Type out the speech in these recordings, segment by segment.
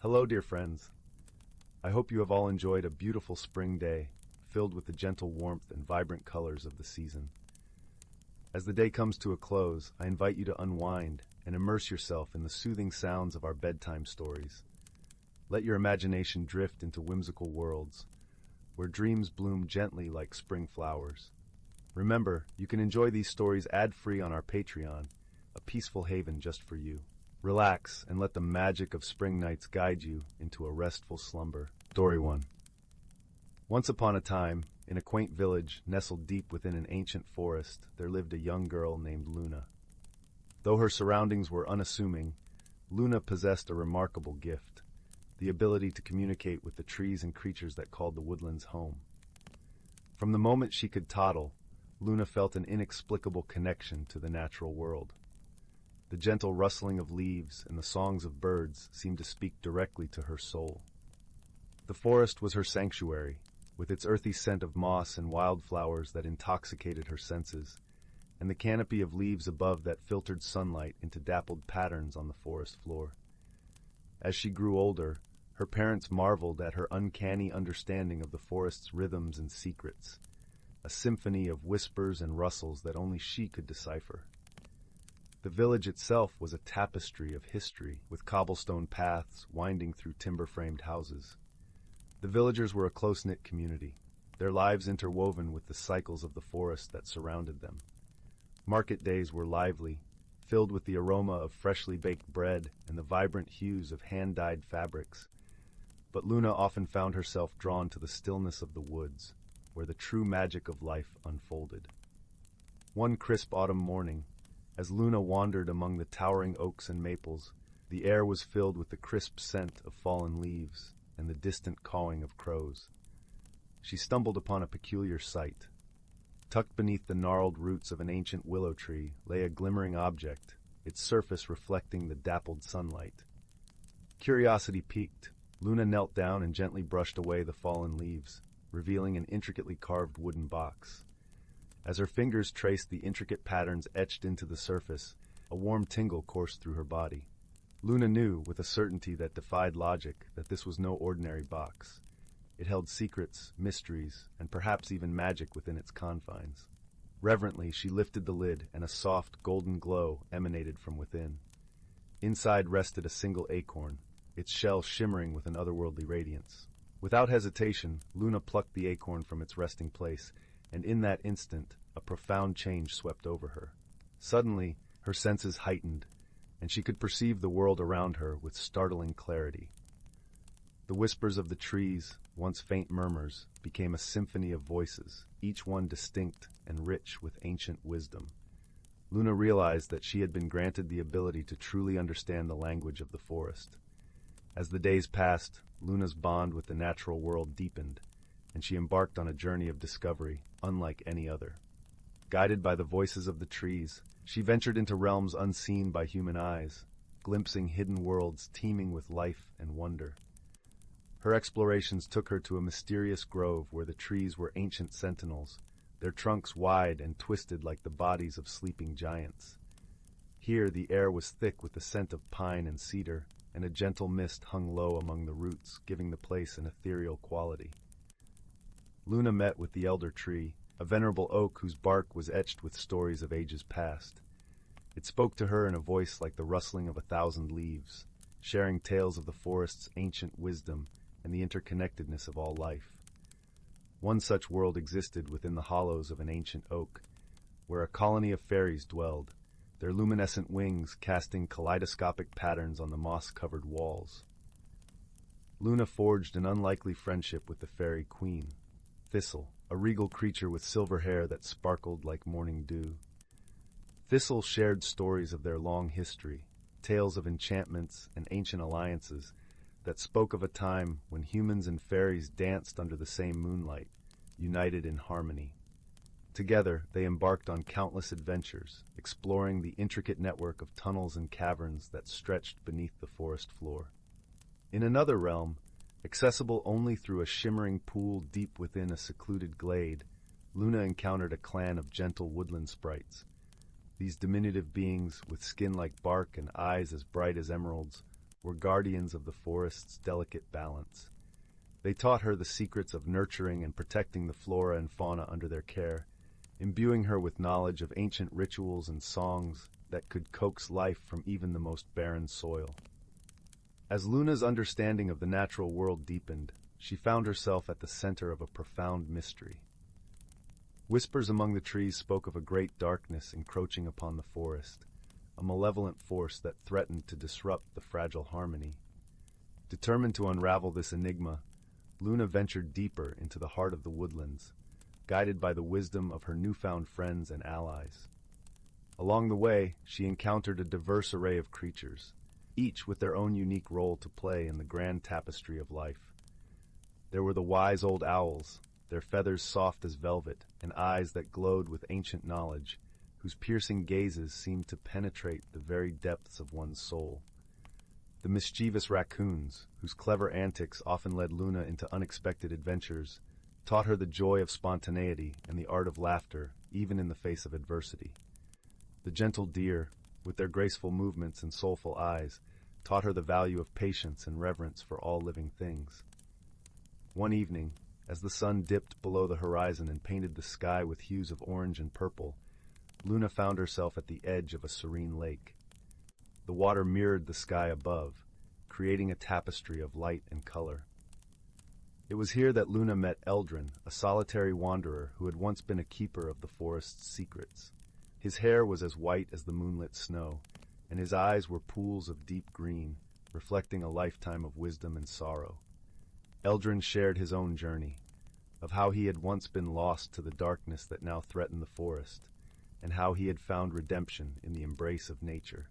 Hello, dear friends. I hope you have all enjoyed a beautiful spring day, filled with the gentle warmth and vibrant colors of the season. As the day comes to a close, I invite you to unwind and immerse yourself in the soothing sounds of our bedtime stories. Let your imagination drift into whimsical worlds, where dreams bloom gently like spring flowers. Remember, you can enjoy these stories ad-free on our Patreon, a peaceful haven just for you. Relax and let the magic of spring nights guide you into a restful slumber. Story 1. Once upon a time, in a quaint village nestled deep within an ancient forest, there lived a young girl named Luna. Though her surroundings were unassuming, Luna possessed a remarkable gift, the ability to communicate with the trees and creatures that called the woodlands home. From the moment she could toddle, Luna felt an inexplicable connection to the natural world. The gentle rustling of leaves and the songs of birds seemed to speak directly to her soul. The forest was her sanctuary, with its earthy scent of moss and wildflowers that intoxicated her senses, and the canopy of leaves above that filtered sunlight into dappled patterns on the forest floor. As she grew older, her parents marveled at her uncanny understanding of the forest's rhythms and secrets, a symphony of whispers and rustles that only she could decipher. The village itself was a tapestry of history, with cobblestone paths winding through timber-framed houses. The villagers were a close-knit community, their lives interwoven with the cycles of the forest that surrounded them. Market days were lively, filled with the aroma of freshly baked bread and the vibrant hues of hand-dyed fabrics. But Luna often found herself drawn to the stillness of the woods, where the true magic of life unfolded. One crisp autumn morning, as Luna wandered among the towering oaks and maples, the air was filled with the crisp scent of fallen leaves and the distant cawing of crows. She stumbled upon a peculiar sight. Tucked beneath the gnarled roots of an ancient willow tree lay a glimmering object, its surface reflecting the dappled sunlight. Curiosity piqued, Luna knelt down and gently brushed away the fallen leaves, revealing an intricately carved wooden box. As her fingers traced the intricate patterns etched into the surface, a warm tingle coursed through her body. Luna knew, with a certainty that defied logic, that this was no ordinary box. It held secrets, mysteries, and perhaps even magic within its confines. Reverently, she lifted the lid, and a soft, golden glow emanated from within. Inside rested a single acorn, its shell shimmering with an otherworldly radiance. Without hesitation, Luna plucked the acorn from its resting place, and in that instant, a profound change swept over her. Suddenly, her senses heightened, and she could perceive the world around her with startling clarity. The whispers of the trees, once faint murmurs, became a symphony of voices, each one distinct and rich with ancient wisdom. Luna realized that she had been granted the ability to truly understand the language of the forest. As the days passed, Luna's bond with the natural world deepened, and she embarked on a journey of discovery, unlike any other. Guided by the voices of the trees, she ventured into realms unseen by human eyes, glimpsing hidden worlds teeming with life and wonder. Her explorations took her to a mysterious grove where the trees were ancient sentinels, their trunks wide and twisted like the bodies of sleeping giants. Here the air was thick with the scent of pine and cedar, and a gentle mist hung low among the roots, giving the place an ethereal quality. Luna met with the elder tree, a venerable oak whose bark was etched with stories of ages past. It spoke to her in a voice like the rustling of 1,000 leaves, sharing tales of the forest's ancient wisdom and the interconnectedness of all life. One such world existed within the hollows of an ancient oak, where a colony of fairies dwelled, their luminescent wings casting kaleidoscopic patterns on the moss-covered walls. Luna forged an unlikely friendship with the fairy queen, Thistle, a regal creature with silver hair that sparkled like morning dew. Thistle shared stories of their long history, tales of enchantments and ancient alliances that spoke of a time when humans and fairies danced under the same moonlight, united in harmony. Together, they embarked on countless adventures, exploring the intricate network of tunnels and caverns that stretched beneath the forest floor. In another realm, accessible only through a shimmering pool deep within a secluded glade, Luna encountered a clan of gentle woodland sprites. These diminutive beings, with skin like bark and eyes as bright as emeralds, were guardians of the forest's delicate balance. They taught her the secrets of nurturing and protecting the flora and fauna under their care, imbuing her with knowledge of ancient rituals and songs that could coax life from even the most barren soil. As Luna's understanding of the natural world deepened, she found herself at the center of a profound mystery. Whispers among the trees spoke of a great darkness encroaching upon the forest, a malevolent force that threatened to disrupt the fragile harmony. Determined to unravel this enigma, Luna ventured deeper into the heart of the woodlands, guided by the wisdom of her newfound friends and allies. Along the way, she encountered a diverse array of creatures, each with their own unique role to play in the grand tapestry of life. There were the wise old owls, their feathers soft as velvet and eyes that glowed with ancient knowledge, whose piercing gazes seemed to penetrate the very depths of one's soul. The mischievous raccoons, whose clever antics often led Luna into unexpected adventures, taught her the joy of spontaneity and the art of laughter, even in the face of adversity. The gentle deer, with their graceful movements and soulful eyes, taught her the value of patience and reverence for all living things. One evening, as the sun dipped below the horizon and painted the sky with hues of orange and purple, Luna found herself at the edge of a serene lake. The water mirrored the sky above, creating a tapestry of light and color. It was here that Luna met Eldrin, a solitary wanderer who had once been a keeper of the forest's secrets. His hair was as white as the moonlit snow, and his eyes were pools of deep green, reflecting a lifetime of wisdom and sorrow. Eldrin shared his own journey, of how he had once been lost to the darkness that now threatened the forest, and how he had found redemption in the embrace of nature.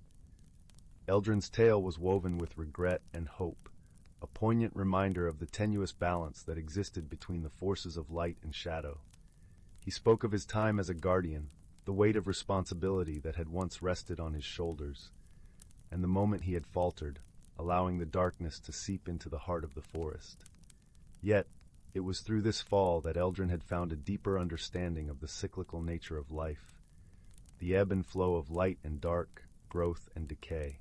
Eldrin's tale was woven with regret and hope, a poignant reminder of the tenuous balance that existed between the forces of light and shadow. He spoke of his time as a guardian, the weight of responsibility that had once rested on his shoulders, and the moment he had faltered, allowing the darkness to seep into the heart of the forest. Yet, it was through this fall that Eldrin had found a deeper understanding of the cyclical nature of life, the ebb and flow of light and dark, growth and decay.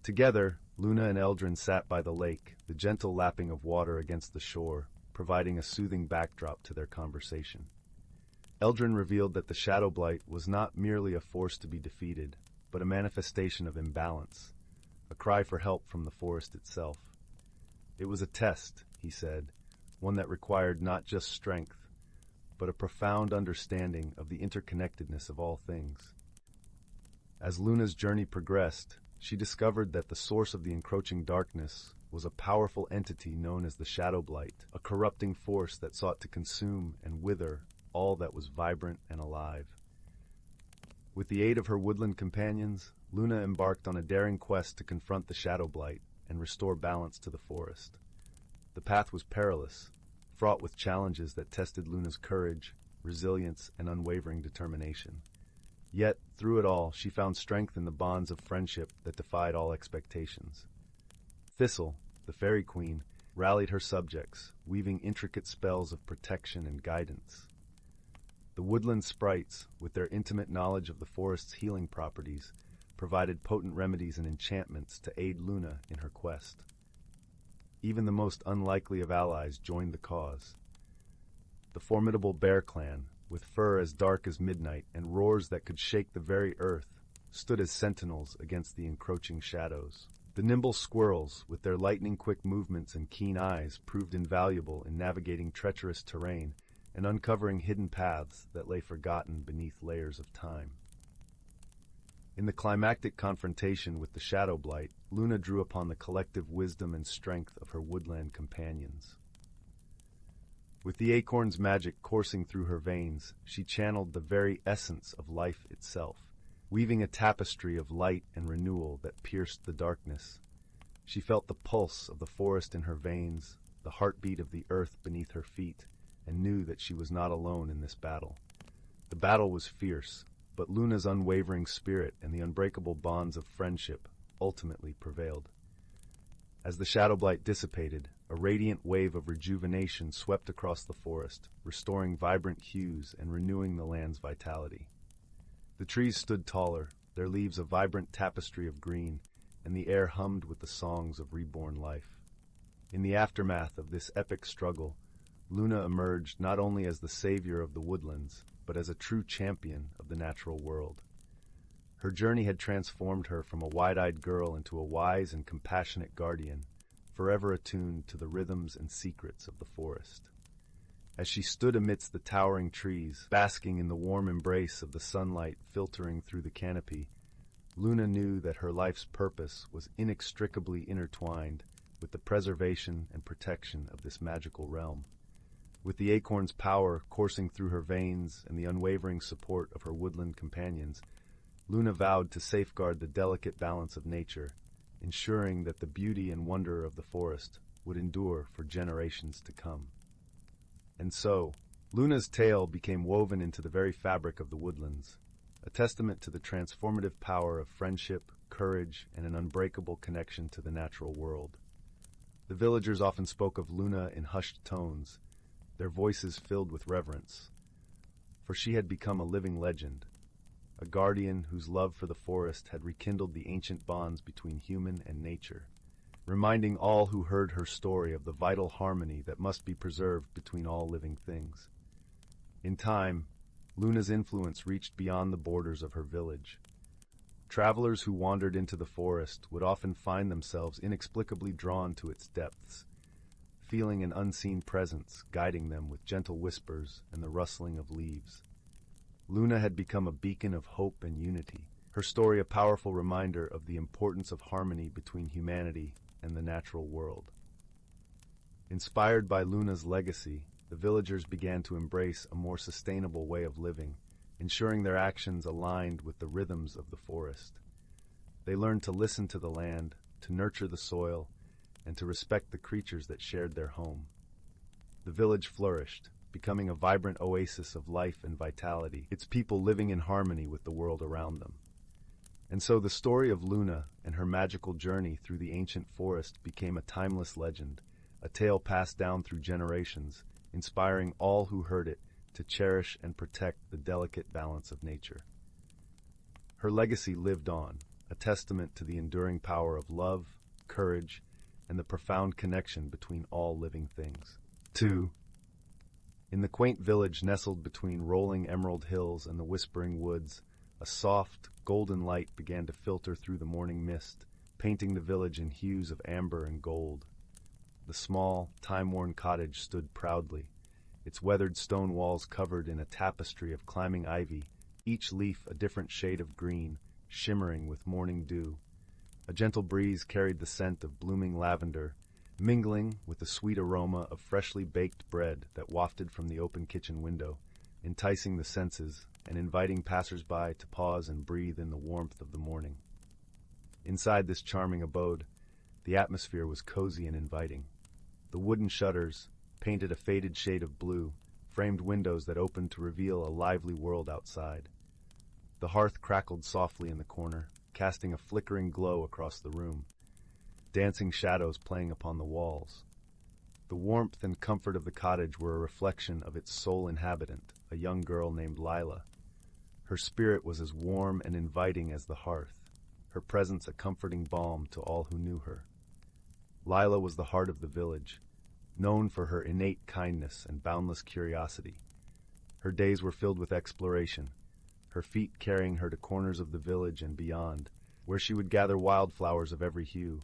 Together, Luna and Eldrin sat by the lake, the gentle lapping of water against the shore, providing a soothing backdrop to their conversation. Eldrin revealed that the Shadow Blight was not merely a force to be defeated, but a manifestation of imbalance, a cry for help from the forest itself. It was a test, he said, one that required not just strength, but a profound understanding of the interconnectedness of all things. As Luna's journey progressed, she discovered that the source of the encroaching darkness was a powerful entity known as the Shadow Blight, a corrupting force that sought to consume and wither all that was vibrant and alive. With the aid of her woodland companions, Luna embarked on a daring quest to confront the Shadow Blight and restore balance to the forest. The path was perilous, fraught with challenges that tested Luna's courage, resilience, and unwavering determination. Yet, through it all, she found strength in the bonds of friendship that defied all expectations. Thistle, the fairy queen, rallied her subjects, weaving intricate spells of protection and guidance. The woodland sprites, with their intimate knowledge of the forest's healing properties, provided potent remedies and enchantments to aid Luna in her quest. Even the most unlikely of allies joined the cause. The formidable bear clan, with fur as dark as midnight and roars that could shake the very earth, stood as sentinels against the encroaching shadows. The nimble squirrels, with their lightning-quick movements and keen eyes, proved invaluable in navigating treacherous terrain and uncovering hidden paths that lay forgotten beneath layers of time. In the climactic confrontation with the Shadow Blight, Luna drew upon the collective wisdom and strength of her woodland companions. With the acorn's magic coursing through her veins, she channeled the very essence of life itself, weaving a tapestry of light and renewal that pierced the darkness. She felt the pulse of the forest in her veins, the heartbeat of the earth beneath her feet, and knew that she was not alone in this battle. The battle was fierce, but Luna's unwavering spirit and the unbreakable bonds of friendship ultimately prevailed. As the Shadow Blight dissipated, a radiant wave of rejuvenation swept across the forest, restoring vibrant hues and renewing the land's vitality. The trees stood taller, their leaves a vibrant tapestry of green, and the air hummed with the songs of reborn life. In the aftermath of this epic struggle, Luna emerged not only as the savior of the woodlands, but as a true champion of the natural world. Her journey had transformed her from a wide-eyed girl into a wise and compassionate guardian, forever attuned to the rhythms and secrets of the forest. As she stood amidst the towering trees, basking in the warm embrace of the sunlight filtering through the canopy, Luna knew that her life's purpose was inextricably intertwined with the preservation and protection of this magical realm. With the acorn's power coursing through her veins and the unwavering support of her woodland companions, Luna vowed to safeguard the delicate balance of nature, ensuring that the beauty and wonder of the forest would endure for generations to come. And so, Luna's tale became woven into the very fabric of the woodlands, a testament to the transformative power of friendship, courage, and an unbreakable connection to the natural world. The villagers often spoke of Luna in hushed tones, their voices filled with reverence, for she had become a living legend, a guardian whose love for the forest had rekindled the ancient bonds between human and nature, reminding all who heard her story of the vital harmony that must be preserved between all living things. In time, Luna's influence reached beyond the borders of her village. Travelers who wandered into the forest would often find themselves inexplicably drawn to its depths, feeling an unseen presence guiding them with gentle whispers and the rustling of leaves. Luna had become a beacon of hope and unity, her story a powerful reminder of the importance of harmony between humanity and the natural world. Inspired by Luna's legacy, the villagers began to embrace a more sustainable way of living, ensuring their actions aligned with the rhythms of the forest. They learned to listen to the land, to nurture the soil, and to respect the creatures that shared their home. The village flourished, becoming a vibrant oasis of life and vitality, its people living in harmony with the world around them. And so the story of Luna and her magical journey through the ancient forest became a timeless legend, a tale passed down through generations, inspiring all who heard it to cherish and protect the delicate balance of nature. Her legacy lived on, a testament to the enduring power of love, courage, and the profound connection between all living things. 2. In the quaint village nestled between rolling emerald hills and the whispering woods, a soft, golden light began to filter through the morning mist, painting the village in hues of amber and gold. The small, time-worn cottage stood proudly, its weathered stone walls covered in a tapestry of climbing ivy, each leaf a different shade of green, shimmering with morning dew. A gentle breeze carried the scent of blooming lavender, mingling with the sweet aroma of freshly baked bread that wafted from the open kitchen window, enticing the senses and inviting passers-by to pause and breathe in the warmth of the morning. Inside this charming abode, the atmosphere was cozy and inviting. The wooden shutters, painted a faded shade of blue, framed windows that opened to reveal a lively world outside. The hearth crackled softly in the corner, casting a flickering glow across the room, dancing shadows playing upon the walls. The warmth and comfort of the cottage were a reflection of its sole inhabitant, a young girl named Lila. Her spirit was as warm and inviting as the hearth, her presence a comforting balm to all who knew her. Lila was the heart of the village, known for her innate kindness and boundless curiosity. Her days were filled with exploration, her feet carrying her to corners of the village and beyond, where she would gather wildflowers of every hue.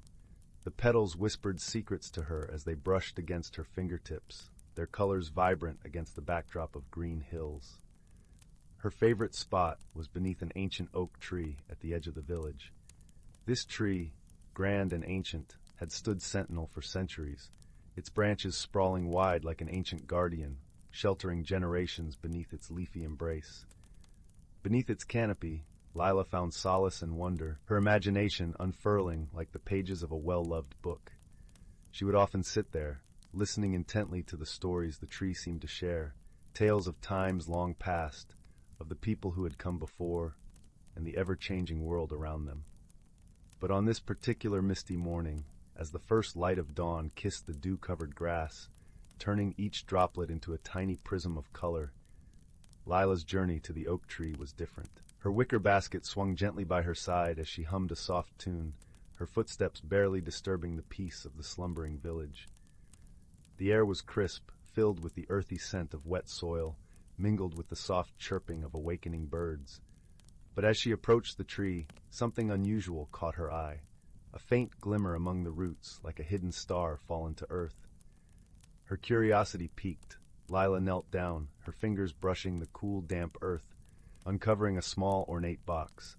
The petals whispered secrets to her as they brushed against her fingertips, their colors vibrant against the backdrop of green hills. Her favorite spot was beneath an ancient oak tree at the edge of the village. This tree, grand and ancient, had stood sentinel for centuries, its branches sprawling wide like an ancient guardian, sheltering generations beneath its leafy embrace. Beneath its canopy, Lila found solace and wonder, her imagination unfurling like the pages of a well-loved book. She would often sit there, listening intently to the stories the tree seemed to share, tales of times long past, of the people who had come before, and the ever-changing world around them. But on this particular misty morning, as the first light of dawn kissed the dew-covered grass, turning each droplet into a tiny prism of color, Lila's journey to the oak tree was different. Her wicker basket swung gently by her side as she hummed a soft tune, her footsteps barely disturbing the peace of the slumbering village. The air was crisp, filled with the earthy scent of wet soil, mingled with the soft chirping of awakening birds. But as she approached the tree, something unusual caught her eye, a faint glimmer among the roots, like a hidden star fallen to earth. Her curiosity piqued. Lila knelt down, her fingers brushing the cool, damp earth, uncovering a small, ornate box.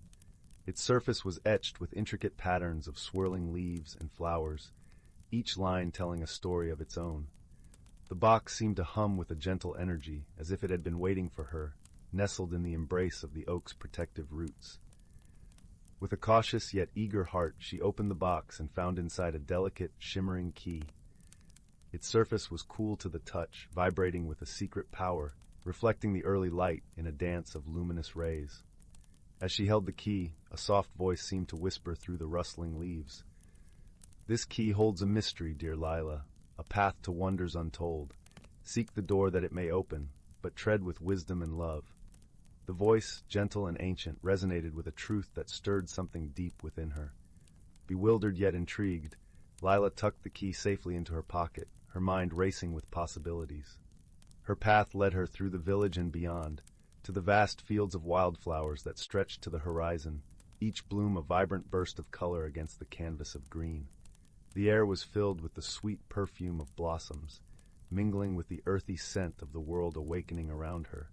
Its surface was etched with intricate patterns of swirling leaves and flowers, each line telling a story of its own. The box seemed to hum with a gentle energy, as if it had been waiting for her, nestled in the embrace of the oak's protective roots. With a cautious yet eager heart, she opened the box and found inside a delicate, shimmering key. Its surface was cool to the touch, vibrating with a secret power, reflecting the early light in a dance of luminous rays. As she held the key, a soft voice seemed to whisper through the rustling leaves. "This key holds a mystery, dear Lila, a path to wonders untold. Seek the door that it may open, but tread with wisdom and love." The voice, gentle and ancient, resonated with a truth that stirred something deep within her. Bewildered yet intrigued, Lila tucked the key safely into her pocket, her mind racing with possibilities. Her path led her through the village and beyond, to the vast fields of wildflowers that stretched to the horizon, each bloom a vibrant burst of color against the canvas of green. The air was filled with the sweet perfume of blossoms, mingling with the earthy scent of the world awakening around her.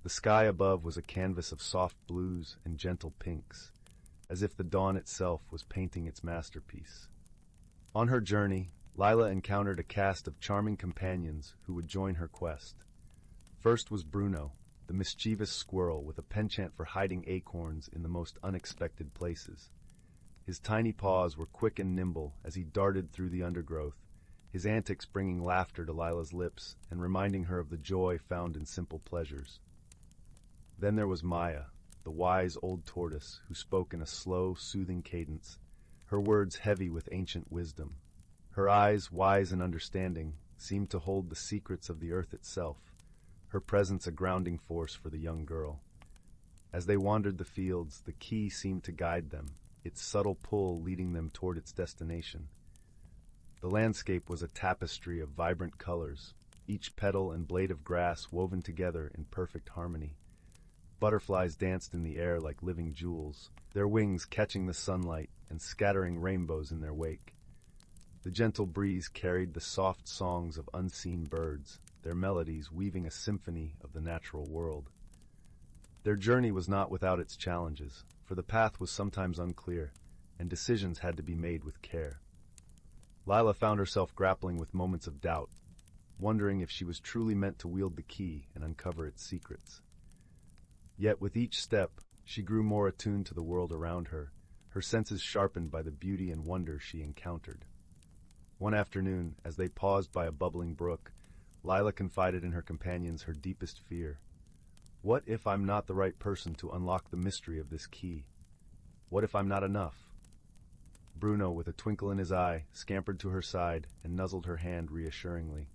The sky above was a canvas of soft blues and gentle pinks, as if the dawn itself was painting its masterpiece. On her journey, Lila encountered a cast of charming companions who would join her quest. First was Bruno, the mischievous squirrel with a penchant for hiding acorns in the most unexpected places. His tiny paws were quick and nimble as he darted through the undergrowth, his antics bringing laughter to Lila's lips and reminding her of the joy found in simple pleasures. Then there was Maya, the wise old tortoise who spoke in a slow, soothing cadence, her words heavy with ancient wisdom. Her eyes, wise and understanding, seemed to hold the secrets of the earth itself, her presence a grounding force for the young girl. As they wandered the fields, the key seemed to guide them, its subtle pull leading them toward its destination. The landscape was a tapestry of vibrant colors, each petal and blade of grass woven together in perfect harmony. Butterflies danced in the air like living jewels, their wings catching the sunlight and scattering rainbows in their wake. The gentle breeze carried the soft songs of unseen birds, their melodies weaving a symphony of the natural world. Their journey was not without its challenges, for the path was sometimes unclear, and decisions had to be made with care. Lila found herself grappling with moments of doubt, wondering if she was truly meant to wield the key and uncover its secrets. Yet with each step, she grew more attuned to the world around her, her senses sharpened by the beauty and wonder she encountered. One afternoon, as they paused by a bubbling brook, Lila confided in her companions her deepest fear. What if I'm not the right person to unlock the mystery of this key? What if I'm not enough? Bruno, with a twinkle in his eye, scampered to her side and nuzzled her hand reassuringly.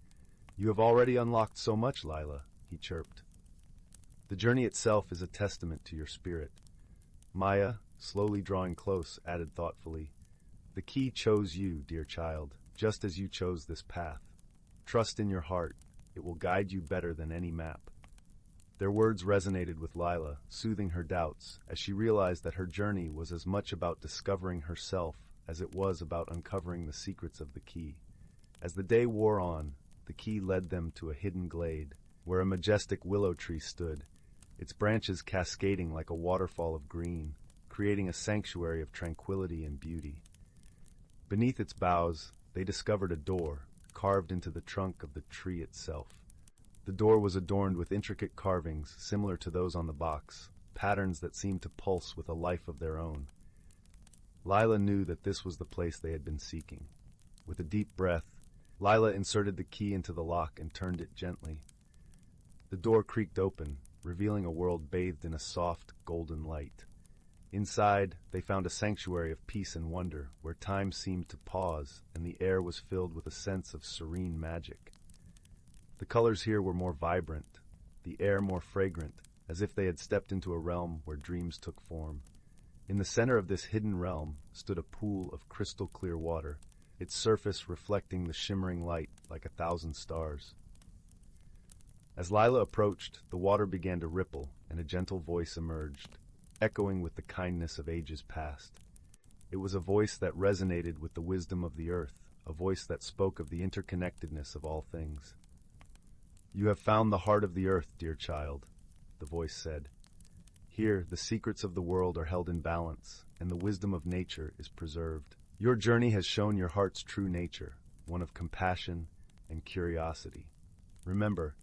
"You have already unlocked so much, Lila," he chirped. "The journey itself is a testament to your spirit." Maya, slowly drawing close, added thoughtfully, "The key chose you, dear child, just as you chose this path. Trust in your heart. It will guide you better than any map." Their words resonated with Lila, soothing her doubts, as she realized that her journey was as much about discovering herself as it was about uncovering the secrets of the key. As the day wore on, the key led them to a hidden glade, where a majestic willow tree stood, its branches cascading like a waterfall of green, creating a sanctuary of tranquility and beauty. Beneath its boughs, they discovered a door, carved into the trunk of the tree itself. The door was adorned with intricate carvings similar to those on the box, patterns that seemed to pulse with a life of their own. Lila knew that this was the place they had been seeking. With a deep breath, Lila inserted the key into the lock and turned it gently. The door creaked open, revealing a world bathed in a soft, golden light. Inside, they found a sanctuary of peace and wonder, where time seemed to pause and the air was filled with a sense of serene magic. The colors here were more vibrant, the air more fragrant, as if they had stepped into a realm where dreams took form. In the center of this hidden realm stood a pool of crystal clear water, its surface reflecting the shimmering light like 1,000 stars. As Lila approached, the water began to ripple, and a gentle voice emerged, echoing with the kindness of ages past. It was a voice that resonated with the wisdom of the earth, a voice that spoke of the interconnectedness of all things. "You have found the heart of the earth, dear child," the voice said. "Here, the secrets of the world are held in balance, and the wisdom of nature is preserved. Your journey has shown your heart's true nature, one of compassion and curiosity. Remember,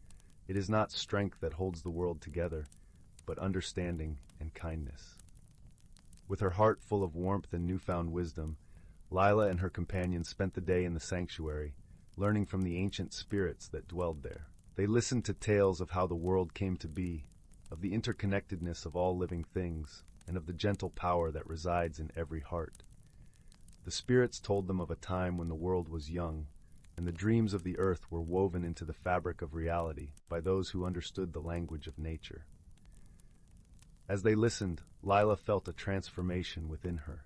it is not strength that holds the world together, but understanding and kindness." With her heart full of warmth and newfound wisdom, Lila and her companions spent the day in the sanctuary, learning from the ancient spirits that dwelled there. They listened to tales of how the world came to be, of the interconnectedness of all living things, and of the gentle power that resides in every heart. The spirits told them of a time when the world was young, and the dreams of the earth were woven into the fabric of reality by those who understood the language of nature. As they listened, Lila felt a transformation within her.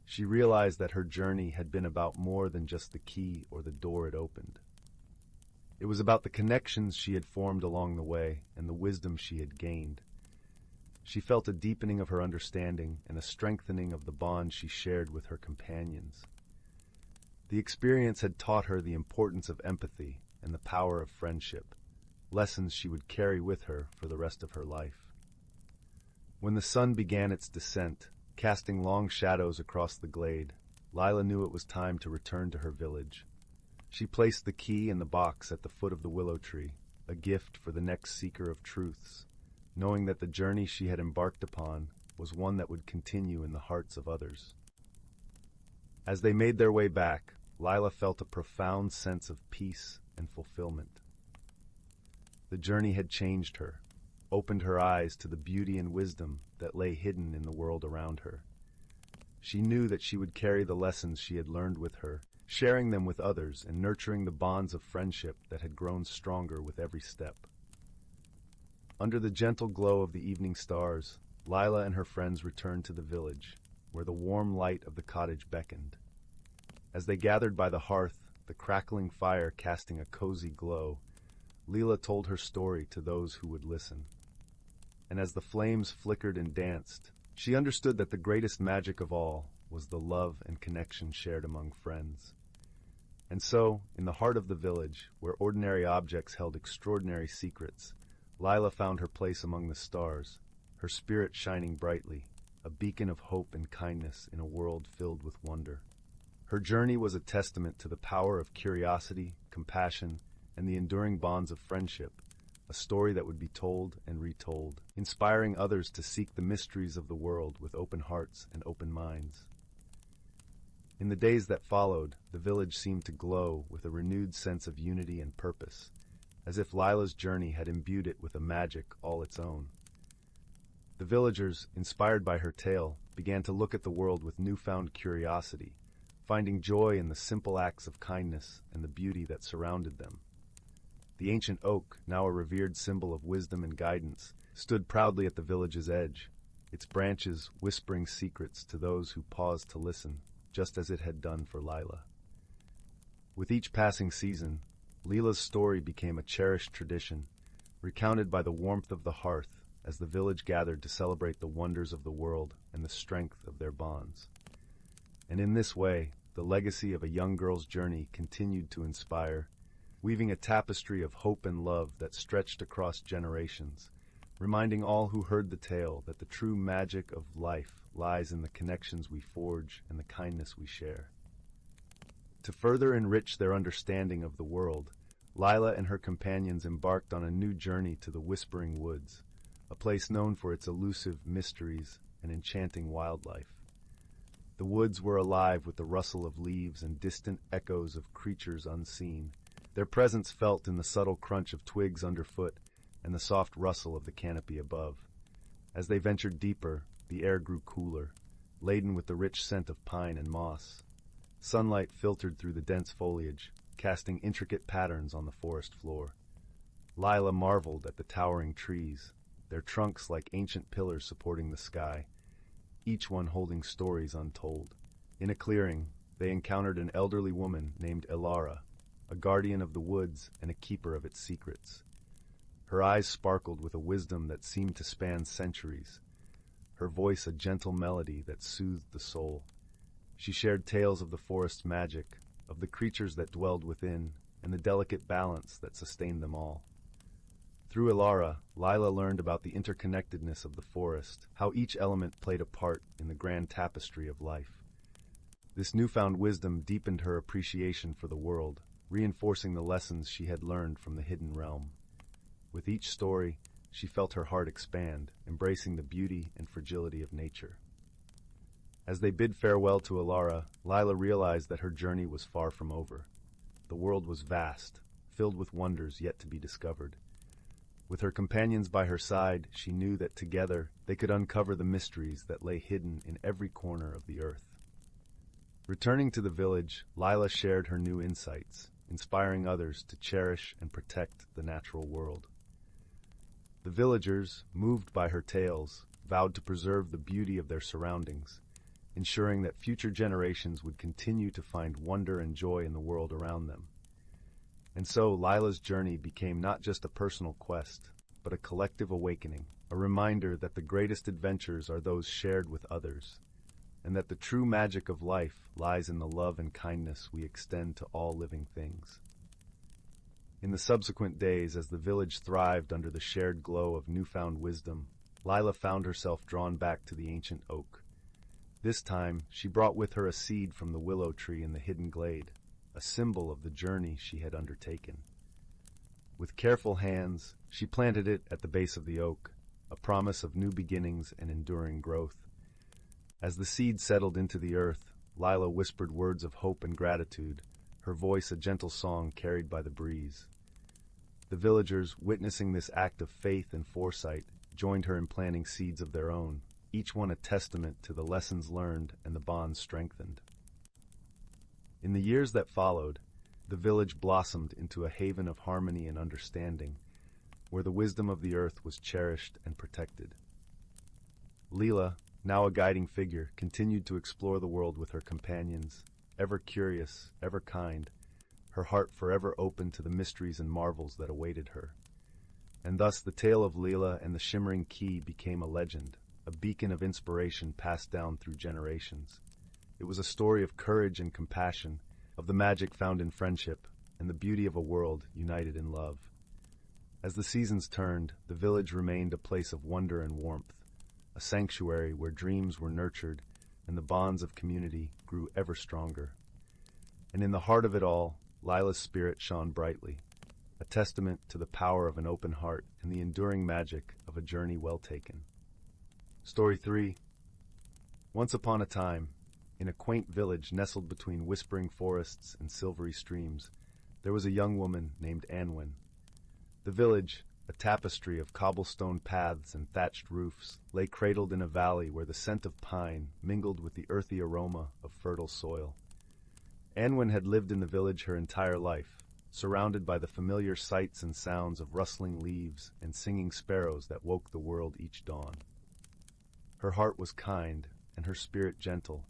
She realized that her journey had been about more than just the key or the door it opened. It was about the connections she had formed along the way and the wisdom she had gained. She felt a deepening of her understanding and a strengthening of the bond she shared with her companions. The experience had taught her the importance of empathy and the power of friendship, lessons she would carry with her for the rest of her life. When the sun began its descent, casting long shadows across the glade, Lila knew it was time to return to her village. She placed the key in the box at the foot of the willow tree, a gift for the next seeker of truths, knowing that the journey she had embarked upon was one that would continue in the hearts of others. As they made their way back, Lila felt a profound sense of peace and fulfillment. The journey had changed her, opened her eyes to the beauty and wisdom that lay hidden in the world around her. She knew that she would carry the lessons she had learned with her, sharing them with others and nurturing the bonds of friendship that had grown stronger with every step. Under the gentle glow of the evening stars, Lila and her friends returned to the village, where the warm light of the cottage beckoned. As they gathered by the hearth, the crackling fire casting a cozy glow, Lila told her story to those who would listen. And as the flames flickered and danced, she understood that the greatest magic of all was the love and connection shared among friends. And so, in the heart of the village, where ordinary objects held extraordinary secrets, Lila found her place among the stars, her spirit shining brightly, a beacon of hope and kindness in a world filled with wonder. Her journey was a testament to the power of curiosity, compassion, and the enduring bonds of friendship, a story that would be told and retold, inspiring others to seek the mysteries of the world with open hearts and open minds. In the days that followed, the village seemed to glow with a renewed sense of unity and purpose, as if Lila's journey had imbued it with a magic all its own. The villagers, inspired by her tale, began to look at the world with newfound curiosity, finding joy in the simple acts of kindness and the beauty that surrounded them. The ancient oak, now a revered symbol of wisdom and guidance, stood proudly at the village's edge, its branches whispering secrets to those who paused to listen, just as it had done for Lila. With each passing season, Lila's story became a cherished tradition, recounted by the warmth of the hearth as the village gathered to celebrate the wonders of the world and the strength of their bonds. And in this way, the legacy of a young girl's journey continued to inspire, weaving a tapestry of hope and love that stretched across generations, reminding all who heard the tale that the true magic of life lies in the connections we forge and the kindness we share. To further enrich their understanding of the world, Lila and her companions embarked on a new journey to the Whispering Woods, a place known for its elusive mysteries and enchanting wildlife. The woods were alive with the rustle of leaves and distant echoes of creatures unseen, their presence felt in the subtle crunch of twigs underfoot and the soft rustle of the canopy above. As they ventured deeper, the air grew cooler, laden with the rich scent of pine and moss. Sunlight filtered through the dense foliage, casting intricate patterns on the forest floor. Lila marveled at the towering trees, their trunks like ancient pillars supporting the sky. each one holding stories untold. In a clearing, they encountered an elderly woman named Elara, a guardian of the woods and a keeper of its secrets. Her eyes sparkled with a wisdom that seemed to span centuries, her voice a gentle melody that soothed the soul. She shared tales of the forest's magic, of the creatures that dwelled within, and the delicate balance that sustained them all. Through Elara, Lila learned about the interconnectedness of the forest, how each element played a part in the grand tapestry of life. This newfound wisdom deepened her appreciation for the world, reinforcing the lessons she had learned from the hidden realm. With each story, she felt her heart expand, embracing the beauty and fragility of nature. As they bid farewell to Elara, Lila realized that her journey was far from over. The world was vast, filled with wonders yet to be discovered. With her companions by her side, she knew that together they could uncover the mysteries that lay hidden in every corner of the earth. Returning to the village, Lila shared her new insights, inspiring others to cherish and protect the natural world. The villagers, moved by her tales, vowed to preserve the beauty of their surroundings, ensuring that future generations would continue to find wonder and joy in the world around them. And so Lila's journey became not just a personal quest, but a collective awakening, a reminder that the greatest adventures are those shared with others, and that the true magic of life lies in the love and kindness we extend to all living things. In the subsequent days, as the village thrived under the shared glow of newfound wisdom, Lila found herself drawn back to the ancient oak. This time, she brought with her a seed from the willow tree in the hidden glade, a symbol of the journey she had undertaken. With careful hands, she planted it at the base of the oak, a promise of new beginnings and enduring growth. As the seed settled into the earth, Lila whispered words of hope and gratitude, her voice a gentle song carried by the breeze. The villagers, witnessing this act of faith and foresight, joined her in planting seeds of their own, each one a testament to the lessons learned and the bonds strengthened. In the years that followed, the village blossomed into a haven of harmony and understanding, where the wisdom of the earth was cherished and protected. Lila, now a guiding figure, continued to explore the world with her companions, ever curious, ever kind, her heart forever open to the mysteries and marvels that awaited her. And thus the tale of Lila and the Shimmering Key became a legend, a beacon of inspiration passed down through generations. It was a story of courage and compassion, of the magic found in friendship, and the beauty of a world united in love. As the seasons turned, the village remained a place of wonder and warmth, a sanctuary where dreams were nurtured and the bonds of community grew ever stronger. And in the heart of it all, Lila's spirit shone brightly, a testament to the power of an open heart and the enduring magic of a journey well taken. Story 3. Once upon a time, in a quaint village nestled between whispering forests and silvery streams, there was a young woman named Anwen. The village, a tapestry of cobblestone paths and thatched roofs, lay cradled in a valley where the scent of pine mingled with the earthy aroma of fertile soil. Anwen had lived in the village her entire life, surrounded by the familiar sights and sounds of rustling leaves and singing sparrows that woke the world each dawn. Her heart was kind and her spirit gentle,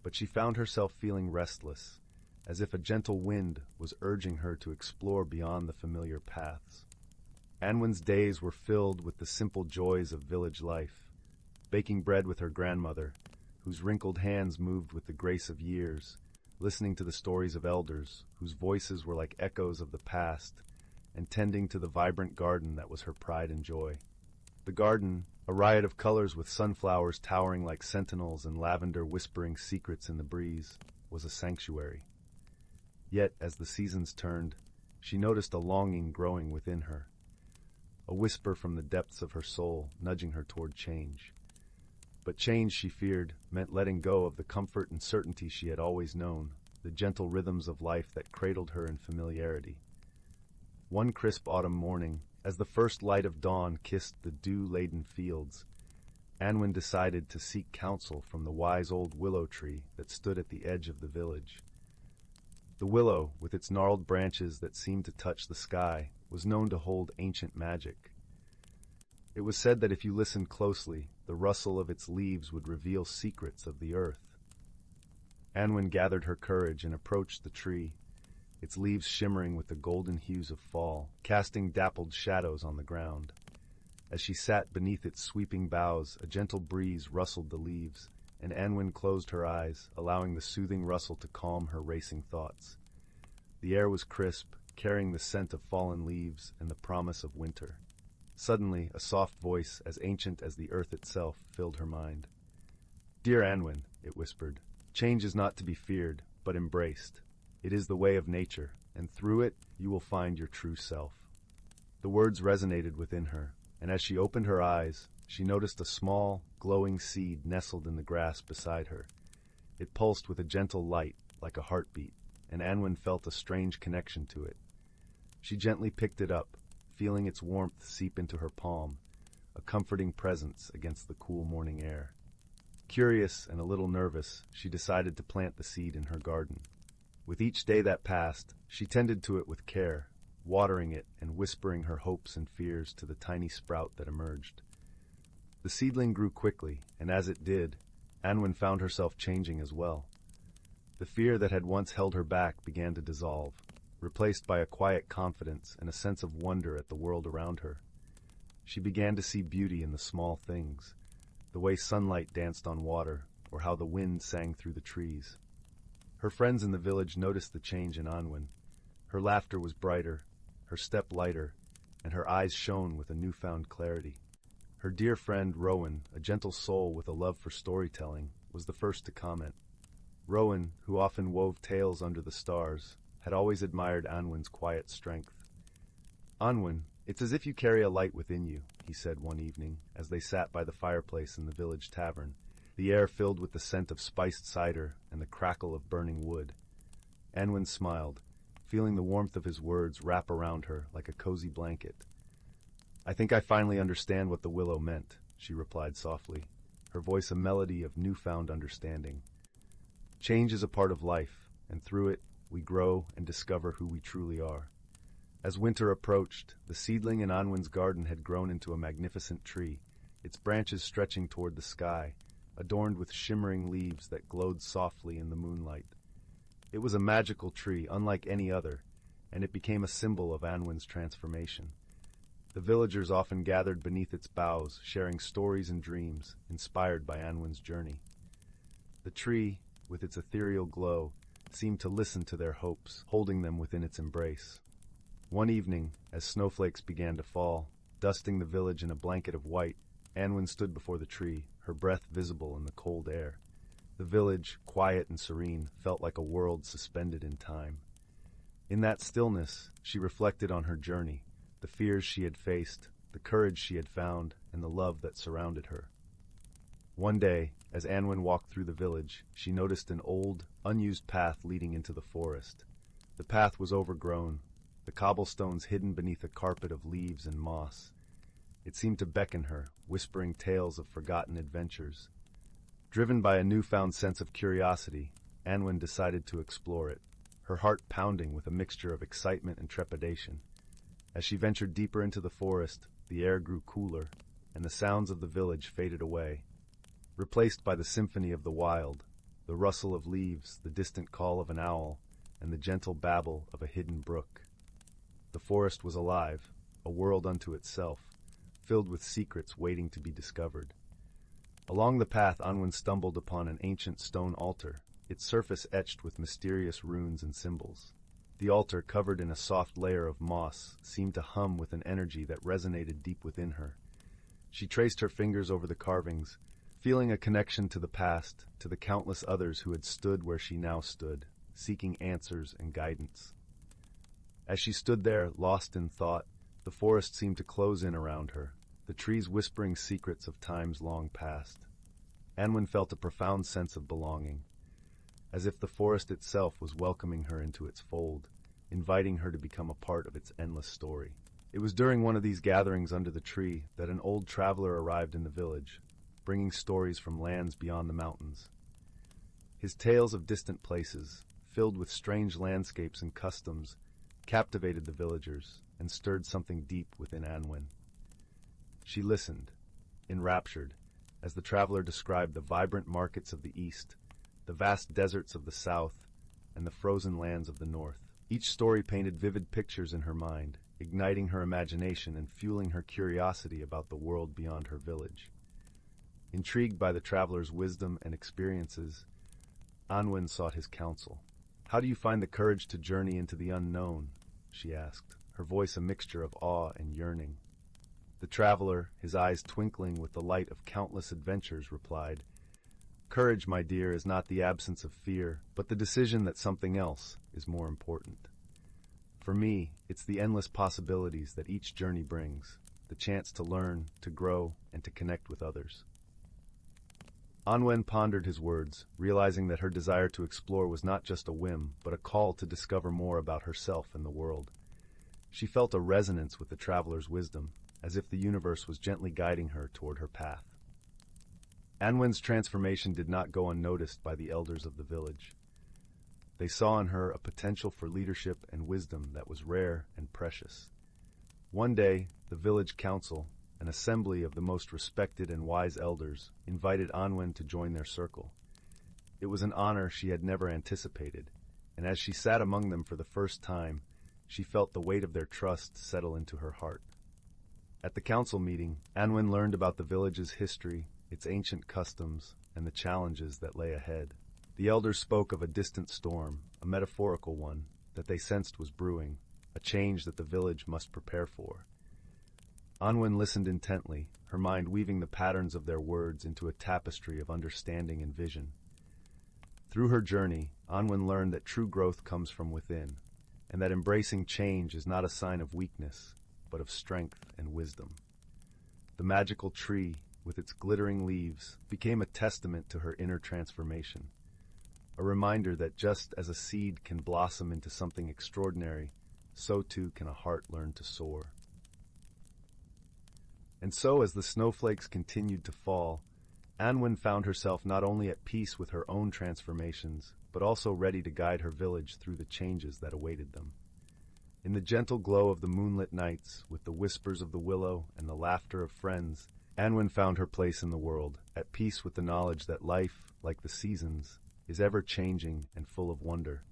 but she found herself feeling restless, as if a gentle wind was urging her to explore beyond the familiar paths. Anwen's days were filled with the simple joys of village life, baking bread with her grandmother, whose wrinkled hands moved with the grace of years, listening to the stories of elders, whose voices were like echoes of the past, and tending to the vibrant garden that was her pride and joy. The garden, a riot of colors with sunflowers towering like sentinels and lavender whispering secrets in the breeze, was a sanctuary. Yet, as the seasons turned, she noticed a longing growing within her, a whisper from the depths of her soul nudging her toward change. But change, she feared, meant letting go of the comfort and certainty she had always known, the gentle rhythms of life that cradled her in familiarity. One crisp autumn morning, as the first light of dawn kissed the dew-laden fields, Anwen decided to seek counsel from the wise old willow tree that stood at the edge of the village. The willow, with its gnarled branches that seemed to touch the sky, was known to hold ancient magic. It was said that if you listened closely, the rustle of its leaves would reveal secrets of the earth. Anwen gathered her courage and approached the tree, its leaves shimmering with the golden hues of fall, casting dappled shadows on the ground. As she sat beneath its sweeping boughs, a gentle breeze rustled the leaves, and Anwen closed her eyes, allowing the soothing rustle to calm her racing thoughts. The air was crisp, carrying the scent of fallen leaves and the promise of winter. Suddenly, a soft voice, as ancient as the earth itself, filled her mind. "Dear Anwen," it whispered, "change is not to be feared, but embraced. It is the way of nature, and through it you will find your true self." The words resonated within her, and as she opened her eyes, she noticed a small, glowing seed nestled in the grass beside her. It pulsed with a gentle light, like a heartbeat, and Anwen felt a strange connection to it. She gently picked it up, feeling its warmth seep into her palm, a comforting presence against the cool morning air. Curious and a little nervous, she decided to plant the seed in her garden. With each day that passed, she tended to it with care, watering it and whispering her hopes and fears to the tiny sprout that emerged. The seedling grew quickly, and as it did, Anwen found herself changing as well. The fear that had once held her back began to dissolve, replaced by a quiet confidence and a sense of wonder at the world around her. She began to see beauty in the small things, the way sunlight danced on water, or how the wind sang through the trees. Her friends in the village noticed the change in Anwen. Her laughter was brighter, her step lighter, and her eyes shone with a newfound clarity. Her dear friend Rowan, a gentle soul with a love for storytelling, was the first to comment. Rowan, who often wove tales under the stars, had always admired Anwen's quiet strength. "Anwen, it's as if you carry a light within you," he said one evening, as they sat by the fireplace in the village tavern, the air filled with the scent of spiced cider and the crackle of burning wood. Anwen smiled, feeling the warmth of his words wrap around her like a cozy blanket. "I think I finally understand what the willow meant," she replied softly, her voice a melody of newfound understanding. "Change is a part of life, and through it, we grow and discover who we truly are." As winter approached, the seedling in Anwen's garden had grown into a magnificent tree, its branches stretching toward the sky, adorned with shimmering leaves that glowed softly in the moonlight. It was a magical tree, unlike any other, and it became a symbol of Anwen's transformation. The villagers often gathered beneath its boughs, sharing stories and dreams, inspired by Anwen's journey. The tree, with its ethereal glow, seemed to listen to their hopes, holding them within its embrace. One evening, as snowflakes began to fall, dusting the village in a blanket of white, Anwen stood before the tree, her breath visible in the cold air. The village, quiet and serene, felt like a world suspended in time. In that stillness, she reflected on her journey, the fears she had faced, the courage she had found, and the love that surrounded her. One day, as Anwen walked through the village, she noticed an old, unused path leading into the forest. The path was overgrown, the cobblestones hidden beneath a carpet of leaves and moss. It seemed to beckon her, whispering tales of forgotten adventures. Driven by a newfound sense of curiosity, Anwen decided to explore it, her heart pounding with a mixture of excitement and trepidation. As she ventured deeper into the forest, the air grew cooler, and the sounds of the village faded away, replaced by the symphony of the wild, the rustle of leaves, the distant call of an owl, and the gentle babble of a hidden brook. The forest was alive, a world unto itself, filled with secrets waiting to be discovered. Along the path, Anwen stumbled upon an ancient stone altar, its surface etched with mysterious runes and symbols. The altar, covered in a soft layer of moss, seemed to hum with an energy that resonated deep within her. She traced her fingers over the carvings, feeling a connection to the past, to the countless others who had stood where she now stood, seeking answers and guidance. As she stood there, lost in thought, the forest seemed to close in around her, the trees whispering secrets of times long past. Anwen felt a profound sense of belonging, as if the forest itself was welcoming her into its fold, inviting her to become a part of its endless story. It was during one of these gatherings under the tree that an old traveler arrived in the village, bringing stories from lands beyond the mountains. His tales of distant places, filled with strange landscapes and customs, captivated the villagers and stirred something deep within Anwen. She listened, enraptured, as the traveler described the vibrant markets of the east, the vast deserts of the south, and the frozen lands of the north. Each story painted vivid pictures in her mind, igniting her imagination and fueling her curiosity about the world beyond her village. Intrigued by the traveler's wisdom and experiences, Anwen sought his counsel. "How do you find the courage to journey into the unknown?" she asked, her voice a mixture of awe and yearning. The traveler, his eyes twinkling with the light of countless adventures, replied, "Courage, my dear, is not the absence of fear, but the decision that something else is more important. For me, it's the endless possibilities that each journey brings, the chance to learn, to grow, and to connect with others." Anwen pondered his words, realizing that her desire to explore was not just a whim, but a call to discover more about herself and the world. She felt a resonance with the traveler's wisdom, as if the universe was gently guiding her toward her path. Anwen's transformation did not go unnoticed by the elders of the village. They saw in her a potential for leadership and wisdom that was rare and precious. One day, the village council, an assembly of the most respected and wise elders, invited Anwen to join their circle. It was an honor she had never anticipated, and as she sat among them for the first time, she felt the weight of their trust settle into her heart. At the council meeting, Anwen learned about the village's history, its ancient customs, and the challenges that lay ahead. The elders spoke of a distant storm, a metaphorical one, that they sensed was brewing, a change that the village must prepare for. Anwen listened intently, her mind weaving the patterns of their words into a tapestry of understanding and vision. Through her journey, Anwen learned that true growth comes from within, and that embracing change is not a sign of weakness, but of strength and wisdom. The magical tree, with its glittering leaves, became a testament to her inner transformation, a reminder that just as a seed can blossom into something extraordinary, so too can a heart learn to soar. And so, as the snowflakes continued to fall, Anwen found herself not only at peace with her own transformations, but also ready to guide her village through the changes that awaited them. In the gentle glow of the moonlit nights, with the whispers of the willow and the laughter of friends, Anwen found her place in the world, at peace with the knowledge that life, like the seasons, is ever-changing and full of wonder.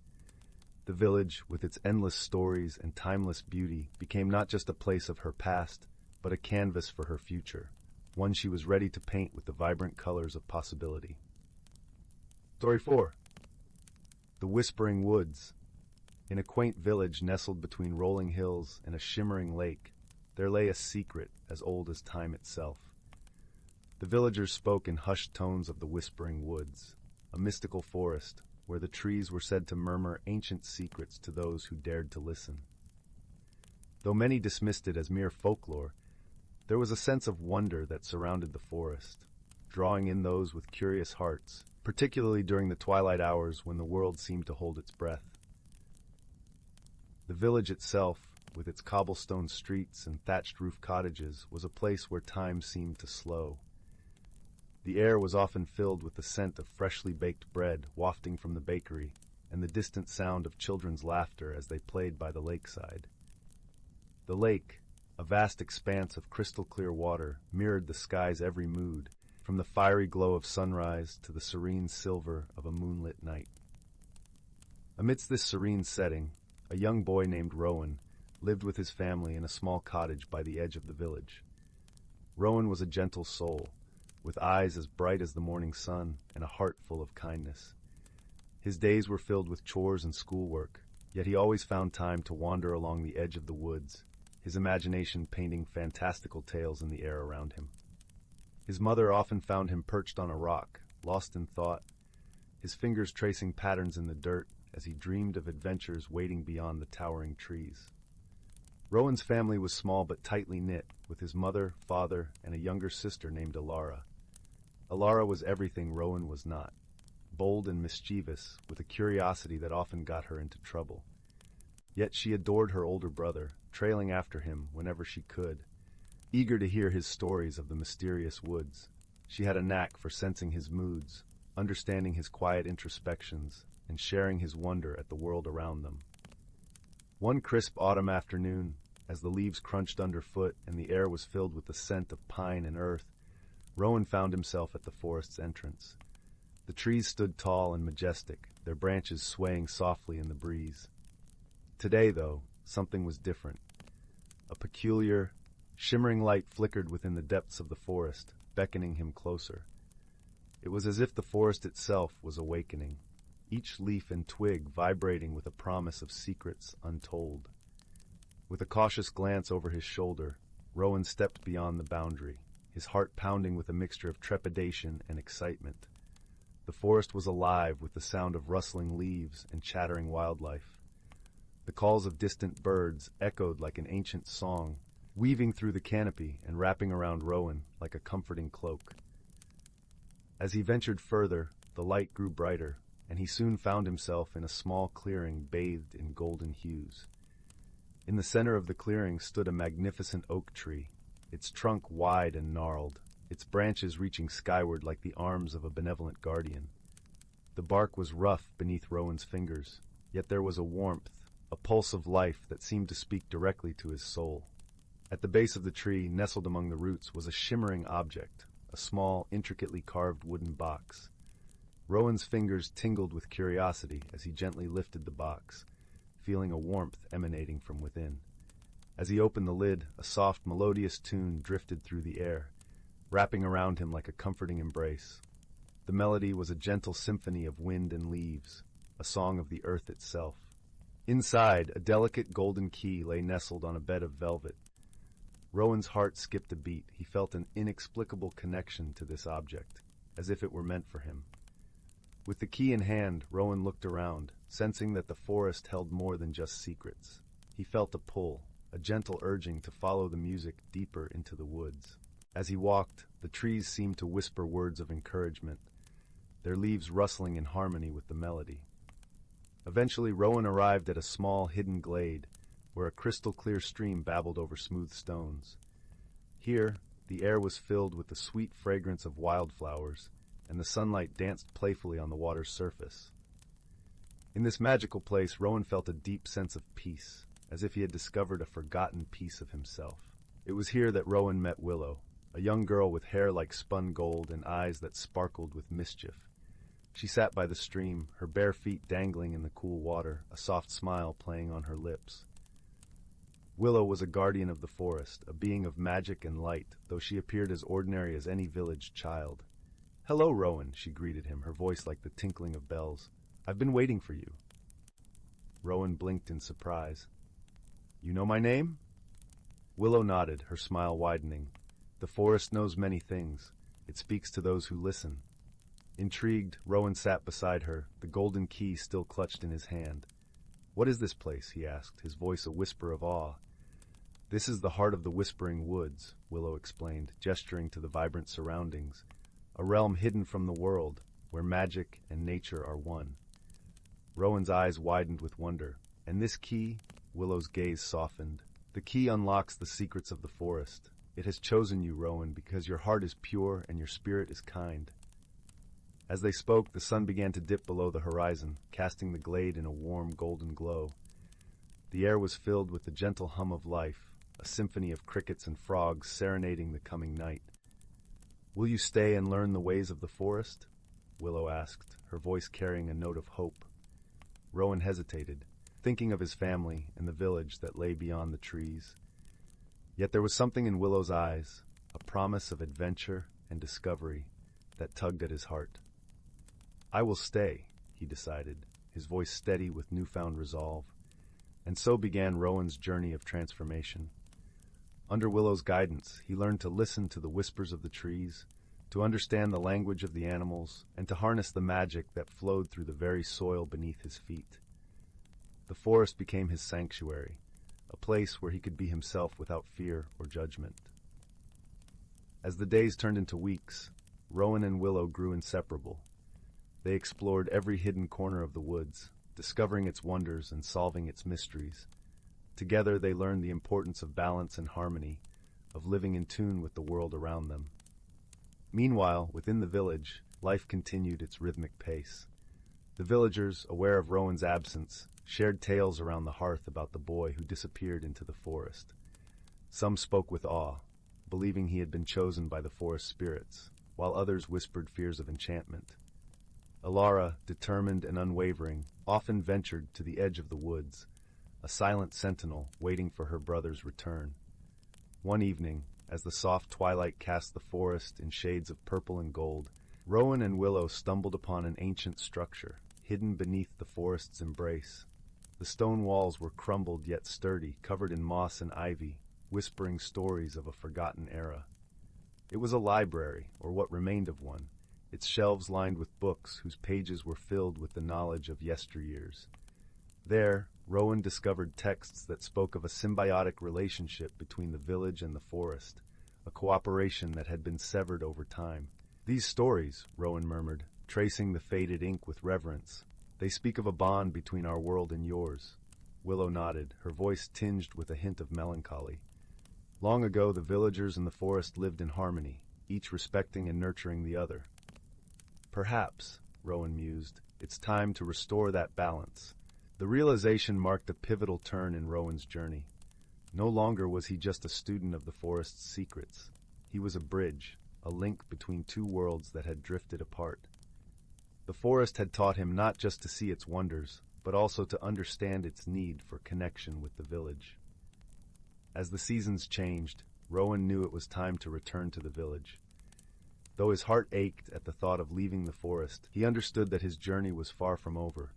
The village, with its endless stories and timeless beauty, became not just a place of her past, but a canvas for her future, one she was ready to paint with the vibrant colors of possibility. Story 4. The Whispering Woods. In a quaint village nestled between rolling hills and a shimmering lake, there lay a secret as old as time itself. The villagers spoke in hushed tones of the Whispering Woods, a mystical forest where the trees were said to murmur ancient secrets to those who dared to listen. Though many dismissed it as mere folklore, there was a sense of wonder that surrounded the forest, drawing in those with curious hearts, particularly during the twilight hours when the world seemed to hold its breath. The village itself, with its cobblestone streets and thatched-roof cottages, was a place where time seemed to slow. The air was often filled with the scent of freshly baked bread wafting from the bakery and the distant sound of children's laughter as they played by the lakeside. The lake, a vast expanse of crystal-clear water, mirrored the sky's every mood, from the fiery glow of sunrise to the serene silver of a moonlit night. Amidst this serene setting, a young boy named Rowan lived with his family in a small cottage by the edge of the village. Rowan was a gentle soul, with eyes as bright as the morning sun and a heart full of kindness. His days were filled with chores and schoolwork, yet he always found time to wander along the edge of the woods, his imagination painting fantastical tales in the air around him. His mother often found him perched on a rock, lost in thought, his fingers tracing patterns in the dirt as he dreamed of adventures waiting beyond the towering trees. Rowan's family was small but tightly knit, with his mother, father, and a younger sister named Alara. Alara was everything Rowan was not, bold and mischievous, with a curiosity that often got her into trouble. Yet she adored her older brother, trailing after him whenever she could. Eager to hear his stories of the mysterious woods, she had a knack for sensing his moods, understanding his quiet introspections, and sharing his wonder at the world around them. One crisp autumn afternoon, As the leaves crunched underfoot and the air was filled with the scent of pine and earth, Rowan found himself at the forest's entrance. The trees stood tall and majestic, their branches swaying softly in the breeze. Today, though, something was different. A peculiar, shimmering light flickered within the depths of the forest, beckoning him closer. It was as if the forest itself was awakening, each leaf and twig vibrating with a promise of secrets untold. With a cautious glance over his shoulder, Rowan stepped beyond the boundary, his heart pounding with a mixture of trepidation and excitement. The forest was alive with the sound of rustling leaves and chattering wildlife. The calls of distant birds echoed like an ancient song, weaving through the canopy and wrapping around Rowan like a comforting cloak. As he ventured further, the light grew brighter, and he soon found himself in a small clearing bathed in golden hues. In the center of the clearing stood a magnificent oak tree, its trunk wide and gnarled, its branches reaching skyward like the arms of a benevolent guardian. The bark was rough beneath Rowan's fingers, yet there was a warmth, a pulse of life that seemed to speak directly to his soul. At the base of the tree, nestled among the roots, was a shimmering object, a small, intricately carved wooden box. Rowan's fingers tingled with curiosity as he gently lifted the box, feeling a warmth emanating from within. As he opened the lid, a soft, melodious tune drifted through the air, wrapping around him like a comforting embrace. The melody was a gentle symphony of wind and leaves, a song of the earth itself. Inside, a delicate golden key lay nestled on a bed of velvet. Rowan's heart skipped a beat. He felt an inexplicable connection to this object, as if it were meant for him. With the key in hand, Rowan looked around, sensing that the forest held more than just secrets. He felt a pull, a gentle urging to follow the music deeper into the woods. As he walked, the trees seemed to whisper words of encouragement, their leaves rustling in harmony with the melody. Eventually, Rowan arrived at a small, hidden glade, where a crystal-clear stream babbled over smooth stones. Here, the air was filled with the sweet fragrance of wildflowers, and the sunlight danced playfully on the water's surface. In this magical place, Rowan felt a deep sense of peace, as if he had discovered a forgotten piece of himself. It was here that Rowan met Willow, a young girl with hair like spun gold and eyes that sparkled with mischief. She sat by the stream, her bare feet dangling in the cool water, a soft smile playing on her lips. Willow was a guardian of the forest, a being of magic and light, though she appeared as ordinary as any village child. "Hello, Rowan," she greeted him, her voice like the tinkling of bells. "I've been waiting for you." Rowan blinked in surprise. "You know my name?" Willow nodded, her smile widening. "The forest knows many things. It speaks to those who listen." Intrigued, Rowan sat beside her, the golden key still clutched in his hand. "What is this place?" he asked, his voice a whisper of awe. "This is the heart of the Whispering Woods," Willow explained, gesturing to the vibrant surroundings. "A realm hidden from the world, where magic and nature are one." Rowan's eyes widened with wonder. "And this key?" Willow's gaze softened. "The key unlocks the secrets of the forest. It has chosen you, Rowan, because your heart is pure and your spirit is kind." As they spoke, the sun began to dip below the horizon, casting the glade in a warm golden glow. The air was filled with the gentle hum of life, a symphony of crickets and frogs serenading the coming night. "Will you stay and learn the ways of the forest?" Willow asked, her voice carrying a note of hope. Rowan hesitated, thinking of his family and the village that lay beyond the trees. Yet there was something in Willow's eyes, a promise of adventure and discovery, that tugged at his heart. "I will stay," he decided, his voice steady with newfound resolve. And so began Rowan's journey of transformation. Under Willow's guidance, he learned to listen to the whispers of the trees, to understand the language of the animals, and to harness the magic that flowed through the very soil beneath his feet. The forest became his sanctuary, a place where he could be himself without fear or judgment. As the days turned into weeks, Rowan and Willow grew inseparable. They explored every hidden corner of the woods, discovering its wonders and solving its mysteries. Together they learned the importance of balance and harmony, of living in tune with the world around them. Meanwhile, within the village, life continued its rhythmic pace. The villagers, aware of Rowan's absence, shared tales around the hearth about the boy who disappeared into the forest. Some spoke with awe, believing he had been chosen by the forest spirits, while others whispered fears of enchantment. Alara, determined and unwavering, often ventured to the edge of the woods, a silent sentinel waiting for her brother's return. One evening, as the soft twilight cast the forest in shades of purple and gold, Rowan and Willow stumbled upon an ancient structure, hidden beneath the forest's embrace. The stone walls were crumbled yet sturdy, covered in moss and ivy, whispering stories of a forgotten era. It was a library, or what remained of one, its shelves lined with books whose pages were filled with the knowledge of yesteryears. There, Rowan discovered texts that spoke of a symbiotic relationship between the village and the forest, a cooperation that had been severed over time. "These stories," Rowan murmured, tracing the faded ink with reverence, "they speak of a bond between our world and yours." Willow nodded, her voice tinged with a hint of melancholy. "Long ago, the villagers in the forest lived in harmony, each respecting and nurturing the other." "Perhaps," Rowan mused, "it's time to restore that balance." The realization marked a pivotal turn in Rowan's journey. No longer was he just a student of the forest's secrets. He was a bridge, a link between two worlds that had drifted apart. The forest had taught him not just to see its wonders, but also to understand its need for connection with the village. As the seasons changed, Rowan knew it was time to return to the village. Though his heart ached at the thought of leaving the forest, he understood that his journey was far from over.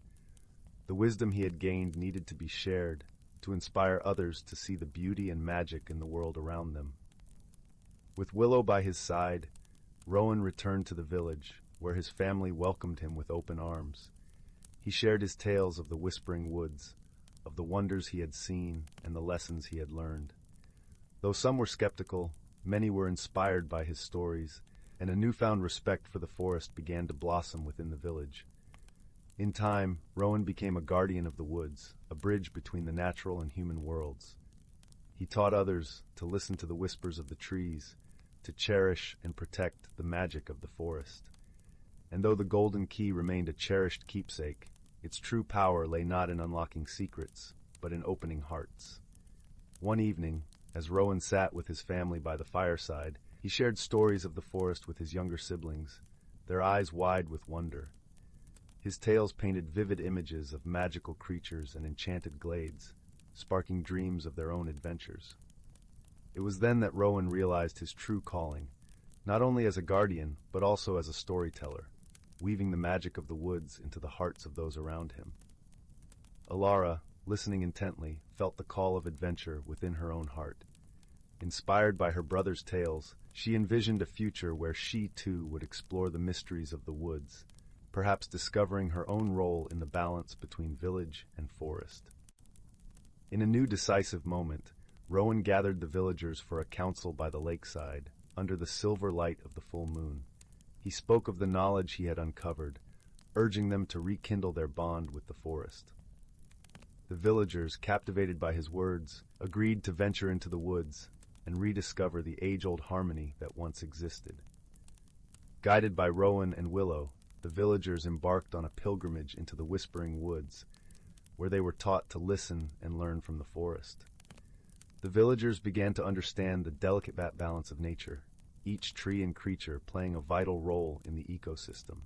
The wisdom he had gained needed to be shared, to inspire others to see the beauty and magic in the world around them. With Willow by his side, Rowan returned to the village, where his family welcomed him with open arms. He shared his tales of the whispering woods, of the wonders he had seen and the lessons he had learned. Though some were skeptical, many were inspired by his stories, and a newfound respect for the forest began to blossom within the village. In time, Rowan became a guardian of the woods, a bridge between the natural and human worlds. He taught others to listen to the whispers of the trees, to cherish and protect the magic of the forest. And though the golden key remained a cherished keepsake, its true power lay not in unlocking secrets, but in opening hearts. One evening, as Rowan sat with his family by the fireside, he shared stories of the forest with his younger siblings, their eyes wide with wonder. His tales painted vivid images of magical creatures and enchanted glades, sparking dreams of their own adventures. It was then that Rowan realized his true calling, not only as a guardian, but also as a storyteller, weaving the magic of the woods into the hearts of those around him. Alara, listening intently, felt the call of adventure within her own heart. Inspired by her brother's tales, she envisioned a future where she too would explore the mysteries of the woods, perhaps discovering her own role in the balance between village and forest. In a new decisive moment, Rowan gathered the villagers for a council by the lakeside, under the silver light of the full moon. He spoke of the knowledge he had uncovered, urging them to rekindle their bond with the forest. The villagers, captivated by his words, agreed to venture into the woods and rediscover the age-old harmony that once existed. Guided by Rowan and Willow, the villagers embarked on a pilgrimage into the whispering woods, where they were taught to listen and learn from the forest. The villagers began to understand the delicate balance of nature, each tree and creature playing a vital role in the ecosystem.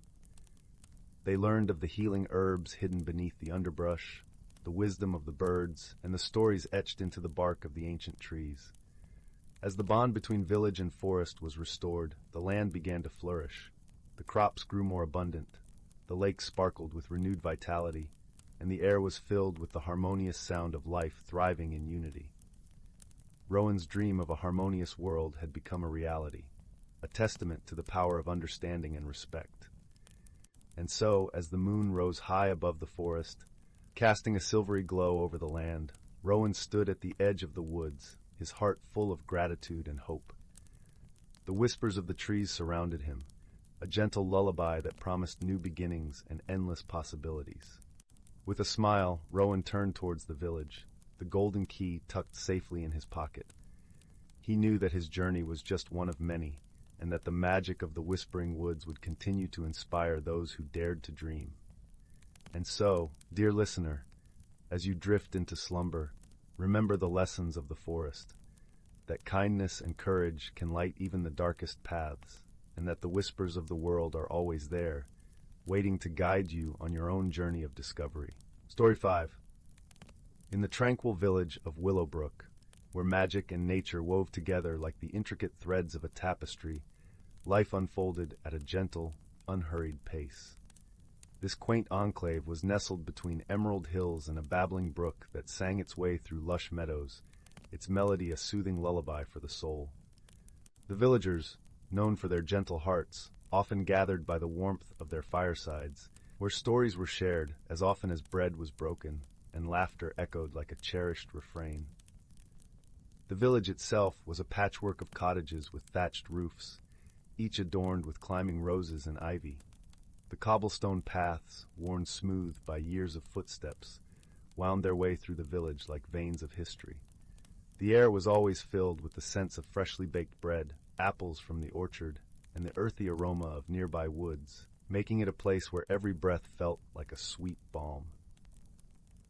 They learned of the healing herbs hidden beneath the underbrush, the wisdom of the birds, and the stories etched into the bark of the ancient trees. As the bond between village and forest was restored, the land began to flourish. The crops grew more abundant, the lake sparkled with renewed vitality, and the air was filled with the harmonious sound of life thriving in unity. Rowan's dream of a harmonious world had become a reality, a testament to the power of understanding and respect. And so, as the moon rose high above the forest, casting a silvery glow over the land, Rowan stood at the edge of the woods, his heart full of gratitude and hope. The whispers of the trees surrounded him, a gentle lullaby that promised new beginnings and endless possibilities. With a smile, Rowan turned towards the village, the golden key tucked safely in his pocket. He knew that his journey was just one of many, and that the magic of the whispering woods would continue to inspire those who dared to dream. And so, dear listener, As you drift into slumber, remember the lessons of the forest, that kindness and courage can light even the darkest paths, and that the whispers of the world are always there, waiting to guide you on your own journey of discovery. Story 5. In the tranquil village of Willowbrook, where magic and nature wove together like the intricate threads of a tapestry, life unfolded at a gentle, unhurried pace. This quaint enclave was nestled between emerald hills and a babbling brook that sang its way through lush meadows, its melody a soothing lullaby for the soul. The villagers, known for their gentle hearts, often gathered by the warmth of their firesides, where stories were shared as often as bread was broken, and laughter echoed like a cherished refrain. The village itself was a patchwork of cottages with thatched roofs, each adorned with climbing roses and ivy. The cobblestone paths, worn smooth by years of footsteps, wound their way through the village like veins of history. The air was always filled with the scents of freshly baked bread, apples from the orchard, and the earthy aroma of nearby woods, making it a place where every breath felt like a sweet balm.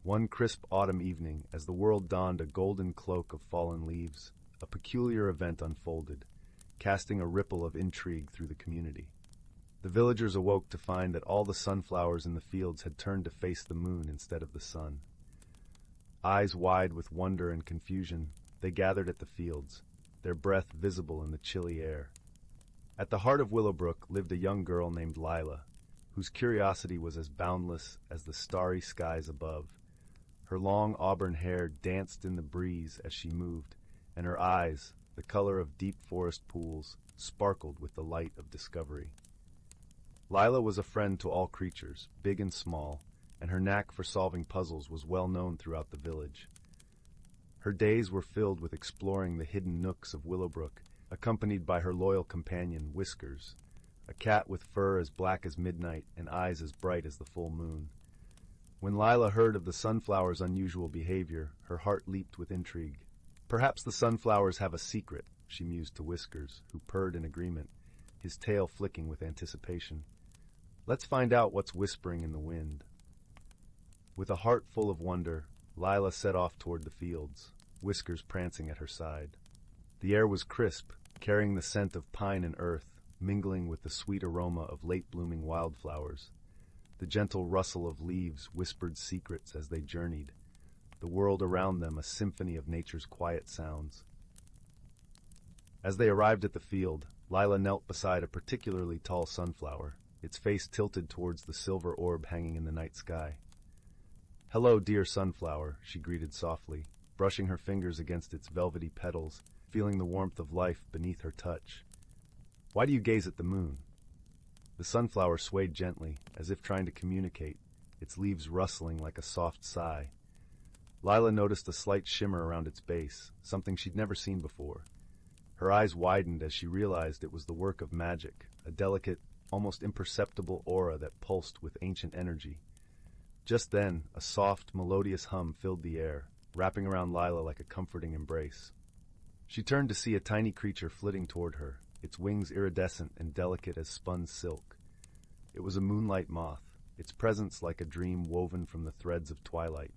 One crisp autumn evening, as the world donned a golden cloak of fallen leaves, a peculiar event unfolded, casting a ripple of intrigue through the community. The villagers awoke to find that all the sunflowers in the fields had turned to face the moon instead of the sun. Eyes wide with wonder and confusion, they gathered at the fields, their breath visible in the chilly air. At the heart of Willowbrook lived a young girl named Lila, whose curiosity was as boundless as the starry skies above. Her long auburn hair danced in the breeze as she moved, and her eyes, the color of deep forest pools, sparkled with the light of discovery. Lila was a friend to all creatures, big and small, and her knack for solving puzzles was well known throughout the village. Her days were filled with exploring the hidden nooks of Willowbrook, accompanied by her loyal companion, Whiskers, a cat with fur as black as midnight and eyes as bright as the full moon. When Lila heard of the sunflower's unusual behavior, her heart leaped with intrigue. Perhaps the sunflowers have a secret, she mused to Whiskers, who purred in agreement, his tail flicking with anticipation. Let's find out what's whispering in the wind. With a heart full of wonder, Lila set off toward the fields, Whiskers prancing at her side. The air was crisp, carrying the scent of pine and earth, mingling with the sweet aroma of late-blooming wildflowers. The gentle rustle of leaves whispered secrets as they journeyed, the world around them a symphony of nature's quiet sounds. As they arrived at the field, Lila knelt beside a particularly tall sunflower, its face tilted towards the silver orb hanging in the night sky. "Hello, dear sunflower," she greeted softly, brushing her fingers against its velvety petals, feeling the warmth of life beneath her touch. "Why do you gaze at the moon?" The sunflower swayed gently, as if trying to communicate, its leaves rustling like a soft sigh. Lila noticed a slight shimmer around its base, something she'd never seen before. Her eyes widened as she realized it was the work of magic, a delicate, almost imperceptible aura that pulsed with ancient energy. Just then, a soft, melodious hum filled the air, wrapping around Lila like a comforting embrace. She turned to see a tiny creature flitting toward her, its wings iridescent and delicate as spun silk. It was a moonlight moth, its presence like a dream woven from the threads of twilight.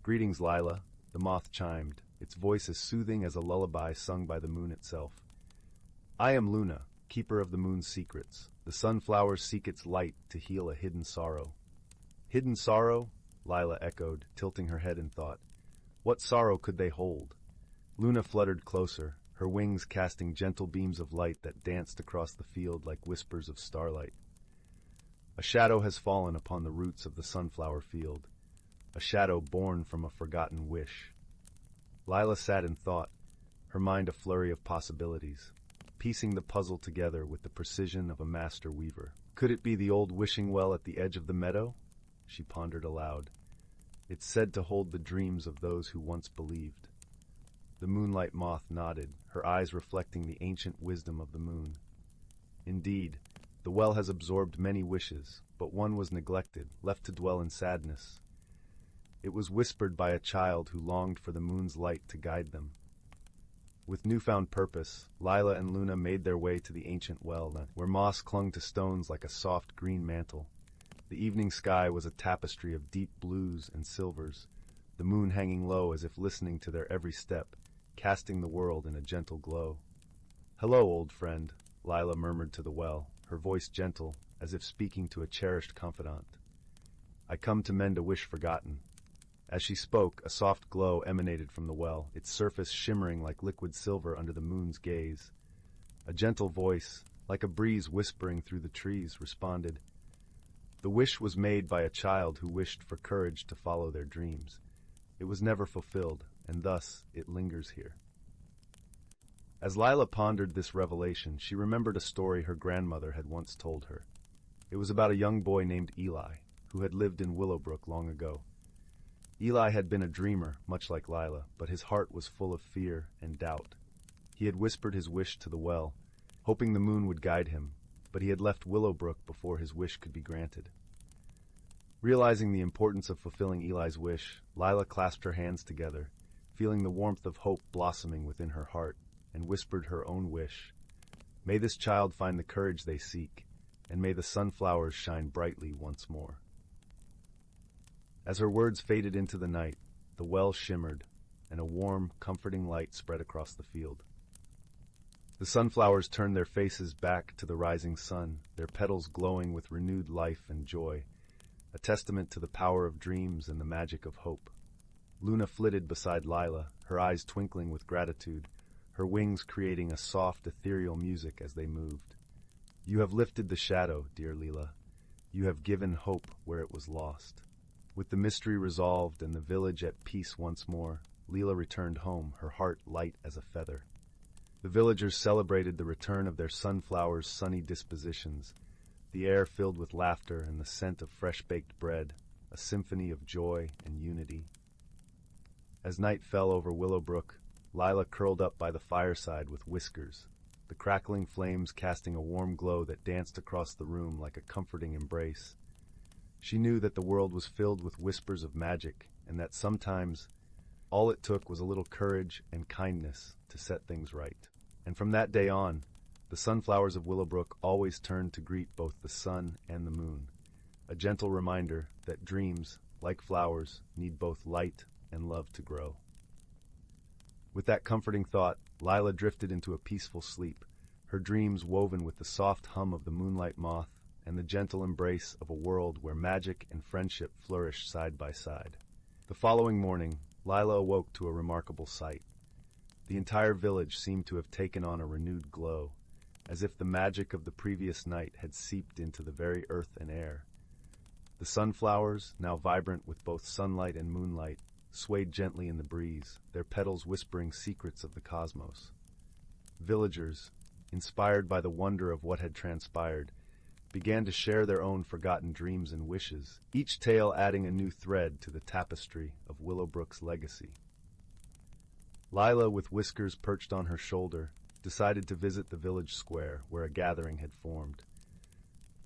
"Greetings, Lila," the moth chimed, its voice as soothing as a lullaby sung by the moon itself. "I am Luna, keeper of the moon's secrets. The sunflowers seek its light to heal a hidden sorrow." "Hidden sorrow?" Lila echoed, tilting her head in thought. What sorrow could they hold? Luna fluttered closer, her wings casting gentle beams of light that danced across the field like whispers of starlight. A shadow has fallen upon the roots of the sunflower field, a shadow born from a forgotten wish. Lila sat in thought, her mind a flurry of possibilities, piecing the puzzle together with the precision of a master weaver. Could it be the old wishing well at the edge of the meadow? She pondered aloud. It's said to hold the dreams of those who once believed. The moonlight moth nodded, her eyes reflecting the ancient wisdom of the moon. Indeed, the well has absorbed many wishes, but one was neglected, left to dwell in sadness. It was whispered by a child who longed for the moon's light to guide them. With newfound purpose, Lila and Luna made their way to the ancient well, where moss clung to stones like a soft green mantle. The evening sky was a tapestry of deep blues and silvers, the moon hanging low as if listening to their every step, casting the world in a gentle glow. "Hello, old friend," Lila murmured to the well, her voice gentle, as if speaking to a cherished confidant. "I come to mend a wish forgotten." As she spoke, a soft glow emanated from the well, its surface shimmering like liquid silver under the moon's gaze. A gentle voice, like a breeze whispering through the trees, responded. The wish was made by a child who wished for courage to follow their dreams. It was never fulfilled, and thus it lingers here. As Lila pondered this revelation, she remembered a story her grandmother had once told her. It was about a young boy named Eli, who had lived in Willowbrook long ago. Eli had been a dreamer, much like Lila, but his heart was full of fear and doubt. He had whispered his wish to the well, hoping the moon would guide him, but he had left Willowbrook before his wish could be granted. Realizing the importance of fulfilling Eli's wish, Lila clasped her hands together, feeling the warmth of hope blossoming within her heart, and whispered her own wish. May this child find the courage they seek, and may the sunflowers shine brightly once more. As her words faded into the night, the well shimmered, and a warm, comforting light spread across the field. The sunflowers turned their faces back to the rising sun, their petals glowing with renewed life and joy, a testament to the power of dreams and the magic of hope. Luna flitted beside Lila, her eyes twinkling with gratitude, her wings creating a soft, ethereal music as they moved. You have lifted the shadow, dear Lila. You have given hope where it was lost. With the mystery resolved and the village at peace once more, Lila returned home, her heart light as a feather. The villagers celebrated the return of their sunflowers' sunny dispositions, the air filled with laughter and the scent of fresh-baked bread, a symphony of joy and unity. As night fell over Willowbrook, Lila curled up by the fireside with Whiskers, the crackling flames casting a warm glow that danced across the room like a comforting embrace. She knew that the world was filled with whispers of magic, and that sometimes all it took was a little courage and kindness to set things right. And from that day on, the sunflowers of Willowbrook always turned to greet both the sun and the moon, a gentle reminder that dreams, like flowers, need both light and love to grow. With that comforting thought, Lila drifted into a peaceful sleep, her dreams woven with the soft hum of the moonlight moth and the gentle embrace of a world where magic and friendship flourished side by side. The following morning, Lila awoke to a remarkable sight. The entire village seemed to have taken on a renewed glow, as if the magic of the previous night had seeped into the very earth and air. The sunflowers, now vibrant with both sunlight and moonlight, swayed gently in the breeze, their petals whispering secrets of the cosmos. Villagers, inspired by the wonder of what had transpired, began to share their own forgotten dreams and wishes, each tale adding a new thread to the tapestry of Willowbrook's legacy. Lila, with Whiskers perched on her shoulder, decided to visit the village square where a gathering had formed.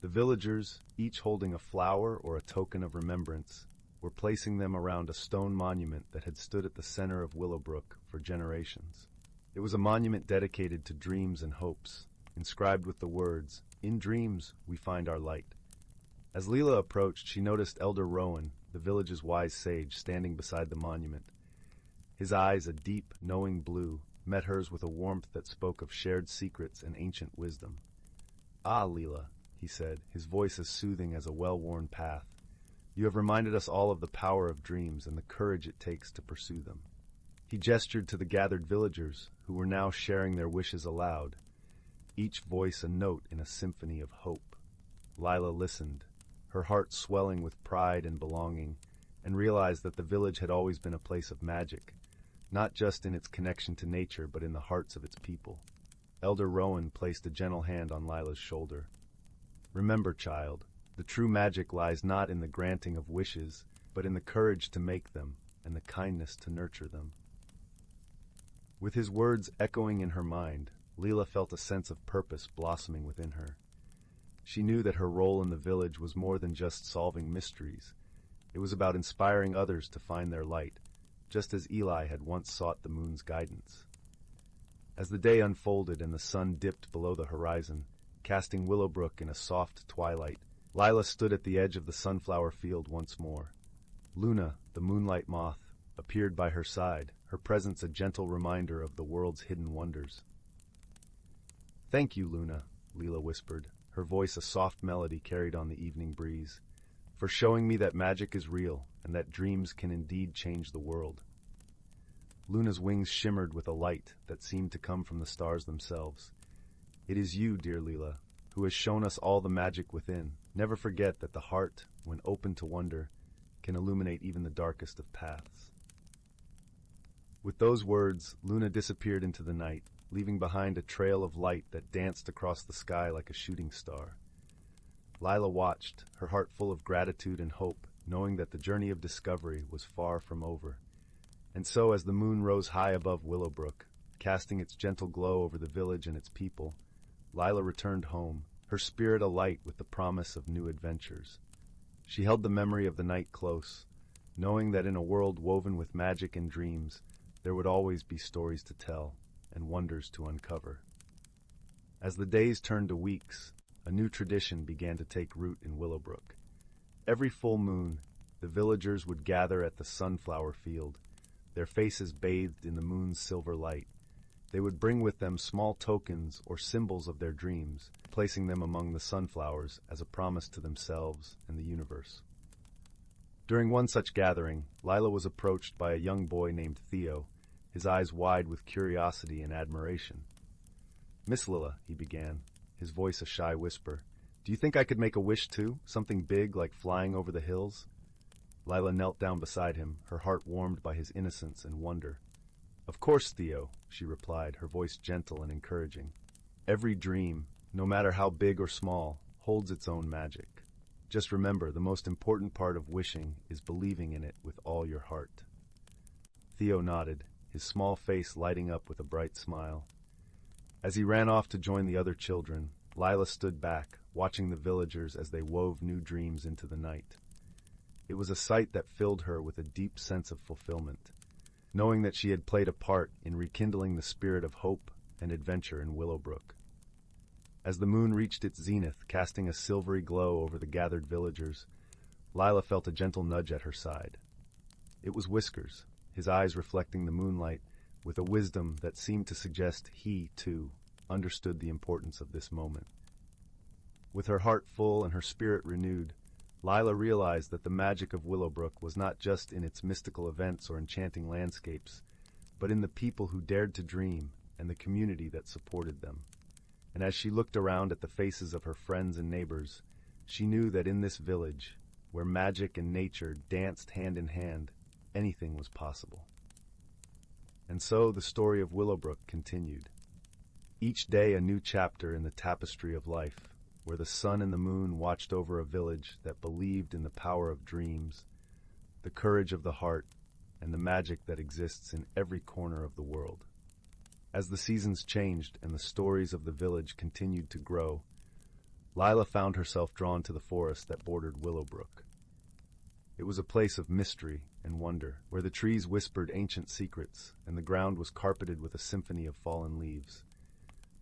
The villagers, each holding a flower or a token of remembrance, were placing them around a stone monument that had stood at the center of Willowbrook for generations. It was a monument dedicated to dreams and hopes, inscribed with the words, "In dreams we find our light." As Lila approached, she noticed Elder Rowan, the village's wise sage, standing beside the monument. His eyes, a deep, knowing blue, met hers with a warmth that spoke of shared secrets and ancient wisdom. "Ah, Lila," he said, his voice as soothing as a well-worn path. "You have reminded us all of the power of dreams and the courage it takes to pursue them." He gestured to the gathered villagers, who were now sharing their wishes aloud, each voice a note in a symphony of hope. Lila listened, her heart swelling with pride and belonging, and realized that the village had always been a place of magic, not just in its connection to nature, but in the hearts of its people. Elder Rowan placed a gentle hand on Lila's shoulder. "Remember, child, the true magic lies not in the granting of wishes, but in the courage to make them and the kindness to nurture them." With his words echoing in her mind, Lila felt a sense of purpose blossoming within her. She knew that her role in the village was more than just solving mysteries. It was about inspiring others to find their light, just as Eli had once sought the moon's guidance. As the day unfolded and the sun dipped below the horizon, casting Willowbrook in a soft twilight, Lila stood at the edge of the sunflower field once more. Luna, the moonlight moth, appeared by her side, her presence a gentle reminder of the world's hidden wonders. "Thank you, Luna," Leela whispered, her voice a soft melody carried on the evening breeze, "for showing me that magic is real and that dreams can indeed change the world." Luna's wings shimmered with a light that seemed to come from the stars themselves. "It is you, dear Leela, who has shown us all the magic within. Never forget that the heart, when open to wonder, can illuminate even the darkest of paths." With those words, Luna disappeared into the night, leaving behind a trail of light that danced across the sky like a shooting star. Lila watched, her heart full of gratitude and hope, knowing that the journey of discovery was far from over. And so, as the moon rose high above Willowbrook, casting its gentle glow over the village and its people, Lila returned home, her spirit alight with the promise of new adventures. She held the memory of the night close, knowing that in a world woven with magic and dreams, there would always be stories to tell and wonders to uncover. As the days turned to weeks, a new tradition began to take root in Willowbrook. Every full moon, the villagers would gather at the sunflower field, their faces bathed in the moon's silver light. They would bring with them small tokens or symbols of their dreams, placing them among the sunflowers as a promise to themselves and the universe. During one such gathering, Lila was approached by a young boy named Theo, his eyes wide with curiosity and admiration. "Miss Lila," he began, his voice a shy whisper, "do you think I could make a wish too? Something big like flying over the hills?" Lila knelt down beside him, her heart warmed by his innocence and wonder. "Of course, Theo," she replied, her voice gentle and encouraging. "Every dream, no matter how big or small, holds its own magic. Just remember, the most important part of wishing is believing in it with all your heart." Theo nodded, his small face lighting up with a bright smile. As he ran off to join the other children, Lila stood back, watching the villagers as they wove new dreams into the night. It was a sight that filled her with a deep sense of fulfillment, knowing that she had played a part in rekindling the spirit of hope and adventure in Willowbrook. As the moon reached its zenith, casting a silvery glow over the gathered villagers, Lila felt a gentle nudge at her side. It was Whiskers, his eyes reflecting the moonlight with a wisdom that seemed to suggest he, too, understood the importance of this moment. With her heart full and her spirit renewed, Lila realized that the magic of Willowbrook was not just in its mystical events or enchanting landscapes, but in the people who dared to dream and the community that supported them. And as she looked around at the faces of her friends and neighbors, she knew that in this village, where magic and nature danced hand in hand, anything was possible. And so the story of Willowbrook continued. Each day a new chapter in the tapestry of life, where the sun and the moon watched over a village that believed in the power of dreams, the courage of the heart, and the magic that exists in every corner of the world. As the seasons changed and the stories of the village continued to grow, Lila found herself drawn to the forest that bordered Willowbrook. It was a place of mystery and wonder, where the trees whispered ancient secrets and the ground was carpeted with a symphony of fallen leaves.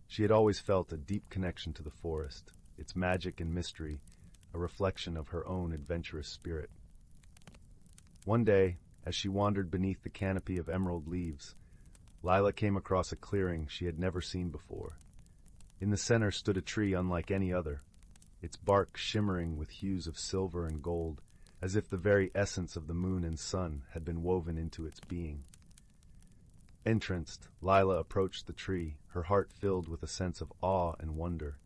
She had always felt a deep connection to the forest, its magic and mystery, a reflection of her own adventurous spirit. One day, as she wandered beneath the canopy of emerald leaves, Lila came across a clearing she had never seen before. In the center stood a tree unlike any other, its bark shimmering with hues of silver and gold, as if the very essence of the moon and sun had been woven into its being. Entranced, Lila approached the tree, her heart filled with a sense of awe and wonder.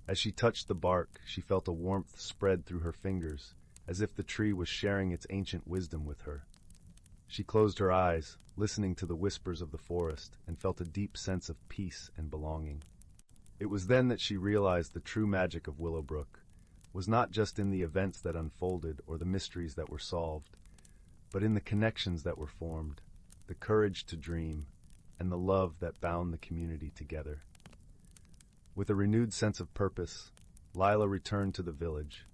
As she touched the bark, she felt a warmth spread through her fingers, as if the tree was sharing its ancient wisdom with her. She closed her eyes, listening to the whispers of the forest, and felt a deep sense of peace and belonging. It was then that she realized the true magic of Willowbrook was not just in the events that unfolded or the mysteries that were solved, but in the connections that were formed, the courage to dream, and the love that bound the community together. With a renewed sense of purpose, Lila returned to the village,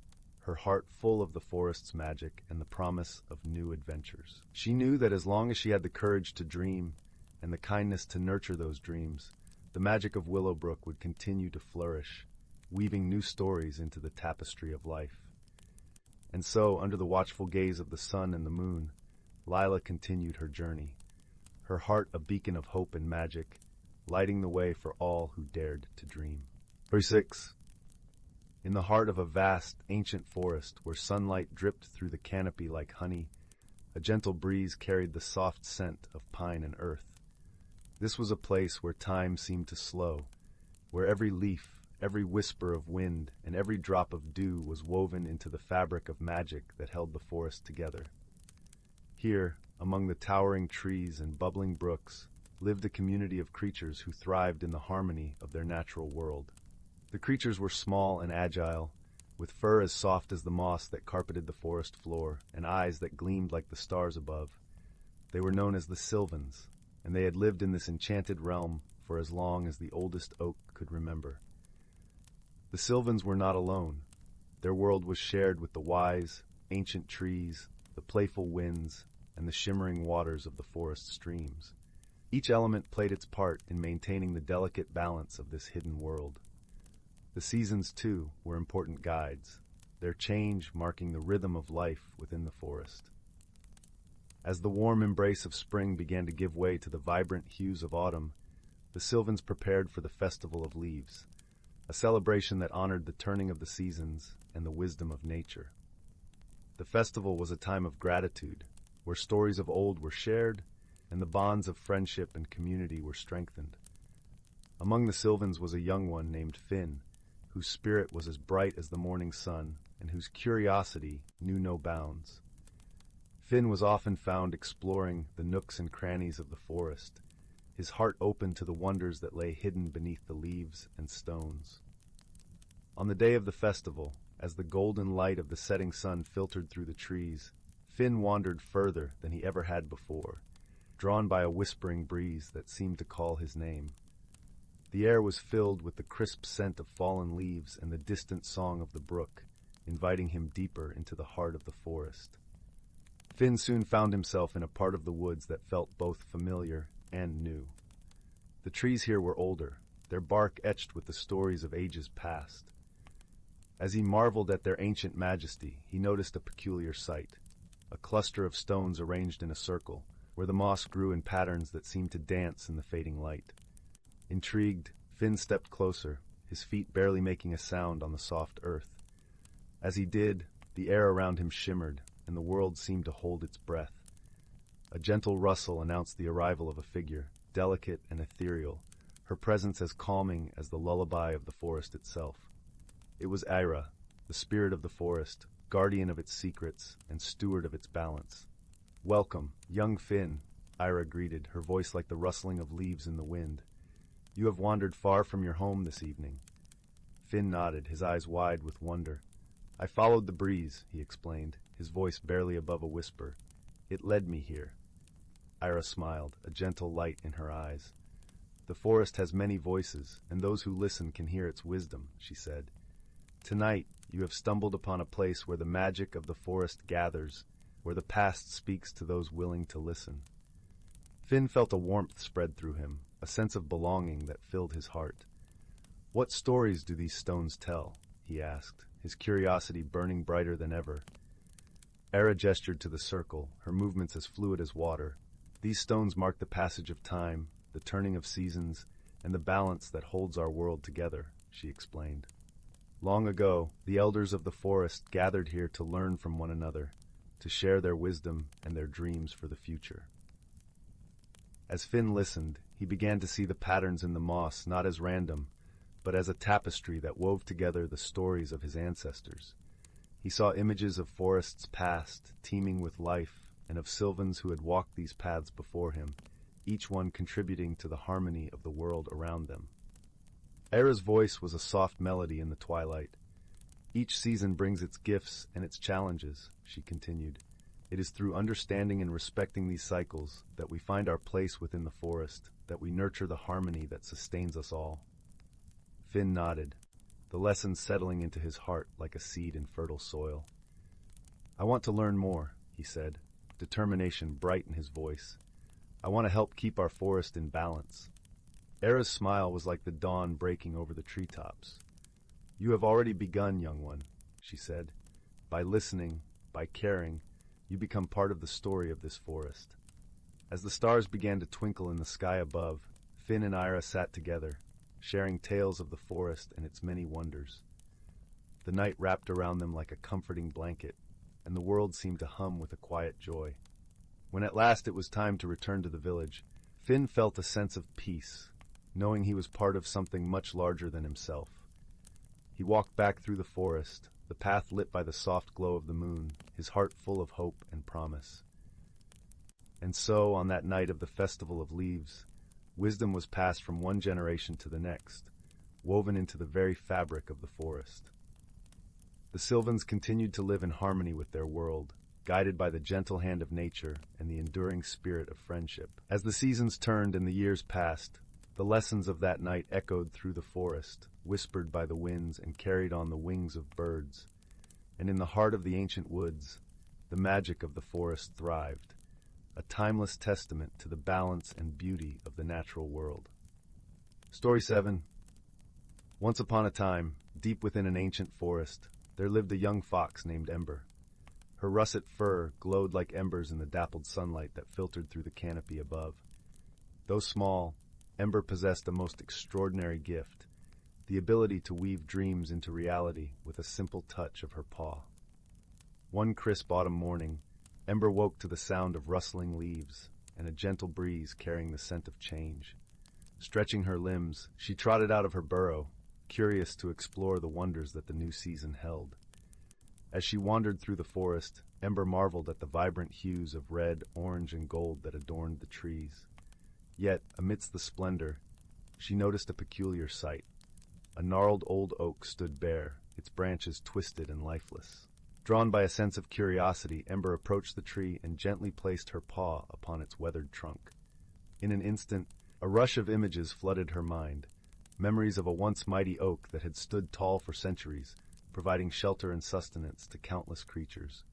her heart full of the forest's magic and the promise of new adventures. She knew that as long as she had the courage to dream and the kindness to nurture those dreams, the magic of Willowbrook would continue to flourish, weaving new stories into the tapestry of life. And so, under the watchful gaze of the sun and the moon, Lila continued her journey, her heart a beacon of hope and magic, lighting the way for all who dared to dream. Verse 6. In the heart of a vast, ancient forest where sunlight dripped through the canopy like honey, a gentle breeze carried the soft scent of pine and earth. This was a place where time seemed to slow, where every leaf, every whisper of wind, and every drop of dew was woven into the fabric of magic that held the forest together. Here, among the towering trees and bubbling brooks, lived a community of creatures who thrived in the harmony of their natural world. The creatures were small and agile, with fur as soft as the moss that carpeted the forest floor, and eyes that gleamed like the stars above. They were known as the Sylvans, and they had lived in this enchanted realm for as long as the oldest oak could remember. The Sylvans were not alone. Their world was shared with the wise, ancient trees, the playful winds, and the shimmering waters of the forest streams. Each element played its part in maintaining the delicate balance of this hidden world. The seasons, too, were important guides, their change marking the rhythm of life within the forest. As the warm embrace of spring began to give way to the vibrant hues of autumn, the Sylvans prepared for the Festival of Leaves, a celebration that honored the turning of the seasons and the wisdom of nature. The festival was a time of gratitude, where stories of old were shared and the bonds of friendship and community were strengthened. Among the Sylvans was a young one named Finn, whose spirit was as bright as the morning sun and whose curiosity knew no bounds. Finn was often found exploring the nooks and crannies of the forest, his heart open to the wonders that lay hidden beneath the leaves and stones. On the day of the festival, as the golden light of the setting sun filtered through the trees, Finn wandered further than he ever had before, drawn by a whispering breeze that seemed to call his name. The air was filled with the crisp scent of fallen leaves and the distant song of the brook, inviting him deeper into the heart of the forest. Finn soon found himself in a part of the woods that felt both familiar and new. The trees here were older, their bark etched with the stories of ages past. As he marveled at their ancient majesty, he noticed a peculiar sight, a cluster of stones arranged in a circle, where the moss grew in patterns that seemed to dance in the fading light. Intrigued, Finn stepped closer, his feet barely making a sound on the soft earth. As he did, the air around him shimmered, and the world seemed to hold its breath. A gentle rustle announced the arrival of a figure, delicate and ethereal, her presence as calming as the lullaby of the forest itself. It was Ira, the spirit of the forest, guardian of its secrets and steward of its balance. "Welcome, young Finn," Ira greeted, her voice like the rustling of leaves in the wind. "You have wandered far from your home this evening." Finn nodded, his eyes wide with wonder. "I followed the breeze," he explained, his voice barely above a whisper. "It led me here." Ira smiled, a gentle light in her eyes. "The forest has many voices, and those who listen can hear its wisdom," she said. "Tonight, you have stumbled upon a place where the magic of the forest gathers, where the past speaks to those willing to listen." Finn felt a warmth spread through him, a sense of belonging that filled his heart. "What stories do these stones tell?" he asked, his curiosity burning brighter than ever. Era gestured to the circle, her movements as fluid as water. "These stones mark the passage of time, the turning of seasons, and the balance that holds our world together," she explained. "Long ago, the elders of the forest gathered here to learn from one another, to share their wisdom and their dreams for the future." As Finn listened, he began to see the patterns in the moss not as random, but as a tapestry that wove together the stories of his ancestors. He saw images of forests past, teeming with life, and of Sylvans who had walked these paths before him, each one contributing to the harmony of the world around them. Era's voice was a soft melody in the twilight. "Each season brings its gifts and its challenges," she continued. "It is through understanding and respecting these cycles that we find our place within the forest, that we nurture the harmony that sustains us all." Finn nodded, the lessons settling into his heart like a seed in fertile soil. "I want to learn more," he said, determination bright in his voice. "I want to help keep our forest in balance." Era's smile was like the dawn breaking over the treetops. "You have already begun, young one," she said. "By listening, by caring, you become part of the story of this forest. As the stars began to twinkle in the sky above, Finn and Ira sat together, sharing tales of the forest and its many wonders. The night wrapped around them like a comforting blanket, and the world seemed to hum with a quiet joy. When at last it was time to return to the village, Finn felt a sense of peace, knowing he was part of something much larger than himself. He walked back through the forest, the path lit by the soft glow of the moon, his heart full of hope and promise. And so, on that night of the Festival of Leaves, wisdom was passed from one generation to the next, woven into the very fabric of the forest. The Sylvans continued to live in harmony with their world, guided by the gentle hand of nature and the enduring spirit of friendship. As the seasons turned and the years passed, the lessons of that night echoed through the forest, whispered by the winds and carried on the wings of birds. And in the heart of the ancient woods, the magic of the forest thrived, a timeless testament to the balance and beauty of the natural world. Story 7. Once upon a time, deep within an ancient forest, there lived a young fox named Ember. Her russet fur glowed like embers in the dappled sunlight that filtered through the canopy above. Though small, Ember possessed a most extraordinary gift, the ability to weave dreams into reality with a simple touch of her paw. One crisp autumn morning, Ember woke to the sound of rustling leaves and a gentle breeze carrying the scent of change. Stretching her limbs, she trotted out of her burrow, curious to explore the wonders that the new season held. As she wandered through the forest, Ember marveled at the vibrant hues of red, orange, and gold that adorned the trees. Yet, amidst the splendor, she noticed a peculiar sight. A gnarled old oak stood bare, its branches twisted and lifeless. Drawn by a sense of curiosity, Ember approached the tree and gently placed her paw upon its weathered trunk. In an instant, a rush of images flooded her mind, memories of a once mighty oak that had stood tall for centuries, providing shelter and sustenance to countless creatures.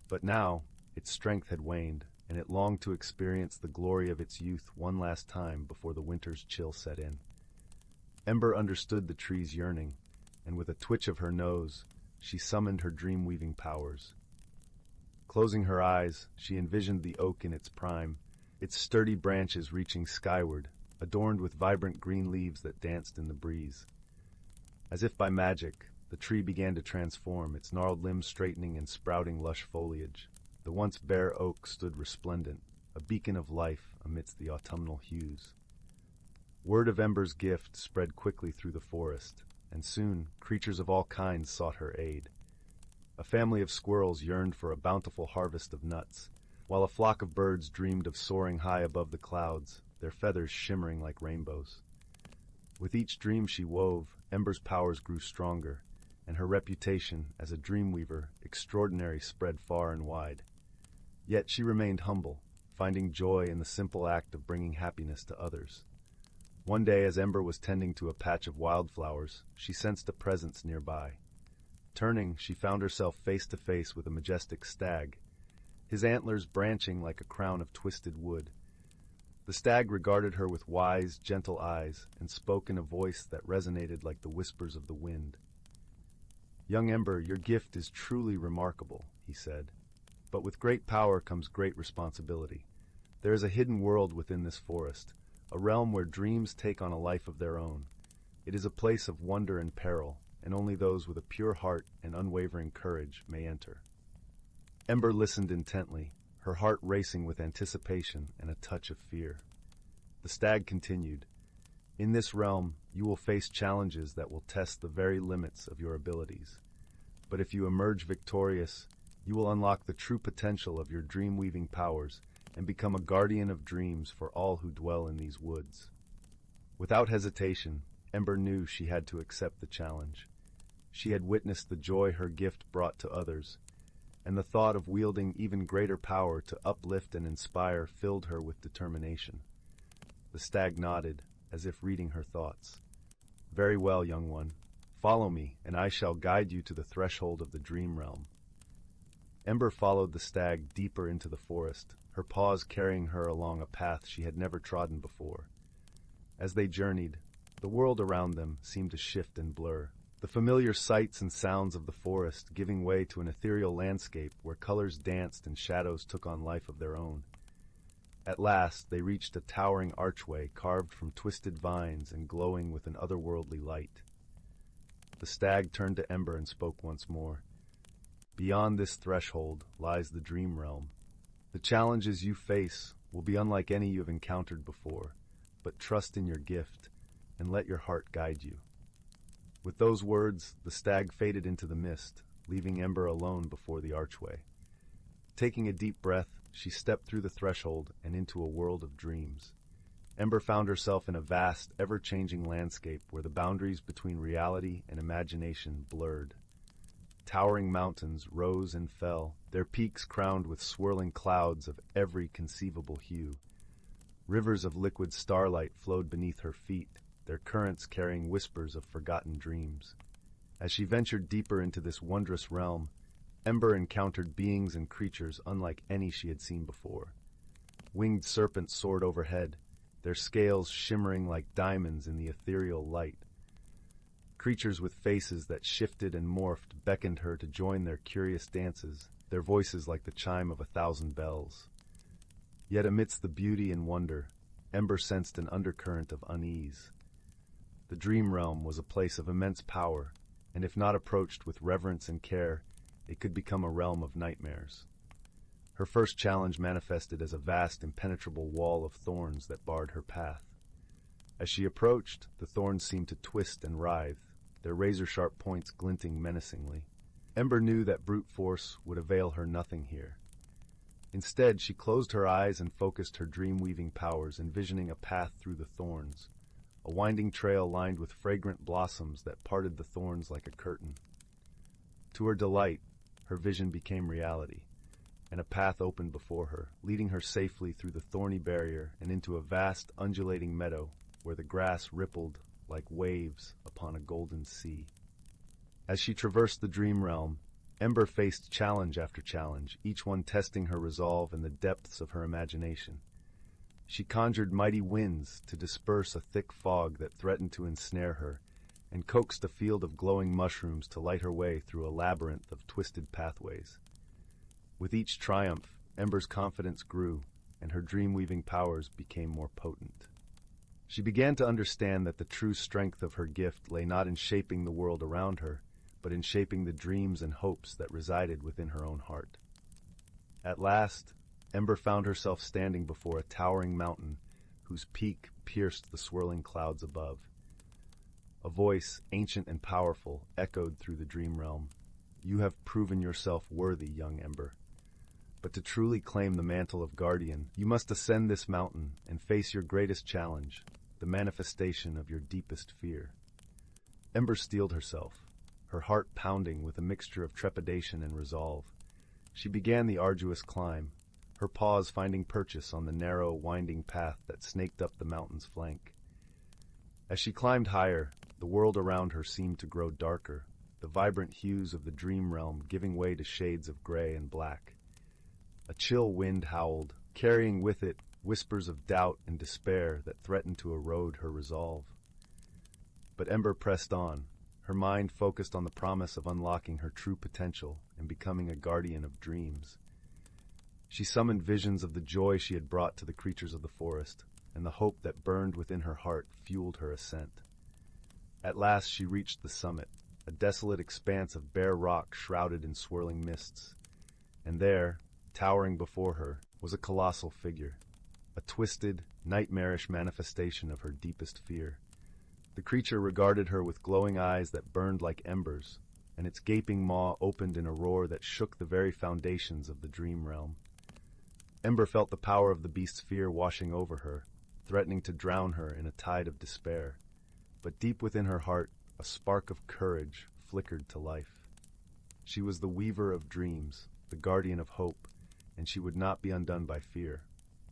But now, its strength had waned, and it longed to experience the glory of its youth one last time before the winter's chill set in. Ember understood the tree's yearning, and with a twitch of her nose, she summoned her dream-weaving powers. Closing her eyes, she envisioned the oak in its prime, its sturdy branches reaching skyward, adorned with vibrant green leaves that danced in the breeze. As if by magic, the tree began to transform, its gnarled limbs straightening and sprouting lush foliage. The once bare oak stood resplendent, a beacon of life amidst the autumnal hues. Word of Ember's gift spread quickly through the forest, and soon creatures of all kinds sought her aid. A family of squirrels yearned for a bountiful harvest of nuts, while a flock of birds dreamed of soaring high above the clouds, their feathers shimmering like rainbows. With each dream she wove, Ember's powers grew stronger, and her reputation as a dreamweaver extraordinary spread far and wide. Yet she remained humble, finding joy in the simple act of bringing happiness to others. One day, as Ember was tending to a patch of wildflowers, she sensed a presence nearby. Turning, she found herself face to face with a majestic stag, his antlers branching like a crown of twisted wood. The stag regarded her with wise, gentle eyes and spoke in a voice that resonated like the whispers of the wind. "Young Ember, your gift is truly remarkable," he said. "But with great power comes great responsibility. There is a hidden world within this forest, a realm where dreams take on a life of their own. It is a place of wonder and peril, and only those with a pure heart and unwavering courage may enter." Ember listened intently, her heart racing with anticipation and a touch of fear. The stag continued, "In this realm, you will face challenges that will test the very limits of your abilities. But if you emerge victorious, you will unlock the true potential of your dream-weaving powers and become a guardian of dreams for all who dwell in these woods." Without hesitation, Ember knew she had to accept the challenge. She had witnessed the joy her gift brought to others, and the thought of wielding even greater power to uplift and inspire filled her with determination. The stag nodded, as if reading her thoughts. "Very well, young one. Follow me, and I shall guide you to the threshold of the dream realm." Ember followed the stag deeper into the forest, her paws carrying her along a path she had never trodden before. As they journeyed, the world around them seemed to shift and blur. the familiar sights and sounds of the forest giving way to an ethereal landscape where colors danced and shadows took on life of their own. At last, they reached a towering archway carved from twisted vines and glowing with an otherworldly light. The stag turned to Ember and spoke once more. Beyond this threshold lies the dream realm. The challenges you face will be unlike any you have encountered before, but trust in your gift and let your heart guide you. With those words, the stag faded into the mist, leaving Ember alone before the archway. Taking a deep breath, she stepped through the threshold and into a world of dreams. Ember found herself in a vast, ever-changing landscape where the boundaries between reality and imagination blurred. Towering mountains rose and fell, their peaks crowned with swirling clouds of every conceivable hue. Rivers of liquid starlight flowed beneath her feet, their currents carrying whispers of forgotten dreams. As she ventured deeper into this wondrous realm, Ember encountered beings and creatures unlike any she had seen before. Winged serpents soared overhead, their scales shimmering like diamonds in the ethereal light. Creatures with faces that shifted and morphed beckoned her to join their curious dances, their voices like the chime of 1,000 bells. Yet amidst the beauty and wonder, Ember sensed an undercurrent of unease. The dream realm was a place of immense power, and if not approached with reverence and care, it could become a realm of nightmares. Her first challenge manifested as a vast, impenetrable wall of thorns that barred her path. As she approached, the thorns seemed to twist and writhe, their razor-sharp points glinting menacingly. Ember knew that brute force would avail her nothing here. Instead, she closed her eyes and focused her dream-weaving powers, envisioning a path through the thorns, a winding trail lined with fragrant blossoms that parted the thorns like a curtain. To her delight, her vision became reality, and a path opened before her, leading her safely through the thorny barrier and into a vast, undulating meadow where the grass rippled like waves upon a golden sea. As she traversed the dream realm, Ember faced challenge after challenge, each one testing her resolve and the depths of her imagination. She conjured mighty winds to disperse a thick fog that threatened to ensnare her, and coaxed a field of glowing mushrooms to light her way through a labyrinth of twisted pathways. With each triumph, Ember's confidence grew, and her dream-weaving powers became more potent. She began to understand that the true strength of her gift lay not in shaping the world around her, but in shaping the dreams and hopes that resided within her own heart. At last, Ember found herself standing before a towering mountain whose peak pierced the swirling clouds above. A voice, ancient and powerful, echoed through the dream realm. "You have proven yourself worthy, young Ember. But to truly claim the mantle of guardian, you must ascend this mountain and face your greatest challenge, the manifestation of your deepest fear." Ember steeled herself, her heart pounding with a mixture of trepidation and resolve. She began the arduous climb, her paws finding purchase on the narrow, winding path that snaked up the mountain's flank. As she climbed higher, the world around her seemed to grow darker, the vibrant hues of the dream realm giving way to shades of gray and black. A chill wind howled, carrying with it whispers of doubt and despair that threatened to erode her resolve. But Ember pressed on, her mind focused on the promise of unlocking her true potential and becoming a guardian of dreams. She summoned visions of the joy she had brought to the creatures of the forest, and the hope that burned within her heart fueled her ascent. At last she reached the summit, a desolate expanse of bare rock shrouded in swirling mists. And there, towering before her, was a colossal figure, a twisted, nightmarish manifestation of her deepest fear. The creature regarded her with glowing eyes that burned like embers, and its gaping maw opened in a roar that shook the very foundations of the dream realm. Ember felt the power of the beast's fear washing over her, threatening to drown her in a tide of despair. But deep within her heart, a spark of courage flickered to life. She was the weaver of dreams, the guardian of hope, and she would not be undone by fear,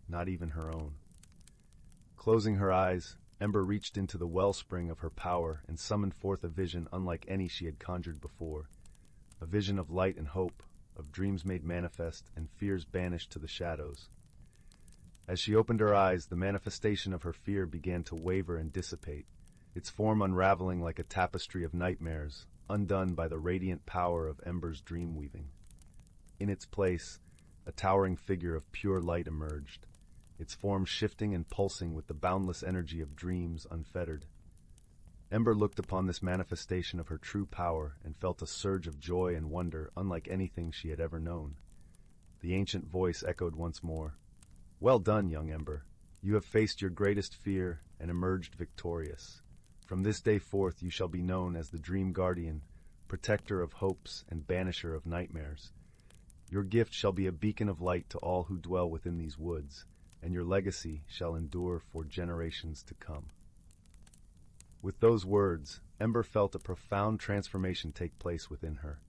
not even her own. Closing her eyes, Ember reached into the wellspring of her power and summoned forth a vision unlike any she had conjured before, a vision of light and hope, of dreams made manifest and fears banished to the shadows. As she opened her eyes, the manifestation of her fear began to waver and dissipate, its form unraveling like a tapestry of nightmares, undone by the radiant power of Ember's dream weaving. In its place, a towering figure of pure light emerged, its form shifting and pulsing with the boundless energy of dreams unfettered. Ember looked upon this manifestation of her true power and felt a surge of joy and wonder unlike anything she had ever known. The ancient voice echoed once more. "Well done, young Ember. You have faced your greatest fear and emerged victorious. From this day forth you shall be known as the Dream Guardian, protector of hopes and banisher of nightmares. Your gift shall be a beacon of light to all who dwell within these woods, and your legacy shall endure for generations to come." With those words, Ember felt a profound transformation take place within her.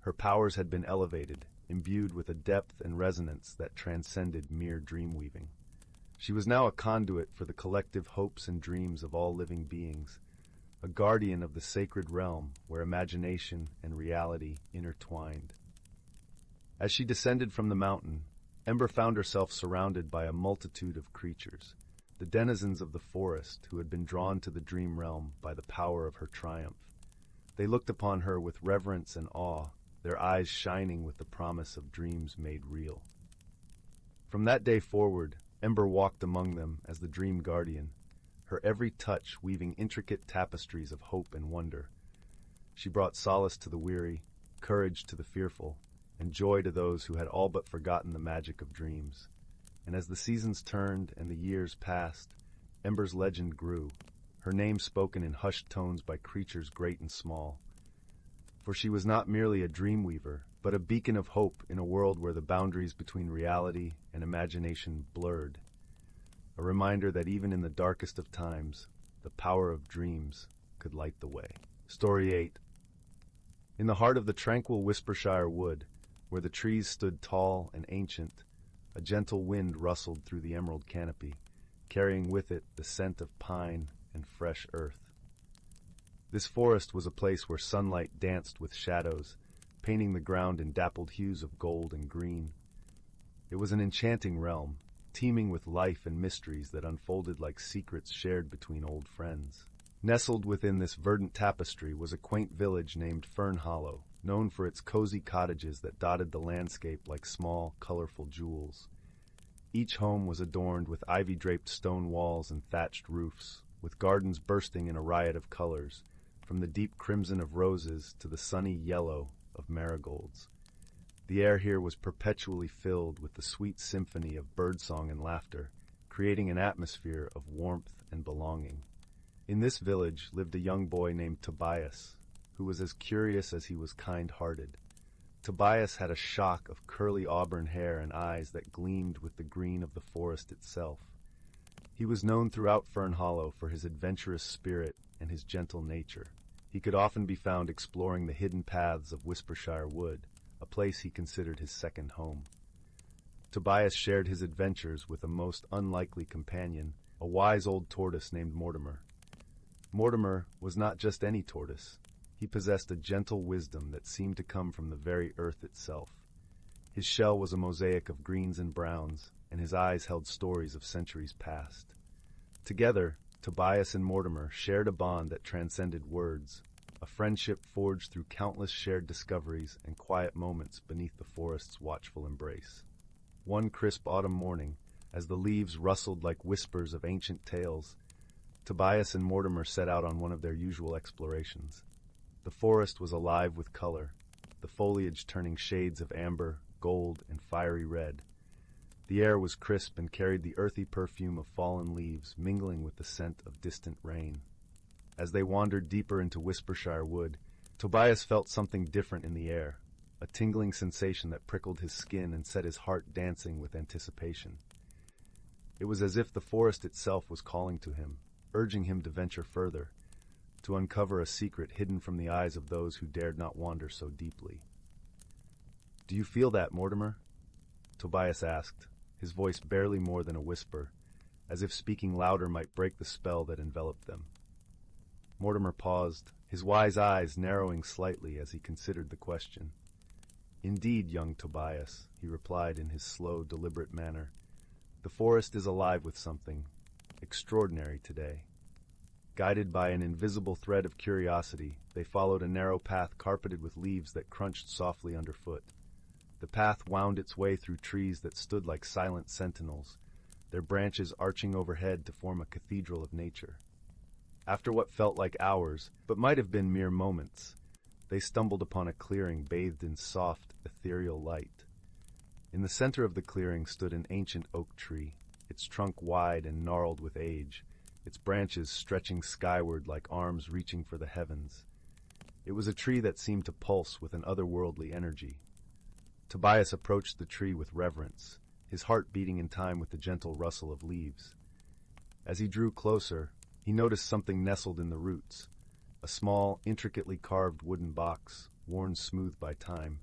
Her powers had been elevated, imbued with a depth and resonance that transcended mere dream weaving. She was now a conduit for the collective hopes and dreams of all living beings, a guardian of the sacred realm where imagination and reality intertwined. As she descended from the mountain, Ember found herself surrounded by a multitude of creatures, the denizens of the forest who had been drawn to the dream realm by the power of her triumph. They looked upon her with reverence and awe, their eyes shining with the promise of dreams made real. From that day forward, Ember walked among them as the Dream Guardian, her every touch weaving intricate tapestries of hope and wonder. She brought solace to the weary, courage to the fearful, and joy to those who had all but forgotten the magic of dreams. And as the seasons turned and the years passed, Ember's legend grew, her name spoken in hushed tones by creatures great and small. For she was not merely a dream weaver, but a beacon of hope in a world where the boundaries between reality and imagination blurred. A reminder that even in the darkest of times, the power of dreams could light the way. Story 8. In the heart of the tranquil Whispershire wood, where the trees stood tall and ancient, a gentle wind rustled through the emerald canopy, carrying with it the scent of pine and fresh earth. This forest was a place where sunlight danced with shadows, painting the ground in dappled hues of gold and green. It was an enchanting realm, teeming with life and mysteries that unfolded like secrets shared between old friends. Nestled within this verdant tapestry was a quaint village named Fern Hollow, known for its cozy cottages that dotted the landscape like small, colorful jewels. Each home was adorned with ivy-draped stone walls and thatched roofs, with gardens bursting in a riot of colors, from the deep crimson of roses to the sunny yellow of marigolds. The air here was perpetually filled with the sweet symphony of birdsong and laughter, creating an atmosphere of warmth and belonging. In this village lived a young boy named Tobias, who was as curious as he was kind-hearted. Tobias had a shock of curly auburn hair and eyes that gleamed with the green of the forest itself. He was known throughout Fern Hollow for his adventurous spirit and his gentle nature. He could often be found exploring the hidden paths of Whispershire Wood, a place he considered his second home. Tobias shared his adventures with a most unlikely companion, a wise old tortoise named Mortimer. Mortimer was not just any tortoise. He possessed a gentle wisdom that seemed to come from the very earth itself. His shell was a mosaic of greens and browns, and his eyes held stories of centuries past. Together, Tobias and Mortimer shared a bond that transcended words, a friendship forged through countless shared discoveries and quiet moments beneath the forest's watchful embrace. One crisp autumn morning, as the leaves rustled like whispers of ancient tales, Tobias and Mortimer set out on one of their usual explorations. The forest was alive with color, the foliage turning shades of amber, gold, and fiery red. The air was crisp and carried the earthy perfume of fallen leaves, mingling with the scent of distant rain. As they wandered deeper into Whispershire Wood, Tobias felt something different in the air, a tingling sensation that prickled his skin and set his heart dancing with anticipation. It was as if the forest itself was calling to him, urging him to venture further, to uncover a secret hidden from the eyes of those who dared not wander so deeply. "Do you feel that, Mortimer?" Tobias asked, his voice barely more than a whisper, as if speaking louder might break the spell that enveloped them. Mortimer paused, his wise eyes narrowing slightly as he considered the question. "Indeed, young Tobias," he replied in his slow, deliberate manner, "the forest is alive with something extraordinary today." Guided by an invisible thread of curiosity, they followed a narrow path carpeted with leaves that crunched softly underfoot. The path wound its way through trees that stood like silent sentinels, their branches arching overhead to form a cathedral of nature. After what felt like hours, but might have been mere moments, they stumbled upon a clearing bathed in soft, ethereal light. In the center of the clearing stood an ancient oak tree, its trunk wide and gnarled with age, its branches stretching skyward like arms reaching for the heavens. It was a tree that seemed to pulse with an otherworldly energy. Tobias approached the tree with reverence, his heart beating in time with the gentle rustle of leaves. As he drew closer, he noticed something nestled in the roots, a small, intricately carved wooden box, worn smooth by time.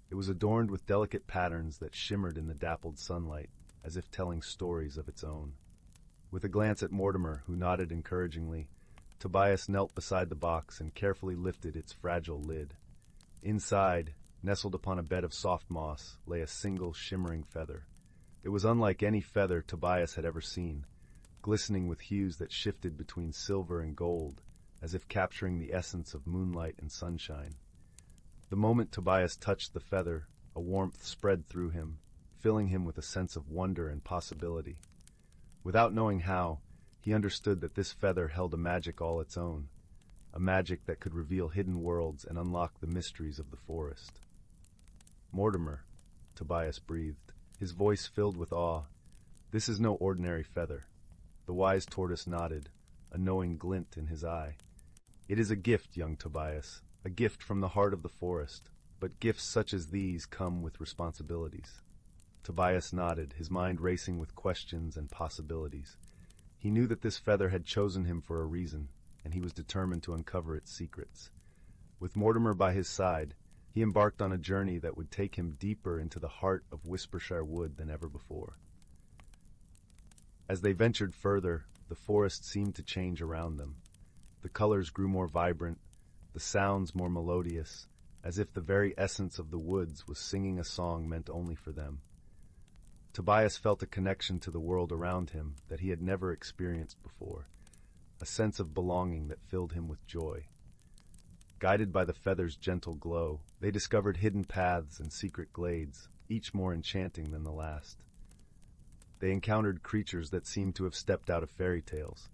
It was adorned with delicate patterns that shimmered in the dappled sunlight, as if telling stories of its own. With a glance at Mortimer, who nodded encouragingly, Tobias knelt beside the box and carefully lifted its fragile lid. Inside, nestled upon a bed of soft moss, lay a single shimmering feather. It was unlike any feather Tobias had ever seen, glistening with hues that shifted between silver and gold, as if capturing the essence of moonlight and sunshine. The moment Tobias touched the feather, a warmth spread through him, filling him with a sense of wonder and possibility. Without knowing how, he understood that this feather held a magic all its own, a magic that could reveal hidden worlds and unlock the mysteries of the forest. "Mortimer," Tobias breathed, his voice filled with awe. "This is no ordinary feather." The wise tortoise nodded, a knowing glint in his eye. "It is a gift, young Tobias, a gift from the heart of the forest, but gifts such as these come with responsibilities." Tobias nodded, his mind racing with questions and possibilities. He knew that this feather had chosen him for a reason, and he was determined to uncover its secrets. With Mortimer by his side, he embarked on a journey that would take him deeper into the heart of Whispershire Wood than ever before. As they ventured further, the forest seemed to change around them. The colors grew more vibrant, the sounds more melodious, as if the very essence of the woods was singing a song meant only for them. Tobias felt a connection to the world around him that he had never experienced before, a sense of belonging that filled him with joy. Guided by the feather's gentle glow, they discovered hidden paths and secret glades, each more enchanting than the last. They encountered creatures that seemed to have stepped out of fairy tales,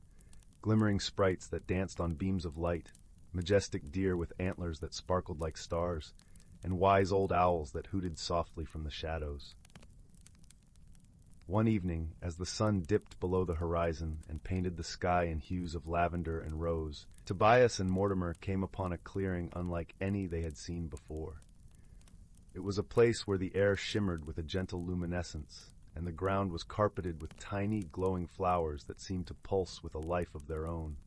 glimmering sprites that danced on beams of light, majestic deer with antlers that sparkled like stars, and wise old owls that hooted softly from the shadows. One evening, as the sun dipped below the horizon and painted the sky in hues of lavender and rose, Tobias and Mortimer came upon a clearing unlike any they had seen before. It was a place where the air shimmered with a gentle luminescence, and the ground was carpeted with tiny, glowing flowers that seemed to pulse with a life of their own.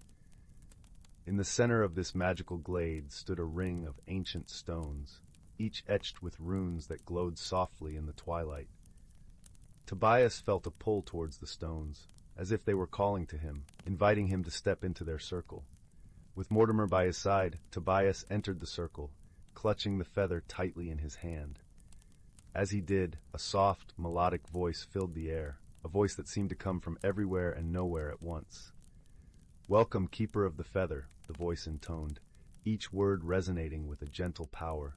In the center of this magical glade stood a ring of ancient stones, each etched with runes that glowed softly in the twilight. Tobias felt a pull towards the stones, as if they were calling to him, inviting him to step into their circle. With Mortimer by his side, Tobias entered the circle, clutching the feather tightly in his hand. As he did, a soft, melodic voice filled the air, a voice that seemed to come from everywhere and nowhere at once. "Welcome, keeper of the feather," the voice intoned, each word resonating with a gentle power.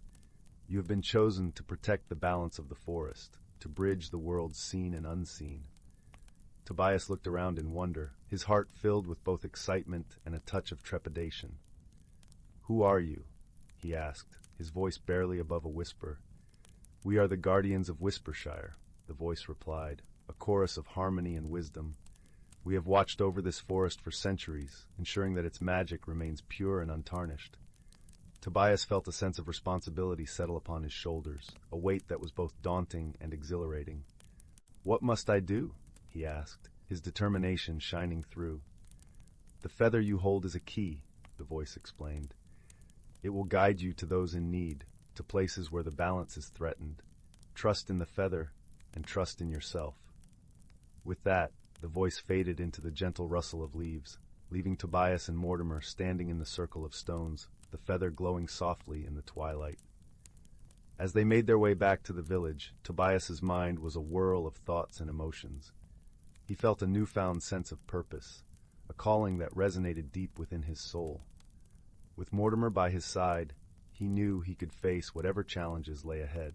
"You have been chosen to protect the balance of the forest, to bridge the worlds seen and unseen." Tobias looked around in wonder, his heart filled with both excitement and a touch of trepidation. "Who are you?" he asked, his voice barely above a whisper. "We are the guardians of Whispershire," the voice replied, a chorus of harmony and wisdom. "We have watched over this forest for centuries, ensuring that its magic remains pure and untarnished." Tobias felt a sense of responsibility settle upon his shoulders, a weight that was both daunting and exhilarating. "What must I do?" he asked, his determination shining through. "The feather you hold is a key," the voice explained. "It will guide you to those in need, to places where the balance is threatened. Trust in the feather, and trust in yourself." With that, the voice faded into the gentle rustle of leaves, leaving Tobias and Mortimer standing in the circle of stones, the feather glowing softly in the twilight. As they made their way back to the village, Tobias's mind was a whirl of thoughts and emotions. He felt a newfound sense of purpose, a a calling that resonated deep within his soul. With Mortimer by his side, he knew he could face whatever challenges lay ahead.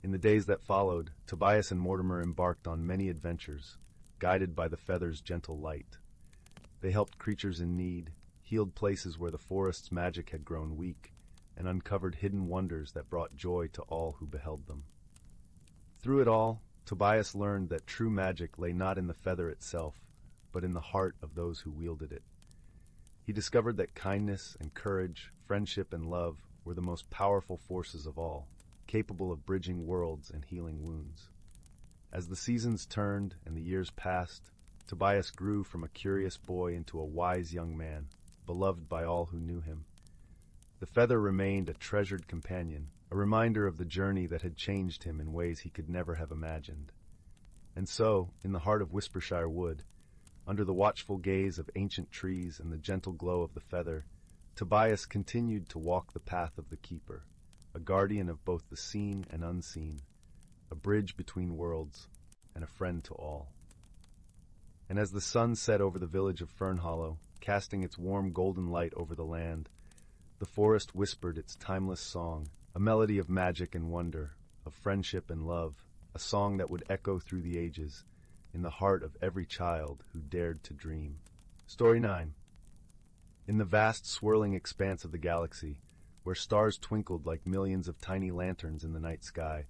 In the days that followed, Tobias and Mortimer embarked on many adventures, guided by the feather's gentle light. They helped creatures in need, healed places where the forest's magic had grown weak, and uncovered hidden wonders that brought joy to all who beheld them. Through it all, Tobias learned that true magic lay not in the feather itself, but in the heart of those who wielded it. He discovered that kindness and courage, friendship and love were the most powerful forces of all, capable of bridging worlds and healing wounds. As the seasons turned and the years passed, Tobias grew from a curious boy into a wise young man, beloved by all who knew him. The feather remained a treasured companion, a reminder of the journey that had changed him in ways he could never have imagined. And so, in the heart of Whispershire Wood, under the watchful gaze of ancient trees and the gentle glow of the feather, Tobias continued to walk the path of the Keeper, a guardian of both the seen and unseen, a bridge between worlds, and a friend to all. And as the sun set over the village of Fernhollow, casting its warm golden light over the land, the forest whispered its timeless song, a melody of magic and wonder, of friendship and love, a song that would echo through the ages, in the heart of every child who dared to dream. Story 9. In the vast swirling expanse of the galaxy, where stars twinkled like millions of tiny lanterns in the night sky,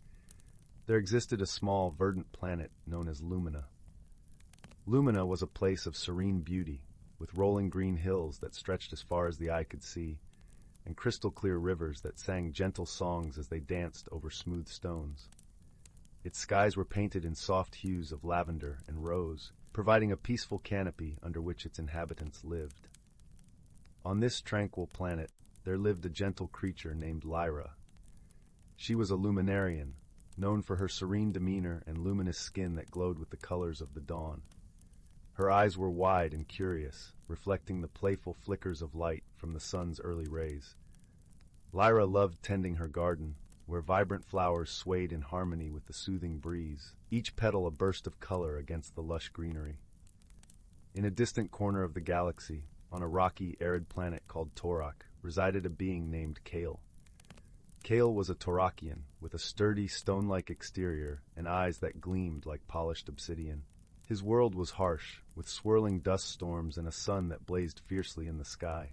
there existed a small, verdant planet known as Lumina. Lumina was a place of serene beauty, with rolling green hills that stretched as far as the eye could see, and crystal-clear rivers that sang gentle songs as they danced over smooth stones. Its skies were painted in soft hues of lavender and rose, providing a peaceful canopy under which its inhabitants lived. On this tranquil planet, there lived a gentle creature named Lyra. She was a luminarian, known for her serene demeanor and luminous skin that glowed with the colors of the dawn. Her eyes were wide and curious, reflecting the playful flickers of light from the sun's early rays. Lyra loved tending her garden, where vibrant flowers swayed in harmony with the soothing breeze, each petal a burst of color against the lush greenery. In a distant corner of the galaxy, on a rocky, arid planet called Torok, resided a being named Kale. Kale was a Torakian, with a sturdy, stone-like exterior and eyes that gleamed like polished obsidian. His world was harsh, with swirling dust storms and a sun that blazed fiercely in the sky.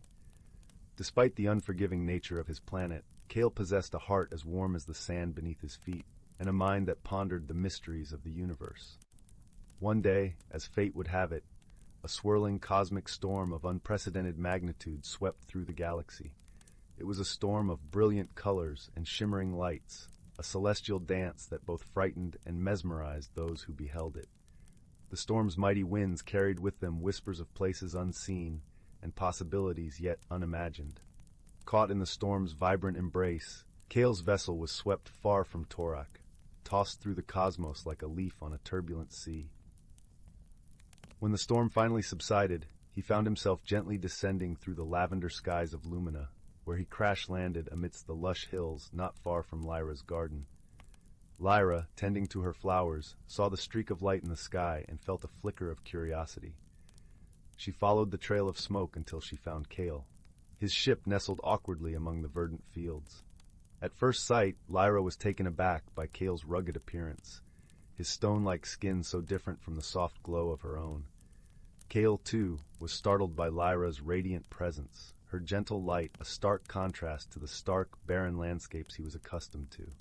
Despite the unforgiving nature of his planet, Kale possessed a heart as warm as the sand beneath his feet, and a mind that pondered the mysteries of the universe. One day, as fate would have it, a swirling cosmic storm of unprecedented magnitude swept through the galaxy. It was a storm of brilliant colors and shimmering lights, a celestial dance that both frightened and mesmerized those who beheld it. The storm's mighty winds carried with them whispers of places unseen and possibilities yet unimagined. Caught in the storm's vibrant embrace, Kale's vessel was swept far from Torok, tossed through the cosmos like a leaf on a turbulent sea. When the storm finally subsided, he found himself gently descending through the lavender skies of Lumina, where he crash-landed amidst the lush hills not far from Lyra's garden. Lyra, tending to her flowers, saw the streak of light in the sky and felt a flicker of curiosity. She followed the trail of smoke until she found Kale. His ship nestled awkwardly among the verdant fields. At first sight, Lyra was taken aback by Kale's rugged appearance, his stone-like skin so different from the soft glow of her own. Kale, too, was startled by Lyra's radiant presence, her gentle light a stark contrast to the stark, barren landscapes he was accustomed to.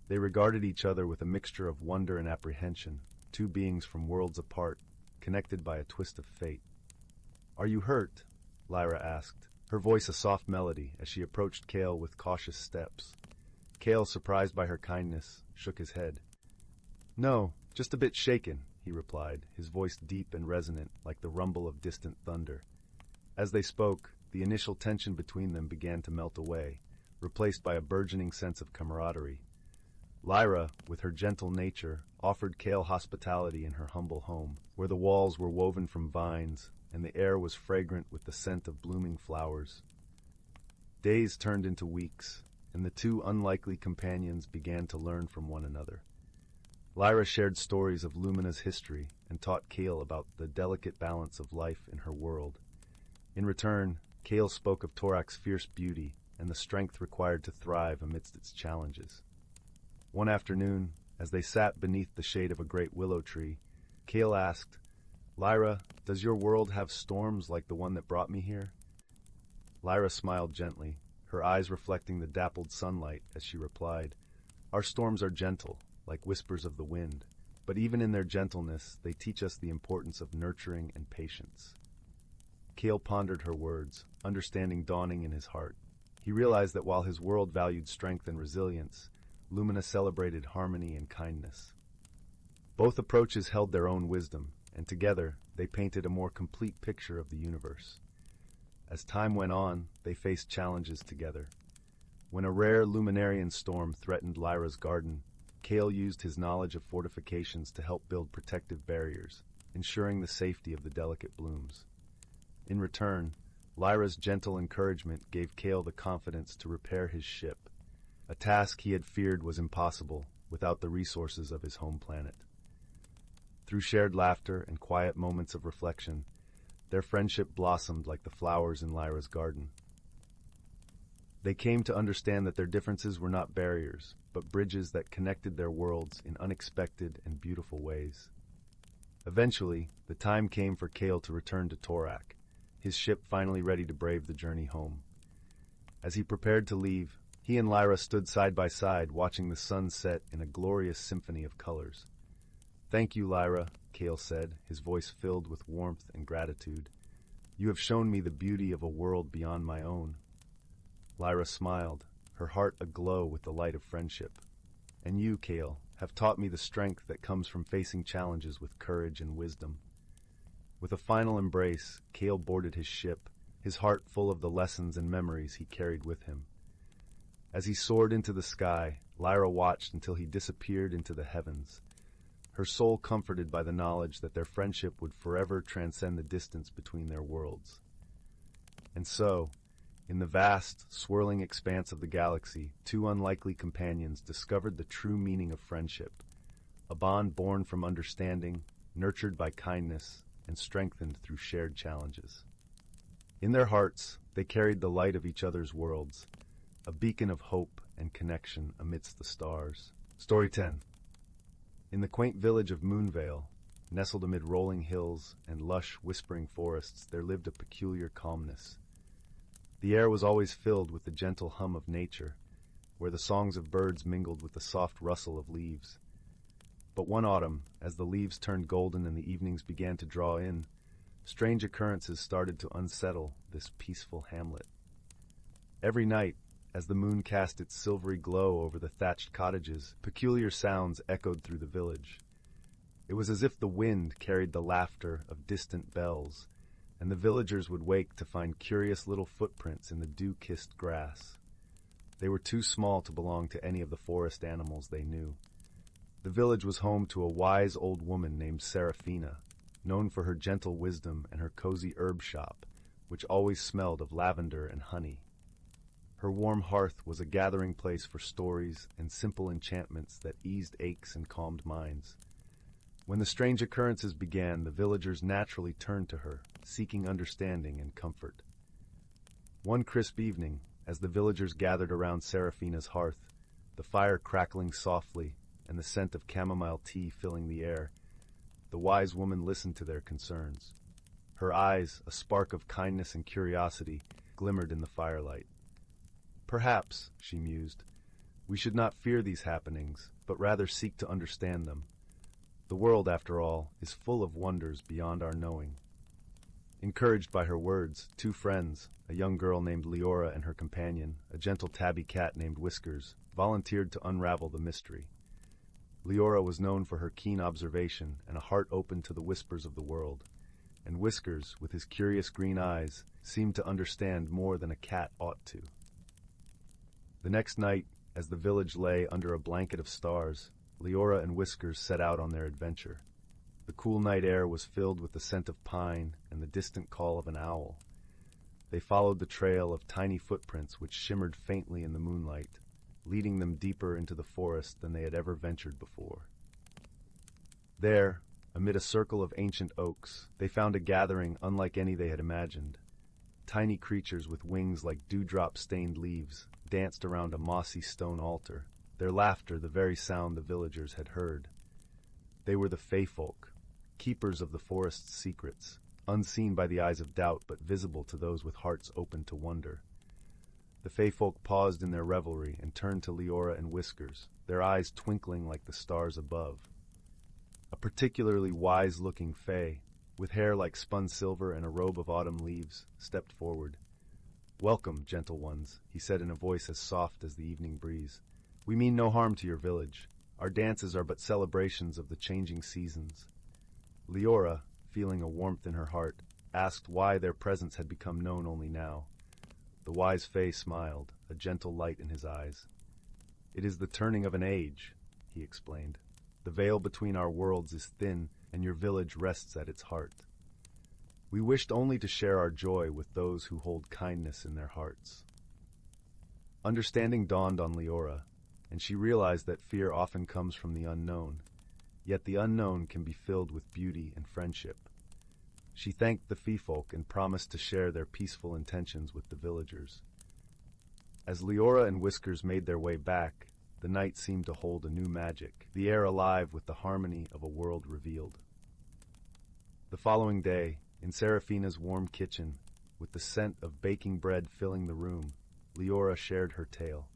They regarded each other with a mixture of wonder and apprehension, two beings from worlds apart, connected by a twist of fate. "Are you hurt?" Lyra asked, her voice a soft melody as she approached Kale with cautious steps. Kale, surprised by her kindness, shook his head. "No, just a bit shaken," he replied, his voice deep and resonant like the rumble of distant thunder. As they spoke, the initial tension between them began to melt away, replaced by a burgeoning sense of camaraderie. Lyra, with her gentle nature, offered Kale hospitality in her humble home, where the walls were woven from vines and the air was fragrant with the scent of blooming flowers. Days turned into weeks, and the two unlikely companions began to learn from one another. Lyra shared stories of Lumina's history and taught Kale about the delicate balance of life in her world. In return, Kale spoke of Torak's fierce beauty and the strength required to thrive amidst its challenges. One afternoon, as they sat beneath the shade of a great willow tree, Kale asked, "Lyra, does your world have storms like the one that brought me here?" Lyra smiled gently, her eyes reflecting the dappled sunlight as she replied, "Our storms are gentle, like whispers of the wind, but even in their gentleness, they teach us the importance of nurturing and patience." Kale pondered her words, understanding dawning in his heart. He realized that while his world valued strength and resilience, Lumina celebrated harmony and kindness. Both approaches held their own wisdom, and together they painted a more complete picture of the universe. As time went on, they faced challenges together. When a rare luminarian storm threatened Lyra's garden, Kale used his knowledge of fortifications to help build protective barriers, ensuring the safety of the delicate blooms. In return, Lyra's gentle encouragement gave Kale the confidence to repair his ship, a task he had feared was impossible without the resources of his home planet. Through shared laughter and quiet moments of reflection, their friendship blossomed like the flowers in Lyra's garden. They came to understand that their differences were not barriers, but bridges that connected their worlds in unexpected and beautiful ways. Eventually, the time came for Kale to return to Torak, his ship finally ready to brave the journey home. As he prepared to leave, he and Lyra stood side by side, watching the sun set in a glorious symphony of colors. "Thank you, Lyra," Kale said, his voice filled with warmth and gratitude. "You have shown me the beauty of a world beyond my own." Lyra smiled, her heart aglow with the light of friendship. "And you, Kale, have taught me the strength that comes from facing challenges with courage and wisdom." With a final embrace, Kale boarded his ship, his heart full of the lessons and memories he carried with him. As he soared into the sky, Lyra watched until he disappeared into the heavens, her soul comforted by the knowledge that their friendship would forever transcend the distance between their worlds. And so, in the vast, swirling expanse of the galaxy, two unlikely companions discovered the true meaning of friendship, a bond born from understanding, nurtured by kindness, and strengthened through shared challenges. In their hearts, they carried the light of each other's worlds, a beacon of hope and connection amidst the stars. Story 10. In the quaint village of Moonvale, nestled amid rolling hills and lush, whispering forests, there lived a peculiar calmness. The air was always filled with the gentle hum of nature, where the songs of birds mingled with the soft rustle of leaves. But one autumn, as the leaves turned golden and the evenings began to draw in, strange occurrences started to unsettle this peaceful hamlet. Every night, as the moon cast its silvery glow over the thatched cottages, peculiar sounds echoed through the village. It was as if the wind carried the laughter of distant bells, and the villagers would wake to find curious little footprints in the dew-kissed grass. They were too small to belong to any of the forest animals they knew. The village was home to a wise old woman named Seraphina, known for her gentle wisdom and her cozy herb shop, which always smelled of lavender and honey. Her warm hearth was a gathering place for stories and simple enchantments that eased aches and calmed minds. When the strange occurrences began, the villagers naturally turned to her, seeking understanding and comfort. One crisp evening, as the villagers gathered around Seraphina's hearth, the fire crackling softly and the scent of chamomile tea filling the air, the wise woman listened to their concerns. Her eyes, a spark of kindness and curiosity, glimmered in the firelight. "Perhaps," she mused, "we should not fear these happenings, but rather seek to understand them. The world, after all, is full of wonders beyond our knowing." Encouraged by her words, two friends, a young girl named Leora and her companion, a gentle tabby cat named Whiskers, volunteered to unravel the mystery. Leora was known for her keen observation and a heart open to the whispers of the world, and Whiskers, with his curious green eyes, seemed to understand more than a cat ought to. The next night, as the village lay under a blanket of stars, Leora and Whiskers set out on their adventure. The cool night air was filled with the scent of pine and the distant call of an owl. They followed the trail of tiny footprints which shimmered faintly in the moonlight, leading them deeper into the forest than they had ever ventured before. There, amid a circle of ancient oaks, they found a gathering unlike any they had imagined. Tiny creatures with wings like dewdrop-stained leaves danced around a mossy stone altar, their laughter the very sound the villagers had heard. They were the Feyfolk, keepers of the forest's secrets, unseen by the eyes of doubt but visible to those with hearts open to wonder. The Feyfolk paused in their revelry and turned to Leora and Whiskers, their eyes twinkling like the stars above. A particularly wise-looking Fey, with hair like spun silver and a robe of autumn leaves, stepped forward. "Welcome, gentle ones," he said in a voice as soft as the evening breeze. "We mean no harm to your village. Our dances are but celebrations of the changing seasons." Leora, feeling a warmth in her heart, asked why their presence had become known only now. The wise Fey smiled, a gentle light in his eyes. "It is the turning of an age," he explained. "The veil between our worlds is thin, and your village rests at its heart. We wished only to share our joy with those who hold kindness in their hearts." Understanding dawned on Leora, and she realized that fear often comes from the unknown, yet the unknown can be filled with beauty and friendship. She thanked the Feyfolk and promised to share their peaceful intentions with the villagers. As Leora and Whiskers made their way back, the night seemed to hold a new magic, the air alive with the harmony of a world revealed. The following day, in Seraphina's warm kitchen, with the scent of baking bread filling the room, Leora shared her tale.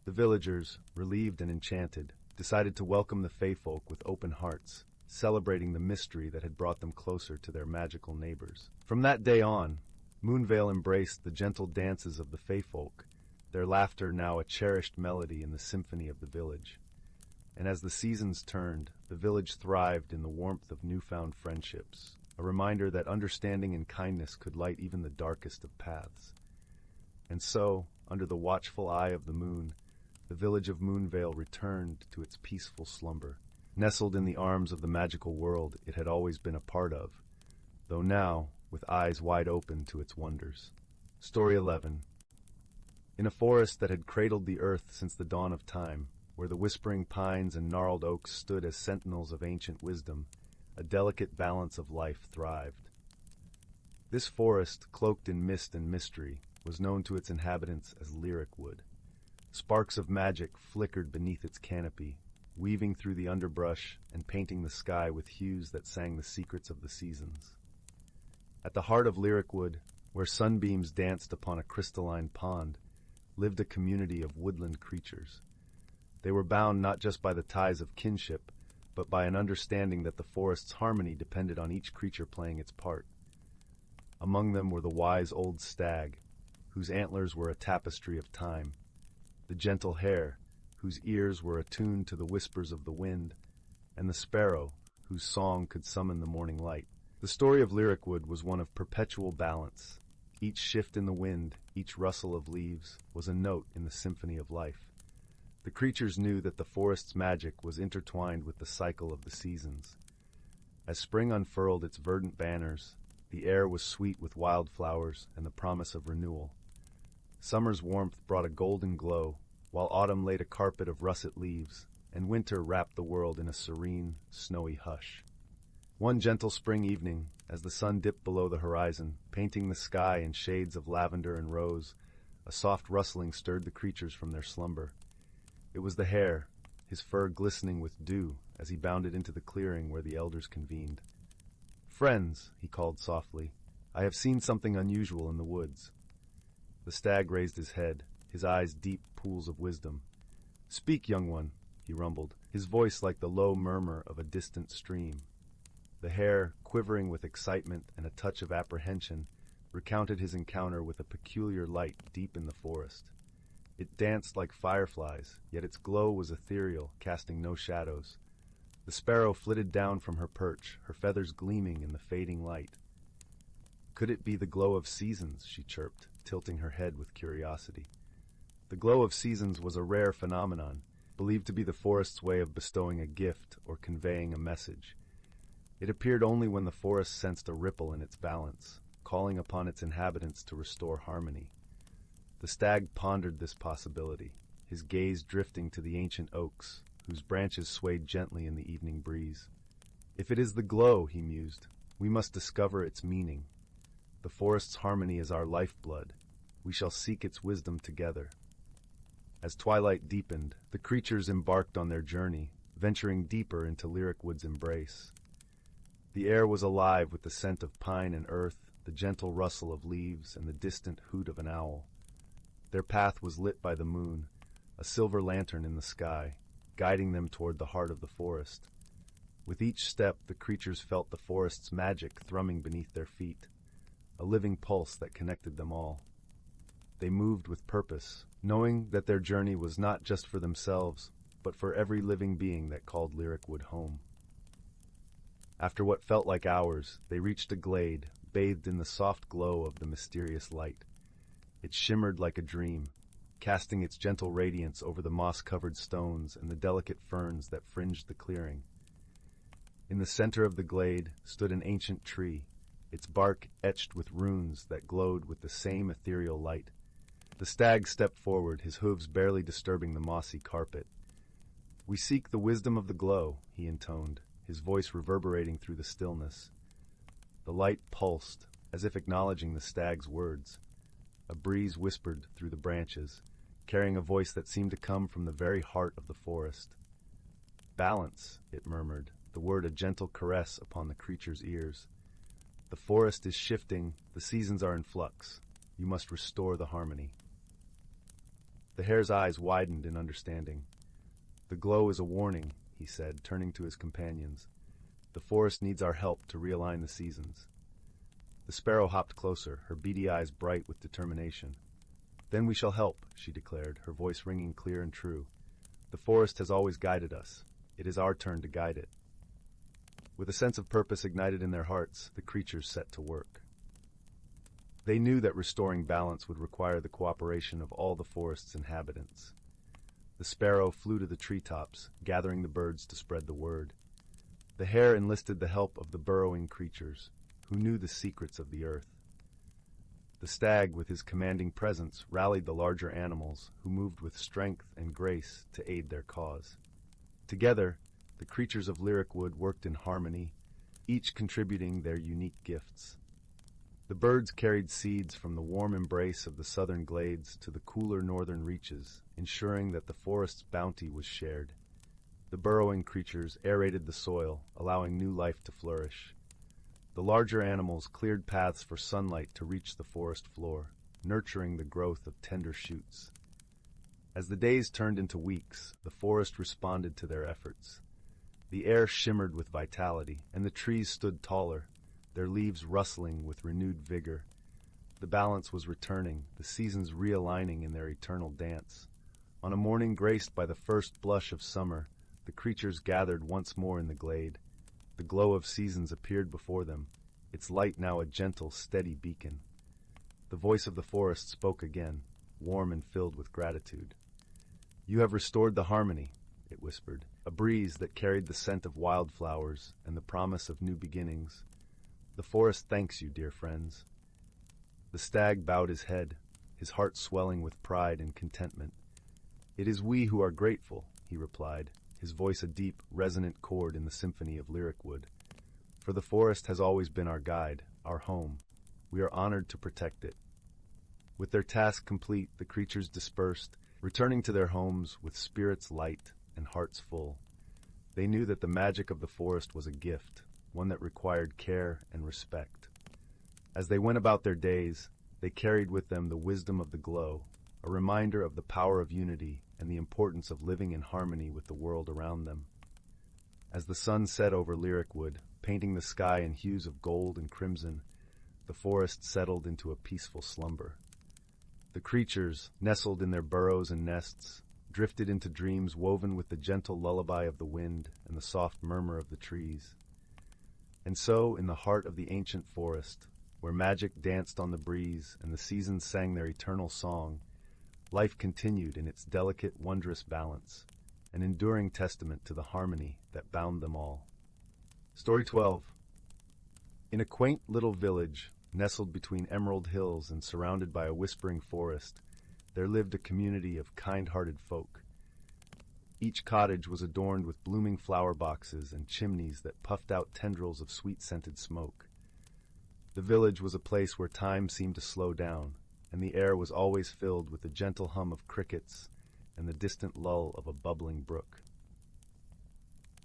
The villagers, relieved and enchanted, decided to welcome the Feyfolk with open hearts, celebrating the mystery that had brought them closer to their magical neighbors. From that day on, Moonvale embraced the gentle dances of the Feyfolk, their laughter now a cherished melody in the symphony of the village. And as the seasons turned, the village thrived in the warmth of newfound friendships, a reminder that understanding and kindness could light even the darkest of paths. And so, under the watchful eye of the moon, the village of Moonvale returned to its peaceful slumber, nestled in the arms of the magical world it had always been a part of, though now with eyes wide open to its wonders. Story 11. In a forest that had cradled the earth since the dawn of time, where the whispering pines and gnarled oaks stood as sentinels of ancient wisdom, a delicate balance of life thrived. This forest, cloaked in mist and mystery, was known to its inhabitants as Lyricwood. Sparks of magic flickered beneath its canopy, weaving through the underbrush and painting the sky with hues that sang the secrets of the seasons. At the heart of Lyricwood, where sunbeams danced upon a crystalline pond, lived a community of woodland creatures. They were bound not just by the ties of kinship, but by an understanding that the forest's harmony depended on each creature playing its part. Among them were the wise old stag, whose antlers were a tapestry of time, the gentle hare, whose ears were attuned to the whispers of the wind, and the sparrow, whose song could summon the morning light. The story of Lyricwood was one of perpetual balance. Each shift in the wind, each rustle of leaves, was a note in the symphony of life. The creatures knew that the forest's magic was intertwined with the cycle of the seasons. As spring unfurled its verdant banners, the air was sweet with wildflowers and the promise of renewal. Summer's warmth brought a golden glow, while autumn laid a carpet of russet leaves, and winter wrapped the world in a serene, snowy hush. One gentle spring evening, as the sun dipped below the horizon, painting the sky in shades of lavender and rose, a soft rustling stirred the creatures from their slumber. It was the hare, his fur glistening with dew as he bounded into the clearing where the elders convened. "Friends," he called softly, "I have seen something unusual in the woods." The stag raised his head, his eyes deep pools of wisdom. "Speak, young one," he rumbled, his voice like the low murmur of a distant stream. The hare, quivering with excitement and a touch of apprehension, recounted his encounter with a peculiar light deep in the forest. It danced like fireflies, yet its glow was ethereal, casting no shadows. The sparrow flitted down from her perch, her feathers gleaming in the fading light. "Could it be the glow of seasons?" she chirped, tilting her head with curiosity. The glow of seasons was a rare phenomenon, believed to be the forest's way of bestowing a gift or conveying a message. It appeared only when the forest sensed a ripple in its balance, calling upon its inhabitants to restore harmony. The stag pondered this possibility, his gaze drifting to the ancient oaks, whose branches swayed gently in the evening breeze. If it is the glow, he mused, we must discover its meaning. The forest's harmony is our lifeblood. We shall seek its wisdom together. As twilight deepened, the creatures embarked on their journey, venturing deeper into Lyricwood's embrace. The air was alive with the scent of pine and earth, the gentle rustle of leaves, and the distant hoot of an owl. Their path was lit by the moon, a silver lantern in the sky, guiding them toward the heart of the forest. With each step, the creatures felt the forest's magic thrumming beneath their feet, a living pulse that connected them all. They moved with purpose, knowing that their journey was not just for themselves, but for every living being that called Lyricwood home. After what felt like hours, they reached a glade, bathed in the soft glow of the mysterious light. It shimmered like a dream, casting its gentle radiance over the moss-covered stones and the delicate ferns that fringed the clearing. In the center of the glade stood an ancient tree, its bark etched with runes that glowed with the same ethereal light. The stag stepped forward, his hooves barely disturbing the mossy carpet. "We seek the wisdom of the glow," he intoned, his voice reverberating through the stillness. The light pulsed, as if acknowledging the stag's words. A breeze whispered through the branches, carrying a voice that seemed to come from the very heart of the forest. "Balance," it murmured, the word a gentle caress upon the creature's ears. "The forest is shifting, the seasons are in flux. You must restore the harmony." The hare's eyes widened in understanding. "The glow is a warning," he said, turning to his companions. "The forest needs our help to realign the seasons." The sparrow hopped closer, her beady eyes bright with determination. "Then we shall help," she declared, her voice ringing clear and true. "The forest has always guided us. It is our turn to guide it." With a sense of purpose ignited in their hearts, the creatures set to work. They knew that restoring balance would require the cooperation of all the forest's inhabitants. The sparrow flew to the treetops, gathering the birds to spread the word. The hare enlisted the help of the burrowing creatures, who knew the secrets of the earth. The stag, with his commanding presence, rallied the larger animals, who moved with strength and grace to aid their cause. Together, the creatures of Lyricwood worked in harmony, each contributing their unique gifts. The birds carried seeds from the warm embrace of the southern glades to the cooler northern reaches, ensuring that the forest's bounty was shared. The burrowing creatures aerated the soil, allowing new life to flourish. The larger animals cleared paths for sunlight to reach the forest floor, nurturing the growth of tender shoots. As the days turned into weeks, the forest responded to their efforts. The air shimmered with vitality, and the trees stood taller, their leaves rustling with renewed vigor. The balance was returning, the seasons realigning in their eternal dance. On a morning graced by the first blush of summer, the creatures gathered once more in the glade. The glow of seasons appeared before them, its light now a gentle, steady beacon. The voice of the forest spoke again, warm and filled with gratitude. "You have restored the harmony," it whispered, a breeze that carried the scent of wildflowers and the promise of new beginnings. "The forest thanks you, dear friends." The stag bowed his head, his heart swelling with pride and contentment. "It is we who are grateful," he replied, his voice a deep, resonant chord in the symphony of Lyricwood. "For the forest has always been our guide, our home. We are honored to protect it." With their task complete, the creatures dispersed, returning to their homes with spirits light and hearts full. They knew that the magic of the forest was a gift, one that required care and respect. As they went about their days, they carried with them the wisdom of the glow, a reminder of the power of unity and the importance of living in harmony with the world around them. As the sun set over Lyricwood, painting the sky in hues of gold and crimson, the forest settled into a peaceful slumber. The creatures, nestled in their burrows and nests, drifted into dreams woven with the gentle lullaby of the wind and the soft murmur of the trees. And so, in the heart of the ancient forest, where magic danced on the breeze and the seasons sang their eternal song, life continued in its delicate, wondrous balance, an enduring testament to the harmony that bound them all. Story 12. In a quaint little village, nestled between emerald hills and surrounded by a whispering forest, there lived a community of kind-hearted folk. Each cottage was adorned with blooming flower boxes and chimneys that puffed out tendrils of sweet-scented smoke. The village was a place where time seemed to slow down, and the air was always filled with the gentle hum of crickets and the distant lull of a bubbling brook.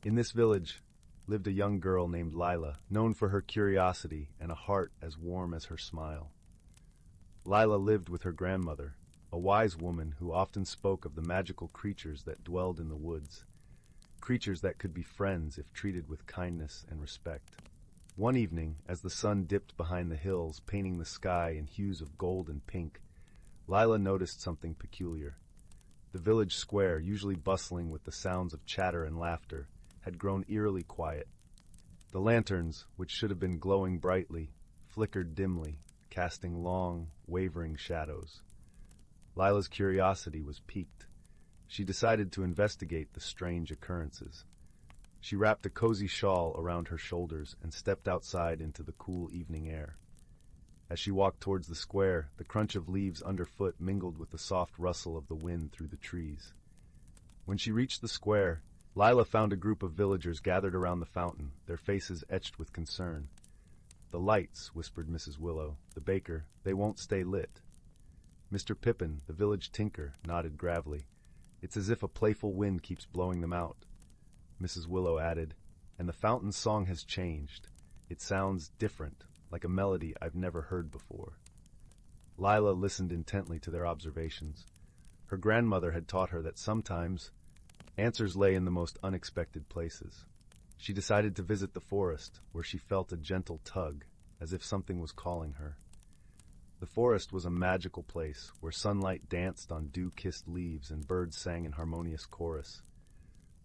In this village lived a young girl named Lila, known for her curiosity and a heart as warm as her smile. Lila lived with her grandmother, a wise woman who often spoke of the magical creatures that dwelled in the woods, creatures that could be friends if treated with kindness and respect. One evening, as the sun dipped behind the hills, painting the sky in hues of gold and pink, Lila noticed something peculiar. The village square, usually bustling with the sounds of chatter and laughter, had grown eerily quiet. The lanterns, which should have been glowing brightly, flickered dimly, casting long, wavering shadows. Lila's curiosity was piqued. She decided to investigate the strange occurrences. She wrapped a cozy shawl around her shoulders and stepped outside into the cool evening air. As she walked towards the square, the crunch of leaves underfoot mingled with the soft rustle of the wind through the trees. When she reached the square, Lila found a group of villagers gathered around the fountain, their faces etched with concern. "The lights," whispered Mrs. Willow, the baker, "they won't stay lit." Mr. Pippin, the village tinker, nodded gravely. "It's as if a playful wind keeps blowing them out." Mrs. Willow added, "And the fountain's song has changed. It sounds different, like a melody I've never heard before." Lila listened intently to their observations. Her grandmother had taught her that sometimes answers lay in the most unexpected places. She decided to visit the forest, where she felt a gentle tug, as if something was calling her. The forest was a magical place, where sunlight danced on dew-kissed leaves and birds sang in harmonious chorus.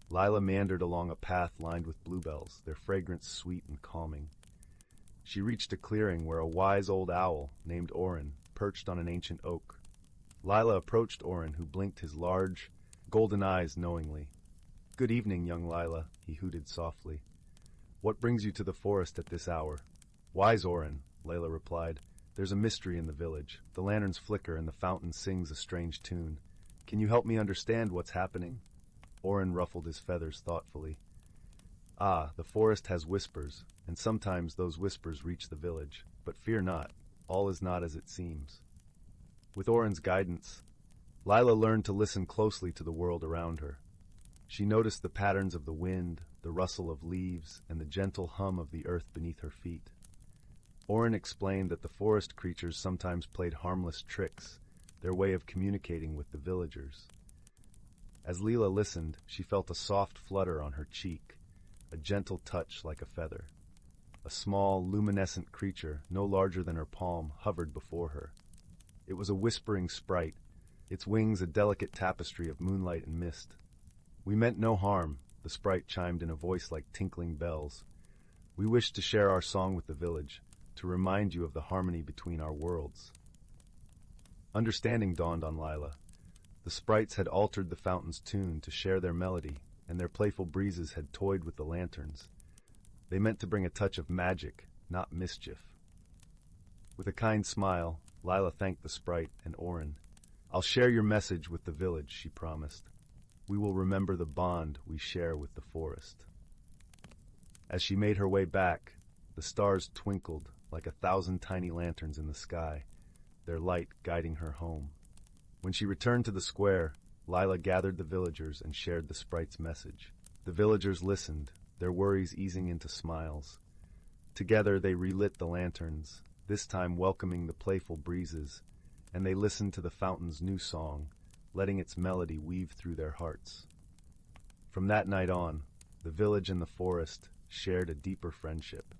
Lila meandered along a path lined with bluebells, their fragrance sweet and calming. She reached a clearing where a wise old owl, named Orin, perched on an ancient oak. Lila approached Orin, who blinked his large, golden eyes knowingly. "Good evening, young Lila," he hooted softly. "What brings you to the forest at this hour?" "Wise Orin," Lila replied. "There's a mystery in the village. The lanterns flicker and the fountain sings a strange tune. Can you help me understand what's happening?" Orin ruffled his feathers thoughtfully. "Ah, the forest has whispers, and sometimes those whispers reach the village. But fear not, all is not as it seems." With Orin's guidance, Lila learned to listen closely to the world around her. She noticed the patterns of the wind, the rustle of leaves, and the gentle hum of the earth beneath her feet. Orin explained that the forest creatures sometimes played harmless tricks, their way of communicating with the villagers. As Lila listened, she felt a soft flutter on her cheek, a gentle touch like a feather. A small, luminescent creature, no larger than her palm, hovered before her. It was a whispering sprite, its wings a delicate tapestry of moonlight and mist. "We meant no harm," the sprite chimed in a voice like tinkling bells. "We wished to share our song with the village, to remind you of the harmony between our worlds." Understanding dawned on Lila. The sprites had altered the fountain's tune to share their melody, and their playful breezes had toyed with the lanterns. They meant to bring a touch of magic, not mischief. With a kind smile, Lila thanked the sprite and Orin. "I'll share your message with the village," she promised. "We will remember the bond we share with the forest." As she made her way back, the stars twinkled like 1,000 tiny lanterns in the sky, their light guiding her home. When she returned to the square, Lila gathered the villagers and shared the sprite's message. The villagers listened, their worries easing into smiles. Together they relit the lanterns, this time welcoming the playful breezes, and they listened to the fountain's new song, letting its melody weave through their hearts. From that night on, the village and the forest shared a deeper friendship.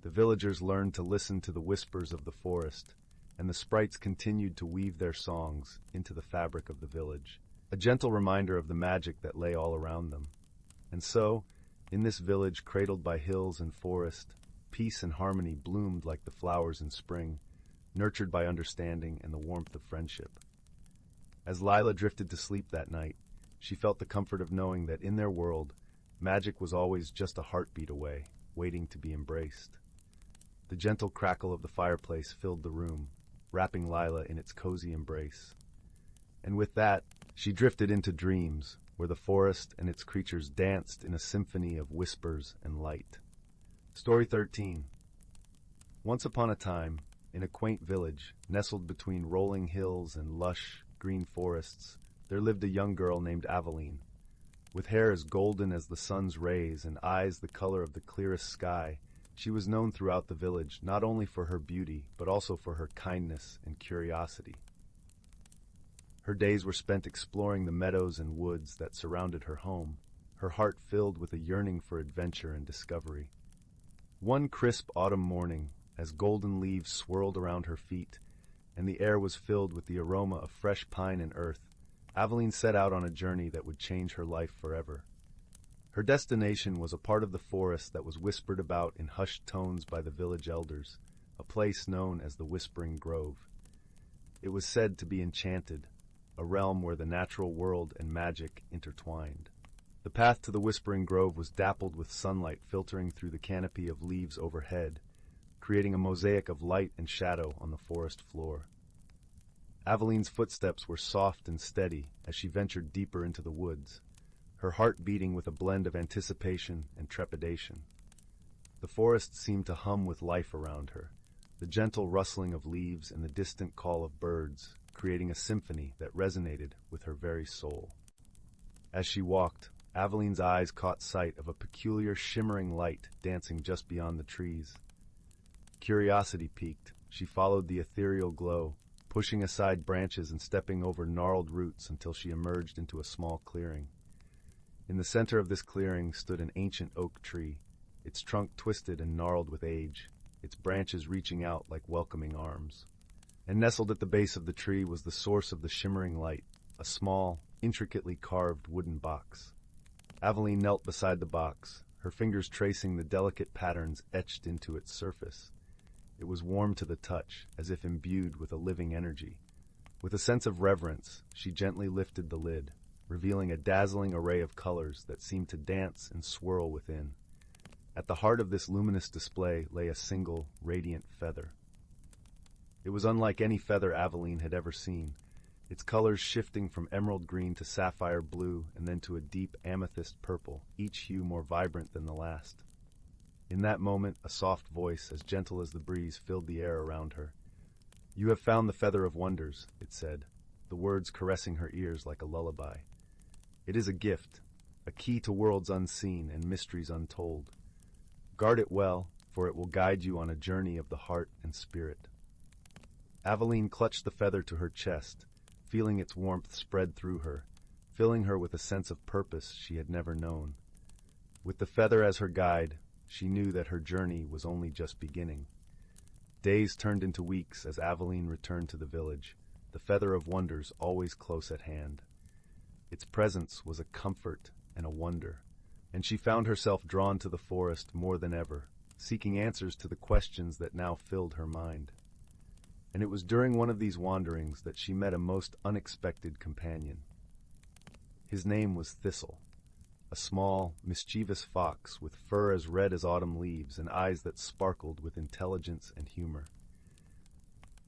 The villagers learned to listen to the whispers of the forest, and the sprites continued to weave their songs into the fabric of the village, a gentle reminder of the magic that lay all around them. And so, in this village cradled by hills and forest, peace and harmony bloomed like the flowers in spring, nurtured by understanding and the warmth of friendship. As Lila drifted to sleep that night, she felt the comfort of knowing that in their world, magic was always just a heartbeat away, waiting to be embraced. The gentle crackle of the fireplace filled the room, wrapping Lila in its cozy embrace. And with that, she drifted into dreams, where the forest and its creatures danced in a symphony of whispers and light. Story 13. Once upon a time, in a quaint village, nestled between rolling hills and lush, green forests, there lived a young girl named Aveline. With hair as golden as the sun's rays and eyes the color of the clearest sky, she was known throughout the village not only for her beauty, but also for her kindness and curiosity. Her days were spent exploring the meadows and woods that surrounded her home, her heart filled with a yearning for adventure and discovery. One crisp autumn morning, as golden leaves swirled around her feet, and the air was filled with the aroma of fresh pine and earth, Aveline set out on a journey that would change her life forever. Her destination was a part of the forest that was whispered about in hushed tones by the village elders, a place known as the Whispering Grove. It was said to be enchanted, a realm where the natural world and magic intertwined. The path to the Whispering Grove was dappled with sunlight filtering through the canopy of leaves overhead, creating a mosaic of light and shadow on the forest floor. Aveline's footsteps were soft and steady as she ventured deeper into the woods, her heart beating with a blend of anticipation and trepidation. The forest seemed to hum with life around her, the gentle rustling of leaves and the distant call of birds, creating a symphony that resonated with her very soul. As she walked, Aveline's eyes caught sight of a peculiar shimmering light dancing just beyond the trees. Curiosity piqued, she followed the ethereal glow, pushing aside branches and stepping over gnarled roots until she emerged into a small clearing. In the center of this clearing stood an ancient oak tree, its trunk twisted and gnarled with age, its branches reaching out like welcoming arms. And nestled at the base of the tree was the source of the shimmering light, a small, intricately carved wooden box. Aveline knelt beside the box, her fingers tracing the delicate patterns etched into its surface. It was warm to the touch, as if imbued with a living energy. With a sense of reverence, she gently lifted the lid, revealing a dazzling array of colors that seemed to dance and swirl within. At the heart of this luminous display lay a single, radiant feather. It was unlike any feather Aveline had ever seen, its colors shifting from emerald green to sapphire blue and then to a deep amethyst purple, each hue more vibrant than the last. In that moment, a soft voice, as gentle as the breeze, filled the air around her. "You have found the feather of wonders," it said, the words caressing her ears like a lullaby. "It is a gift, a key to worlds unseen and mysteries untold. Guard it well, for it will guide you on a journey of the heart and spirit." Aveline clutched the feather to her chest, feeling its warmth spread through her, filling her with a sense of purpose she had never known. With the feather as her guide, she knew that her journey was only just beginning. Days turned into weeks as Aveline returned to the village, the feather of wonders always close at hand. Its presence was a comfort and a wonder, and she found herself drawn to the forest more than ever, seeking answers to the questions that now filled her mind. And it was during one of these wanderings that she met a most unexpected companion. His name was Thistle, a small, mischievous fox with fur as red as autumn leaves and eyes that sparkled with intelligence and humor.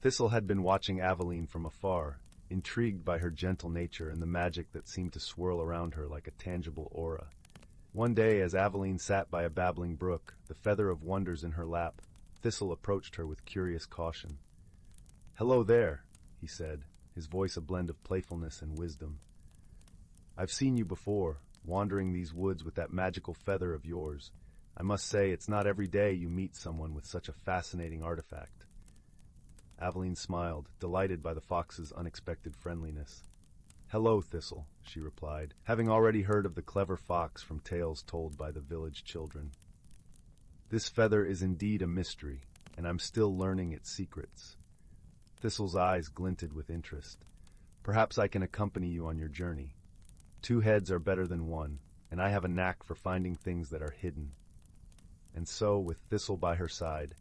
Thistle had been watching Aveline from afar, intrigued by her gentle nature and the magic that seemed to swirl around her like a tangible aura. One day, as Aveline sat by a babbling brook, the feather of wonders in her lap, Thistle approached her with curious caution. "Hello there," he said, his voice a blend of playfulness and wisdom. "I've seen you before, wandering these woods with that magical feather of yours. I must say it's not every day you meet someone with such a fascinating artifact." Aveline smiled, delighted by the fox's unexpected friendliness. "Hello, Thistle," she replied, having already heard of the clever fox from tales told by the village children. "This feather is indeed a mystery, and I'm still learning its secrets." Thistle's eyes glinted with interest. "Perhaps I can accompany you on your journey. 2 heads are better than 1, and I have a knack for finding things that are hidden." And so, with Thistle by her side,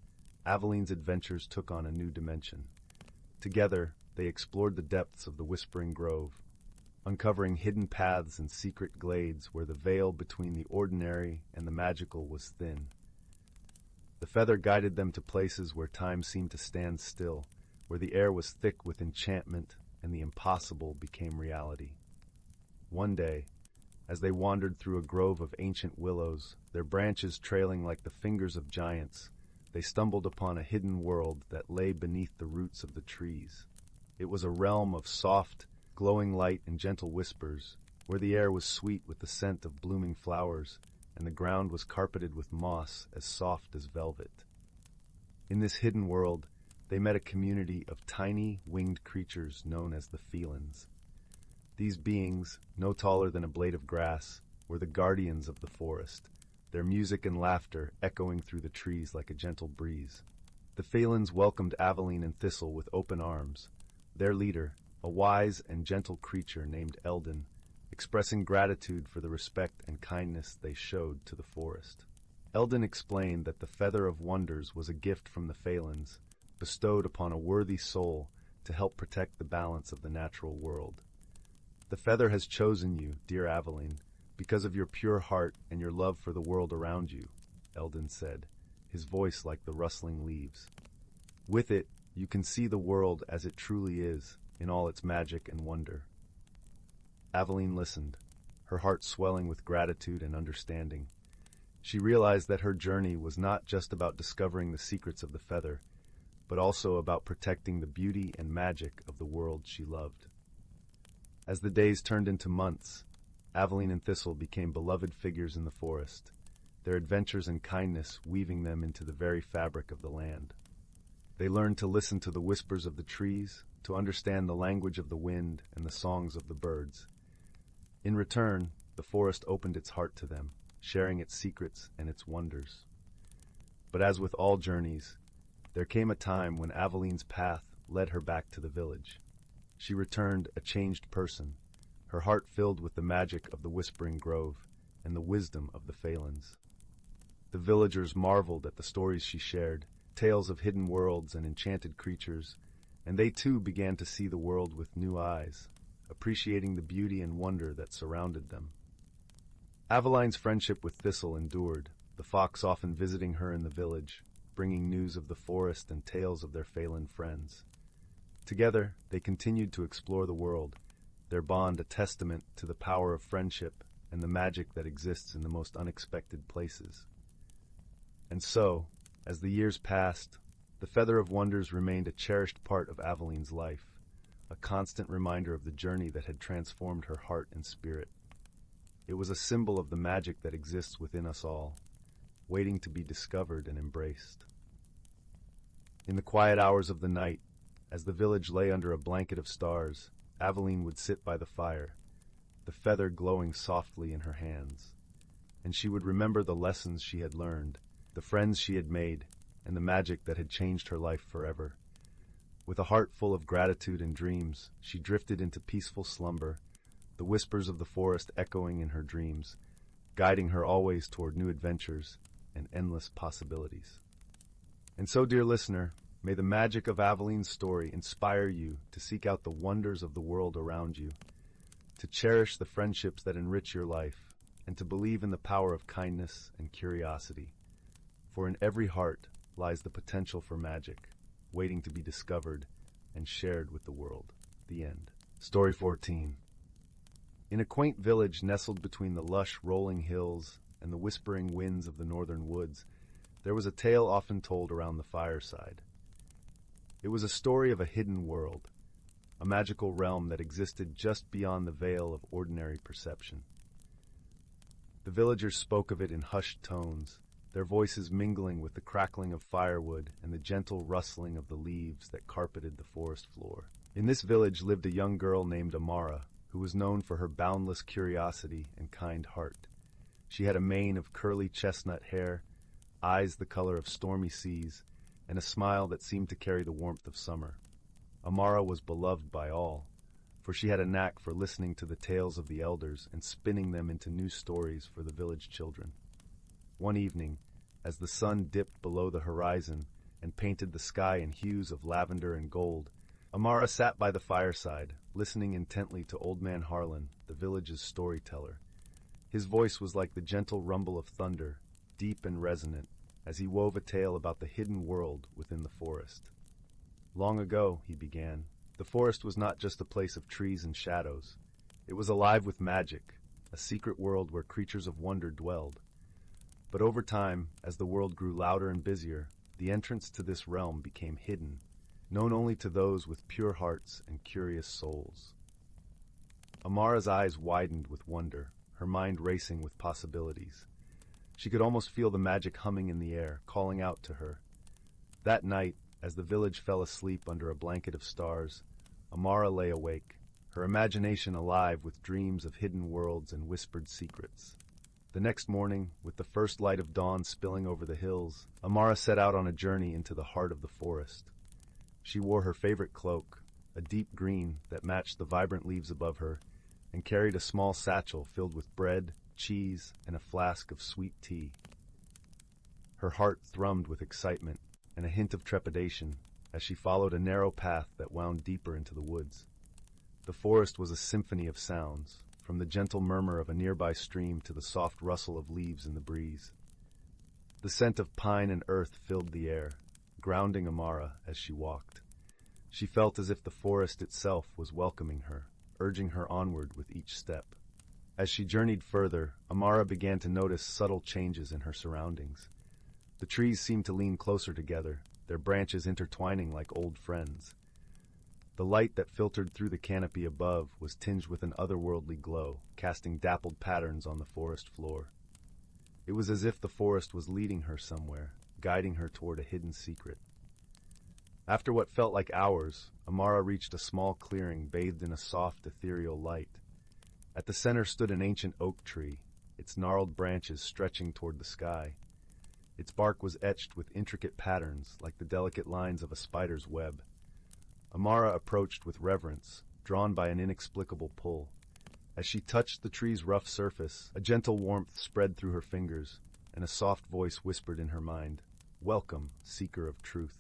Aveline's adventures took on a new dimension. Together, they explored the depths of the Whispering Grove, uncovering hidden paths and secret glades where the veil between the ordinary and the magical was thin. The feather guided them to places where time seemed to stand still, where the air was thick with enchantment and the impossible became reality. One day, As they wandered through a grove of ancient willows, their branches trailing like the fingers of giants, they stumbled upon a hidden world that lay beneath the roots of the trees. It was a realm of soft, glowing light and gentle whispers, where the air was sweet with the scent of blooming flowers, and the ground was carpeted with moss as soft as velvet. In this hidden world, they met a community of tiny, winged creatures known as the felins. These beings, no taller than a blade of grass, were the guardians of the forest, their music and laughter echoing through the trees like a gentle breeze. The felins welcomed Aveline and Thistle with open arms. Their leader, a wise and gentle creature named Eldon, expressing gratitude for the respect and kindness they showed to the forest. Eldon explained that the Feather of Wonders was a gift from the felins, bestowed upon a worthy soul to help protect the balance of the natural world. The feather has chosen you, dear Aveline, because of your pure heart and your love for the world around you, Eldon said, his voice like the rustling leaves. With it, you can see the world as it truly is, in all its magic and wonder. Aveline listened, her heart swelling with gratitude and understanding. She realized that her journey was not just about discovering the secrets of the feather, but also about protecting the beauty and magic of the world she loved. As the days turned into months, Aveline and Thistle became beloved figures in the forest, their adventures and kindness weaving them into the very fabric of the land. They learned to listen to the whispers of the trees, to understand the language of the wind and the songs of the birds. In return, the forest opened its heart to them, sharing its secrets and its wonders. But as with all journeys, there came a time when Aveline's path led her back to the village. She returned a changed person, her heart filled with the magic of the Whispering Grove and the wisdom of the felins. The villagers marveled at the stories she shared, tales of hidden worlds and enchanted creatures, and they too began to see the world with new eyes, appreciating the beauty and wonder that surrounded them. Aveline's friendship with Thistle endured, the fox often visiting her in the village, bringing news of the forest and tales of their felin friends. Together, they continued to explore the world, their bond a testament to the power of friendship and the magic that exists in the most unexpected places. And so, as the years passed, the Feather of Wonders remained a cherished part of Aveline's life, a constant reminder of the journey that had transformed her heart and spirit. It was a symbol of the magic that exists within us all, waiting to be discovered and embraced. In the quiet hours of the night, as the village lay under a blanket of stars, Aveline would sit by the fire, the feather glowing softly in her hands, and she would remember the lessons she had learned, the friends she had made, and the magic that had changed her life forever. With a heart full of gratitude and dreams, she drifted into peaceful slumber, the whispers of the forest echoing in her dreams, guiding her always toward new adventures and endless possibilities. And so, dear listener, may the magic of Aveline's story inspire you to seek out the wonders of the world around you, to cherish the friendships that enrich your life, and to believe in the power of kindness and curiosity. For in every heart lies the potential for magic, waiting to be discovered and shared with the world. The end. Story 14. In a quaint village nestled between the lush rolling hills and the whispering winds of the northern woods, there was a tale often told around the fireside. It was a story of a hidden world, a magical realm that existed just beyond the veil of ordinary perception. The villagers spoke of it in hushed tones, their voices mingling with the crackling of firewood and the gentle rustling of the leaves that carpeted the forest floor. In this village lived a young girl named Amara, who was known for her boundless curiosity and kind heart. She had a mane of curly chestnut hair, eyes the color of stormy seas, and a smile that seemed to carry the warmth of summer. Amara was beloved by all, for she had a knack for listening to the tales of the elders and spinning them into new stories for the village children. One evening, as the sun dipped below the horizon and painted the sky in hues of lavender and gold, Amara sat by the fireside, listening intently to Old Man Harlan, the village's storyteller. His voice was like the gentle rumble of thunder, deep and resonant, as he wove a tale about the hidden world within the forest. Long ago, he began, the forest was not just a place of trees and shadows. It was alive with magic, a secret world where creatures of wonder dwelled. But over time, as the world grew louder and busier, the entrance to this realm became hidden, known only to those with pure hearts and curious souls. Amara's eyes widened with wonder, her mind racing with possibilities. She could almost feel the magic humming in the air, calling out to her. That night, as the village fell asleep under a blanket of stars, Amara lay awake, her imagination alive with dreams of hidden worlds and whispered secrets. The next morning, with the first light of dawn spilling over the hills, Amara set out on a journey into the heart of the forest. She wore her favorite cloak, a deep green that matched the vibrant leaves above her, and carried a small satchel filled with bread, cheese, and a flask of sweet tea. Her heart thrummed with excitement and a hint of trepidation as she followed a narrow path that wound deeper into the woods. The forest was a symphony of sounds, from the gentle murmur of a nearby stream to the soft rustle of leaves in the breeze. The scent of pine and earth filled the air, grounding Amara as she walked. She felt as if the forest itself was welcoming her, urging her onward with each step. As she journeyed further, Amara began to notice subtle changes in her surroundings. The trees seemed to lean closer together, their branches intertwining like old friends. The light that filtered through the canopy above was tinged with an otherworldly glow, casting dappled patterns on the forest floor. It was as if the forest was leading her somewhere, guiding her toward a hidden secret. After what felt like hours, Amara reached a small clearing bathed in a soft, ethereal light. At the center stood an ancient oak tree, its gnarled branches stretching toward the sky. Its bark was etched with intricate patterns like the delicate lines of a spider's web. Amara approached with reverence, drawn by an inexplicable pull. As she touched the tree's rough surface, a gentle warmth spread through her fingers, and a soft voice whispered in her mind, "Welcome, seeker of truth."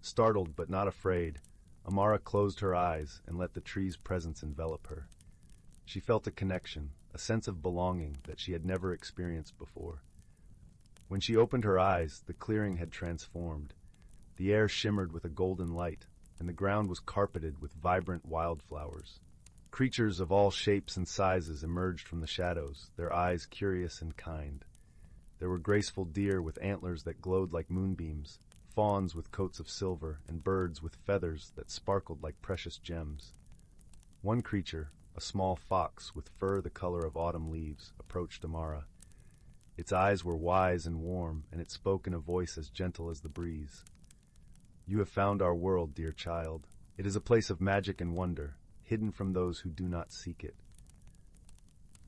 Startled but not afraid, Amara closed her eyes and let the tree's presence envelop her. She felt a connection, a sense of belonging that she had never experienced before. When she opened her eyes, the clearing had transformed. The air shimmered with a golden light, and the ground was carpeted with vibrant wildflowers. Creatures of all shapes and sizes emerged from the shadows, their eyes curious and kind. There were graceful deer with antlers that glowed like moonbeams, fawns with coats of silver, and birds with feathers that sparkled like precious gems. One creature, a small fox with fur the color of autumn leaves, approached Amara. Its eyes were wise and warm, and it spoke in a voice as gentle as the breeze. "You have found our world, dear child. It is a place of magic and wonder, hidden from those who do not seek it."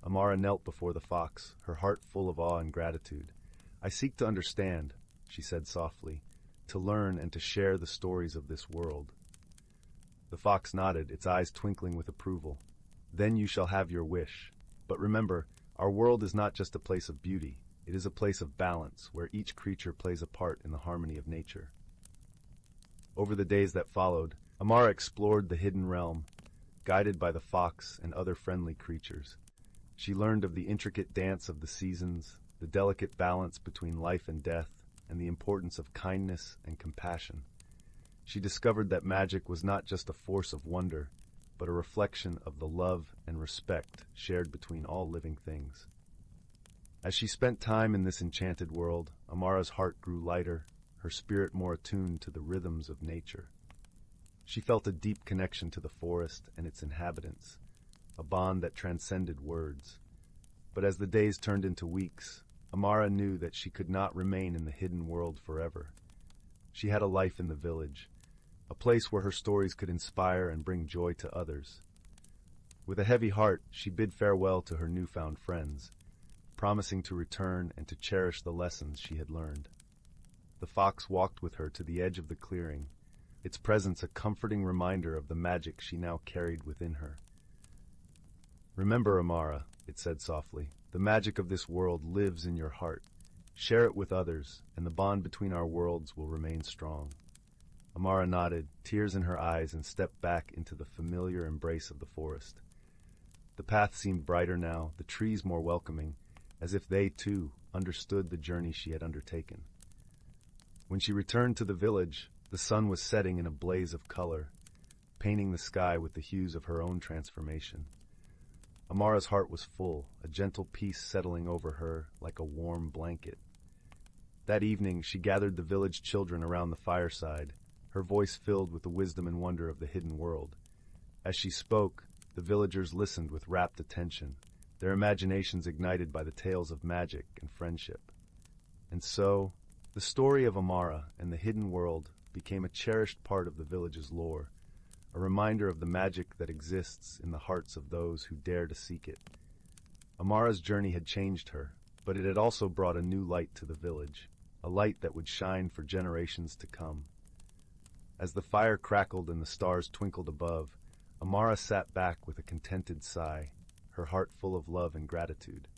Amara knelt before the fox, her heart full of awe and gratitude. "I seek to understand," she said softly, "to learn and to share the stories of this world." The fox nodded, its eyes twinkling with approval. "Then you shall have your wish. But remember, our world is not just a place of beauty. It is a place of balance, where each creature plays a part in the harmony of nature." Over the days that followed, Amara explored the hidden realm, guided by the fox and other friendly creatures. She learned of the intricate dance of the seasons, the delicate balance between life and death, and the importance of kindness and compassion. She discovered that magic was not just a force of wonder, but a reflection of the love and respect shared between all living things. As she spent time in this enchanted world, Amara's heart grew lighter, her spirit more attuned to the rhythms of nature. She felt a deep connection to the forest and its inhabitants, a bond that transcended words. But as the days turned into weeks, Amara knew that she could not remain in the hidden world forever. She had a life in the village, a place where her stories could inspire and bring joy to others. With a heavy heart, she bid farewell to her newfound friends, promising to return and to cherish the lessons she had learned. The fox walked with her to the edge of the clearing, its presence a comforting reminder of the magic she now carried within her. "Remember, Amara," it said softly, "the magic of this world lives in your heart. Share it with others, and the bond between our worlds will remain strong." Amara nodded, tears in her eyes, and stepped back into the familiar embrace of the forest. The path seemed brighter now, the trees more welcoming, as if they, too, understood the journey she had undertaken. When she returned to the village, the sun was setting in a blaze of color, painting the sky with the hues of her own transformation. Amara's heart was full, a gentle peace settling over her like a warm blanket. That evening, she gathered the village children around the fireside, her voice filled with the wisdom and wonder of the hidden world. As she spoke, the villagers listened with rapt attention, their imaginations ignited by the tales of magic and friendship. And so, the story of Amara and the hidden world became a cherished part of the village's lore, a reminder of the magic that exists in the hearts of those who dare to seek it. Amara's journey had changed her, but it had also brought a new light to the village, a light that would shine for generations to come. As the fire crackled and the stars twinkled above, Amara sat back with a contented sigh, her heart full of love and gratitude.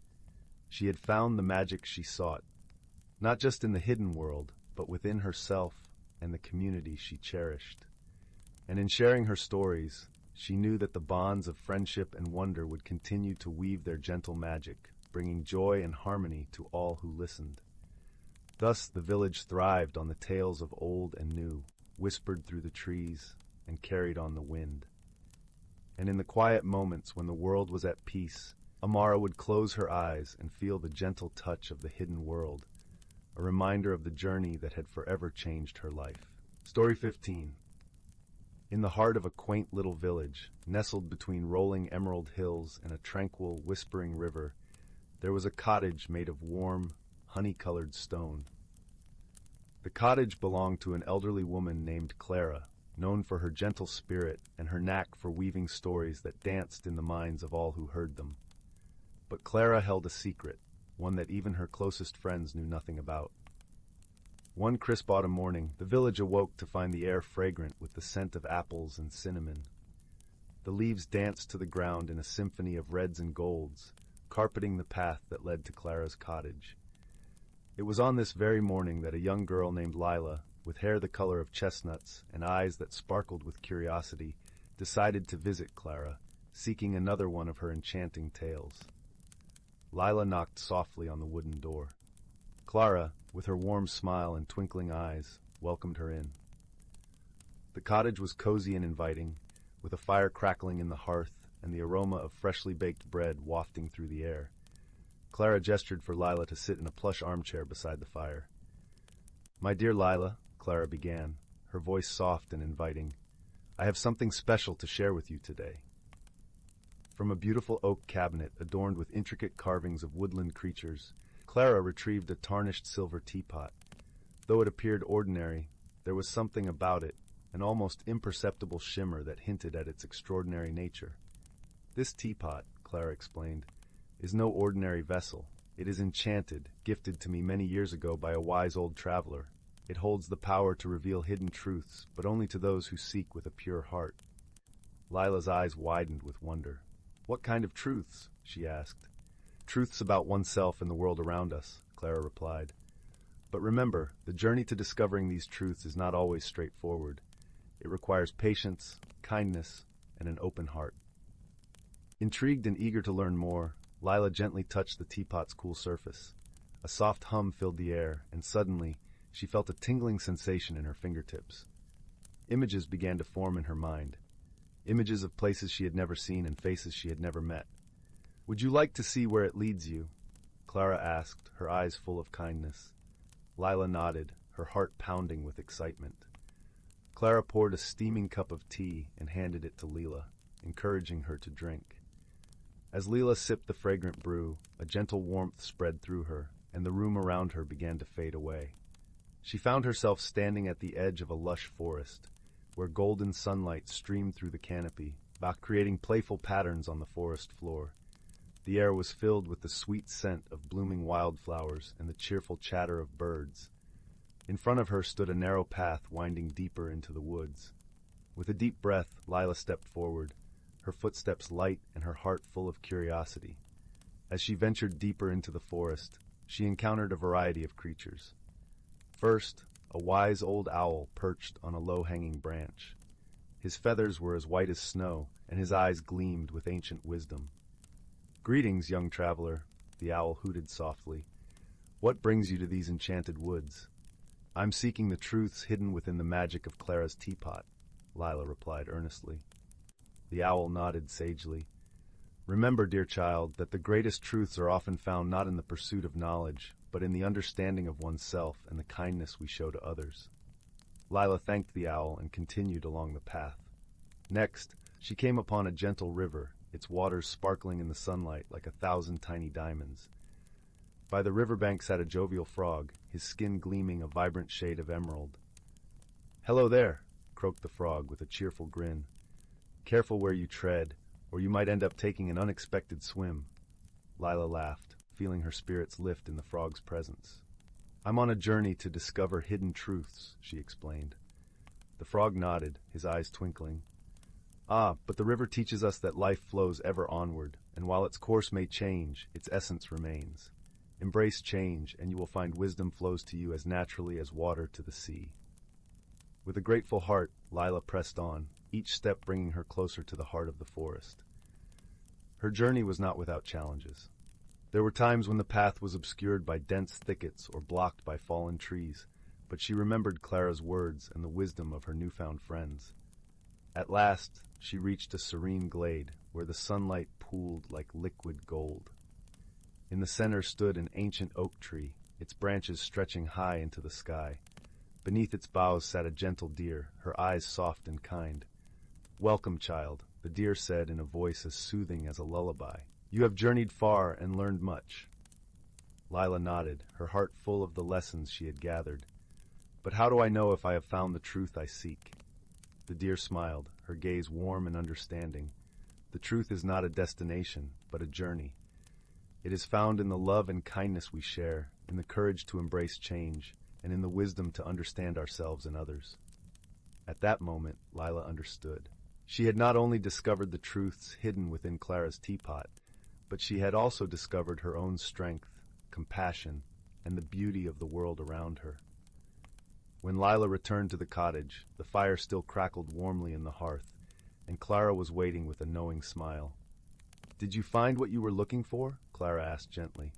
She had found the magic she sought, not just in the hidden world, but within herself and the community she cherished. And in sharing her stories, she knew that the bonds of friendship and wonder would continue to weave their gentle magic, bringing joy and harmony to all who listened. Thus the village thrived on the tales of old and new, whispered through the trees and carried on the wind. And in the quiet moments when the world was at peace, Amara would close her eyes and feel the gentle touch of the hidden world, a reminder of the journey that had forever changed her life. Story 15. In the heart of a quaint little village, nestled between rolling emerald hills and a tranquil, whispering river, there was a cottage made of warm, honey-colored stone. The cottage belonged to an elderly woman named Clara, known for her gentle spirit and her knack for weaving stories that danced in the minds of all who heard them. But Clara held a secret, one that even her closest friends knew nothing about. One crisp autumn morning, the village awoke to find the air fragrant with the scent of apples and cinnamon. The leaves danced to the ground in a symphony of reds and golds, carpeting the path that led to Clara's cottage. It was on this very morning that a young girl named Lila, with hair the color of chestnuts and eyes that sparkled with curiosity, decided to visit Clara, seeking another one of her enchanting tales. Lila knocked softly on the wooden door. Clara, with her warm smile and twinkling eyes, welcomed her in. The cottage was cozy and inviting, with a fire crackling in the hearth and the aroma of freshly baked bread wafting through the air. Clara gestured for Lila to sit in a plush armchair beside the fire. "My dear Lila," Clara began, her voice soft and inviting, "I have something special to share with you today." From a beautiful oak cabinet adorned with intricate carvings of woodland creatures, Clara retrieved a tarnished silver teapot. Though it appeared ordinary, there was something about it, an almost imperceptible shimmer that hinted at its extraordinary nature. "This teapot," Clara explained, "is no ordinary vessel. It is enchanted, gifted to me many years ago by a wise old traveler. It holds the power to reveal hidden truths, but only to those who seek with a pure heart." Lila's eyes widened with wonder. "What kind of truths?" she asked. "Truths about oneself and the world around us," Clara replied. "But remember, the journey to discovering these truths is not always straightforward. It requires patience, kindness, and an open heart." Intrigued and eager to learn more, Lila gently touched the teapot's cool surface. A soft hum filled the air, and suddenly, she felt a tingling sensation in her fingertips. Images began to form in her mind. Images of places she had never seen and faces she had never met. "Would you like to see where it leads you?" Clara asked, her eyes full of kindness. Lila nodded, her heart pounding with excitement. Clara poured a steaming cup of tea and handed it to Lila, encouraging her to drink. As Lila sipped the fragrant brew, a gentle warmth spread through her, and the room around her began to fade away. She found herself standing at the edge of a lush forest, where golden sunlight streamed through the canopy, creating playful patterns on the forest floor. The air was filled with the sweet scent of blooming wildflowers and the cheerful chatter of birds. In front of her stood a narrow path winding deeper into the woods. With a deep breath, Lila stepped forward, her footsteps light and her heart full of curiosity. As she ventured deeper into the forest, she encountered a variety of creatures. First, a wise old owl perched on a low-hanging branch. His feathers were as white as snow, and his eyes gleamed with ancient wisdom. "Greetings, young traveler," the owl hooted softly. "What brings you to these enchanted woods?" "I'm seeking the truths hidden within the magic of Clara's teapot," Lila replied earnestly. The owl nodded sagely. Remember, dear child, that the greatest truths are often found not in the pursuit of knowledge, but in the understanding of oneself and the kindness we show to others. Lila thanked the owl and continued along the path. Next, she came upon a gentle river, its waters sparkling in the sunlight like 1,000 tiny diamonds. By the riverbank sat a jovial frog, his skin gleaming a vibrant shade of emerald. "Hello there," croaked the frog with a cheerful grin. "Careful where you tread, or you might end up taking an unexpected swim." Lila laughed, feeling her spirits lift in the frog's presence. "I'm on a journey to discover hidden truths," she explained. The frog nodded, his eyes twinkling. "Ah, but the river teaches us that life flows ever onward, and while its course may change, its essence remains. Embrace change, and you will find wisdom flows to you as naturally as water to the sea." With a grateful heart, Lila pressed on, each step bringing her closer to the heart of the forest. Her journey was not without challenges. There were times when the path was obscured by dense thickets or blocked by fallen trees, but she remembered Clara's words and the wisdom of her newfound friends. At last, she reached a serene glade where the sunlight pooled like liquid gold. In the center stood an ancient oak tree, its branches stretching high into the sky. Beneath its boughs sat a gentle deer, her eyes soft and kind. "Welcome, child," the deer said in a voice as soothing as a lullaby. "You have journeyed far and learned much." Lila nodded, her heart full of the lessons she had gathered. "But how do I know if I have found the truth I seek?" The deer smiled, her gaze warm and understanding. "The truth is not a destination, but a journey. It is found in the love and kindness we share, in the courage to embrace change, and in the wisdom to understand ourselves and others." At that moment, Lila understood. She had not only discovered the truths hidden within Clara's teapot, but she had also discovered her own strength, compassion, and the beauty of the world around her. When Lila returned to the cottage, the fire still crackled warmly in the hearth, and Clara was waiting with a knowing smile. "Did you find what you were looking for?" Clara asked gently.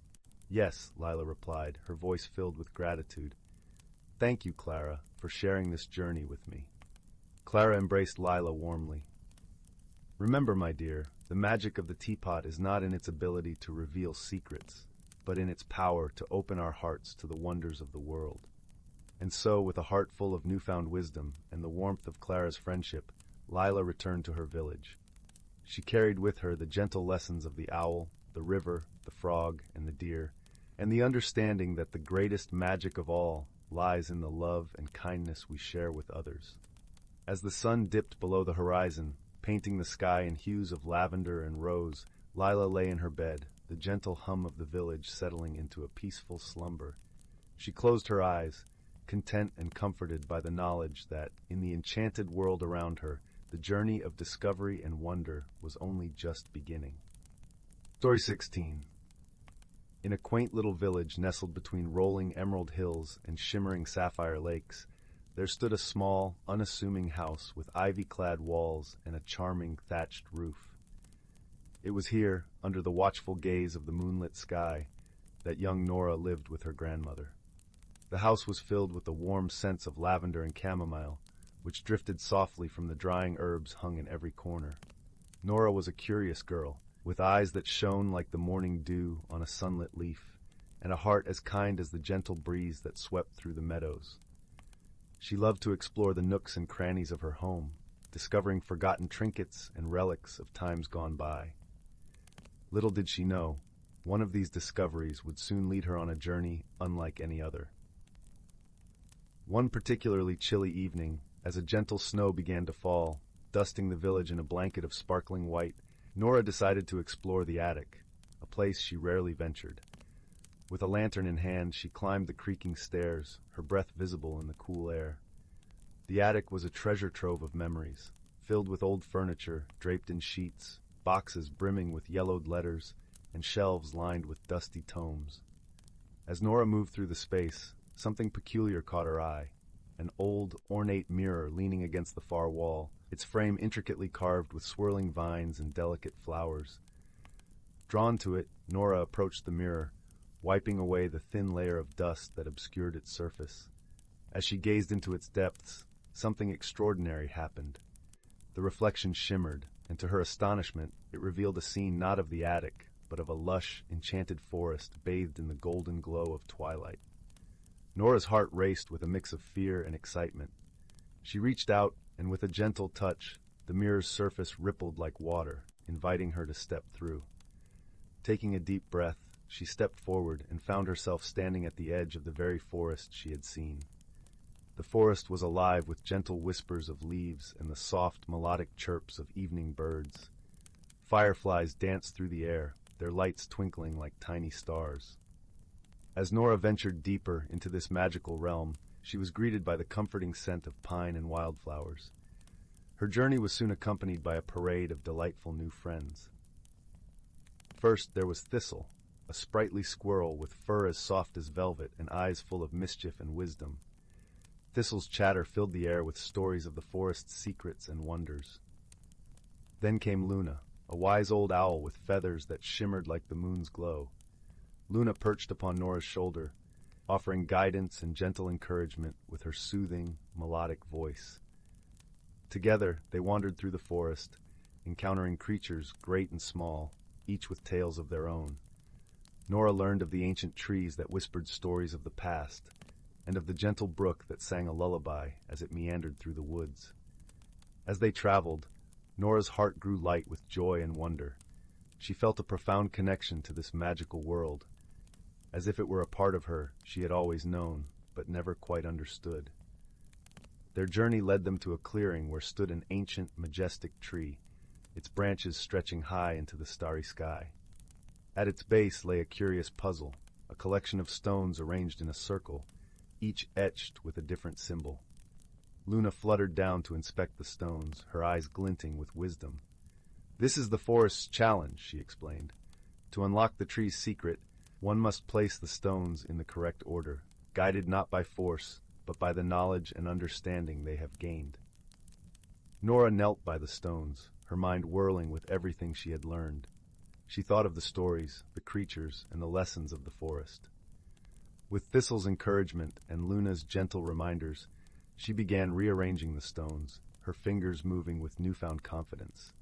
"Yes," Lila replied, her voice filled with gratitude. "Thank you, Clara, for sharing this journey with me." Clara embraced Lila warmly. "Remember, my dear, the magic of the teapot is not in its ability to reveal secrets, but in its power to open our hearts to the wonders of the world." And so, with a heart full of newfound wisdom and the warmth of Clara's friendship, Lila returned to her village. She carried with her the gentle lessons of the owl, the river, the frog, and the deer, and the understanding that the greatest magic of all lies in the love and kindness we share with others. As the sun dipped below the horizon, painting the sky in hues of lavender and rose, Lila lay in her bed, the gentle hum of the village settling into a peaceful slumber. She closed her eyes, content and comforted by the knowledge that, in the enchanted world around her, the journey of discovery and wonder was only just beginning. Story 16. In a quaint little village nestled between rolling emerald hills and shimmering sapphire lakes, there stood a small, unassuming house with ivy-clad walls and a charming thatched roof. It was here, under the watchful gaze of the moonlit sky, that young Nora lived with her grandmother. The house was filled with the warm scents of lavender and chamomile, which drifted softly from the drying herbs hung in every corner. Nora was a curious girl, with eyes that shone like the morning dew on a sunlit leaf, and a heart as kind as the gentle breeze that swept through the meadows. She loved to explore the nooks and crannies of her home, discovering forgotten trinkets and relics of times gone by. Little did she know, one of these discoveries would soon lead her on a journey unlike any other. One particularly chilly evening, as a gentle snow began to fall, dusting the village in a blanket of sparkling white, Nora decided to explore the attic, a place she rarely ventured. With a lantern in hand, she climbed the creaking stairs, her breath visible in the cool air. The attic was a treasure trove of memories, filled with old furniture draped in sheets, boxes brimming with yellowed letters, and shelves lined with dusty tomes. As Nora moved through the space, something peculiar caught her eye. An old, ornate mirror leaning against the far wall, its frame intricately carved with swirling vines and delicate flowers. Drawn to it, Nora approached the mirror, wiping away the thin layer of dust that obscured its surface. As she gazed into its depths, something extraordinary happened. The reflection shimmered, and to her astonishment, it revealed a scene not of the attic, but of a lush, enchanted forest bathed in the golden glow of twilight. Nora's heart raced with a mix of fear and excitement. She reached out, and with a gentle touch, the mirror's surface rippled like water, inviting her to step through. Taking a deep breath, she stepped forward and found herself standing at the edge of the very forest she had seen. The forest was alive with gentle whispers of leaves and the soft, melodic chirps of evening birds. Fireflies danced through the air, their lights twinkling like tiny stars. As Nora ventured deeper into this magical realm, she was greeted by the comforting scent of pine and wildflowers. Her journey was soon accompanied by a parade of delightful new friends. First, there was Thistle, a sprightly squirrel with fur as soft as velvet and eyes full of mischief and wisdom. Thistle's chatter filled the air with stories of the forest's secrets and wonders. Then came Luna, a wise old owl with feathers that shimmered like the moon's glow. Luna perched upon Nora's shoulder, offering guidance and gentle encouragement with her soothing, melodic voice. Together, they wandered through the forest, encountering creatures great and small, each with tales of their own. Nora learned of the ancient trees that whispered stories of the past, and of the gentle brook that sang a lullaby as it meandered through the woods. As they traveled, Nora's heart grew light with joy and wonder. She felt a profound connection to this magical world, as if it were a part of her she had always known, but never quite understood. Their journey led them to a clearing where stood an ancient, majestic tree, its branches stretching high into the starry sky. At its base lay a curious puzzle, a collection of stones arranged in a circle, each etched with a different symbol. Luna fluttered down to inspect the stones, her eyes glinting with wisdom. "This is the forest's challenge," she explained. "To unlock the tree's secret, one must place the stones in the correct order, guided not by force, but by the knowledge and understanding they have gained." Nora knelt by the stones, her mind whirling with everything she had learned. She thought of the stories, the creatures, and the lessons of the forest. With Thistle's encouragement and Luna's gentle reminders, she began rearranging the stones, her fingers moving with newfound confidence.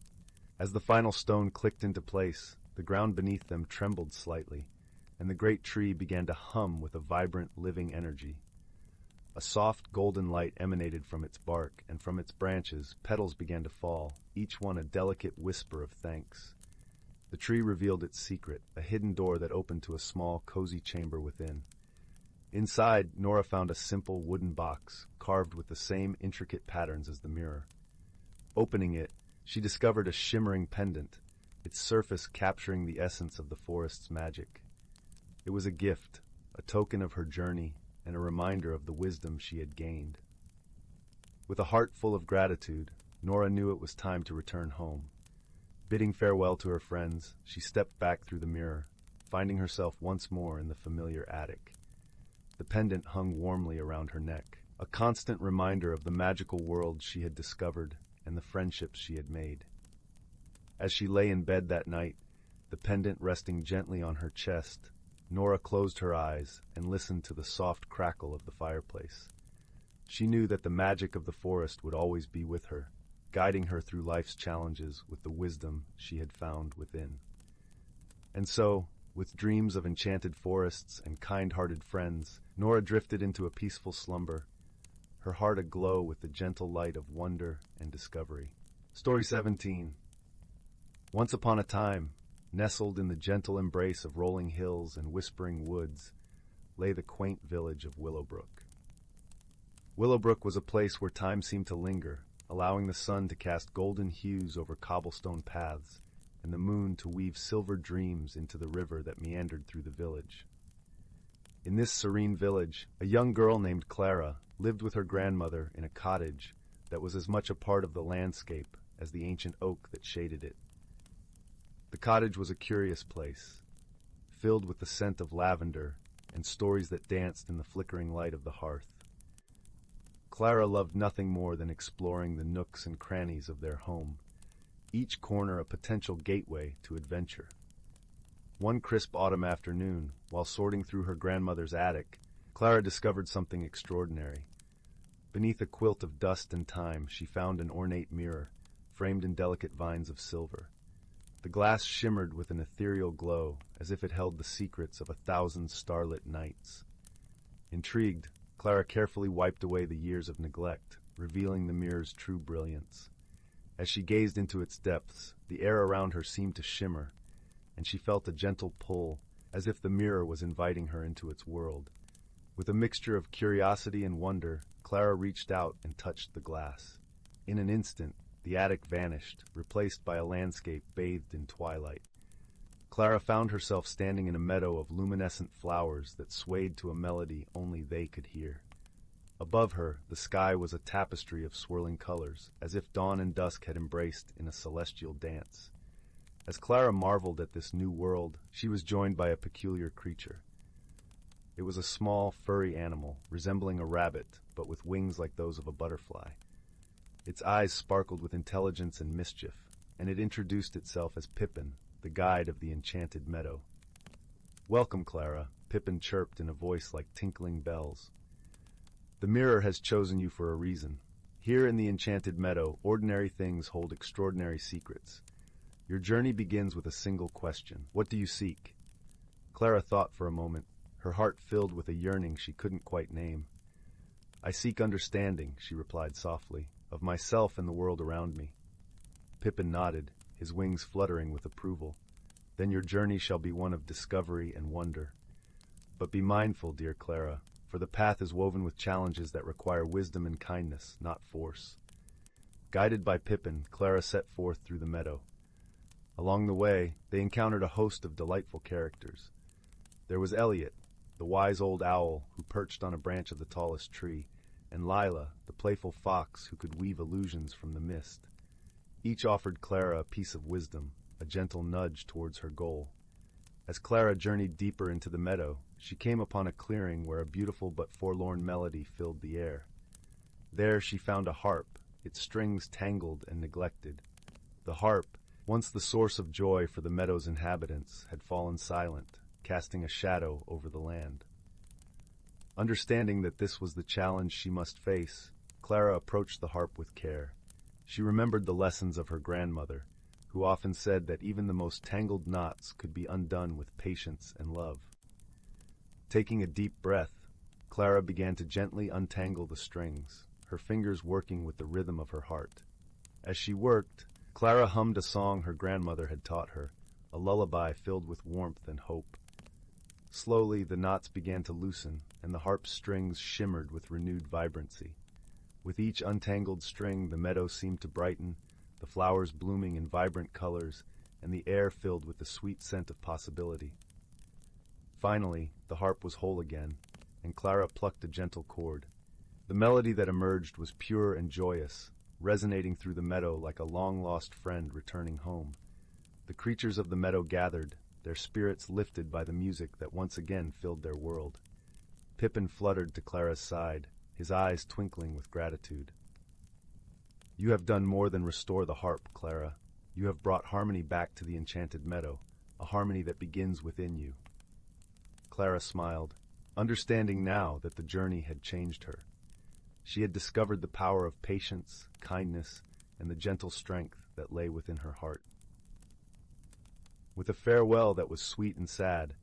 As the final stone clicked into place, the ground beneath them trembled slightly, and the great tree began to hum with a vibrant, living energy. A soft, golden light emanated from its bark, and from its branches, petals began to fall, each one a delicate whisper of thanks. The tree revealed its secret, a hidden door that opened to a small, cozy chamber within. Inside, Nora found a simple wooden box, carved with the same intricate patterns as the mirror. Opening it, she discovered a shimmering pendant, its surface capturing the essence of the forest's magic. It was a gift, a token of her journey, and a reminder of the wisdom she had gained. With a heart full of gratitude, Nora knew it was time to return home. Bidding farewell to her friends, she stepped back through the mirror, finding herself once more in the familiar attic. The pendant hung warmly around her neck, a constant reminder of the magical world she had discovered and the friendships she had made. As she lay in bed that night, the pendant resting gently on her chest, Nora closed her eyes and listened to the soft crackle of the fireplace. She knew that the magic of the forest would always be with her, guiding her through life's challenges with the wisdom she had found within. And so, with dreams of enchanted forests and kind-hearted friends, Nora drifted into a peaceful slumber, her heart aglow with the gentle light of wonder and discovery. Story 17. Once upon a time, nestled in the gentle embrace of rolling hills and whispering woods, lay the quaint village of Willowbrook. Willowbrook was a place where time seemed to linger, allowing the sun to cast golden hues over cobblestone paths, and the moon to weave silver dreams into the river that meandered through the village. In this serene village, a young girl named Clara lived with her grandmother in a cottage that was as much a part of the landscape as the ancient oak that shaded it. The cottage was a curious place, filled with the scent of lavender and stories that danced in the flickering light of the hearth. Clara loved nothing more than exploring the nooks and crannies of their home, each corner a potential gateway to adventure. One crisp autumn afternoon, while sorting through her grandmother's attic, Clara discovered something extraordinary. Beneath a quilt of dust and time, she found an ornate mirror, framed in delicate vines of silver. The glass shimmered with an ethereal glow, as if it held the secrets of 1,000 starlit nights. Intrigued, Clara carefully wiped away the years of neglect, revealing the mirror's true brilliance. As she gazed into its depths, the air around her seemed to shimmer, and she felt a gentle pull, as if the mirror was inviting her into its world. With a mixture of curiosity and wonder, Clara reached out and touched the glass. In an instant, the attic vanished, replaced by a landscape bathed in twilight. Clara found herself standing in a meadow of luminescent flowers that swayed to a melody only they could hear. Above her, the sky was a tapestry of swirling colors, as if dawn and dusk had embraced in a celestial dance. As Clara marveled at this new world, she was joined by a peculiar creature. It was a small, furry animal, resembling a rabbit, but with wings like those of a butterfly. Its eyes sparkled with intelligence and mischief, and it introduced itself as Pippin, the guide of the Enchanted Meadow. "Welcome, Clara," Pippin chirped in a voice like tinkling bells. "The mirror has chosen you for a reason. Here in the Enchanted Meadow, ordinary things hold extraordinary secrets. Your journey begins with a single question. What do you seek?" Clara thought for a moment, her heart filled with a yearning she couldn't quite name. "I seek understanding," she replied softly, "of myself and the world around me." Pippin nodded, his wings fluttering with approval. "Then your journey shall be one of discovery and wonder. But be mindful, dear Clara, for the path is woven with challenges that require wisdom and kindness, not force." Guided by Pippin, Clara set forth through the meadow. Along the way, they encountered a host of delightful characters. There was Elliot, the wise old owl who perched on a branch of the tallest tree, and Lila, the playful fox who could weave illusions from the mist. Each offered Clara a piece of wisdom, a gentle nudge towards her goal. As Clara journeyed deeper into the meadow, she came upon a clearing where a beautiful but forlorn melody filled the air. There she found a harp, its strings tangled and neglected. The harp, once the source of joy for the meadow's inhabitants, had fallen silent, casting a shadow over the land. Understanding that this was the challenge she must face, Clara approached the harp with care. She remembered the lessons of her grandmother, who often said that even the most tangled knots could be undone with patience and love. Taking a deep breath, Clara began to gently untangle the strings, her fingers working with the rhythm of her heart. As she worked, Clara hummed a song her grandmother had taught her, a lullaby filled with warmth and hope. Slowly, the knots began to loosen, and the harp's strings shimmered with renewed vibrancy. With each untangled string, the meadow seemed to brighten, the flowers blooming in vibrant colors, and the air filled with the sweet scent of possibility. Finally, the harp was whole again, and Clara plucked a gentle chord. The melody that emerged was pure and joyous, resonating through the meadow like a long-lost friend returning home. The creatures of the meadow gathered, their spirits lifted by the music that once again filled their world. Pippin fluttered to Clara's side, his eyes twinkling with gratitude. "You have done more than restore the harp, Clara. You have brought harmony back to the Enchanted Meadow, a harmony that begins within you." Clara smiled, understanding now that the journey had changed her. She had discovered the power of patience, kindness, and the gentle strength that lay within her heart. With a farewell that was sweet and sad,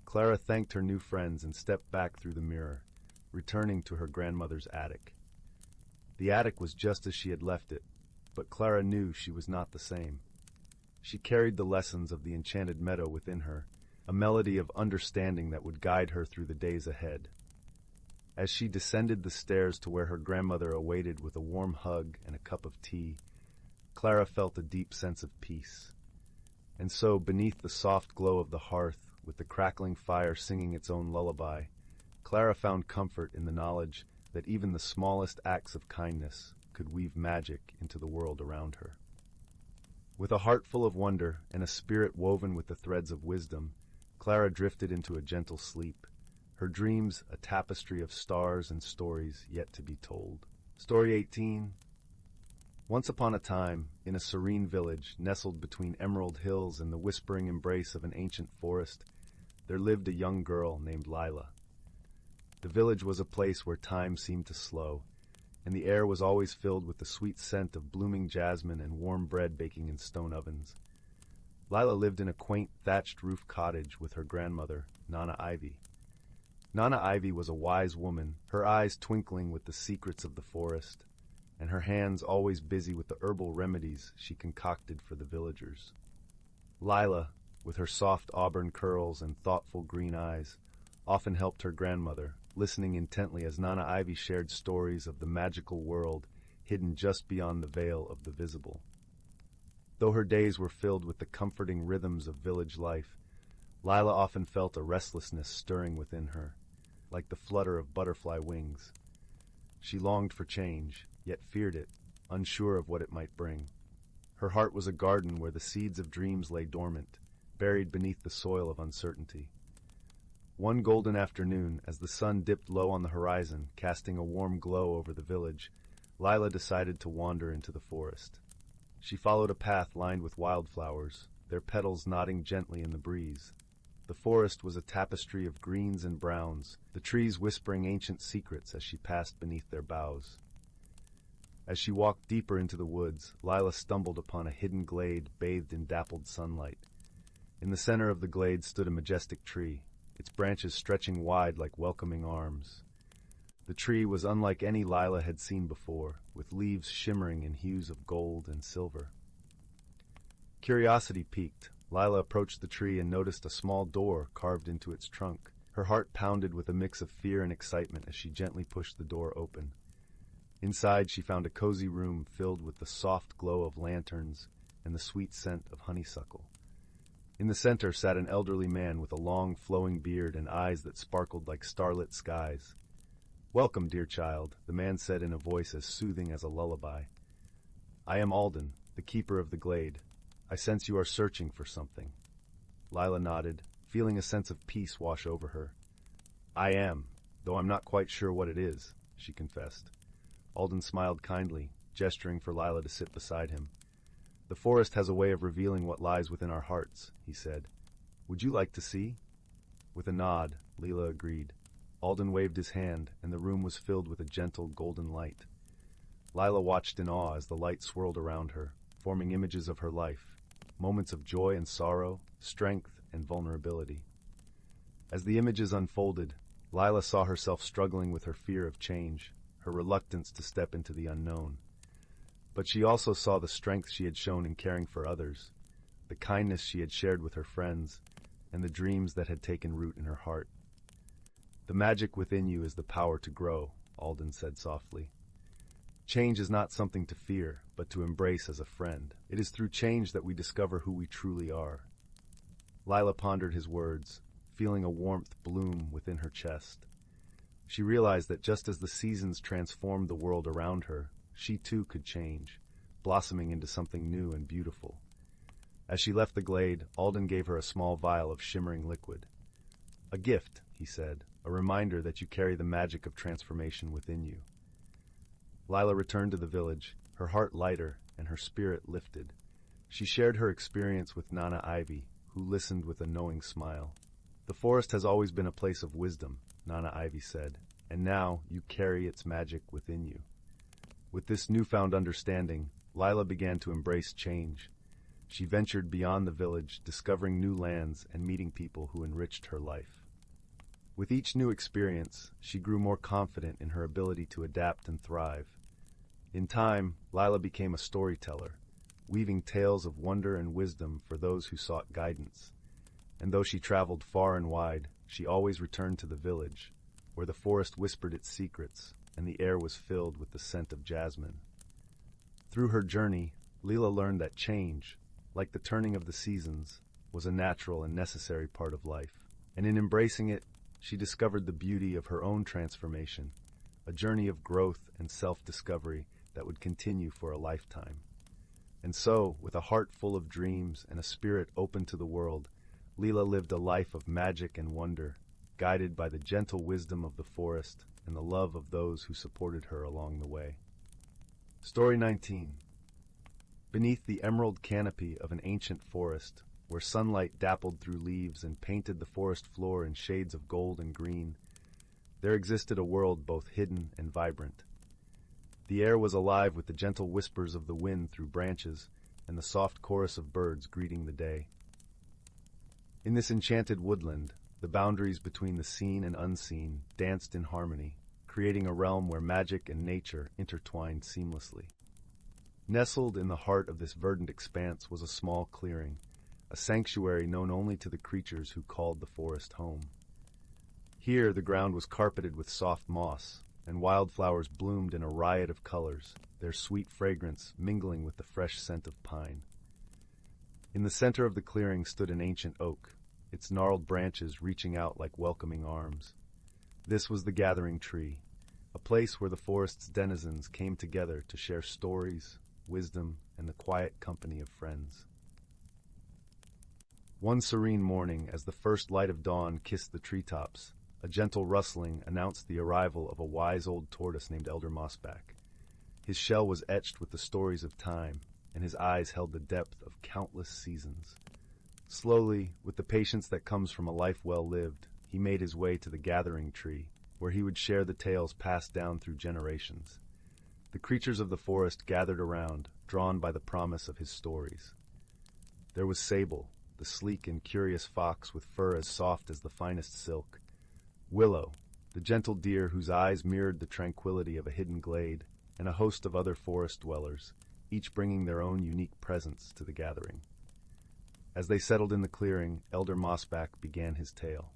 Clara thanked her new friends and stepped back through the mirror, returning to her grandmother's attic. The attic was just as she had left it, but Clara knew she was not the same. She carried the lessons of the Enchanted Meadow within her, a melody of understanding that would guide her through the days ahead. As she descended the stairs to where her grandmother awaited with a warm hug and a cup of tea, Clara felt a deep sense of peace. And so, beneath the soft glow of the hearth, with the crackling fire singing its own lullaby, Clara found comfort in the knowledge that even the smallest acts of kindness could weave magic into the world around her. With a heart full of wonder and a spirit woven with the threads of wisdom, Clara drifted into a gentle sleep, her dreams a tapestry of stars and stories yet to be told. Story 18. Once upon a time, in a serene village nestled between emerald hills and the whispering embrace of an ancient forest, there lived a young girl named Lila. The village was a place where time seemed to slow, and the air was always filled with the sweet scent of blooming jasmine and warm bread baking in stone ovens. Lila lived in a quaint thatched roof cottage with her grandmother, Nana Ivy. Nana Ivy was a wise woman, her eyes twinkling with the secrets of the forest, and her hands always busy with the herbal remedies she concocted for the villagers. Lila, with her soft auburn curls and thoughtful green eyes, often helped her grandmother, listening intently as Nana Ivy shared stories of the magical world hidden just beyond the veil of the visible. Though her days were filled with the comforting rhythms of village life, Lila often felt a restlessness stirring within her, like the flutter of butterfly wings. She longed for change, yet feared it, unsure of what it might bring. Her heart was a garden where the seeds of dreams lay dormant, buried beneath the soil of uncertainty. One golden afternoon, as the sun dipped low on the horizon, casting a warm glow over the village, Lila decided to wander into the forest. She followed a path lined with wildflowers, their petals nodding gently in the breeze. The forest was a tapestry of greens and browns, the trees whispering ancient secrets as she passed beneath their boughs. As she walked deeper into the woods, Lila stumbled upon a hidden glade bathed in dappled sunlight. In the center of the glade stood a majestic tree, its branches stretching wide like welcoming arms. The tree was unlike any Lila had seen before, with leaves shimmering in hues of gold and silver. Curiosity piqued, Lila approached the tree and noticed a small door carved into its trunk. Her heart pounded with a mix of fear and excitement as she gently pushed the door open. Inside, she found a cozy room filled with the soft glow of lanterns and the sweet scent of honeysuckle. In the center sat an elderly man with a long, flowing beard and eyes that sparkled like starlit skies. "Welcome, dear child," the man said in a voice as soothing as a lullaby. "I am Alden, the keeper of the glade. I sense you are searching for something." Lila nodded, feeling a sense of peace wash over her. "I am, though I'm not quite sure what it is," she confessed. Alden smiled kindly, gesturing for Lila to sit beside him. "The forest has a way of revealing what lies within our hearts," he said. "Would you like to see?" With a nod, Lila agreed. Alden waved his hand, and the room was filled with a gentle golden light. Lila watched in awe as the light swirled around her, forming images of her life, moments of joy and sorrow, strength and vulnerability. As the images unfolded, Lila saw herself struggling with her fear of change, her reluctance to step into the unknown. But she also saw the strength she had shown in caring for others, the kindness she had shared with her friends, and the dreams that had taken root in her heart. "The magic within you is the power to grow," Alden said softly. "Change is not something to fear, but to embrace as a friend. It is through change that we discover who we truly are." Lila pondered his words, feeling a warmth bloom within her chest. She realized that just as the seasons transformed the world around her, she too could change, blossoming into something new and beautiful. As she left the glade, Alden gave her a small vial of shimmering liquid. "A gift," he said, "a reminder that you carry the magic of transformation within you." Lila returned to the village, her heart lighter and her spirit lifted. She shared her experience with Nana Ivy, who listened with a knowing smile. "The forest has always been a place of wisdom," Nana Ivy said, "and now you carry its magic within you." With this newfound understanding, Lila began to embrace change. She ventured beyond the village, discovering new lands and meeting people who enriched her life. With each new experience, she grew more confident in her ability to adapt and thrive. In time, Lila became a storyteller, weaving tales of wonder and wisdom for those who sought guidance. And though she traveled far and wide, she always returned to the village, where the forest whispered its secrets and the air was filled with the scent of jasmine. Through her journey, Lila learned that change, like the turning of the seasons, was a natural and necessary part of life. And in embracing it, she discovered the beauty of her own transformation, a journey of growth and self-discovery that would continue for a lifetime. And so, with a heart full of dreams and a spirit open to the world, Lila lived a life of magic and wonder, guided by the gentle wisdom of the forest and the love of those who supported her along the way. Story 19. Beneath the emerald canopy of an ancient forest, where sunlight dappled through leaves and painted the forest floor in shades of gold and green, there existed a world both hidden and vibrant. The air was alive with the gentle whispers of the wind through branches and the soft chorus of birds greeting the day. In this enchanted woodland, the boundaries between the seen and unseen danced in harmony, creating a realm where magic and nature intertwined seamlessly. Nestled in the heart of this verdant expanse was a small clearing, a sanctuary known only to the creatures who called the forest home. Here the ground was carpeted with soft moss, and wildflowers bloomed in a riot of colors, their sweet fragrance mingling with the fresh scent of pine. In the center of the clearing stood an ancient oak, its gnarled branches reaching out like welcoming arms. This was the gathering tree, a place where the forest's denizens came together to share stories, wisdom, and the quiet company of friends. One serene morning, as the first light of dawn kissed the treetops, a gentle rustling announced the arrival of a wise old tortoise named Elder Mossback. His shell was etched with the stories of time, and his eyes held the depth of countless seasons. Slowly, with the patience that comes from a life well lived, he made his way to the gathering tree, where he would share the tales passed down through generations. The creatures of the forest gathered around, drawn by the promise of his stories. There was Sable, the sleek and curious fox with fur as soft as the finest silk. Willow, the gentle deer whose eyes mirrored the tranquility of a hidden glade, and a host of other forest dwellers, each bringing their own unique presence to the gathering. As they settled in the clearing, Elder Mossback began his tale.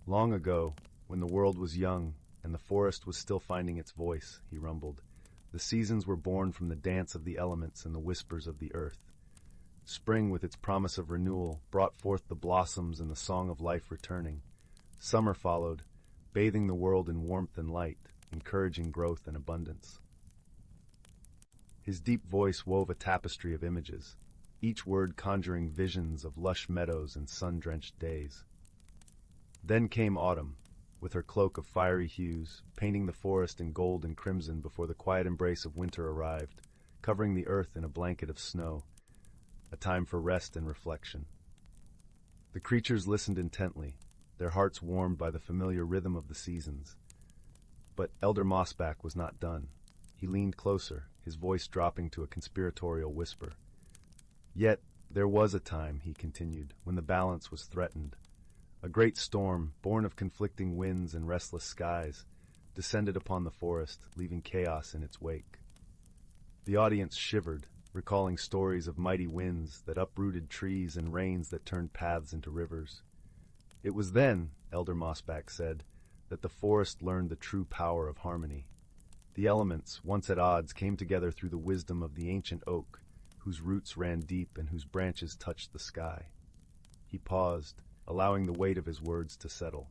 Long ago, when the world was young and the forest was still finding its voice, he rumbled, the seasons were born from the dance of the elements and the whispers of the earth. Spring, with its promise of renewal, brought forth the blossoms and the song of life returning. Summer followed, bathing the world in warmth and light, encouraging growth and abundance. His deep voice wove a tapestry of images, each word conjuring visions of lush meadows and sun-drenched days. Then came autumn, with her cloak of fiery hues, painting the forest in gold and crimson before the quiet embrace of winter arrived, covering the earth in a blanket of snow, a time for rest and reflection. The creatures listened intently, their hearts warmed by the familiar rhythm of the seasons. But Elder Mossback was not done. He leaned closer, his voice dropping to a conspiratorial whisper. Yet there was a time, he continued, when the balance was threatened. A great storm, born of conflicting winds and restless skies, descended upon the forest, leaving chaos in its wake. The audience shivered, recalling stories of mighty winds that uprooted trees and rains that turned paths into rivers. It was then, Elder Mossback said, that the forest learned the true power of harmony. The elements, once at odds, came together through the wisdom of the ancient oak, whose roots ran deep and whose branches touched the sky. He paused, allowing the weight of his words to settle.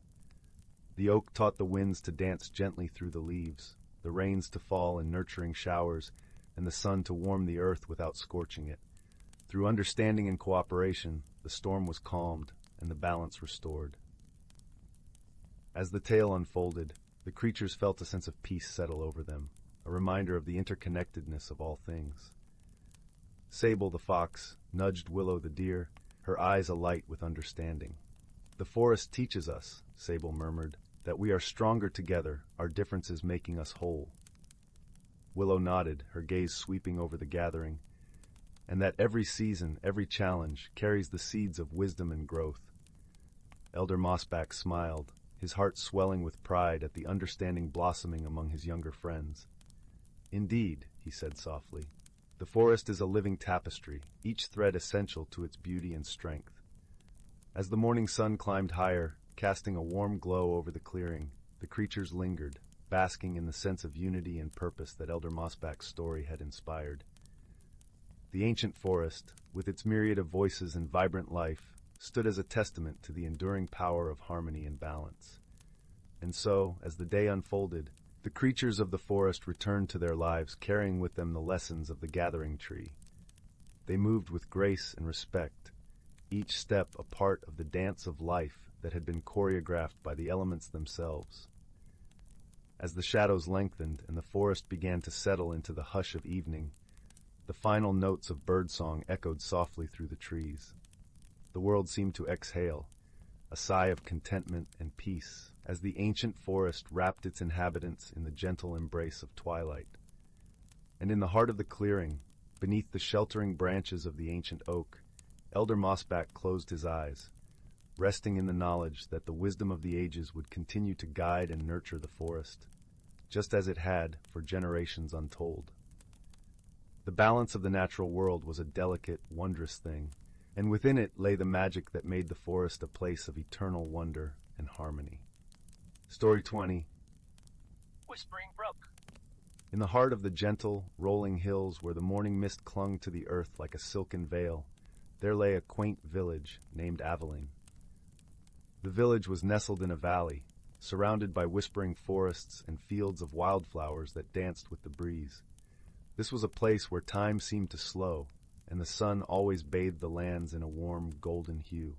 The oak taught the winds to dance gently through the leaves, the rains to fall in nurturing showers, and the sun to warm the earth without scorching it. Through understanding and cooperation, the storm was calmed and the balance restored. As the tale unfolded, the creatures felt a sense of peace settle over them, a reminder of the interconnectedness of all things. Sable the fox nudged Willow the deer, her eyes alight with understanding. The forest teaches us, Sable murmured, that we are stronger together, our differences making us whole. Willow nodded, her gaze sweeping over the gathering, and that every season, every challenge, carries the seeds of wisdom and growth. Elder Mossback smiled, his heart swelling with pride at the understanding blossoming among his younger friends. Indeed, he said softly, the forest is a living tapestry, each thread essential to its beauty and strength. As the morning sun climbed higher, casting a warm glow over the clearing, the creatures lingered, basking in the sense of unity and purpose that Elder Mossback's story had inspired. The ancient forest, with its myriad of voices and vibrant life, stood as a testament to the enduring power of harmony and balance. And so, as the day unfolded, the creatures of the forest returned to their lives, carrying with them the lessons of the gathering tree. They moved with grace and respect, each step a part of the dance of life that had been choreographed by the elements themselves. As the shadows lengthened and the forest began to settle into the hush of evening, the final notes of birdsong echoed softly through the trees. The world seemed to exhale, a sigh of contentment and peace, as the ancient forest wrapped its inhabitants in the gentle embrace of twilight. And in the heart of the clearing, beneath the sheltering branches of the ancient oak, Elder Mossback closed his eyes, resting in the knowledge that the wisdom of the ages would continue to guide and nurture the forest, just as it had for generations untold. The balance of the natural world was a delicate, wondrous thing, and within it lay the magic that made the forest a place of eternal wonder and harmony. Story 20. Whispering Brook. In the heart of the gentle, rolling hills where the morning mist clung to the earth like a silken veil, there lay a quaint village named Aveline. The village was nestled in a valley, surrounded by whispering forests and fields of wildflowers that danced with the breeze. This was a place where time seemed to slow, and the sun always bathed the lands in a warm, golden hue.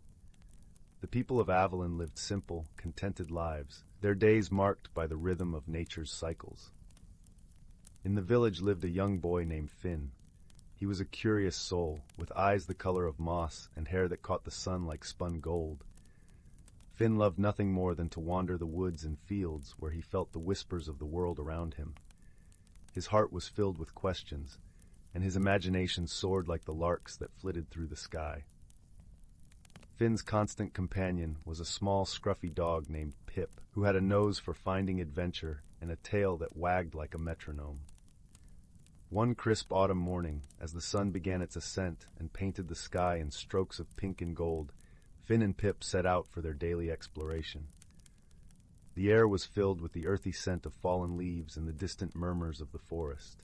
The people of Aveline lived simple, contented lives, their days marked by the rhythm of nature's cycles. In the village lived a young boy named Finn. He was a curious soul, with eyes the color of moss and hair that caught the sun like spun gold. Finn loved nothing more than to wander the woods and fields where he felt the whispers of the world around him. His heart was filled with questions, and his imagination soared like the larks that flitted through the sky. Finn's constant companion was a small, scruffy dog named Pip, who had a nose for finding adventure and a tail that wagged like a metronome. One crisp autumn morning, as the sun began its ascent and painted the sky in strokes of pink and gold, Finn and Pip set out for their daily exploration. The air was filled with the earthy scent of fallen leaves and the distant murmurs of the forest.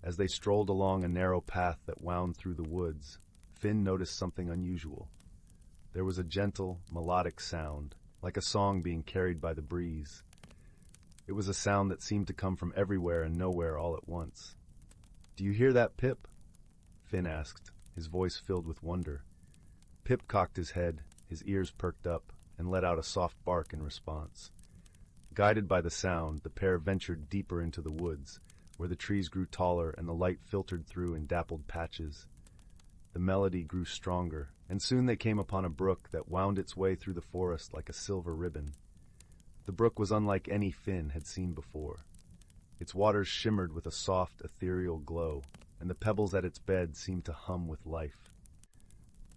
As they strolled along a narrow path that wound through the woods, Finn noticed something unusual. There was a gentle, melodic sound, like a song being carried by the breeze. It was a sound that seemed to come from everywhere and nowhere all at once. "Do you hear that, Pip?" Finn asked, his voice filled with wonder. Pip cocked his head, his ears perked up, and let out a soft bark in response. Guided by the sound, the pair ventured deeper into the woods, where the trees grew taller and the light filtered through in dappled patches. The melody grew stronger, and soon they came upon a brook that wound its way through the forest like a silver ribbon. The brook was unlike any Finn had seen before. Its waters shimmered with a soft, ethereal glow, and the pebbles at its bed seemed to hum with life.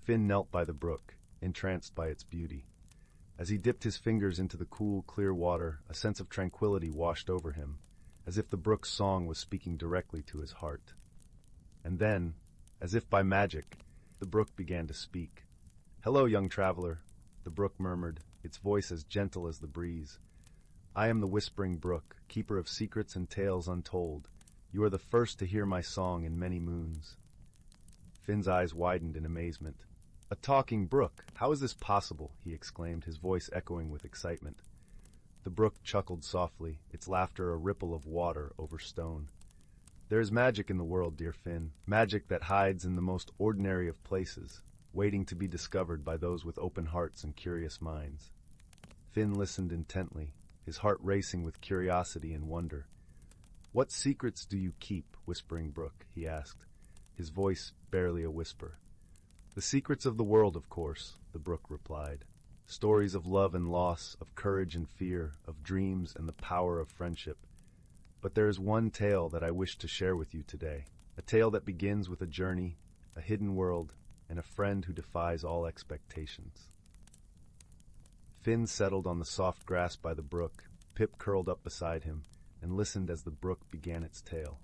Finn knelt by the brook, entranced by its beauty. As he dipped his fingers into the cool, clear water, a sense of tranquility washed over him, as if the brook's song was speaking directly to his heart. And then, as if by magic, the brook began to speak. "Hello, young traveler," the brook murmured, its voice as gentle as the breeze. "I am the Whispering Brook, keeper of secrets and tales untold. You are the first to hear my song in many moons." Finn's eyes widened in amazement. "A talking brook! How is this possible?" he exclaimed, his voice echoing with excitement. The brook chuckled softly, its laughter a ripple of water over stone. "There is magic in the world, dear Finn, magic that hides in the most ordinary of places, waiting to be discovered by those with open hearts and curious minds." Finn listened intently, his heart racing with curiosity and wonder. "What secrets do you keep, Whispering Brook?" he asked, his voice barely a whisper. "The secrets of the world, of course," the brook replied. "Stories of love and loss, of courage and fear, of dreams and the power of friendship. But there is one tale that I wish to share with you today, a tale that begins with a journey, a hidden world, and a friend who defies all expectations." Finn settled on the soft grass by the brook, Pip curled up beside him, and listened as the brook began its tale.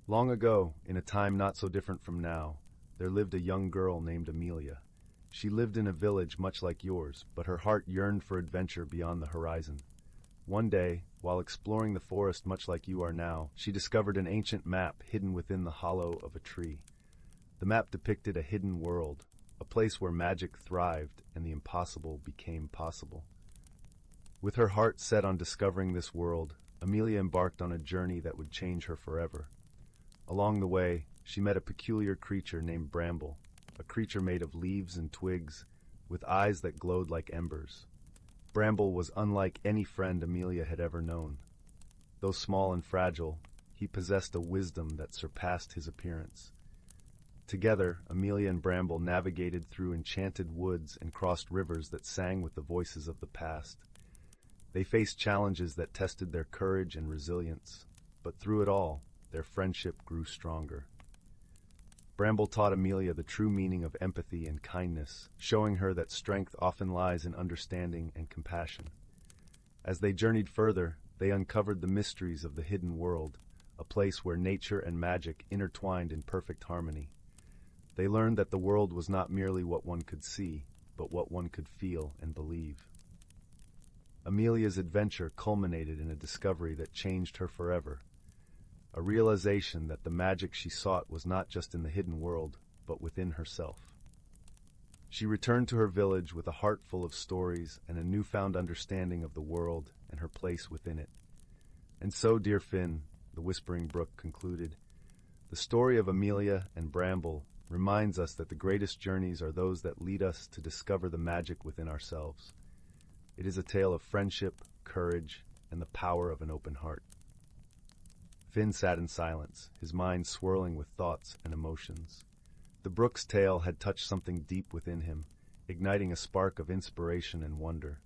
Long ago, in a time not so different from now, there lived a young girl named Amelia. She lived in a village much like yours, but her heart yearned for adventure beyond the horizon. One day, while exploring the forest much like you are now, she discovered an ancient map hidden within the hollow of a tree. The map depicted a hidden world, a place where magic thrived and the impossible became possible. With her heart set on discovering this world, Amelia embarked on a journey that would change her forever. Along the way, she met a peculiar creature named Bramble, a creature made of leaves and twigs, with eyes that glowed like embers. Bramble was unlike any friend Amelia had ever known. Though small and fragile, he possessed a wisdom that surpassed his appearance. Together, Amelia and Bramble navigated through enchanted woods and crossed rivers that sang with the voices of the past. They faced challenges that tested their courage and resilience, but through it all, their friendship grew stronger. Bramble taught Amelia the true meaning of empathy and kindness, showing her that strength often lies in understanding and compassion. As they journeyed further, they uncovered the mysteries of the hidden world, a place where nature and magic intertwined in perfect harmony. They learned that the world was not merely what one could see, but what one could feel and believe. Amelia's adventure culminated in a discovery that changed her forever, a realization that the magic she sought was not just in the hidden world, but within herself. She returned to her village with a heart full of stories and a newfound understanding of the world and her place within it. And so, dear Finn, the Whispering Brook concluded, the story of Amelia and Bramble reminds us that the greatest journeys are those that lead us to discover the magic within ourselves. It is a tale of friendship, courage, and the power of an open heart. Finn sat in silence, his mind swirling with thoughts and emotions. The brook's tale had touched something deep within him, igniting a spark of inspiration and wonder.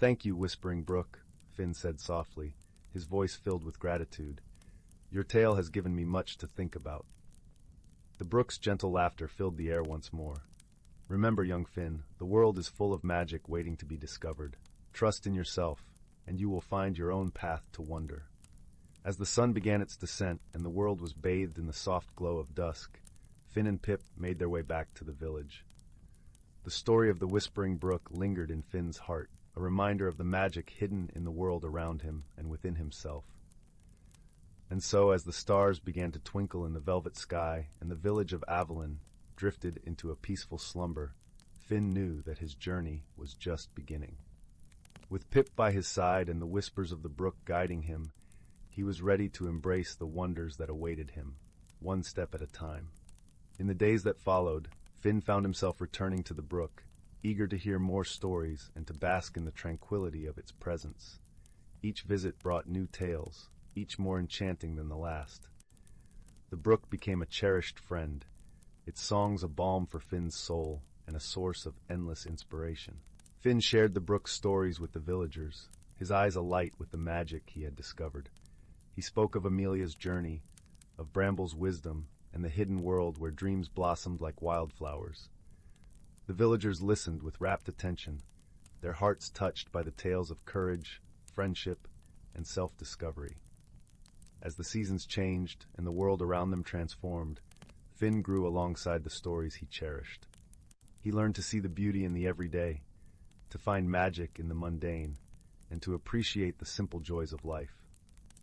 "Thank you, Whispering Brook," Finn said softly, his voice filled with gratitude. "Your tale has given me much to think about." The brook's gentle laughter filled the air once more. "Remember, young Finn, the world is full of magic waiting to be discovered. Trust in yourself, and you will find your own path to wonder." As the sun began its descent and the world was bathed in the soft glow of dusk, Finn and Pip made their way back to the village. The story of the Whispering Brook lingered in Finn's heart, a reminder of the magic hidden in the world around him and within himself. And so, as the stars began to twinkle in the velvet sky and the village of Aveline drifted into a peaceful slumber, Finn knew that his journey was just beginning. With Pip by his side and the whispers of the brook guiding him, he was ready to embrace the wonders that awaited him, one step at a time. In the days that followed, Finn found himself returning to the brook, eager to hear more stories and to bask in the tranquility of its presence. Each visit brought new tales, each more enchanting than the last. The brook became a cherished friend, its songs a balm for Finn's soul and a source of endless inspiration. Finn shared the brook's stories with the villagers, his eyes alight with the magic he had discovered. He spoke of Amelia's journey, of Bramble's wisdom, and the hidden world where dreams blossomed like wildflowers. The villagers listened with rapt attention, their hearts touched by the tales of courage, friendship, and self-discovery. As the seasons changed and the world around them transformed, Finn grew alongside the stories he cherished. He learned to see the beauty in the everyday, to find magic in the mundane, and to appreciate the simple joys of life.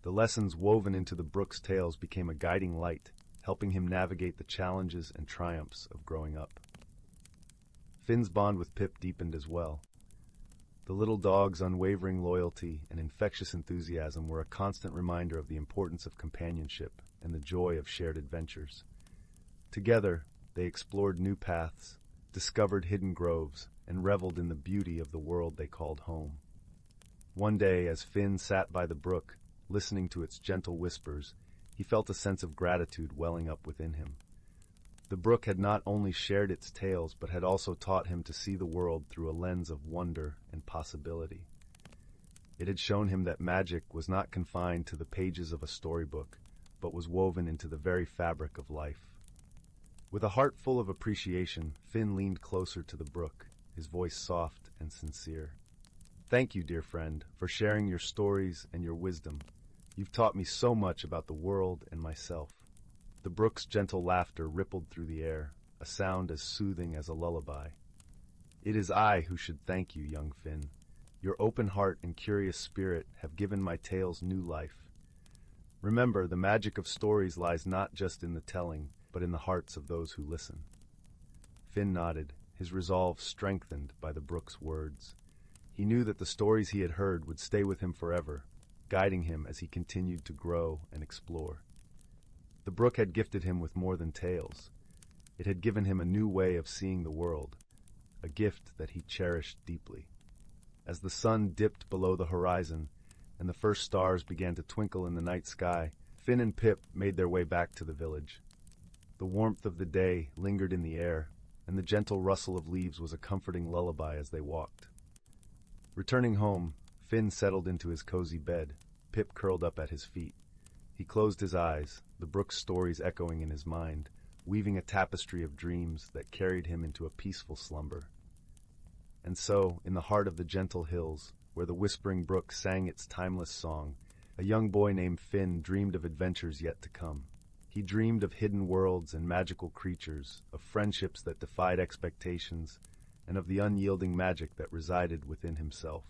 The lessons woven into the brook's tales became a guiding light, helping him navigate the challenges and triumphs of growing up. Finn's bond with Pip deepened as well. The little dog's unwavering loyalty and infectious enthusiasm were a constant reminder of the importance of companionship and the joy of shared adventures. Together, they explored new paths, discovered hidden groves, and reveled in the beauty of the world they called home. One day, as Finn sat by the brook, listening to its gentle whispers, he felt a sense of gratitude welling up within him. The brook had not only shared its tales, but had also taught him to see the world through a lens of wonder and possibility. It had shown him that magic was not confined to the pages of a storybook, but was woven into the very fabric of life. With a heart full of appreciation, Finn leaned closer to the brook, his voice soft and sincere. "Thank you, dear friend, for sharing your stories and your wisdom. You've taught me so much about the world and myself." The brook's gentle laughter rippled through the air, a sound as soothing as a lullaby. "It is I who should thank you, young Finn. Your open heart and curious spirit have given my tales new life. Remember, the magic of stories lies not just in the telling, but in the hearts of those who listen." Finn nodded, his resolve strengthened by the brook's words. He knew that the stories he had heard would stay with him forever, guiding him as he continued to grow and explore. The brook had gifted him with more than tales. It had given him a new way of seeing the world, a gift that he cherished deeply. As the sun dipped below the horizon and the first stars began to twinkle in the night sky, Finn and Pip made their way back to the village. The warmth of the day lingered in the air, and the gentle rustle of leaves was a comforting lullaby as they walked. Returning home, Finn settled into his cozy bed, Pip curled up at his feet. He closed his eyes, the brook's stories echoing in his mind, weaving a tapestry of dreams that carried him into a peaceful slumber. And so, in the heart of the gentle hills, where the whispering brook sang its timeless song, a young boy named Finn dreamed of adventures yet to come. He dreamed of hidden worlds and magical creatures, of friendships that defied expectations, and of the unyielding magic that resided within himself.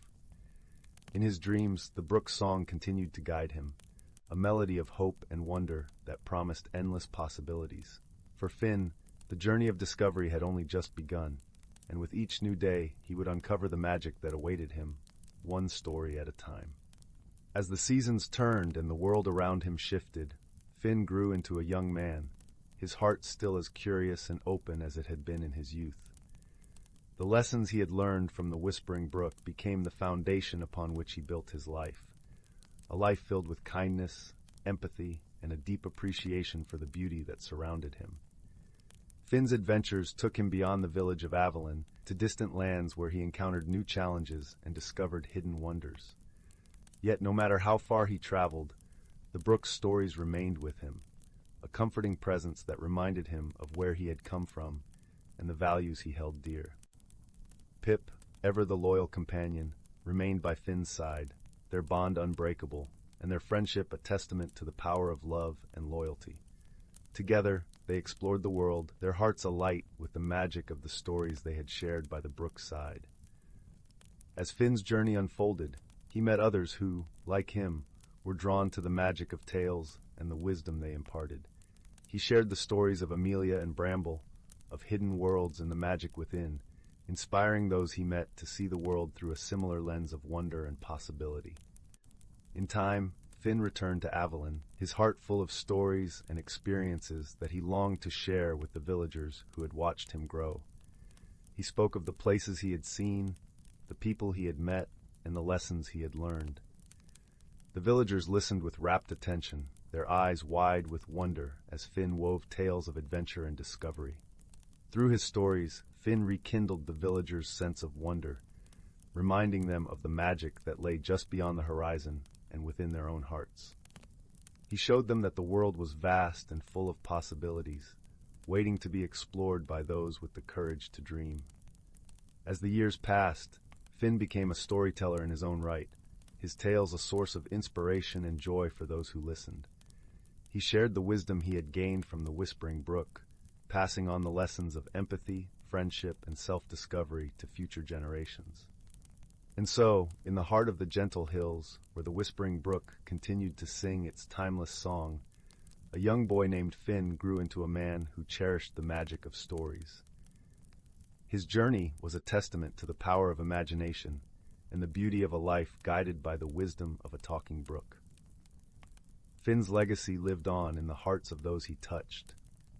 In his dreams, the brook's song continued to guide him, a melody of hope and wonder that promised endless possibilities. For Finn, the journey of discovery had only just begun, and with each new day he would uncover the magic that awaited him, one story at a time. As the seasons turned and the world around him shifted, Finn grew into a young man, his heart still as curious and open as it had been in his youth. The lessons he had learned from the Whispering Brook became the foundation upon which he built his life, a life filled with kindness, empathy, and a deep appreciation for the beauty that surrounded him. Finn's adventures took him beyond the village of Aveline to distant lands where he encountered new challenges and discovered hidden wonders. Yet no matter how far he traveled, the brook's stories remained with him, a comforting presence that reminded him of where he had come from and the values he held dear. Pip, ever the loyal companion, remained by Finn's side, their bond unbreakable, and their friendship a testament to the power of love and loyalty. Together, they explored the world, their hearts alight with the magic of the stories they had shared by the brook's side. As Finn's journey unfolded, he met others who, like him, were drawn to the magic of tales and the wisdom they imparted. He shared the stories of Amelia and Bramble, of hidden worlds and the magic within, inspiring those he met to see the world through a similar lens of wonder and possibility. In time, Finn returned to Aveline, his heart full of stories and experiences that he longed to share with the villagers who had watched him grow. He spoke of the places he had seen, the people he had met, and the lessons he had learned. The villagers listened with rapt attention, their eyes wide with wonder as Finn wove tales of adventure and discovery. Through his stories, Finn rekindled the villagers' sense of wonder, reminding them of the magic that lay just beyond the horizon and within their own hearts. He showed them that the world was vast and full of possibilities, waiting to be explored by those with the courage to dream. As the years passed, Finn became a storyteller in his own right, his tales a source of inspiration and joy for those who listened. He shared the wisdom he had gained from the Whispering Brook, passing on the lessons of empathy, friendship, and self-discovery to future generations. And so, in the heart of the gentle hills, where the Whispering Brook continued to sing its timeless song, a young boy named Finn grew into a man who cherished the magic of stories. His journey was a testament to the power of imagination and the beauty of a life guided by the wisdom of a talking brook. Finn's legacy lived on in the hearts of those he touched,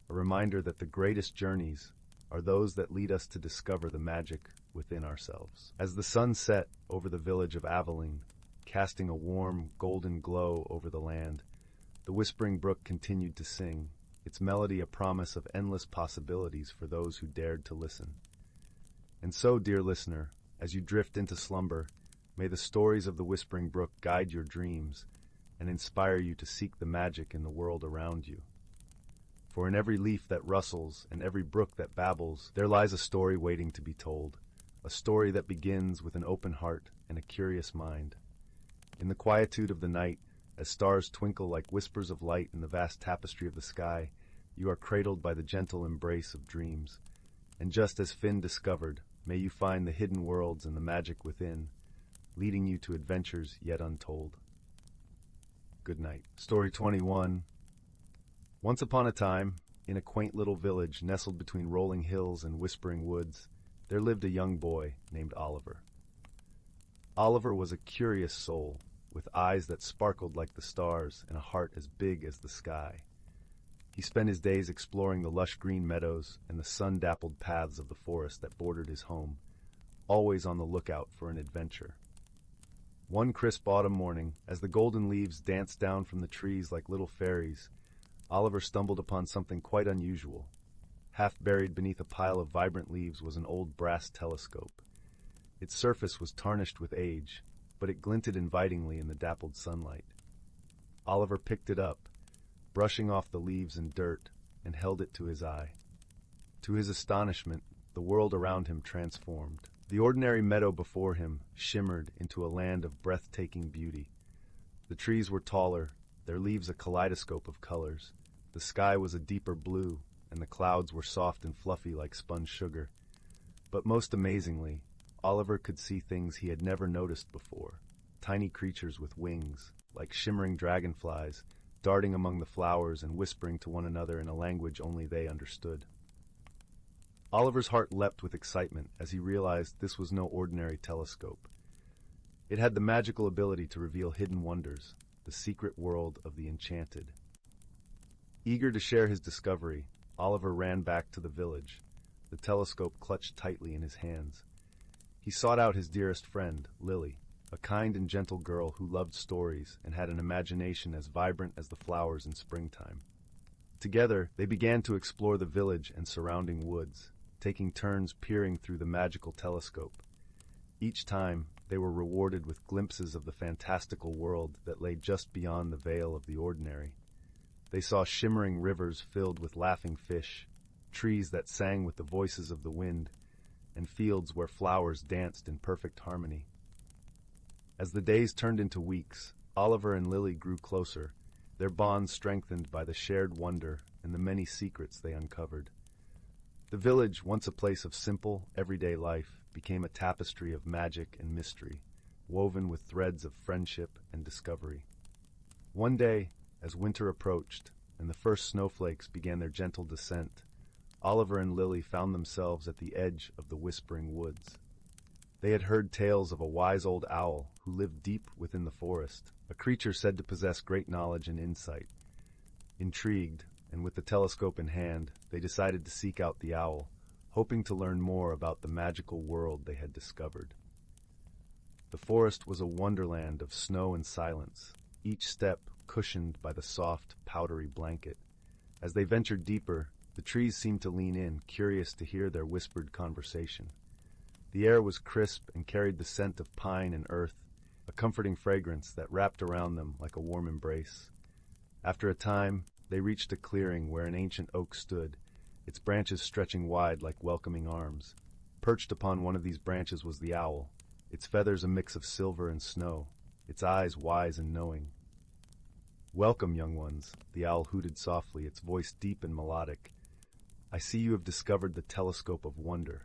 a reminder that the greatest journeys are those that lead us to discover the magic within ourselves. As the sun set over the village of Aveline, casting a warm, golden glow over the land, the Whispering Brook continued to sing, its melody a promise of endless possibilities for those who dared to listen. And so, dear listener, as you drift into slumber, may the stories of the Whispering Brook guide your dreams and inspire you to seek the magic in the world around you. For in every leaf that rustles and every brook that babbles, there lies a story waiting to be told, a story that begins with an open heart and a curious mind. In the quietude of the night, as stars twinkle like whispers of light in the vast tapestry of the sky, you are cradled by the gentle embrace of dreams. And just as Finn discovered, may you find the hidden worlds and the magic within, leading you to adventures yet untold. Good night. Story 21. Once upon a time, in a quaint little village nestled between rolling hills and whispering woods, there lived a young boy named Oliver. Oliver was a curious soul, with eyes that sparkled like the stars and a heart as big as the sky. He spent his days exploring the lush green meadows and the sun-dappled paths of the forest that bordered his home, always on the lookout for an adventure. One crisp autumn morning, as the golden leaves danced down from the trees like little fairies, Oliver stumbled upon something quite unusual. Half buried beneath a pile of vibrant leaves was an old brass telescope. Its surface was tarnished with age, but it glinted invitingly in the dappled sunlight. Oliver picked it up, brushing off the leaves and dirt, and held it to his eye. To his astonishment, the world around him transformed. The ordinary meadow before him shimmered into a land of breathtaking beauty. The trees were taller, their leaves a kaleidoscope of colors. The sky was a deeper blue, and the clouds were soft and fluffy like spun sugar. But most amazingly, Oliver could see things he had never noticed before. Tiny creatures with wings, like shimmering dragonflies, darting among the flowers and whispering to one another in a language only they understood. Oliver's heart leapt with excitement as he realized this was no ordinary telescope. It had the magical ability to reveal hidden wonders, the secret world of the Enchanted. Eager to share his discovery, Oliver ran back to the village, the telescope clutched tightly in his hands. He sought out his dearest friend, Lily, a kind and gentle girl who loved stories and had an imagination as vibrant as the flowers in springtime. Together, they began to explore the village and surrounding woods, taking turns peering through the magical telescope. Each time, they were rewarded with glimpses of the fantastical world that lay just beyond the veil of the ordinary. They saw shimmering rivers filled with laughing fish, trees that sang with the voices of the wind, and fields where flowers danced in perfect harmony. As the days turned into weeks, Oliver and Lily grew closer, their bond strengthened by the shared wonder and the many secrets they uncovered. The village, once a place of simple, everyday life, became a tapestry of magic and mystery, woven with threads of friendship and discovery. One day, as winter approached and the first snowflakes began their gentle descent, Oliver and Lily found themselves at the edge of the whispering woods. They had heard tales of a wise old owl who lived deep within the forest, a creature said to possess great knowledge and insight. Intrigued, and with the telescope in hand, they decided to seek out the owl, hoping to learn more about the magical world they had discovered. The forest was a wonderland of snow and silence, each step cushioned by the soft, powdery blanket. As they ventured deeper, the trees seemed to lean in, curious to hear their whispered conversation. The air was crisp and carried the scent of pine and earth, a comforting fragrance that wrapped around them like a warm embrace. After a time, they reached a clearing where an ancient oak stood, its branches stretching wide like welcoming arms. Perched upon one of these branches was the owl, its feathers a mix of silver and snow, its eyes wise and knowing. "Welcome, young ones," the owl hooted softly, its voice deep and melodic. "I see you have discovered the telescope of wonder."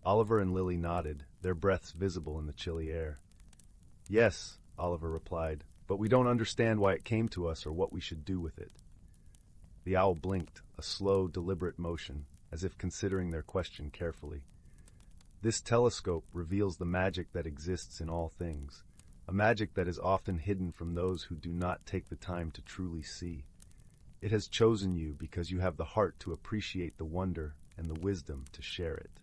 Oliver and Lily nodded, their breaths visible in the chilly air. "Yes," Oliver replied, "but we don't understand why it came to us or what we should do with it." The owl blinked, a slow, deliberate motion, as if considering their question carefully. "This telescope reveals the magic that exists in all things, a magic that is often hidden from those who do not take the time to truly see. It has chosen you because you have the heart to appreciate the wonder and the wisdom to share it."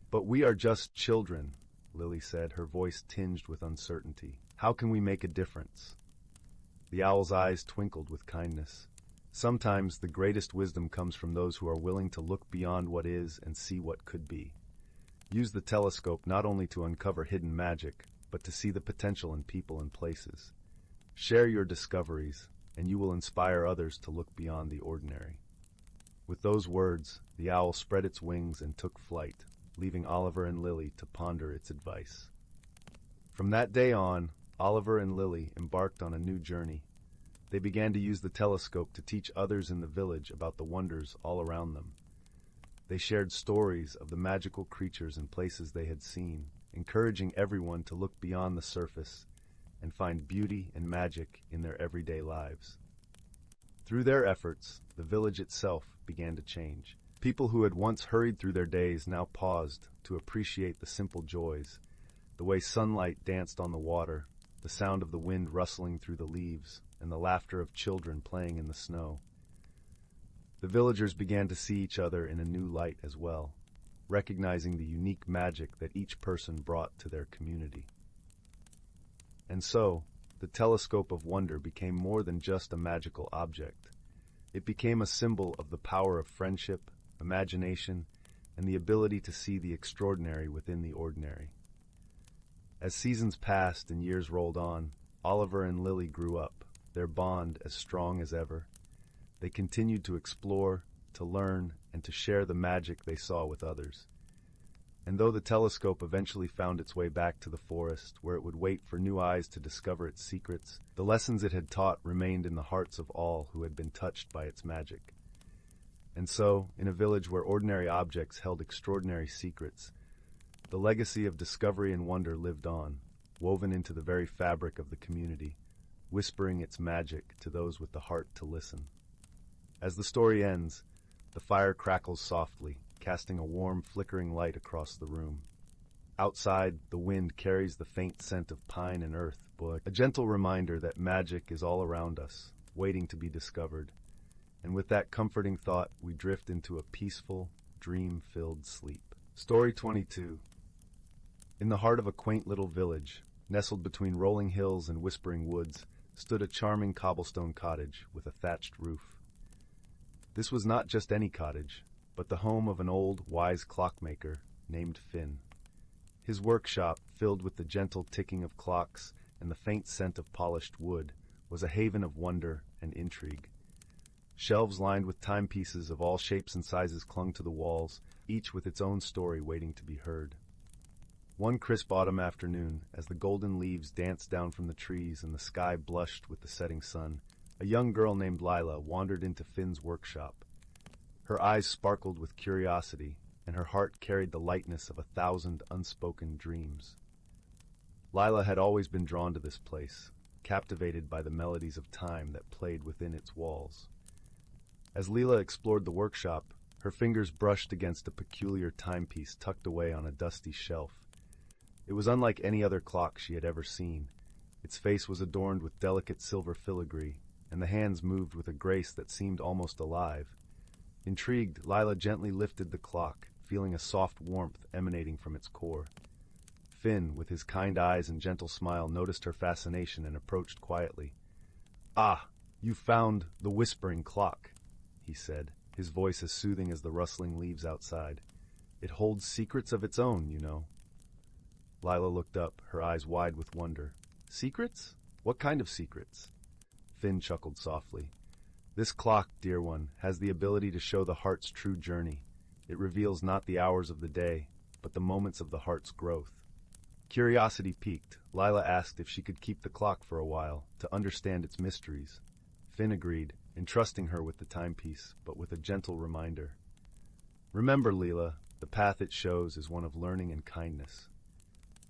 "But we are just children," Lily said, her voice tinged with uncertainty. "How can we make a difference?" The owl's eyes twinkled with kindness. "Sometimes the greatest wisdom comes from those who are willing to look beyond what is and see what could be. Use the telescope not only to uncover hidden magic, but to see the potential in people and places. Share your discoveries, and you will inspire others to look beyond the ordinary." With those words, the owl spread its wings and took flight, leaving Oliver and Lily to ponder its advice. From that day on, Oliver and Lily embarked on a new journey. They began to use the telescope to teach others in the village about the wonders all around them. They shared stories of the magical creatures and places they had seen, encouraging everyone to look beyond the surface and find beauty and magic in their everyday lives. Through their efforts, the village itself began to change. People who had once hurried through their days now paused to appreciate the simple joys, the way sunlight danced on the water, the sound of the wind rustling through the leaves, and the laughter of children playing in the snow. The villagers began to see each other in a new light as well, recognizing the unique magic that each person brought to their community. And so, the telescope of wonder became more than just a magical object. It became a symbol of the power of friendship, imagination, and the ability to see the extraordinary within the ordinary. As seasons passed and years rolled on, Oliver and Lily grew up, their bond as strong as ever. They continued to explore, to learn, and to share the magic they saw with others. And though the telescope eventually found its way back to the forest, where it would wait for new eyes to discover its secrets, the lessons it had taught remained in the hearts of all who had been touched by its magic. And so, in a village where ordinary objects held extraordinary secrets, the legacy of discovery and wonder lived on, woven into the very fabric of the community, whispering its magic to those with the heart to listen. As the story ends, the fire crackles softly, casting a warm, flickering light across the room. Outside, the wind carries the faint scent of pine and earth, a gentle reminder that magic is all around us, waiting to be discovered. And with that comforting thought, we drift into a peaceful, dream-filled sleep. Story 22. In the heart of a quaint little village, nestled between rolling hills and whispering woods, stood a charming cobblestone cottage with a thatched roof. This was not just any cottage, but the home of an old, wise clockmaker named Finn. His workshop, filled with the gentle ticking of clocks and the faint scent of polished wood, was a haven of wonder and intrigue. Shelves lined with timepieces of all shapes and sizes clung to the walls, each with its own story waiting to be heard. One crisp autumn afternoon, as the golden leaves danced down from the trees and the sky blushed with the setting sun, a young girl named Lila wandered into Finn's workshop. Her eyes sparkled with curiosity, and her heart carried the lightness of 1,000 unspoken dreams. Lila had always been drawn to this place, captivated by the melodies of time that played within its walls. As Lila explored the workshop, her fingers brushed against a peculiar timepiece tucked away on a dusty shelf. It was unlike any other clock she had ever seen. Its face was adorned with delicate silver filigree, and the hands moved with a grace that seemed almost alive. Intrigued, Lila gently lifted the clock, feeling a soft warmth emanating from its core. Finn, with his kind eyes and gentle smile, noticed her fascination and approached quietly. "Ah, you found the whispering clock," he said, his voice as soothing as the rustling leaves outside. "It holds secrets of its own, you know." Lila looked up, her eyes wide with wonder. "Secrets? What kind of secrets?" Finn chuckled softly. "This clock, dear one, has the ability to show the heart's true journey. It reveals not the hours of the day, but the moments of the heart's growth." Curiosity piqued, Lila asked if she could keep the clock for a while, to understand its mysteries. Finn agreed, entrusting her with the timepiece, but with a gentle reminder. "Remember, Lila, the path it shows is one of learning and kindness."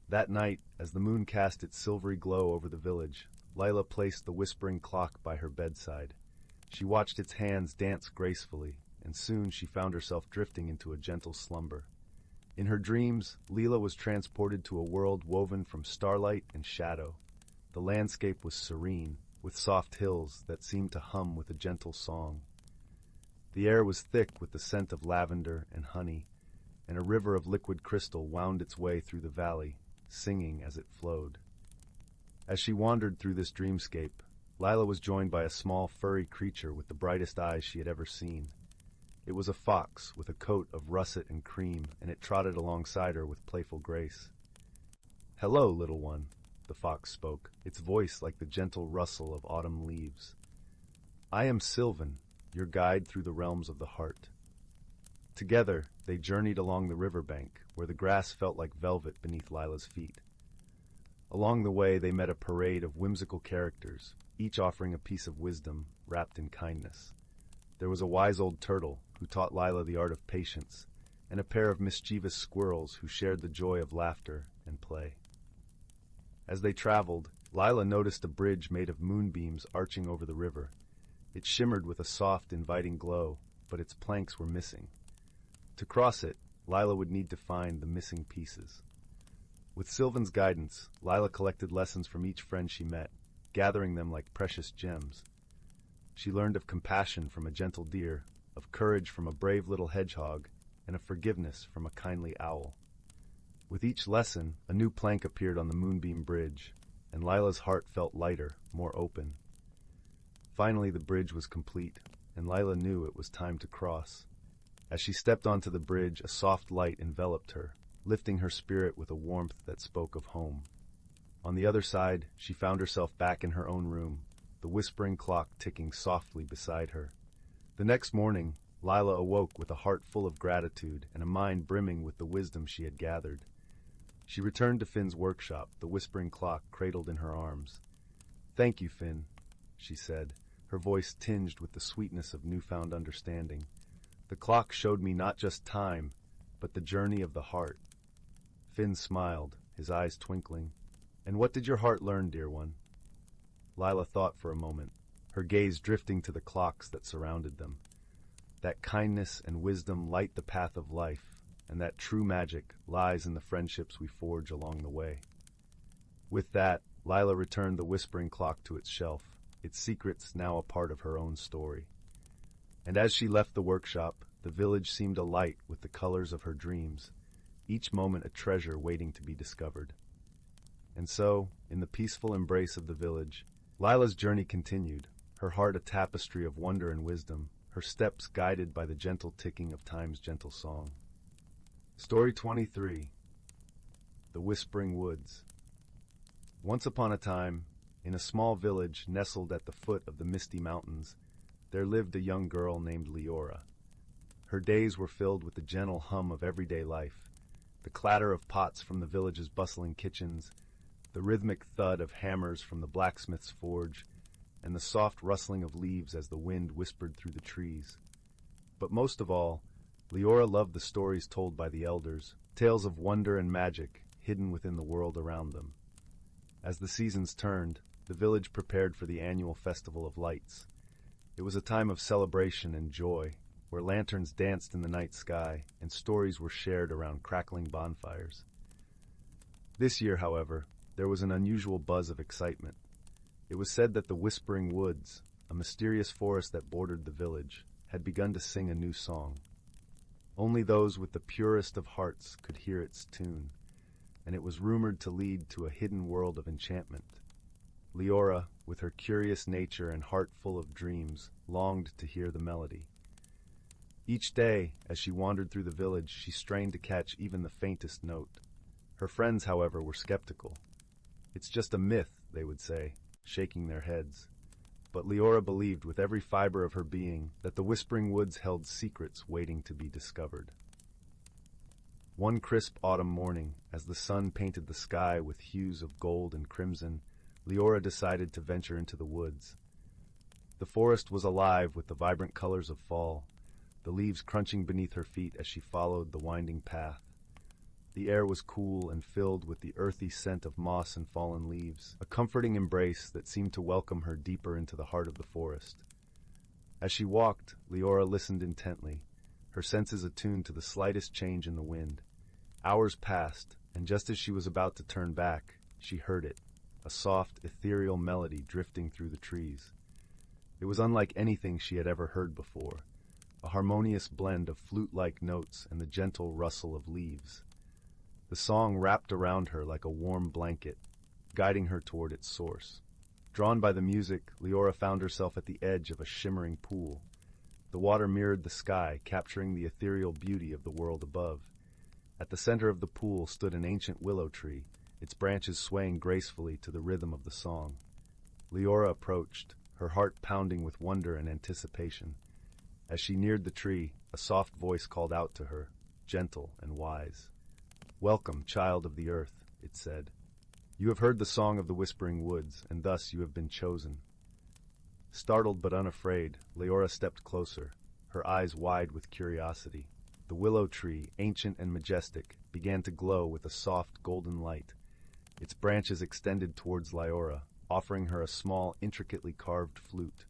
That night, as the moon cast its silvery glow over the village, Lila placed the whispering clock by her bedside. She watched its hands dance gracefully, and soon she found herself drifting into a gentle slumber. In her dreams, Lila was transported to a world woven from starlight and shadow. The landscape was serene, with soft hills that seemed to hum with a gentle song. The air was thick with the scent of lavender and honey, and a river of liquid crystal wound its way through the valley, singing as it flowed. As she wandered through this dreamscape, Lila was joined by a small, furry creature with the brightest eyes she had ever seen. It was a fox with a coat of russet and cream, and it trotted alongside her with playful grace. "Hello, little one," the fox spoke, its voice like the gentle rustle of autumn leaves. "I am Sylvan, your guide through the realms of the heart." Together, they journeyed along the riverbank, where the grass felt like velvet beneath Lila's feet. Along the way, they met a parade of whimsical characters, each offering a piece of wisdom wrapped in kindness. There was a wise old turtle who taught Lila the art of patience, and a pair of mischievous squirrels who shared the joy of laughter and play. As they traveled, Lila noticed a bridge made of moonbeams arching over the river. It shimmered with a soft, inviting glow, but its planks were missing. To cross it, Lila would need to find the missing pieces. With Sylvan's guidance, Lila collected lessons from each friend she met, gathering them like precious gems. She learned of compassion from a gentle deer, of courage from a brave little hedgehog, and of forgiveness from a kindly owl. With each lesson, a new plank appeared on the moonbeam bridge, and Lila's heart felt lighter, more open. Finally, the bridge was complete, and Lila knew it was time to cross. As she stepped onto the bridge, a soft light enveloped her, lifting her spirit with a warmth that spoke of home. On the other side, she found herself back in her own room, the whispering clock ticking softly beside her. The next morning, Lila awoke with a heart full of gratitude and a mind brimming with the wisdom she had gathered. She returned to Finn's workshop, the whispering clock cradled in her arms. "Thank you, Finn," she said, her voice tinged with the sweetness of newfound understanding. "The clock showed me not just time, but the journey of the heart." Finn smiled, his eyes twinkling. "And what did your heart learn, dear one?" Lila thought for a moment, her gaze drifting to the clocks that surrounded them. That kindness and wisdom light the path of life, and that true magic lies in the friendships we forge along the way. With that, Lila returned the whispering clock to its shelf, its secrets now a part of her own story. And as she left the workshop, the village seemed alight with the colors of her dreams, each moment a treasure waiting to be discovered. And so, in the peaceful embrace of the village, Lila's journey continued, her heart a tapestry of wonder and wisdom, her steps guided by the gentle ticking of time's gentle song. Story 23. The Whispering Woods. Once upon a time, in a small village nestled at the foot of the misty mountains, there lived a young girl named Leora. Her days were filled with the gentle hum of everyday life, the clatter of pots from the village's bustling kitchens, the rhythmic thud of hammers from the blacksmith's forge, and the soft rustling of leaves as the wind whispered through the trees. But most of all, Leora loved the stories told by the elders, tales of wonder and magic hidden within the world around them. As the seasons turned, the village prepared for the annual Festival of Lights. It was a time of celebration and joy, where lanterns danced in the night sky and stories were shared around crackling bonfires. This year, however, there was an unusual buzz of excitement. It was said that the Whispering Woods, a mysterious forest that bordered the village, had begun to sing a new song. Only those with the purest of hearts could hear its tune, and it was rumored to lead to a hidden world of enchantment. Leora, with her curious nature and heart full of dreams, longed to hear the melody. Each day, as she wandered through the village, she strained to catch even the faintest note. Her friends, however, were skeptical. "It's just a myth," they would say, shaking their heads. But Leora believed with every fiber of her being that the Whispering Woods held secrets waiting to be discovered. One crisp autumn morning, as the sun painted the sky with hues of gold and crimson, Leora decided to venture into the woods. The forest was alive with the vibrant colors of fall, the leaves crunching beneath her feet as she followed the winding path. The air was cool and filled with the earthy scent of moss and fallen leaves, a comforting embrace that seemed to welcome her deeper into the heart of the forest. As she walked, Leora listened intently, her senses attuned to the slightest change in the wind. Hours passed, and just as she was about to turn back, she heard it, a soft, ethereal melody drifting through the trees. It was unlike anything she had ever heard before, a harmonious blend of flute-like notes and the gentle rustle of leaves. The song wrapped around her like a warm blanket, guiding her toward its source. Drawn by the music, Leora found herself at the edge of a shimmering pool. The water mirrored the sky, capturing the ethereal beauty of the world above. At the center of the pool stood an ancient willow tree, its branches swaying gracefully to the rhythm of the song. Leora approached, her heart pounding with wonder and anticipation. As she neared the tree, a soft voice called out to her, gentle and wise. "Welcome, child of the earth," it said. "You have heard the song of the Whispering Woods, and thus you have been chosen." Startled but unafraid, Leora stepped closer, her eyes wide with curiosity. The willow tree, ancient and majestic, began to glow with a soft golden light. Its branches extended towards Leora, offering her a small, intricately carved flute.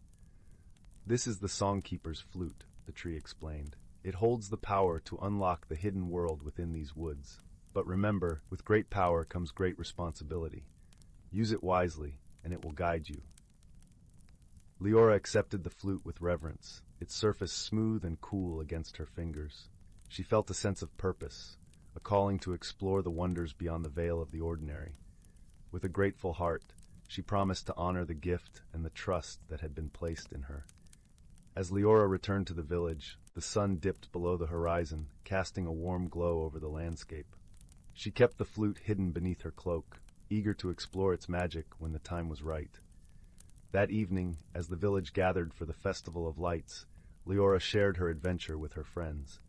"This is the Songkeeper's flute," the tree explained. "It holds the power to unlock the hidden world within these woods. But remember, with great power comes great responsibility. Use it wisely, and it will guide you." Leora accepted the flute with reverence, its surface smooth and cool against her fingers. She felt a sense of purpose, a calling to explore the wonders beyond the veil of the ordinary. With a grateful heart, she promised to honor the gift and the trust that had been placed in her. As Leora returned to the village, the sun dipped below the horizon, casting a warm glow over the landscape. She kept the flute hidden beneath her cloak, eager to explore its magic when the time was right. That evening, as the village gathered for the Festival of Lights, Leora shared her adventure with her friends.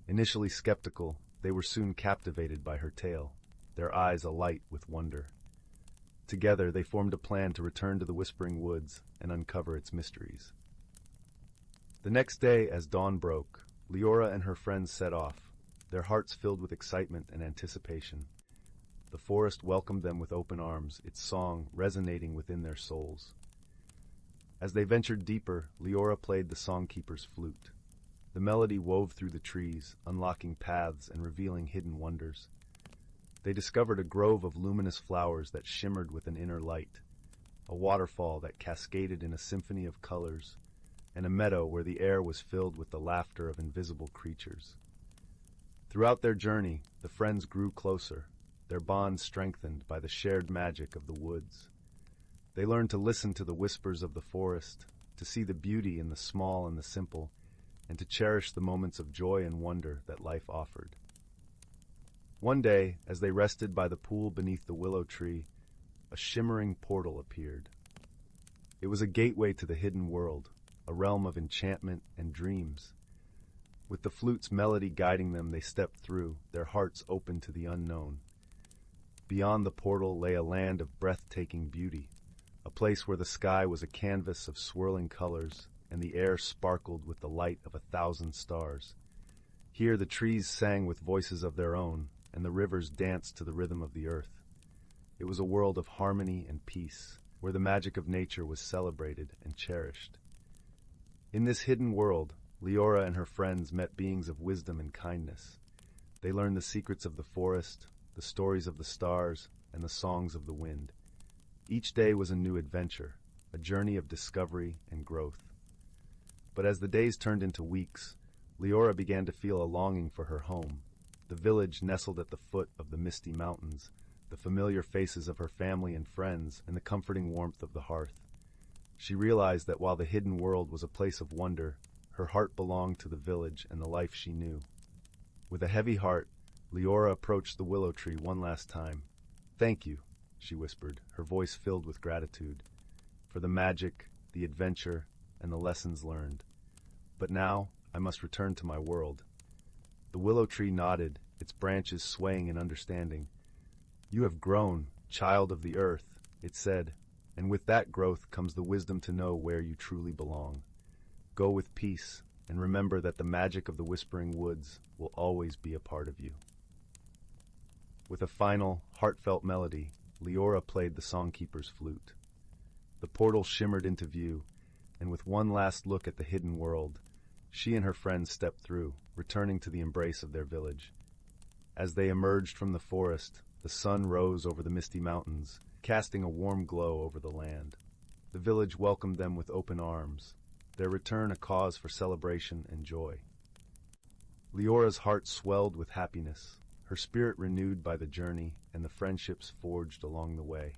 Initially skeptical, they were soon captivated by her tale, their eyes alight with wonder. Together, they formed a plan to return to the Whispering Woods and uncover its mysteries. The next day, as dawn broke, Leora and her friends set off, their hearts filled with excitement and anticipation. The forest welcomed them with open arms, its song resonating within their souls. As they ventured deeper, Leora played the songkeeper's flute. The melody wove through the trees, unlocking paths and revealing hidden wonders. They discovered a grove of luminous flowers that shimmered with an inner light, a waterfall that cascaded in a symphony of colors, and a meadow where the air was filled with the laughter of invisible creatures. Throughout their journey, the friends grew closer, their bond strengthened by the shared magic of the woods. They learned to listen to the whispers of the forest, to see the beauty in the small and the simple, and to cherish the moments of joy and wonder that life offered. One day, as they rested by the pool beneath the willow tree, a shimmering portal appeared. It was a gateway to the hidden world, a realm of enchantment and dreams. With the flute's melody guiding them, they stepped through, their hearts open to the unknown. Beyond the portal lay a land of breathtaking beauty, a place where the sky was a canvas of swirling colors and the air sparkled with the light of 1,000 stars. Here the trees sang with voices of their own, and the rivers danced to the rhythm of the earth. It was a world of harmony and peace, where the magic of nature was celebrated and cherished. In this hidden world, Leora and her friends met beings of wisdom and kindness. They learned the secrets of the forest, the stories of the stars, and the songs of the wind. Each day was a new adventure, a journey of discovery and growth. But as the days turned into weeks, Leora began to feel a longing for her home, the village nestled at the foot of the misty mountains, the familiar faces of her family and friends, and the comforting warmth of the hearth. She realized that while the hidden world was a place of wonder, her heart belonged to the village and the life she knew. With a heavy heart, Leora approached the willow tree one last time. "Thank you," she whispered, her voice filled with gratitude, "for the magic, the adventure, and the lessons learned. But now I must return to my world." The willow tree nodded, its branches swaying in understanding. "You have grown, child of the earth," it said, "and with that growth comes the wisdom to know where you truly belong. Go with peace, and remember that the magic of the Whispering Woods will always be a part of you." With a final, heartfelt melody, Leora played the songkeeper's flute. The portal shimmered into view, and with one last look at the hidden world, she and her friends stepped through, returning to the embrace of their village. As they emerged from the forest, the sun rose over the misty mountains, casting a warm glow over the land. The village welcomed them with open arms, their return a cause for celebration and joy. Leora's heart swelled with happiness, her spirit renewed by the journey and the friendships forged along the way.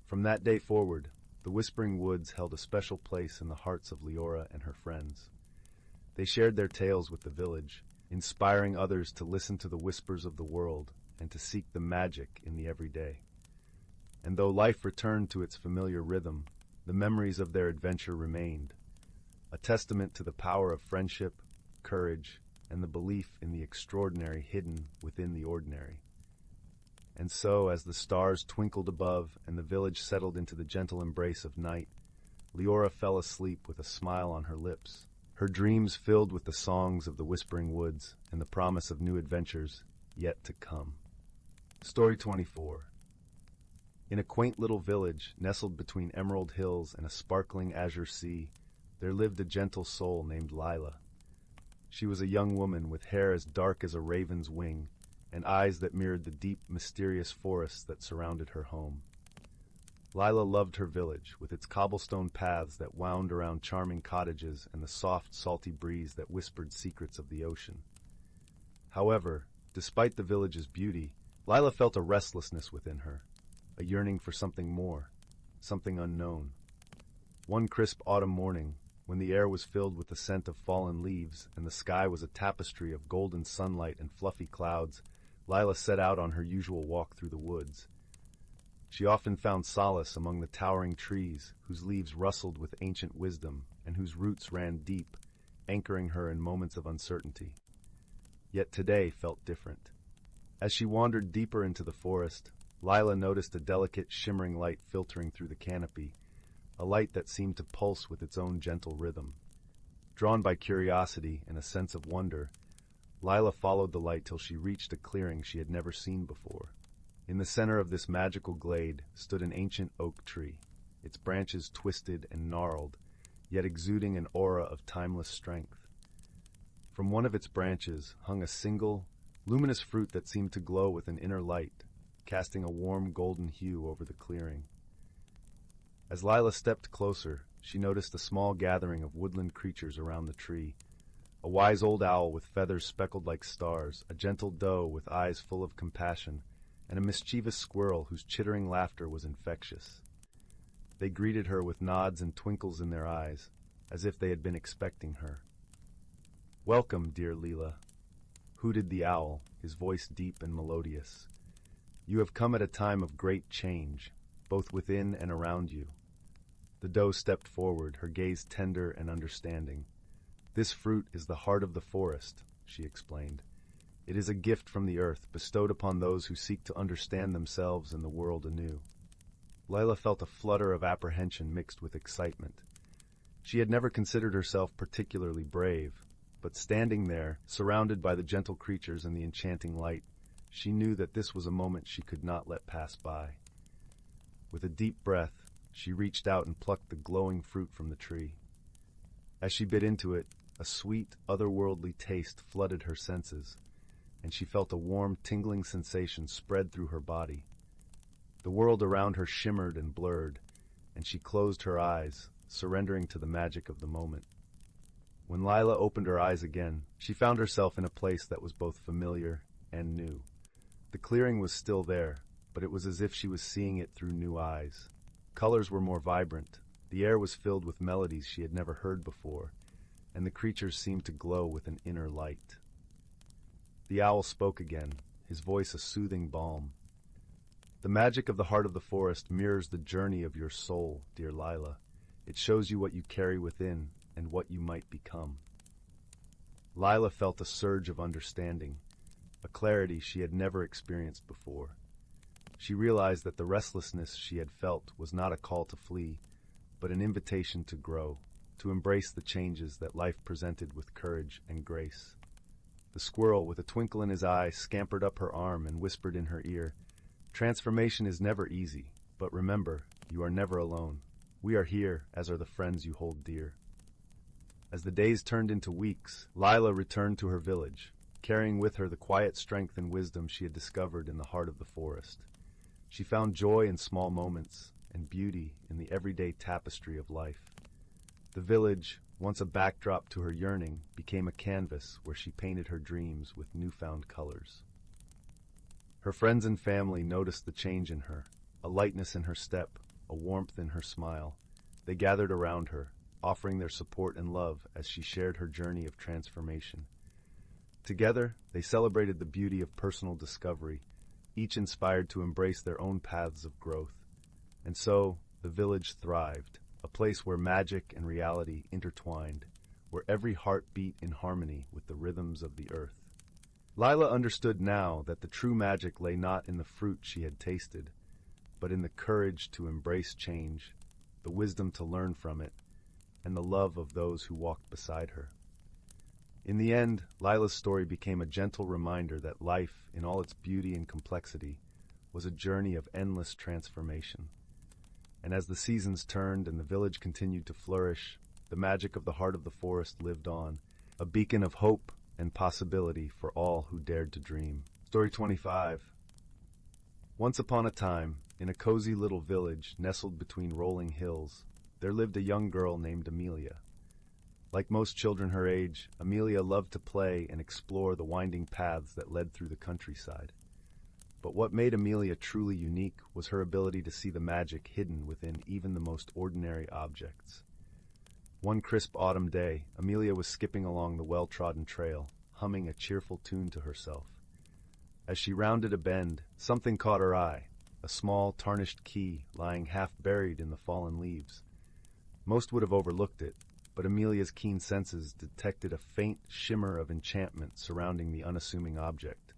From that day forward, the Whispering Woods held a special place in the hearts of Leora and her friends. They shared their tales with the village, inspiring others to listen to the whispers of the world and to seek the magic in the everyday. And though life returned to its familiar rhythm, the memories of their adventure remained, a testament to the power of friendship, courage, and the belief in the extraordinary hidden within the ordinary. And so, as the stars twinkled above and the village settled into the gentle embrace of night, Leora fell asleep with a smile on her lips, her dreams filled with the songs of the Whispering Woods and the promise of new adventures yet to come. Story 24. In a quaint little village nestled between emerald hills and a sparkling azure sea, there lived a gentle soul named Lila. She was a young woman with hair as dark as a raven's wing and eyes that mirrored the deep, mysterious forests that surrounded her home. Lila loved her village, with its cobblestone paths that wound around charming cottages and the soft, salty breeze that whispered secrets of the ocean. However, despite the village's beauty, Lila felt a restlessness within her, a yearning for something more, something unknown. One crisp autumn morning, when the air was filled with the scent of fallen leaves and the sky was a tapestry of golden sunlight and fluffy clouds, Lila set out on her usual walk through the woods. She often found solace among the towering trees, whose leaves rustled with ancient wisdom and whose roots ran deep, anchoring her in moments of uncertainty. Yet today felt different. As she wandered deeper into the forest, Lila noticed a delicate, shimmering light filtering through the canopy, a light that seemed to pulse with its own gentle rhythm. Drawn by curiosity and a sense of wonder, Lila followed the light till she reached a clearing she had never seen before. In the center of this magical glade stood an ancient oak tree, its branches twisted and gnarled, yet exuding an aura of timeless strength. From one of its branches hung a single, luminous fruit that seemed to glow with an inner light, casting a warm golden hue over the clearing. As Lila stepped closer, she noticed a small gathering of woodland creatures around the tree. A wise old owl with feathers speckled like stars, a gentle doe with eyes full of compassion, and a mischievous squirrel whose chittering laughter was infectious. They greeted her with nods and twinkles in their eyes, as if they had been expecting her. "Welcome, dear Lila," hooted the owl, his voice deep and melodious. "You have come at a time of great change, both within and around you." The doe stepped forward, her gaze tender and understanding. "This fruit is the heart of the forest," she explained. "It is a gift from the earth, bestowed upon those who seek to understand themselves and the world anew." Lila felt a flutter of apprehension mixed with excitement. She had never considered herself particularly brave, but standing there, surrounded by the gentle creatures and the enchanting light, she knew that this was a moment she could not let pass by. With a deep breath, she reached out and plucked the glowing fruit from the tree. As she bit into it, a sweet, otherworldly taste flooded her senses, and she felt a warm, tingling sensation spread through her body. The world around her shimmered and blurred, and she closed her eyes, surrendering to the magic of the moment. When Lila opened her eyes again, she found herself in a place that was both familiar and new. The clearing was still there, but it was as if she was seeing it through new eyes. Colors were more vibrant, the air was filled with melodies she had never heard before, and the creatures seemed to glow with an inner light. The owl spoke again, his voice a soothing balm. "The magic of the heart of the forest mirrors the journey of your soul, dear Lila. It shows you what you carry within and what you might become." Lila felt a surge of understanding, a clarity she had never experienced before. She realized that the restlessness she had felt was not a call to flee, but an invitation to grow, to embrace the changes that life presented with courage and grace. The squirrel, with a twinkle in his eye, scampered up her arm and whispered in her ear, "Transformation is never easy, but remember, you are never alone. We are here, as are the friends you hold dear." As the days turned into weeks, Lila returned to her village, carrying with her the quiet strength and wisdom she had discovered in the heart of the forest. She found joy in small moments and beauty in the everyday tapestry of life. The village, once a backdrop to her yearning, became a canvas where she painted her dreams with newfound colors. Her friends and family noticed the change in her, a lightness in her step, a warmth in her smile. They gathered around her, offering their support and love as she shared her journey of transformation. Together, they celebrated the beauty of personal discovery, each inspired to embrace their own paths of growth. And so, the village thrived, a place where magic and reality intertwined, where every heart beat in harmony with the rhythms of the earth. Lila understood now that the true magic lay not in the fruit she had tasted, but in the courage to embrace change, the wisdom to learn from it, and the love of those who walked beside her. In the end, Lila's story became a gentle reminder that life, in all its beauty and complexity, was a journey of endless transformation. And as the seasons turned and the village continued to flourish, the magic of the heart of the forest lived on, a beacon of hope and possibility for all who dared to dream. Story 25. Once upon a time, in a cozy little village nestled between rolling hills, there lived a young girl named Amelia. Like most children her age, Amelia loved to play and explore the winding paths that led through the countryside. But what made Amelia truly unique was her ability to see the magic hidden within even the most ordinary objects. One crisp autumn day, Amelia was skipping along the well-trodden trail, humming a cheerful tune to herself. As she rounded a bend, something caught her eye. a small, tarnished key lying half buried in the fallen leaves. Most would have overlooked it, but Amelia's keen senses detected a faint shimmer of enchantment surrounding the unassuming object.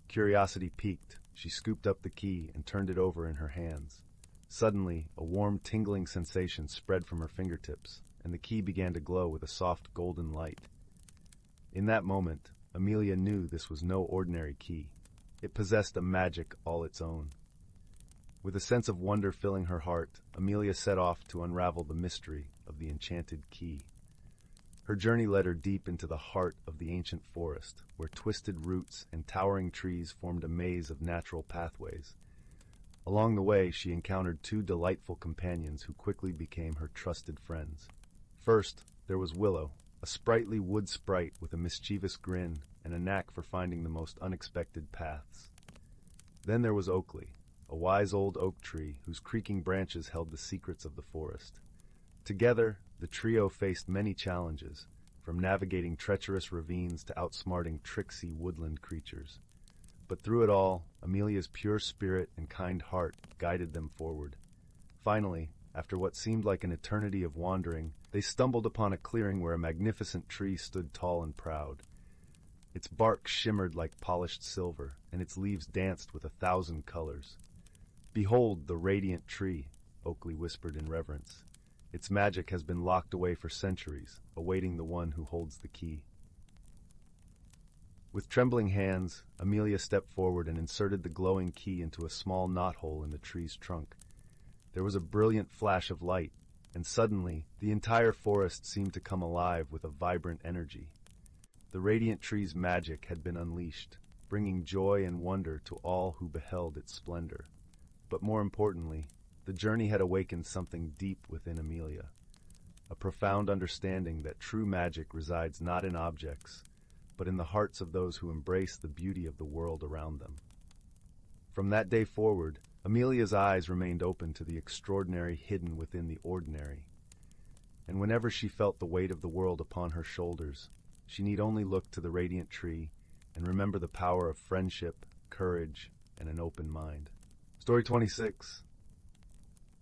Curiosity piqued, she scooped up the key and turned it over in her hands. Suddenly, a warm, tingling sensation spread from her fingertips, and the key began to glow with a soft golden light. In that moment, Amelia knew this was no ordinary key. It possessed a magic all its own. With a sense of wonder filling her heart, Amelia set off to unravel the mystery of the enchanted key. Her journey led her deep into the heart of the ancient forest, where twisted roots and towering trees formed a maze of natural pathways. Along the way, she encountered two delightful companions who quickly became her trusted friends. First, there was Willow, a sprightly wood sprite with a mischievous grin and a knack for finding the most unexpected paths. Then there was Oakley, a wise old oak tree whose creaking branches held the secrets of the forest. Together, the trio faced many challenges, from navigating treacherous ravines to outsmarting tricksy woodland creatures. But through it all, Amelia's pure spirit and kind heart guided them forward. Finally, after what seemed like an eternity of wandering, they stumbled upon a clearing where a magnificent tree stood tall and proud. Its bark shimmered like polished silver, and its leaves danced with 1,000 colors. "Behold the radiant tree," Oakley whispered in reverence. "Its magic has been locked away for centuries, awaiting the one who holds the key." With trembling hands, Amelia stepped forward and inserted the glowing key into a small knothole in the tree's trunk. There was a brilliant flash of light, and suddenly, the entire forest seemed to come alive with a vibrant energy. The radiant tree's magic had been unleashed, bringing joy and wonder to all who beheld its splendor. But more importantly, the journey had awakened something deep within Amelia, a profound understanding that true magic resides not in objects, but in the hearts of those who embrace the beauty of the world around them. From that day forward, Amelia's eyes remained open to the extraordinary hidden within the ordinary. And whenever she felt the weight of the world upon her shoulders, she need only look to the radiant tree and remember the power of friendship, courage, and an open mind. Story 26.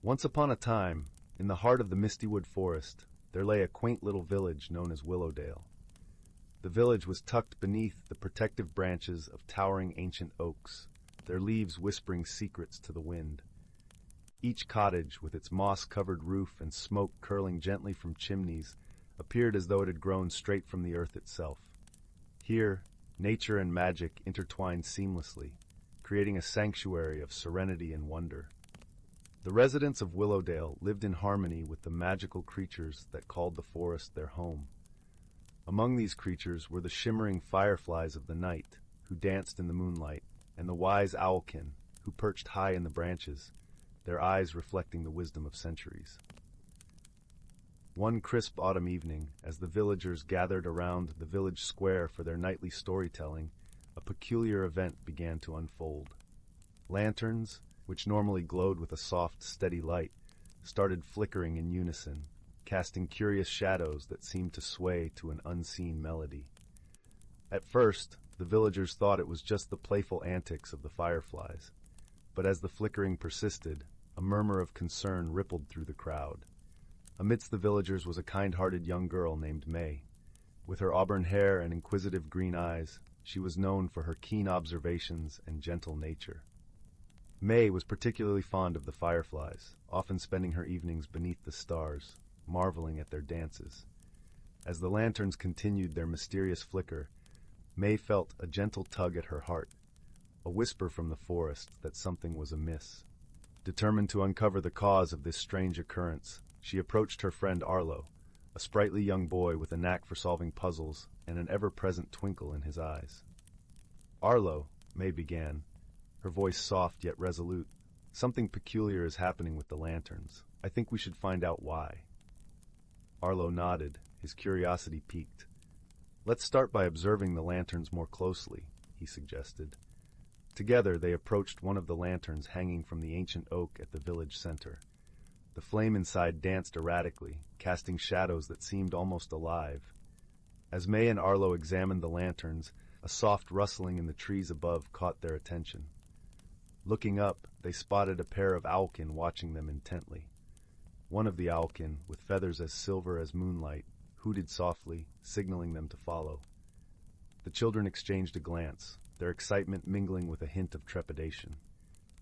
Once upon a time, in the heart of the Mistywood Forest, there lay a quaint little village known as Willowdale. The village was tucked beneath the protective branches of towering ancient oaks, their leaves whispering secrets to the wind. Each cottage, with its moss-covered roof and smoke curling gently from chimneys, appeared as though it had grown straight from the earth itself. Here, nature and magic intertwined seamlessly, creating a sanctuary of serenity and wonder. The residents of Willowdale lived in harmony with the magical creatures that called the forest their home. Among these creatures were the shimmering fireflies of the night, who danced in the moonlight, and the wise owlkin, who perched high in the branches, their eyes reflecting the wisdom of centuries. One crisp autumn evening, as the villagers gathered around the village square for their nightly storytelling, a peculiar event began to unfold. Lanterns, which normally glowed with a soft, steady light, started flickering in unison, casting curious shadows that seemed to sway to an unseen melody. At first, the villagers thought it was just the playful antics of the fireflies, but as the flickering persisted, a murmur of concern rippled through the crowd. Amidst the villagers was a kind-hearted young girl named May. With her auburn hair and inquisitive green eyes, she was known for her keen observations and gentle nature. May was particularly fond of the fireflies, often spending her evenings beneath the stars, marveling at their dances. As the lanterns continued their mysterious flicker, May felt a gentle tug at her heart, a whisper from the forest that something was amiss. Determined to uncover the cause of this strange occurrence, she approached her friend Arlo, a sprightly young boy with a knack for solving puzzles and an ever-present twinkle in his eyes. "Arlo," May began, her voice soft yet resolute, "something peculiar is happening with the lanterns. I think we should find out why." Arlo nodded, his curiosity piqued. "Let's start by observing the lanterns more closely," he suggested. Together they approached one of the lanterns hanging from the ancient oak at the village center. The flame inside danced erratically, casting shadows that seemed almost alive. As May and Arlo examined the lanterns, a soft rustling in the trees above caught their attention. Looking up, they spotted a pair of owlkin watching them intently. One of the owlkin, with feathers as silver as moonlight, hooted softly, signaling them to follow. The children exchanged a glance, their excitement mingling with a hint of trepidation.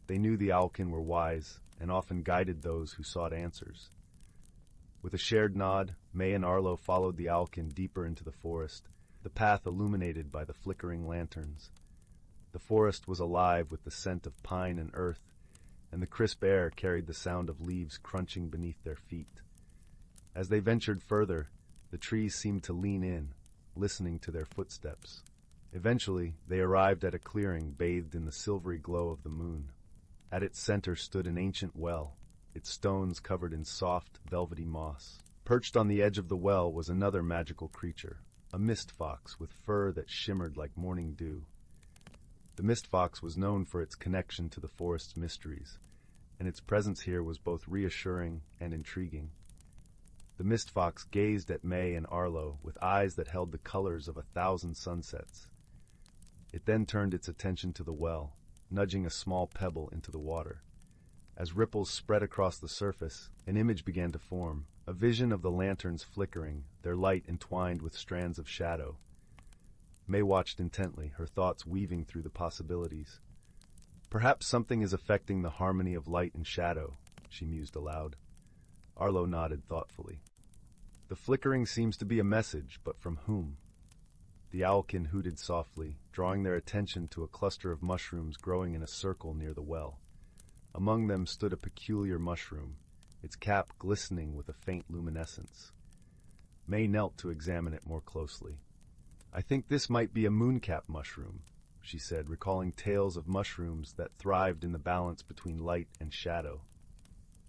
They knew the owlkin were wise and often guided those who sought answers. With a shared nod, May and Arlo followed the owlkin deeper into the forest, the path illuminated by the flickering lanterns. The forest was alive with the scent of pine and earth, and the crisp air carried the sound of leaves crunching beneath their feet. As they ventured further, the trees seemed to lean in, listening to their footsteps. Eventually, they arrived at a clearing bathed in the silvery glow of the moon. At its center stood an ancient well, its stones covered in soft, velvety moss. Perched on the edge of the well was another magical creature, a mist fox with fur that shimmered like morning dew. The mist fox was known for its connection to the forest's mysteries, and its presence here was both reassuring and intriguing. The mist fox gazed at May and Arlo with eyes that held the colors of 1,000 sunsets. It then turned its attention to the well, nudging a small pebble into the water. As ripples spread across the surface, an image began to form, a vision of the lanterns flickering, their light entwined with strands of shadow. May watched intently, her thoughts weaving through the possibilities. Perhaps something is affecting the harmony of light and shadow, she mused aloud. Arlo nodded thoughtfully. The flickering seems to be a message, but from whom? The owlkin hooted softly, drawing their attention to a cluster of mushrooms growing in a circle near the well. Among them stood a peculiar mushroom, its cap glistening with a faint luminescence. May knelt to examine it more closely. "I think this might be a mooncap mushroom," she said, recalling tales of mushrooms that thrived in the balance between light and shadow.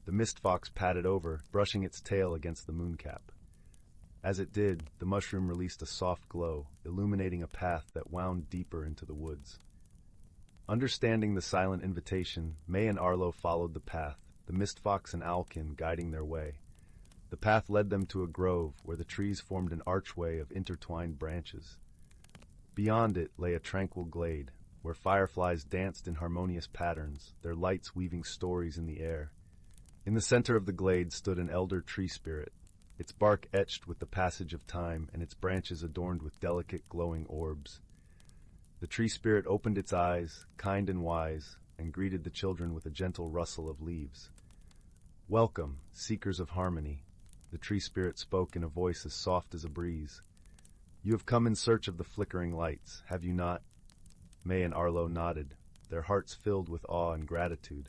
The mist fox patted over, brushing its tail against the mooncap. As it did, the mushroom released a soft glow, illuminating a path that wound deeper into the woods. Understanding the silent invitation, May and Arlo followed the path, the mist fox and owlkin guiding their way. The path led them to a grove where the trees formed an archway of intertwined branches. Beyond it lay a tranquil glade, where fireflies danced in harmonious patterns, their lights weaving stories in the air. In the center of the glade stood an elder tree spirit, its bark etched with the passage of time and its branches adorned with delicate glowing orbs. The tree spirit opened its eyes, kind and wise, and greeted the children with a gentle rustle of leaves. "Welcome, seekers of harmony," the tree spirit spoke in a voice as soft as a breeze. "You have come in search of the flickering lights, have you not?" May and Arlo nodded, their hearts filled with awe and gratitude.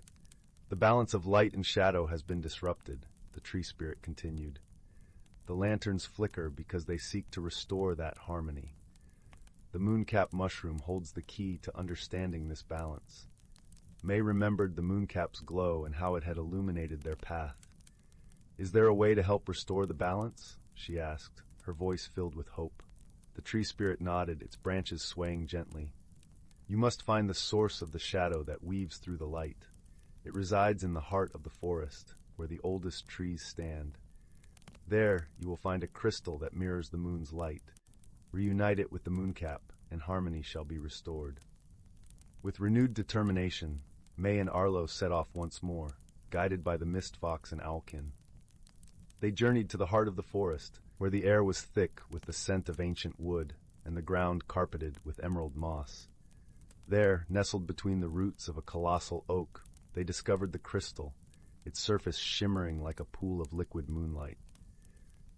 "The balance of light and shadow has been disrupted," the tree spirit continued. "The lanterns flicker because they seek to restore that harmony. The mooncap mushroom holds the key to understanding this balance." May remembered the mooncap's glow and how it had illuminated their path. "Is there a way to help restore the balance?" she asked, her voice filled with hope. The tree spirit nodded, its branches swaying gently. "You must find the source of the shadow that weaves through the light. It resides in the heart of the forest, where the oldest trees stand. There you will find a crystal that mirrors the moon's light. Reunite it with the mooncap, and harmony shall be restored." With renewed determination, May and Arlo set off once more, guided by the mist fox and owlkin. They journeyed to the heart of the forest, where the air was thick with the scent of ancient wood, and the ground carpeted with emerald moss. There, nestled between the roots of a colossal oak, they discovered the crystal, its surface shimmering like a pool of liquid moonlight.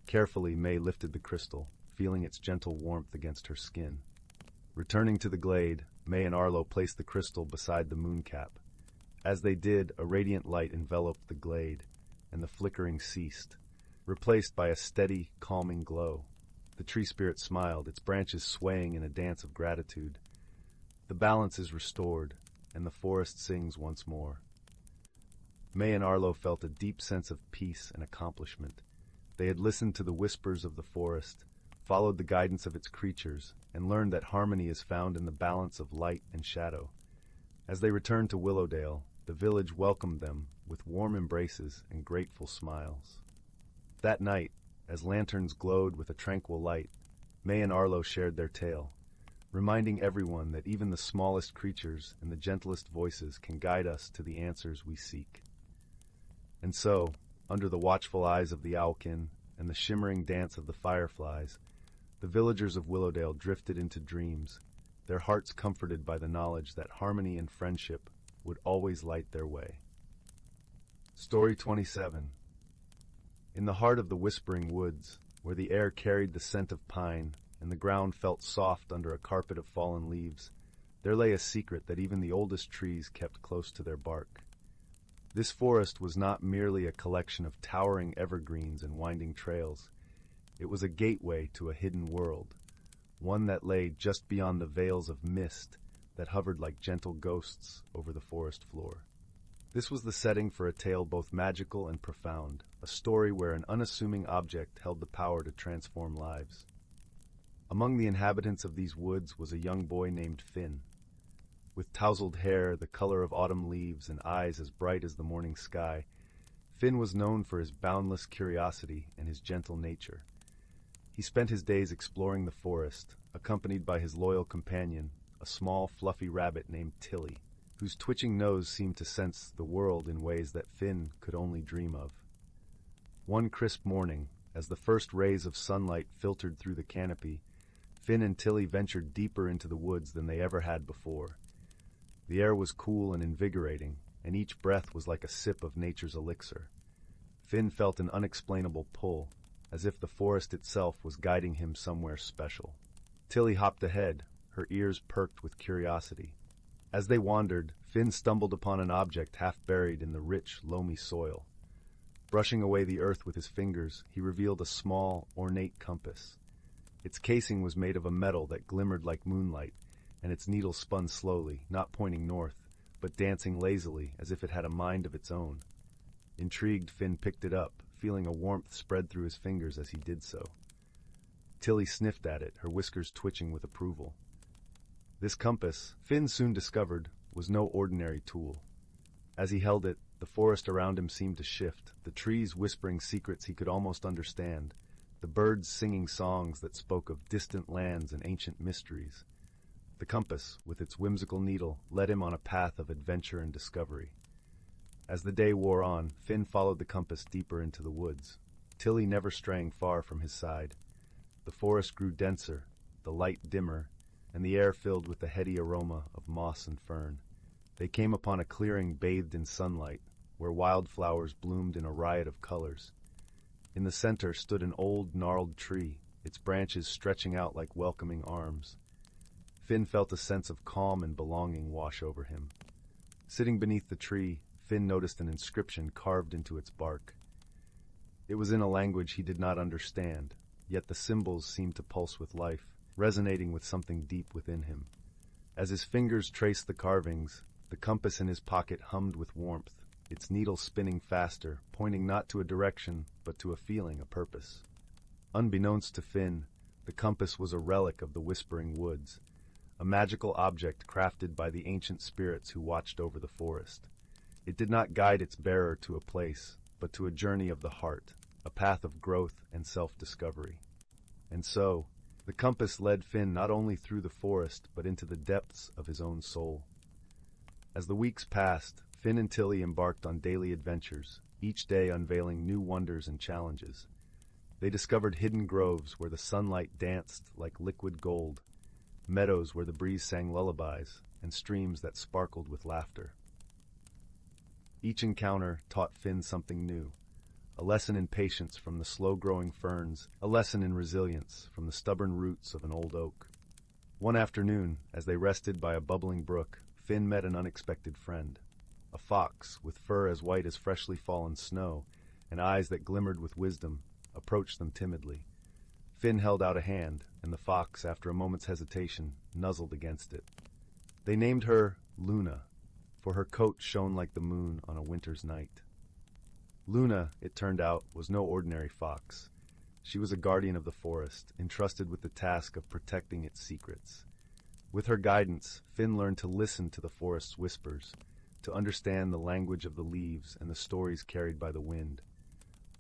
Carefully, May lifted the crystal, feeling its gentle warmth against her skin. Returning to the glade, May and Arlo placed the crystal beside the mooncap. As they did, a radiant light enveloped the glade, and the flickering ceased, replaced by a steady, calming glow. The tree spirit smiled, its branches swaying in a dance of gratitude. The balance is restored, and the forest sings once more. May and Arlo felt a deep sense of peace and accomplishment. They had listened to the whispers of the forest, followed the guidance of its creatures, and learned that harmony is found in the balance of light and shadow. As they returned to Willowdale, the village welcomed them with warm embraces and grateful smiles. That night, as lanterns glowed with a tranquil light, May and Arlo shared their tale. reminding everyone that even the smallest creatures and the gentlest voices can guide us to the answers we seek. And so, under the watchful eyes of the owlkin and the shimmering dance of the fireflies, the villagers of Willowdale drifted into dreams, their hearts comforted by the knowledge that harmony and friendship would always light their way. Story 27. In the heart of the whispering woods, where the air carried the scent of pine and the ground felt soft under a carpet of fallen leaves, there lay a secret that even the oldest trees kept close to their bark. This forest was not merely a collection of towering evergreens and winding trails. It was a gateway to a hidden world, one that lay just beyond the veils of mist that hovered like gentle ghosts over the forest floor. This was the setting for a tale both magical and profound, a story where an unassuming object held the power to transform lives. Among the inhabitants of these woods was a young boy named Finn. With tousled hair, the color of autumn leaves, and eyes as bright as the morning sky, Finn was known for his boundless curiosity and his gentle nature. He spent his days exploring the forest, accompanied by his loyal companion, a small, fluffy rabbit named Tilly, whose twitching nose seemed to sense the world in ways that Finn could only dream of. One crisp morning, as the first rays of sunlight filtered through the canopy, Finn and Tilly ventured deeper into the woods than they ever had before. The air was cool and invigorating, and each breath was like a sip of nature's elixir. Finn felt an unexplainable pull, as if the forest itself was guiding him somewhere special. Tilly hopped ahead, her ears perked with curiosity. As they wandered, Finn stumbled upon an object half buried in the rich, loamy soil. Brushing away the earth with his fingers, he revealed a small, ornate compass. Its casing was made of a metal that glimmered like moonlight, and its needle spun slowly, not pointing north, but dancing lazily as if it had a mind of its own. Intrigued, Finn picked it up, feeling a warmth spread through his fingers as he did so. Tilly sniffed at it, her whiskers twitching with approval. This compass, Finn soon discovered, was no ordinary tool. As he held it, the forest around him seemed to shift, the trees whispering secrets he could almost understand, the birds singing songs that spoke of distant lands and ancient mysteries. The compass, with its whimsical needle, led him on a path of adventure and discovery. As the day wore on, Finn followed the compass deeper into the woods, Tilly never straying far from his side. The forest grew denser, the light dimmer, and the air filled with the heady aroma of moss and fern. They came upon a clearing bathed in sunlight, where wildflowers bloomed in a riot of colors. In the center stood an old, gnarled tree, its branches stretching out like welcoming arms. Finn felt a sense of calm and belonging wash over him. Sitting beneath the tree, Finn noticed an inscription carved into its bark. It was in a language he did not understand, yet the symbols seemed to pulse with life, resonating with something deep within him. As his fingers traced the carvings, the compass in his pocket hummed with warmth, its needle spinning faster, pointing not to a direction, but to a feeling, a purpose. Unbeknownst to Finn, the compass was a relic of the Whispering Woods, a magical object crafted by the ancient spirits who watched over the forest. It did not guide its bearer to a place, but to a journey of the heart, a path of growth and self-discovery. And so, the compass led Finn not only through the forest, but into the depths of his own soul. As the weeks passed, Finn and Tilly embarked on daily adventures, each day unveiling new wonders and challenges. They discovered hidden groves where the sunlight danced like liquid gold, meadows where the breeze sang lullabies, and streams that sparkled with laughter. Each encounter taught Finn something new, a lesson in patience from the slow-growing ferns, a lesson in resilience from the stubborn roots of an old oak. One afternoon, as they rested by a bubbling brook, Finn met an unexpected friend. A fox, with fur as white as freshly fallen snow, and eyes that glimmered with wisdom, approached them timidly. Finn held out a hand, and the fox, after a moment's hesitation, nuzzled against it. They named her Luna, for her coat shone like the moon on a winter's night. Luna, it turned out, was no ordinary fox. She was a guardian of the forest, entrusted with the task of protecting its secrets. With her guidance, Finn learned to listen to the forest's whispers, to understand the language of the leaves and the stories carried by the wind.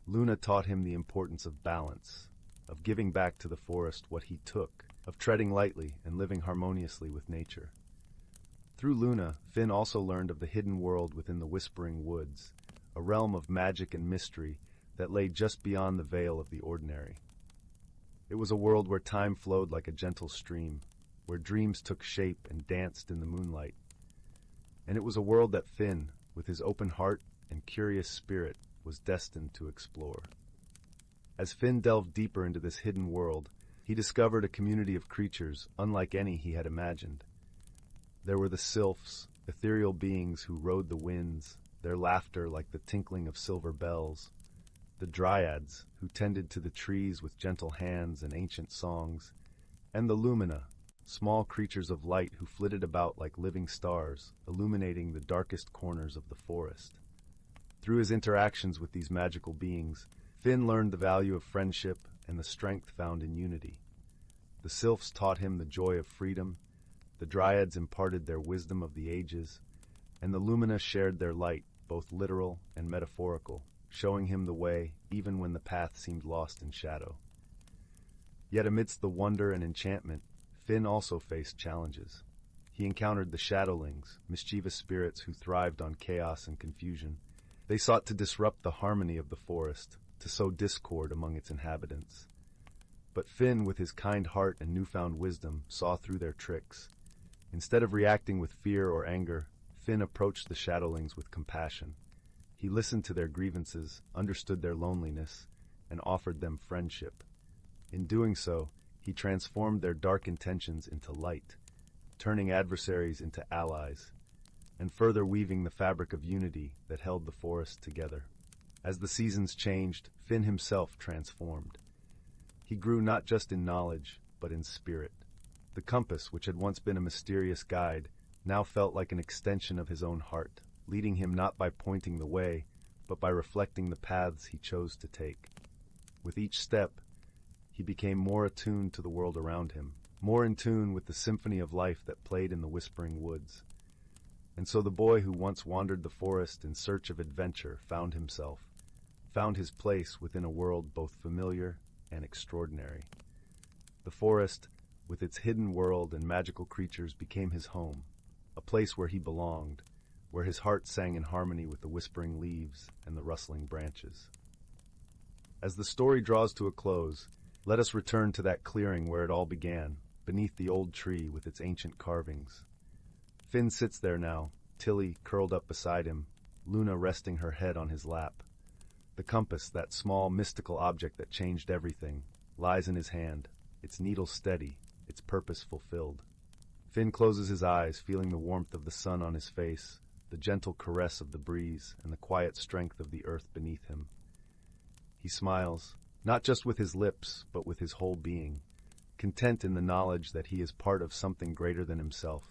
Luna taught him the importance of balance, of giving back to the forest what he took, of treading lightly and living harmoniously with nature. Through Luna, Finn also learned of the hidden world within the Whispering Woods, a realm of magic and mystery that lay just beyond the veil of the ordinary. It was a world where time flowed like a gentle stream, where dreams took shape and danced in the moonlight. And it was a world that Finn, with his open heart and curious spirit, was destined to explore. As Finn delved deeper into this hidden world, he discovered a community of creatures unlike any he had imagined. There were the sylphs, ethereal beings who rode the winds, their laughter like the tinkling of silver bells, the dryads, who tended to the trees with gentle hands and ancient songs, and the lumina, small creatures of light who flitted about like living stars, illuminating the darkest corners of the forest. Through his interactions with these magical beings, Finn learned the value of friendship and the strength found in unity. The sylphs taught him the joy of freedom, the dryads imparted their wisdom of the ages, and the lumina shared their light, both literal and metaphorical, showing him the way even when the path seemed lost in shadow. Yet amidst the wonder and enchantment, Finn also faced challenges. He encountered the shadowlings, mischievous spirits who thrived on chaos and confusion. They sought to disrupt the harmony of the forest, to sow discord among its inhabitants. But Finn, with his kind heart and newfound wisdom, saw through their tricks. Instead of reacting with fear or anger, Finn approached the shadowlings with compassion. He listened to their grievances, understood their loneliness, and offered them friendship. In doing so, he transformed their dark intentions into light, turning adversaries into allies, and further weaving the fabric of unity that held the forest together. As the seasons changed, Finn himself transformed. He grew not just in knowledge, but in spirit. The compass, which had once been a mysterious guide, now felt like an extension of his own heart, leading him not by pointing the way, but by reflecting the paths he chose to take. With each step, he became more attuned to the world around him, more in tune with the symphony of life that played in the Whispering Woods. And so the boy who once wandered the forest in search of adventure found his place within a world both familiar and extraordinary. The forest, with its hidden world and magical creatures, became his home, a place where he belonged, where his heart sang in harmony with the whispering leaves and the rustling branches. As the story draws to a close, let us return to that clearing where it all began, beneath the old tree with its ancient carvings. Finn sits there now, Tilly curled up beside him, Luna resting her head on his lap. The compass, that small, mystical object that changed everything, lies in his hand, its needle steady, its purpose fulfilled. Finn closes his eyes, feeling the warmth of the sun on his face, the gentle caress of the breeze, and the quiet strength of the earth beneath him. He smiles, not just with his lips, but with his whole being, content in the knowledge that he is part of something greater than himself,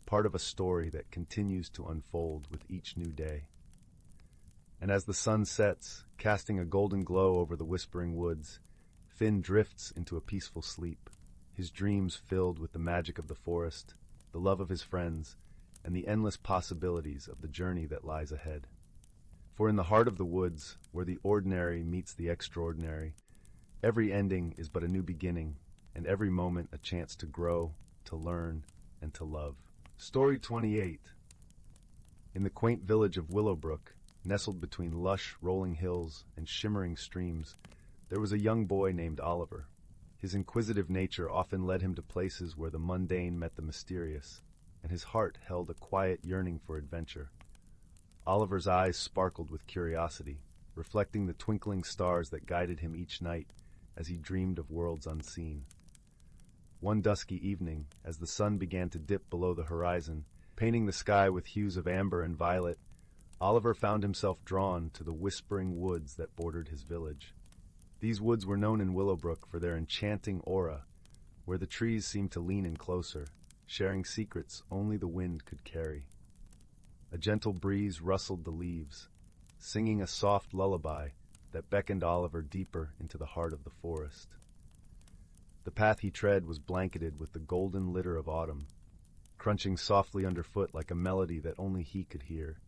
part of a story that continues to unfold with each new day. And as the sun sets, casting a golden glow over the Whispering Woods, Finn drifts into a peaceful sleep, his dreams filled with the magic of the forest, the love of his friends, and the endless possibilities of the journey that lies ahead. For in the heart of the woods, where the ordinary meets the extraordinary, every ending is but a new beginning, and every moment a chance to grow, to learn, and to love. Story 28. In the quaint village of Willowbrook, nestled between lush, rolling hills and shimmering streams, there was a young boy named Oliver. His inquisitive nature often led him to places where the mundane met the mysterious, and his heart held a quiet yearning for adventure. Oliver's eyes sparkled with curiosity, reflecting the twinkling stars that guided him each night as he dreamed of worlds unseen. One dusky evening, as the sun began to dip below the horizon, painting the sky with hues of amber and violet, Oliver found himself drawn to the Whispering Woods that bordered his village. These woods were known in Willowbrook for their enchanting aura, where the trees seemed to lean in closer, sharing secrets only the wind could carry. A gentle breeze rustled the leaves, singing a soft lullaby that beckoned Oliver deeper into the heart of the forest. The path he tread was blanketed with the golden litter of autumn, crunching softly underfoot like a melody that only he could hear.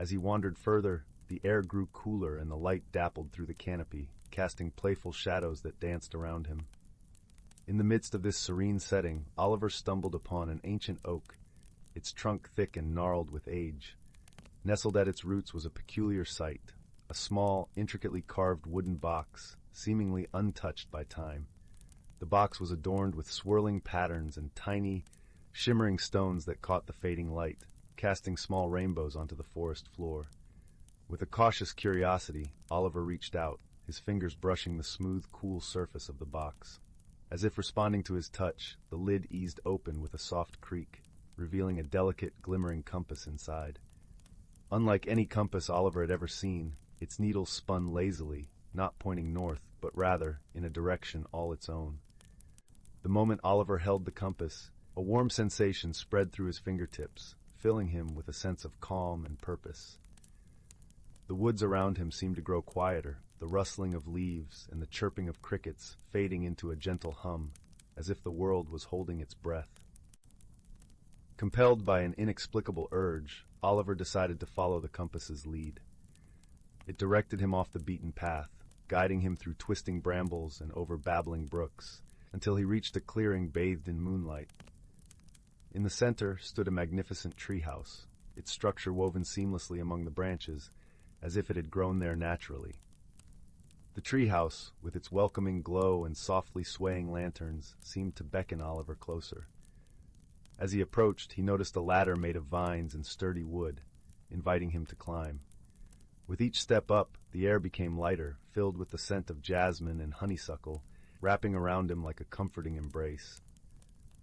As he wandered further, the air grew cooler and the light dappled through the canopy, casting playful shadows that danced around him. In the midst of this serene setting, Oliver stumbled upon an ancient oak, its trunk thick and gnarled with age. Nestled at its roots was a peculiar sight, a small, intricately carved wooden box, seemingly untouched by time. The box was adorned with swirling patterns and tiny, shimmering stones that caught the fading light, casting small rainbows onto the forest floor. With a cautious curiosity, Oliver reached out, his fingers brushing the smooth, cool surface of the box. As if responding to his touch, the lid eased open with a soft creak, revealing a delicate, glimmering compass inside. Unlike any compass Oliver had ever seen, its needles spun lazily, not pointing north, but rather in a direction all its own. The moment Oliver held the compass, a warm sensation spread through his fingertips, filling him with a sense of calm and purpose. The woods around him seemed to grow quieter, the rustling of leaves and the chirping of crickets fading into a gentle hum, as if the world was holding its breath. Compelled by an inexplicable urge, Oliver decided to follow the compass's lead. It directed him off the beaten path, guiding him through twisting brambles and over babbling brooks, until he reached a clearing bathed in moonlight. In the center stood a magnificent treehouse, its structure woven seamlessly among the branches, as if it had grown there naturally. The treehouse, with its welcoming glow and softly swaying lanterns, seemed to beckon Oliver closer. As he approached, he noticed a ladder made of vines and sturdy wood, inviting him to climb. With each step up, the air became lighter, filled with the scent of jasmine and honeysuckle, wrapping around him like a comforting embrace.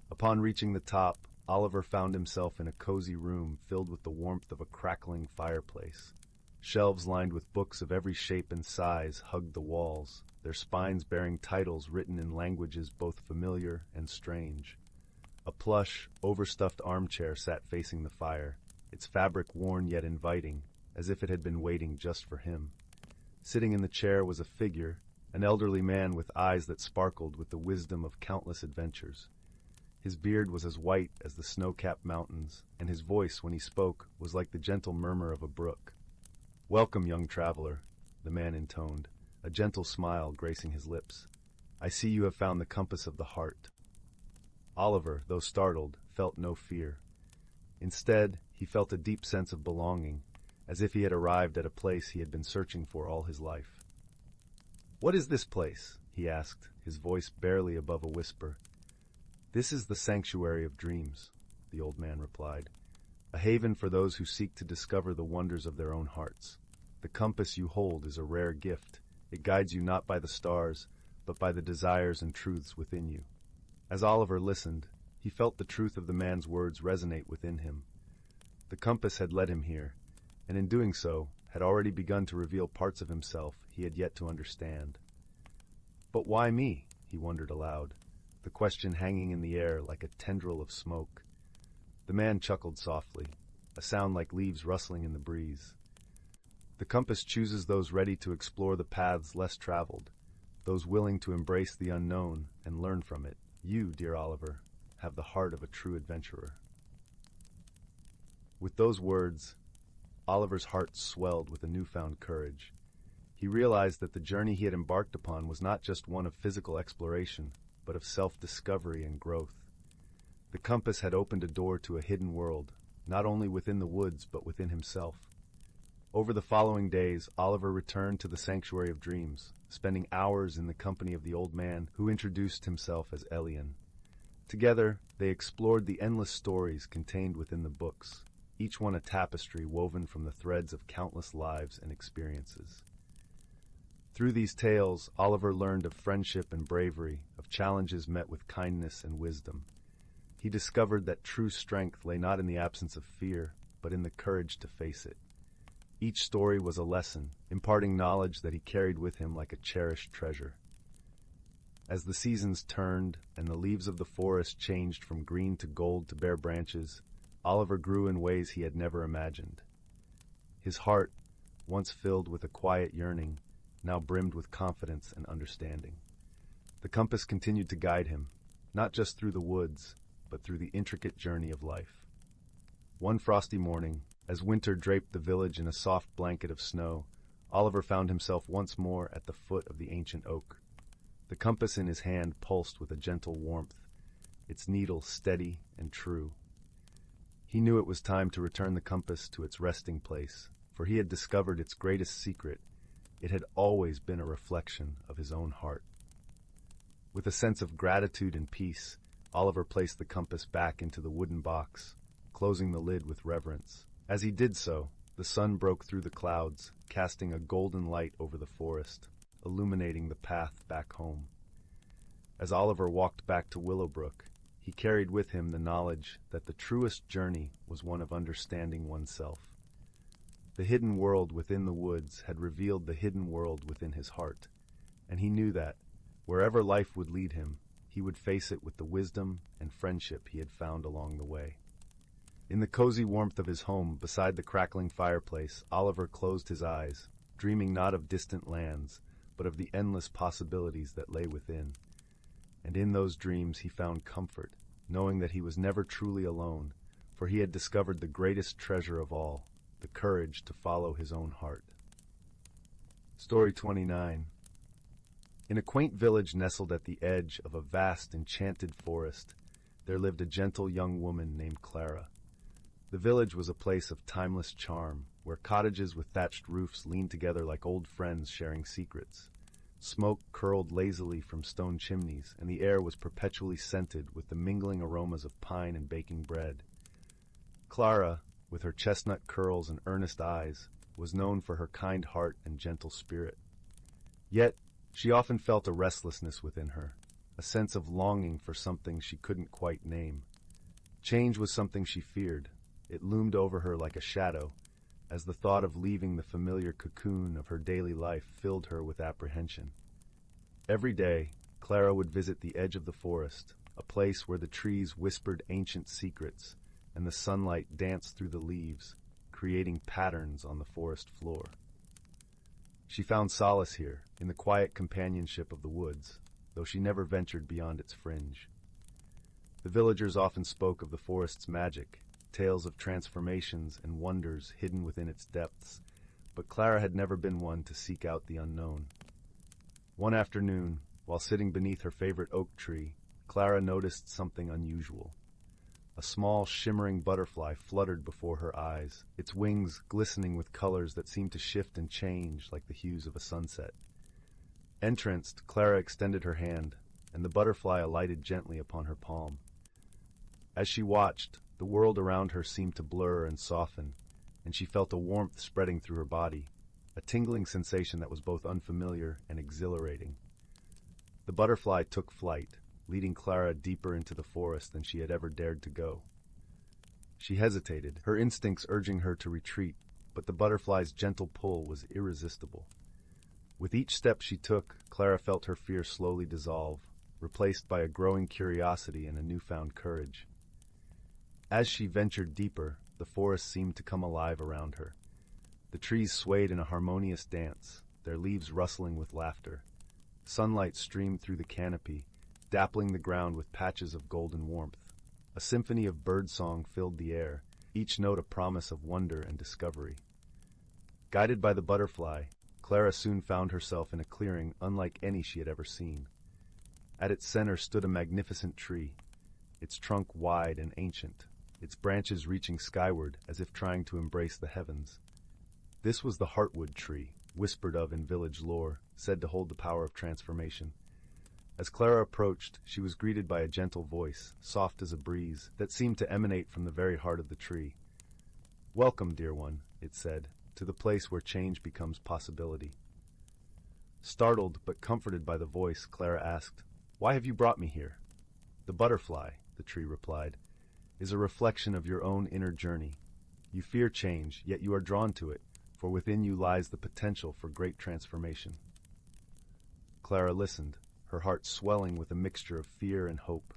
Upon reaching the top, Oliver found himself in a cozy room filled with the warmth of a crackling fireplace. Shelves lined with books of every shape and size hugged the walls, their spines bearing titles written in languages both familiar and strange. A plush, overstuffed armchair sat facing the fire, its fabric worn yet inviting, as if it had been waiting just for him. Sitting in the chair was a figure, an elderly man with eyes that sparkled with the wisdom of countless adventures. His beard was as white as the snow-capped mountains, and his voice, when he spoke, was like the gentle murmur of a brook. "Welcome, young traveler," the man intoned, a gentle smile gracing his lips. "I see you have found the compass of the heart." Oliver, though startled, felt no fear. Instead, he felt a deep sense of belonging, as if he had arrived at a place he had been searching for all his life. "What is this place?" he asked, his voice barely above a whisper. "This is the Sanctuary of Dreams," the old man replied, "a haven for those who seek to discover the wonders of their own hearts. The compass you hold is a rare gift. It guides you not by the stars, but by the desires and truths within you." As Oliver listened, he felt the truth of the man's words resonate within him. The compass had led him here, and in doing so, had already begun to reveal parts of himself he had yet to understand. "But why me?" he wondered aloud, the question hanging in the air like a tendril of smoke. The man chuckled softly, a sound like leaves rustling in the breeze. "The compass chooses those ready to explore the paths less traveled, those willing to embrace the unknown and learn from it. You, dear Oliver, have the heart of a true adventurer." With those words, Oliver's heart swelled with a newfound courage. He realized that the journey he had embarked upon was not just one of physical exploration, but of self-discovery and growth. The compass had opened a door to a hidden world, not only within the woods but within himself. Over the following days, Oliver returned to the Sanctuary of Dreams, spending hours in the company of the old man who introduced himself as Aveline. Together, they explored the endless stories contained within the books, each one a tapestry woven from the threads of countless lives and experiences. Through these tales, Oliver learned of friendship and bravery, of challenges met with kindness and wisdom. He discovered that true strength lay not in the absence of fear, but in the courage to face it. Each story was a lesson, imparting knowledge that he carried with him like a cherished treasure. As the seasons turned and the leaves of the forest changed from green to gold to bare branches, Oliver grew in ways he had never imagined. His heart, once filled with a quiet yearning, now brimmed with confidence and understanding. The compass continued to guide him, not just through the woods, but through the intricate journey of life. One frosty morning, as winter draped the village in a soft blanket of snow, Oliver found himself once more at the foot of the ancient oak. The compass in his hand pulsed with a gentle warmth, its needle steady and true. He knew it was time to return the compass to its resting place, for he had discovered its greatest secret. It had always been a reflection of his own heart. With a sense of gratitude and peace, Oliver placed the compass back into the wooden box, closing the lid with reverence. As he did so, the sun broke through the clouds, casting a golden light over the forest, illuminating the path back home. As Oliver walked back to Willowbrook, he carried with him the knowledge that the truest journey was one of understanding oneself. The hidden world within the woods had revealed the hidden world within his heart, and he knew that, wherever life would lead him, he would face it with the wisdom and friendship he had found along the way. In the cozy warmth of his home, beside the crackling fireplace, Oliver closed his eyes, dreaming not of distant lands, but of the endless possibilities that lay within. And in those dreams he found comfort, knowing that he was never truly alone, for he had discovered the greatest treasure of all, the courage to follow his own heart. Story 29. In a quaint village nestled at the edge of a vast enchanted forest, there lived a gentle young woman named Clara. The village was a place of timeless charm, where cottages with thatched roofs leaned together like old friends sharing secrets. Smoke curled lazily from stone chimneys, and the air was perpetually scented with the mingling aromas of pine and baking bread. Clara, with her chestnut curls and earnest eyes, was known for her kind heart and gentle spirit. Yet, she often felt a restlessness within her, a sense of longing for something she couldn't quite name. Change was something she feared. It loomed over her like a shadow, as the thought of leaving the familiar cocoon of her daily life filled her with apprehension. Every day, Clara would visit the edge of the forest, a place where the trees whispered ancient secrets, and the sunlight danced through the leaves, creating patterns on the forest floor. She found solace here, in the quiet companionship of the woods, though she never ventured beyond its fringe. The villagers often spoke of the forest's magic, tales of transformations and wonders hidden within its depths, but Clara had never been one to seek out the unknown. One afternoon, while sitting beneath her favorite oak tree, Clara noticed something unusual. A small, shimmering butterfly fluttered before her eyes, its wings glistening with colors that seemed to shift and change like the hues of a sunset. Entranced, Clara extended her hand, and the butterfly alighted gently upon her palm. As she watched, the world around her seemed to blur and soften, and she felt a warmth spreading through her body, a tingling sensation that was both unfamiliar and exhilarating. The butterfly took flight, leading Clara deeper into the forest than she had ever dared to go. She hesitated, her instincts urging her to retreat, but the butterfly's gentle pull was irresistible. With each step she took, Clara felt her fear slowly dissolve, replaced by a growing curiosity and a newfound courage. As she ventured deeper, the forest seemed to come alive around her. The trees swayed in a harmonious dance, their leaves rustling with laughter. Sunlight streamed through the canopy, dappling the ground with patches of golden warmth. A symphony of birdsong filled the air, each note a promise of wonder and discovery. Guided by the butterfly, Clara soon found herself in a clearing unlike any she had ever seen. At its center stood a magnificent tree, its trunk wide and ancient, its branches reaching skyward as if trying to embrace the heavens. This was the heartwood tree, whispered of in village lore, said to hold the power of transformation. As Clara approached, she was greeted by a gentle voice, soft as a breeze, that seemed to emanate from the very heart of the tree. "Welcome, dear one," it said, "to the place where change becomes possibility." Startled but comforted by the voice, Clara asked, "Why have you brought me here?" "The butterfly," the tree replied, "is a reflection of your own inner journey. You fear change, yet you are drawn to it, for within you lies the potential for great transformation." Clara listened, her heart swelling with a mixture of fear and hope.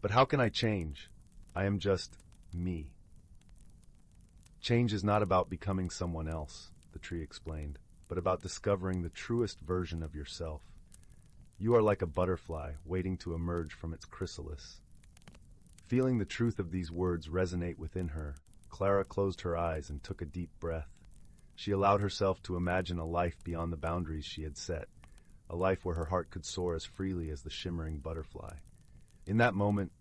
"But how can I change? I am just me." "Change is not about becoming someone else," the tree explained, "but about discovering the truest version of yourself. You are like a butterfly waiting to emerge from its chrysalis." Feeling the truth of these words resonate within her, Clara closed her eyes and took a deep breath. She allowed herself to imagine a life beyond the boundaries she had set, a life where her heart could soar as freely as the shimmering butterfly. In that moment,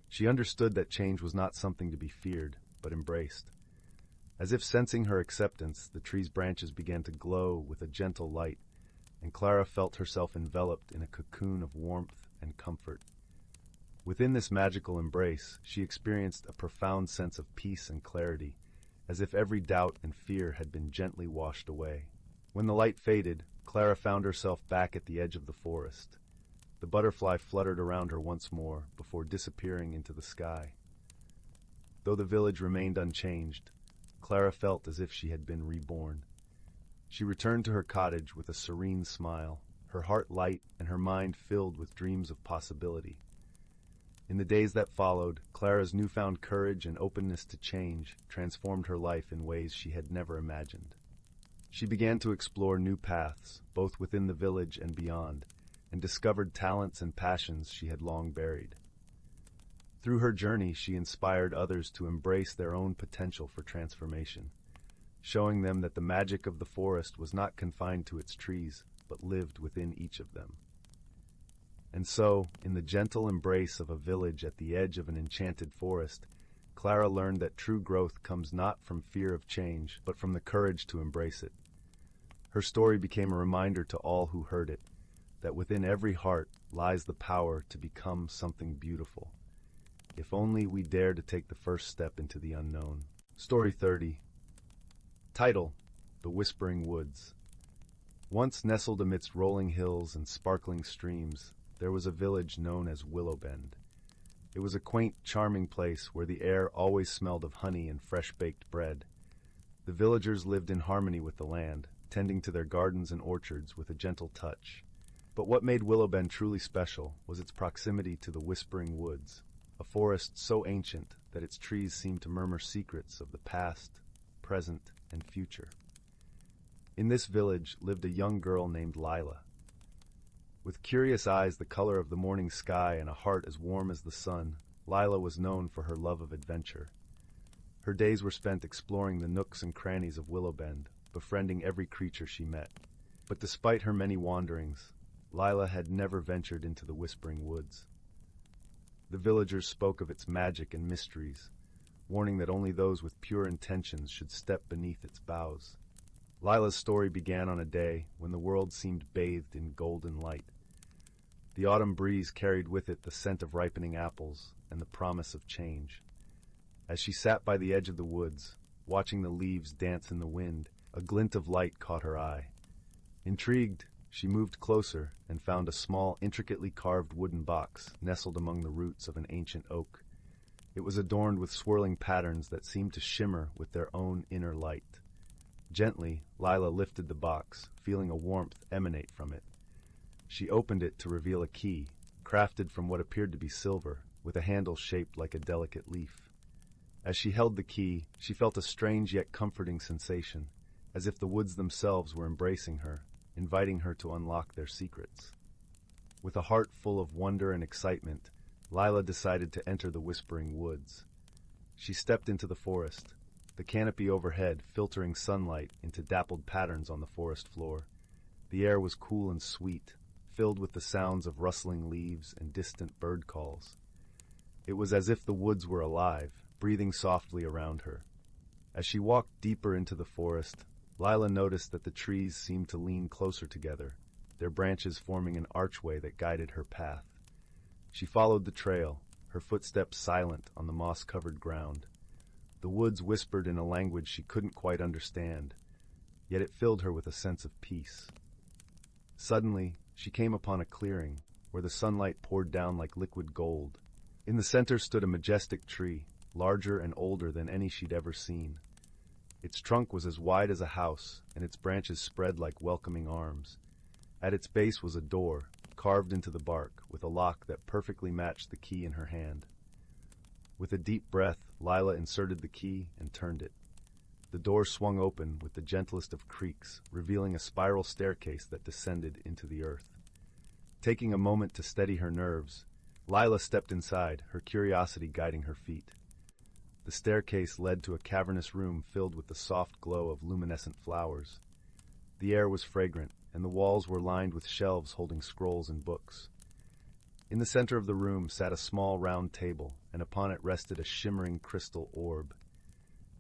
she understood that change was not something to be feared, but embraced. As if sensing her acceptance, the tree's branches began to glow with a gentle light, and Clara felt herself enveloped in a cocoon of warmth and comfort. Within this magical embrace, she experienced a profound sense of peace and clarity, as if every doubt and fear had been gently washed away. When the light faded, Clara found herself back at the edge of the forest. The butterfly fluttered around her once more before disappearing into the sky. Though the village remained unchanged, Clara felt as if she had been reborn. She returned to her cottage with a serene smile, her heart light and her mind filled with dreams of possibility. In the days that followed, Clara's newfound courage and openness to change transformed her life in ways she had never imagined. She began to explore new paths, both within the village and beyond, and discovered talents and passions she had long buried. Through her journey, she inspired others to embrace their own potential for transformation, showing them that the magic of the forest was not confined to its trees, but lived within each of them. And so, in the gentle embrace of a village at the edge of an enchanted forest, Clara learned that true growth comes not from fear of change, but from the courage to embrace it. Her story became a reminder to all who heard it, that within every heart lies the power to become something beautiful. If only we dare to take the first step into the unknown. Story 30. Title: The Whispering Woods. Once nestled amidst rolling hills and sparkling streams, there was a village known as Willow. It was a quaint, charming place where the air always smelled of honey and fresh-baked bread. The villagers lived in harmony with the land, tending to their gardens and orchards with a gentle touch. But what made Willow truly special was its proximity to the Whispering Woods, a forest so ancient that its trees seemed to murmur secrets of the past, present, and future. In this village lived a young girl named Lila. With curious eyes the color of the morning sky and a heart as warm as the sun, Lila was known for her love of adventure. Her days were spent exploring the nooks and crannies of Willow, befriending every creature she met. But despite her many wanderings, Lila had never ventured into the Whispering Woods. The villagers spoke of its magic and mysteries, warning that only those with pure intentions should step beneath its boughs. Lila's story began on a day when the world seemed bathed in golden light. The autumn breeze carried with it the scent of ripening apples and the promise of change. As she sat by the edge of the woods, watching the leaves dance in the wind, a glint of light caught her eye. Intrigued, she moved closer and found a small, intricately carved wooden box nestled among the roots of an ancient oak. It was adorned with swirling patterns that seemed to shimmer with their own inner light. Gently, Lila lifted the box, feeling a warmth emanate from it. She opened it to reveal a key, crafted from what appeared to be silver, with a handle shaped like a delicate leaf. As she held the key, she felt a strange yet comforting sensation, as if the woods themselves were embracing her, inviting her to unlock their secrets. With a heart full of wonder and excitement, Lila decided to enter the Whispering Woods. She stepped into the forest, the canopy overhead filtering sunlight into dappled patterns on the forest floor. The air was cool and sweet, filled with the sounds of rustling leaves and distant bird calls. It was as if the woods were alive, breathing softly around her. As she walked deeper into the forest, Lila noticed that the trees seemed to lean closer together, their branches forming an archway that guided her path. She followed the trail, her footsteps silent on the moss-covered ground. The woods whispered in a language she couldn't quite understand, yet it filled her with a sense of peace. Suddenly, she came upon a clearing where the sunlight poured down like liquid gold. In the center stood a majestic tree, larger and older than any she'd ever seen. Its trunk was as wide as a house, and its branches spread like welcoming arms. At its base was a door, carved into the bark, with a lock that perfectly matched the key in her hand. With a deep breath, Lila inserted the key and turned it. The door swung open with the gentlest of creaks, revealing a spiral staircase that descended into the earth. Taking a moment to steady her nerves, Lila stepped inside, her curiosity guiding her feet. The staircase led to a cavernous room filled with the soft glow of luminescent flowers. The air was fragrant, and the walls were lined with shelves holding scrolls and books. In the center of the room sat a small round table, and upon it rested a shimmering crystal orb.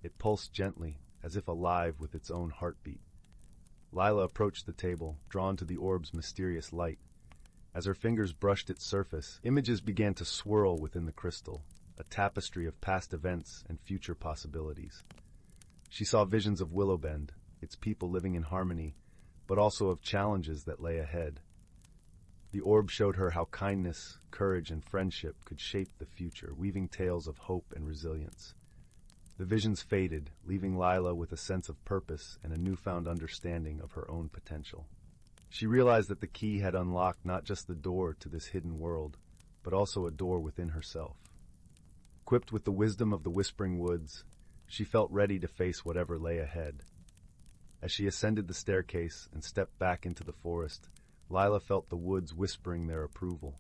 It pulsed gently, as if alive with its own heartbeat. Lila approached the table, drawn to the orb's mysterious light. As her fingers brushed its surface, images began to swirl within the crystal, a tapestry of past events and future possibilities. She saw visions of Willowbend, its people living in harmony, but also of challenges that lay ahead. The orb showed her how kindness, courage, and friendship could shape the future, weaving tales of hope and resilience. The visions faded, leaving Lila with a sense of purpose and a newfound understanding of her own potential. She realized that the key had unlocked not just the door to this hidden world, but also a door within herself. Equipped with the wisdom of the Whispering Woods, she felt ready to face whatever lay ahead. As she ascended the staircase and stepped back into the forest, Lila felt the woods whispering their approval.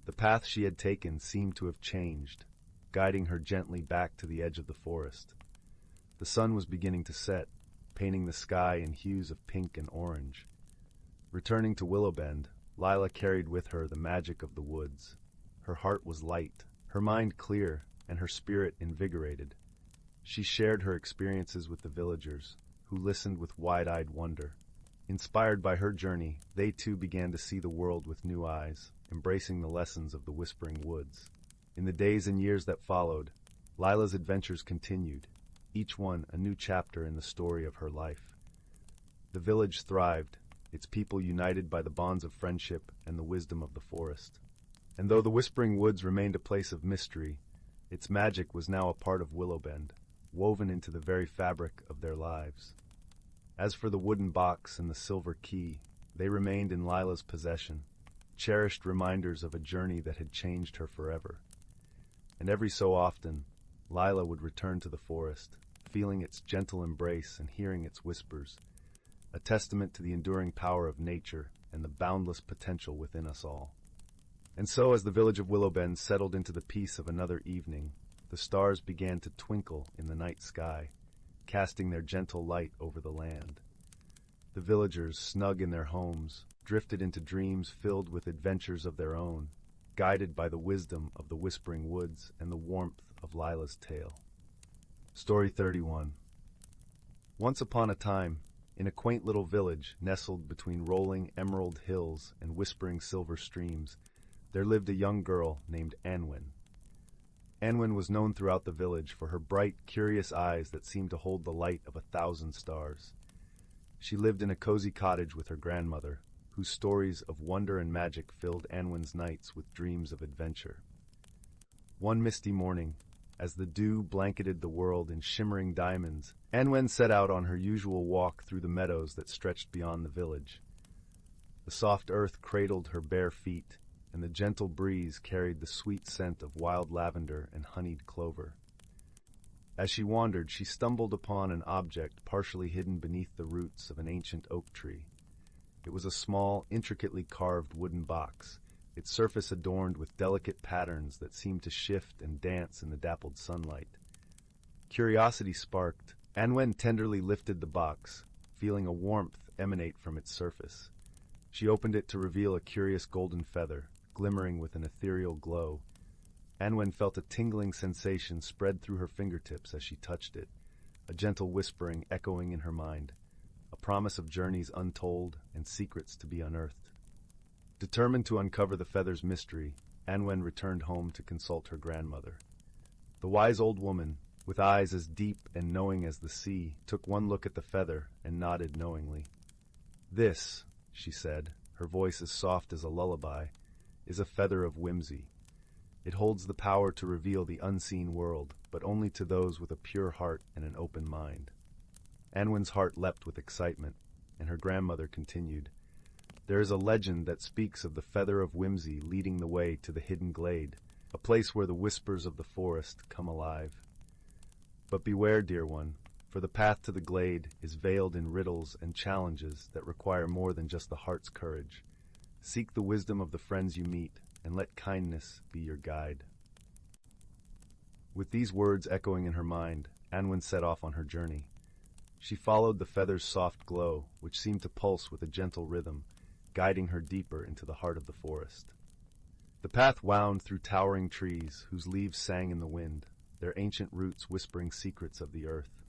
The path she had taken seemed to have changed, guiding her gently back to the edge of the forest. The sun was beginning to set, painting the sky in hues of pink and orange. Returning to Willowbend, Lila carried with her the magic of the woods. Her heart was light, her mind clear, and her spirit invigorated. She shared her experiences with the villagers, who listened with wide-eyed wonder. Inspired by her journey, they too began to see the world with new eyes, embracing the lessons of the Whispering Woods. In the days and years that followed, Lila's adventures continued, each one a new chapter in the story of her life. The village thrived, its people united by the bonds of friendship and the wisdom of the forest. And though the Whispering Woods remained a place of mystery, its magic was now a part of Willowbend, woven into the very fabric of their lives. As for the wooden box and the silver key, they remained in Lila's possession, cherished reminders of a journey that had changed her forever. And every so often, Lila would return to the forest, feeling its gentle embrace and hearing its whispers, a testament to the enduring power of nature and the boundless potential within us all. And so, as the village of Willowbend settled into the peace of another evening, the stars began to twinkle in the night sky, casting their gentle light over the land. The villagers, snug in their homes, drifted into dreams filled with adventures of their own, guided by the wisdom of the Whispering Woods and the warmth of Lila's tale. Story 31. Once upon a time, in a quaint little village nestled between rolling emerald hills and whispering silver streams, there lived a young girl named Anwen. Anwen was known throughout the village for her bright, curious eyes that seemed to hold the light of 1,000 stars. She lived in a cozy cottage with her grandmother, whose stories of wonder and magic filled Anwen's nights with dreams of adventure. One misty morning, as the dew blanketed the world in shimmering diamonds, Anwen set out on her usual walk through the meadows that stretched beyond the village. The soft earth cradled her bare feet, and the gentle breeze carried the sweet scent of wild lavender and honeyed clover. As she wandered, she stumbled upon an object partially hidden beneath the roots of an ancient oak tree. It was a small, intricately carved wooden box, its surface adorned with delicate patterns that seemed to shift and dance in the dappled sunlight. Curiosity sparked. Anwen tenderly lifted the box, feeling a warmth emanate from its surface. She opened it to reveal a curious golden feather, glimmering with an ethereal glow. Anwen felt a tingling sensation spread through her fingertips as she touched it, a gentle whispering echoing in her mind, a promise of journeys untold and secrets to be unearthed. Determined to uncover the feather's mystery, Anwen returned home to consult her grandmother. The wise old woman, with eyes as deep and knowing as the sea, took one look at the feather and nodded knowingly. "This," she said, her voice as soft as a lullaby, "is a feather of whimsy. It holds the power to reveal the unseen world, but only to those with a pure heart and an open mind." Anwen's heart leapt with excitement, and her grandmother continued, "There is a legend that speaks of the feather of whimsy leading the way to the hidden glade, a place where the whispers of the forest come alive. But beware, dear one, for the path to the glade is veiled in riddles and challenges that require more than just the heart's courage. Seek the wisdom of the friends you meet, and let kindness be your guide." With these words echoing in her mind, Anwen set off on her journey. She followed the feather's soft glow, which seemed to pulse with a gentle rhythm, guiding her deeper into the heart of the forest. The path wound through towering trees whose leaves sang in the wind, their ancient roots whispering secrets of the earth.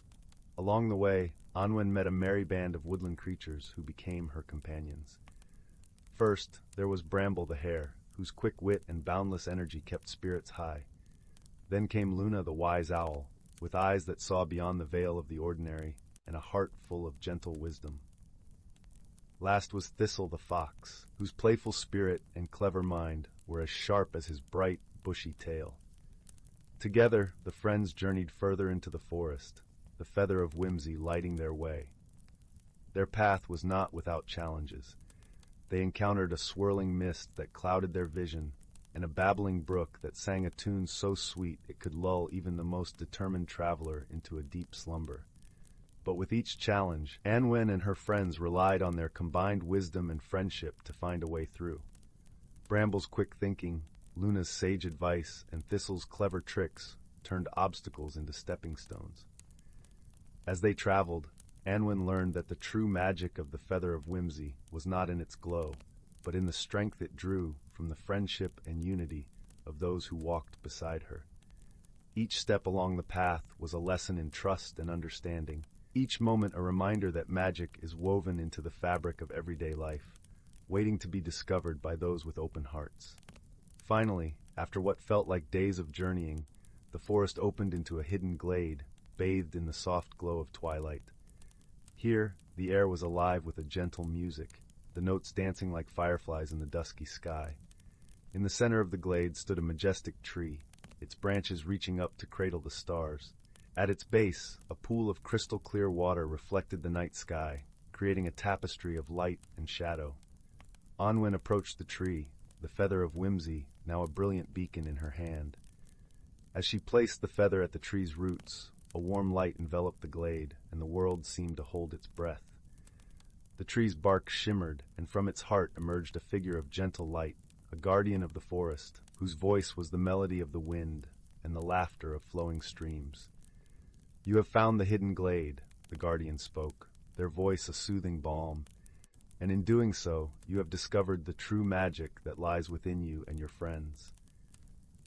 Along the way, Anwen met a merry band of woodland creatures who became her companions. First, there was Bramble the hare, whose quick wit and boundless energy kept spirits high. Then came Luna the wise owl, with eyes that saw beyond the veil of the ordinary and a heart full of gentle wisdom. Last was Thistle the fox, whose playful spirit and clever mind were as sharp as his bright, bushy tail. Together, the friends journeyed further into the forest, the feather of whimsy lighting their way. Their path was not without challenges. They encountered a swirling mist that clouded their vision, and a babbling brook that sang a tune so sweet it could lull even the most determined traveler into a deep slumber. But with each challenge, Anwen and her friends relied on their combined wisdom and friendship to find a way through. Bramble's quick thinking, Luna's sage advice, and Thistle's clever tricks turned obstacles into stepping stones. As they traveled, Anwen learned that the true magic of the Feather of Whimsy was not in its glow, but in the strength it drew from the friendship and unity of those who walked beside her. Each step along the path was a lesson in trust and understanding, each moment a reminder that magic is woven into the fabric of everyday life, waiting to be discovered by those with open hearts. Finally, after what felt like days of journeying, the forest opened into a hidden glade, bathed in the soft glow of twilight. Here, the air was alive with a gentle music, the notes dancing like fireflies in the dusky sky. In the center of the glade stood a majestic tree, its branches reaching up to cradle the stars. At its base, a pool of crystal-clear water reflected the night sky, creating a tapestry of light and shadow. Anwen approached the tree, the Feather of Whimsy now a brilliant beacon in her hand. As she placed the feather at the tree's roots, a warm light enveloped the glade, and the world seemed to hold its breath. The tree's bark shimmered, and from its heart emerged a figure of gentle light, a guardian of the forest, whose voice was the melody of the wind and the laughter of flowing streams. "You have found the hidden glade," the guardian spoke, their voice a soothing balm, "and in doing so, you have discovered the true magic that lies within you and your friends.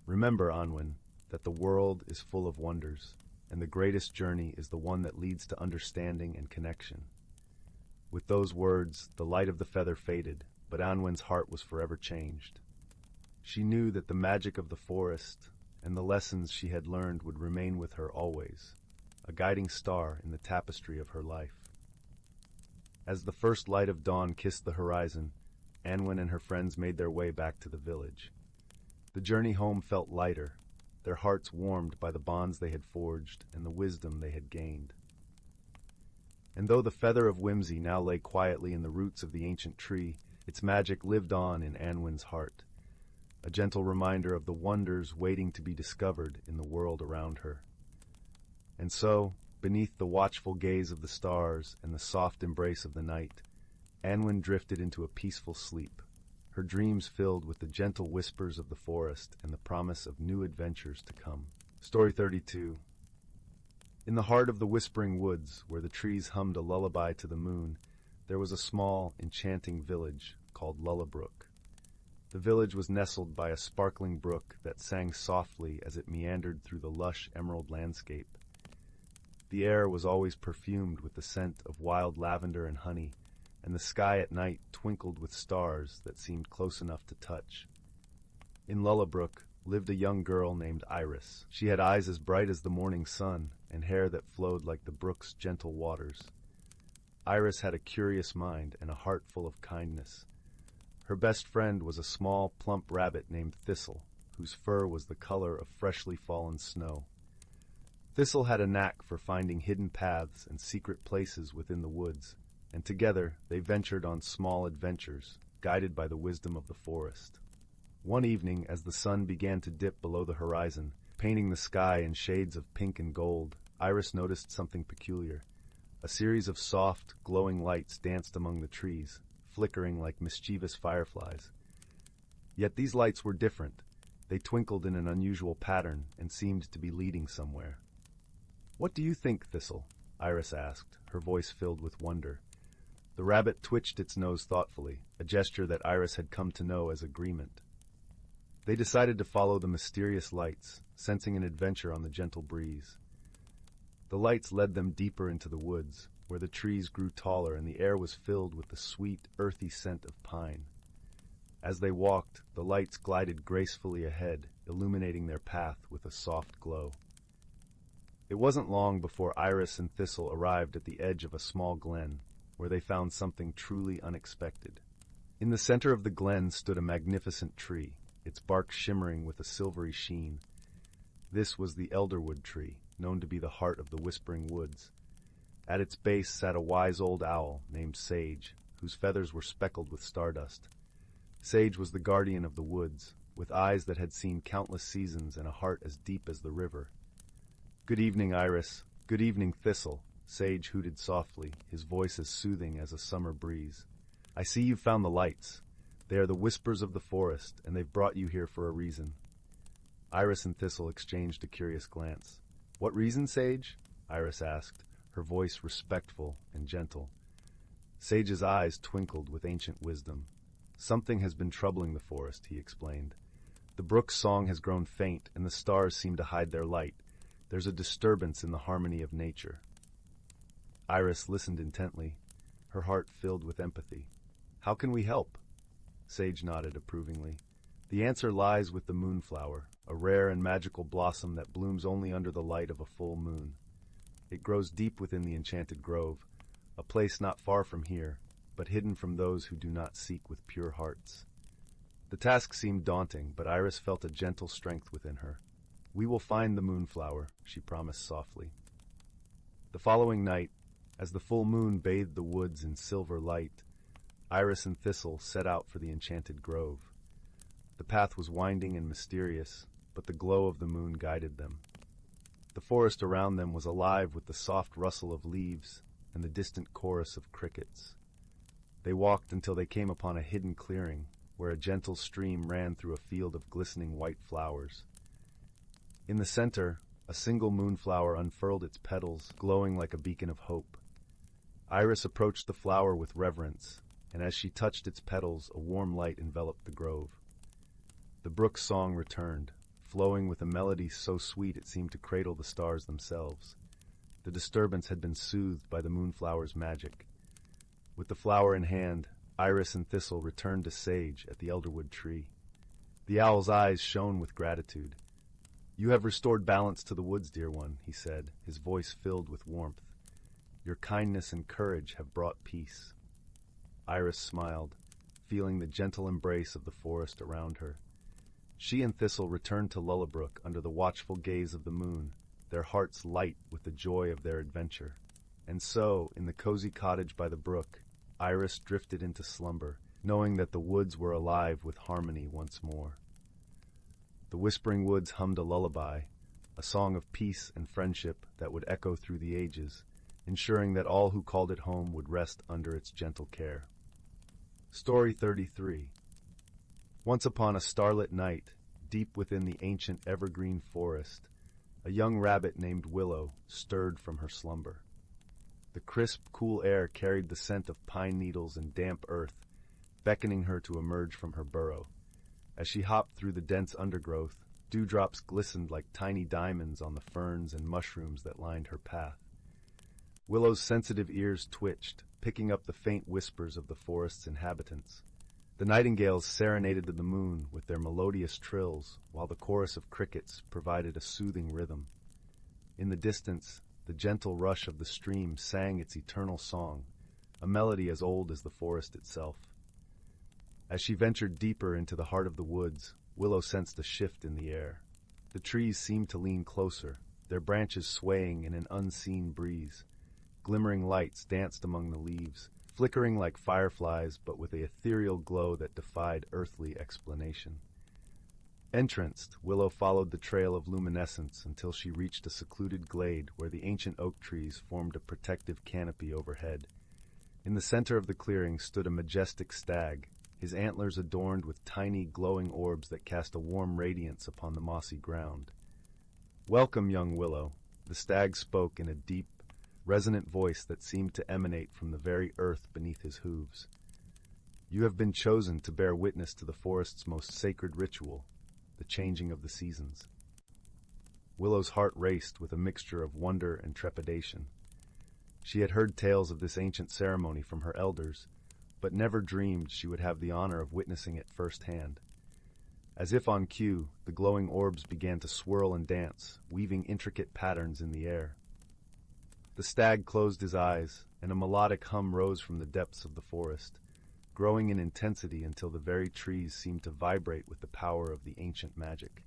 Remember, Anwen, that the world is full of wonders, and the greatest journey is the one that leads to understanding and connection." With those words, the light of the feather faded, but Anwen's heart was forever changed. She knew that the magic of the forest and the lessons she had learned would remain with her always, a guiding star in the tapestry of her life. As the first light of dawn kissed the horizon, Anwen and her friends made their way back to the village. The journey home felt lighter, their hearts warmed by the bonds they had forged and the wisdom they had gained. And though the Feather of Whimsy now lay quietly in the roots of the ancient tree, its magic lived on in Anwen's heart, a gentle reminder of the wonders waiting to be discovered in the world around her. And so, beneath the watchful gaze of the stars and the soft embrace of the night, Anwen drifted into a peaceful sleep, her dreams filled with the gentle whispers of the forest and the promise of new adventures to come. Story 32. In the heart of the whispering woods, where the trees hummed a lullaby to the moon, there was a small, enchanting village called Lullabrook. The village was nestled by a sparkling brook that sang softly as it meandered through the lush emerald landscape. The air was always perfumed with the scent of wild lavender and honey, and the sky at night twinkled with stars that seemed close enough to touch. In Lullabrook lived a young girl named Iris. She had eyes as bright as the morning sun and hair that flowed like the brook's gentle waters. Iris had a curious mind and a heart full of kindness. Her best friend was a small, plump rabbit named Thistle, whose fur was the color of freshly fallen snow. Thistle had a knack for finding hidden paths and secret places within the woods, and together they ventured on small adventures, guided by the wisdom of the forest. One evening, as the sun began to dip below the horizon, painting the sky in shades of pink and gold, Iris noticed something peculiar. A series of soft, glowing lights danced among the trees, flickering like mischievous fireflies. Yet these lights were different. They twinkled in an unusual pattern and seemed to be leading somewhere. "What do you think, Thistle?" Iris asked, her voice filled with wonder. The rabbit twitched its nose thoughtfully, a gesture that Iris had come to know as agreement. They decided to follow the mysterious lights, sensing an adventure on the gentle breeze. The lights led them deeper into the woods, where the trees grew taller and the air was filled with the sweet, earthy scent of pine. As they walked, the lights glided gracefully ahead, illuminating their path with a soft glow. It wasn't long before Iris and Thistle arrived at the edge of a small glen, where they found something truly unexpected. In the center of the glen stood a magnificent tree, its bark shimmering with a silvery sheen. This was the elderwood tree, known to be the heart of the Whispering Woods. At its base sat a wise old owl named Sage, whose feathers were speckled with stardust. Sage was the guardian of the woods, with eyes that had seen countless seasons and a heart as deep as the river. "Good evening, Iris. Good evening, Thistle," Sage hooted softly, his voice as soothing as a summer breeze. "I see you've found the lights. They are the whispers of the forest, and they've brought you here for a reason." Iris and Thistle exchanged a curious glance. "What reason, Sage?" Iris asked, her voice respectful and gentle. Sage's eyes twinkled with ancient wisdom. "Something has been troubling the forest," he explained. "The brook's song has grown faint, and the stars seem to hide their light. There's a disturbance in the harmony of nature." Iris listened intently, her heart filled with empathy. "How can we help?" Sage nodded approvingly. "The answer lies with the moonflower, a rare and magical blossom that blooms only under the light of a full moon. It grows deep within the enchanted grove, a place not far from here, but hidden from those who do not seek with pure hearts." The task seemed daunting, but Iris felt a gentle strength within her. "We will find the moonflower," she promised softly. The following night, as the full moon bathed the woods in silver light, Iris and Thistle set out for the enchanted grove. The path was winding and mysterious, but the glow of the moon guided them. The forest around them was alive with the soft rustle of leaves and the distant chorus of crickets. They walked until they came upon a hidden clearing, where a gentle stream ran through a field of glistening white flowers. In the center, a single moonflower unfurled its petals, glowing like a beacon of hope. Iris approached the flower with reverence, and as she touched its petals, a warm light enveloped the grove. The brook's song returned, flowing with a melody so sweet it seemed to cradle the stars themselves. The disturbance had been soothed by the moonflower's magic. With the flower in hand, Iris and Thistle returned to Sage at the elderwood tree. The owl's eyes shone with gratitude. "You have restored balance to the woods, dear one," he said, his voice filled with warmth. "Your kindness and courage have brought peace." Iris smiled, feeling the gentle embrace of the forest around her. She and Thistle returned to Lullabrook under the watchful gaze of the moon, their hearts light with the joy of their adventure. And so, in the cozy cottage by the brook, Iris drifted into slumber, knowing that the woods were alive with harmony once more. The Whispering Woods hummed a lullaby, a song of peace and friendship that would echo through the ages, ensuring that all who called it home would rest under its gentle care. Story 33. Once upon a starlit night, deep within the ancient evergreen forest, a young rabbit named Willow stirred from her slumber. The crisp, cool air carried the scent of pine needles and damp earth, beckoning her to emerge from her burrow. As she hopped through the dense undergrowth, dewdrops glistened like tiny diamonds on the ferns and mushrooms that lined her path. Willow's sensitive ears twitched, picking up the faint whispers of the forest's inhabitants. The nightingales serenaded to the moon with their melodious trills, while the chorus of crickets provided a soothing rhythm. In the distance, the gentle rush of the stream sang its eternal song, a melody as old as the forest itself. As she ventured deeper into the heart of the woods, Willow sensed a shift in the air. The trees seemed to lean closer, their branches swaying in an unseen breeze. Glimmering lights danced among the leaves, flickering like fireflies but with an ethereal glow that defied earthly explanation. Entranced, Willow followed the trail of luminescence until she reached a secluded glade where the ancient oak trees formed a protective canopy overhead. In the center of the clearing stood a majestic stag, his antlers adorned with tiny glowing orbs that cast a warm radiance upon the mossy ground. "Welcome, young Willow," the stag spoke in a deep, resonant voice that seemed to emanate from the very earth beneath his hooves. You have been chosen to bear witness to the forest's most sacred ritual, the changing of the seasons. Willow's heart raced with a mixture of wonder and trepidation. She had heard tales of this ancient ceremony from her elders, but never dreamed she would have the honor of witnessing it firsthand. As if on cue, the glowing orbs began to swirl and dance, weaving intricate patterns in the air. The stag closed his eyes, and a melodic hum rose from the depths of the forest, growing in intensity until the very trees seemed to vibrate with the power of the ancient magic.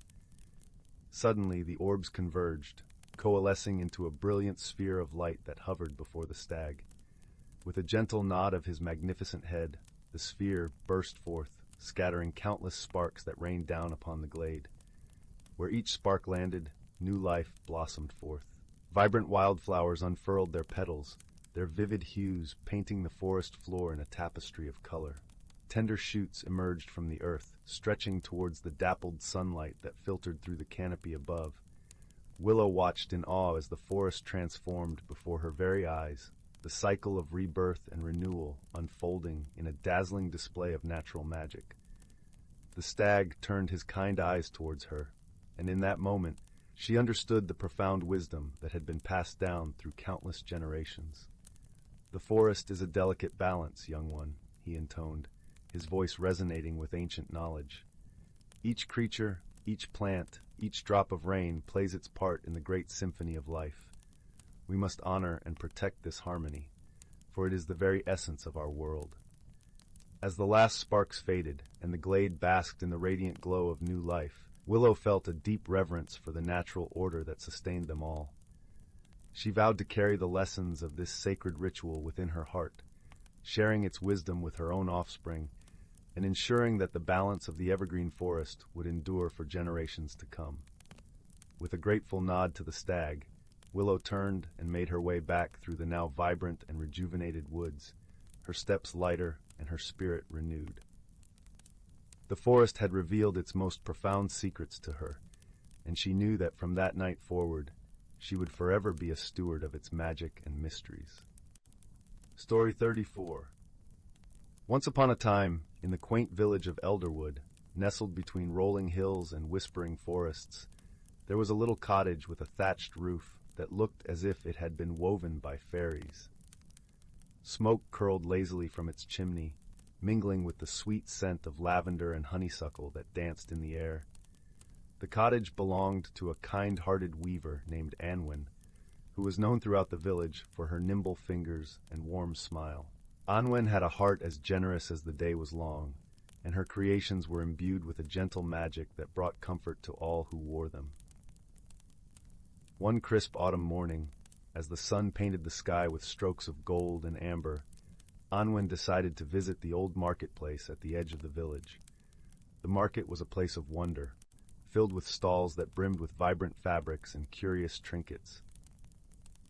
Suddenly, the orbs converged, coalescing into a brilliant sphere of light that hovered before the stag. With a gentle nod of his magnificent head, the sphere burst forth, scattering countless sparks that rained down upon the glade. Where each spark landed, new life blossomed forth. Vibrant wildflowers unfurled their petals, their vivid hues painting the forest floor in a tapestry of color. Tender shoots emerged from the earth, stretching towards the dappled sunlight that filtered through the canopy above. Willow watched in awe as the forest transformed before her very eyes, the cycle of rebirth and renewal unfolding in a dazzling display of natural magic. The stag turned his kind eyes towards her, and in that moment, she understood the profound wisdom that had been passed down through countless generations. "The forest is a delicate balance, young one," he intoned, his voice resonating with ancient knowledge. "Each creature, each plant, each drop of rain plays its part in the great symphony of life. We must honor and protect this harmony, for it is the very essence of our world." As the last sparks faded and the glade basked in the radiant glow of new life, Willow felt a deep reverence for the natural order that sustained them all. She vowed to carry the lessons of this sacred ritual within her heart, sharing its wisdom with her own offspring, and ensuring that the balance of the evergreen forest would endure for generations to come. With a grateful nod to the stag, Willow turned and made her way back through the now vibrant and rejuvenated woods, her steps lighter and her spirit renewed. The forest had revealed its most profound secrets to her, and she knew that from that night forward, she would forever be a steward of its magic and mysteries. Story 34. Once upon a time, in the quaint village of Elderwood, nestled between rolling hills and whispering forests, there was a little cottage with a thatched roof that looked as if it had been woven by fairies. Smoke curled lazily from its chimney, mingling with the sweet scent of lavender and honeysuckle that danced in the air. The cottage belonged to a kind-hearted weaver named Anwen, who was known throughout the village for her nimble fingers and warm smile. Anwen had a heart as generous as the day was long, and her creations were imbued with a gentle magic that brought comfort to all who wore them. One crisp autumn morning, as the sun painted the sky with strokes of gold and amber, Anwen decided to visit the old marketplace at the edge of the village. The market was a place of wonder, filled with stalls that brimmed with vibrant fabrics and curious trinkets.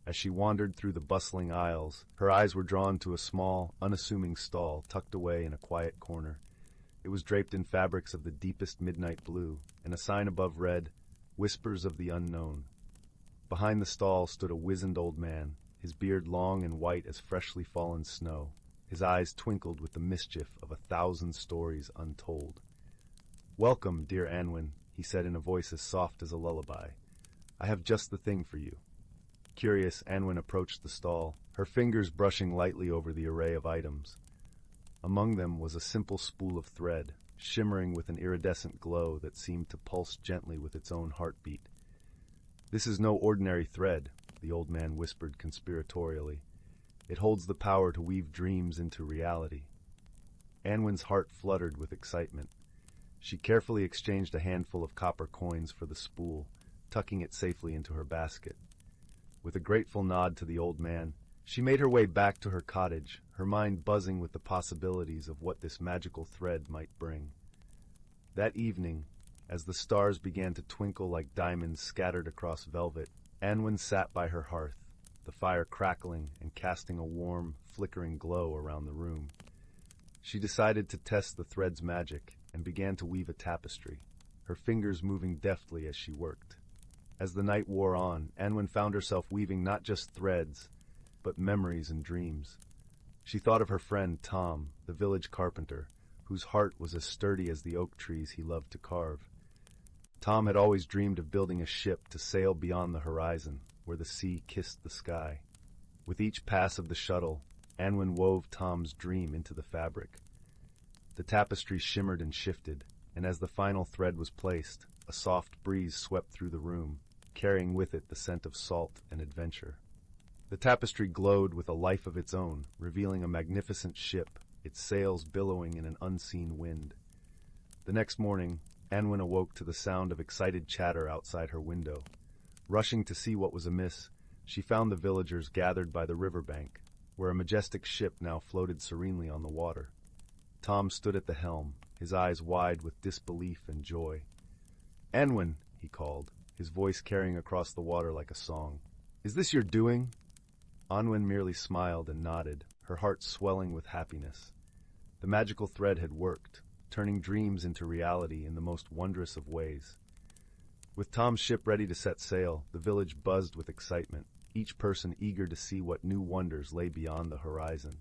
As she wandered through the bustling aisles, her eyes were drawn to a small, unassuming stall tucked away in a quiet corner. It was draped in fabrics of the deepest midnight blue, and a sign above read, "Whispers of the Unknown." Behind the stall stood a wizened old man, his beard long and white as freshly fallen snow. His eyes twinkled with the mischief of 1,000 stories untold. "Welcome, dear Anwen," he said in a voice as soft as a lullaby. "I have just the thing for you." Curious, Anwen approached the stall, her fingers brushing lightly over the array of items. Among them was a simple spool of thread, shimmering with an iridescent glow that seemed to pulse gently with its own heartbeat. "This is no ordinary thread," the old man whispered conspiratorially. "It holds the power to weave dreams into reality." Anwen's heart fluttered with excitement. She carefully exchanged a handful of copper coins for the spool, tucking it safely into her basket. With a grateful nod to the old man, she made her way back to her cottage, her mind buzzing with the possibilities of what this magical thread might bring. That evening, as the stars began to twinkle like diamonds scattered across velvet, Anwen sat by her hearth, the fire crackling and casting a warm, flickering glow around the room. She decided to test the thread's magic and began to weave a tapestry, her fingers moving deftly as she worked. As the night wore on, Anwen found herself weaving not just threads, but memories and dreams. She thought of her friend Tom, the village carpenter, whose heart was as sturdy as the oak trees he loved to carve. Tom had always dreamed of building a ship to sail beyond the horizon, where the sea kissed the sky. With each pass of the shuttle, Anwen wove Tom's dream into the fabric. The tapestry shimmered and shifted, and as the final thread was placed, a soft breeze swept through the room, carrying with it the scent of salt and adventure. The tapestry glowed with a life of its own, revealing a magnificent ship, its sails billowing in an unseen wind. The next morning, Anwen awoke to the sound of excited chatter outside her window. Rushing to see what was amiss, she found the villagers gathered by the riverbank, where a majestic ship now floated serenely on the water. Tom stood at the helm, his eyes wide with disbelief and joy. "Anwen," he called, his voice carrying across the water like a song. "Is this your doing?" Anwen merely smiled and nodded, her heart swelling with happiness. The magical thread had worked, turning dreams into reality in the most wondrous of ways. With Tom's ship ready to set sail, the village buzzed with excitement, each person eager to see what new wonders lay beyond the horizon.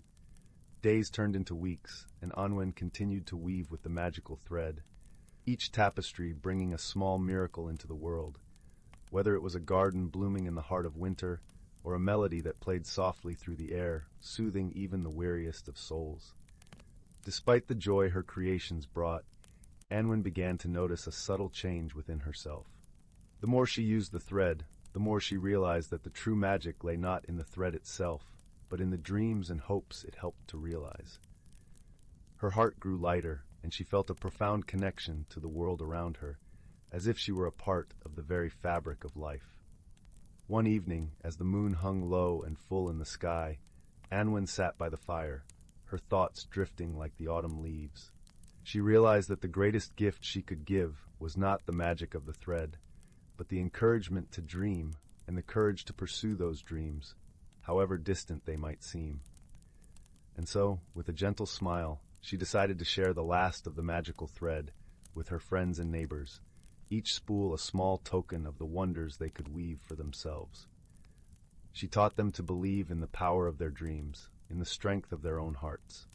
Days turned into weeks, and Anwen continued to weave with the magical thread, each tapestry bringing a small miracle into the world, whether it was a garden blooming in the heart of winter, or a melody that played softly through the air, soothing even the weariest of souls. Despite the joy her creations brought, Anwen began to notice a subtle change within herself. The more she used the thread, the more she realized that the true magic lay not in the thread itself, but in the dreams and hopes it helped to realize. Her heart grew lighter, and she felt a profound connection to the world around her, as if she were a part of the very fabric of life. One evening, as the moon hung low and full in the sky, Anwen sat by the fire, her thoughts drifting like the autumn leaves. She realized that the greatest gift she could give was not the magic of the thread, but the encouragement to dream and the courage to pursue those dreams, however distant they might seem. And so, with a gentle smile, she decided to share the last of the magical thread with her friends and neighbors, each spool a small token of the wonders they could weave for themselves. She taught them to believe in the power of their dreams, in the strength of their own hearts.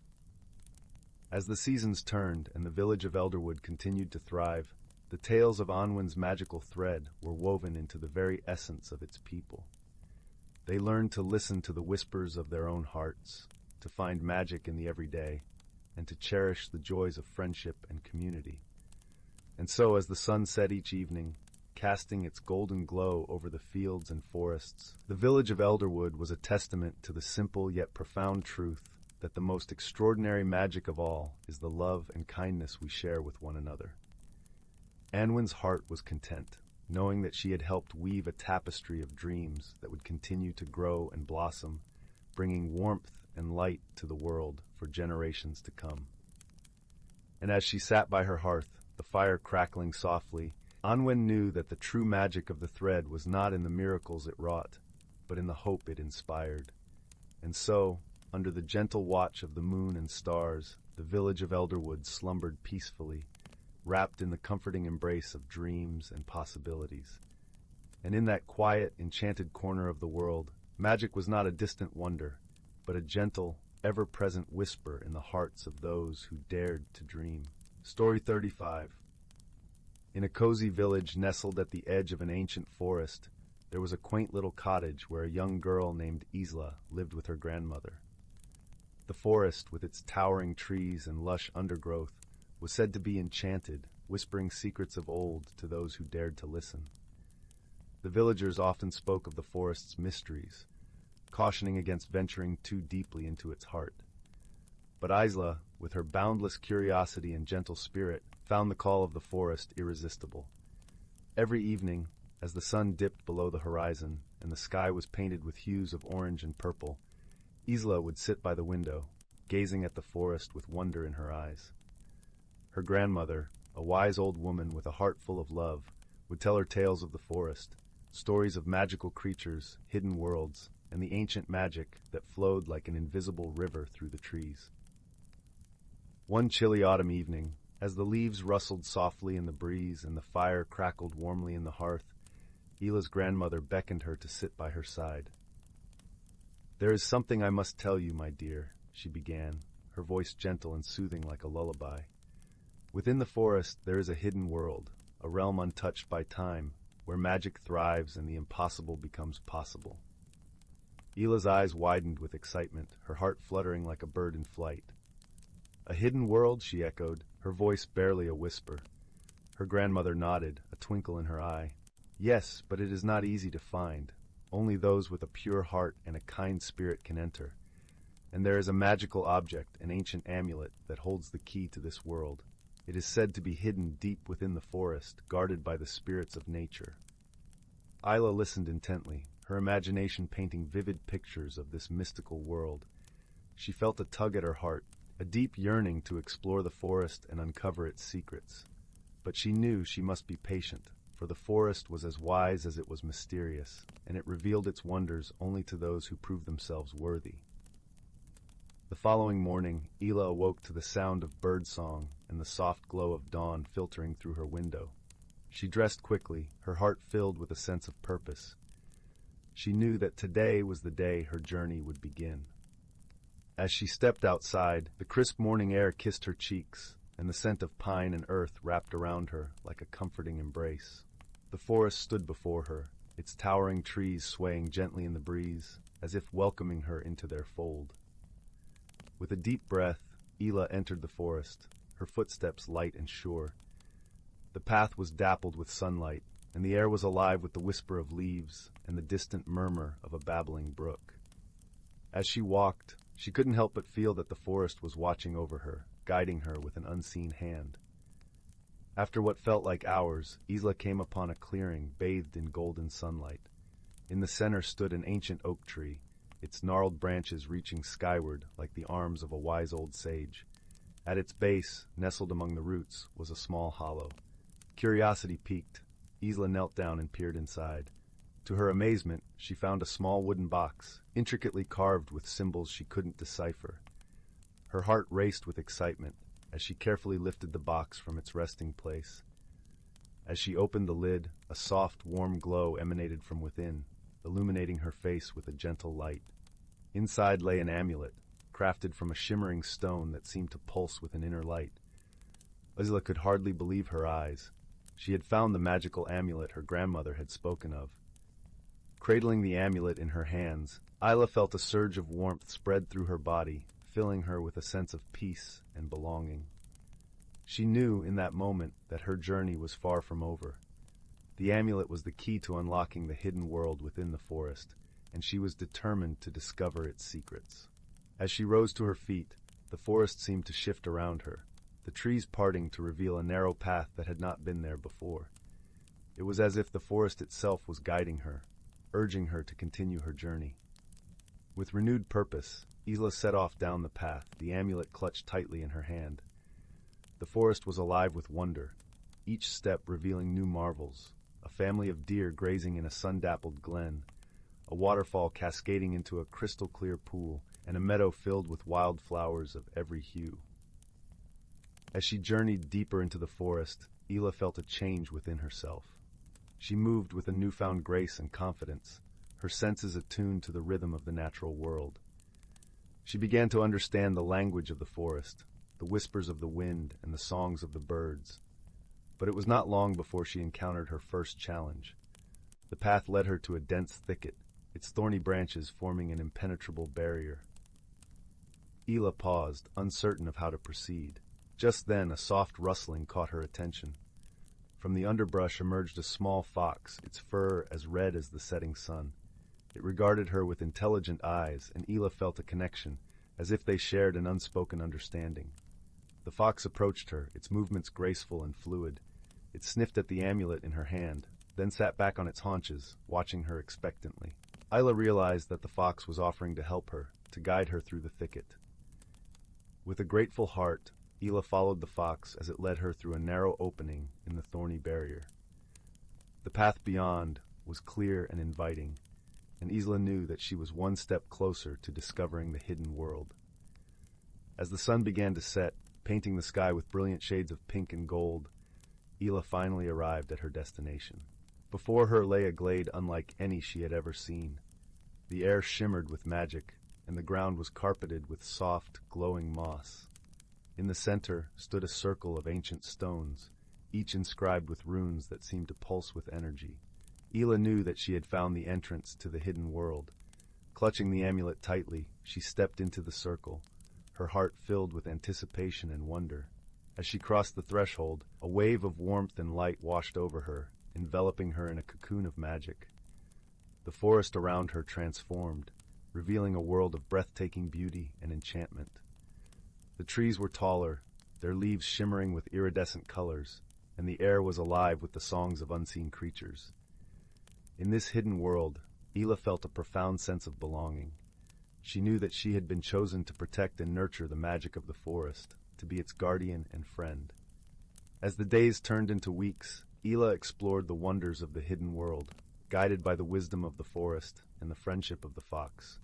As the seasons turned and the village of Elderwood continued to thrive, the tales of Anwen's magical thread were woven into the very essence of its people. They learned to listen to the whispers of their own hearts, to find magic in the everyday, and to cherish the joys of friendship and community. And so, as the sun set each evening, casting its golden glow over the fields and forests, the village of Elderwood was a testament to the simple yet profound truth that the most extraordinary magic of all is the love and kindness we share with one another. Anwen's heart was content, knowing that she had helped weave a tapestry of dreams that would continue to grow and blossom, bringing warmth and light to the world for generations to come. And as she sat by her hearth, the fire crackling softly, Anwen knew that the true magic of the thread was not in the miracles it wrought, but in the hope it inspired. And so, under the gentle watch of the moon and stars, the village of Elderwood slumbered peacefully, wrapped in the comforting embrace of dreams and possibilities. And in that quiet, enchanted corner of the world, magic was not a distant wonder, but a gentle, ever-present whisper in the hearts of those who dared to dream. Story 35. In a cozy village nestled at the edge of an ancient forest, there was a quaint little cottage where a young girl named Isla lived with her grandmother. The forest, with its towering trees and lush undergrowth, was said to be enchanted, whispering secrets of old to those who dared to listen. The villagers often spoke of the forest's mysteries, cautioning against venturing too deeply into its heart. But Isla, with her boundless curiosity and gentle spirit, found the call of the forest irresistible. Every evening, as the sun dipped below the horizon and the sky was painted with hues of orange and purple, Isla would sit by the window, gazing at the forest with wonder in her eyes. Her grandmother, a wise old woman with a heart full of love, would tell her tales of the forest, stories of magical creatures, hidden worlds, and the ancient magic that flowed like an invisible river through the trees. One chilly autumn evening, as the leaves rustled softly in the breeze and the fire crackled warmly in the hearth, Ila's grandmother beckoned her to sit by her side. There is something I must tell you, my dear, she began, her voice gentle and soothing like a lullaby. Within the forest there is a hidden world, a realm untouched by time, where magic thrives and the impossible becomes possible. Ila's eyes widened with excitement, her heart fluttering like a bird in flight. A hidden world, she echoed, her voice barely a whisper. Her grandmother nodded, a twinkle in her eye. Yes, but it is not easy to find. Only those with a pure heart and a kind spirit can enter. And there is a magical object, an ancient amulet, that holds the key to this world. It is said to be hidden deep within the forest, guarded by the spirits of nature. Isla listened intently, her imagination painting vivid pictures of this mystical world. She felt a tug at her heart, a deep yearning to explore the forest and uncover its secrets. But she knew she must be patient, for the forest was as wise as it was mysterious, and it revealed its wonders only to those who proved themselves worthy. The following morning, Ela awoke to the sound of birdsong and the soft glow of dawn filtering through her window. She dressed quickly, her heart filled with a sense of purpose. She knew that today was the day her journey would begin. As she stepped outside, the crisp morning air kissed her cheeks, and the scent of pine and earth wrapped around her like a comforting embrace. The forest stood before her, its towering trees swaying gently in the breeze, as if welcoming her into their fold. With a deep breath, Ela entered the forest, her footsteps light and sure. The path was dappled with sunlight, and the air was alive with the whisper of leaves and the distant murmur of a babbling brook. As she walked, she couldn't help but feel that the forest was watching over her, guiding her with an unseen hand. After what felt like hours, Isla came upon a clearing bathed in golden sunlight. In the center stood an ancient oak tree, its gnarled branches reaching skyward like the arms of a wise old sage. At its base, nestled among the roots, was a small hollow. Curiosity piqued, Isla knelt down and peered inside. To her amazement, she found a small wooden box, intricately carved with symbols she couldn't decipher. Her heart raced with excitement as she carefully lifted the box from its resting place. As she opened the lid, a soft, warm glow emanated from within, illuminating her face with a gentle light. Inside lay an amulet, crafted from a shimmering stone that seemed to pulse with an inner light. Isla could hardly believe her eyes. She had found the magical amulet her grandmother had spoken of. Cradling the amulet in her hands, Isla felt a surge of warmth spread through her body, filling her with a sense of peace and belonging. She knew in that moment that her journey was far from over. The amulet was the key to unlocking the hidden world within the forest, and she was determined to discover its secrets. As she rose to her feet, the forest seemed to shift around her, the trees parting to reveal a narrow path that had not been there before. It was as if the forest itself was guiding her, urging her to continue her journey. With renewed purpose, Isla set off down the path, the amulet clutched tightly in her hand. The forest was alive with wonder, each step revealing new marvels, a family of deer grazing in a sun-dappled glen, a waterfall cascading into a crystal-clear pool, and a meadow filled with wild flowers of every hue. As she journeyed deeper into the forest, Ela felt a change within herself. She moved with a newfound grace and confidence, her senses attuned to the rhythm of the natural world. She began to understand the language of the forest, the whispers of the wind and the songs of the birds. But it was not long before she encountered her first challenge. The path led her to a dense thicket, its thorny branches forming an impenetrable barrier. Ela paused, uncertain of how to proceed. Just then, a soft rustling caught her attention. From the underbrush emerged a small fox, its fur as red as the setting sun. It regarded her with intelligent eyes, and Ela felt a connection, as if they shared an unspoken understanding. The fox approached her, its movements graceful and fluid. It sniffed at the amulet in her hand, then sat back on its haunches, watching her expectantly. Ela realized that the fox was offering to help her, to guide her through the thicket. With a grateful heart, Ela followed the fox as it led her through a narrow opening in the thorny barrier. The path beyond was clear and inviting, and Isla knew that she was one step closer to discovering the hidden world. As the sun began to set, painting the sky with brilliant shades of pink and gold, Ela finally arrived at her destination. Before her lay a glade unlike any she had ever seen. The air shimmered with magic, and the ground was carpeted with soft, glowing moss. In the center stood a circle of ancient stones, each inscribed with runes that seemed to pulse with energy. Ela knew that she had found the entrance to the hidden world. Clutching the amulet tightly, she stepped into the circle, her heart filled with anticipation and wonder. As she crossed the threshold, a wave of warmth and light washed over her, enveloping her in a cocoon of magic. The forest around her transformed, revealing a world of breathtaking beauty and enchantment. The trees were taller, their leaves shimmering with iridescent colors, and the air was alive with the songs of unseen creatures. In this hidden world, Ela felt a profound sense of belonging. She knew that she had been chosen to protect and nurture the magic of the forest, to be its guardian and friend. As the days turned into weeks, Ela explored the wonders of the hidden world, guided by the wisdom of the forest and the friendship of the fox.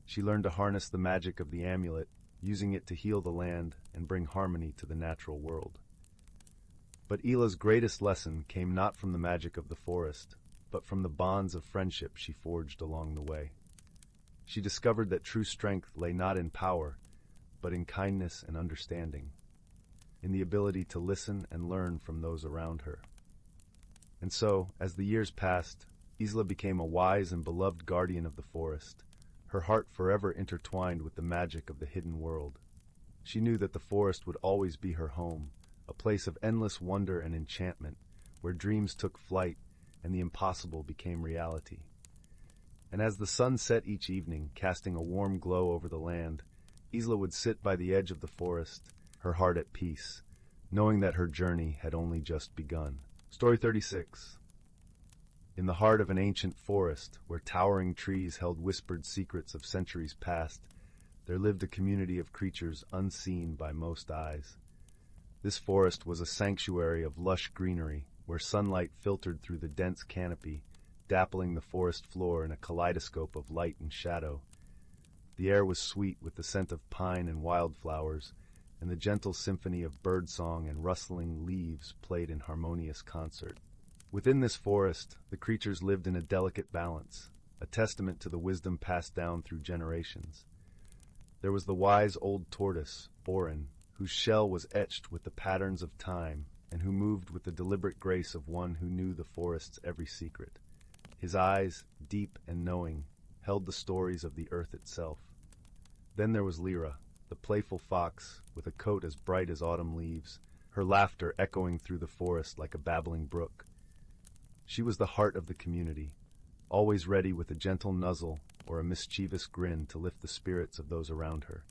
She learned to harness the magic of the amulet, using it to heal the land and bring harmony to the natural world. But Ela's greatest lesson came not from the magic of the forest, but from the bonds of friendship she forged along the way. She discovered that true strength lay not in power, but in kindness and understanding, in the ability to listen and learn from those around her. And so, as the years passed, Isla became a wise and beloved guardian of the forest, her heart forever intertwined with the magic of the hidden world. She knew that the forest would always be her home, a place of endless wonder and enchantment, where dreams took flight and the impossible became reality. And as the sun set each evening, casting a warm glow over the land, Isla would sit by the edge of the forest, her heart at peace, knowing that her journey had only just begun. Story 36. In the heart of an ancient forest, where towering trees held whispered secrets of centuries past, there lived a community of creatures unseen by most eyes. This forest was a sanctuary of lush greenery, where sunlight filtered through the dense canopy, dappling the forest floor in a kaleidoscope of light and shadow. The air was sweet with the scent of pine and wildflowers, and the gentle symphony of birdsong and rustling leaves played in harmonious concert. Within this forest, the creatures lived in a delicate balance, a testament to the wisdom passed down through generations. There was the wise old tortoise, Orin, whose shell was etched with the patterns of time, and who moved with the deliberate grace of one who knew the forest's every secret. His eyes, deep and knowing, held the stories of the earth itself. Then there was Lyra, the playful fox, with a coat as bright as autumn leaves, her laughter echoing through the forest like a babbling brook. She was the heart of the community, always ready with a gentle nuzzle or a mischievous grin to lift the spirits of those around her.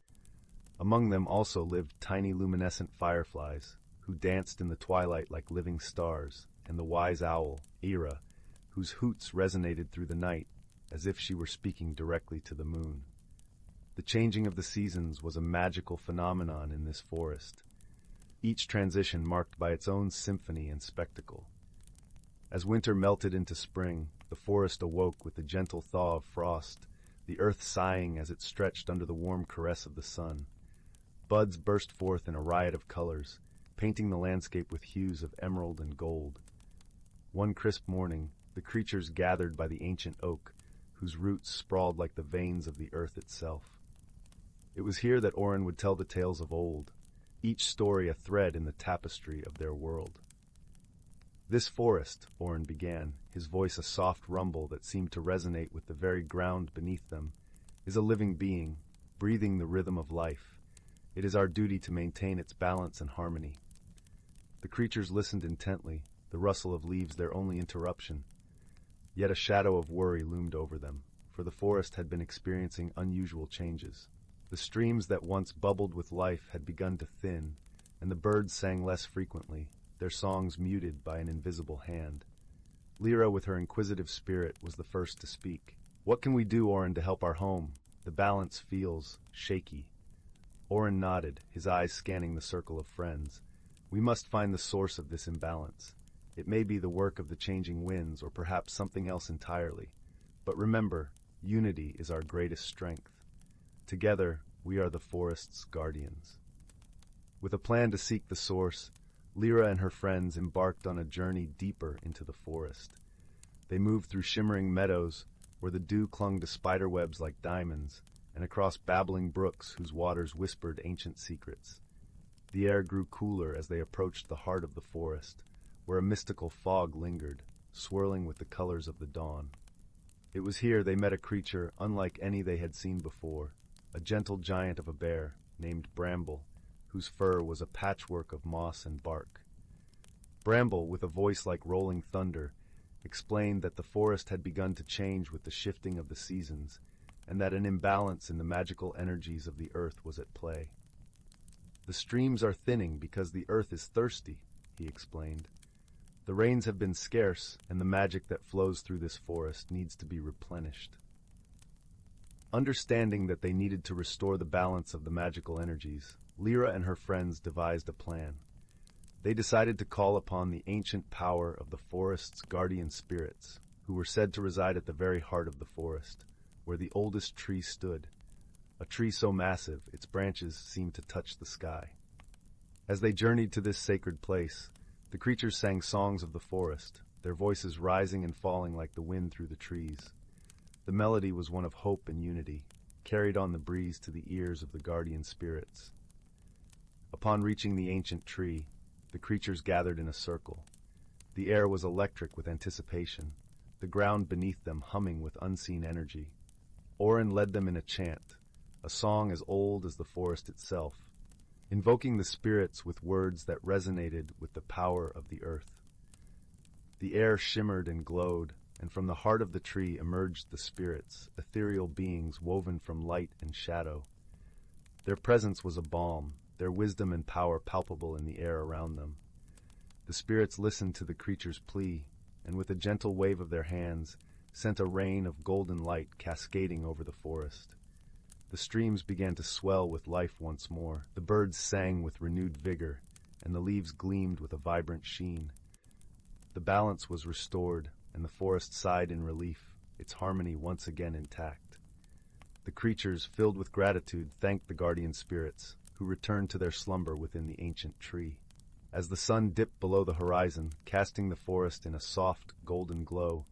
Among them also lived tiny luminescent fireflies, who danced in the twilight like living stars, and the wise owl, Ira, whose hoots resonated through the night as if she were speaking directly to the moon. The changing of the seasons was a magical phenomenon in this forest, each transition marked by its own symphony and spectacle. As winter melted into spring, the forest awoke with the gentle thaw of frost, the earth sighing as it stretched under the warm caress of the sun. Buds burst forth in a riot of colors, painting the landscape with hues of emerald and gold. One crisp morning, the creatures gathered by the ancient oak, whose roots sprawled like the veins of the earth itself. It was here that Orin would tell the tales of old, each story a thread in the tapestry of their world. "This forest," Orin began, his voice a soft rumble that seemed to resonate with the very ground beneath them, "is a living being, breathing the rhythm of life. It is our duty to maintain its balance and harmony." The creatures listened intently, the rustle of leaves their only interruption. Yet a shadow of worry loomed over them, for the forest had been experiencing unusual changes. The streams that once bubbled with life had begun to thin, and the birds sang less frequently, their songs muted by an invisible hand. Lyra, with her inquisitive spirit, was the first to speak. "What can we do, Orin, to help our home? The balance feels shaky." Orin nodded, his eyes scanning the circle of friends. "We must find the source of this imbalance. It may be the work of the changing winds, or perhaps something else entirely. But remember, unity is our greatest strength. Together, we are the forest's guardians." With a plan to seek the source, Lyra and her friends embarked on a journey deeper into the forest. They moved through shimmering meadows, where the dew clung to spiderwebs like diamonds, and across babbling brooks whose waters whispered ancient secrets. The air grew cooler as they approached the heart of the forest, where a mystical fog lingered, swirling with the colors of the dawn. It was here they met a creature unlike any they had seen before, a gentle giant of a bear named Bramble, whose fur was a patchwork of moss and bark. Bramble, with a voice like rolling thunder, explained that the forest had begun to change with the shifting of the seasons, and that an imbalance in the magical energies of the earth was at play. "The streams are thinning because the earth is thirsty," he explained. "The rains have been scarce, and the magic that flows through this forest needs to be replenished." Understanding that they needed to restore the balance of the magical energies, Lyra and her friends devised a plan. They decided to call upon the ancient power of the forest's guardian spirits, who were said to reside at the very heart of the forest, where the oldest tree stood, a tree so massive its branches seemed to touch the sky. As they journeyed to this sacred place, the creatures sang songs of the forest, their voices rising and falling like the wind through the trees. The melody was one of hope and unity, carried on the breeze to the ears of the guardian spirits. Upon reaching the ancient tree, the creatures gathered in a circle. The air was electric with anticipation, the ground beneath them humming with unseen energy. Orin led them in a chant, a song as old as the forest itself, invoking the spirits with words that resonated with the power of the earth. The air shimmered and glowed, and from the heart of the tree emerged the spirits, ethereal beings woven from light and shadow. Their presence was a balm, their wisdom and power palpable in the air around them. The spirits listened to the creature's plea, and with a gentle wave of their hands, sent a rain of golden light cascading over the forest. The streams began to swell with life once more, the birds sang with renewed vigor, and the leaves gleamed with a vibrant sheen. The balance was restored, and the forest sighed in relief, its harmony once again intact. The creatures, filled with gratitude, thanked the guardian spirits, who returned to their slumber within the ancient tree. As the sun dipped below the horizon, casting the forest in a soft, golden glow,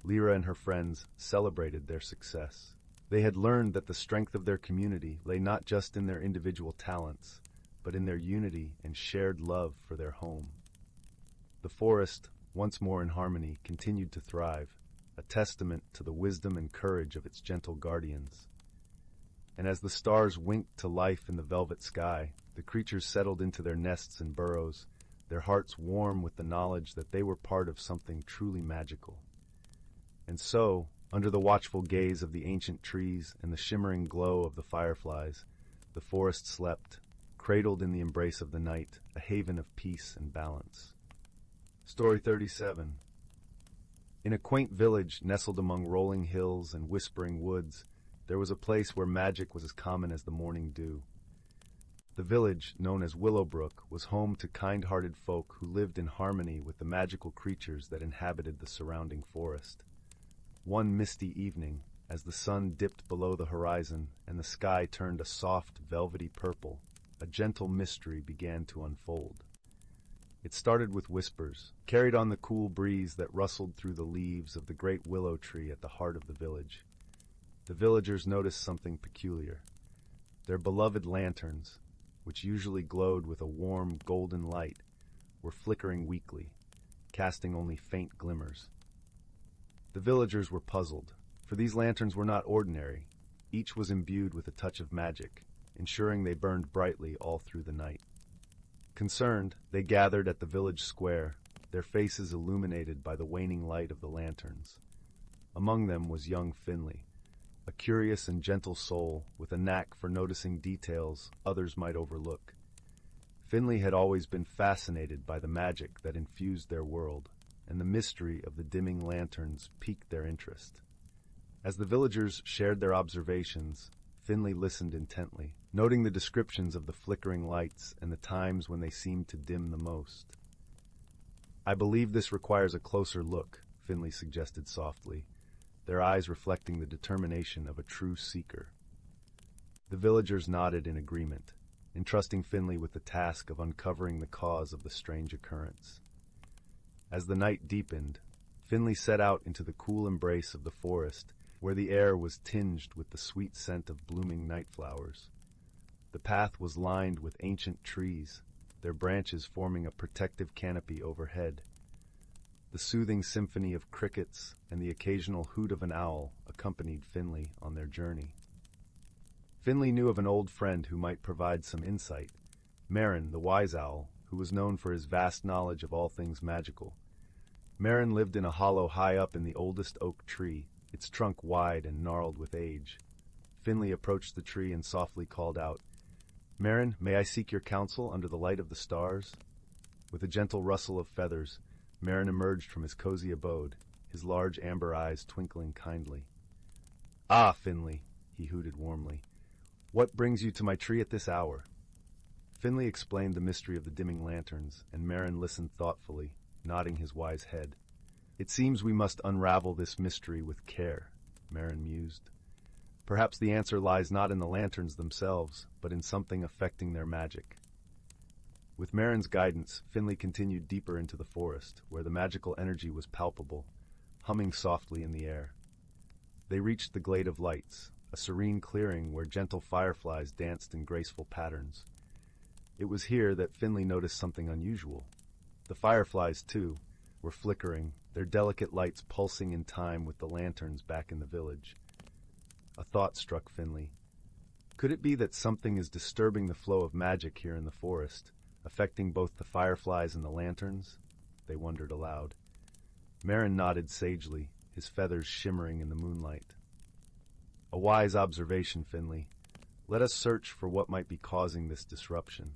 Lyra and her friends celebrated their success. They had learned that the strength of their community lay not just in their individual talents, but in their unity and shared love for their home. The forest, once more in harmony, continued to thrive, a testament to the wisdom and courage of its gentle guardians. And as the stars winked to life in the velvet sky, the creatures settled into their nests and burrows, their hearts warm with the knowledge that they were part of something truly magical. And so, under the watchful gaze of the ancient trees and the shimmering glow of the fireflies, the forest slept, cradled in the embrace of the night, a haven of peace and balance. Story 37. In a quaint village nestled among rolling hills and whispering woods, there was a place where magic was as common as the morning dew. The village, known as Willowbrook, was home to kind-hearted folk who lived in harmony with the magical creatures that inhabited the surrounding forest. One misty evening, as the sun dipped below the horizon and the sky turned a soft, velvety purple, a gentle mystery began to unfold. It started with whispers, carried on the cool breeze that rustled through the leaves of the great willow tree at the heart of the village. The villagers noticed something peculiar. Their beloved lanterns, which usually glowed with a warm, golden light, were flickering weakly, casting only faint glimmers. The villagers were puzzled, for these lanterns were not ordinary. Each was imbued with a touch of magic, ensuring they burned brightly all through the night. Concerned, they gathered at the village square, their faces illuminated by the waning light of the lanterns. Among them was young Finley, a curious and gentle soul with a knack for noticing details others might overlook. Finley had always been fascinated by the magic that infused their world, and the mystery of the dimming lanterns piqued their interest. As the villagers shared their observations, Finley listened intently, noting the descriptions of the flickering lights and the times when they seemed to dim the most. "I believe this requires a closer look," Finley suggested softly, their eyes reflecting the determination of a true seeker. The villagers nodded in agreement, entrusting Finley with the task of uncovering the cause of the strange occurrence. As the night deepened, Finley set out into the cool embrace of the forest, where the air was tinged with the sweet scent of blooming night flowers. The path was lined with ancient trees, their branches forming a protective canopy overhead. The soothing symphony of crickets and the occasional hoot of an owl accompanied Finley on their journey. Finley knew of an old friend who might provide some insight, Marin, the wise owl, who was known for his vast knowledge of all things magical. Marin lived in a hollow high up in the oldest oak tree, its trunk wide and gnarled with age. Finley approached the tree and softly called out, "Marin, may I seek your counsel under the light of the stars?" With a gentle rustle of feathers, Marin emerged from his cozy abode, his large amber eyes twinkling kindly. "Ah, Finley," he hooted warmly, "what brings you to my tree at this hour?" Finley explained the mystery of the dimming lanterns, and Marin listened thoughtfully, nodding his wise head. "It seems we must unravel this mystery with care," Marin mused. "Perhaps the answer lies not in the lanterns themselves, but in something affecting their magic." With Marin's guidance, Finley continued deeper into the forest, where the magical energy was palpable, humming softly in the air. They reached the glade of lights, a serene clearing where gentle fireflies danced in graceful patterns. It was here that Finley noticed something unusual. The fireflies, too, were flickering, their delicate lights pulsing in time with the lanterns back in the village. A thought struck Finley. Could it be that something is disturbing the flow of magic here in the forest, affecting both the fireflies and the lanterns? They wondered aloud. Marin nodded sagely, his feathers shimmering in the moonlight. "A wise observation, Finley. Let us search for what might be causing this disruption."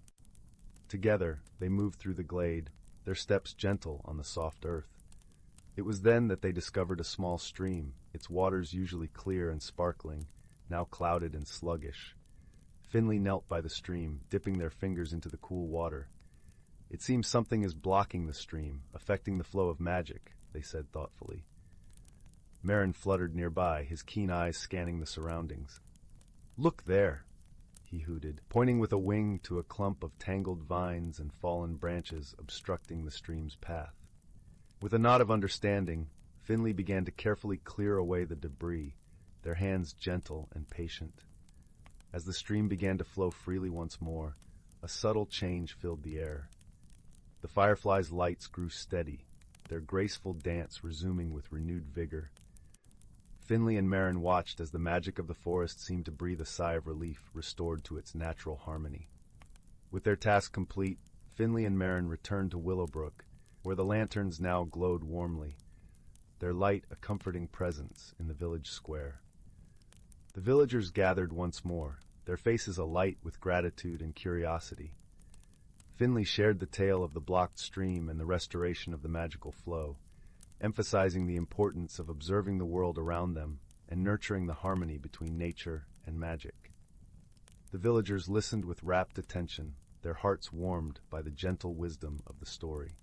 Together, they moved through the glade, their steps gentle on the soft earth. It was then that they discovered a small stream, its waters usually clear and sparkling, now clouded and sluggish. Finley knelt by the stream, dipping their fingers into the cool water. "It seems something is blocking the stream, affecting the flow of magic," they said thoughtfully. Marin fluttered nearby, his keen eyes scanning the surroundings. "Look there!" he hooted, pointing with a wing to a clump of tangled vines and fallen branches obstructing the stream's path. With a nod of understanding, Finley began to carefully clear away the debris, their hands gentle and patient. As the stream began to flow freely once more, a subtle change filled the air. The fireflies' lights grew steady, their graceful dance resuming with renewed vigor. Finley and Marin watched as the magic of the forest seemed to breathe a sigh of relief, restored to its natural harmony. With their task complete, Finley and Marin returned to Willowbrook, where the lanterns now glowed warmly, their light a comforting presence in the village square. The villagers gathered once more, their faces alight with gratitude and curiosity. Finley shared the tale of the blocked stream and the restoration of the magical flow, emphasizing the importance of observing the world around them and nurturing the harmony between nature and magic. The villagers listened with rapt attention, their hearts warmed by the gentle wisdom of the story.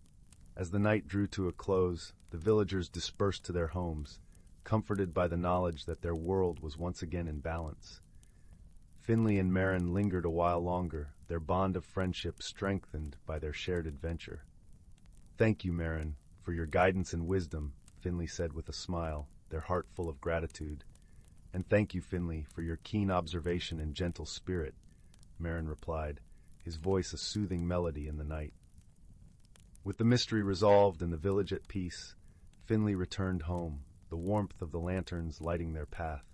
As the night drew to a close, the villagers dispersed to their homes, comforted by the knowledge that their world was once again in balance. Finley and Marin lingered a while longer, their bond of friendship strengthened by their shared adventure. "Thank you, Marin, for your guidance and wisdom," Finley said with a smile, their heart full of gratitude. "And thank you, Finley, for your keen observation and gentle spirit," Marin replied, his voice a soothing melody in the night. With the mystery resolved and the village at peace, Finley returned home, the warmth of the lanterns lighting their path.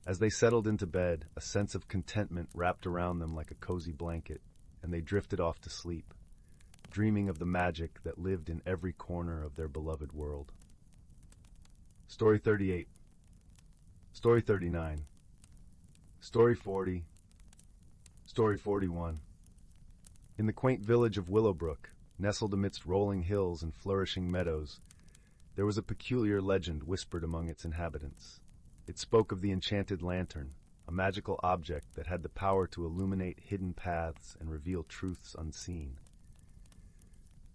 As they settled into bed, a sense of contentment wrapped around them like a cozy blanket, and they drifted off to sleep, dreaming of the magic that lived in every corner of their beloved world. Story 38. Story 39. Story 40. Story 41. In the quaint village of Willowbrook, nestled amidst rolling hills and flourishing meadows, there was a peculiar legend whispered among its inhabitants. It spoke of the enchanted lantern, a magical object that had the power to illuminate hidden paths and reveal truths unseen.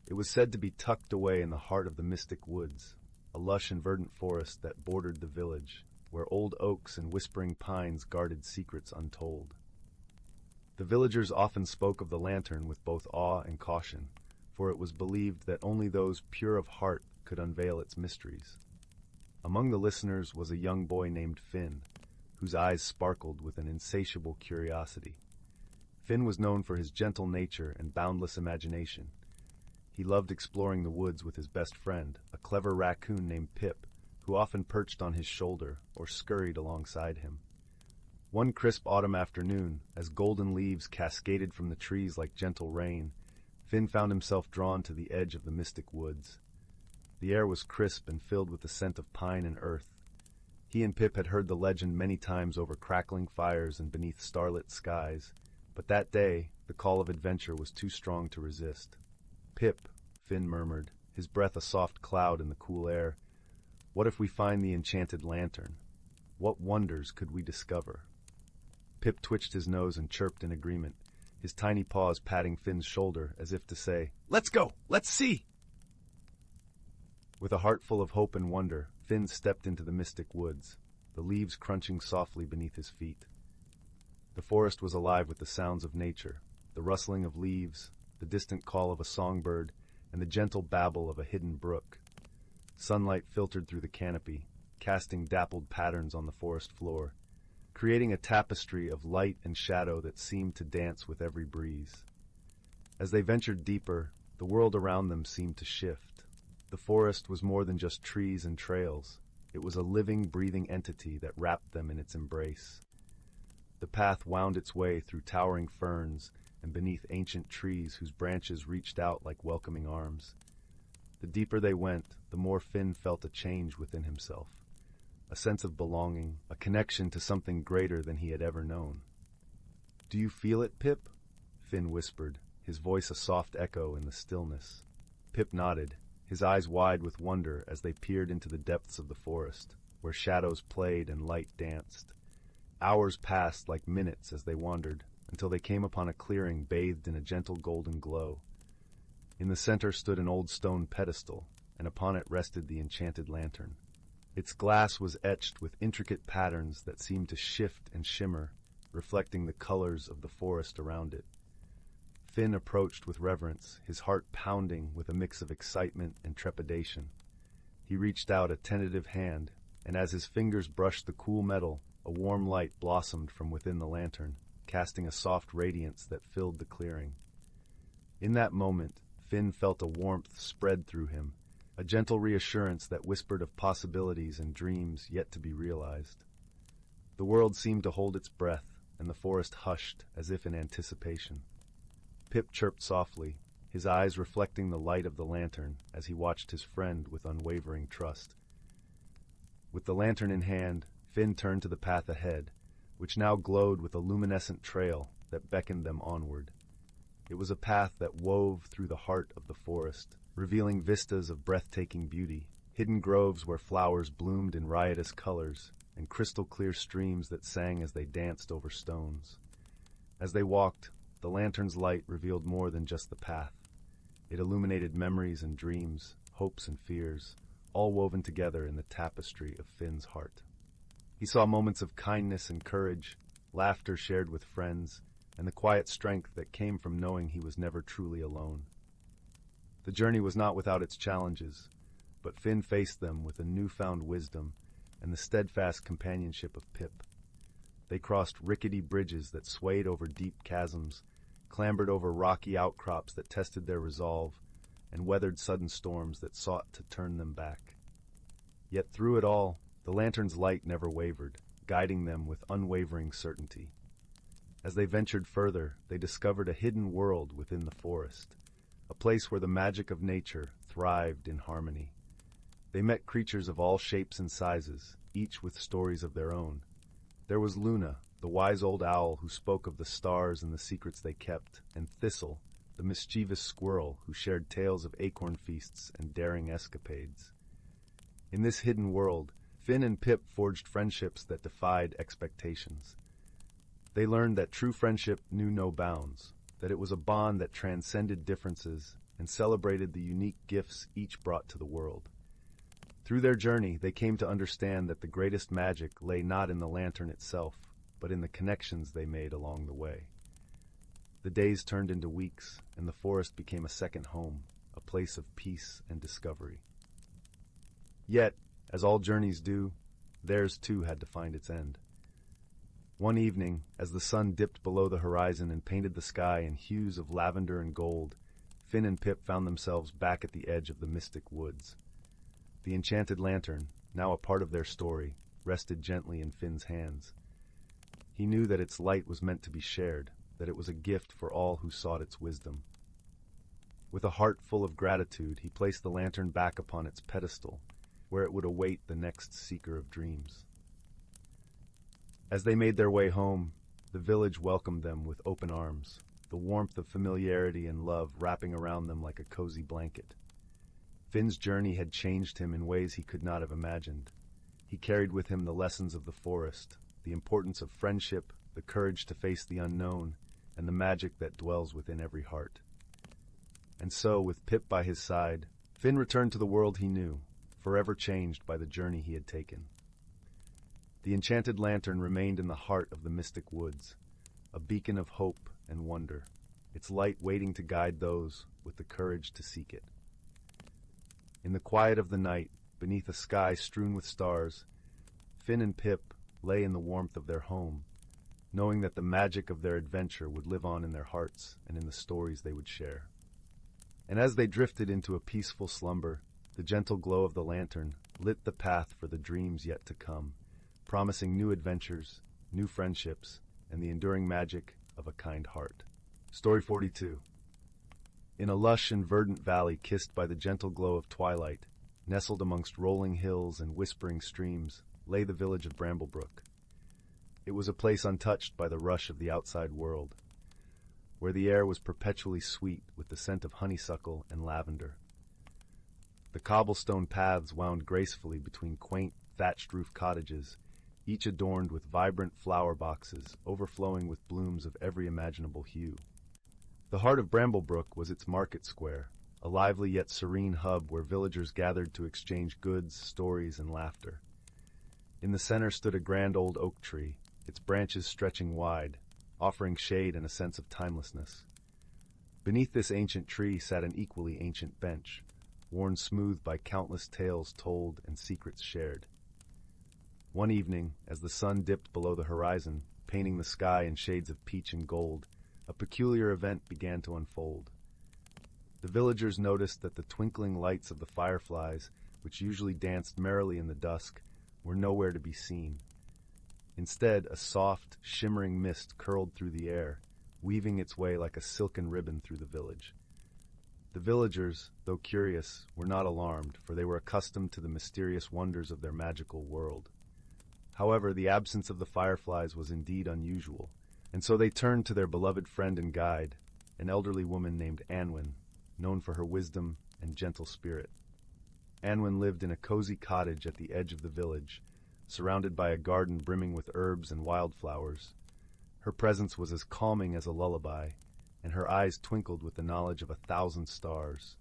It was said to be tucked away in the heart of the mystic woods, a lush and verdant forest that bordered the village, where old oaks and whispering pines guarded secrets untold. The villagers often spoke of the lantern with both awe and caution, for it was believed that only those pure of heart could unveil its mysteries. Among the listeners was a young boy named Finn, whose eyes sparkled with an insatiable curiosity. Finn was known for his gentle nature and boundless imagination. He loved exploring the woods with his best friend, a clever raccoon named Pip, who often perched on his shoulder or scurried alongside him. One crisp autumn afternoon, as golden leaves cascaded from the trees like gentle rain, Finn found himself drawn to the edge of the mystic woods. The air was crisp and filled with the scent of pine and earth. He and Pip had heard the legend many times over crackling fires and beneath starlit skies, but that day the call of adventure was too strong to resist. "Pip," Finn murmured, his breath a soft cloud in the cool air, "what if we find the enchanted lantern? What wonders could we discover?" Pip twitched his nose and chirped in agreement, his tiny paws patting Finn's shoulder as if to say, "Let's go! Let's see!" With a heart full of hope and wonder, Finn stepped into the mystic woods, the leaves crunching softly beneath his feet. The forest was alive with the sounds of nature, the rustling of leaves, the distant call of a songbird, and the gentle babble of a hidden brook. Sunlight filtered through the canopy, casting dappled patterns on the forest floor, creating a tapestry of light and shadow that seemed to dance with every breeze. As they ventured deeper, the world around them seemed to shift. The forest was more than just trees and trails. It was a living, breathing entity that wrapped them in its embrace. The path wound its way through towering ferns and beneath ancient trees whose branches reached out like welcoming arms. The deeper they went, the more Finn felt a change within himself, a sense of belonging, a connection to something greater than he had ever known. "Do you feel it, Pip?" Finn whispered, his voice a soft echo in the stillness. Pip nodded, his eyes wide with wonder as they peered into the depths of the forest, where shadows played and light danced. Hours passed like minutes as they wandered, until they came upon a clearing bathed in a gentle golden glow. In the center stood an old stone pedestal, and upon it rested the enchanted lantern. Its glass was etched with intricate patterns that seemed to shift and shimmer, reflecting the colors of the forest around it. Finn approached with reverence, his heart pounding with a mix of excitement and trepidation. He reached out a tentative hand, and as his fingers brushed the cool metal, a warm light blossomed from within the lantern, casting a soft radiance that filled the clearing. In that moment, Finn felt a warmth spread through him, a gentle reassurance that whispered of possibilities and dreams yet to be realized. The world seemed to hold its breath, and the forest hushed as if in anticipation. Pip chirped softly, his eyes reflecting the light of the lantern as he watched his friend with unwavering trust. With the lantern in hand, Finn turned to the path ahead, which now glowed with a luminescent trail that beckoned them onward. It was a path that wove through the heart of the forest, revealing vistas of breathtaking beauty, hidden groves where flowers bloomed in riotous colors, and crystal-clear streams that sang as they danced over stones. As they walked, the lantern's light revealed more than just the path. It illuminated memories and dreams, hopes and fears, all woven together in the tapestry of Finn's heart. He saw moments of kindness and courage, laughter shared with friends, and the quiet strength that came from knowing he was never truly alone. The journey was not without its challenges, but Finn faced them with a newfound wisdom and the steadfast companionship of Pip. They crossed rickety bridges that swayed over deep chasms, clambered over rocky outcrops that tested their resolve, and weathered sudden storms that sought to turn them back. Yet through it all, the lantern's light never wavered, guiding them with unwavering certainty. As they ventured further, they discovered a hidden world within the forest, a place where the magic of nature thrived in harmony. They met creatures of all shapes and sizes, each with stories of their own. There was Luna, the wise old owl who spoke of the stars and the secrets they kept, and Thistle, the mischievous squirrel who shared tales of acorn feasts and daring escapades. In this hidden world, Finn and Pip forged friendships that defied expectations. They learned that true friendship knew no bounds, that it was a bond that transcended differences and celebrated the unique gifts each brought to the world. Through their journey, they came to understand that the greatest magic lay not in the lantern itself, but in the connections they made along the way. The days turned into weeks, and the forest became a second home, a place of peace and discovery. Yet, As all journeys do, theirs too had to find its end. One evening, as the sun dipped below the horizon and painted the sky in hues of lavender and gold, Finn and Pip found themselves back at the edge of the mystic woods. The enchanted lantern, now a part of their story, rested gently in Finn's hands. He knew that its light was meant to be shared, that it was a gift for all who sought its wisdom. With a heart full of gratitude, he placed the lantern back upon its pedestal, where it would await the next seeker of dreams. As they made their way home, the village welcomed them with open arms, the warmth of familiarity and love wrapping around them like a cozy blanket. Finn's journey had changed him in ways he could not have imagined. He carried with him the lessons of the forest, the importance of friendship, the courage to face the unknown, and the magic that dwells within every heart. And so, with Pip by his side, Finn returned to the world he knew, forever changed by the journey he had taken. The enchanted lantern remained in the heart of the mystic woods, a beacon of hope and wonder, its light waiting to guide those with the courage to seek it. In the quiet of the night, beneath a sky strewn with stars, Finn and Pip lay in the warmth of their home, knowing that the magic of their adventure would live on in their hearts and in the stories they would share. And as they drifted into a peaceful slumber, the gentle glow of the lantern lit the path for the dreams yet to come, promising new adventures, new friendships, and the enduring magic of a kind heart. Story 42. In a lush and verdant valley kissed by the gentle glow of twilight, nestled amongst rolling hills and whispering streams, lay the village of Bramblebrook. It was a place untouched by the rush of the outside world, where the air was perpetually sweet with the scent of honeysuckle and lavender. The cobblestone paths wound gracefully between quaint, thatched-roof cottages, each adorned with vibrant flower boxes overflowing with blooms of every imaginable hue. The heart of Bramblebrook was its market square, a lively yet serene hub where villagers gathered to exchange goods, stories, and laughter. In the center stood a grand old oak tree, its branches stretching wide, offering shade and a sense of timelessness. Beneath this ancient tree sat an equally ancient bench, worn smooth by countless tales told and secrets shared. One evening, as the sun dipped below the horizon, painting the sky in shades of peach and gold, a peculiar event began to unfold. The villagers noticed that the twinkling lights of the fireflies, which usually danced merrily in the dusk, were nowhere to be seen. Instead, a soft, shimmering mist curled through the air, weaving its way like a silken ribbon through the village. The villagers, though curious, were not alarmed, for they were accustomed to the mysterious wonders of their magical world. However, the absence of the fireflies was indeed unusual, and so they turned to their beloved friend and guide, an elderly woman named Anwen, known for her wisdom and gentle spirit. Anwen lived in a cozy cottage at the edge of the village, surrounded by a garden brimming with herbs and wildflowers. Her presence was as calming as a lullaby, and her eyes twinkled with the knowledge of 1,000 stars.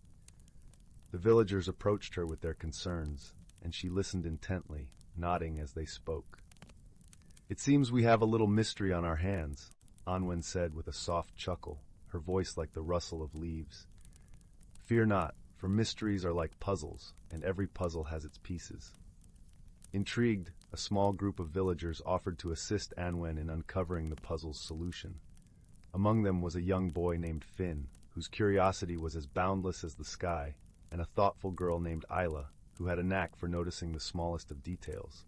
The villagers approached her with their concerns, and she listened intently, nodding as they spoke. "It seems we have a little mystery on our hands," Anwen said with a soft chuckle, her voice like the rustle of leaves. "Fear not, for mysteries are like puzzles, and every puzzle has its pieces." Intrigued, a small group of villagers offered to assist Anwen in uncovering the puzzle's solution. Among them was a young boy named Finn, whose curiosity was as boundless as the sky, and a thoughtful girl named Isla, who had a knack for noticing the smallest of details.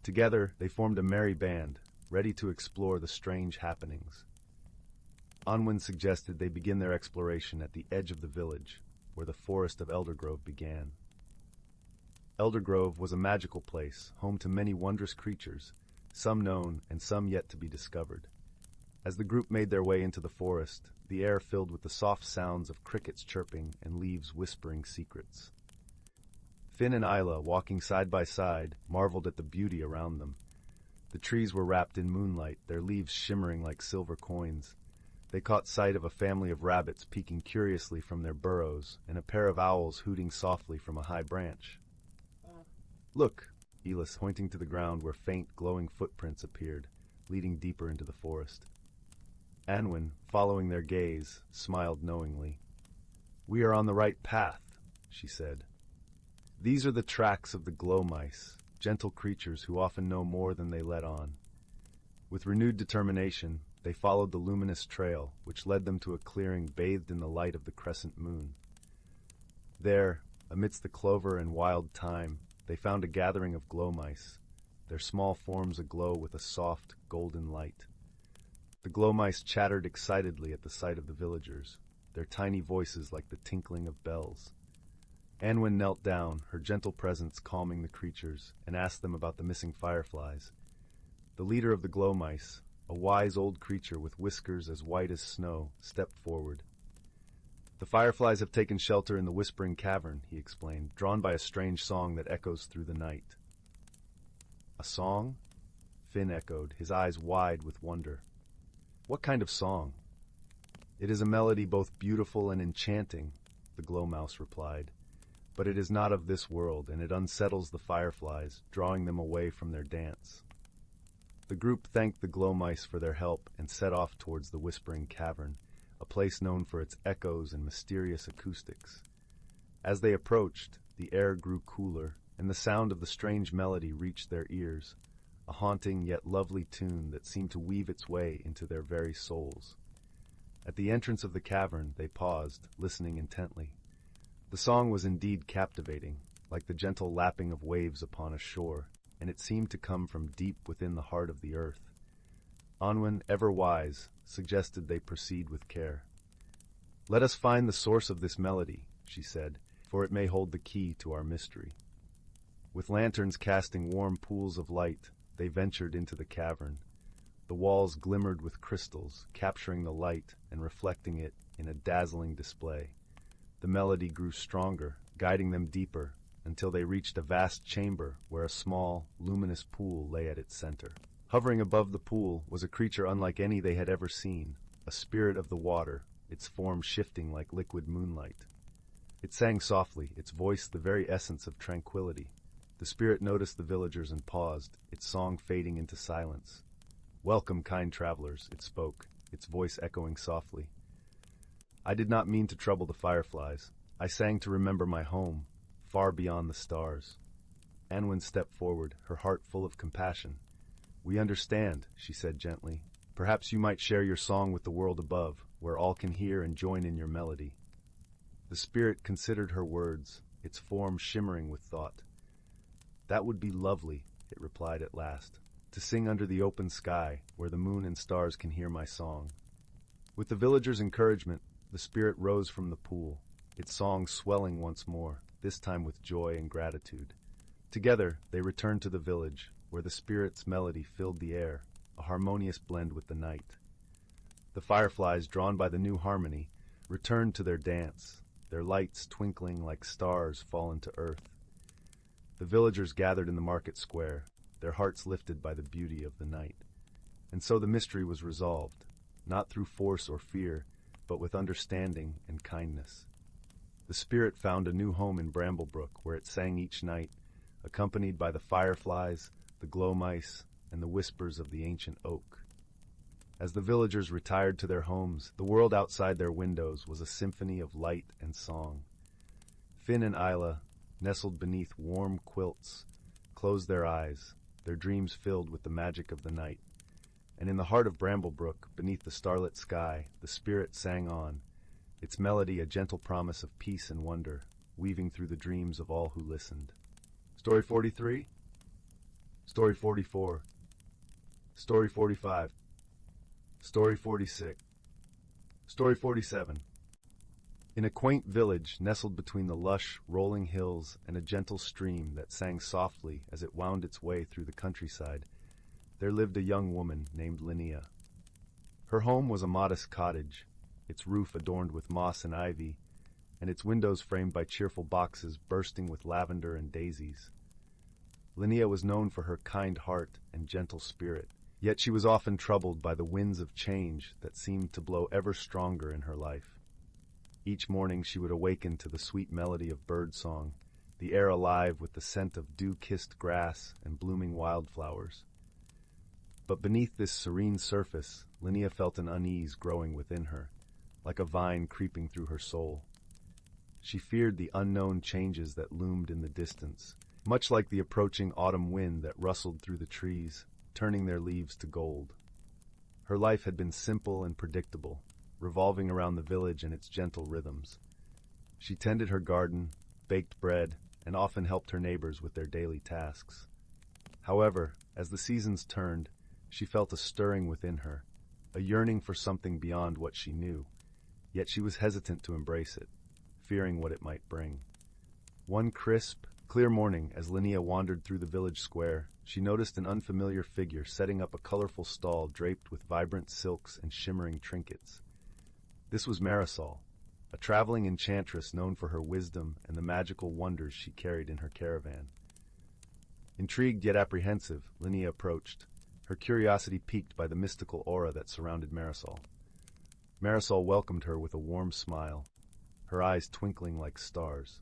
Together, they formed a merry band, ready to explore the strange happenings. Anwen suggested they begin their exploration at the edge of the village, where the forest of Eldergrove began. Eldergrove was a magical place, home to many wondrous creatures, some known and some yet to be discovered. As the group made their way into the forest, the air filled with the soft sounds of crickets chirping and leaves whispering secrets. Finn and Isla, walking side by side, marveled at the beauty around them. The trees were wrapped in moonlight, their leaves shimmering like silver coins. They caught sight of a family of rabbits peeking curiously from their burrows, and a pair of owls hooting softly from a high branch. "Look," Elis, pointing to the ground where faint, glowing footprints appeared, leading deeper into the forest. Anwen, following their gaze, smiled knowingly. "We are on the right path," she said. These are the tracks of the glow mice, gentle creatures who often know more than they let on. With renewed determination, they followed the luminous trail, which led them to a clearing bathed in the light of the crescent moon. There, amidst the clover and wild thyme, they found a gathering of glow mice, their small forms aglow with a soft, golden light. The glow mice chattered excitedly at the sight of the villagers, their tiny voices like the tinkling of bells. Anwen knelt down, her gentle presence calming the creatures, and asked them about the missing fireflies. The leader of the glow mice, a wise old creature with whiskers as white as snow, stepped forward. The fireflies have taken shelter in the Whispering Cavern, he explained, drawn by a strange song that echoes through the night. A song? Finn echoed, his eyes wide with wonder. What kind of song? It is a melody both beautiful and enchanting, the glow mouse replied. But it is not of this world, and it unsettles the fireflies, drawing them away from their dance. The group thanked the glow mice for their help and set off towards the Whispering Cavern, a place known for its echoes and mysterious acoustics. As they approached, the air grew cooler, and the sound of the strange melody reached their ears, a haunting yet lovely tune that seemed to weave its way into their very souls. At the entrance of the cavern, they paused, listening intently. The song was indeed captivating, like the gentle lapping of waves upon a shore, and it seemed to come from deep within the heart of the earth. Anwen, ever wise, suggested they proceed with care. "Let us find the source of this melody," she said, "for it may hold the key to our mystery." With lanterns casting warm pools of light, they ventured into the cavern. The walls glimmered with crystals, capturing the light and reflecting it in a dazzling display. The melody grew stronger, guiding them deeper, until they reached a vast chamber where a small, luminous pool lay at its center. Hovering above the pool was a creature unlike any they had ever seen, a spirit of the water, its form shifting like liquid moonlight. It sang softly, its voice the very essence of tranquility. The spirit noticed the villagers and paused, its song fading into silence. "Welcome, kind travelers," it spoke, its voice echoing softly. "I did not mean to trouble the fireflies. I sang to remember my home, far beyond the stars." Anwen stepped forward, her heart full of compassion. "We understand," she said gently. "Perhaps you might share your song with the world above, where all can hear and join in your melody." The spirit considered her words, its form shimmering with thought. "That would be lovely," it replied at last, "to sing under the open sky, where the moon and stars can hear my song." With the villagers' encouragement, the spirit rose from the pool, its song swelling once more, this time with joy and gratitude. Together, they returned to the village, where the spirit's melody filled the air, a harmonious blend with the night. The fireflies, drawn by the new harmony, returned to their dance, their lights twinkling like stars fallen to earth. The villagers gathered in the market square, their hearts lifted by the beauty of the night. And so the mystery was resolved, not through force or fear, but with understanding and kindness. The spirit found a new home in Bramblebrook, where it sang each night, accompanied by the fireflies, the glow mice, and the whispers of the ancient oak. As the villagers retired to their homes, the world outside their windows was a symphony of light and song. Finn and Isla, nestled beneath warm quilts, closed their eyes, their dreams filled with the magic of the night. And in the heart of Bramblebrook, beneath the starlit sky, the spirit sang on, its melody a gentle promise of peace and wonder, weaving through the dreams of all who listened. Story 43? Story 44. Story 45. Story 46. Story 47. In a quaint village nestled between the lush, rolling hills and a gentle stream that sang softly as it wound its way through the countryside, there lived a young woman named Linnea. Her home was a modest cottage, its roof adorned with moss and ivy, and its windows framed by cheerful boxes bursting with lavender and daisies. Linnea was known for her kind heart and gentle spirit, yet she was often troubled by the winds of change that seemed to blow ever stronger in her life. Each morning she would awaken to the sweet melody of birdsong, the air alive with the scent of dew-kissed grass and blooming wildflowers. But beneath this serene surface, Linnea felt an unease growing within her, like a vine creeping through her soul. She feared the unknown changes that loomed in the distance, much like the approaching autumn wind that rustled through the trees, turning their leaves to gold. Her life had been simple and predictable, revolving around the village and its gentle rhythms. She tended her garden, baked bread, and often helped her neighbors with their daily tasks. However, as the seasons turned, she felt a stirring within her, a yearning for something beyond what she knew, yet she was hesitant to embrace it, fearing what it might bring. One crisp, clear morning, as Linnea wandered through the village square, she noticed an unfamiliar figure setting up a colorful stall draped with vibrant silks and shimmering trinkets. This was Marisol, a traveling enchantress known for her wisdom and the magical wonders she carried in her caravan. Intrigued yet apprehensive, Linnea approached, her curiosity piqued by the mystical aura that surrounded Marisol. Marisol welcomed her with a warm smile, her eyes twinkling like stars.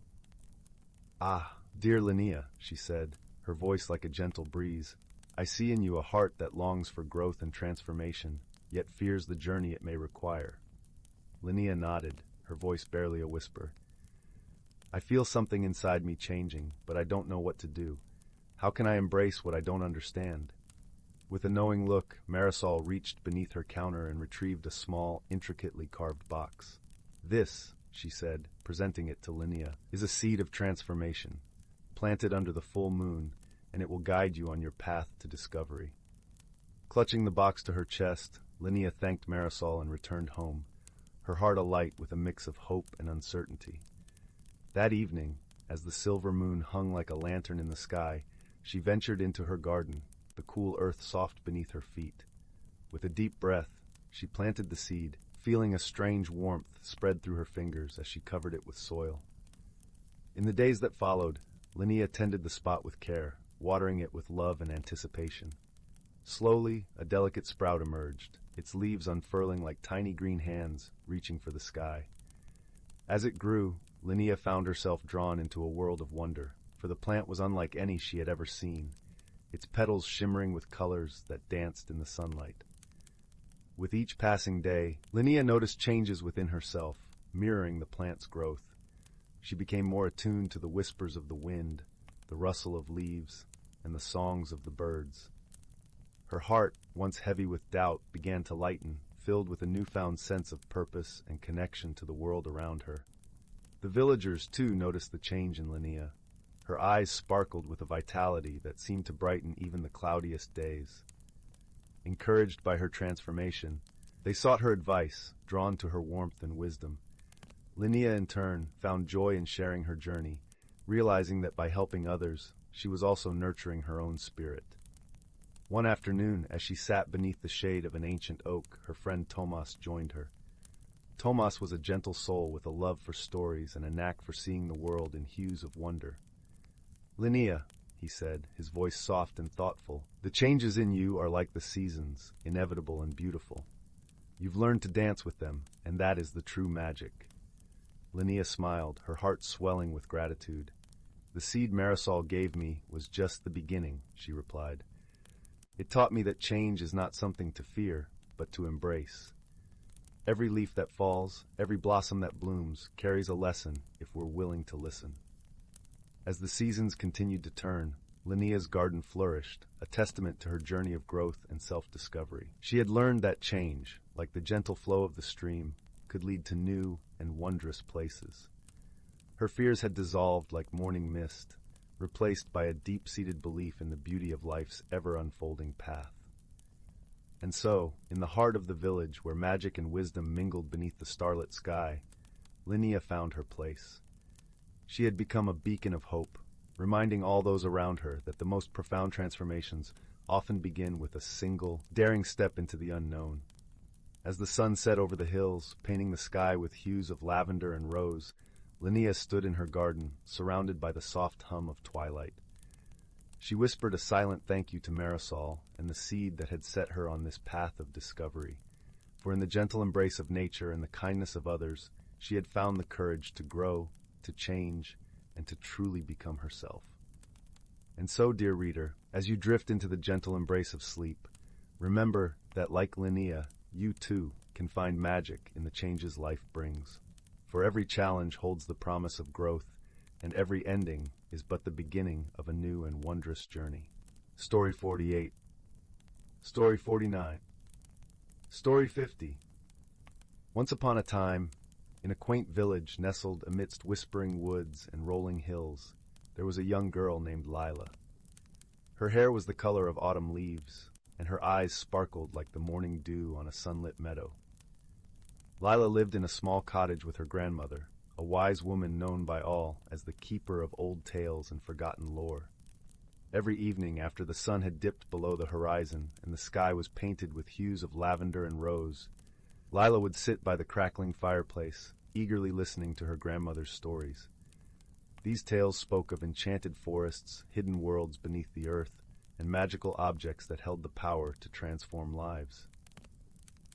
"Ah, dear Linnea," she said, her voice like a gentle breeze, "I see in you a heart that longs for growth and transformation, yet fears the journey it may require." Linnea nodded, her voice barely a whisper. "I feel something inside me changing, but I don't know what to do. How can I embrace what I don't understand?" With a knowing look, Marisol reached beneath her counter and retrieved a small, intricately carved box. "This," she said, presenting it to Linnea, "is a seed of transformation. Plant it under the full moon, and it will guide you on your path to discovery." Clutching the box to her chest, Linnea thanked Marisol and returned home, her heart alight with a mix of hope and uncertainty. That evening, as the silver moon hung like a lantern in the sky, she ventured into her garden, the cool earth soft beneath her feet. With a deep breath, she planted the seed, feeling a strange warmth spread through her fingers as she covered it with soil. In the days that followed, Linnea tended the spot with care, watering it with love and anticipation. Slowly, a delicate sprout emerged, its leaves unfurling like tiny green hands reaching for the sky. As it grew, Linnea found herself drawn into a world of wonder, for the plant was unlike any she had ever seen, its petals shimmering with colors that danced in the sunlight. With each passing day, Linnea noticed changes within herself, mirroring the plant's growth. She became more attuned to the whispers of the wind, the rustle of leaves, and the songs of the birds. Her heart, once heavy with doubt, began to lighten, filled with a newfound sense of purpose and connection to the world around her. The villagers, too, noticed the change in Linnea. Her eyes sparkled with a vitality that seemed to brighten even the cloudiest days. Encouraged by her transformation, they sought her advice, drawn to her warmth and wisdom. Linnea, in turn, found joy in sharing her journey, realizing that by helping others, she was also nurturing her own spirit. One afternoon, as she sat beneath the shade of an ancient oak, her friend Tomas joined her. Tomas was a gentle soul with a love for stories and a knack for seeing the world in hues of wonder. "Linnea," he said, his voice soft and thoughtful, "the changes in you are like the seasons, inevitable and beautiful. You've learned to dance with them, and that is the true magic." Linnea smiled, her heart swelling with gratitude. "The seed Marisol gave me was just the beginning," she replied. "It taught me that change is not something to fear, but to embrace. Every leaf that falls, every blossom that blooms, carries a lesson if we're willing to listen." As the seasons continued to turn, Linnea's garden flourished, a testament to her journey of growth and self-discovery. She had learned that change, like the gentle flow of the stream, could lead to new and wondrous places. Her fears had dissolved like morning mist, replaced by a deep-seated belief in the beauty of life's ever-unfolding path. And so, in the heart of the village where magic and wisdom mingled beneath the starlit sky, Linnea found her place. She had become a beacon of hope, reminding all those around her that the most profound transformations often begin with a single, daring step into the unknown. As the sun set over the hills, painting the sky with hues of lavender and rose, Linnea stood in her garden, surrounded by the soft hum of twilight. She whispered a silent thank you to Marisol and the seed that had set her on this path of discovery, for in the gentle embrace of nature and the kindness of others, she had found the courage to grow, to change, and to truly become herself. And so, dear reader, as you drift into the gentle embrace of sleep, remember that, like Linnea, you too can find magic in the changes life brings. for every challenge holds the promise of growth, and every ending is but the beginning of a new and wondrous journey. Story 48. Story 49. Story 50. Once upon a time, in a quaint village nestled amidst whispering woods and rolling hills, there was a young girl named Lila. Her hair was the color of autumn leaves, and her eyes sparkled like the morning dew on a sunlit meadow. Lila lived in a small cottage with her grandmother, a wise woman known by all as the keeper of old tales and forgotten lore. Every evening after the sun had dipped below the horizon and the sky was painted with hues of lavender and rose, Lila would sit by the crackling fireplace, eagerly listening to her grandmother's stories. These tales spoke of enchanted forests, hidden worlds beneath the earth, and magical objects that held the power to transform lives.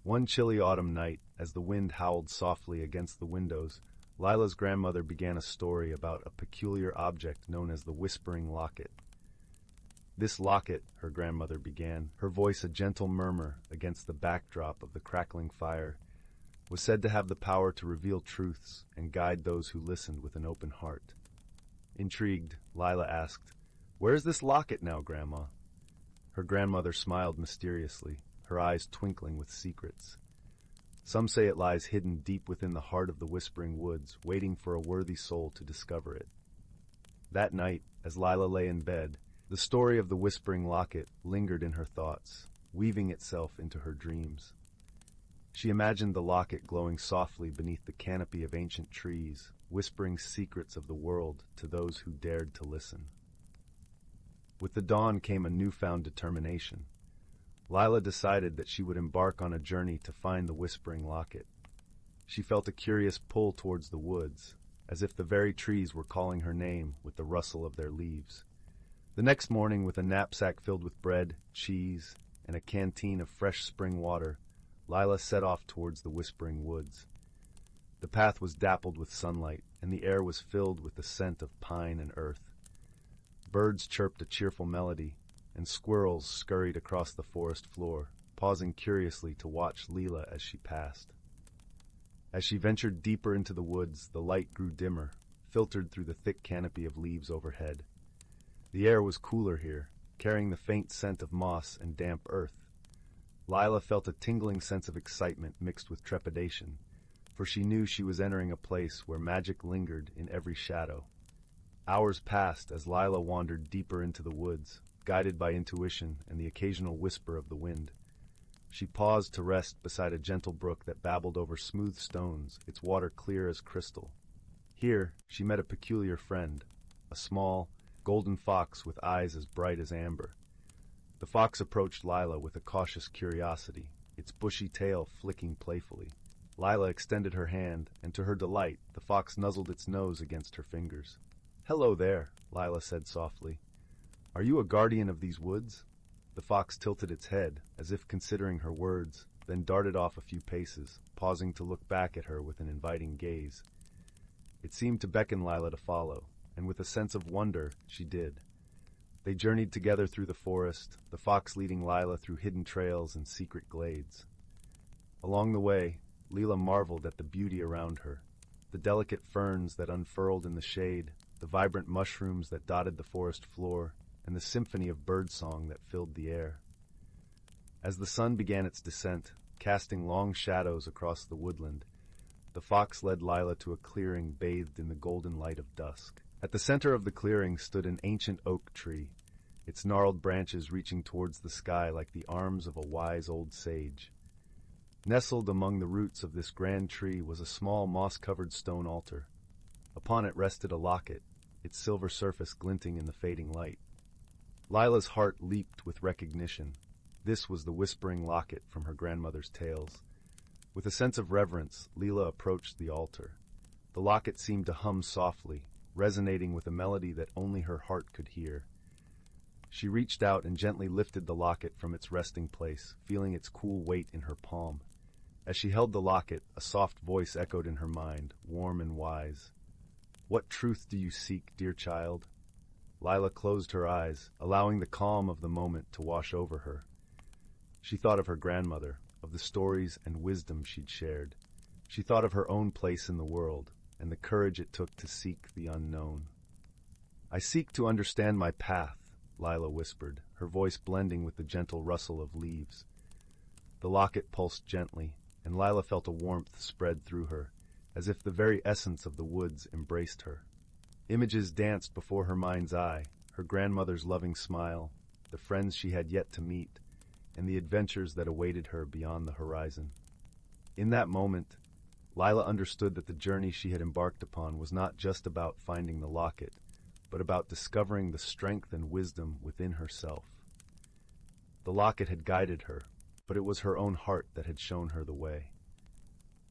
One chilly autumn night, as the wind howled softly against the windows, Lila's grandmother began a story about a peculiar object known as the Whispering Locket. This locket, her grandmother began, her voice a gentle murmur against the backdrop of the crackling fire, was said to have the power to reveal truths and guide those who listened with an open heart. Intrigued, Lila asked, "Where is this locket now, Grandma?" Her grandmother smiled mysteriously, her eyes twinkling with secrets. Some say it lies hidden deep within the heart of the Whispering Woods, waiting for a worthy soul to discover it. That night, as Lila lay in bed, the story of the Whispering Locket lingered in her thoughts, weaving itself into her dreams. She imagined the locket glowing softly beneath the canopy of ancient trees, whispering secrets of the world to those who dared to listen. With the dawn came a newfound determination. Lila decided that she would embark on a journey to find the Whispering Locket. She felt a curious pull towards the woods, as if the very trees were calling her name with the rustle of their leaves. The next morning, with a knapsack filled with bread, cheese, and a canteen of fresh spring water, Lila set off towards the Whispering Woods. The path was dappled with sunlight, and the air was filled with the scent of pine and earth. Birds chirped a cheerful melody, and squirrels scurried across the forest floor, pausing curiously to watch Lila as she passed. As she ventured deeper into the woods, the light grew dimmer, filtered through the thick canopy of leaves overhead. The air was cooler here, carrying the faint scent of moss and damp earth. Lila felt a tingling sense of excitement mixed with trepidation, for she knew she was entering a place where magic lingered in every shadow. Hours passed as Lila wandered deeper into the woods, guided by intuition and the occasional whisper of the wind. She paused to rest beside a gentle brook that babbled over smooth stones, its water clear as crystal. Here, she met a peculiar friend, a small, golden fox with eyes as bright as amber. The fox approached Lila with a cautious curiosity, its bushy tail flicking playfully. Lila extended her hand, and to her delight, the fox nuzzled its nose against her fingers. "Hello there," Lila said softly. "Are you a guardian of these woods?" The fox tilted its head, as if considering her words, then darted off a few paces, pausing to look back at her with an inviting gaze. It seemed to beckon Lila to follow, and with a sense of wonder, she did. They journeyed together through the forest, the fox leading Lila through hidden trails and secret glades. Along the way, Lila marveled at the beauty around her, the delicate ferns that unfurled in the shade, the vibrant mushrooms that dotted the forest floor, and the symphony of birdsong that filled the air. As the sun began its descent, casting long shadows across the woodland, the fox led Lila to a clearing bathed in the golden light of dusk. At the center of the clearing stood an ancient oak tree, its gnarled branches reaching towards the sky like the arms of a wise old sage. Nestled among the roots of this grand tree was a small moss-covered stone altar. Upon it rested a locket, its silver surface glinting in the fading light. Lila's heart leaped with recognition. This was the Whispering Locket from her grandmother's tales. With a sense of reverence, Lila approached the altar. The locket seemed to hum softly, resonating with a melody that only her heart could hear. She reached out and gently lifted the locket from its resting place, feeling its cool weight in her palm. As she held the locket, a soft voice echoed in her mind, warm and wise. "What truth do you seek, dear child?" Lila closed her eyes, allowing the calm of the moment to wash over her. She thought of her grandmother, of the stories and wisdom she'd shared. She thought of her own place in the world and the courage it took to seek the unknown. "I seek to understand my path," Lila whispered, her voice blending with the gentle rustle of leaves. The locket pulsed gently, and Lila felt a warmth spread through her, as if the very essence of the woods embraced her. Images danced before her mind's eye, her grandmother's loving smile, the friends she had yet to meet, and the adventures that awaited her beyond the horizon. In that moment, Lila understood that the journey she had embarked upon was not just about finding the locket, but about discovering the strength and wisdom within herself. The locket had guided her, but it was her own heart that had shown her the way.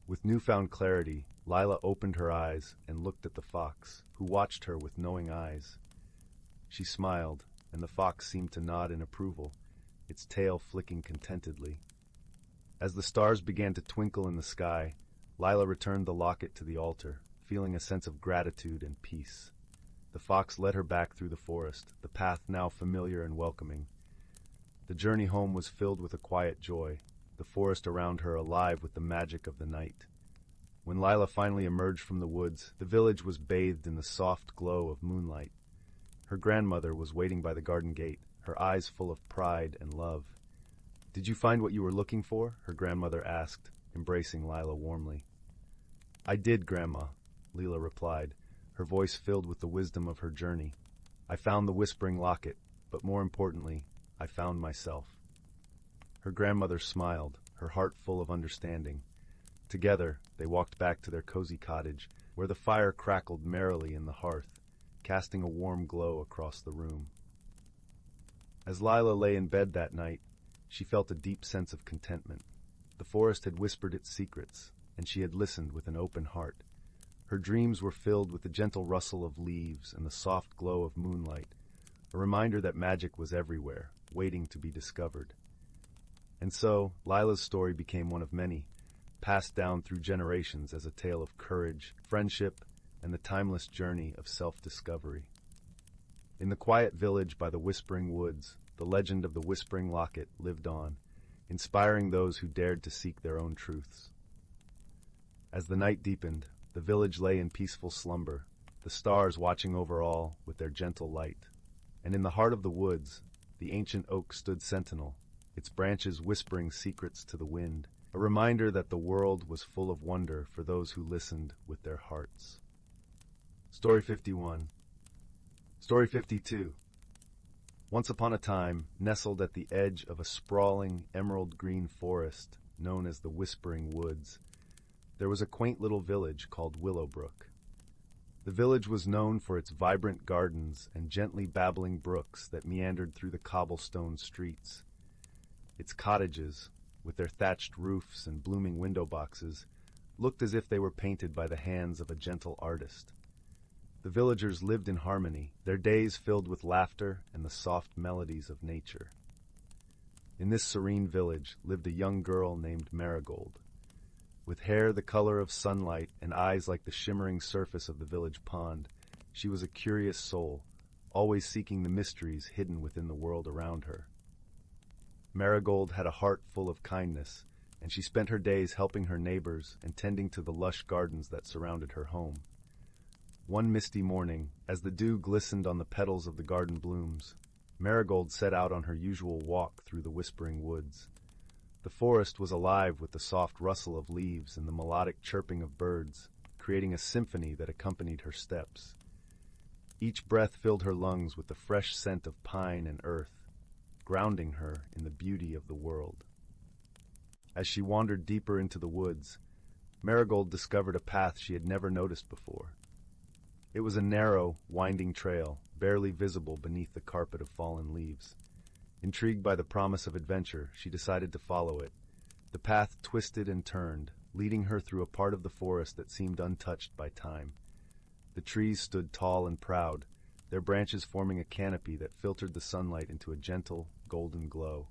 With newfound clarity, Lila opened her eyes and looked at the fox, who watched her with knowing eyes. She smiled, and the fox seemed to nod in approval, its tail flicking contentedly. As the stars began to twinkle in the sky, Lila returned the locket to the altar, feeling a sense of gratitude and peace. The fox led her back through the forest, the path now familiar and welcoming. The journey home was filled with a quiet joy, the forest around her alive with the magic of the night. When Lila finally emerged from the woods, the village was bathed in the soft glow of moonlight. Her grandmother was waiting by the garden gate, her eyes full of pride and love. "Did you find what you were looking for?" her grandmother asked, embracing Lila warmly. "I did, Grandma," Lila replied, her voice filled with the wisdom of her journey. "I found the whispering locket, but more importantly, I found myself." Her grandmother smiled, her heart full of understanding. Together, they walked back to their cozy cottage, where the fire crackled merrily in the hearth, casting a warm glow across the room. As Lila lay in bed that night, she felt a deep sense of contentment. The forest had whispered its secrets, and she had listened with an open heart. Her dreams were filled with the gentle rustle of leaves and the soft glow of moonlight, a reminder that magic was everywhere, waiting to be discovered. And so, Lila's story became one of many, passed down through generations as a tale of courage, friendship, and the timeless journey of self-discovery. In the quiet village by the Whispering Woods, the legend of the Whispering Locket lived on, inspiring those who dared to seek their own truths. As the night deepened, the village lay in peaceful slumber, the stars watching over all with their gentle light. And in the heart of the woods, the ancient oak stood sentinel, its branches whispering secrets to the wind, a reminder that the world was full of wonder for those who listened with their hearts. Story 51. Story 52. Once upon a time, nestled at the edge of a sprawling emerald-green forest known as the Whispering Woods, there was a quaint little village called Willowbrook. The village was known for its vibrant gardens and gently babbling brooks that meandered through the cobblestone streets. Its cottages, with their thatched roofs and blooming window boxes, looked as if they were painted by the hands of a gentle artist. The villagers lived in harmony, their days filled with laughter and the soft melodies of nature. In this serene village lived a young girl named Marigold. With hair the color of sunlight and eyes like the shimmering surface of the village pond, she was a curious soul, always seeking the mysteries hidden within the world around her. Marigold had a heart full of kindness, and she spent her days helping her neighbors and tending to the lush gardens that surrounded her home. One misty morning, as the dew glistened on the petals of the garden blooms, Marigold set out on her usual walk through the Whispering Woods. The forest was alive with the soft rustle of leaves and the melodic chirping of birds, creating a symphony that accompanied her steps. Each breath filled her lungs with the fresh scent of pine and earth, grounding her in the beauty of the world. As she wandered deeper into the woods, Marigold discovered a path she had never noticed before. It was a narrow, winding trail, barely visible beneath the carpet of fallen leaves. Intrigued by the promise of adventure, she decided to follow it. The path twisted and turned, leading her through a part of the forest that seemed untouched by time. The trees stood tall and proud, their branches forming a canopy that filtered the sunlight into a gentle, golden glow.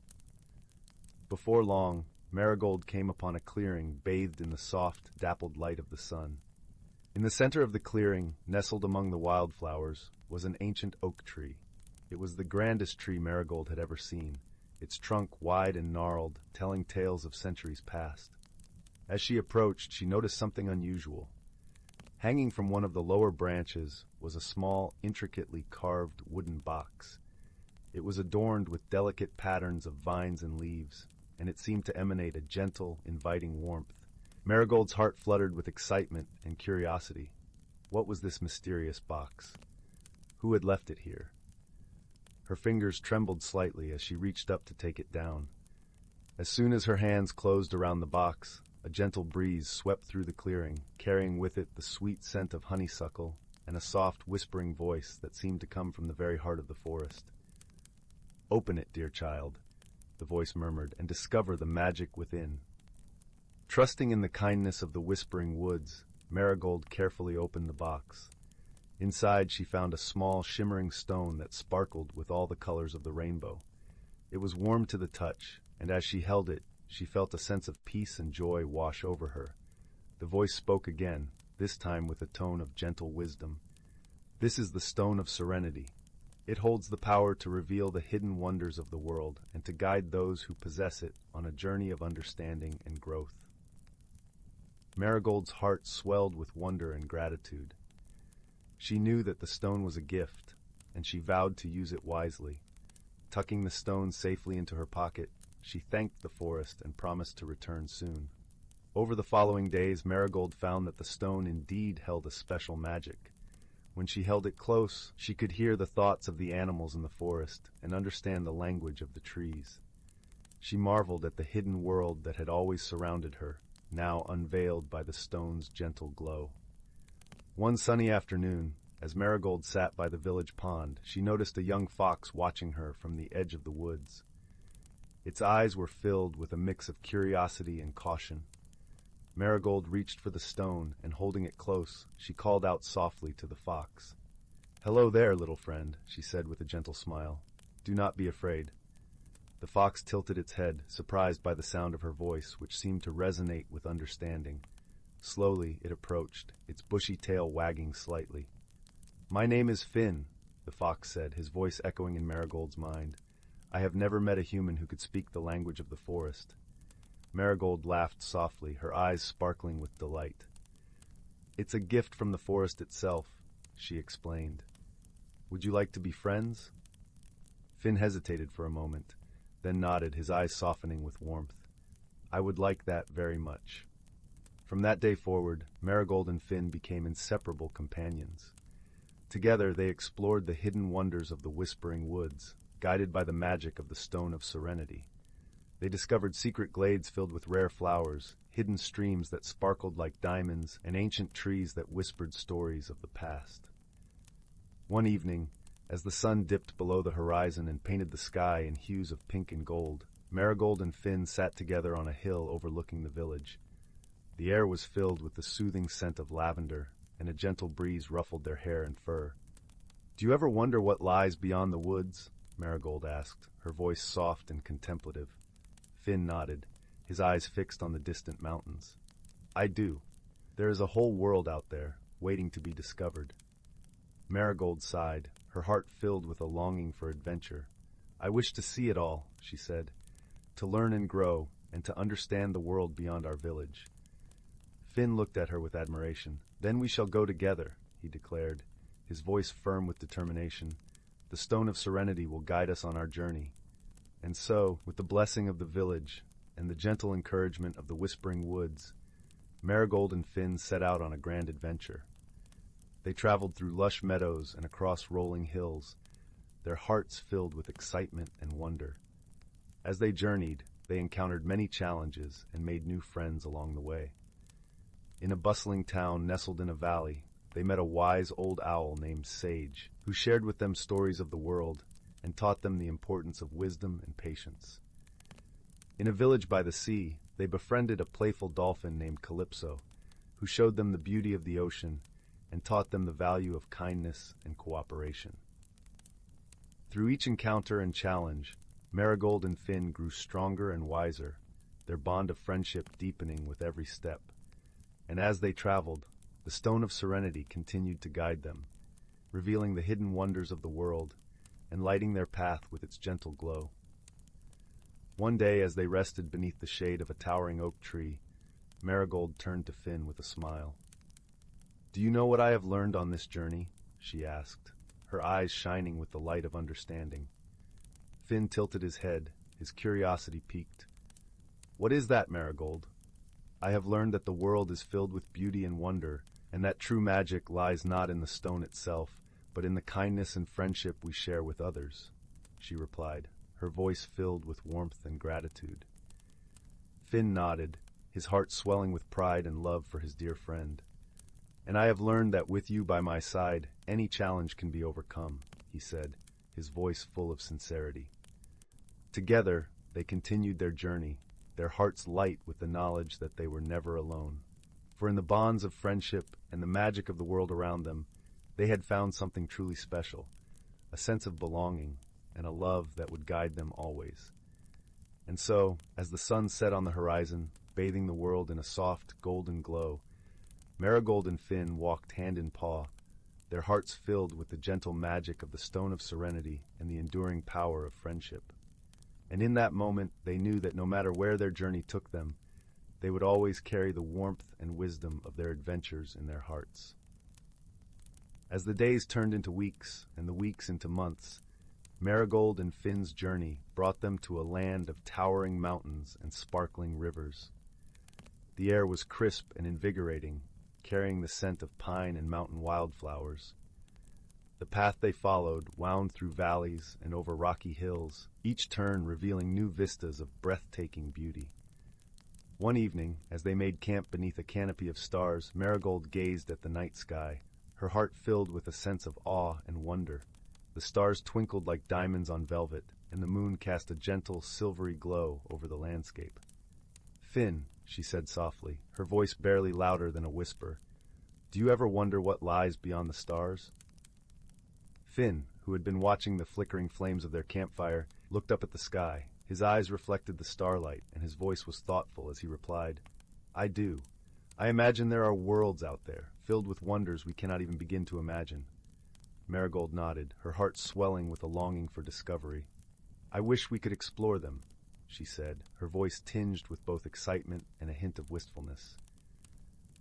Before long, Marigold came upon a clearing bathed in the soft, dappled light of the sun. In the center of the clearing, nestled among the wildflowers, was an ancient oak tree. It was the grandest tree Marigold had ever seen, its trunk wide and gnarled, telling tales of centuries past. As she approached, she noticed something unusual. Hanging from one of the lower branches was a small, intricately carved wooden box. It was adorned with delicate patterns of vines and leaves, and it seemed to emanate a gentle, inviting warmth. Marigold's heart fluttered with excitement and curiosity. What was this mysterious box? Who had left it here? Her fingers trembled slightly as she reached up to take it down. As soon as her hands closed around the box, a gentle breeze swept through the clearing, carrying with it the sweet scent of honeysuckle and a soft, whispering voice that seemed to come from the very heart of the forest. "Open it, dear child," the voice murmured, "and discover the magic within." Trusting in the kindness of the whispering woods, Marigold carefully opened the box. Inside, she found a small, shimmering stone that sparkled with all the colors of the rainbow. It was warm to the touch, and as she held it, she felt a sense of peace and joy wash over her. The voice spoke again, this time with a tone of gentle wisdom. "This is the Stone of Serenity. It holds the power to reveal the hidden wonders of the world and to guide those who possess it on a journey of understanding and growth." Marigold's heart swelled with wonder and gratitude. She knew that the stone was a gift, and she vowed to use it wisely. Tucking the stone safely into her pocket, she thanked the forest and promised to return soon. Over the following days, Marigold found that the stone indeed held a special magic. When she held it close, she could hear the thoughts of the animals in the forest and understand the language of the trees. She marveled at the hidden world that had always surrounded her, now unveiled by the stone's gentle glow. One sunny afternoon, as Marigold sat by the village pond, she noticed a young fox watching her from the edge of the woods. Its eyes were filled with a mix of curiosity and caution. Marigold reached for the stone, and holding it close, she called out softly to the fox. "Hello there, little friend," she said with a gentle smile. "Do not be afraid." The fox tilted its head, surprised by the sound of her voice, which seemed to resonate with understanding. Slowly it approached, its bushy tail wagging slightly. "My name is Finn," the fox said, his voice echoing in Marigold's mind. "I have never met a human who could speak the language of the forest." Marigold laughed softly, her eyes sparkling with delight. "It's a gift from the forest itself," she explained. "Would you like to be friends?" Finn hesitated for a moment, then nodded, his eyes softening with warmth. "I would like that very much." From that day forward, Marigold and Finn became inseparable companions. Together they explored the hidden wonders of the whispering woods, guided by the magic of the Stone of Serenity. They discovered secret glades filled with rare flowers, hidden streams that sparkled like diamonds, and ancient trees that whispered stories of the past. One evening, as the sun dipped below the horizon and painted the sky in hues of pink and gold, Marigold and Finn sat together on a hill overlooking the village. The air was filled with the soothing scent of lavender, and a gentle breeze ruffled their hair and fur. "Do you ever wonder what lies beyond the woods?" Marigold asked, her voice soft and contemplative. Finn nodded, his eyes fixed on the distant mountains. "I do. There is a whole world out there, waiting to be discovered." Marigold sighed, her heart filled with a longing for adventure. "I wish to see it all," she said, "to learn and grow, and to understand the world beyond our village." Finn looked at her with admiration. "Then we shall go together," he declared, his voice firm with determination. "The Stone of Serenity will guide us on our journey." And so, with the blessing of the village and the gentle encouragement of the whispering woods, Marigold and Finn set out on a grand adventure. They traveled through lush meadows and across rolling hills, their hearts filled with excitement and wonder. As they journeyed, they encountered many challenges and made new friends along the way. In a bustling town nestled in a valley, they met a wise old owl named Sage, who shared with them stories of the world and taught them the importance of wisdom and patience. In a village by the sea, they befriended a playful dolphin named Calypso, who showed them the beauty of the ocean and taught them the value of kindness and cooperation. Through each encounter and challenge, Marigold and Finn grew stronger and wiser, their bond of friendship deepening with every step. And as they traveled, the Stone of Serenity continued to guide them, revealing the hidden wonders of the world and lighting their path with its gentle glow. One day, as they rested beneath the shade of a towering oak tree, Marigold turned to Finn with a smile. "Do you know what I have learned on this journey?" she asked, her eyes shining with the light of understanding. Finn tilted his head, his curiosity piqued. "What is that, Marigold?" "I have learned that the world is filled with beauty and wonder, and that true magic lies not in the stone itself, but in the kindness and friendship we share with others," she replied, her voice filled with warmth and gratitude. Finn nodded, his heart swelling with pride and love for his dear friend. "And I have learned that with you by my side, any challenge can be overcome," he said, his voice full of sincerity. Together, they continued their journey, their hearts light with the knowledge that they were never alone. For in the bonds of friendship and the magic of the world around them, they had found something truly special, a sense of belonging, and a love that would guide them always. And so, as the sun set on the horizon, bathing the world in a soft, golden glow, Marigold and Finn walked hand in paw, their hearts filled with the gentle magic of the Stone of Serenity and the enduring power of friendship. And in that moment, they knew that no matter where their journey took them, they would always carry the warmth and wisdom of their adventures in their hearts. As the days turned into weeks and the weeks into months, Marigold and Finn's journey brought them to a land of towering mountains and sparkling rivers. The air was crisp and invigorating, carrying the scent of pine and mountain wildflowers. The path they followed wound through valleys and over rocky hills, each turn revealing new vistas of breathtaking beauty. One evening, as they made camp beneath a canopy of stars, Marigold gazed at the night sky, her heart filled with a sense of awe and wonder. The stars twinkled like diamonds on velvet, and the moon cast a gentle, silvery glow over the landscape. "Finn," she said softly, her voice barely louder than a whisper, "do you ever wonder what lies beyond the stars?" Finn, who had been watching the flickering flames of their campfire, looked up at the sky. His eyes reflected the starlight, and his voice was thoughtful as he replied, "I do. I imagine there are worlds out there, filled with wonders we cannot even begin to imagine." Marigold nodded, her heart swelling with a longing for discovery. "I wish we could explore them," she said, her voice tinged with both excitement and a hint of wistfulness.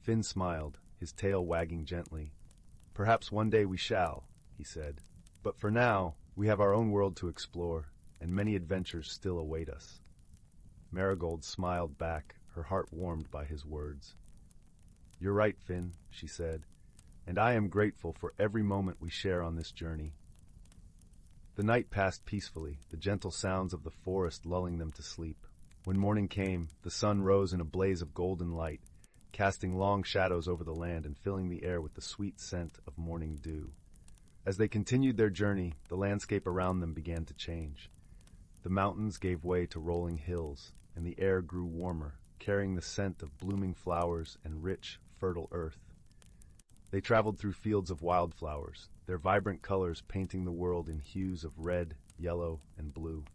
Finn smiled, his tail wagging gently. "Perhaps one day we shall," he said. "But for now, we have our own world to explore, and many adventures still await us." Marigold smiled back, her heart warmed by his words. "You're right, Finn," she said, "and I am grateful for every moment we share on this journey." The night passed peacefully, the gentle sounds of the forest lulling them to sleep. When morning came, the sun rose in a blaze of golden light, casting long shadows over the land and filling the air with the sweet scent of morning dew. As they continued their journey, the landscape around them began to change. The mountains gave way to rolling hills, and the air grew warmer, carrying the scent of blooming flowers and rich, fertile earth. They traveled through fields of wildflowers, their vibrant colors painting the world in hues of red, yellow, and blue.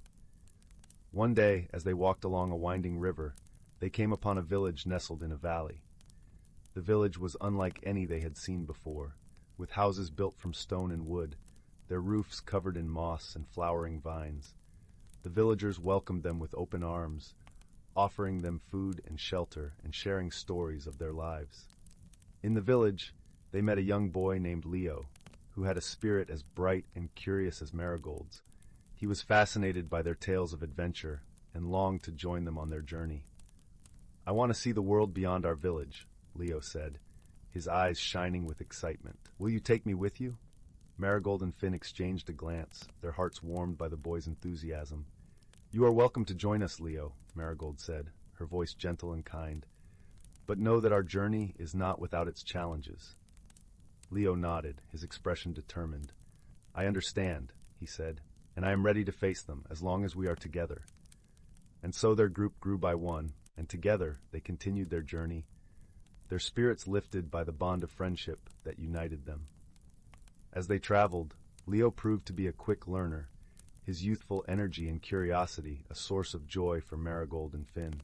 One day, as they walked along a winding river, they came upon a village nestled in a valley. The village was unlike any they had seen before, with houses built from stone and wood, their roofs covered in moss and flowering vines. The villagers welcomed them with open arms, offering them food and shelter and sharing stories of their lives. In the village, they met a young boy named Leo, who had a spirit as bright and curious as Marigold's. He was fascinated by their tales of adventure and longed to join them on their journey. "I want to see the world beyond our village," Leo said, his eyes shining with excitement. "Will you take me with you?" Marigold and Finn exchanged a glance, their hearts warmed by the boy's enthusiasm. "You are welcome to join us, Leo," Marigold said, her voice gentle and kind. "But know that our journey is not without its challenges." Leo nodded, his expression determined. "I understand," he said, "and I am ready to face them as long as we are together." And so their group grew by one, and together they continued their journey, their spirits lifted by the bond of friendship that united them. As they traveled, Leo proved to be a quick learner, his youthful energy and curiosity a source of joy for Marigold and Finn.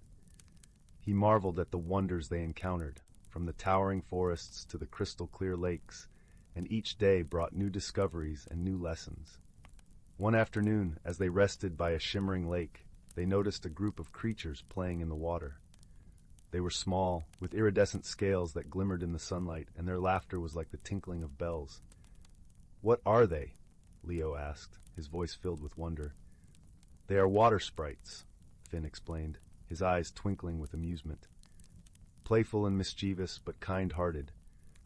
He marveled at the wonders they encountered, from the towering forests to the crystal-clear lakes, and each day brought new discoveries and new lessons. One afternoon, as they rested by a shimmering lake, they noticed a group of creatures playing in the water. They were small, with iridescent scales that glimmered in the sunlight, and their laughter was like the tinkling of bells. "What are they?" Leo asked, his voice filled with wonder. "They are water sprites," Finn explained, his eyes twinkling with amusement. Playful and mischievous, but kind-hearted.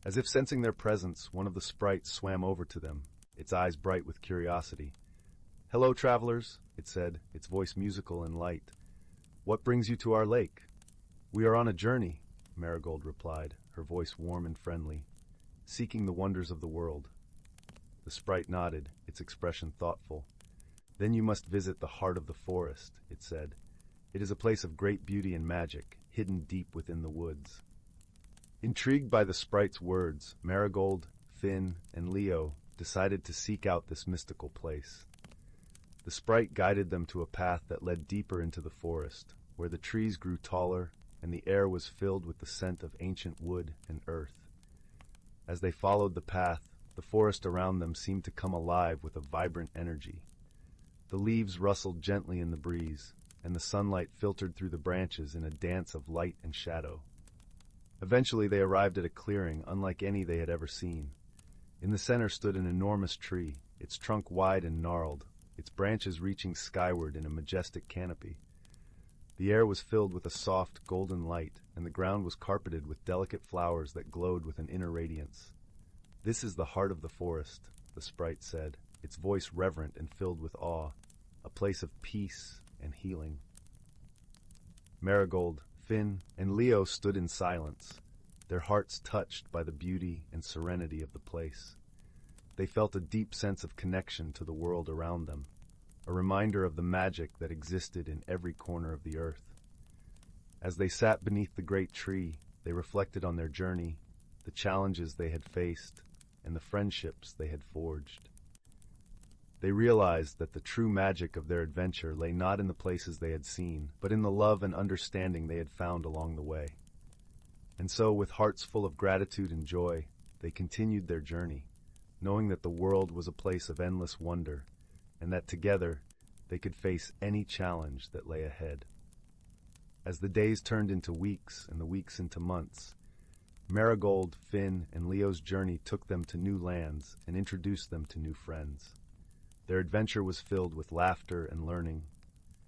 As if sensing their presence, one of the sprites swam over to them, its eyes bright with curiosity. "Hello, travelers," it said, its voice musical and light. "What brings you to our lake?" "We are on a journey," Marigold replied, her voice warm and friendly, "seeking the wonders of the world." The sprite nodded, its expression thoughtful. "Then you must visit the heart of the forest," it said. "It is a place of great beauty and magic, hidden deep within the woods." Intrigued by the sprite's words, Marigold, Finn, and Leo decided to seek out this mystical place. The sprite guided them to a path that led deeper into the forest, where the trees grew taller and the air was filled with the scent of ancient wood and earth. As they followed the path, the forest around them seemed to come alive with a vibrant energy. The leaves rustled gently in the breeze, and the sunlight filtered through the branches in a dance of light and shadow. Eventually they arrived at a clearing unlike any they had ever seen. In the center stood an enormous tree, its trunk wide and gnarled, its branches reaching skyward in a majestic canopy. The air was filled with a soft, golden light, and the ground was carpeted with delicate flowers that glowed with an inner radiance. "This is the heart of the forest," the sprite said, its voice reverent and filled with awe, "a place of peace and healing." Marigold, Finn, and Leo stood in silence, their hearts touched by the beauty and serenity of the place. They felt a deep sense of connection to the world around them, a reminder of the magic that existed in every corner of the earth. As they sat beneath the great tree, they reflected on their journey, the challenges they had faced, and the friendships they had forged. They realized that the true magic of their adventure lay not in the places they had seen, but in the love and understanding they had found along the way. And so, with hearts full of gratitude and joy, they continued their journey, knowing that the world was a place of endless wonder, and that together they could face any challenge that lay ahead. As the days turned into weeks and the weeks into months, Marigold, Finn, and Leo's journey took them to new lands and introduced them to new friends. Their adventure was filled with laughter and learning,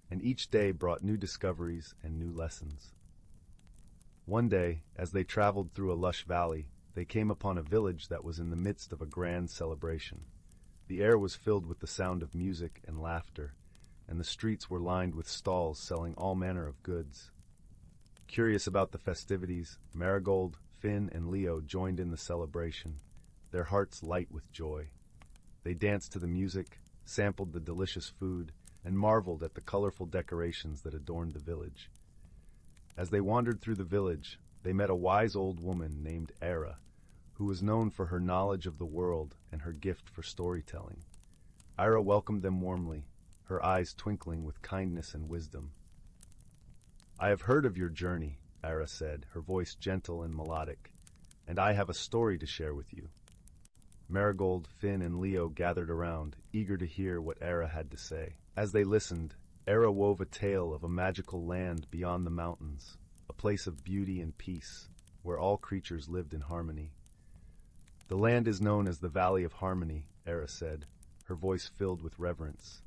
and each day brought new discoveries and new lessons. One day, as they traveled through a lush valley, they came upon a village that was in the midst of a grand celebration. The air was filled with the sound of music and laughter, and the streets were lined with stalls selling all manner of goods. Curious about the festivities, Marigold, Finn, and Leo joined in the celebration, their hearts light with joy. They danced to the music, sampled the delicious food, and marveled at the colorful decorations that adorned the village. As they wandered through the village, they met a wise old woman named Era, who was known for her knowledge of the world and her gift for storytelling. Ira welcomed them warmly, her eyes twinkling with kindness and wisdom. "I have heard of your journey," Ira said, her voice gentle and melodic, "and I have a story to share with you." Marigold, Finn, and Leo gathered around, eager to hear what Era had to say. As they listened, Era wove a tale of a magical land beyond the mountains, a place of beauty and peace, where all creatures lived in harmony. "The land is known as the Valley of Harmony," Era said, her voice filled with reverence.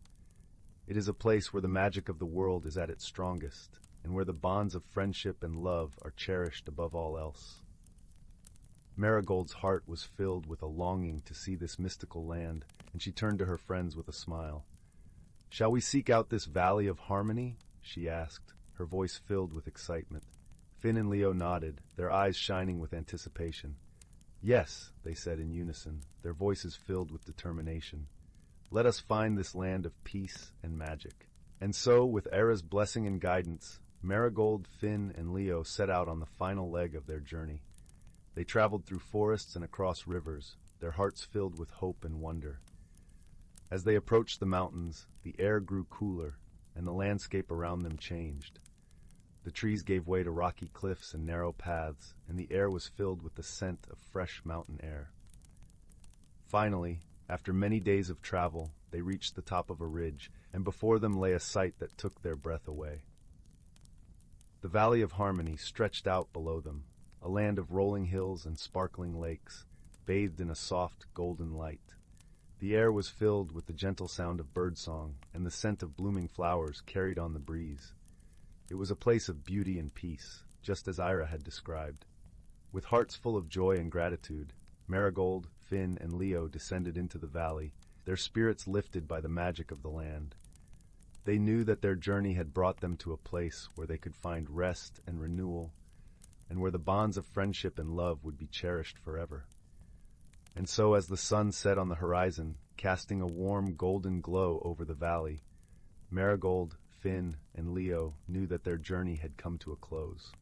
"It is a place where the magic of the world is at its strongest, and where the bonds of friendship and love are cherished above all else." Marigold's heart was filled with a longing to see this mystical land, and she turned to her friends with a smile. "Shall we seek out this Valley of Harmony?" she asked, her voice filled with excitement. Finn and Leo nodded, their eyes shining with anticipation. "Yes," they said in unison, their voices filled with determination. "Let us find this land of peace and magic." And so, with Era's blessing and guidance, Marigold, Finn, and Leo set out on the final leg of their journey. They traveled through forests and across rivers, their hearts filled with hope and wonder. As they approached the mountains, the air grew cooler, and the landscape around them changed. The trees gave way to rocky cliffs and narrow paths, and the air was filled with the scent of fresh mountain air. Finally, after many days of travel, they reached the top of a ridge, and before them lay a sight that took their breath away. The Valley of Harmony stretched out below them, a land of rolling hills and sparkling lakes, bathed in a soft, golden light. The air was filled with the gentle sound of birdsong, and the scent of blooming flowers carried on the breeze. It was a place of beauty and peace, just as Ira had described. With hearts full of joy and gratitude, Marigold, Finn, and Leo descended into the valley, their spirits lifted by the magic of the land. They knew that their journey had brought them to a place where they could find rest and renewal, and where the bonds of friendship and love would be cherished forever. And so as the sun set on the horizon, casting a warm golden glow over the valley, Marigold, Finn, and Leo knew that their journey had come to a close.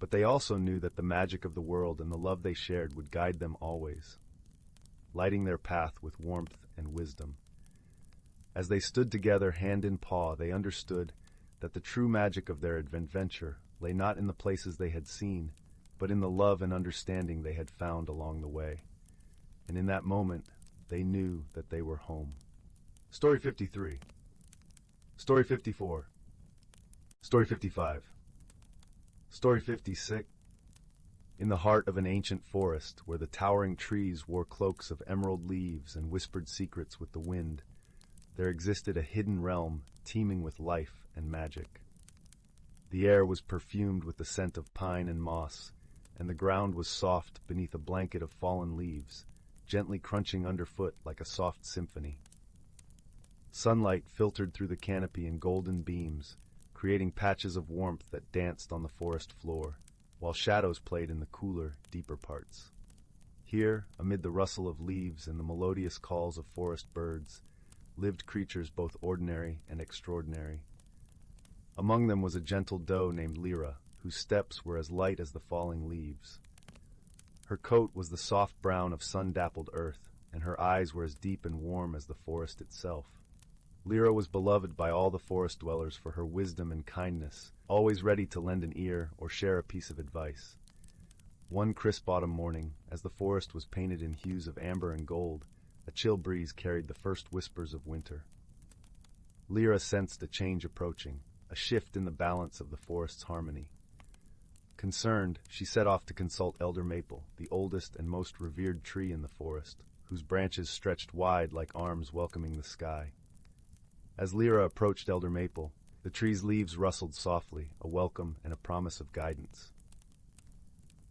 But they also knew that the magic of the world and the love they shared would guide them always, lighting their path with warmth and wisdom. As they stood together hand in paw, they understood that the true magic of their adventure lay not in the places they had seen, but in the love and understanding they had found along the way. And in that moment, they knew that they were home. Story 53. Story 54. Story 55. Story 56. In the heart of an ancient forest, where the towering trees wore cloaks of emerald leaves and whispered secrets with the wind, there existed a hidden realm teeming with life and magic. The air was perfumed with the scent of pine and moss, and the ground was soft beneath a blanket of fallen leaves, gently crunching underfoot like a soft symphony. Sunlight filtered through the canopy in golden beams, creating patches of warmth that danced on the forest floor, while shadows played in the cooler, deeper parts. Here, amid the rustle of leaves and the melodious calls of forest birds, lived creatures both ordinary and extraordinary. Among them was a gentle doe named Lyra, whose steps were as light as the falling leaves. Her coat was the soft brown of sun-dappled earth, and her eyes were as deep and warm as the forest itself. Lyra was beloved by all the forest dwellers for her wisdom and kindness, always ready to lend an ear or share a piece of advice. One crisp autumn morning, as the forest was painted in hues of amber and gold, a chill breeze carried the first whispers of winter. Lyra sensed a change approaching, a shift in the balance of the forest's harmony. Concerned, she set off to consult Elder Maple, the oldest and most revered tree in the forest, whose branches stretched wide like arms welcoming the sky. As Lyra approached Elder Maple, the tree's leaves rustled softly, a welcome and a promise of guidance.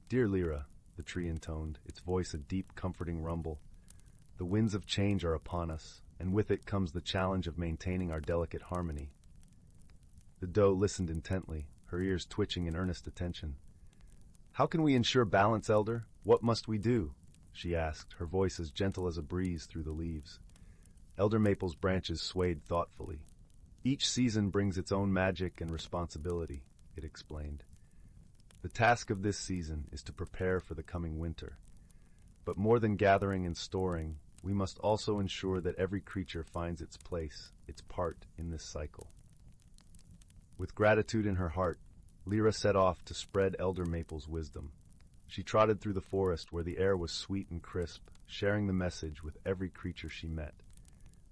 "Dear Lyra," the tree intoned, its voice a deep, comforting rumble, "the winds of change are upon us, and with it comes the challenge of maintaining our delicate harmony." The doe listened intently, her ears twitching in earnest attention. "How can we ensure balance, Elder? What must we do?" she asked, her voice as gentle as a breeze through the leaves. Elder Maple's branches swayed thoughtfully. "Each season brings its own magic and responsibility," it explained. "The task of this season is to prepare for the coming winter. But more than gathering and storing, we must also ensure that every creature finds its place, its part in this cycle." With gratitude in her heart, Lyra set off to spread Elder Maple's wisdom. She trotted through the forest where the air was sweet and crisp, sharing the message with every creature she met.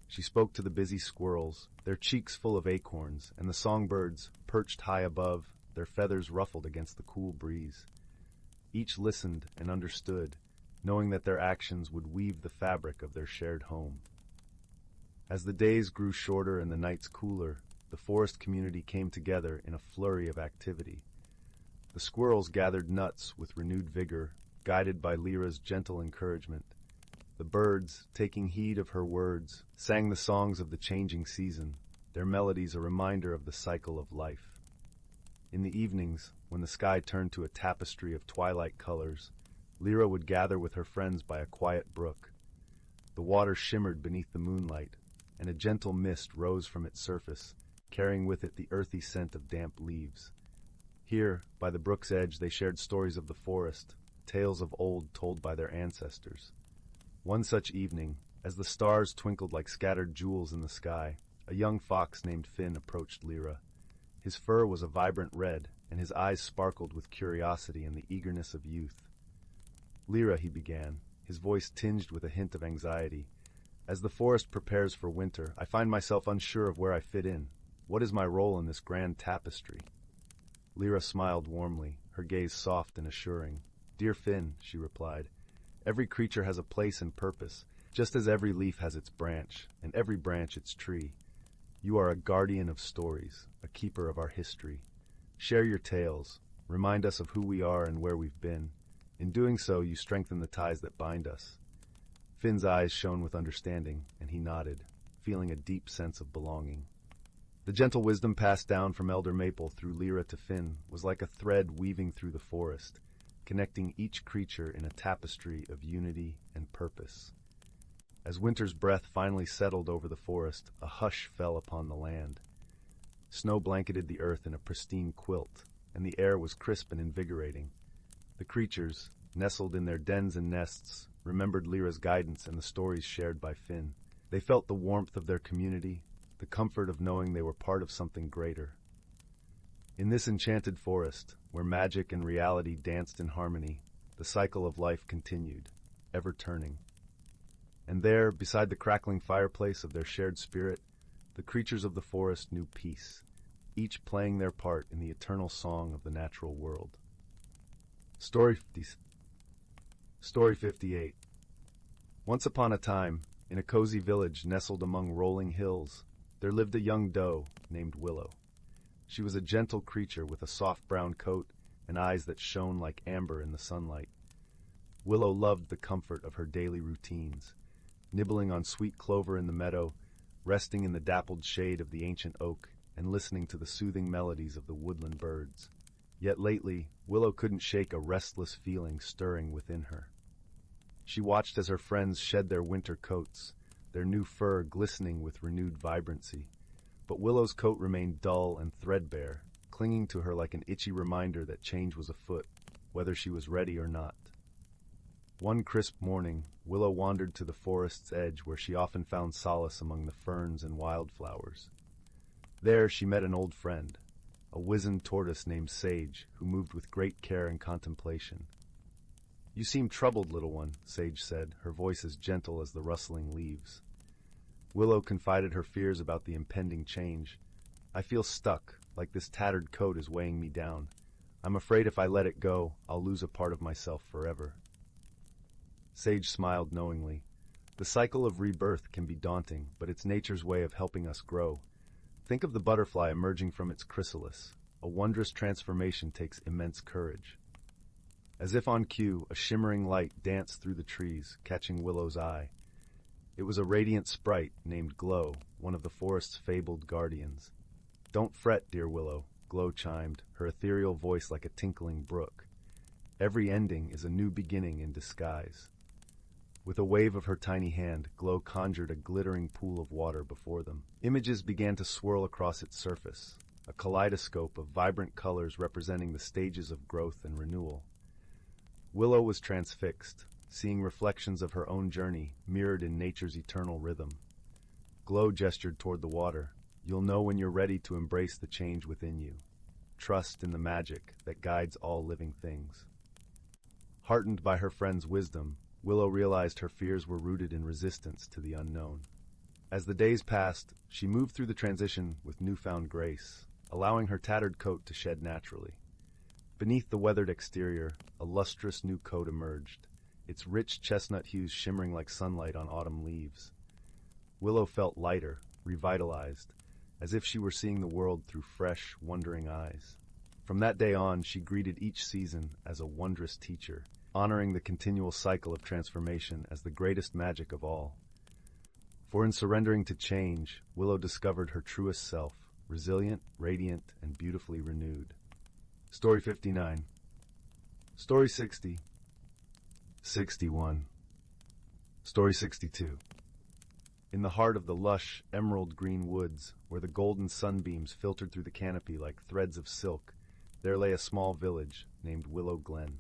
She spoke to the busy squirrels, their cheeks full of acorns, and the songbirds, perched high above, their feathers ruffled against the cool breeze. Each listened and understood, knowing that their actions would weave the fabric of their shared home. As the days grew shorter and the nights cooler, the forest community came together in a flurry of activity. The squirrels gathered nuts with renewed vigor, guided by Lyra's gentle encouragement. The birds, taking heed of her words, sang the songs of the changing season, their melodies a reminder of the cycle of life. In the evenings, when the sky turned to a tapestry of twilight colors, Lyra would gather with her friends by a quiet brook. The water shimmered beneath the moonlight, and a gentle mist rose from its surface, carrying with it the earthy scent of damp leaves. Here, by the brook's edge, they shared stories of the forest, tales of old told by their ancestors. One such evening, as the stars twinkled like scattered jewels in the sky, a young fox named Finn approached Lyra. His fur was a vibrant red, and his eyes sparkled with curiosity and the eagerness of youth. "Lyra," he began, his voice tinged with a hint of anxiety, "as the forest prepares for winter, I find myself unsure of where I fit in. What is my role in this grand tapestry?" Lyra smiled warmly, her gaze soft and assuring. "Dear Finn," she replied, "every creature has a place and purpose, just as every leaf has its branch, and every branch its tree. You are a guardian of stories, a keeper of our history. Share your tales, remind us of who we are and where we've been. In doing so, you strengthen the ties that bind us." Finn's eyes shone with understanding, and he nodded, feeling a deep sense of belonging. The gentle wisdom passed down from Elder Maple through Lyra to Finn was like a thread weaving through the forest, connecting each creature in a tapestry of unity and purpose. As winter's breath finally settled over the forest, a hush fell upon the land. Snow blanketed the earth in a pristine quilt, and the air was crisp and invigorating. The creatures, nestled in their dens and nests, remembered Lyra's guidance and the stories shared by Finn. They felt the warmth of their community, the comfort of knowing they were part of something greater. In this enchanted forest, where magic and reality danced in harmony, the cycle of life continued, ever turning. And there, beside the crackling fireplace of their shared spirit, the creatures of the forest knew peace, each playing their part in the eternal song of the natural world. Story 58. Once upon a time, in a cozy village nestled among rolling hills, there lived a young doe named Willow. She was a gentle creature with a soft brown coat and eyes that shone like amber in the sunlight. Willow loved the comfort of her daily routines, nibbling on sweet clover in the meadow, resting in the dappled shade of the ancient oak, and listening to the soothing melodies of the woodland birds. Yet lately, Willow couldn't shake a restless feeling stirring within her. She watched as her friends shed their winter coats, their new fur glistening with renewed vibrancy. But Willow's coat remained dull and threadbare, clinging to her like an itchy reminder that change was afoot, whether she was ready or not. One crisp morning, Willow wandered to the forest's edge where she often found solace among the ferns and wildflowers. There she met an old friend, a wizened tortoise named Sage, who moved with great care and contemplation. "You seem troubled, little one," Sage said, her voice as gentle as the rustling leaves. Willow confided her fears about the impending change. "I feel stuck, like this tattered coat is weighing me down. I'm afraid if I let it go, I'll lose a part of myself forever." Sage smiled knowingly. The cycle of rebirth can be daunting, but it's nature's way of helping us grow. Think of the butterfly emerging from its chrysalis. A wondrous transformation takes immense courage. As if on cue, a shimmering light danced through the trees, catching Willow's eye. It was a radiant sprite named Glow, one of the forest's fabled guardians. "Don't fret, dear Willow," Glow chimed, her ethereal voice like a tinkling brook. "Every ending is a new beginning in disguise." With a wave of her tiny hand, Glow conjured a glittering pool of water before them. Images began to swirl across its surface, a kaleidoscope of vibrant colors representing the stages of growth and renewal. Willow was transfixed, seeing reflections of her own journey mirrored in nature's eternal rhythm. Glow gestured toward the water. "You'll know when you're ready to embrace the change within you. Trust in the magic that guides all living things." Heartened by her friend's wisdom, Willow realized her fears were rooted in resistance to the unknown. As the days passed, she moved through the transition with newfound grace, allowing her tattered coat to shed naturally. Beneath the weathered exterior, a lustrous new coat emerged, its rich chestnut hues shimmering like sunlight on autumn leaves. Willow felt lighter, revitalized, as if she were seeing the world through fresh, wondering eyes. From that day on, she greeted each season as a wondrous teacher, honoring the continual cycle of transformation as the greatest magic of all. For in surrendering to change, Willow discovered her truest self, resilient, radiant, and beautifully renewed. Story 59. Story 60. 61. Story 62. In the heart of the lush, emerald-green woods, where the golden sunbeams filtered through the canopy like threads of silk, there lay a small village named Willow Glen.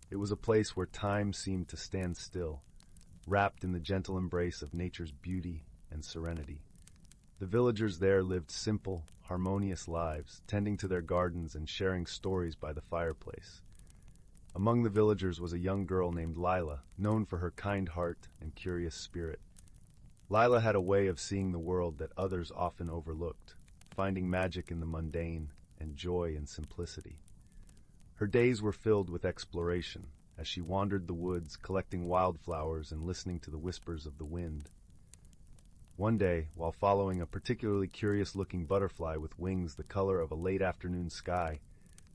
It was a place where time seemed to stand still, wrapped in the gentle embrace of nature's beauty and serenity. The villagers there lived simple, harmonious lives, tending to their gardens and sharing stories by the fireplace. Among the villagers was a young girl named Lila, known for her kind heart and curious spirit. Lila had a way of seeing the world that others often overlooked, finding magic in the mundane and joy in simplicity. Her days were filled with exploration, as she wandered the woods, collecting wildflowers and listening to the whispers of the wind. One day, while following a particularly curious-looking butterfly with wings the color of a late afternoon sky,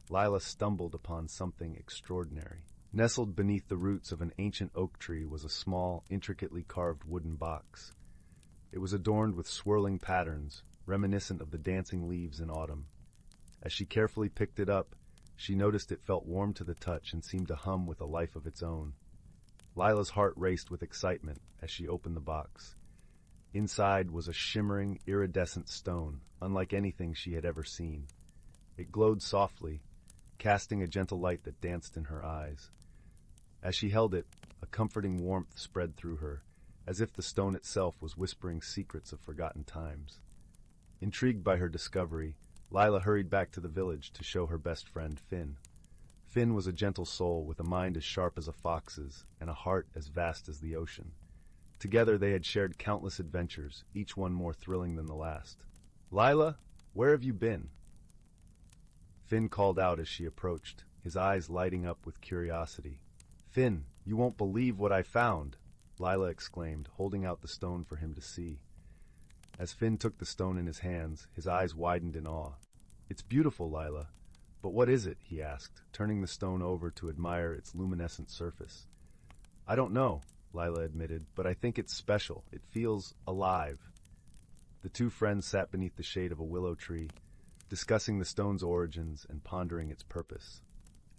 Lila stumbled upon something extraordinary. Nestled beneath the roots of an ancient oak tree was a small, intricately carved wooden box. It was adorned with swirling patterns, reminiscent of the dancing leaves in autumn. As she carefully picked it up, she noticed it felt warm to the touch and seemed to hum with a life of its own. Lila's heart raced with excitement as she opened the box. Inside was a shimmering, iridescent stone, unlike anything she had ever seen. It glowed softly, casting a gentle light that danced in her eyes. As she held it, a comforting warmth spread through her, as if the stone itself was whispering secrets of forgotten times. Intrigued by her discovery, Lila hurried back to the village to show her best friend, Finn. Finn was a gentle soul with a mind as sharp as a fox's and a heart as vast as the ocean. Together they had shared countless adventures, each one more thrilling than the last. "Lila, where have you been?" Finn called out as she approached, his eyes lighting up with curiosity. "Finn, you won't believe what I found!" Lila exclaimed, holding out the stone for him to see. As Finn took the stone in his hands, his eyes widened in awe. "It's beautiful, Lila. But what is it?" he asked, turning the stone over to admire its luminescent surface. "I don't know," Lila admitted, "but I think it's special. It feels alive." The two friends sat beneath the shade of a willow tree, discussing the stone's origins and pondering its purpose.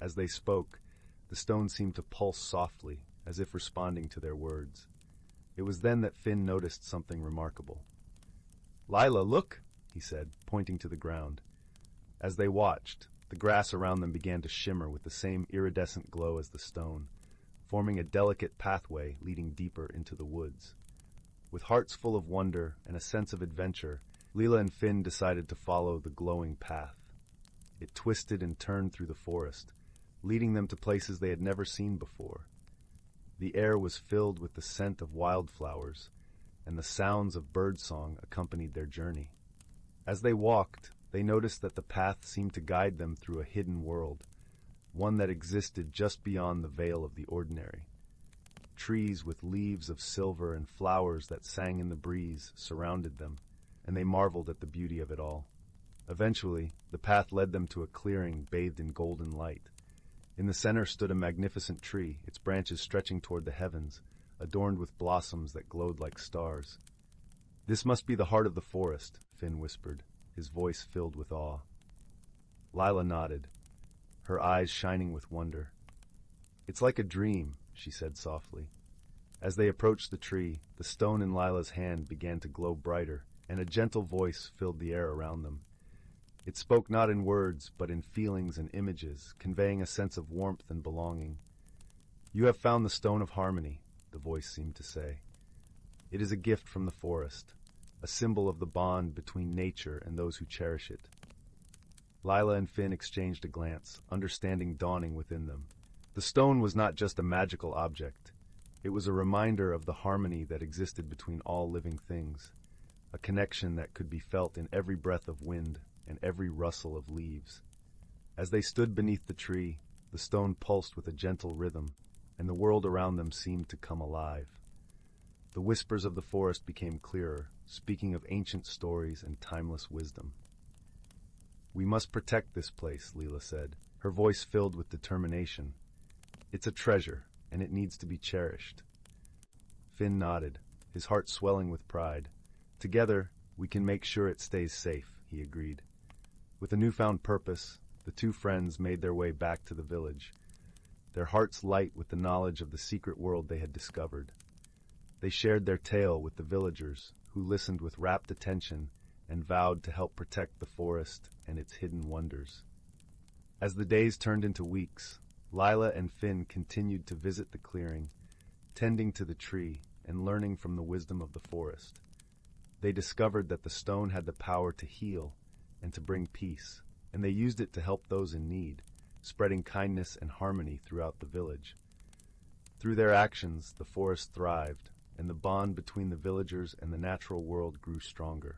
As they spoke, the stone seemed to pulse softly, as if responding to their words. It was then that Finn noticed something remarkable. "Lila, look!" he said, pointing to the ground. As they watched, the grass around them began to shimmer with the same iridescent glow as the stone, forming a delicate pathway leading deeper into the woods. With hearts full of wonder and a sense of adventure, Lila and Finn decided to follow the glowing path. It twisted and turned through the forest, leading them to places they had never seen before. The air was filled with the scent of wildflowers, and the sounds of birdsong accompanied their journey. As they walked, they noticed that the path seemed to guide them through a hidden world, one that existed just beyond the veil of the ordinary. Trees with leaves of silver and flowers that sang in the breeze surrounded them, and they marveled at the beauty of it all. Eventually, the path led them to a clearing bathed in golden light. In the center stood a magnificent tree, its branches stretching toward the heavens, adorned with blossoms that glowed like stars. "This must be the heart of the forest," Finn whispered, his voice filled with awe. Lila nodded, her eyes shining with wonder. "It's like a dream," she said softly. As they approached the tree, the stone in Lila's hand began to glow brighter, and a gentle voice filled the air around them. It spoke not in words, but in feelings and images, conveying a sense of warmth and belonging. "You have found the stone of harmony," the voice seemed to say. "It is a gift from the forest, a symbol of the bond between nature and those who cherish it." Lila and Finn exchanged a glance, understanding dawning within them. The stone was not just a magical object. It was a reminder of the harmony that existed between all living things, a connection that could be felt in every breath of wind and every rustle of leaves. As they stood beneath the tree, the stone pulsed with a gentle rhythm, and the world around them seemed to come alive. The whispers of the forest became clearer, speaking of ancient stories and timeless wisdom. "We must protect this place," Lila said, her voice filled with determination. "It's a treasure, and it needs to be cherished." Finn nodded, his heart swelling with pride. "Together, we can make sure it stays safe," he agreed. With a newfound purpose, the two friends made their way back to the village, their hearts light with the knowledge of the secret world they had discovered. They shared their tale with the villagers, who listened with rapt attention and vowed to help protect the forest and its hidden wonders. As the days turned into weeks, Lila and Finn continued to visit the clearing, tending to the tree and learning from the wisdom of the forest. They discovered that the stone had the power to heal and to bring peace, and they used it to help those in need, spreading kindness and harmony throughout the village. Through their actions, the forest thrived, and the bond between the villagers and the natural world grew stronger.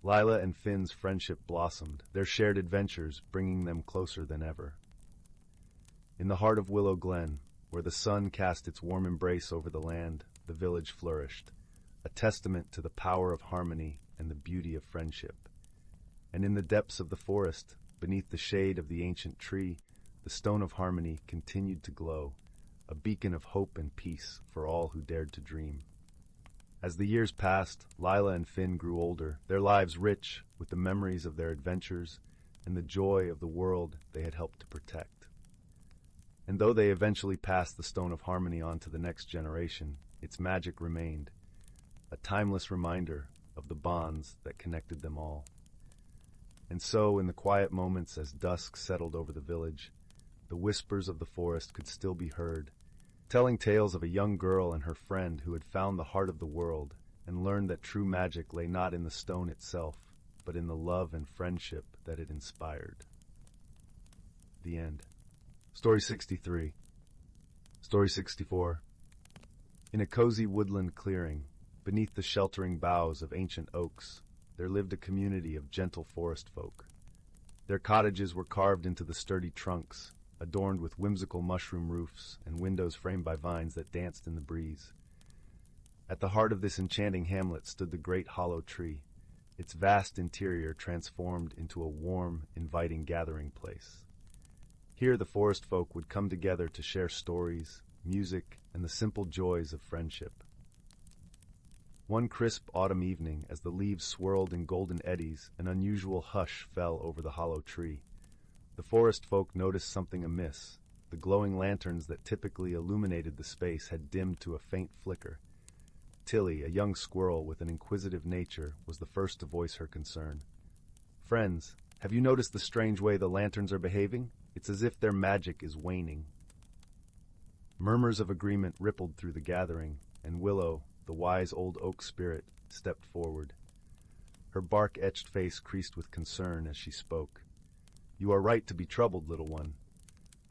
Lila and Finn's friendship blossomed, their shared adventures bringing them closer than ever. In the heart of Willow Glen, where the sun cast its warm embrace over the land, the village flourished, a testament to the power of harmony and the beauty of friendship. And in the depths of the forest, beneath the shade of the ancient tree, the stone of harmony continued to glow, a beacon of hope and peace for all who dared to dream. As the years passed, Lila and Finn grew older, their lives rich with the memories of their adventures and the joy of the world they had helped to protect. And though they eventually passed the stone of harmony on to the next generation, its magic remained, a timeless reminder of the bonds that connected them all. And so, in the quiet moments as dusk settled over the village, the whispers of the forest could still be heard, telling tales of a young girl and her friend who had found the heart of the world and learned that true magic lay not in the stone itself, but in the love and friendship that it inspired. The end. Story 63. Story 64. In a cozy woodland clearing, beneath the sheltering boughs of ancient oaks, there lived a community of gentle forest folk. Their cottages were carved into the sturdy trunks, adorned with whimsical mushroom roofs and windows framed by vines that danced in the breeze. At the heart of this enchanting hamlet stood the great hollow tree, its vast interior transformed into a warm, inviting gathering place. Here the forest folk would come together to share stories, music, and the simple joys of friendship. One crisp autumn evening, as the leaves swirled in golden eddies, an unusual hush fell over the hollow tree. The forest folk noticed something amiss. The glowing lanterns that typically illuminated the space had dimmed to a faint flicker. Tilly, a young squirrel with an inquisitive nature, was the first to voice her concern. "Friends, have you noticed the strange way the lanterns are behaving? It's as if their magic is waning." Murmurs of agreement rippled through the gathering, and Willow, the wise old oak spirit, stepped forward. Her bark-etched face creased with concern as she spoke. "You are right to be troubled, little one.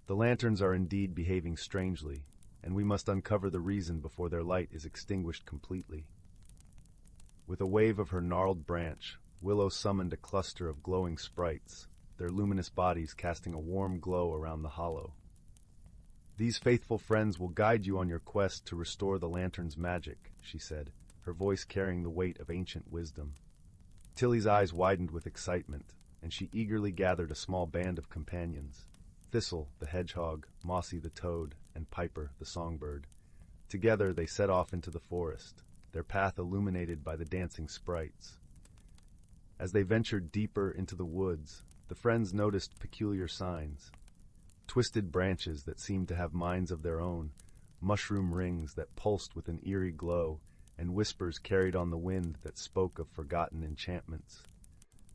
The lanterns are indeed behaving strangely, and we must uncover the reason before their light is extinguished completely." With a wave of her gnarled branch, Willow summoned a cluster of glowing sprites, their luminous bodies casting a warm glow around the hollow. "These faithful friends will guide you on your quest to restore the lantern's magic," she said, her voice carrying the weight of ancient wisdom. Tilly's eyes widened with excitement, and she eagerly gathered a small band of companions: Thistle, the hedgehog, Mossy the toad, and Piper, the songbird. Together they set off into the forest, their path illuminated by the dancing sprites. As they ventured deeper into the woods, the friends noticed peculiar signs: twisted branches that seemed to have minds of their own, mushroom rings that pulsed with an eerie glow, and whispers carried on the wind that spoke of forgotten enchantments.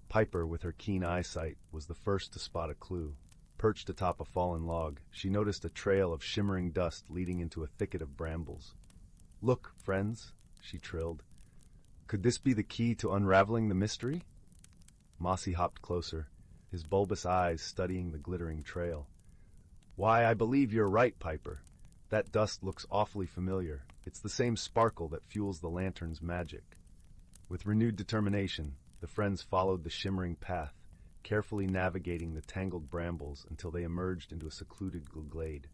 Piper, with her keen eyesight, was the first to spot a clue. Perched atop a fallen log, she noticed a trail of shimmering dust leading into a thicket of brambles. "Look, friends," she trilled. "Could this be the key to unraveling the mystery?" Mossy hopped closer, his bulbous eyes studying the glittering trail. "Why, I believe you're right, Piper. That dust looks awfully familiar. It's the same sparkle that fuels the lantern's magic." With renewed determination, the friends followed the shimmering path, carefully navigating the tangled brambles until they emerged into a secluded glade.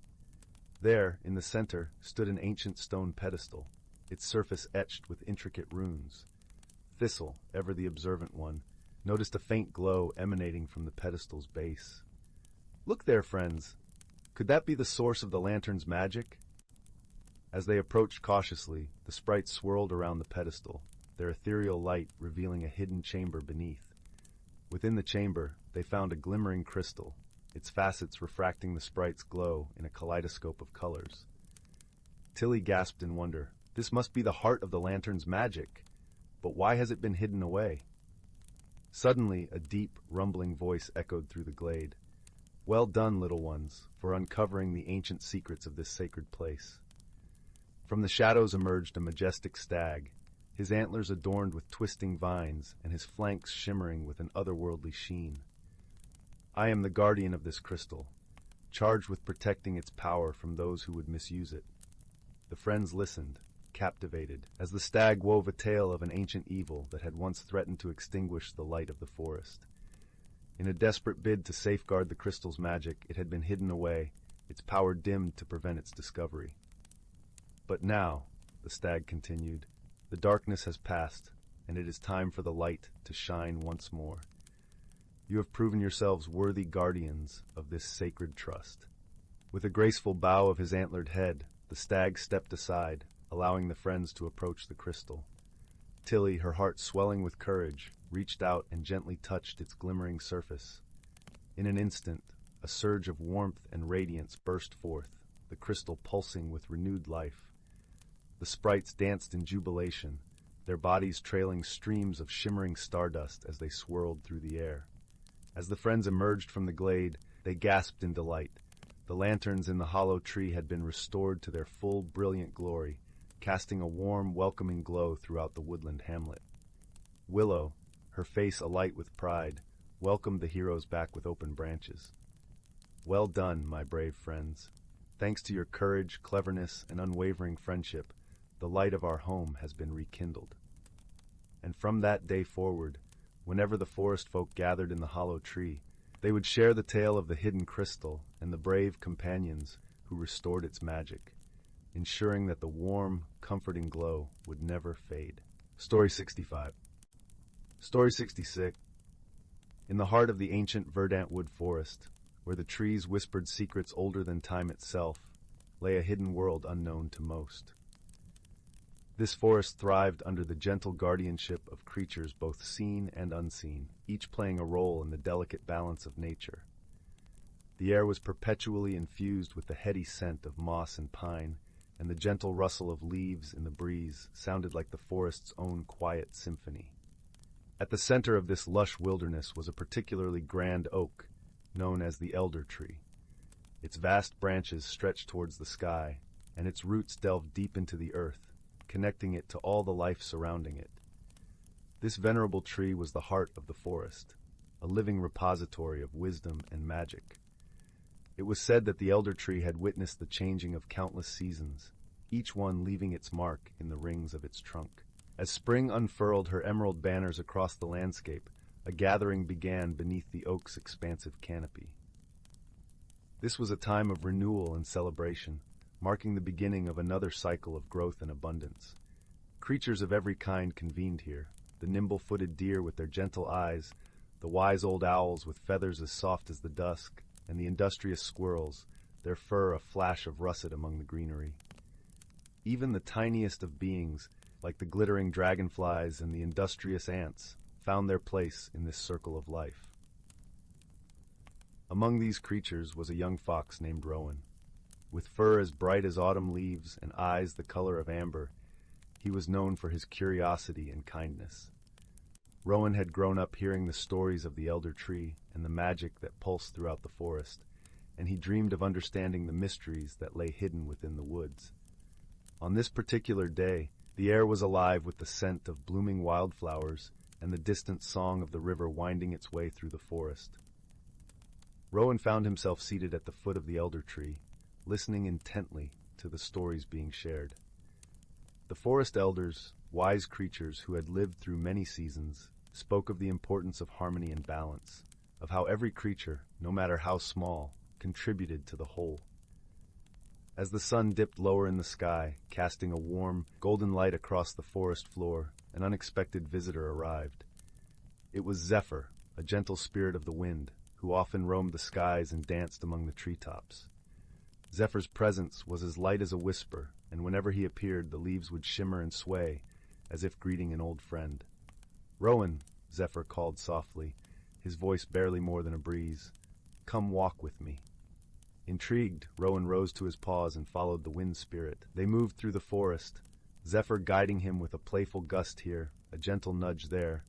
There, in the center, stood an ancient stone pedestal, its surface etched with intricate runes. Thistle, ever the observant one, noticed a faint glow emanating from the pedestal's base. "Look there, friends! Could that be the source of the lantern's magic?" As they approached cautiously, the sprites swirled around the pedestal, their ethereal light revealing a hidden chamber beneath. Within the chamber, they found a glimmering crystal, its facets refracting the sprite's glow in a kaleidoscope of colors. Tilly gasped in wonder. "This must be the heart of the lantern's magic. But why has it been hidden away?" Suddenly, a deep, rumbling voice echoed through the glade. "Well done, little ones, for uncovering the ancient secrets of this sacred place." From the shadows emerged a majestic stag, his antlers adorned with twisting vines and his flanks shimmering with an otherworldly sheen. "I am the guardian of this crystal, charged with protecting its power from those who would misuse it." The friends listened, captivated, as the stag wove a tale of an ancient evil that had once threatened to extinguish the light of the forest. In a desperate bid to safeguard the crystal's magic, it had been hidden away, its power dimmed to prevent its discovery. But now, the stag continued, the darkness has passed, and it is time for the light to shine once more. You have proven yourselves worthy guardians of this sacred trust. With a graceful bow of his antlered head, the stag stepped aside, allowing the friends to approach the crystal. Tilly, her heart swelling with courage, reached out and gently touched its glimmering surface. In an instant, a surge of warmth and radiance burst forth, the crystal pulsing with renewed life. The sprites danced in jubilation, their bodies trailing streams of shimmering stardust as they swirled through the air. As the friends emerged from the glade, they gasped in delight. The lanterns in the hollow tree had been restored to their full, brilliant glory, casting a warm, welcoming glow throughout the woodland hamlet. Willow, her face alight with pride, welcomed the heroes back with open branches. Well done, my brave friends. Thanks to your courage, cleverness, and unwavering friendship, the light of our home has been rekindled. And from that day forward, whenever the forest folk gathered in the hollow tree, they would share the tale of the hidden crystal and the brave companions who restored its magic, ensuring that the warm, comforting glow would never fade. Story 65. Story 66. In the heart of the ancient verdant wood forest, where the trees whispered secrets older than time itself, lay a hidden world unknown to most. This forest thrived under the gentle guardianship of creatures both seen and unseen, each playing a role in the delicate balance of nature. The air was perpetually infused with the heady scent of moss and pine, and the gentle rustle of leaves in the breeze sounded like the forest's own quiet symphony. At the center of this lush wilderness was a particularly grand oak, known as the elder tree. Its vast branches stretched towards the sky, and its roots delved deep into the earth, connecting it to all the life surrounding it. This venerable tree was the heart of the forest, a living repository of wisdom and magic. It was said that the elder tree had witnessed the changing of countless seasons, each one leaving its mark in the rings of its trunk. As spring unfurled her emerald banners across the landscape, a gathering began beneath the oak's expansive canopy. This was a time of renewal and celebration, marking the beginning of another cycle of growth and abundance. Creatures of every kind convened here, the nimble-footed deer with their gentle eyes, the wise old owls with feathers as soft as the dusk, and the industrious squirrels, their fur a flash of russet among the greenery. Even the tiniest of beings, like the glittering dragonflies and the industrious ants, found their place in this circle of life. Among these creatures was a young fox named Rowan. With fur as bright as autumn leaves and eyes the color of amber, he was known for his curiosity and kindness. Rowan had grown up hearing the stories of the elder tree and the magic that pulsed throughout the forest, and he dreamed of understanding the mysteries that lay hidden within the woods. On this particular day, the air was alive with the scent of blooming wildflowers and the distant song of the river winding its way through the forest. Rowan found himself seated at the foot of the elder tree, listening intently to the stories being shared. The forest elders, wise creatures who had lived through many seasons, spoke of the importance of harmony and balance, of how every creature, no matter how small, contributed to the whole. As the sun dipped lower in the sky, casting a warm, golden light across the forest floor, an unexpected visitor arrived. It was Zephyr, a gentle spirit of the wind, who often roamed the skies and danced among the treetops. Zephyr's presence was as light as a whisper, and whenever he appeared, the leaves would shimmer and sway, as if greeting an old friend. "Rowan," Zephyr called softly, his voice barely more than a breeze, "come walk with me." Intrigued, Rowan rose to his paws and followed the wind spirit. They moved through the forest, Zephyr guiding him with a playful gust here, a gentle nudge there.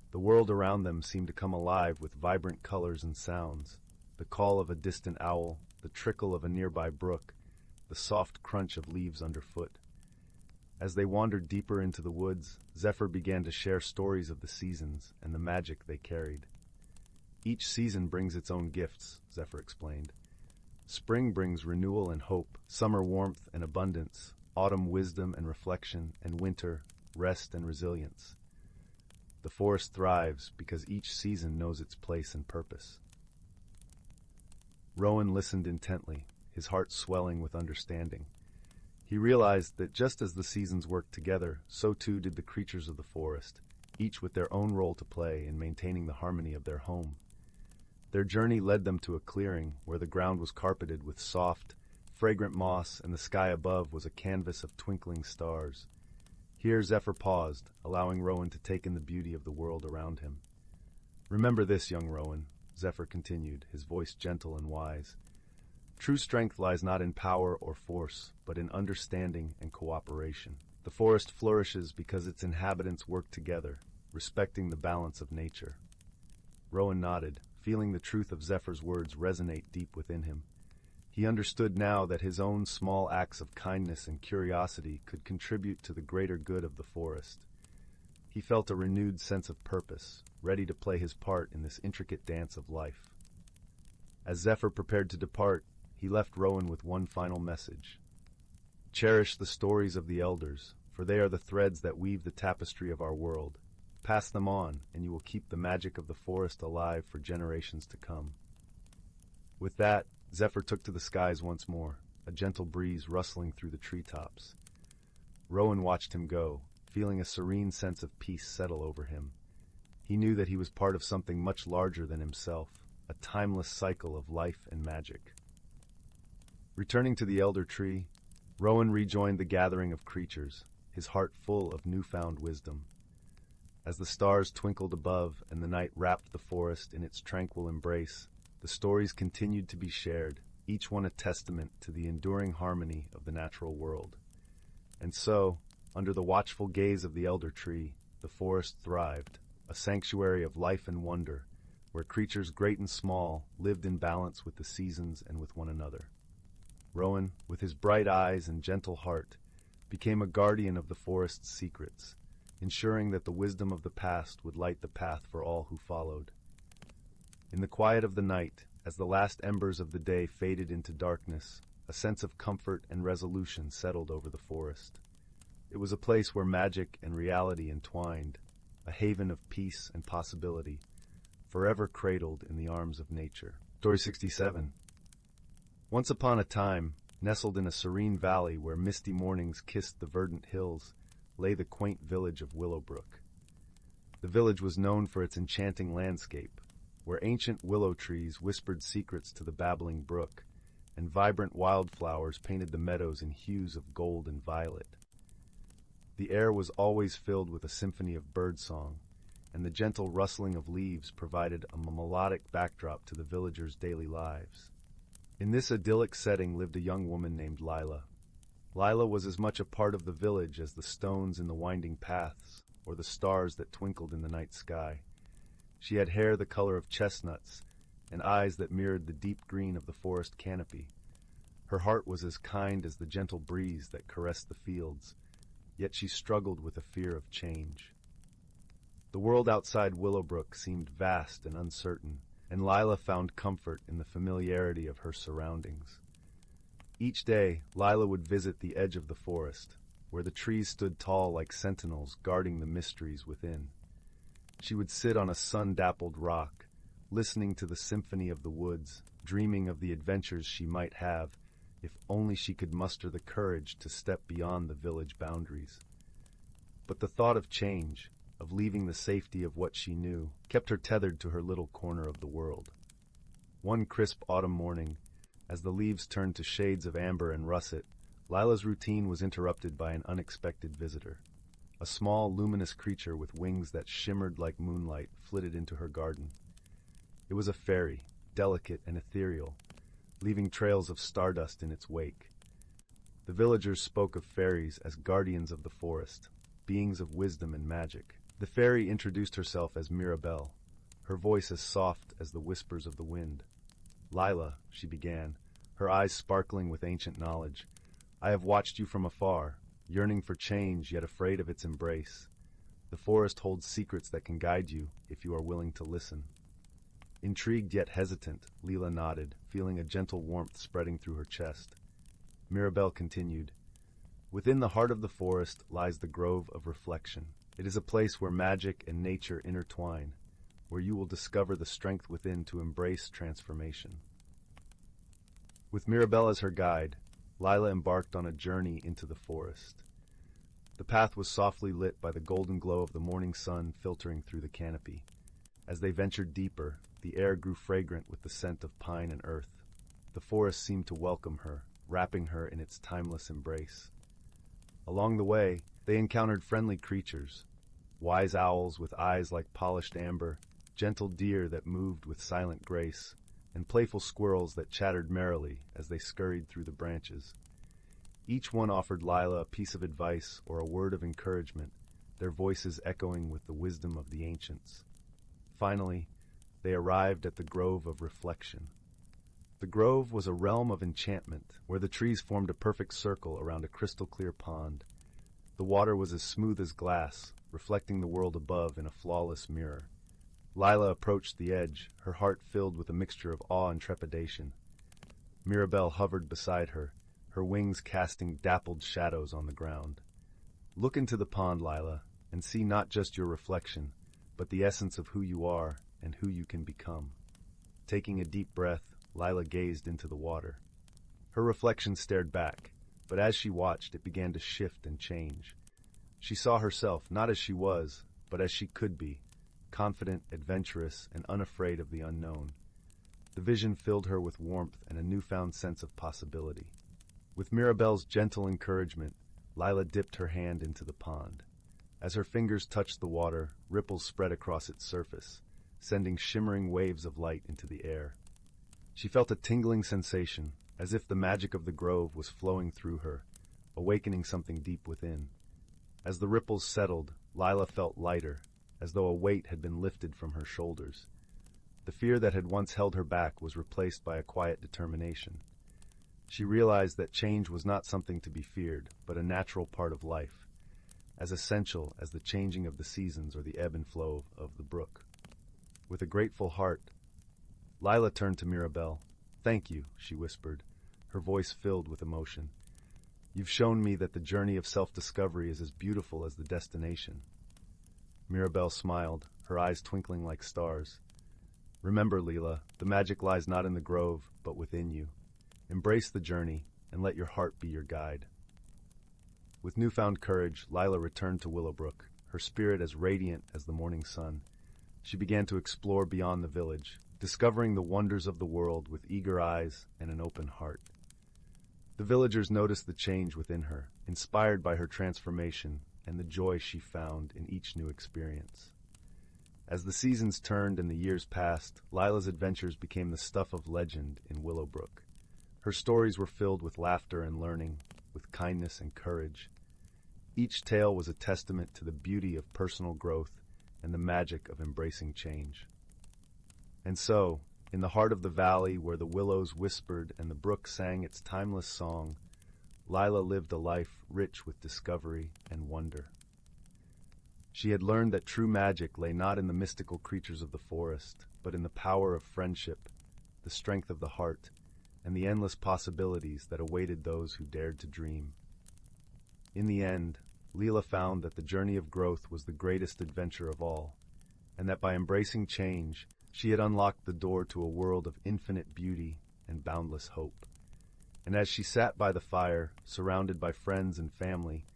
The world around them seemed to come alive with vibrant colors and sounds, the call of a distant owl, the trickle of a nearby brook, the soft crunch of leaves underfoot. As they wandered deeper into the woods, Zephyr began to share stories of the seasons and the magic they carried. "Each season brings its own gifts," Zephyr explained. "Spring brings renewal and hope, summer warmth and abundance, autumn wisdom and reflection, and winter rest and resilience. The forest thrives because each season knows its place and purpose. Rowan listened intently, his heart swelling with understanding. He realized that just as the seasons worked together, so too did the creatures of the forest, each with their own role to play in maintaining the harmony of their home. Their journey led them to a clearing where the ground was carpeted with soft, fragrant moss and the sky above was a canvas of twinkling stars. Here Zephyr paused, allowing Rowan to take in the beauty of the world around him. "Remember this, young Rowan," Zephyr continued, his voice gentle and wise. "True strength lies not in power or force, but in understanding and cooperation. The forest flourishes because its inhabitants work together, respecting the balance of nature." Rowan nodded, feeling the truth of Zephyr's words resonate deep within him. He understood now that his own small acts of kindness and curiosity could contribute to the greater good of the forest. He felt a renewed sense of purpose, ready to play his part in this intricate dance of life. As Zephyr prepared to depart, he left Rowan with one final message. "Cherish the stories of the elders, for they are the threads that weave the tapestry of our world. Pass them on, and you will keep the magic of the forest alive for generations to come." With that, Zephyr took to the skies once more, a gentle breeze rustling through the treetops. Rowan watched him go, feeling a serene sense of peace settle over him. He knew that he was part of something much larger than himself, a timeless cycle of life and magic. Returning to the elder tree, Rowan rejoined the gathering of creatures, his heart full of newfound wisdom. As the stars twinkled above and the night wrapped the forest in its tranquil embrace, the stories continued to be shared, each one a testament to the enduring harmony of the natural world. And so, under the watchful gaze of the elder tree, the forest thrived, a sanctuary of life and wonder, where creatures great and small lived in balance with the seasons and with one another. Rowan, with his bright eyes and gentle heart, became a guardian of the forest's secrets, ensuring that the wisdom of the past would light the path for all who followed. In the quiet of the night, as the last embers of the day faded into darkness, a sense of comfort and resolution settled over the forest. It was a place where magic and reality entwined, a haven of peace and possibility, forever cradled in the arms of nature. Story 67. Once upon a time, nestled in a serene valley where misty mornings kissed the verdant hills, lay the quaint village of Willowbrook. The village was known for its enchanting landscape, where ancient willow trees whispered secrets to the babbling brook, and vibrant wildflowers painted the meadows in hues of gold and violet. The air was always filled with a symphony of birdsong, and the gentle rustling of leaves provided a melodic backdrop to the villagers' daily lives. In this idyllic setting lived a young woman named Lila. Lila was as much a part of the village as the stones in the winding paths or the stars that twinkled in the night sky. She had hair the color of chestnuts and eyes that mirrored the deep green of the forest canopy. Her heart was as kind as the gentle breeze that caressed the fields, yet she struggled with a fear of change. The world outside Willowbrook seemed vast and uncertain, and Lila found comfort in the familiarity of her surroundings. Each day, Lila would visit the edge of the forest, where the trees stood tall like sentinels guarding the mysteries within. She would sit on a sun-dappled rock, listening to the symphony of the woods, dreaming of the adventures she might have if only she could muster the courage to step beyond the village boundaries. But the thought of change, of leaving the safety of what she knew, kept her tethered to her little corner of the world. One crisp autumn morning, as the leaves turned to shades of amber and russet, Lila's routine was interrupted by an unexpected visitor. A small, luminous creature with wings that shimmered like moonlight flitted into her garden. It was a fairy, delicate and ethereal, leaving trails of stardust in its wake. The villagers spoke of fairies as guardians of the forest, beings of wisdom and magic. The fairy introduced herself as Mirabelle, her voice as soft as the whispers of the wind. "Lila," she began, her eyes sparkling with ancient knowledge, "I have watched you from afar, yearning for change yet afraid of its embrace. The forest holds secrets that can guide you if you are willing to listen." Intrigued yet hesitant, Lila nodded, feeling a gentle warmth spreading through her chest. Mirabelle continued, Within the heart of the forest lies the Grove of Reflection. It is a place where magic and nature intertwine, where you will discover the strength within to embrace transformation. With Mirabelle as her guide, Lila embarked on a journey into the forest. The path was softly lit by the golden glow of the morning sun filtering through the canopy. As they ventured deeper, the air grew fragrant with the scent of pine and earth. The forest seemed to welcome her, wrapping her in its timeless embrace. Along the way, they encountered friendly creatures, wise owls with eyes like polished amber, gentle deer that moved with silent grace, and playful squirrels that chattered merrily as they scurried through the branches. Each one offered Lila a piece of advice or a word of encouragement, their voices echoing with the wisdom of the ancients. Finally, they arrived at the Grove of Reflection. The grove was a realm of enchantment, where the trees formed a perfect circle around a crystal-clear pond. The water was as smooth as glass, reflecting the world above in a flawless mirror. Lila approached the edge, her heart filled with a mixture of awe and trepidation. Mirabelle hovered beside her, her wings casting dappled shadows on the ground. Look into the pond, Lila, and see not just your reflection, but the essence of who you are and who you can become. Taking a deep breath, Lila gazed into the water. Her reflection stared back, but as she watched, it began to shift and change. She saw herself not as she was, but as she could be, confident, adventurous, and unafraid of the unknown. The vision filled her with warmth and a newfound sense of possibility. With Mirabelle's gentle encouragement, Lila dipped her hand into the pond. As her fingers touched the water, ripples spread across its surface, sending shimmering waves of light into the air. She felt a tingling sensation, as if the magic of the grove was flowing through her, awakening something deep within. As the ripples settled, Lila felt lighter, as though a weight had been lifted from her shoulders. The fear that had once held her back was replaced by a quiet determination. She realized that change was not something to be feared, but a natural part of life, as essential as the changing of the seasons or the ebb and flow of the brook. With a grateful heart, Lila turned to Mirabelle. "Thank you," she whispered, her voice filled with emotion. "You've shown me that the journey of self-discovery is as beautiful as the destination." Mirabelle smiled, her eyes twinkling like stars. "Remember, Lila, the magic lies not in the grove, but within you. Embrace the journey, and let your heart be your guide." With newfound courage, Lila returned to Willowbrook, her spirit as radiant as the morning sun. She began to explore beyond the village, discovering the wonders of the world with eager eyes and an open heart. The villagers noticed the change within her, inspired by her transformation and the joy she found in each new experience. As the seasons turned and the years passed, Lila's adventures became the stuff of legend in Willowbrook. Her stories were filled with laughter and learning, with kindness and courage. Each tale was a testament to the beauty of personal growth and the magic of embracing change. And so, in the heart of the valley where the willows whispered and the brook sang its timeless song, Lila lived a life rich with discovery and wonder. She had learned that true magic lay not in the mystical creatures of the forest, but in the power of friendship, the strength of the heart, and the endless possibilities that awaited those who dared to dream. In the end, Lila found that the journey of growth was the greatest adventure of all, and that by embracing change, she had unlocked the door to a world of infinite beauty and boundless hope. And as she sat by the fire, surrounded by friends and family,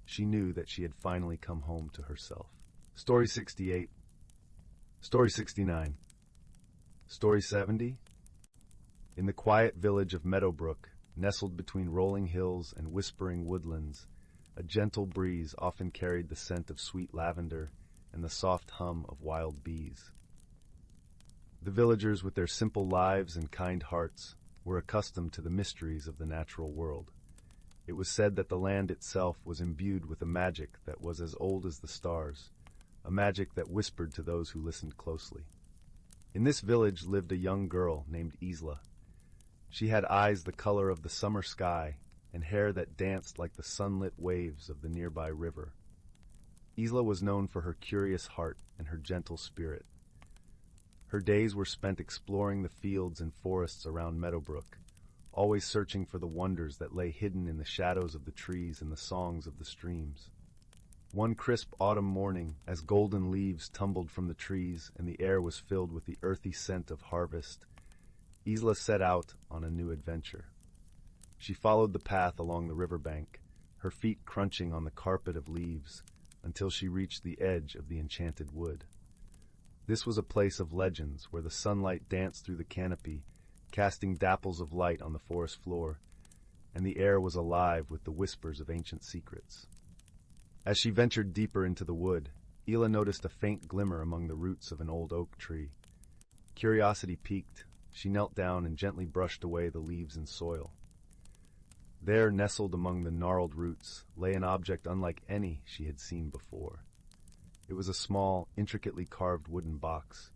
she knew that she had finally come home to herself. Story 68. Story 69. Story 70. In the quiet village of Meadowbrook, nestled between rolling hills and whispering woodlands, a gentle breeze often carried the scent of sweet lavender and the soft hum of wild bees. The villagers, with their simple lives and kind hearts, were accustomed to the mysteries of the natural world. It was said that the land itself was imbued with a magic that was as old as the stars, a magic that whispered to those who listened closely. In this village lived a young girl named Isla. She had eyes the color of the summer sky and hair that danced like the sunlit waves of the nearby river. Isla was known for her curious heart and her gentle spirit. Her days were spent exploring the fields and forests around Meadowbrook, always searching for the wonders that lay hidden in the shadows of the trees and the songs of the streams. One crisp autumn morning, as golden leaves tumbled from the trees and the air was filled with the earthy scent of harvest, Isla set out on a new adventure. She followed the path along the riverbank, her feet crunching on the carpet of leaves, until she reached the edge of the enchanted wood. This was a place of legends where the sunlight danced through the canopy, casting dapples of light on the forest floor, and the air was alive with the whispers of ancient secrets. As she ventured deeper into the wood, Ela noticed a faint glimmer among the roots of an old oak tree. Curiosity piqued, she knelt down and gently brushed away the leaves and soil. There, nestled among the gnarled roots, lay an object unlike any she had seen before. It was a small, intricately carved wooden box,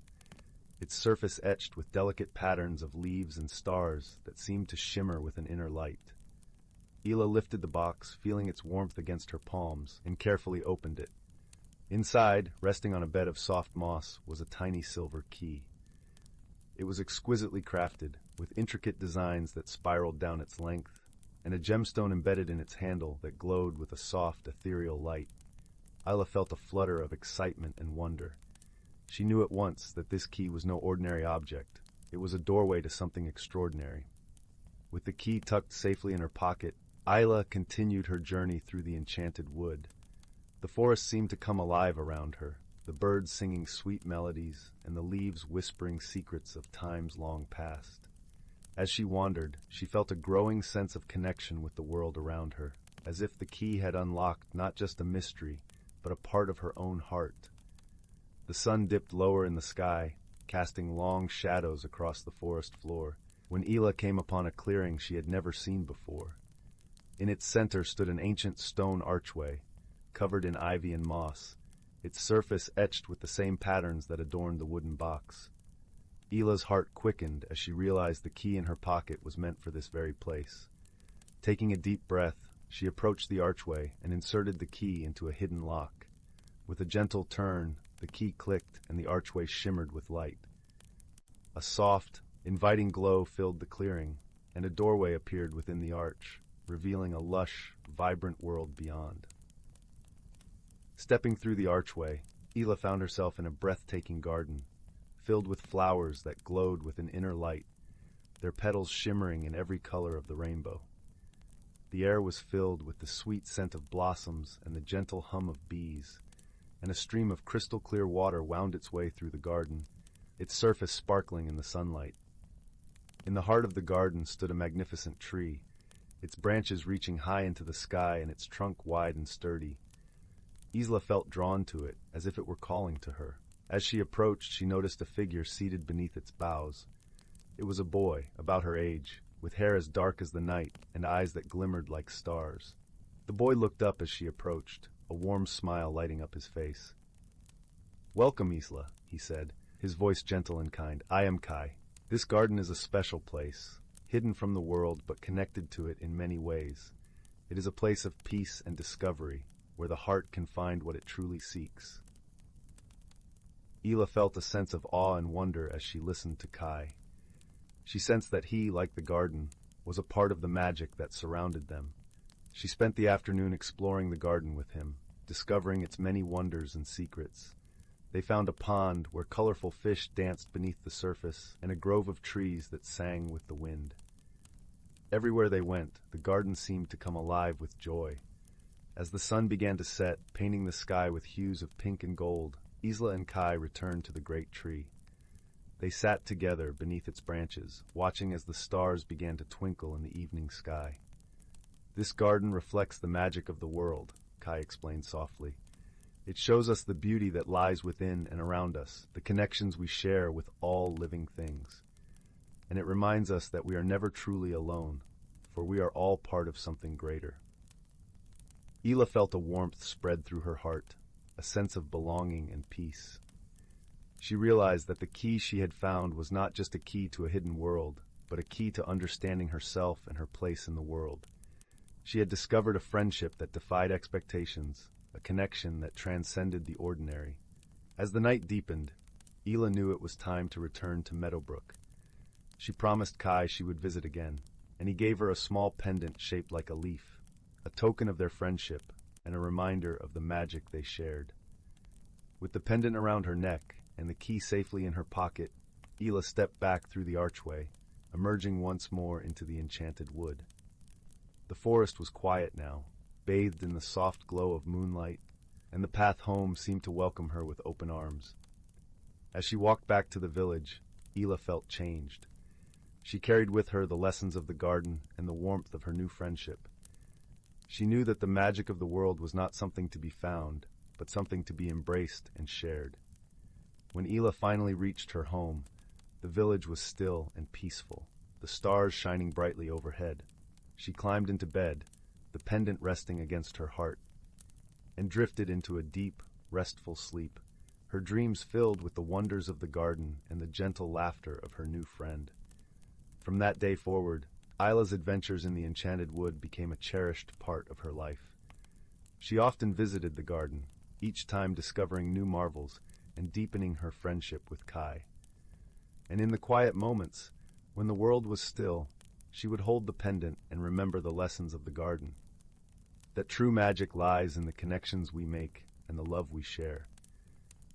its surface etched with delicate patterns of leaves and stars that seemed to shimmer with an inner light. Ela lifted the box, feeling its warmth against her palms, and carefully opened it. Inside, resting on a bed of soft moss, was a tiny silver key. It was exquisitely crafted, with intricate designs that spiraled down its length, and a gemstone embedded in its handle that glowed with a soft, ethereal light. Isla felt a flutter of excitement and wonder. She knew at once that this key was no ordinary object. It was a doorway to something extraordinary. With the key tucked safely in her pocket, Isla continued her journey through the enchanted wood. The forest seemed to come alive around her, the birds singing sweet melodies and the leaves whispering secrets of times long past. As she wandered, she felt a growing sense of connection with the world around her, as if the key had unlocked not just a mystery, but a part of her own heart. The sun dipped lower in the sky, casting long shadows across the forest floor, when Ela came upon a clearing she had never seen before. In its center stood an ancient stone archway, covered in ivy and moss, its surface etched with the same patterns that adorned the wooden box. Ela's heart quickened as she realized the key in her pocket was meant for this very place. Taking a deep breath, she approached the archway and inserted the key into a hidden lock. With a gentle turn, the key clicked and the archway shimmered with light. A soft, inviting glow filled the clearing, and a doorway appeared within the arch, revealing a lush, vibrant world beyond. Stepping through the archway, Ela found herself in a breathtaking garden, filled with flowers that glowed with an inner light, their petals shimmering in every color of the rainbow. The air was filled with the sweet scent of blossoms and the gentle hum of bees, and a stream of crystal-clear water wound its way through the garden, its surface sparkling in the sunlight. In the heart of the garden stood a magnificent tree, its branches reaching high into the sky and its trunk wide and sturdy. Isla felt drawn to it, as if it were calling to her. As she approached, she noticed a figure seated beneath its boughs. It was a boy, about her age, with hair as dark as the night and eyes that glimmered like stars. The boy looked up as she approached, a warm smile lighting up his face. "Welcome, Isla," he said, his voice gentle and kind. "I am Kai. This garden is a special place, hidden from the world but connected to it in many ways. It is a place of peace and discovery, where the heart can find what it truly seeks." Ela felt a sense of awe and wonder as she listened to Kai. She sensed that he, like the garden, was a part of the magic that surrounded them. She spent the afternoon exploring the garden with him, discovering its many wonders and secrets. They found a pond where colorful fish danced beneath the surface and a grove of trees that sang with the wind. Everywhere they went, the garden seemed to come alive with joy. As the sun began to set, painting the sky with hues of pink and gold, Isla and Kai returned to the great tree. They sat together beneath its branches, watching as the stars began to twinkle in the evening sky. "This garden reflects the magic of the world," Kai explained softly. "It shows us the beauty that lies within and around us, the connections we share with all living things. And it reminds us that we are never truly alone, for we are all part of something greater." Ela felt a warmth spread through her heart, a sense of belonging and peace. She realized that the key she had found was not just a key to a hidden world, but a key to understanding herself and her place in the world. She had discovered a friendship that defied expectations, a connection that transcended the ordinary. As the night deepened, Ela knew it was time to return to Meadowbrook. She promised Kai she would visit again, and he gave her a small pendant shaped like a leaf, a token of their friendship and a reminder of the magic they shared. With the pendant around her neck and the key safely in her pocket, Ela stepped back through the archway, emerging once more into the enchanted wood. The forest was quiet now, bathed in the soft glow of moonlight, and the path home seemed to welcome her with open arms. As she walked back to the village, Ela felt changed. She carried with her the lessons of the garden and the warmth of her new friendship. She knew that the magic of the world was not something to be found, but something to be embraced and shared. When Ela finally reached her home, the village was still and peaceful, the stars shining brightly overhead. She climbed into bed, the pendant resting against her heart, and drifted into a deep, restful sleep, her dreams filled with the wonders of the garden and the gentle laughter of her new friend. From that day forward, Ila's adventures in the enchanted wood became a cherished part of her life. She often visited the garden, each time discovering new marvels and deepening her friendship with Kai. And in the quiet moments, when the world was still, she would hold the pendant and remember the lessons of the garden. That true magic lies in the connections we make and the love we share.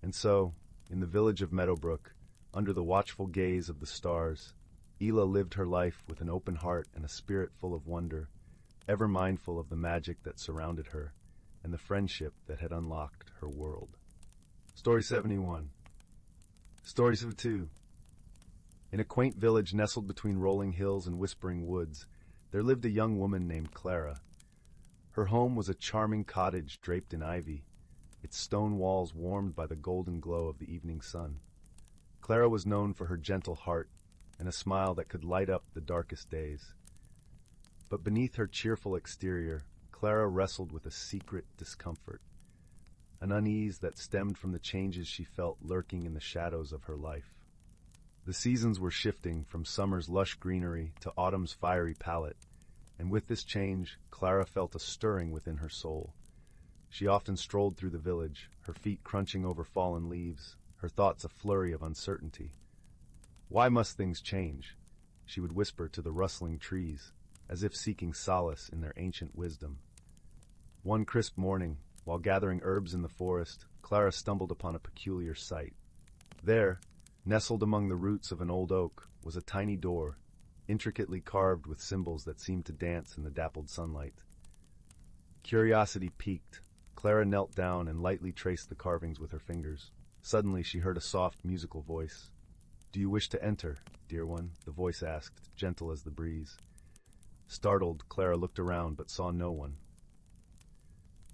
And so, in the village of Meadowbrook, under the watchful gaze of the stars, Ela lived her life with an open heart and a spirit full of wonder, ever mindful of the magic that surrounded her and the friendship that had unlocked her world. Story 71. Stories of Two. In a quaint village nestled between rolling hills and whispering woods, there lived a young woman named Clara. Her home was a charming cottage draped in ivy, its stone walls warmed by the golden glow of the evening sun. Clara was known for her gentle heart and a smile that could light up the darkest days. But beneath her cheerful exterior, Clara wrestled with a secret discomfort, an unease that stemmed from the changes she felt lurking in the shadows of her life. The seasons were shifting from summer's lush greenery to autumn's fiery palette, and with this change, Clara felt a stirring within her soul. She often strolled through the village, her feet crunching over fallen leaves, her thoughts a flurry of uncertainty. Why must things change? She would whisper to the rustling trees, as if seeking solace in their ancient wisdom. One crisp morning, while gathering herbs in the forest, Clara stumbled upon a peculiar sight. There, nestled among the roots of an old oak, was a tiny door, intricately carved with symbols that seemed to dance in the dappled sunlight. Curiosity piqued, Clara knelt down and lightly traced the carvings with her fingers. Suddenly she heard a soft, musical voice. "Do you wish to enter, dear one?" the voice asked, gentle as the breeze. Startled, Clara looked around but saw no one.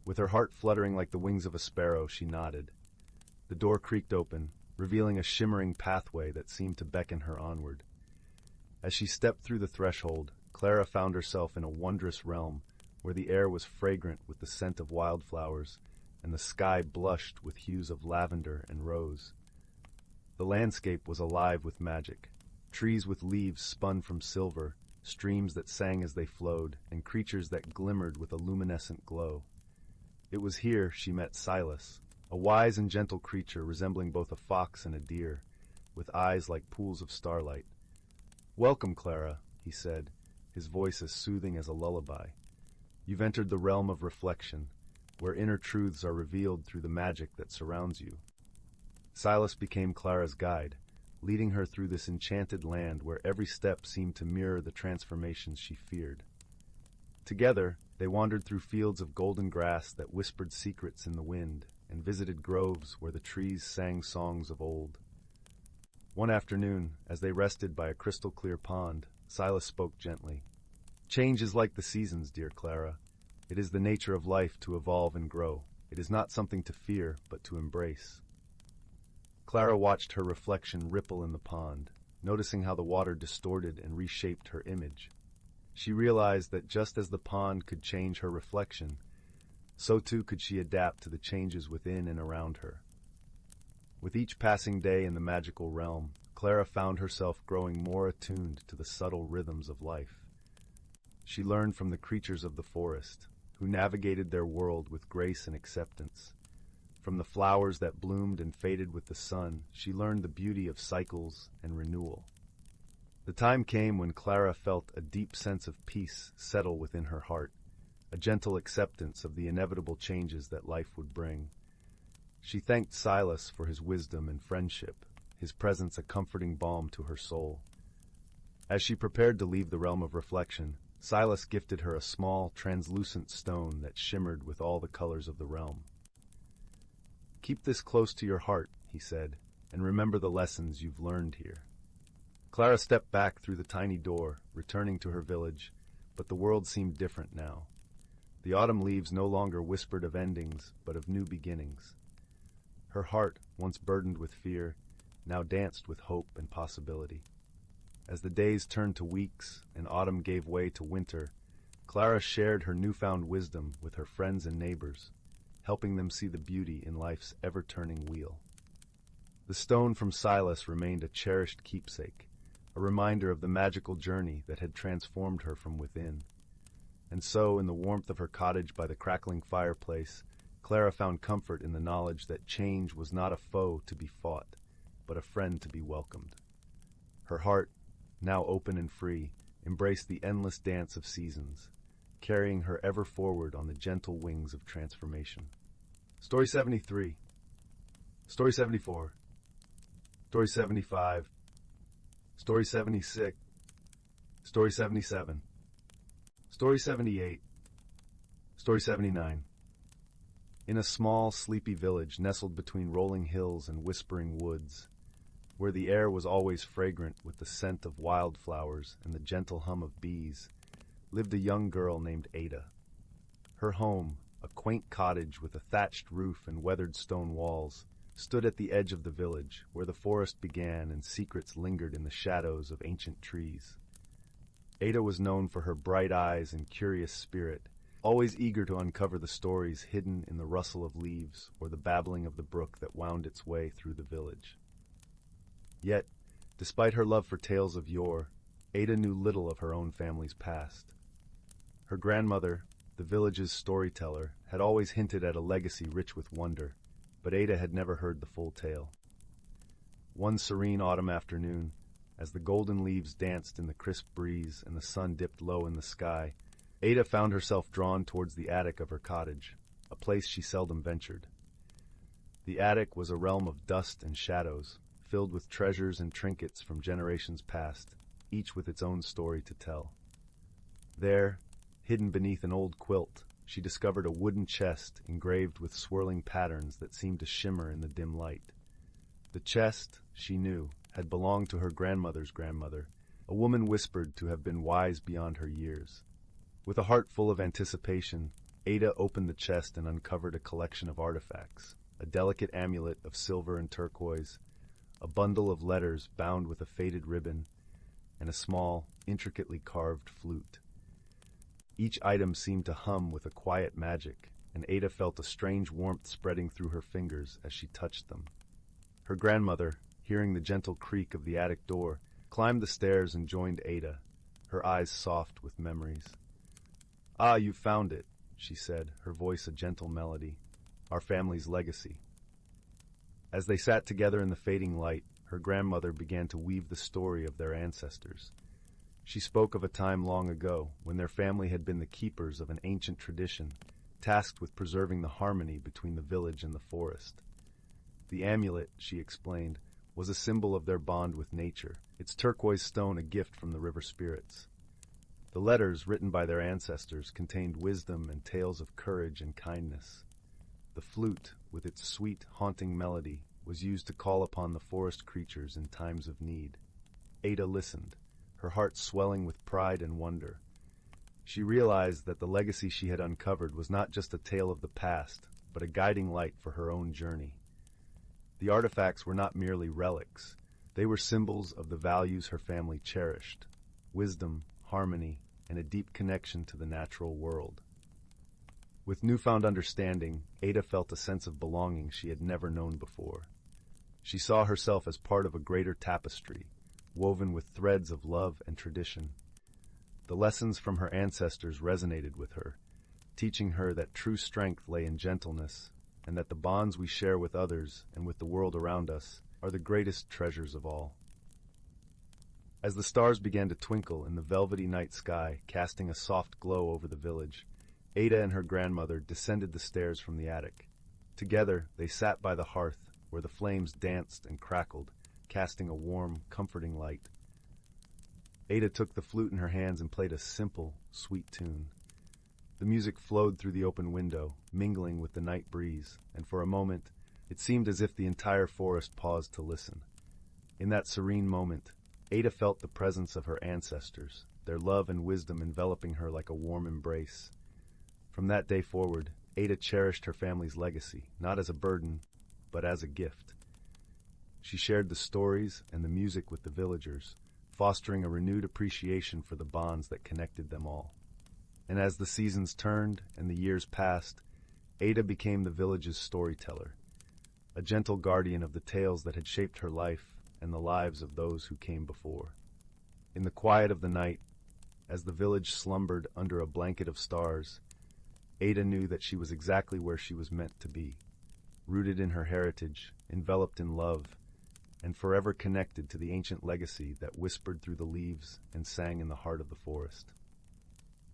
With her heart fluttering like the wings of a sparrow, she nodded. The door creaked open, revealing a shimmering pathway that seemed to beckon her onward. As she stepped through the threshold, Clara found herself in a wondrous realm where the air was fragrant with the scent of wildflowers and the sky blushed with hues of lavender and rose. The landscape was alive with magic. Trees with leaves spun from silver, streams that sang as they flowed, and creatures that glimmered with a luminescent glow. It was here she met Silas, a wise and gentle creature resembling both a fox and a deer, with eyes like pools of starlight. "Welcome, Clara," he said, his voice as soothing as a lullaby. "You've entered the realm of reflection, where inner truths are revealed through the magic that surrounds you." Silas became Clara's guide, leading her through this enchanted land where every step seemed to mirror the transformations she feared. Together, they wandered through fields of golden grass that whispered secrets in the wind and visited groves where the trees sang songs of old. One afternoon, as they rested by a crystal-clear pond, Silas spoke gently. "Change is like the seasons, dear Clara. It is the nature of life to evolve and grow. It is not something to fear, but to embrace." Clara watched her reflection ripple in the pond, noticing how the water distorted and reshaped her image. She realized that just as the pond could change her reflection, so too could she adapt to the changes within and around her. With each passing day in the magical realm, Clara found herself growing more attuned to the subtle rhythms of life. She learned from the creatures of the forest, who navigated their world with grace and acceptance. From the flowers that bloomed and faded with the sun, she learned the beauty of cycles and renewal. The time came when Clara felt a deep sense of peace settle within her heart, a gentle acceptance of the inevitable changes that life would bring. She thanked Silas for his wisdom and friendship, his presence a comforting balm to her soul. As she prepared to leave the realm of reflection, Silas gifted her a small, translucent stone that shimmered with all the colors of the realm. "Keep this close to your heart," he said, "and remember the lessons you've learned here." Clara stepped back through the tiny door, returning to her village, but the world seemed different now. The autumn leaves no longer whispered of endings, but of new beginnings. Her heart, once burdened with fear, now danced with hope and possibility. As the days turned to weeks and autumn gave way to winter, Clara shared her newfound wisdom with her friends and neighbors, helping them see the beauty in life's ever-turning wheel. The stone from Silas remained a cherished keepsake, a reminder of the magical journey that had transformed her from within. And so, in the warmth of her cottage by the crackling fireplace, Clara found comfort in the knowledge that change was not a foe to be fought, but a friend to be welcomed. Her heart, now open and free, embraced the endless dance of seasons, carrying her ever forward on the gentle wings of transformation. Story 73. Story 74. Story 75. Story 76. Story 77. Story 78. Story 79. In a small, sleepy village nestled between rolling hills and whispering woods, where the air was always fragrant with the scent of wildflowers and the gentle hum of bees, lived a young girl named Ada. Her home, a quaint cottage with a thatched roof and weathered stone walls, stood at the edge of the village, where the forest began and secrets lingered in the shadows of ancient trees. Ada was known for her bright eyes and curious spirit, always eager to uncover the stories hidden in the rustle of leaves or the babbling of the brook that wound its way through the village. Yet, despite her love for tales of yore, Ada knew little of her own family's past. Her grandmother, the village's storyteller, had always hinted at a legacy rich with wonder, but Ada had never heard the full tale. One serene autumn afternoon, as the golden leaves danced in the crisp breeze and the sun dipped low in the sky, Ada found herself drawn towards the attic of her cottage, a place she seldom ventured. The attic was a realm of dust and shadows, filled with treasures and trinkets from generations past, each with its own story to tell. There, hidden beneath an old quilt, she discovered a wooden chest engraved with swirling patterns that seemed to shimmer in the dim light. The chest, she knew, had belonged to her grandmother's grandmother, a woman whispered to have been wise beyond her years. With a heart full of anticipation, Ada opened the chest and uncovered a collection of artifacts, a delicate amulet of silver and turquoise, a bundle of letters bound with a faded ribbon, and a small, intricately carved flute. Each item seemed to hum with a quiet magic, and Ada felt a strange warmth spreading through her fingers as she touched them. Her grandmother, hearing the gentle creak of the attic door, climbed the stairs and joined Ada, her eyes soft with memories. "Ah, you found it," she said, her voice a gentle melody. "Our family's legacy." As they sat together in the fading light, her grandmother began to weave the story of their ancestors. She spoke of a time long ago when their family had been the keepers of an ancient tradition, tasked with preserving the harmony between the village and the forest. The amulet, she explained, was a symbol of their bond with nature, its turquoise stone a gift from the river spirits. The letters written by their ancestors contained wisdom and tales of courage and kindness. The flute, with its sweet, haunting melody, was used to call upon the forest creatures in times of need. Ada listened, her heart swelling with pride and wonder. She realized that the legacy she had uncovered was not just a tale of the past, but a guiding light for her own journey. The artifacts were not merely relics. They were symbols of the values her family cherished: wisdom, harmony, and a deep connection to the natural world. With newfound understanding, Ada felt a sense of belonging she had never known before. She saw herself as part of a greater tapestry, woven with threads of love and tradition. The lessons from her ancestors resonated with her, teaching her that true strength lay in gentleness, and that the bonds we share with others and with the world around us are the greatest treasures of all. As the stars began to twinkle in the velvety night sky, casting a soft glow over the village, Ada and her grandmother descended the stairs from the attic. Together, they sat by the hearth, where the flames danced and crackled, casting a warm, comforting light. Ada took the flute in her hands and played a simple, sweet tune. The music flowed through the open window, mingling with the night breeze, and for a moment, it seemed as if the entire forest paused to listen. In that serene moment, Ada felt the presence of her ancestors, their love and wisdom enveloping her like a warm embrace. From that day forward, Ada cherished her family's legacy, not as a burden, but as a gift. She shared the stories and the music with the villagers, fostering a renewed appreciation for the bonds that connected them all. And as the seasons turned and the years passed, Ada became the village's storyteller, a gentle guardian of the tales that had shaped her life and the lives of those who came before. In the quiet of the night, as the village slumbered under a blanket of stars, Ada knew that she was exactly where she was meant to be, rooted in her heritage, enveloped in love, and forever connected to the ancient legacy that whispered through the leaves and sang in the heart of the forest.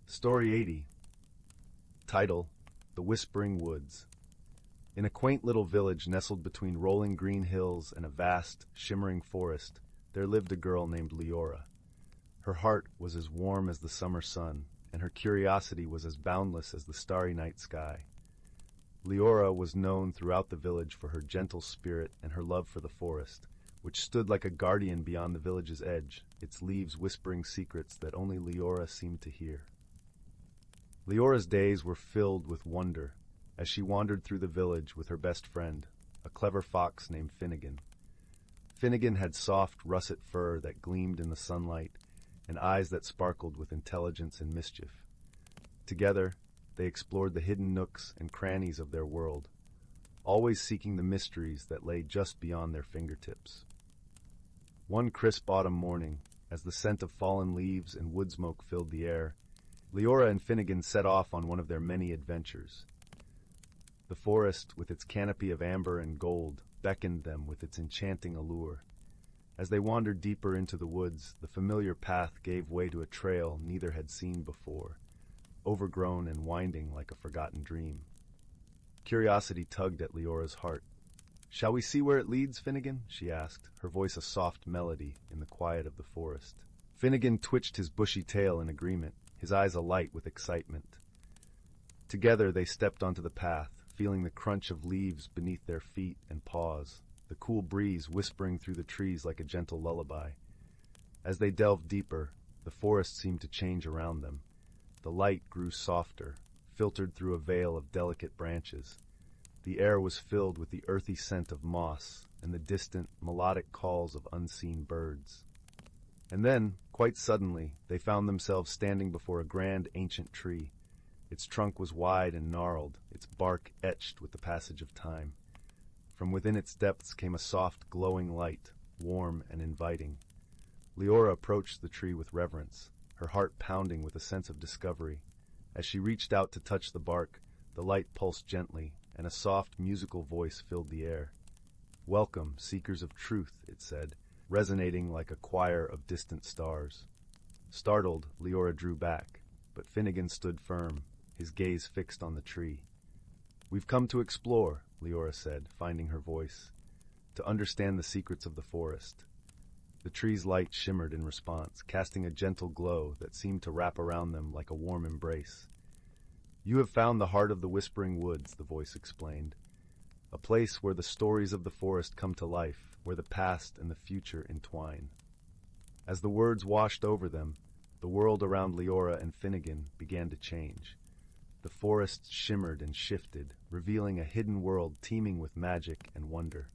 Story 80. Title: The Whispering Woods. In a quaint little village nestled between rolling green hills and a vast, shimmering forest, there lived a girl named Leora. Her heart was as warm as the summer sun, and her curiosity was as boundless as the starry night sky. Leora was known throughout the village for her gentle spirit and her love for the forest, which stood like a guardian beyond the village's edge, its leaves whispering secrets that only Leora seemed to hear. Leora's days were filled with wonder as she wandered through the village with her best friend, a clever fox named Finnegan. Finnegan had soft, russet fur that gleamed in the sunlight and eyes that sparkled with intelligence and mischief. Together, they explored the hidden nooks and crannies of their world, always seeking the mysteries that lay just beyond their fingertips. One crisp autumn morning, as the scent of fallen leaves and wood smoke filled the air, Leora and Finnegan set off on one of their many adventures. The forest, with its canopy of amber and gold, beckoned them with its enchanting allure. As they wandered deeper into the woods, the familiar path gave way to a trail neither had seen before, overgrown and winding like a forgotten dream. Curiosity tugged at Leora's heart. "Shall we see where it leads, Finnegan?" she asked, her voice a soft melody in the quiet of the forest. Finnegan twitched his bushy tail in agreement, his eyes alight with excitement. Together they stepped onto the path, feeling the crunch of leaves beneath their feet and paws, the cool breeze whispering through the trees like a gentle lullaby. As they delved deeper, the forest seemed to change around them. The light grew softer, filtered through a veil of delicate branches. The air was filled with the earthy scent of moss and the distant, melodic calls of unseen birds. And then, quite suddenly, they found themselves standing before a grand ancient tree. Its trunk was wide and gnarled, its bark etched with the passage of time. From within its depths came a soft, glowing light, warm and inviting. Leora approached the tree with reverence, her heart pounding with a sense of discovery. As she reached out to touch the bark, the light pulsed gently, and a soft, musical voice filled the air. "Welcome, seekers of truth," it said, resonating like a choir of distant stars. Startled, Leora drew back, but Finnegan stood firm, his gaze fixed on the tree. "We've come to explore," Leora said, finding her voice, "to understand the secrets of the forest." The tree's light shimmered in response, casting a gentle glow that seemed to wrap around them like a warm embrace. "You have found the heart of the Whispering Woods," the voice explained, "a place where the stories of the forest come to life, where the past and the future entwine." As the words washed over them, the world around Leora and Finnegan began to change. The forest shimmered and shifted, revealing a hidden world teeming with magic and wonder.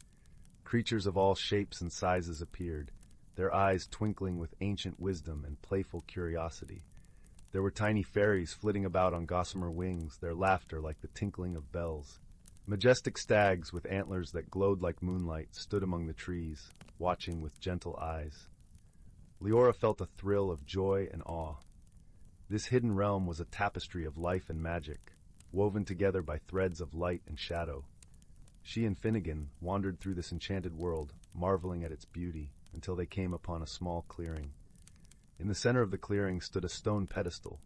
Creatures of all shapes and sizes appeared, their eyes twinkling with ancient wisdom and playful curiosity. There were tiny fairies flitting about on gossamer wings, their laughter like the tinkling of bells. Majestic stags with antlers that glowed like moonlight stood among the trees, watching with gentle eyes. Leora felt a thrill of joy and awe. This hidden realm was a tapestry of life and magic, woven together by threads of light and shadow. She and Finnegan wandered through this enchanted world, marveling at its beauty, until they came upon a small clearing. In the center of the clearing stood a stone pedestal,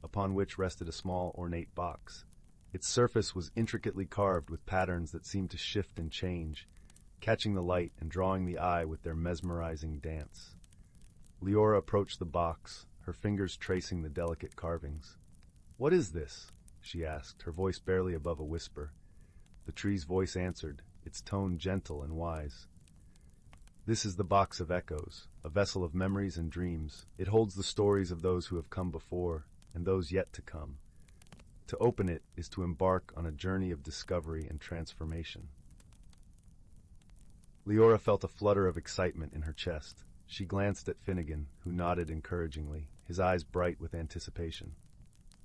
upon which rested a small, ornate box. Its surface was intricately carved with patterns that seemed to shift and change, catching the light and drawing the eye with their mesmerizing dance. Leora approached the box, her fingers tracing the delicate carvings. "What is this?" she asked, her voice barely above a whisper. The tree's voice answered, its tone gentle and wise. "This is the Box of Echoes, a vessel of memories and dreams. It holds the stories of those who have come before and those yet to come. To open it is to embark on a journey of discovery and transformation." Leora felt a flutter of excitement in her chest. She glanced at Finnegan, who nodded encouragingly, his eyes bright with anticipation.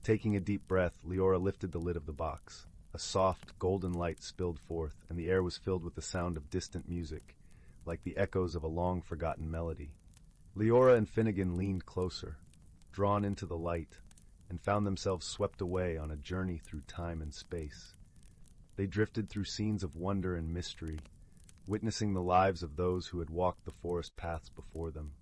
Taking a deep breath, Leora lifted the lid of the box. A soft, golden light spilled forth, and the air was filled with the sound of distant music, like the echoes of a long-forgotten melody. Leora and Finnegan leaned closer, drawn into the light, and found themselves swept away on a journey through time and space. They drifted through scenes of wonder and mystery, witnessing the lives of those who had walked the forest paths before them.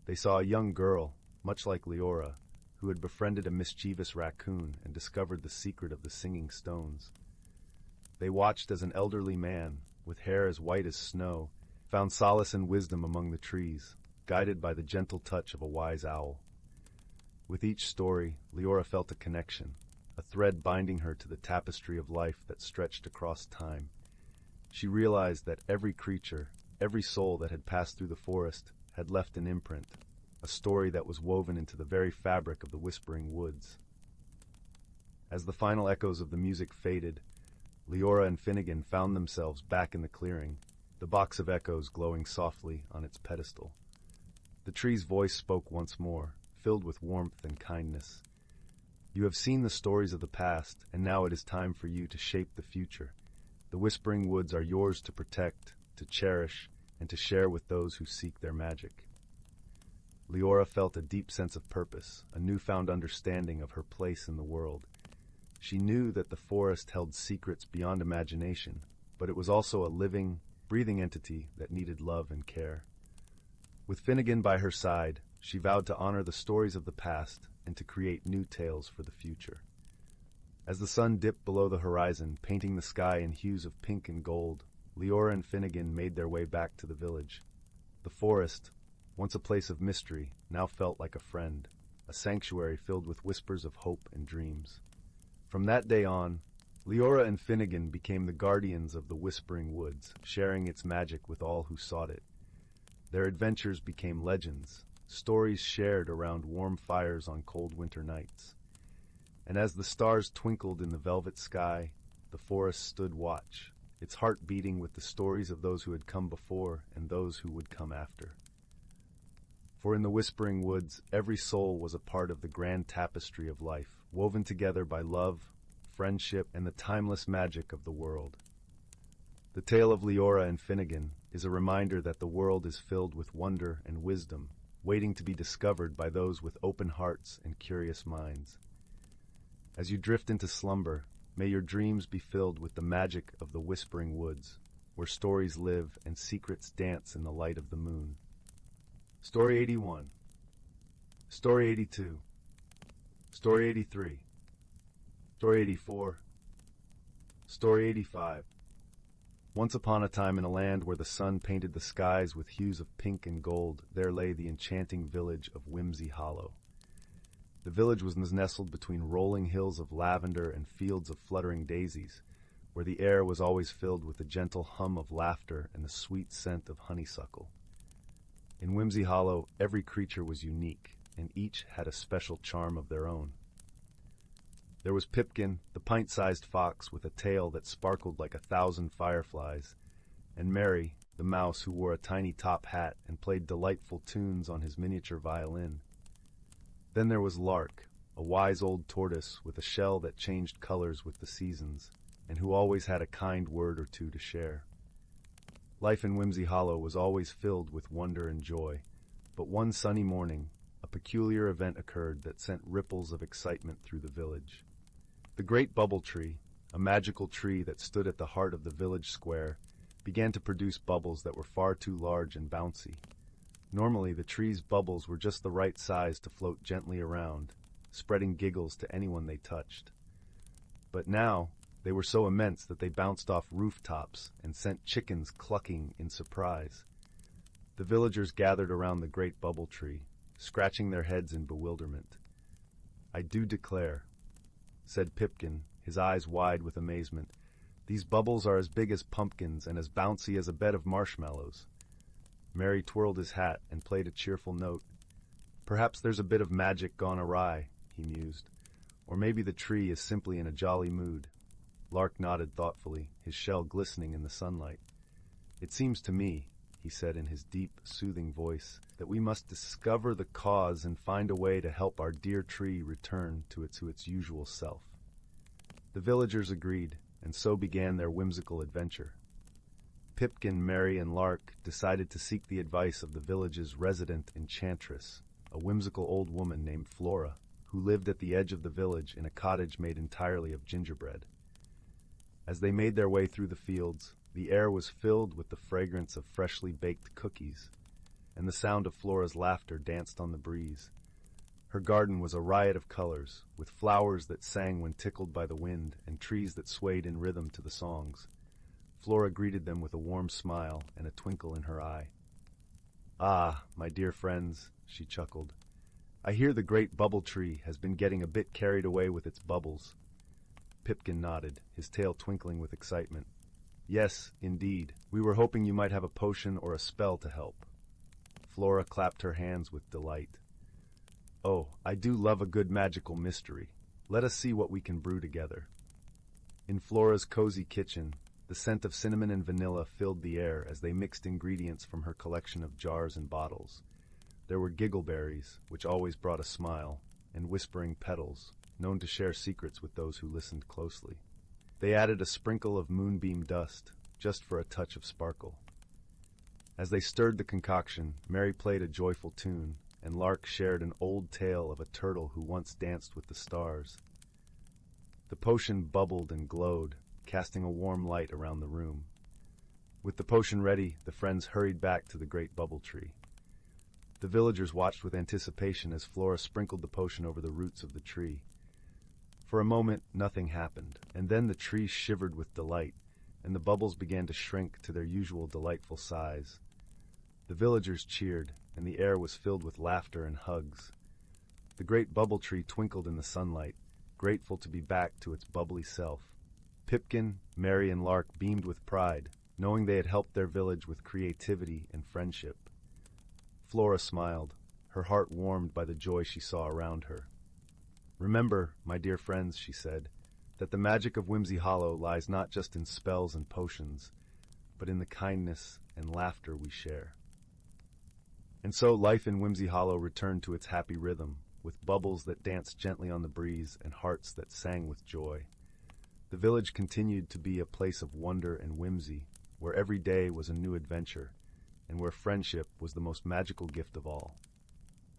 They saw a young girl, much like Leora, who had befriended a mischievous raccoon and discovered the secret of the singing stones. They watched as an elderly man, with hair as white as snow, found solace and wisdom among the trees, guided by the gentle touch of a wise owl. With each story, Leora felt a connection, a thread binding her to the tapestry of life that stretched across time. She realized that every creature, every soul that had passed through the forest, had left an imprint, a story that was woven into the very fabric of the whispering woods. As the final echoes of the music faded, Leora and Finnegan found themselves back in the clearing, the Box of Echoes glowing softly on its pedestal. The tree's voice spoke once more, filled with warmth and kindness. "You have seen the stories of the past, and now it is time for you to shape the future. The whispering woods are yours to protect, to cherish, and to share with those who seek their magic." Leora felt a deep sense of purpose, a newfound understanding of her place in the world. She knew that the forest held secrets beyond imagination, but it was also a living, breathing entity that needed love and care. With Finnegan by her side, she vowed to honor the stories of the past and to create new tales for the future. As the sun dipped below the horizon, painting the sky in hues of pink and gold, Leora and Finnegan made their way back to the village. The forest, once a place of mystery, now felt like a friend, a sanctuary filled with whispers of hope and dreams. From that day on, Leora and Finnegan became the guardians of the Whispering Woods, sharing its magic with all who sought it. Their adventures became legends, stories shared around warm fires on cold winter nights. And as the stars twinkled in the velvet sky, the forest stood watch, its heart beating with the stories of those who had come before and those who would come after. For in the Whispering Woods, every soul was a part of the grand tapestry of life, woven together by love, friendship, and the timeless magic of the world. The tale of Leora and Finnegan is a reminder that the world is filled with wonder and wisdom, waiting to be discovered by those with open hearts and curious minds. As you drift into slumber, may your dreams be filled with the magic of the Whispering Woods, where stories live and secrets dance in the light of the moon. Story 81. Story 82. Story 83. Story 84. Story 85. Once upon a time in a land where the sun painted the skies with hues of pink and gold, there lay the enchanting village of Whimsy Hollow. The village was nestled between rolling hills of lavender and fields of fluttering daisies, where the air was always filled with the gentle hum of laughter and the sweet scent of honeysuckle. In Whimsy Hollow, every creature was unique, and each had a special charm of their own. There was Pipkin, the pint-sized fox with a tail that sparkled like 1,000 fireflies, and Mary, the mouse who wore a tiny top hat and played delightful tunes on his miniature violin. Then there was Lark, a wise old tortoise with a shell that changed colors with the seasons, and who always had a kind word or two to share. Life in Whimsy Hollow was always filled with wonder and joy, but one sunny morning, a peculiar event occurred that sent ripples of excitement through the village. The great bubble tree, a magical tree that stood at the heart of the village square, began to produce bubbles that were far too large and bouncy. Normally, the tree's bubbles were just the right size to float gently around, spreading giggles to anyone they touched. But now, they were so immense that they bounced off rooftops and sent chickens clucking in surprise. The villagers gathered around the great bubble tree, scratching their heads in bewilderment. "I do declare," said Pipkin, his eyes wide with amazement, "these bubbles are as big as pumpkins and as bouncy as a bed of marshmallows." Mary twirled his hat and played a cheerful note. "Perhaps there's a bit of magic gone awry," he mused. "Or maybe the tree is simply in a jolly mood." Lark nodded thoughtfully, his shell glistening in the sunlight. "It seems to me," he said in his deep, soothing voice, "that we must discover the cause and find a way to help our dear tree return to its usual self." The villagers agreed, and so began their whimsical adventure. Pipkin, Mary, and Lark decided to seek the advice of the village's resident enchantress, a whimsical old woman named Flora, who lived at the edge of the village in a cottage made entirely of gingerbread. As they made their way through the fields, the air was filled with the fragrance of freshly baked cookies, and the sound of Flora's laughter danced on the breeze. Her garden was a riot of colors, with flowers that sang when tickled by the wind and trees that swayed in rhythm to the songs. Flora greeted them with a warm smile and a twinkle in her eye. "Ah, my dear friends," she chuckled, "I hear the great bubble tree has been getting a bit carried away with its bubbles." Pipkin nodded, his tail twinkling with excitement. "Yes, indeed. We were hoping you might have a potion or a spell to help." Flora clapped her hands with delight. "Oh, I do love a good magical mystery. Let us see what we can brew together." In Flora's cozy kitchen, the scent of cinnamon and vanilla filled the air as they mixed ingredients from her collection of jars and bottles. There were giggleberries, which always brought a smile, and whispering petals, known to share secrets with those who listened closely. They added a sprinkle of moonbeam dust, just for a touch of sparkle. As they stirred the concoction, Mary played a joyful tune, and Lark shared an old tale of a turtle who once danced with the stars. The potion bubbled and glowed, casting a warm light around the room. With the potion ready, the friends hurried back to the great bubble tree. The villagers watched with anticipation as Flora sprinkled the potion over the roots of the tree. For a moment, nothing happened, and then the tree shivered with delight, and the bubbles began to shrink to their usual delightful size. The villagers cheered, and the air was filled with laughter and hugs. The great bubble tree twinkled in the sunlight, grateful to be back to its bubbly self. Pipkin, Mary, and Lark beamed with pride, knowing they had helped their village with creativity and friendship. Flora smiled, her heart warmed by the joy she saw around her. "Remember, my dear friends," she said, "that the magic of Whimsy Hollow lies not just in spells and potions, but in the kindness and laughter we share." And so life in Whimsy Hollow returned to its happy rhythm, with bubbles that danced gently on the breeze and hearts that sang with joy. The village continued to be a place of wonder and whimsy, where every day was a new adventure, and where friendship was the most magical gift of all.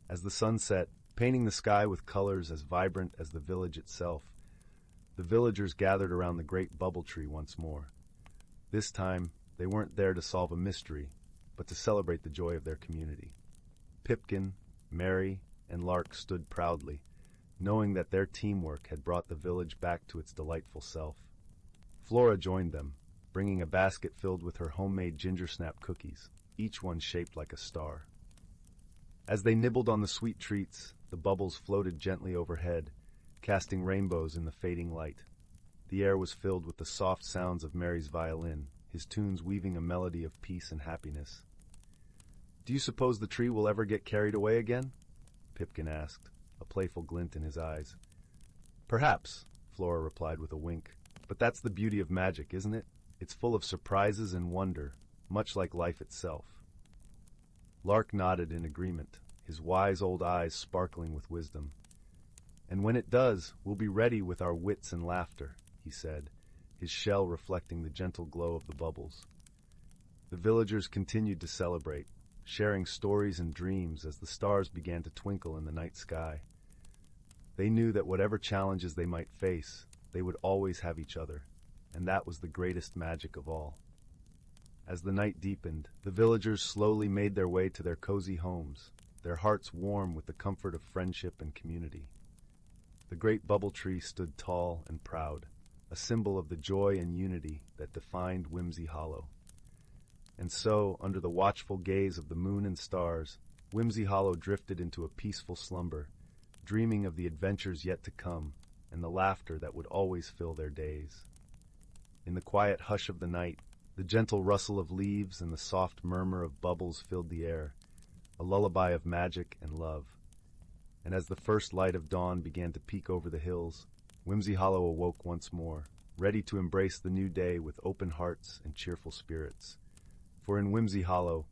As the sun set, painting the sky with colors as vibrant as the village itself, the villagers gathered around the great bubble tree once more. This time, they weren't there to solve a mystery, but to celebrate the joy of their community. Pipkin, Mary, and Lark stood proudly, knowing that their teamwork had brought the village back to its delightful self. Flora joined them, bringing a basket filled with her homemade ginger snap cookies, each one shaped like a star. As they nibbled on the sweet treats, the bubbles floated gently overhead, casting rainbows in the fading light. The air was filled with the soft sounds of Mary's violin, his tunes weaving a melody of peace and happiness. "Do you suppose the tree will ever get carried away again?" Pipkin asked, a playful glint in his eyes. "Perhaps," Flora replied with a wink. "But that's the beauty of magic, isn't it? It's full of surprises and wonder, much like life itself." Lark nodded in agreement, his wise old eyes sparkling with wisdom. "And when it does, we'll be ready with our wits and laughter," he said, his shell reflecting the gentle glow of the bubbles. The villagers continued to celebrate, sharing stories and dreams as the stars began to twinkle in the night sky. They knew that whatever challenges they might face, they would always have each other, and that was the greatest magic of all. As the night deepened, the villagers slowly made their way to their cozy homes, their hearts warm with the comfort of friendship and community. The great bubble tree stood tall and proud, a symbol of the joy and unity that defined Whimsy Hollow. And so, under the watchful gaze of the moon and stars, Whimsy Hollow drifted into a peaceful slumber, dreaming of the adventures yet to come and the laughter that would always fill their days. In the quiet hush of the night, the gentle rustle of leaves and the soft murmur of bubbles filled the air, a lullaby of magic and love. And as the first light of dawn began to peek over the hills, Whimsy Hollow awoke once more, ready to embrace the new day with open hearts and cheerful spirits. For in Whimsy Hollow,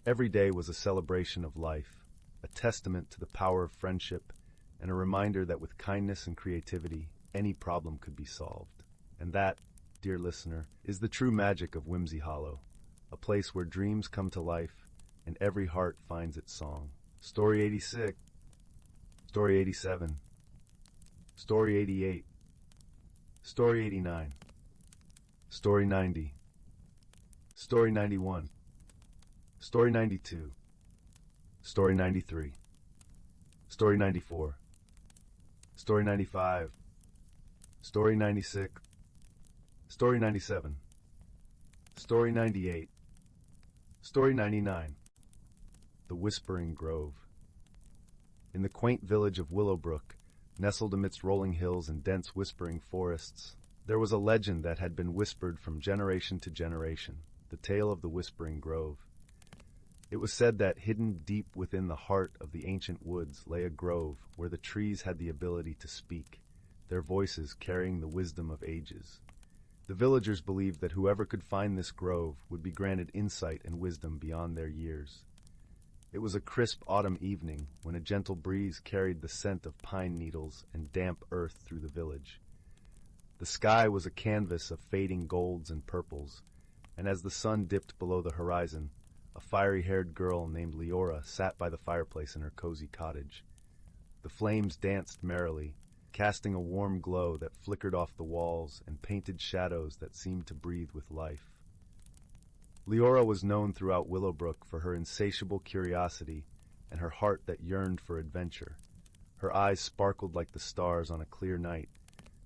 every day was a celebration of life, a testament to the power of friendship, and a reminder that with kindness and creativity, any problem could be solved. And that, dear listener, is the true magic of Whimsy Hollow, a place where dreams come to life and every heart finds its song. Story 86, Story 87, Story 88, Story 89, Story 90, Story 91, Story 92, Story 93, Story 94, Story 95, Story 96, Story 97, Story 98, Story 99, The Whispering Grove. In the quaint village of Willowbrook, nestled amidst rolling hills and dense whispering forests, there was a legend that had been whispered from generation to generation, the tale of the Whispering Grove. It was said that hidden deep within the heart of the ancient woods lay a grove where the trees had the ability to speak, their voices carrying the wisdom of ages. The villagers believed that whoever could find this grove would be granted insight and wisdom beyond their years. It was a crisp autumn evening when a gentle breeze carried the scent of pine needles and damp earth through the village. The sky was a canvas of fading golds and purples, and as the sun dipped below the horizon, a fiery-haired girl named Leora sat by the fireplace in her cozy cottage. The flames danced merrily, casting a warm glow that flickered off the walls and painted shadows that seemed to breathe with life. Leora was known throughout Willowbrook for her insatiable curiosity and her heart that yearned for adventure. Her eyes sparkled like the stars on a clear night,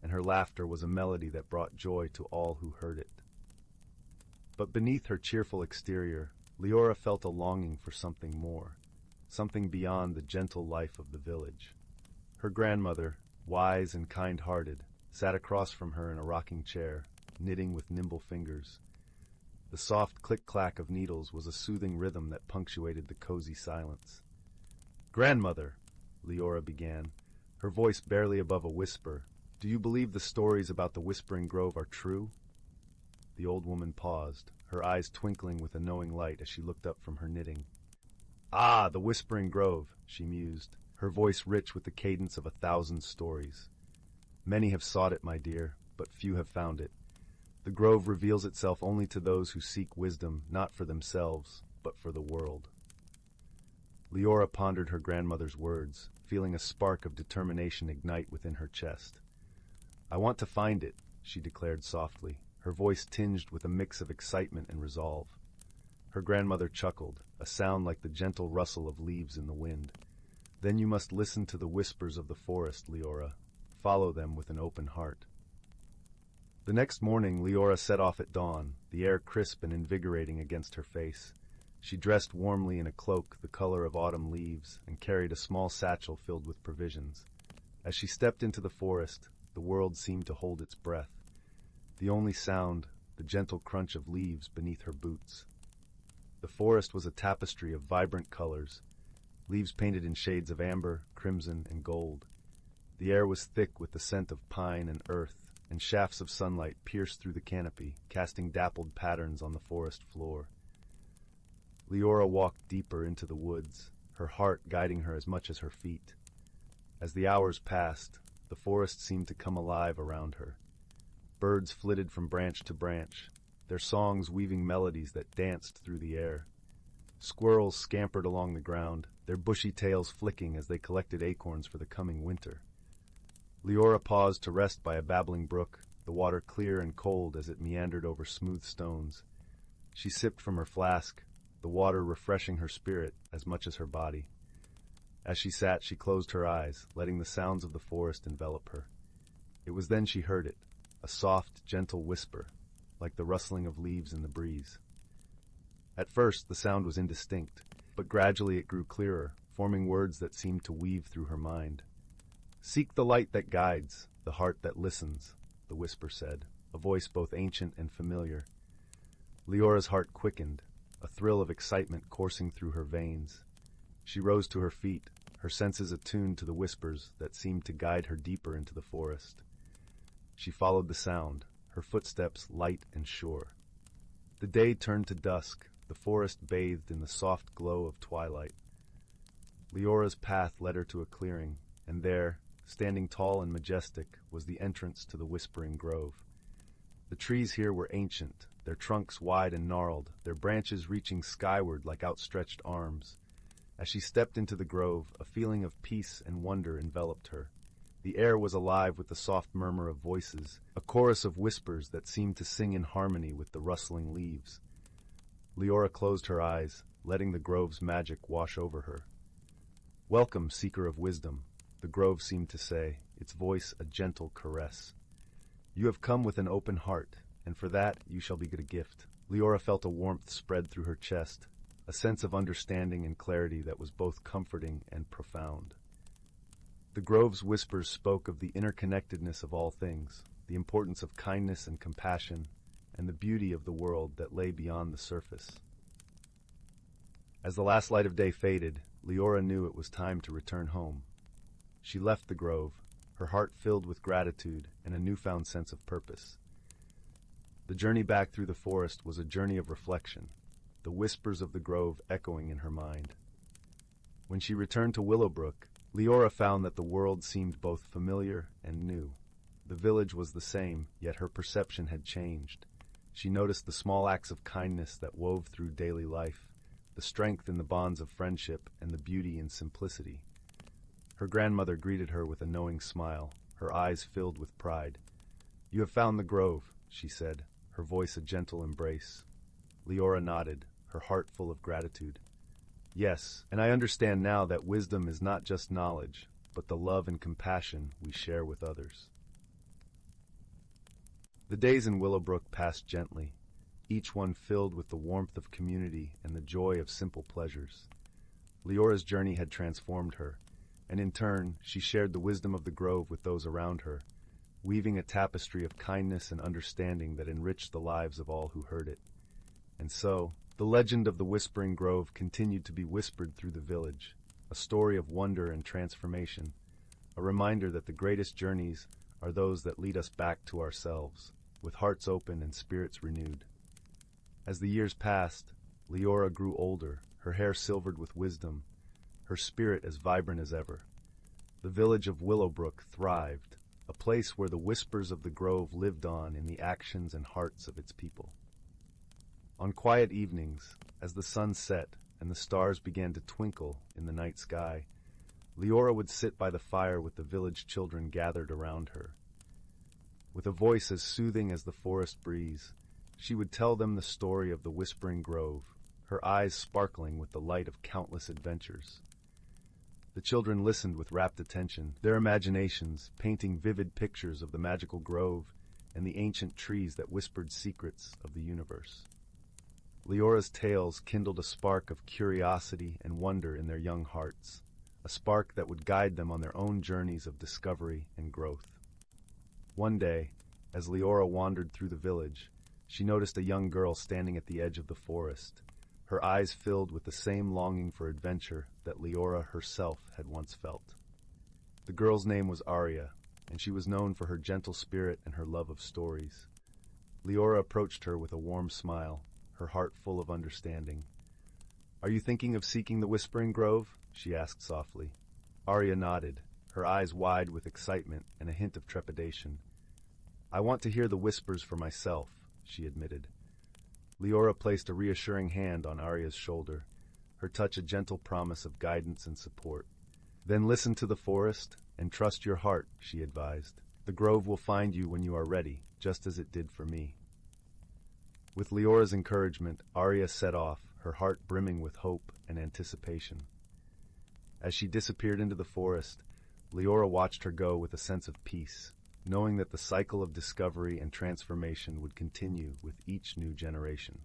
and her laughter was a melody that brought joy to all who heard it. But beneath her cheerful exterior, Leora felt a longing for something more, something beyond the gentle life of the village. Her grandmother, wise and kind-hearted, sat across from her in a rocking chair, knitting with nimble fingers. The soft click-clack of needles was a soothing rhythm that punctuated the cozy silence. "Grandmother," Leora began, her voice barely above a whisper, "do you believe the stories about the Whispering Grove are true?" The old woman paused, her eyes twinkling with a knowing light as she looked up from her knitting. "Ah, the Whispering Grove," she mused, her voice rich with the cadence of 1,000 stories. "Many have sought it, my dear, but few have found it. The grove reveals itself only to those who seek wisdom not for themselves, but for the world." Leora pondered her grandmother's words, feeling a spark of determination ignite within her chest. "I want to find it," she declared softly, her voice tinged with a mix of excitement and resolve. Her grandmother chuckled, a sound like the gentle rustle of leaves in the wind. "Then you must listen to the whispers of the forest, Leora. Follow them with an open heart." The next morning, Leora set off at dawn, the air crisp and invigorating against her face. She dressed warmly in a cloak the color of autumn leaves and carried a small satchel filled with provisions. As she stepped into the forest, the world seemed to hold its breath. The only sound, the gentle crunch of leaves beneath her boots. The forest was a tapestry of vibrant colors, leaves painted in shades of amber, crimson, and gold. The air was thick with the scent of pine and earth, and shafts of sunlight pierced through the canopy, casting dappled patterns on the forest floor. Leora walked deeper into the woods, her heart guiding her as much as her feet. As the hours passed, the forest seemed to come alive around her. Birds flitted from branch to branch, their songs weaving melodies that danced through the air. Squirrels scampered along the ground, their bushy tails flicking as they collected acorns for the coming winter. Leora paused to rest by a babbling brook, the water clear and cold as it meandered over smooth stones. She sipped from her flask, the water refreshing her spirit as much as her body. As she sat, she closed her eyes, letting the sounds of the forest envelop her. It was then she heard it, a soft, gentle whisper, like the rustling of leaves in the breeze. At first, the sound was indistinct, but gradually it grew clearer, forming words that seemed to weave through her mind. "Seek the light that guides, the heart that listens," the whisper said, a voice both ancient and familiar. Leora's heart quickened, a thrill of excitement coursing through her veins. She rose to her feet, her senses attuned to the whispers that seemed to guide her deeper into the forest. She followed the sound, her footsteps light and sure. The day turned to dusk, the forest bathed in the soft glow of twilight. Leora's path led her to a clearing, and there, standing tall and majestic, was the entrance to the Whispering Grove. The trees here were ancient, their trunks wide and gnarled, their branches reaching skyward like outstretched arms. As she stepped into the grove, a feeling of peace and wonder enveloped her. The air was alive with the soft murmur of voices, a chorus of whispers that seemed to sing in harmony with the rustling leaves. Leora closed her eyes, letting the grove's magic wash over her. "Welcome, seeker of wisdom," the grove seemed to say, its voice a gentle caress. "You have come with an open heart, and for that you shall be get a gift." Leora felt a warmth spread through her chest, a sense of understanding and clarity that was both comforting and profound. The grove's whispers spoke of the interconnectedness of all things, the importance of kindness and compassion, and the beauty of the world that lay beyond the surface. As the last light of day faded, Leora knew it was time to return home. She left the grove, her heart filled with gratitude and a newfound sense of purpose. The journey back through the forest was a journey of reflection, the whispers of the grove echoing in her mind. When she returned to Willowbrook, Leora found that the world seemed both familiar and new. The village was the same, yet her perception had changed. She noticed the small acts of kindness that wove through daily life, the strength in the bonds of friendship and the beauty in simplicity. Her grandmother greeted her with a knowing smile, her eyes filled with pride. "You have found the grove," she said, her voice a gentle embrace. Leora nodded, her heart full of gratitude. "Yes, and I understand now that wisdom is not just knowledge, but the love and compassion we share with others." The days in Willowbrook passed gently, each one filled with the warmth of community and the joy of simple pleasures. Leora's journey had transformed her, and in turn, she shared the wisdom of the grove with those around her, weaving a tapestry of kindness and understanding that enriched the lives of all who heard it. And so, the legend of the Whispering Grove continued to be whispered through the village, a story of wonder and transformation, a reminder that the greatest journeys are those that lead us back to ourselves, with hearts open and spirits renewed. As the years passed, Leora grew older, her hair silvered with wisdom, her spirit as vibrant as ever. The village of Willowbrook thrived, a place where the whispers of the grove lived on in the actions and hearts of its people. On quiet evenings, as the sun set and the stars began to twinkle in the night sky, Leora would sit by the fire with the village children gathered around her. With a voice as soothing as the forest breeze, she would tell them the story of the Whispering Grove, her eyes sparkling with the light of countless adventures. The children listened with rapt attention, their imaginations painting vivid pictures of the magical grove and the ancient trees that whispered secrets of the universe. Leora's tales kindled a spark of curiosity and wonder in their young hearts, a spark that would guide them on their own journeys of discovery and growth. One day, as Leora wandered through the village, she noticed a young girl standing at the edge of the forest, her eyes filled with the same longing for adventure that Leora herself had once felt. The girl's name was Arya, and she was known for her gentle spirit and her love of stories. Leora approached her with a warm smile, her heart full of understanding. "Are you thinking of seeking the Whispering Grove?" she asked softly. Arya nodded, her eyes wide with excitement and a hint of trepidation. "I want to hear the whispers for myself," she admitted. Leora placed a reassuring hand on Arya's shoulder, her touch a gentle promise of guidance and support. "Then listen to the forest and trust your heart," she advised. "The grove will find you when you are ready, just as it did for me." With Leora's encouragement, Arya set off, her heart brimming with hope and anticipation. As she disappeared into the forest, Leora watched her go with a sense of peace, knowing that the cycle of discovery and transformation would continue with each new generation.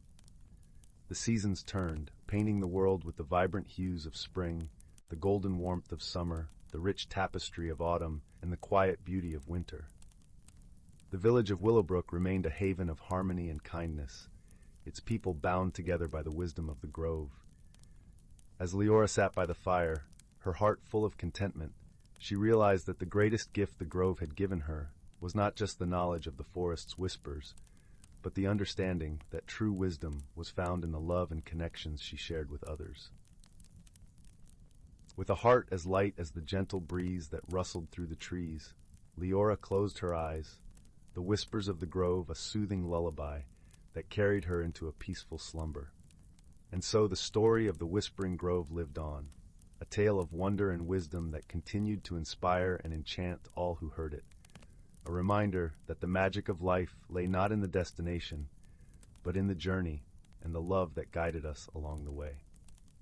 The seasons turned, painting the world with the vibrant hues of spring, the golden warmth of summer, the rich tapestry of autumn, and the quiet beauty of winter. The village of Willowbrook remained a haven of harmony and kindness, its people bound together by the wisdom of the grove. As Leora sat by the fire, her heart full of contentment, she realized that the greatest gift the grove had given her was not just the knowledge of the forest's whispers, but the understanding that true wisdom was found in the love and connections she shared with others. With a heart as light as the gentle breeze that rustled through the trees, Leora closed her eyes, the whispers of the grove a soothing lullaby that carried her into a peaceful slumber. And so the story of the Whispering Grove lived on, a tale of wonder and wisdom that continued to inspire and enchant all who heard it. A reminder that the magic of life lay not in the destination, but in the journey and the love that guided us along the way.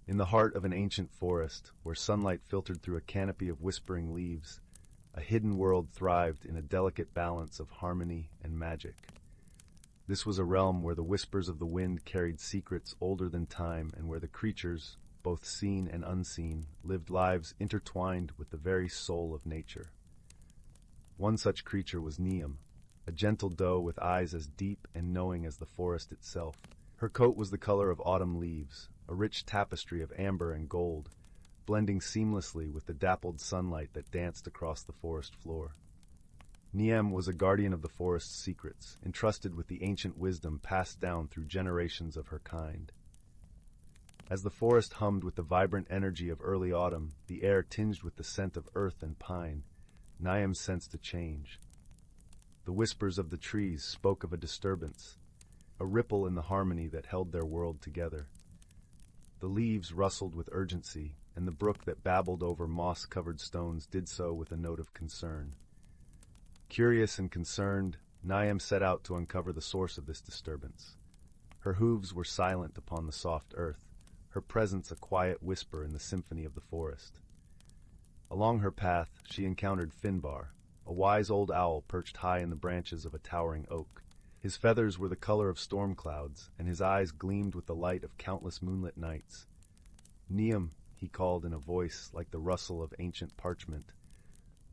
In the heart of an ancient forest, where sunlight filtered through a canopy of whispering leaves, a hidden world thrived in a delicate balance of harmony and magic. This was a realm where the whispers of the wind carried secrets older than time, and where the creatures, both seen and unseen, lived lives intertwined with the very soul of nature. One such creature was Neem, a gentle doe with eyes as deep and knowing as the forest itself. Her coat was the color of autumn leaves, a rich tapestry of amber and gold, blending seamlessly with the dappled sunlight that danced across the forest floor. Neem was a guardian of the forest's secrets, entrusted with the ancient wisdom passed down through generations of her kind. As the forest hummed with the vibrant energy of early autumn, the air tinged with the scent of earth and pine, Neem sensed a change. The whispers of the trees spoke of a disturbance, a ripple in the harmony that held their world together. The leaves rustled with urgency, and the brook that babbled over moss-covered stones did so with a note of concern. Curious and concerned, Neem set out to uncover the source of this disturbance. Her hooves were silent upon the soft earth, her presence a quiet whisper in the symphony of the forest. Along her path, she encountered Finbar, a wise old owl perched high in the branches of a towering oak. His feathers were the color of storm clouds, and his eyes gleamed with the light of countless moonlit nights. Neem, he called in a voice like the rustle of ancient parchment.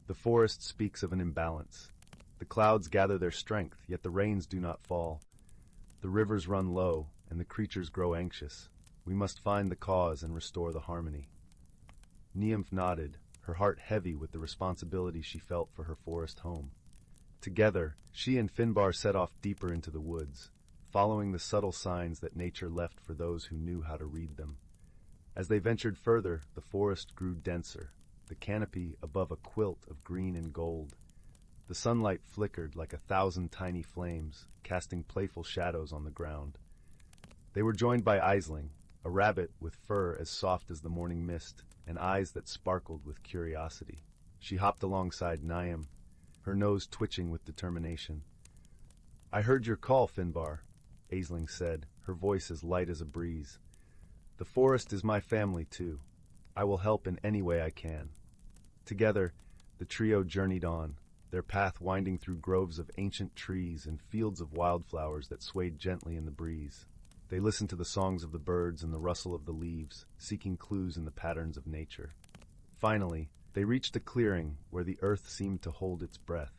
The forest speaks of an imbalance. The clouds gather their strength, yet the rains do not fall. The rivers run low, and the creatures grow anxious. We must find the cause and restore the harmony. Neem nodded, her heart heavy with the responsibility she felt for her forest home. Together, she and Finbar set off deeper into the woods, following the subtle signs that nature left for those who knew how to read them. As they ventured further, the forest grew denser, the canopy above a quilt of green and gold. The sunlight flickered like 1,000 tiny flames, casting playful shadows on the ground. They were joined by Aveline, a rabbit with fur as soft as the morning mist, and eyes that sparkled with curiosity. She hopped alongside Neem, her nose twitching with determination. "I heard your call, Finbar," Aveline said, her voice as light as a breeze. "The forest is my family, too. I will help in any way I can." Together, the trio journeyed on, their path winding through groves of ancient trees and fields of wildflowers that swayed gently in the breeze. They listened to the songs of the birds and the rustle of the leaves, seeking clues in the patterns of nature. Finally, they reached a clearing where the earth seemed to hold its breath.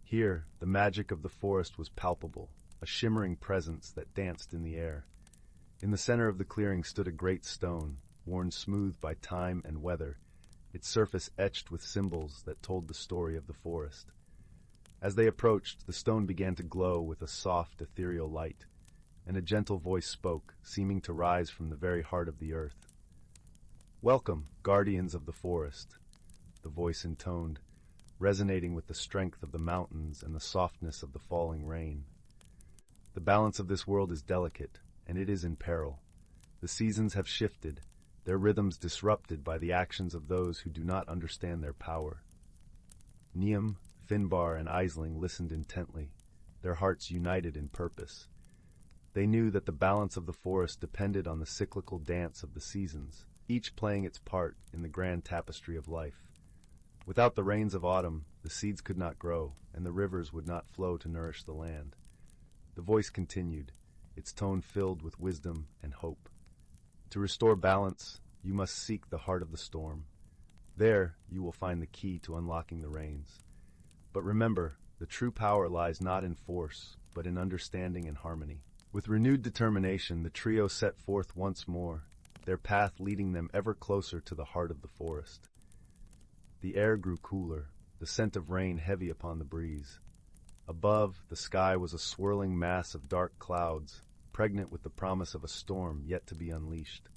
Here, the magic of the forest was palpable, a shimmering presence that danced in the air. In the center of the clearing stood a great stone, worn smooth by time and weather, its surface etched with symbols that told the story of the forest. As they approached, the stone began to glow with a soft, ethereal light, and a gentle voice spoke, seeming to rise from the very heart of the earth. "Welcome, guardians of the forest," the voice intoned, resonating with the strength of the mountains and the softness of the falling rain. "The balance of this world is delicate, and it is in peril. The seasons have shifted, their rhythms disrupted by the actions of those who do not understand their power." Neem, Finbar, and Aveline listened intently, their hearts united in purpose. They knew that the balance of the forest depended on the cyclical dance of the seasons, each playing its part in the grand tapestry of life. Without the rains of autumn, the seeds could not grow, and the rivers would not flow to nourish the land. The voice continued, its tone filled with wisdom and hope. To restore balance, you must seek the heart of the storm. There, you will find the key to unlocking the rains. But remember, the true power lies not in force, but in understanding and harmony. With renewed determination, the trio set forth once more, their path leading them ever closer to the heart of the forest. The air grew cooler, the scent of rain heavy upon the breeze. Above, the sky was a swirling mass of dark clouds, pregnant with the promise of a storm yet to be unleashed.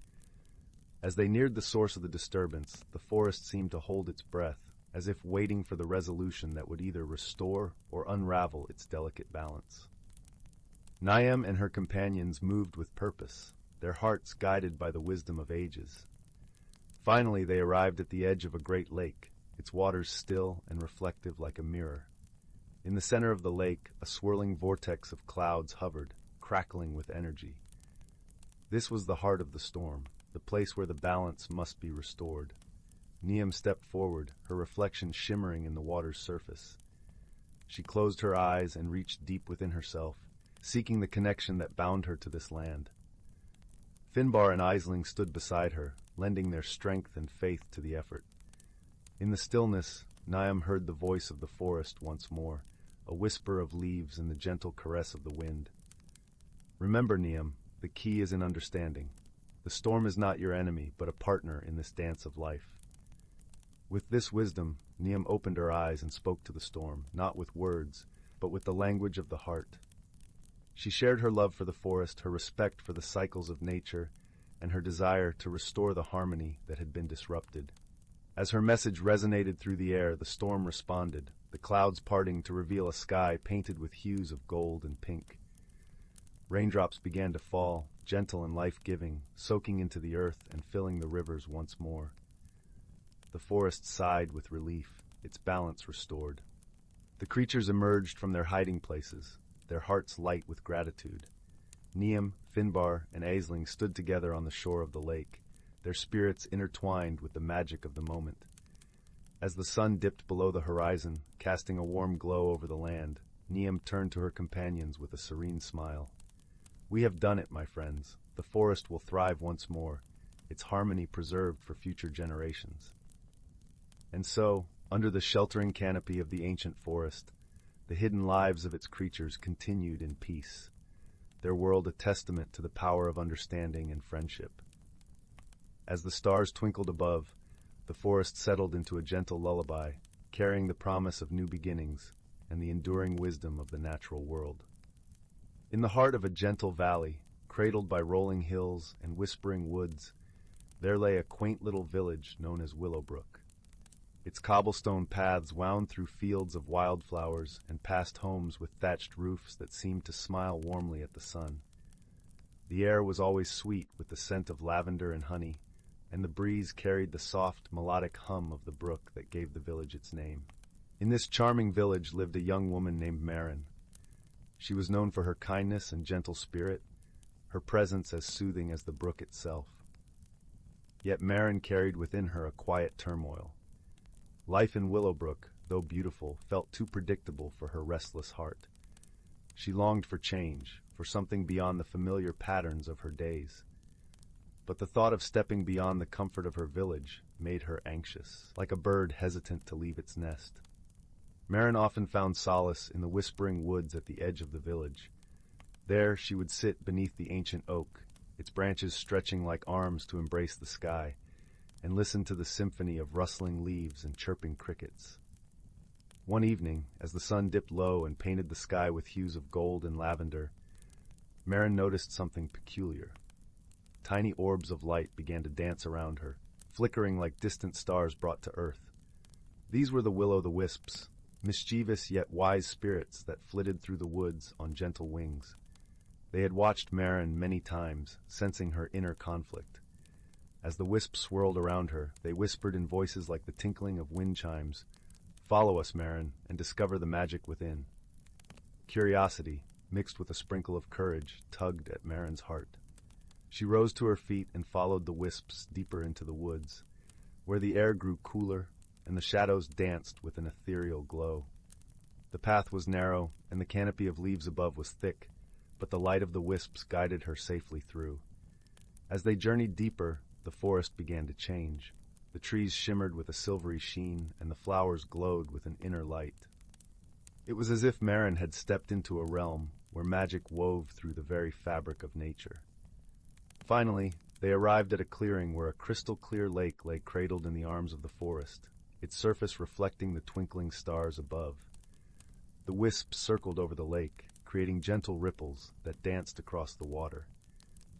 As they neared the source of the disturbance, the forest seemed to hold its breath, as if waiting for the resolution that would either restore or unravel its delicate balance. Niam and her companions moved with purpose, their hearts guided by the wisdom of ages. Finally, they arrived at the edge of a great lake, its waters still and reflective like a mirror. In the center of the lake, a swirling vortex of clouds hovered, crackling with energy. This was the heart of the storm, the place where the balance must be restored. Niam stepped forward, her reflection shimmering in the water's surface. She closed her eyes and reached deep within herself, seeking the connection that bound her to this land. Finbar and Aveline stood beside her, lending their strength and faith to the effort. In the stillness, Niam heard the voice of the forest once more, a whisper of leaves and the gentle caress of the wind. Remember, Niam, the key is in understanding. The storm is not your enemy, but a partner in this dance of life. With this wisdom, Niam opened her eyes and spoke to the storm, not with words, but with the language of the heart. She shared her love for the forest, her respect for the cycles of nature, and her desire to restore the harmony that had been disrupted. As her message resonated through the air, the storm responded, the clouds parting to reveal a sky painted with hues of gold and pink. Raindrops began to fall, gentle and life-giving, soaking into the earth and filling the rivers once more. The forest sighed with relief, its balance restored. The creatures emerged from their hiding places, their hearts light with gratitude. Niam, Finbar, and Aveline stood together on the shore of the lake, their spirits intertwined with the magic of the moment. As the sun dipped below the horizon, casting a warm glow over the land, Niam turned to her companions with a serene smile. "We have done it, my friends. The forest will thrive once more, its harmony preserved for future generations." And so, under the sheltering canopy of the ancient forest, the hidden lives of its creatures continued in peace, their world a testament to the power of understanding and friendship. As the stars twinkled above, the forest settled into a gentle lullaby, carrying the promise of new beginnings and the enduring wisdom of the natural world. In the heart of a gentle valley, cradled by rolling hills and whispering woods, there lay a quaint little village known as Willowbrook. Its cobblestone paths wound through fields of wildflowers and past homes with thatched roofs that seemed to smile warmly at the sun. The air was always sweet with the scent of lavender and honey, and the breeze carried the soft, melodic hum of the brook that gave the village its name. In this charming village lived a young woman named Marin. She was known for her kindness and gentle spirit, her presence as soothing as the brook itself. Yet Marin carried within her a quiet turmoil. Life in Willowbrook, though beautiful, felt too predictable for her restless heart. She longed for change, for something beyond the familiar patterns of her days. But the thought of stepping beyond the comfort of her village made her anxious, like a bird hesitant to leave its nest. Marin often found solace in the whispering woods at the edge of the village. There she would sit beneath the ancient oak, its branches stretching like arms to embrace the sky, and listen to the symphony of rustling leaves and chirping crickets. One evening, as the sun dipped low and painted the sky with hues of gold and lavender, Marin noticed something peculiar. Tiny orbs of light began to dance around her, flickering like distant stars brought to earth. These were the will-o'-the-wisps, mischievous yet wise spirits that flitted through the woods on gentle wings. They had watched Marin many times, sensing her inner conflict. As the wisps swirled around her, they whispered in voices like the tinkling of wind chimes, "Follow us, Marin, and discover the magic within." Curiosity, mixed with a sprinkle of courage, tugged at Marin's heart. She rose to her feet and followed the wisps deeper into the woods, where the air grew cooler and the shadows danced with an ethereal glow. The path was narrow and the canopy of leaves above was thick, but the light of the wisps guided her safely through. As they journeyed deeper, the forest began to change. The trees shimmered with a silvery sheen, and the flowers glowed with an inner light. It was as if Marin had stepped into a realm where magic wove through the very fabric of nature. Finally, they arrived at a clearing where a crystal-clear lake lay cradled in the arms of the forest, its surface reflecting the twinkling stars above. The wisps circled over the lake, creating gentle ripples that danced across the water.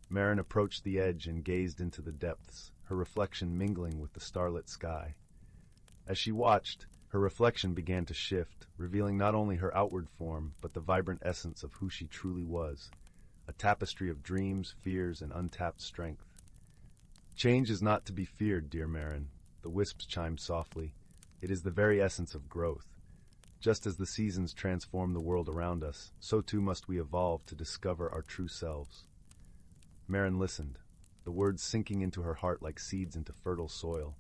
Marin approached the edge and gazed into the depths, her reflection mingling with the starlit sky. As she watched, her reflection began to shift, revealing not only her outward form, but the vibrant essence of who she truly was, a tapestry of dreams, fears, and untapped strength. Change is not to be feared, dear Marin, the wisps chimed softly. It is the very essence of growth. Just as the seasons transform the world around us, so too must we evolve to discover our true selves. Marin listened, the words sinking into her heart like seeds into fertile soil.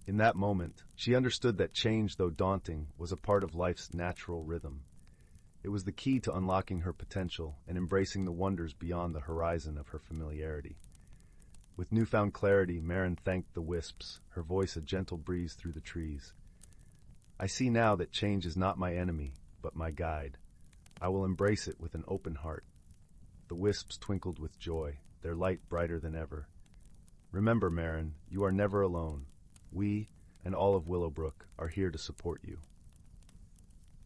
In that moment, she understood that change, though daunting, was a part of life's natural rhythm. It was the key to unlocking her potential and embracing the wonders beyond the horizon of her familiarity. With newfound clarity, Marin thanked the wisps, her voice a gentle breeze through the trees. I see now that change is not my enemy, but my guide. I will embrace it with an open heart. The wisps twinkled with joy, their light brighter than ever. Remember, Marin, you are never alone. We, and all of Willowbrook, are here to support you.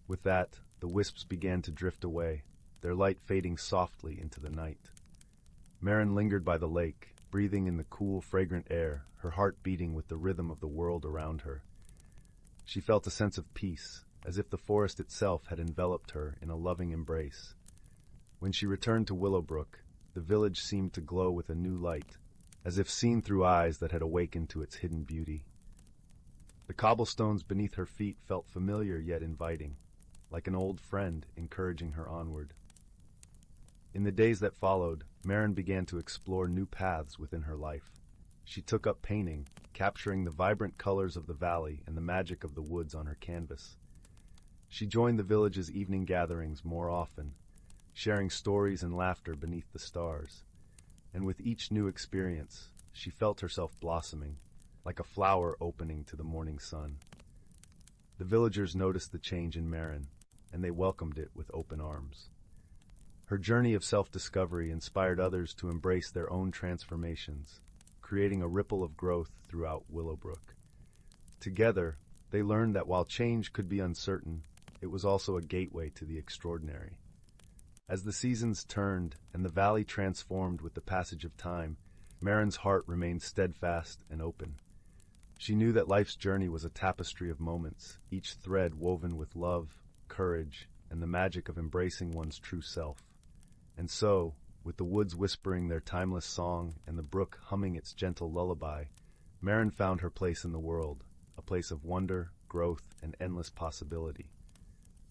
With that, the wisps began to drift away, their light fading softly into the night. Marin lingered by the lake, breathing in the cool, fragrant air, her heart beating with the rhythm of the world around her. She felt a sense of peace, as if the forest itself had enveloped her in a loving embrace. When she returned to Willowbrook, the village seemed to glow with a new light, as if seen through eyes that had awakened to its hidden beauty. The cobblestones beneath her feet felt familiar yet inviting, like an old friend encouraging her onward. In the days that followed, Marin began to explore new paths within her life. She took up painting, capturing the vibrant colors of the valley and the magic of the woods on her canvas. She joined the village's evening gatherings more often, sharing stories and laughter beneath the stars. And with each new experience, she felt herself blossoming, like a flower opening to the morning sun. The villagers noticed the change in Marin, and they welcomed it with open arms. Her journey of self-discovery inspired others to embrace their own transformations, creating a ripple of growth throughout Willowbrook. Together, they learned that while change could be uncertain, it was also a gateway to the extraordinary. As the seasons turned and the valley transformed with the passage of time, Marin's heart remained steadfast and open. She knew that life's journey was a tapestry of moments, each thread woven with love, courage, and the magic of embracing one's true self. And so, with the woods whispering their timeless song and the brook humming its gentle lullaby, Marin found her place in the world, a place of wonder, growth, and endless possibility.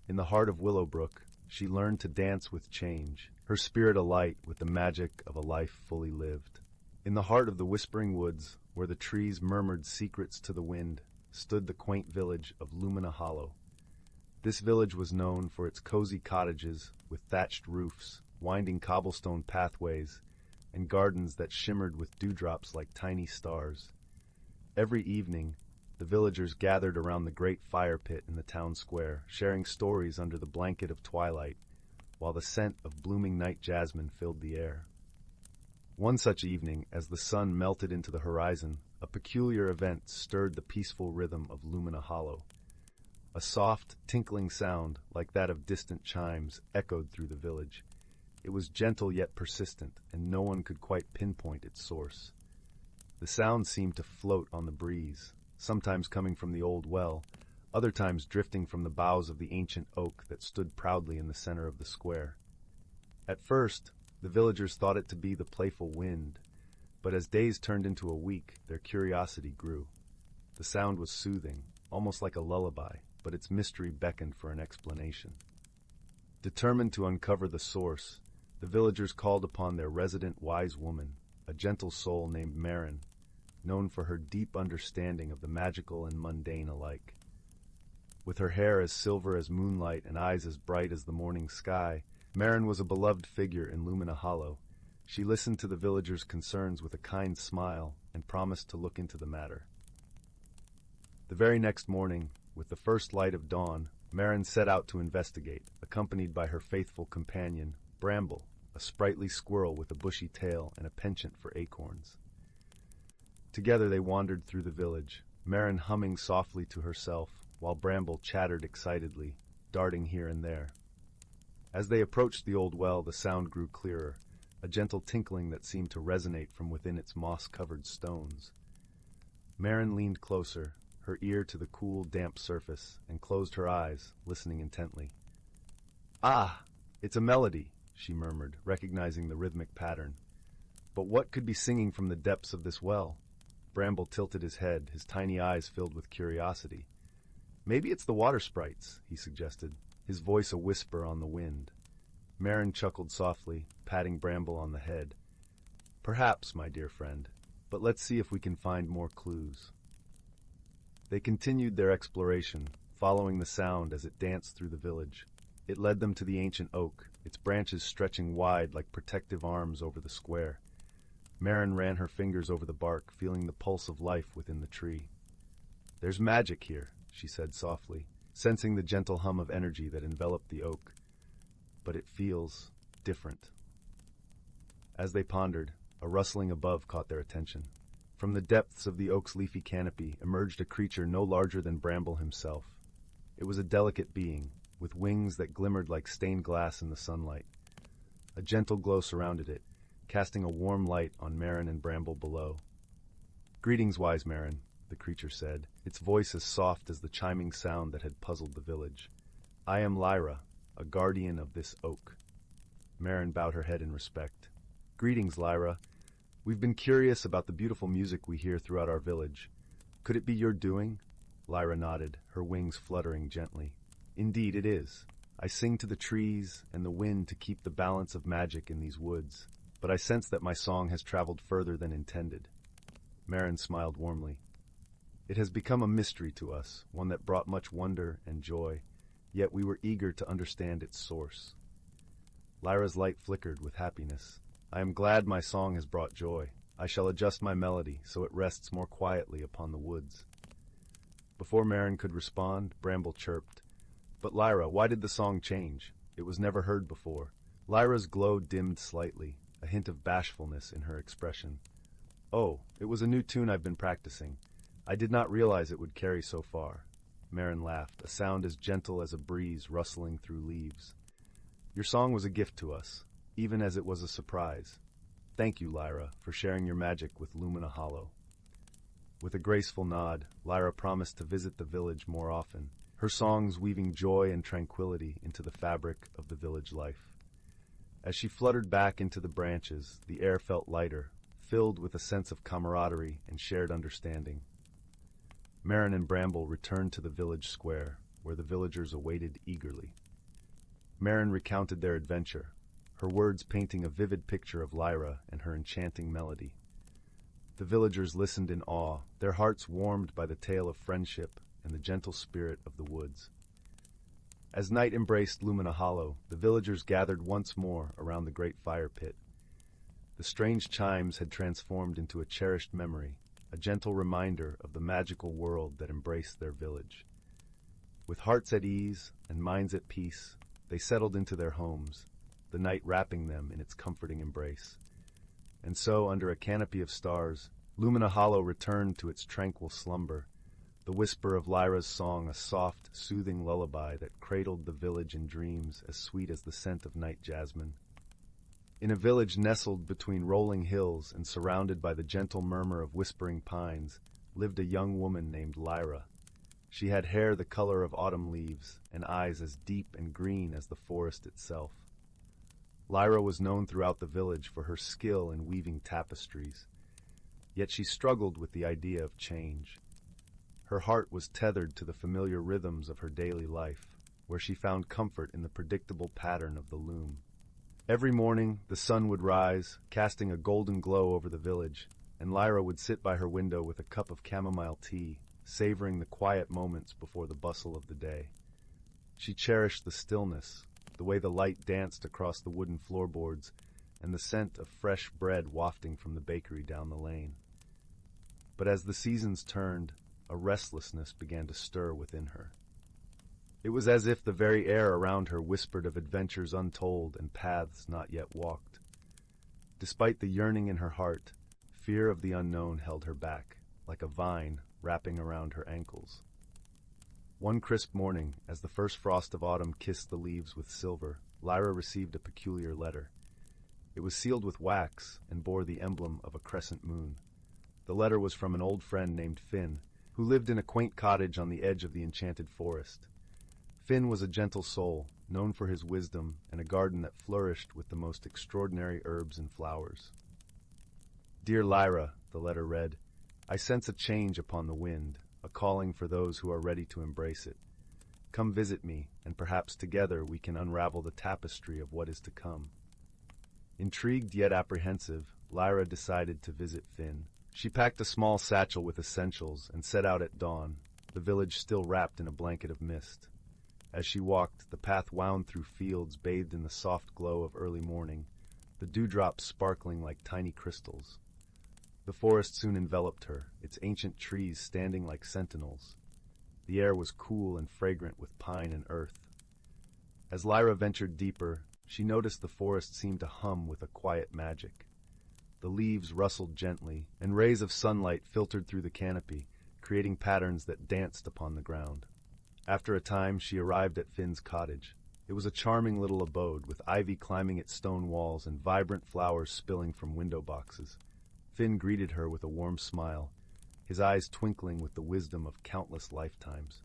In the heart of Willowbrook, she learned to dance with change, her spirit alight with the magic of a life fully lived. In the heart of the whispering woods, where the trees murmured secrets to the wind, stood the quaint village of Lumina Hollow. This village was known for its cozy cottages with thatched roofs, winding cobblestone pathways, and gardens that shimmered with dewdrops like tiny stars. Every evening, the villagers gathered around the great fire pit in the town square, sharing stories under the blanket of twilight, while the scent of blooming night jasmine filled the air. One such evening, as the sun melted into the horizon, a peculiar event stirred the peaceful rhythm of Lumina Hollow. A soft, tinkling sound, like that of distant chimes, echoed through the village. It was gentle yet persistent, and no one could quite pinpoint its source. The sound seemed to float on the breeze, sometimes coming from the old well, other times drifting from the boughs of the ancient oak that stood proudly in the center of the square. At first, the villagers thought it to be the playful wind, but as days turned into a week, their curiosity grew. The sound was soothing, almost like a lullaby, but its mystery beckoned for an explanation. Determined to uncover the source, the villagers called upon their resident wise woman, a gentle soul named Marin, known for her deep understanding of the magical and mundane alike. With her hair as silver as moonlight and eyes as bright as the morning sky, Marin was a beloved figure in Lumina Hollow. She listened to the villagers' concerns with a kind smile and promised to look into the matter. The very next morning, with the first light of dawn, Marin set out to investigate, accompanied by her faithful companion, Bramble, a sprightly squirrel with a bushy tail and a penchant for acorns. Together they wandered through the village, Marin humming softly to herself, while Bramble chattered excitedly, darting here and there. As they approached the old well, the sound grew clearer, a gentle tinkling that seemed to resonate from within its moss-covered stones. Marin leaned closer, her ear to the cool, damp surface, and closed her eyes, listening intently. "Ah, it's a melody," she murmured, recognizing the rhythmic pattern. "But what could be singing from the depths of this well?" Bramble tilted his head, his tiny eyes filled with curiosity. "Maybe it's the water sprites," he suggested, his voice a whisper on the wind. Marin chuckled softly, patting Bramble on the head. "Perhaps, my dear friend, but let's see if we can find more clues." They continued their exploration, following the sound as it danced through the village. It led them to the ancient oak, its branches stretching wide like protective arms over the square. Marin ran her fingers over the bark, feeling the pulse of life within the tree. "There's magic here," she said softly, sensing the gentle hum of energy that enveloped the oak. "But it feels different." As they pondered, a rustling above caught their attention. From the depths of the oak's leafy canopy emerged a creature no larger than Bramble himself. It was a delicate being, with wings that glimmered like stained glass in the sunlight. A gentle glow surrounded it, casting a warm light on Marin and Bramble below. "Greetings, wise Marin," the creature said, its voice as soft as the chiming sound that had puzzled the village. "I am Lyra, a guardian of this oak." Marin bowed her head in respect. "Greetings, Lyra. We've been curious about the beautiful music we hear throughout our village. Could it be your doing?" Lyra nodded, her wings fluttering gently. "Indeed it is. I sing to the trees and the wind to keep the balance of magic in these woods, but I sense that my song has traveled further than intended." Marin smiled warmly. "It has become a mystery to us, one that brought much wonder and joy, yet we were eager to understand its source." Lyra's light flickered with happiness. "I am glad my song has brought joy. I shall adjust my melody so it rests more quietly upon the woods." Before Marin could respond, Bramble chirped. "But Lyra, why did the song change? It was never heard before." Lyra's glow dimmed slightly, a hint of bashfulness in her expression. "Oh, it was a new tune I've been practicing. I did not realize it would carry so far." Marin laughed, a sound as gentle as a breeze rustling through leaves. "Your song was a gift to us, even as it was a surprise. Thank you, Lyra, for sharing your magic with Lumina Hollow." With a graceful nod, Lyra promised to visit the village more often, her songs weaving joy and tranquility into the fabric of the village life. As she fluttered back into the branches, the air felt lighter, filled with a sense of camaraderie and shared understanding. Marin and Bramble returned to the village square, where the villagers awaited eagerly. Marin recounted their adventure, her words painting a vivid picture of Lyra and her enchanting melody. The villagers listened in awe, their hearts warmed by the tale of friendship and the gentle spirit of the woods. As night embraced Lumina Hollow, the villagers gathered once more around the great fire pit. The strange chimes had transformed into a cherished memory, a gentle reminder of the magical world that embraced their village. With hearts at ease and minds at peace, they settled into their homes, the night wrapping them in its comforting embrace. And so, under a canopy of stars, Lumina Hollow returned to its tranquil slumber, the whisper of Lyra's song a soft, soothing lullaby that cradled the village in dreams as sweet as the scent of night jasmine. In a village nestled between rolling hills and surrounded by the gentle murmur of whispering pines, lived a young woman named Lyra. She had hair the color of autumn leaves and eyes as deep and green as the forest itself. Lyra was known throughout the village for her skill in weaving tapestries, yet she struggled with the idea of change. Her heart was tethered to the familiar rhythms of her daily life, where she found comfort in the predictable pattern of the loom. Every morning, the sun would rise, casting a golden glow over the village, and Lyra would sit by her window with a cup of chamomile tea, savoring the quiet moments before the bustle of the day. She cherished the stillness, the way the light danced across the wooden floorboards, and the scent of fresh bread wafting from the bakery down the lane. But as the seasons turned, a restlessness began to stir within her. It was as if the very air around her whispered of adventures untold and paths not yet walked. Despite the yearning in her heart, fear of the unknown held her back, like a vine wrapping around her ankles. One crisp morning, as the first frost of autumn kissed the leaves with silver, Lyra received a peculiar letter. It was sealed with wax and bore the emblem of a crescent moon. The letter was from an old friend named Finn, who lived in a quaint cottage on the edge of the enchanted forest. Finn was a gentle soul, known for his wisdom and a garden that flourished with the most extraordinary herbs and flowers. "Dear Lyra," the letter read, "I sense a change upon the wind, a calling for those who are ready to embrace it. Come visit me, and perhaps together we can unravel the tapestry of what is to come." Intrigued yet apprehensive, Lyra decided to visit Finn. She packed a small satchel with essentials and set out at dawn, the village still wrapped in a blanket of mist. As she walked, the path wound through fields bathed in the soft glow of early morning, the dewdrops sparkling like tiny crystals. The forest soon enveloped her, its ancient trees standing like sentinels. The air was cool and fragrant with pine and earth. As Lyra ventured deeper, she noticed the forest seemed to hum with a quiet magic. The leaves rustled gently, and rays of sunlight filtered through the canopy, creating patterns that danced upon the ground. After a time, she arrived at Finn's cottage. It was a charming little abode, with ivy climbing its stone walls and vibrant flowers spilling from window boxes. Finn greeted her with a warm smile, his eyes twinkling with the wisdom of countless lifetimes.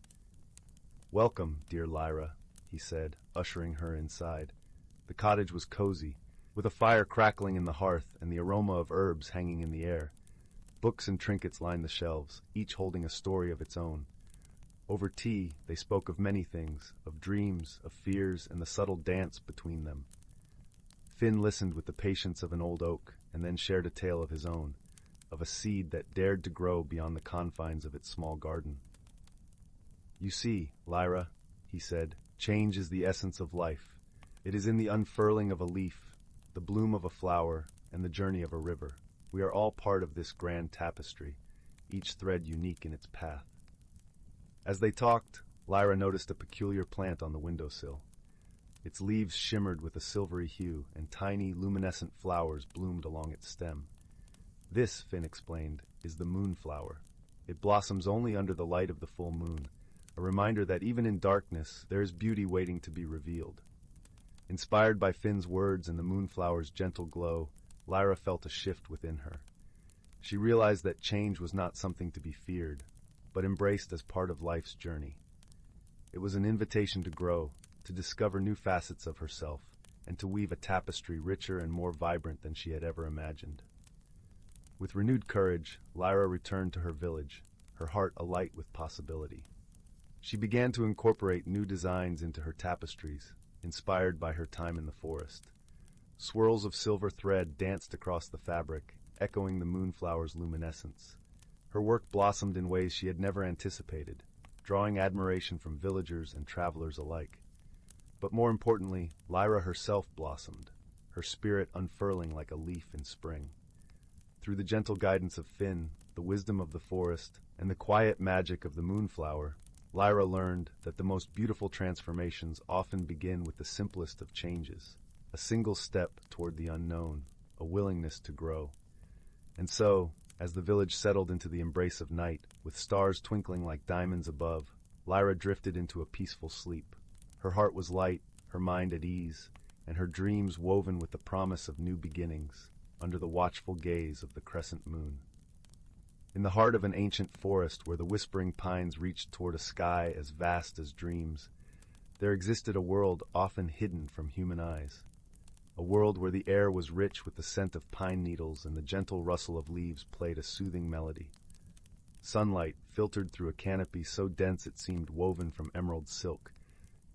"Welcome, dear Lyra," he said, ushering her inside. The cottage was cozy, with a fire crackling in the hearth and the aroma of herbs hanging in the air. Books and trinkets lined the shelves, each holding a story of its own. Over tea, they spoke of many things, of dreams, of fears, and the subtle dance between them. Finn listened with the patience of an old oak, and then shared a tale of his own, of a seed that dared to grow beyond the confines of its small garden. "You see, Lyra," he said, "change is the essence of life. It is in the unfurling of a leaf, the bloom of a flower, and the journey of a river. We are all part of this grand tapestry, each thread unique in its path." As they talked, Lyra noticed a peculiar plant on the windowsill. Its leaves shimmered with a silvery hue, and tiny, luminescent flowers bloomed along its stem. "This," Finn explained, "is the moonflower. It blossoms only under the light of the full moon, a reminder that even in darkness there is beauty waiting to be revealed." Inspired by Finn's words and the moonflower's gentle glow, Lyra felt a shift within her. She realized that change was not something to be feared, but embraced as part of life's journey. It was an invitation to grow, to discover new facets of herself, and to weave a tapestry richer and more vibrant than she had ever imagined. With renewed courage, Lyra returned to her village, her heart alight with possibility. She began to incorporate new designs into her tapestries, inspired by her time in the forest. Swirls of silver thread danced across the fabric, echoing the moonflower's luminescence. Her work blossomed in ways she had never anticipated, drawing admiration from villagers and travelers alike. But more importantly, Lyra herself blossomed, her spirit unfurling like a leaf in spring. Through the gentle guidance of Finn, the wisdom of the forest, and the quiet magic of the moonflower, Lyra learned that the most beautiful transformations often begin with the simplest of changes, a single step toward the unknown, a willingness to grow. And so, as the village settled into the embrace of night, with stars twinkling like diamonds above, Lyra drifted into a peaceful sleep. Her heart was light, her mind at ease, and her dreams woven with the promise of new beginnings, under the watchful gaze of the crescent moon. In the heart of an ancient forest where the whispering pines reached toward a sky as vast as dreams, there existed a world often hidden from human eyes. A world where the air was rich with the scent of pine needles and the gentle rustle of leaves played a soothing melody. Sunlight filtered through a canopy so dense it seemed woven from emerald silk,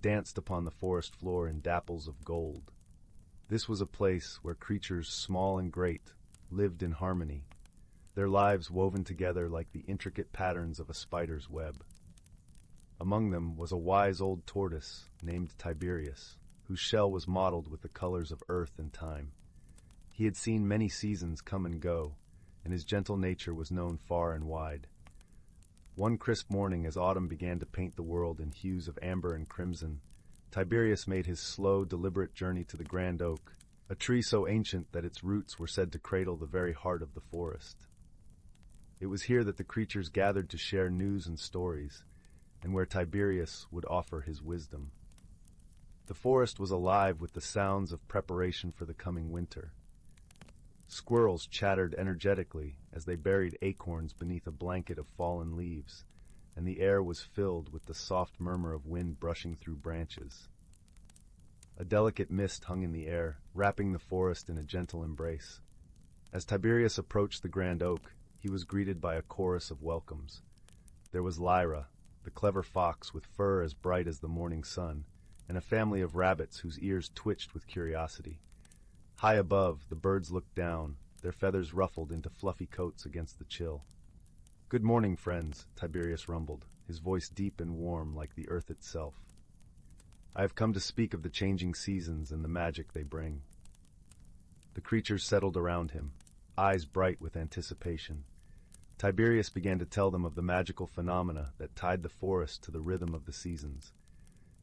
danced upon the forest floor in dapples of gold. This was a place where creatures small and great lived in harmony, their lives woven together like the intricate patterns of a spider's web. Among them was a wise old tortoise named Tiberius, whose shell was mottled with the colors of earth and time. He had seen many seasons come and go, and his gentle nature was known far and wide. One crisp morning, as autumn began to paint the world in hues of amber and crimson, Tiberius made his slow, deliberate journey to the grand oak, a tree so ancient that its roots were said to cradle the very heart of the forest. It was here that the creatures gathered to share news and stories, and where Tiberius would offer his wisdom. The forest was alive with the sounds of preparation for the coming winter. Squirrels chattered energetically as they buried acorns beneath a blanket of fallen leaves, and the air was filled with the soft murmur of wind brushing through branches. A delicate mist hung in the air, wrapping the forest in a gentle embrace. As Tiberius approached the grand oak, he was greeted by a chorus of welcomes. There was Lyra, the clever fox with fur as bright as the morning sun, and a family of rabbits whose ears twitched with curiosity. High above, the birds looked down, their feathers ruffled into fluffy coats against the chill. "Good morning, friends," Tiberius rumbled, his voice deep and warm like the earth itself. "I have come to speak of the changing seasons and the magic they bring." The creatures settled around him, eyes bright with anticipation. Tiberius began to tell them of the magical phenomena that tied the forest to the rhythm of the seasons.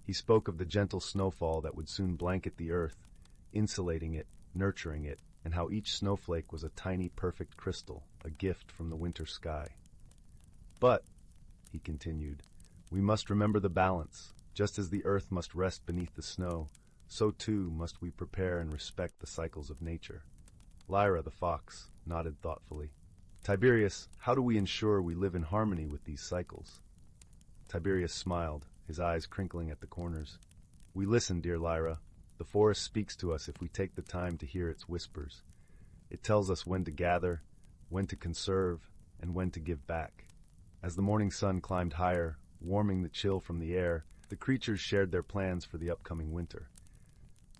He spoke of the gentle snowfall that would soon blanket the earth, insulating it, nurturing it, and how each snowflake was a tiny, perfect crystal, a gift from the winter sky. "But," he continued, "we must remember the balance. Just as the earth must rest beneath the snow, so too must we prepare and respect the cycles of nature." Lyra, the fox, nodded thoughtfully. "Tiberius, how do we ensure we live in harmony with these cycles?" Tiberius smiled, his eyes crinkling at the corners. "We listen, dear Lyra. The forest speaks to us if we take the time to hear its whispers. It tells us when to gather, when to conserve, and when to give back." As the morning sun climbed higher, warming the chill from the air, the creatures shared their plans for the upcoming winter.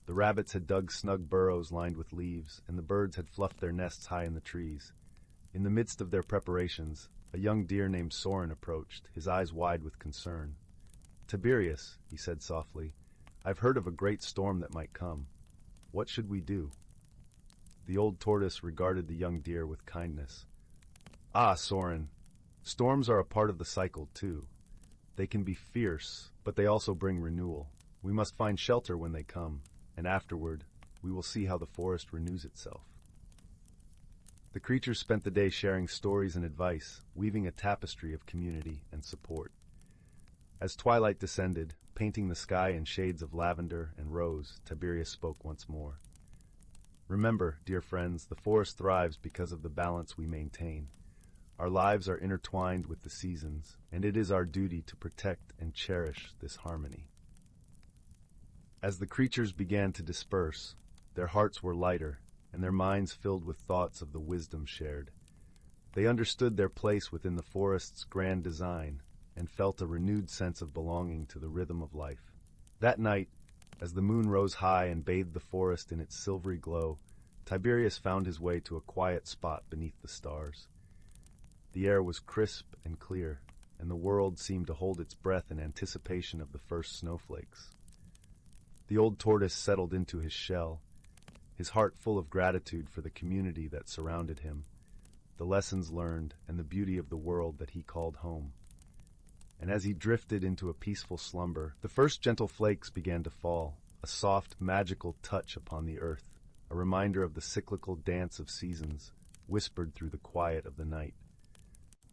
The rabbits had dug snug burrows lined with leaves, and the birds had fluffed their nests high in the trees. In the midst of their preparations, a young deer named Soren approached, his eyes wide with concern. "Tiberius," he said softly, "I've heard of a great storm that might come. What should we do?" The old tortoise regarded the young deer with kindness. "Ah, Soren, storms are a part of the cycle, too. They can be fierce, but they also bring renewal. We must find shelter when they come, and afterward, we will see how the forest renews itself." The creatures spent the day sharing stories and advice, weaving a tapestry of community and support. As twilight descended, painting the sky in shades of lavender and rose, Tiberius spoke once more. "Remember, dear friends, the forest thrives because of the balance we maintain. Our lives are intertwined with the seasons, and it is our duty to protect and cherish this harmony." As the creatures began to disperse, their hearts were lighter, and their minds filled with thoughts of the wisdom shared. They understood their place within the forest's grand design, and felt a renewed sense of belonging to the rhythm of life. That night, as the moon rose high and bathed the forest in its silvery glow, Tiberius found his way to a quiet spot beneath the stars. The air was crisp and clear, and the world seemed to hold its breath in anticipation of the first snowflakes. The old tortoise settled into his shell, his heart full of gratitude for the community that surrounded him, the lessons learned, and the beauty of the world that he called home. And as he drifted into a peaceful slumber, the first gentle flakes began to fall, a soft, magical touch upon the earth, a reminder of the cyclical dance of seasons, whispered through the quiet of the night.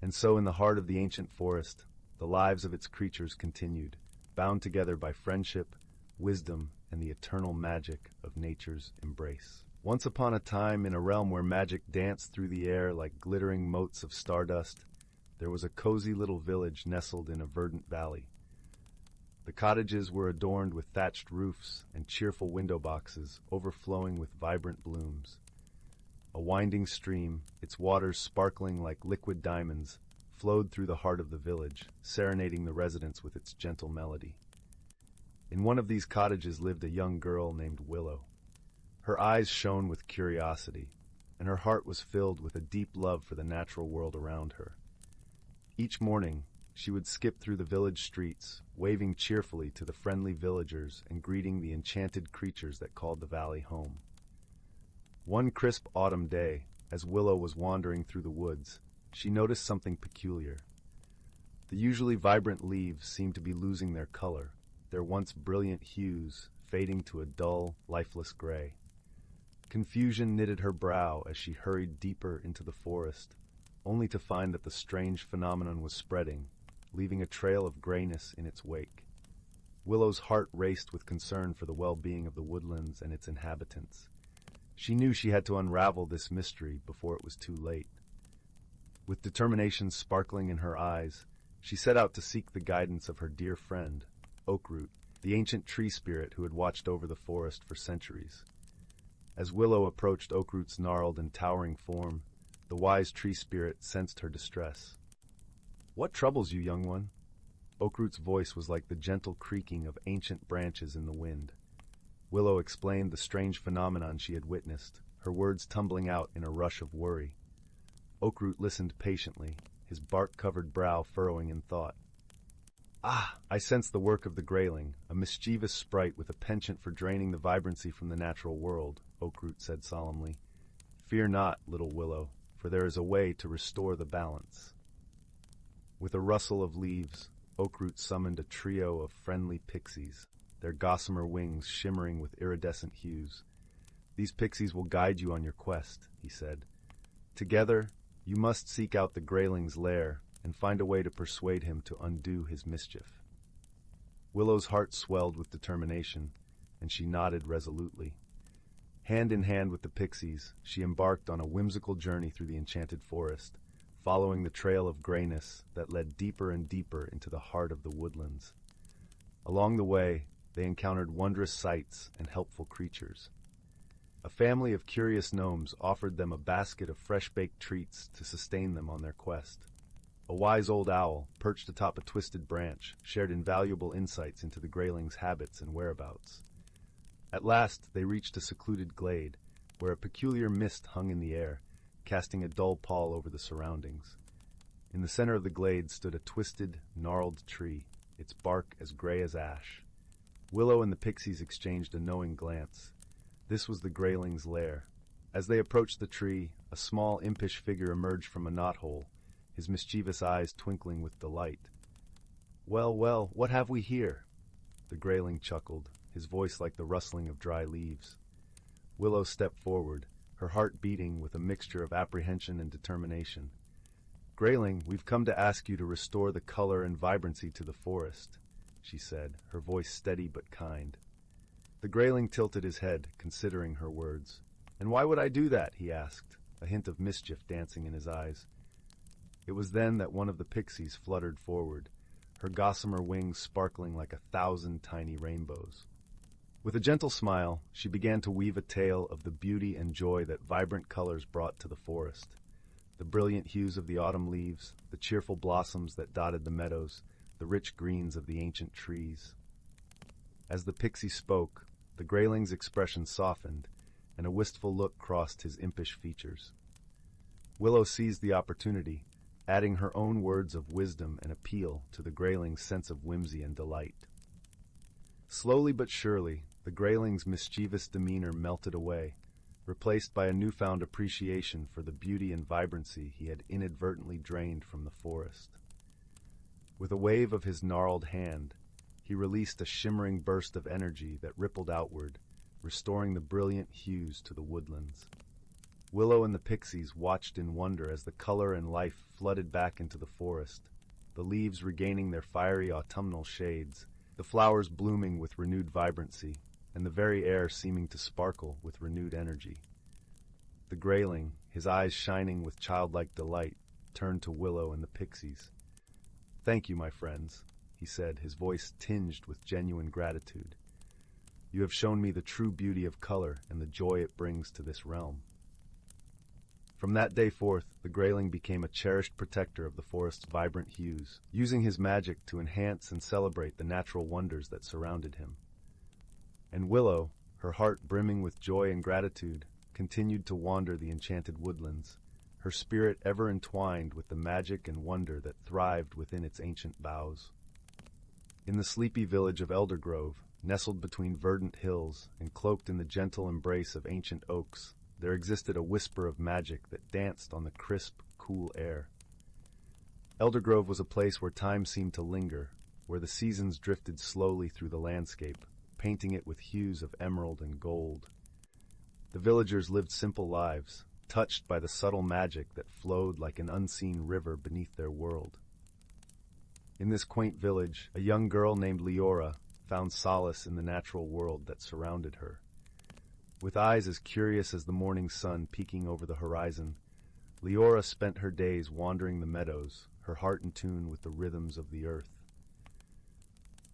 And so in the heart of the ancient forest, the lives of its creatures continued, bound together by friendship, wisdom, and the eternal magic of nature's embrace. Once upon a time, in a realm where magic danced through the air like glittering motes of stardust, there was a cozy little village nestled in a verdant valley. The cottages were adorned with thatched roofs and cheerful window boxes overflowing with vibrant blooms. A winding stream, its waters sparkling like liquid diamonds, flowed through the heart of the village, serenading the residents with its gentle melody. In one of these cottages lived a young girl named Willow. Her eyes shone with curiosity, and her heart was filled with a deep love for the natural world around her. Each morning, she would skip through the village streets, waving cheerfully to the friendly villagers and greeting the enchanted creatures that called the valley home. One crisp autumn day, as Willow was wandering through the woods, she noticed something peculiar. The usually vibrant leaves seemed to be losing their color, their once brilliant hues fading to a dull, lifeless gray. Confusion knitted her brow as she hurried deeper into the forest, only to find that the strange phenomenon was spreading, leaving a trail of grayness in its wake. Willow's heart raced with concern for the well-being of the woodlands and its inhabitants. She knew she had to unravel this mystery before it was too late. With determination sparkling in her eyes, she set out to seek the guidance of her dear friend, Oakroot, the ancient tree spirit who had watched over the forest for centuries. As Willow approached Oakroot's gnarled and towering form, the wise tree spirit sensed her distress. "What troubles you, young one?" Oakroot's voice was like the gentle creaking of ancient branches in the wind. Willow explained the strange phenomenon she had witnessed, her words tumbling out in a rush of worry. Oakroot listened patiently, his bark-covered brow furrowing in thought. "Ah, I sense the work of the grayling, a mischievous sprite with a penchant for draining the vibrancy from the natural world," Oakroot said solemnly. "Fear not, little Willow, for there is a way to restore the balance." With a rustle of leaves, Oakroot summoned a trio of friendly pixies, their gossamer wings shimmering with iridescent hues. "These pixies will guide you on your quest," he said. "Together, you must seek out the grayling's lair and find a way to persuade him to undo his mischief." Willow's heart swelled with determination, and she nodded resolutely. Hand in hand with the pixies, she embarked on a whimsical journey through the enchanted forest, following the trail of grayness that led deeper and deeper into the heart of the woodlands. Along the way, they encountered wondrous sights and helpful creatures. A family of curious gnomes offered them a basket of fresh-baked treats to sustain them on their quest. A wise old owl, perched atop a twisted branch, shared invaluable insights into the grayling's habits and whereabouts. At last, they reached a secluded glade, where a peculiar mist hung in the air, casting a dull pall over the surroundings. In the center of the glade stood a twisted, gnarled tree, its bark as gray as ash. Willow and the pixies exchanged a knowing glance. This was the grayling's lair. As they approached the tree, a small, impish figure emerged from a knothole, his mischievous eyes twinkling with delight. "Well, well, what have we here?" The grayling chuckled, his voice like the rustling of dry leaves. Willow stepped forward, her heart beating with a mixture of apprehension and determination. "Grayling, we've come to ask you to restore the color and vibrancy to the forest," she said, her voice steady but kind. The grayling tilted his head, considering her words. "And why would I do that?" he asked, a hint of mischief dancing in his eyes. It was then that one of the pixies fluttered forward, her gossamer wings sparkling like 1,000 tiny rainbows. With a gentle smile, she began to weave a tale of the beauty and joy that vibrant colors brought to the forest. The brilliant hues of the autumn leaves, the cheerful blossoms that dotted the meadows, the rich greens of the ancient trees. As the pixie spoke, the grayling's expression softened, and a wistful look crossed his impish features. Willow seized the opportunity, adding her own words of wisdom and appeal to the grayling's sense of whimsy and delight. Slowly but surely, the grayling's mischievous demeanor melted away, replaced by a newfound appreciation for the beauty and vibrancy he had inadvertently drained from the forest. With a wave of his gnarled hand, he released a shimmering burst of energy that rippled outward, restoring the brilliant hues to the woodlands. Willow and the pixies watched in wonder as the color and life flooded back into the forest, the leaves regaining their fiery autumnal shades, the flowers blooming with renewed vibrancy, and the very air seeming to sparkle with renewed energy. The grayling, his eyes shining with childlike delight, turned to Willow and the pixies. "Thank you, my friends," he said, his voice tinged with genuine gratitude. "You have shown me the true beauty of color and the joy it brings to this realm." From that day forth, the grayling became a cherished protector of the forest's vibrant hues, using his magic to enhance and celebrate the natural wonders that surrounded him. And Willow, her heart brimming with joy and gratitude, continued to wander the enchanted woodlands, her spirit ever entwined with the magic and wonder that thrived within its ancient boughs. In the sleepy village of Eldergrove, nestled between verdant hills and cloaked in the gentle embrace of ancient oaks, there existed a whisper of magic that danced on the crisp, cool air. Eldergrove was a place where time seemed to linger, where the seasons drifted slowly through the landscape, painting it with hues of emerald and gold. The villagers lived simple lives, touched by the subtle magic that flowed like an unseen river beneath their world. In this quaint village, a young girl named Leora found solace in the natural world that surrounded her. With eyes as curious as the morning sun peeking over the horizon, Leora spent her days wandering the meadows, her heart in tune with the rhythms of the earth.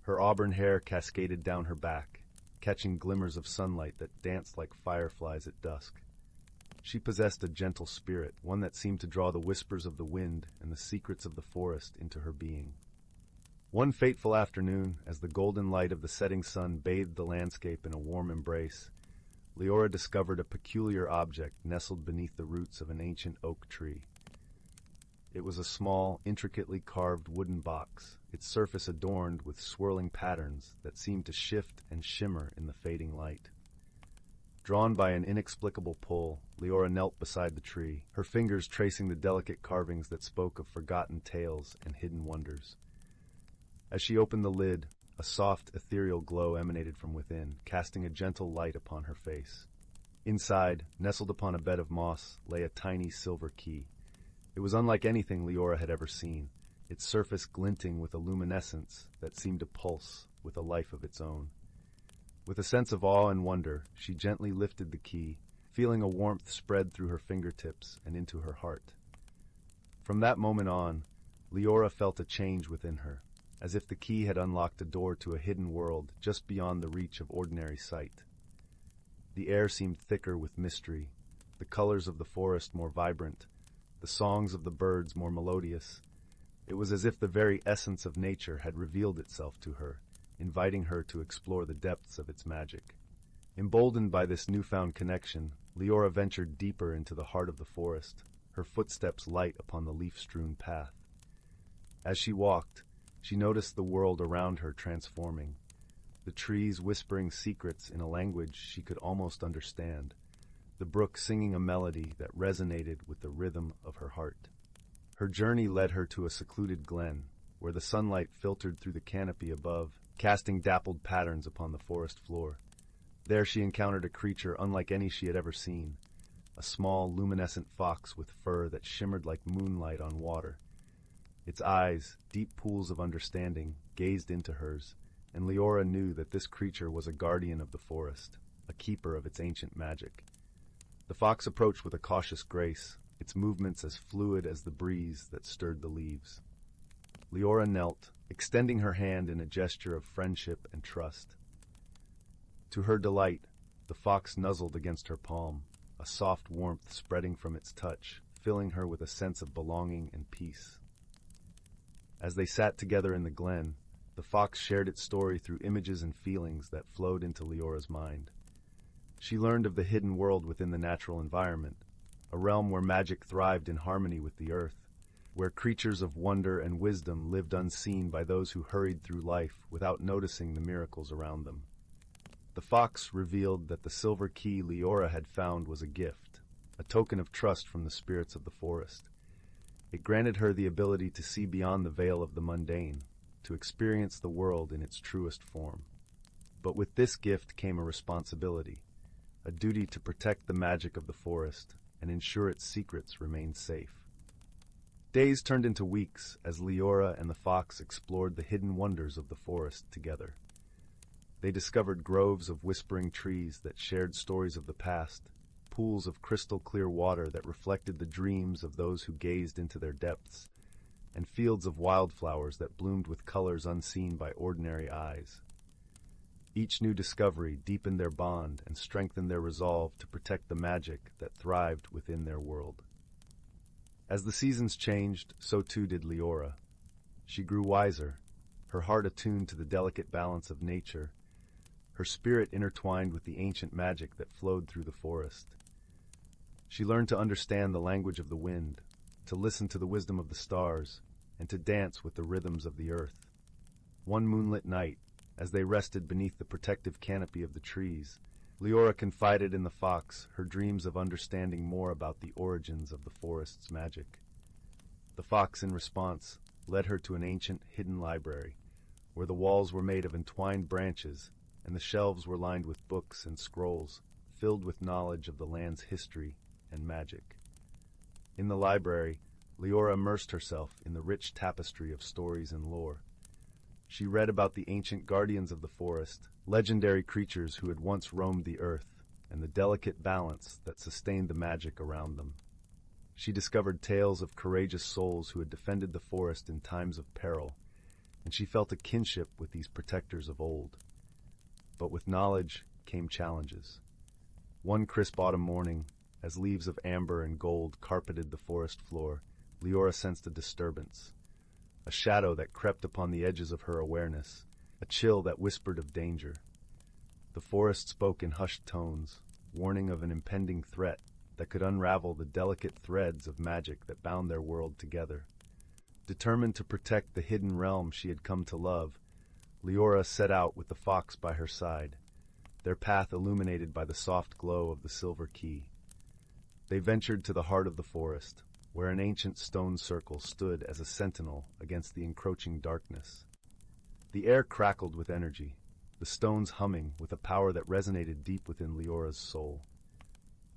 Her auburn hair cascaded down her back, catching glimmers of sunlight that danced like fireflies at dusk. She possessed a gentle spirit, one that seemed to draw the whispers of the wind and the secrets of the forest into her being. One fateful afternoon, as the golden light of the setting sun bathed the landscape in a warm embrace, Leora discovered a peculiar object nestled beneath the roots of an ancient oak tree. It was a small, intricately carved wooden box, its surface adorned with swirling patterns that seemed to shift and shimmer in the fading light. Drawn by an inexplicable pull, Leora knelt beside the tree, her fingers tracing the delicate carvings that spoke of forgotten tales and hidden wonders. As she opened the lid, a soft, ethereal glow emanated from within, casting a gentle light upon her face. Inside, nestled upon a bed of moss, lay a tiny silver key. It was unlike anything Leora had ever seen, its surface glinting with a luminescence that seemed to pulse with a life of its own. With a sense of awe and wonder, she gently lifted the key, feeling a warmth spread through her fingertips and into her heart. From that moment on, Leora felt a change within her, as if the key had unlocked a door to a hidden world just beyond the reach of ordinary sight. The air seemed thicker with mystery, the colors of the forest more vibrant, the songs of the birds more melodious. It was as if the very essence of nature had revealed itself to her, inviting her to explore the depths of its magic. Emboldened by this newfound connection, Leora ventured deeper into the heart of the forest, her footsteps light upon the leaf-strewn path. As she walked, she noticed the world around her transforming, the trees whispering secrets in a language she could almost understand, the brook singing a melody that resonated with the rhythm of her heart. Her journey led her to a secluded glen, where the sunlight filtered through the canopy above, casting dappled patterns upon the forest floor. There she encountered a creature unlike any she had ever seen, a small, luminescent fox with fur that shimmered like moonlight on water. Its eyes, deep pools of understanding, gazed into hers, and Leora knew that this creature was a guardian of the forest, a keeper of its ancient magic. The fox approached with a cautious grace, its movements as fluid as the breeze that stirred the leaves. Leora knelt, extending her hand in a gesture of friendship and trust. To her delight, the fox nuzzled against her palm, a soft warmth spreading from its touch, filling her with a sense of belonging and peace. As they sat together in the glen, the fox shared its story through images and feelings that flowed into Leora's mind. She learned of the hidden world within the natural environment, a realm where magic thrived in harmony with the earth, where creatures of wonder and wisdom lived unseen by those who hurried through life without noticing the miracles around them. The fox revealed that the silver key Leora had found was a gift, a token of trust from the spirits of the forest. It granted her the ability to see beyond the veil of the mundane, to experience the world in its truest form. But with this gift came a responsibility, a duty to protect the magic of the forest and ensure its secrets remained safe. Days turned into weeks as Leora and the fox explored the hidden wonders of the forest together. They discovered groves of whispering trees that shared stories of the past, pools of crystal-clear water that reflected the dreams of those who gazed into their depths, and fields of wildflowers that bloomed with colors unseen by ordinary eyes. Each new discovery deepened their bond and strengthened their resolve to protect the magic that thrived within their world. As the seasons changed, so too did Leora. She grew wiser, her heart attuned to the delicate balance of nature, her spirit intertwined with the ancient magic that flowed through the forest. She learned to understand the language of the wind, to listen to the wisdom of the stars, and to dance with the rhythms of the earth. One moonlit night, as they rested beneath the protective canopy of the trees, Leora confided in the fox her dreams of understanding more about the origins of the forest's magic. The fox, in response, led her to an ancient, hidden library, where the walls were made of entwined branches and the shelves were lined with books and scrolls filled with knowledge of the land's history and magic. In the library, Leora immersed herself in the rich tapestry of stories and lore. She read about the ancient guardians of the forest, legendary creatures who had once roamed the earth, and the delicate balance that sustained the magic around them. She discovered tales of courageous souls who had defended the forest in times of peril, and she felt a kinship with these protectors of old. But with knowledge came challenges. One crisp autumn morning, as leaves of amber and gold carpeted the forest floor, Leora sensed a disturbance, a shadow that crept upon the edges of her awareness, a chill that whispered of danger. The forest spoke in hushed tones, warning of an impending threat that could unravel the delicate threads of magic that bound their world together. Determined to protect the hidden realm she had come to love, Leora set out with the fox by her side, their path illuminated by the soft glow of the silver key. They ventured to the heart of the forest, where an ancient stone circle stood as a sentinel against the encroaching darkness. The air crackled with energy, the stones humming with a power that resonated deep within Leora's soul.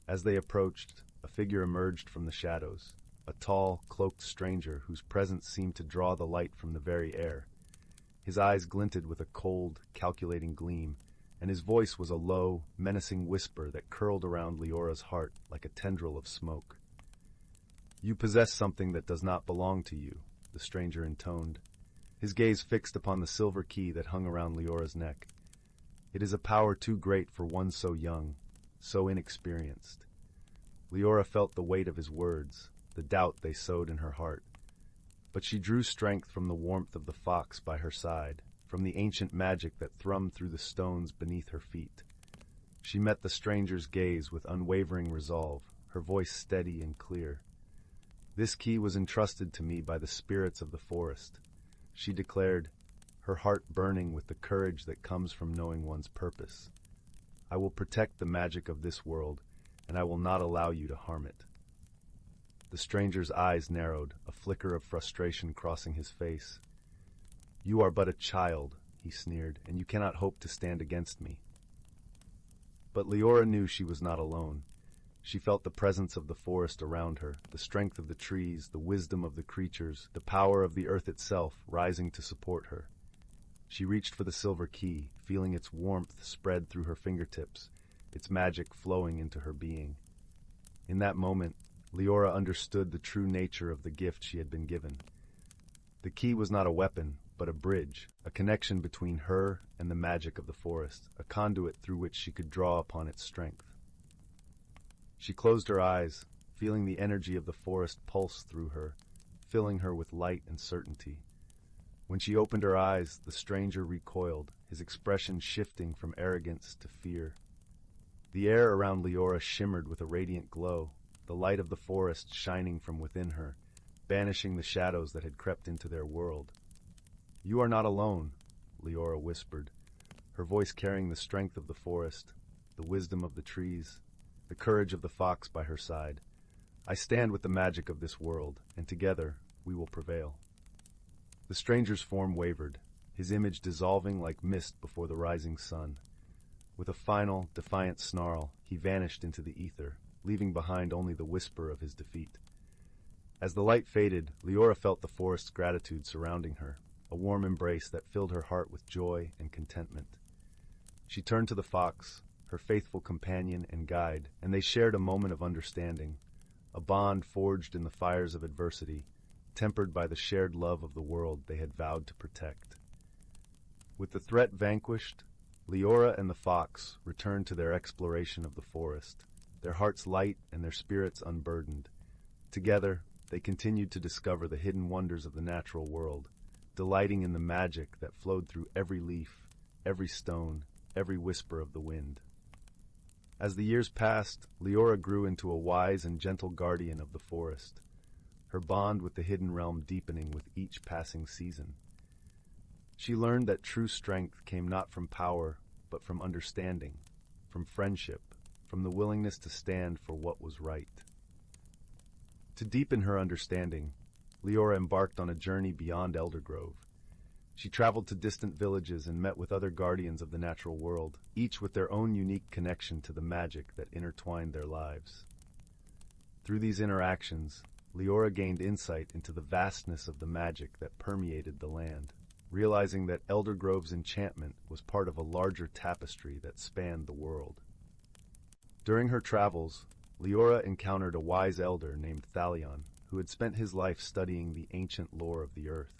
As they approached, a figure emerged from the shadows, a tall, cloaked stranger whose presence seemed to draw the light from the very air. His eyes glinted with a cold, calculating gleam, and his voice was a low, menacing whisper that curled around Leora's heart like a tendril of smoke. "You possess something that does not belong to you," the stranger intoned, his gaze fixed upon the silver key that hung around Leora's neck. "It is a power too great for one so young, so inexperienced." Leora felt the weight of his words, the doubt they sowed in her heart. But she drew strength from the warmth of the fox by her side, from the ancient magic that thrummed through the stones beneath her feet. She met the stranger's gaze with unwavering resolve, her voice steady and clear. "This key was entrusted to me by the spirits of the forest," she declared, her heart burning with the courage that comes from knowing one's purpose. "I will protect the magic of this world, and I will not allow you to harm it." The stranger's eyes narrowed, a flicker of frustration crossing his face. "You are but a child," he sneered, "and you cannot hope to stand against me." But Leora knew she was not alone. She felt the presence of the forest around her, the strength of the trees, the wisdom of the creatures, the power of the earth itself rising to support her. She reached for the silver key, feeling its warmth spread through her fingertips, its magic flowing into her being. In that moment, Leora understood the true nature of the gift she had been given. The key was not a weapon, but a bridge, a connection between her and the magic of the forest, a conduit through which she could draw upon its strength. She closed her eyes, feeling the energy of the forest pulse through her, filling her with light and certainty. When she opened her eyes, the stranger recoiled, his expression shifting from arrogance to fear. The air around Leora shimmered with a radiant glow, the light of the forest shining from within her, banishing the shadows that had crept into their world. "You are not alone," Leora whispered, her voice carrying the strength of the forest, the wisdom of the trees, the courage of the fox by her side. "I stand with the magic of this world, and together we will prevail." The stranger's form wavered, his image dissolving like mist before the rising sun. With a final, defiant snarl, he vanished into the ether, leaving behind only the whisper of his defeat. As the light faded, Leora felt the forest's gratitude surrounding her, a warm embrace that filled her heart with joy and contentment. She turned to the fox, her faithful companion and guide, and they shared a moment of understanding, a bond forged in the fires of adversity, tempered by the shared love of the world they had vowed to protect. With the threat vanquished, Leora and the fox returned to their exploration of the forest, their hearts light and their spirits unburdened. Together, they continued to discover the hidden wonders of the natural world, delighting in the magic that flowed through every leaf, every stone, every whisper of the wind. As the years passed, Leora grew into a wise and gentle guardian of the forest, her bond with the hidden realm deepening with each passing season. She learned that true strength came not from power, but from understanding, from friendship, from the willingness to stand for what was right. To deepen her understanding, Leora embarked on a journey beyond Eldergrove. She traveled to distant villages and met with other guardians of the natural world, each with their own unique connection to the magic that intertwined their lives. Through these interactions, Leora gained insight into the vastness of the magic that permeated the land, realizing that Eldergrove's enchantment was part of a larger tapestry that spanned the world. During her travels, Leora encountered a wise elder named Thalion, who had spent his life studying the ancient lore of the earth.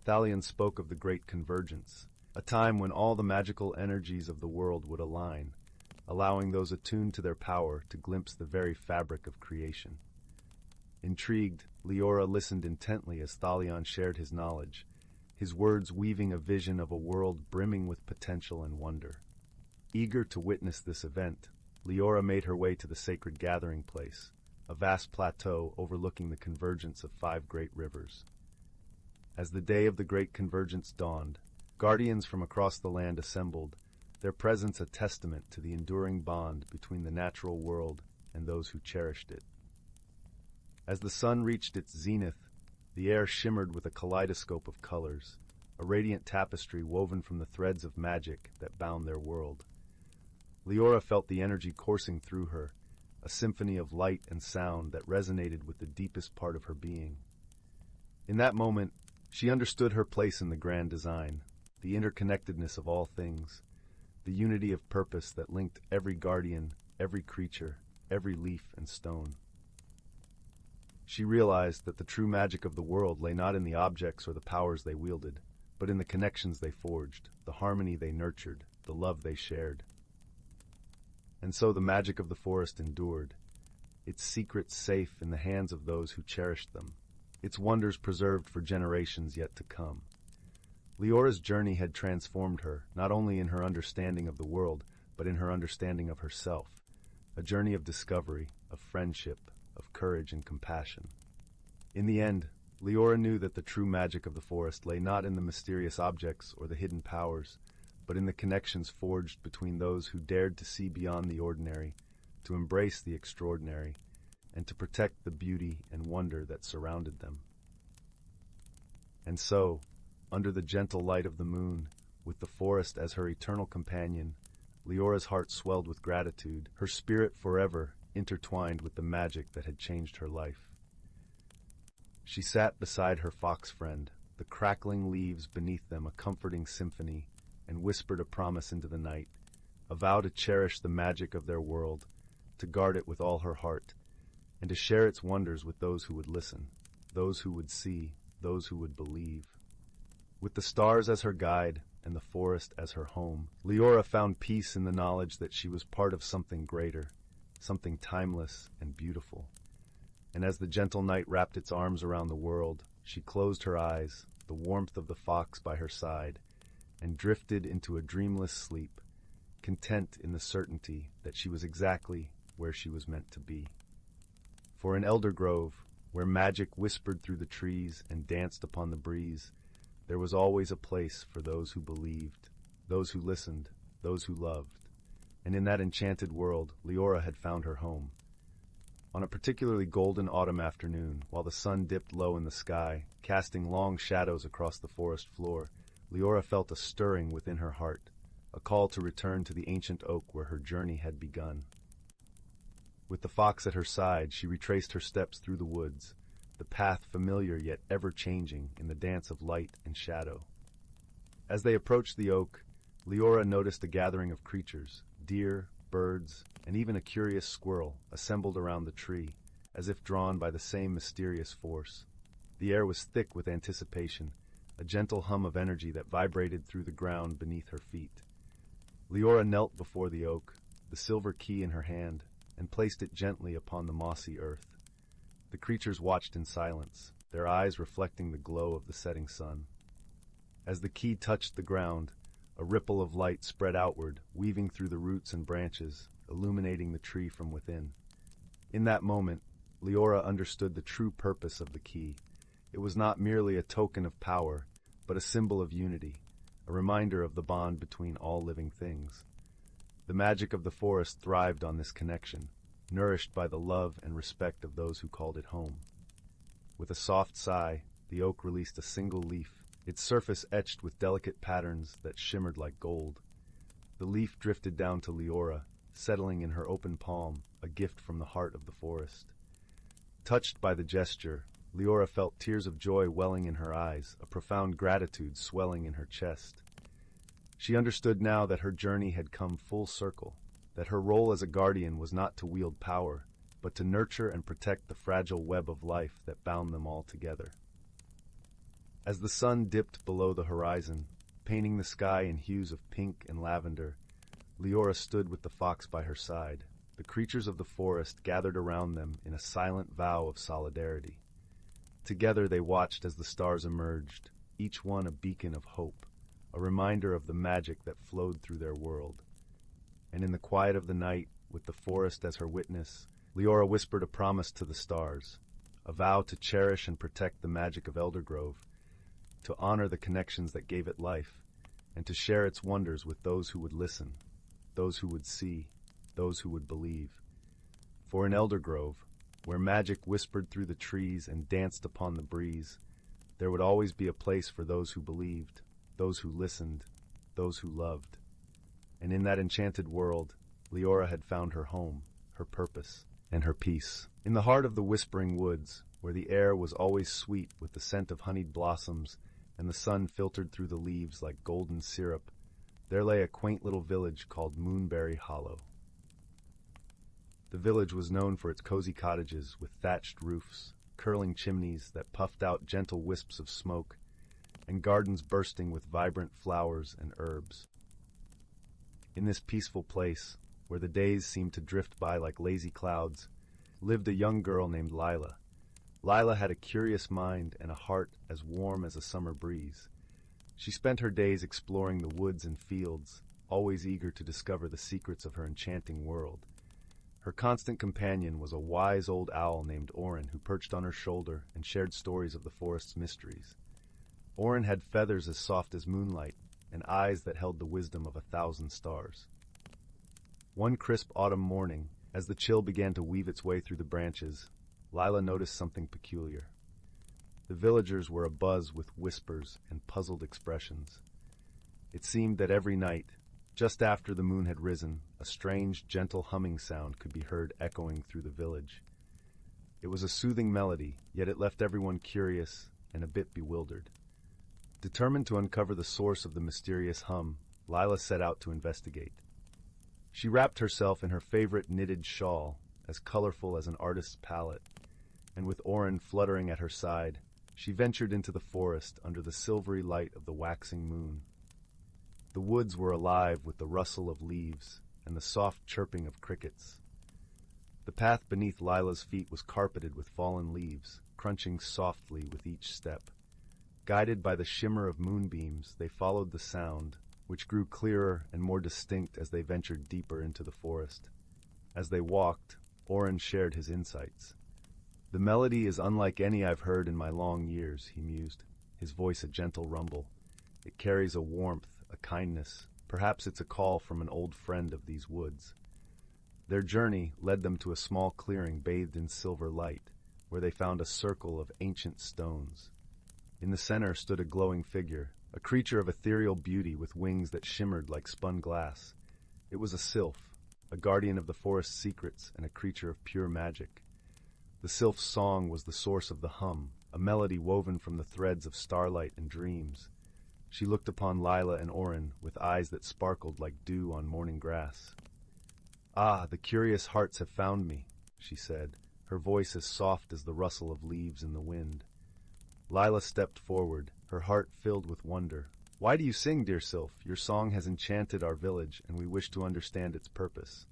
Thalion spoke of the Great Convergence, a time when all the magical energies of the world would align, allowing those attuned to their power to glimpse the very fabric of creation. Intrigued, Leora listened intently as Thalion shared his knowledge, his words weaving a vision of a world brimming with potential and wonder. Eager to witness this event, Leora made her way to the sacred gathering place, a vast plateau overlooking the convergence of 5 great rivers. As the day of the Great Convergence dawned, guardians from across the land assembled, their presence a testament to the enduring bond between the natural world and those who cherished it. As the sun reached its zenith, the air shimmered with a kaleidoscope of colors, a radiant tapestry woven from the threads of magic that bound their world. Leora felt the energy coursing through her, a symphony of light and sound that resonated with the deepest part of her being. In that moment, she understood her place in the grand design, the interconnectedness of all things, the unity of purpose that linked every guardian, every creature, every leaf and stone. She realized that the true magic of the world lay not in the objects or the powers they wielded, but in the connections they forged, the harmony they nurtured, the love they shared. And so the magic of the forest endured, its secrets safe in the hands of those who cherished them, its wonders preserved for generations yet to come. Leora's journey had transformed her, not only in her understanding of the world, but in her understanding of herself, a journey of discovery, of friendship, of courage and compassion. In the end, Leora knew that the true magic of the forest lay not in the mysterious objects or the hidden powers, but in the connections forged between those who dared to see beyond the ordinary, to embrace the extraordinary, and to protect the beauty and wonder that surrounded them. And so, under the gentle light of the moon, with the forest as her eternal companion, Leora's heart swelled with gratitude, her spirit forever intertwined with the magic that had changed her life. She sat beside her fox friend, the crackling leaves beneath them a comforting symphony, and whispered a promise into the night, a vow to cherish the magic of their world, to guard it with all her heart, and to share its wonders with those who would listen, those who would see, those who would believe. With the stars as her guide and the forest as her home, Leora found peace in the knowledge that she was part of something greater, something timeless and beautiful. And as the gentle night wrapped its arms around the world, she closed her eyes, the warmth of the fox by her side, and drifted into a dreamless sleep, content in the certainty that she was exactly where she was meant to be. For in Eldergrove, where magic whispered through the trees and danced upon the breeze, there was always a place for those who believed, those who listened, those who loved. And in that enchanted world, Leora had found her home. On a particularly golden autumn afternoon, while the sun dipped low in the sky, casting long shadows across the forest floor, Leora felt a stirring within her heart, a call to return to the ancient oak where her journey had begun. With the fox at her side, she retraced her steps through the woods, the path familiar yet ever-changing in the dance of light and shadow. As they approached the oak, Leora noticed a gathering of creatures, deer, birds, and even a curious squirrel assembled around the tree, as if drawn by the same mysterious force. The air was thick with anticipation, a gentle hum of energy that vibrated through the ground beneath her feet. Leora knelt before the oak, the silver key in her hand, and placed it gently upon the mossy earth. The creatures watched in silence, their eyes reflecting the glow of the setting sun. As the key touched the ground, a ripple of light spread outward, weaving through the roots and branches, illuminating the tree from within. In that moment, Leora understood the true purpose of the key. It was not merely a token of power, but a symbol of unity, a reminder of the bond between all living things. The magic of the forest thrived on this connection, nourished by the love and respect of those who called it home. With a soft sigh, the oak released a single leaf, its surface etched with delicate patterns that shimmered like gold. The leaf drifted down to Leora, settling in her open palm, a gift from the heart of the forest. Touched by the gesture, Leora felt tears of joy welling in her eyes, a profound gratitude swelling in her chest. She understood now that her journey had come full circle, that her role as a guardian was not to wield power, but to nurture and protect the fragile web of life that bound them all together. As the sun dipped below the horizon, painting the sky in hues of pink and lavender, Leora stood with the fox by her side. The creatures of the forest gathered around them in a silent vow of solidarity. Together they watched as the stars emerged, each one a beacon of hope, a reminder of the magic that flowed through their world. And in the quiet of the night, with the forest as her witness, Leora whispered a promise to the stars, a vow to cherish and protect the magic of Eldergrove, to honor the connections that gave it life, and to share its wonders with those who would listen, those who would see, those who would believe. For in Eldergrove, where magic whispered through the trees and danced upon the breeze, there would always be a place for those who believed, those who listened, those who loved. And in that enchanted world, Leora had found her home, her purpose, and her peace. In the heart of the whispering woods, where the air was always sweet with the scent of honeyed blossoms and the sun filtered through the leaves like golden syrup, there lay a quaint little village called Moonberry Hollow. The village was known for its cozy cottages with thatched roofs, curling chimneys that puffed out gentle wisps of smoke, and gardens bursting with vibrant flowers and herbs. In this peaceful place, where the days seemed to drift by like lazy clouds, lived a young girl named Lila. Lila had a curious mind and a heart as warm as a summer breeze. She spent her days exploring the woods and fields, always eager to discover the secrets of her enchanting world. Her constant companion was a wise old owl named Orin, who perched on her shoulder and shared stories of the forest's mysteries. Orin had feathers as soft as moonlight and eyes that held the wisdom of 1,000 stars. One crisp autumn morning, as the chill began to weave its way through the branches, Lila noticed something peculiar. The villagers were abuzz with whispers and puzzled expressions. It seemed that every night, just after the moon had risen, a strange, gentle humming sound could be heard echoing through the village. It was a soothing melody, yet it left everyone curious and a bit bewildered. Determined to uncover the source of the mysterious hum, Lila set out to investigate. She wrapped herself in her favorite knitted shawl, as colorful as an artist's palette, and with Orin fluttering at her side, she ventured into the forest under the silvery light of the waxing moon. The woods were alive with the rustle of leaves and the soft chirping of crickets. The path beneath Lila's feet was carpeted with fallen leaves, crunching softly with each step. Guided by the shimmer of moonbeams, they followed the sound, which grew clearer and more distinct as they ventured deeper into the forest. As they walked, Orin shared his insights. "The melody is unlike any I've heard in my long years," he mused, his voice a gentle rumble. "It carries a warmth, a kindness. Perhaps it's a call from an old friend of these woods." Their journey led them to a small clearing bathed in silver light, where they found a circle of ancient stones. In the center stood a glowing figure, a creature of ethereal beauty with wings that shimmered like spun glass. It was a sylph, a guardian of the forest's secrets and a creature of pure magic. The sylph's song was the source of the hum, a melody woven from the threads of starlight and dreams. She looked upon Lila and Orin with eyes that sparkled like dew on morning grass. "Ah, the curious hearts have found me," she said, her voice as soft as the rustle of leaves in the wind. Lila stepped forward, her heart filled with wonder. "Why do you sing, dear sylph? Your song has enchanted our village, and we wish to understand its purpose."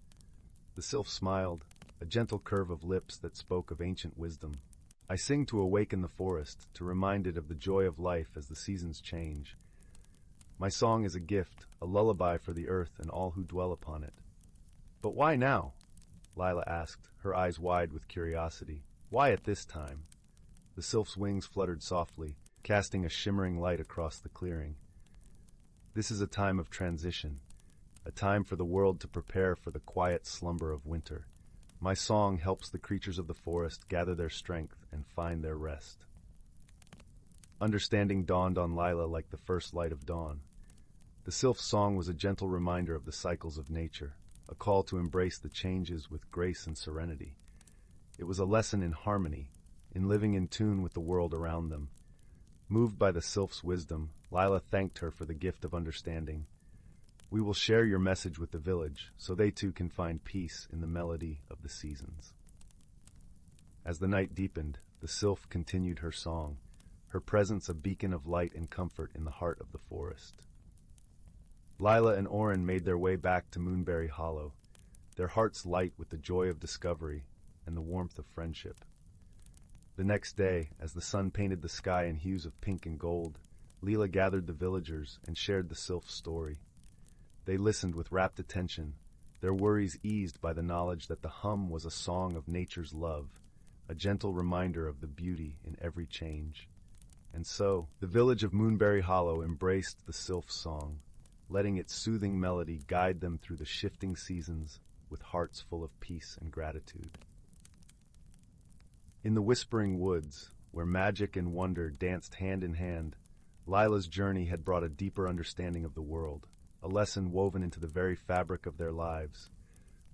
The sylph smiled, a gentle curve of lips that spoke of ancient wisdom. I sing to awaken the forest, to remind it of the joy of life as the seasons change. My song is a gift, a lullaby for the earth and all who dwell upon it. But why now? Lila asked, her eyes wide with curiosity. Why at this time? The sylph's wings fluttered softly, casting a shimmering light across the clearing. This is a time of transition, a time for the world to prepare for the quiet slumber of winter. My song helps the creatures of the forest gather their strength and find their rest. Understanding dawned on Lila like the first light of dawn. The sylph's song was a gentle reminder of the cycles of nature, a call to embrace the changes with grace and serenity. It was a lesson in harmony, in living in tune with the world around them. Moved by the sylph's wisdom, Lila thanked her for the gift of understanding. We will share your message with the village, so they too can find peace in the melody of the seasons. As the night deepened, the sylph continued her song, her presence a beacon of light and comfort in the heart of the forest. Lila and Oren made their way back to Moonberry Hollow, their hearts light with the joy of discovery and the warmth of friendship. The next day, as the sun painted the sky in hues of pink and gold, Lila gathered the villagers and shared the sylph's story. They listened with rapt attention, their worries eased by the knowledge that the hum was a song of nature's love, a gentle reminder of the beauty in every change. And so, the village of Moonberry Hollow embraced the sylph's song, letting its soothing melody guide them through the shifting seasons with hearts full of peace and gratitude. In the whispering woods, where magic and wonder danced hand in hand, Lila's journey had brought a deeper understanding of the world, a lesson woven into the very fabric of their lives,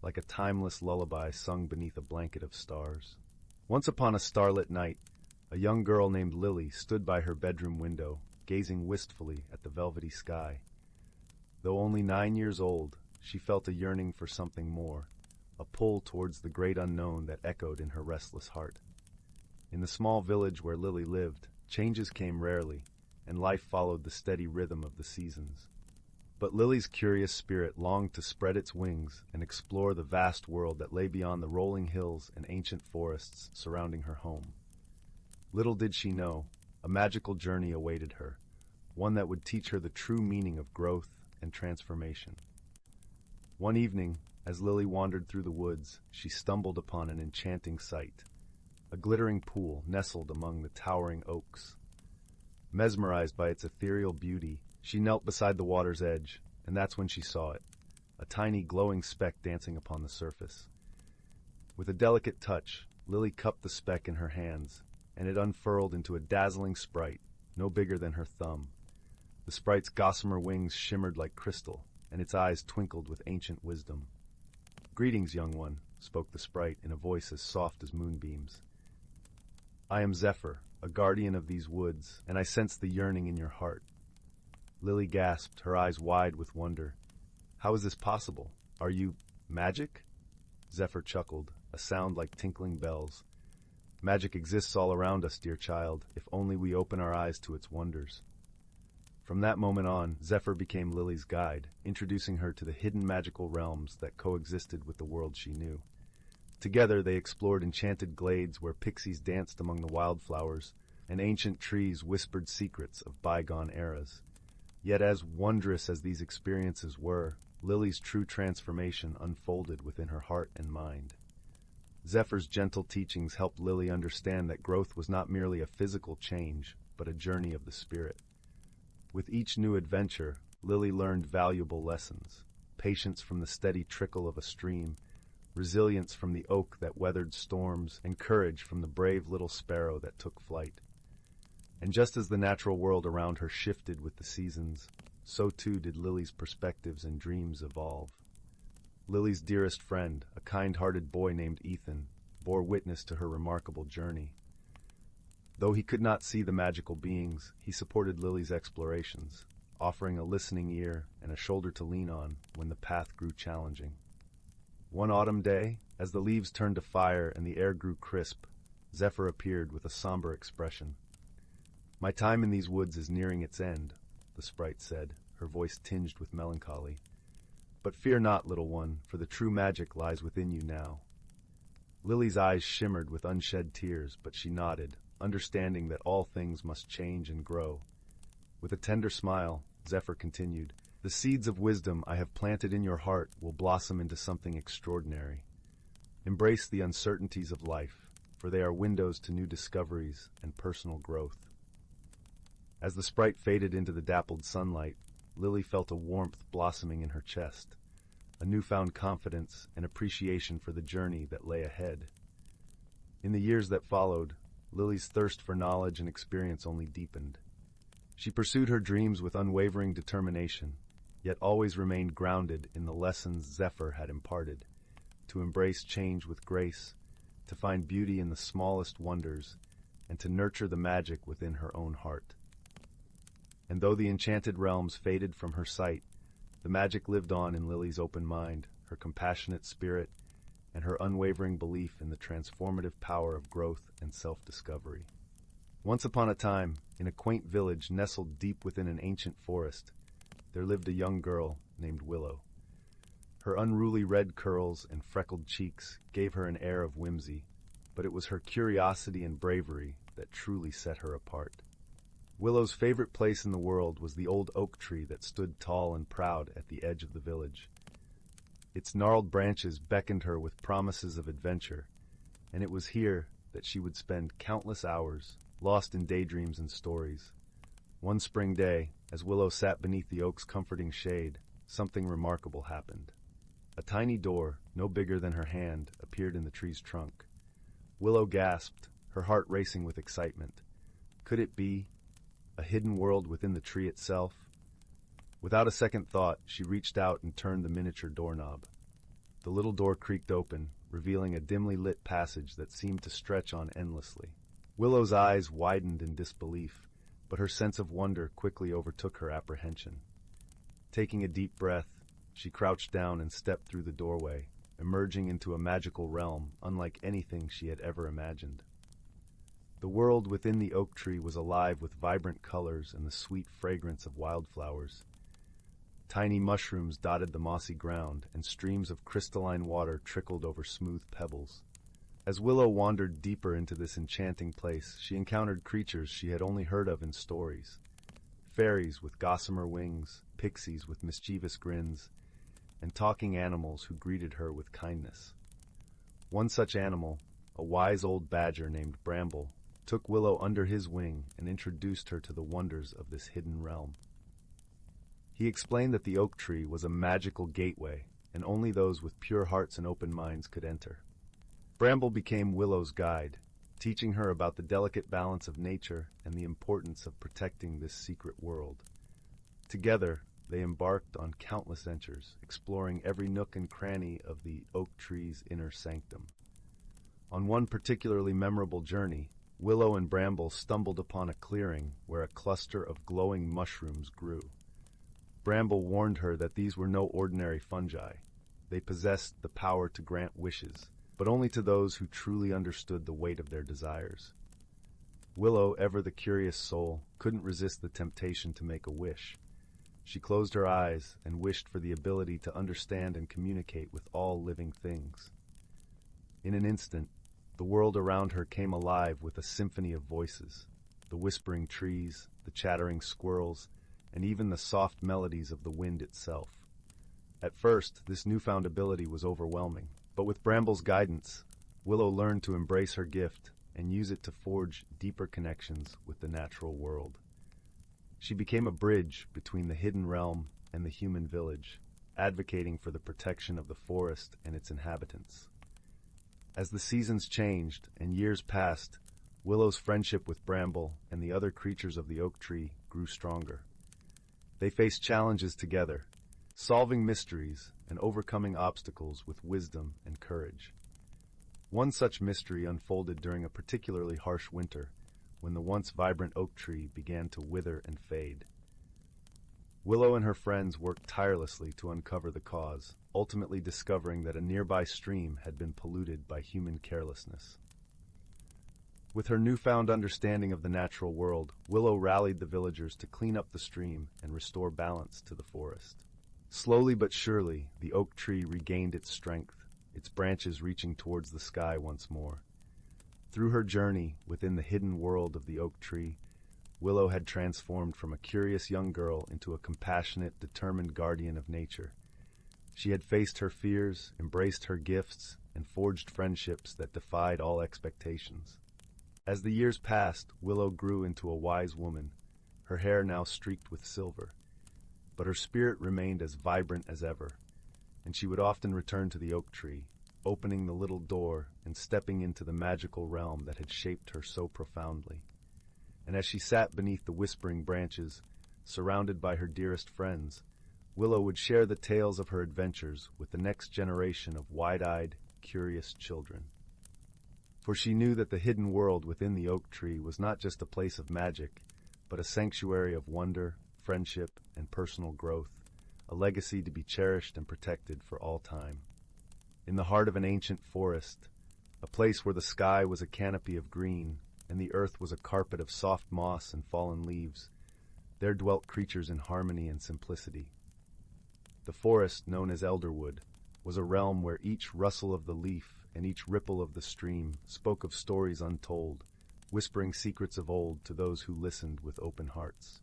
like a timeless lullaby sung beneath a blanket of stars. Once upon a starlit night, a young girl named Lily stood by her bedroom window, gazing wistfully at the velvety sky. Though only 9 years old, she felt a yearning for something more, a pull towards the great unknown that echoed in her restless heart. In the small village where Lily lived, changes came rarely, and life followed the steady rhythm of the seasons. But Lily's curious spirit longed to spread its wings and explore the vast world that lay beyond the rolling hills and ancient forests surrounding her home. Little did she know, a magical journey awaited her, one that would teach her the true meaning of growth and transformation. One evening, as Lily wandered through the woods, she stumbled upon an enchanting sight, a glittering pool nestled among the towering oaks. Mesmerized by its ethereal beauty, she knelt beside the water's edge, and that's when she saw it, a tiny glowing speck dancing upon the surface. With a delicate touch, Lily cupped the speck in her hands, and it unfurled into a dazzling sprite, no bigger than her thumb. The sprite's gossamer wings shimmered like crystal, and its eyes twinkled with ancient wisdom. "Greetings, young one," spoke the sprite in a voice as soft as moonbeams. "I am Zephyr, a guardian of these woods, and I sense the yearning in your heart." Lily gasped, her eyes wide with wonder. "How is this possible? Are you magic?" Zephyr chuckled, a sound like tinkling bells. "Magic exists all around us, dear child, if only we open our eyes to its wonders." From that moment on, Zephyr became Lily's guide, introducing her to the hidden magical realms that coexisted with the world she knew. Together they explored enchanted glades where pixies danced among the wildflowers, and ancient trees whispered secrets of bygone eras. Yet as wondrous as these experiences were, Lily's true transformation unfolded within her heart and mind. Zephyr's gentle teachings helped Lily understand that growth was not merely a physical change, but a journey of the spirit. With each new adventure, Lily learned valuable lessons: patience from the steady trickle of a stream, resilience from the oak that weathered storms, and courage from the brave little sparrow that took flight. And just as the natural world around her shifted with the seasons, so too did Lily's perspectives and dreams evolve. Lily's dearest friend, a kind-hearted boy named Ethan, bore witness to her remarkable journey. Though he could not see the magical beings, he supported Lily's explorations, offering a listening ear and a shoulder to lean on when the path grew challenging. One autumn day, as the leaves turned to fire and the air grew crisp, Zephyr appeared with a somber expression. "My time in these woods is nearing its end," the sprite said, her voice tinged with melancholy. "But fear not, little one, for the true magic lies within you now." Lily's eyes shimmered with unshed tears, but she nodded, understanding that all things must change and grow. With a tender smile, Zephyr continued, "The seeds of wisdom I have planted in your heart will blossom into something extraordinary. Embrace the uncertainties of life, for they are windows to new discoveries and personal growth." As the sprite faded into the dappled sunlight, Lily felt a warmth blossoming in her chest, a newfound confidence and appreciation for the journey that lay ahead. In the years that followed, Lily's thirst for knowledge and experience only deepened. She pursued her dreams with unwavering determination, yet always remained grounded in the lessons Zephyr had imparted, to embrace change with grace, to find beauty in the smallest wonders, and to nurture the magic within her own heart. And though the enchanted realms faded from her sight, the magic lived on in Lily's open mind, her compassionate spirit, and her unwavering belief in the transformative power of growth and self-discovery. Once upon a time, in a quaint village nestled deep within an ancient forest, there lived a young girl named Willow. Her unruly red curls and freckled cheeks gave her an air of whimsy, but it was her curiosity and bravery that truly set her apart. Willow's favorite place in the world was the old oak tree that stood tall and proud at the edge of the village. Its gnarled branches beckoned her with promises of adventure, and it was here that she would spend countless hours, lost in daydreams and stories. One spring day, as Willow sat beneath the oak's comforting shade, something remarkable happened. A tiny door, no bigger than her hand, appeared in the tree's trunk. Willow gasped, her heart racing with excitement. Could it be a hidden world within the tree itself? Without a second thought, she reached out and turned the miniature doorknob. The little door creaked open, revealing a dimly lit passage that seemed to stretch on endlessly. Willow's eyes widened in disbelief, but her sense of wonder quickly overtook her apprehension. Taking a deep breath, she crouched down and stepped through the doorway, emerging into a magical realm unlike anything she had ever imagined. The world within the oak tree was alive with vibrant colors and the sweet fragrance of wildflowers. Tiny mushrooms dotted the mossy ground, and streams of crystalline water trickled over smooth pebbles. As Willow wandered deeper into this enchanting place, she encountered creatures she had only heard of in stories. Fairies with gossamer wings, pixies with mischievous grins, and talking animals who greeted her with kindness. One such animal, a wise old badger named Bramble, took Willow under his wing and introduced her to the wonders of this hidden realm. He explained that the oak tree was a magical gateway, and only those with pure hearts and open minds could enter. Bramble became Willow's guide, teaching her about the delicate balance of nature and the importance of protecting this secret world. Together, they embarked on countless ventures, exploring every nook and cranny of the oak tree's inner sanctum. On one particularly memorable journey, Willow and Bramble stumbled upon a clearing where a cluster of glowing mushrooms grew. Bramble warned her that these were no ordinary fungi. They possessed the power to grant wishes, but only to those who truly understood the weight of their desires. Willow, ever the curious soul, couldn't resist the temptation to make a wish. She closed her eyes and wished for the ability to understand and communicate with all living things. In an instant, the world around her came alive with a symphony of voices, the whispering trees, the chattering squirrels, and even the soft melodies of the wind itself. At first, this newfound ability was overwhelming, but with Bramble's guidance, Willow learned to embrace her gift and use it to forge deeper connections with the natural world. She became a bridge between the hidden realm and the human village, advocating for the protection of the forest and its inhabitants. As the seasons changed and years passed, Willow's friendship with Bramble and the other creatures of the oak tree grew stronger. They faced challenges together, solving mysteries and overcoming obstacles with wisdom and courage. One such mystery unfolded during a particularly harsh winter, when the once vibrant oak tree began to wither and fade. Willow and her friends worked tirelessly to uncover the cause, ultimately discovering that a nearby stream had been polluted by human carelessness. With her newfound understanding of the natural world, Willow rallied the villagers to clean up the stream and restore balance to the forest. Slowly but surely, the oak tree regained its strength, its branches reaching towards the sky once more. Through her journey within the hidden world of the oak tree, Willow had transformed from a curious young girl into a compassionate, determined guardian of nature. She had faced her fears, embraced her gifts, and forged friendships that defied all expectations. As the years passed, Willow grew into a wise woman, her hair now streaked with silver. But her spirit remained as vibrant as ever, and she would often return to the oak tree, opening the little door and stepping into the magical realm that had shaped her so profoundly. And as she sat beneath the whispering branches, surrounded by her dearest friends, Willow would share the tales of her adventures with the next generation of wide-eyed, curious children. For she knew that the hidden world within the oak tree was not just a place of magic, but a sanctuary of wonder, friendship, and personal growth, a legacy to be cherished and protected for all time. In the heart of an ancient forest, a place where the sky was a canopy of green and the earth was a carpet of soft moss and fallen leaves, there dwelt creatures in harmony and simplicity. The forest, known as Elderwood, was a realm where each rustle of the leaf and each ripple of the stream spoke of stories untold, whispering secrets of old to those who listened with open hearts.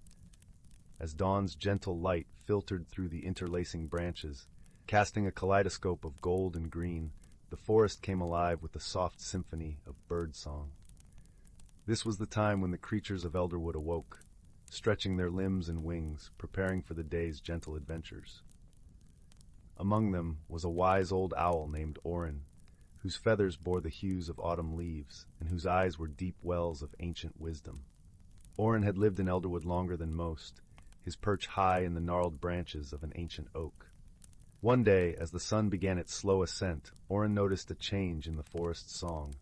As dawn's gentle light filtered through the interlacing branches, casting a kaleidoscope of gold and green, the forest came alive with a soft symphony of bird song. This was the time when the creatures of Elderwood awoke, stretching their limbs and wings, preparing for the day's gentle adventures. Among them was a wise old owl named Orin, whose feathers bore the hues of autumn leaves, and whose eyes were deep wells of ancient wisdom. Orin had lived in Elderwood longer than most, his perch high in the gnarled branches of an ancient oak. One day, as the sun began its slow ascent, Orin noticed a change in the forest's song.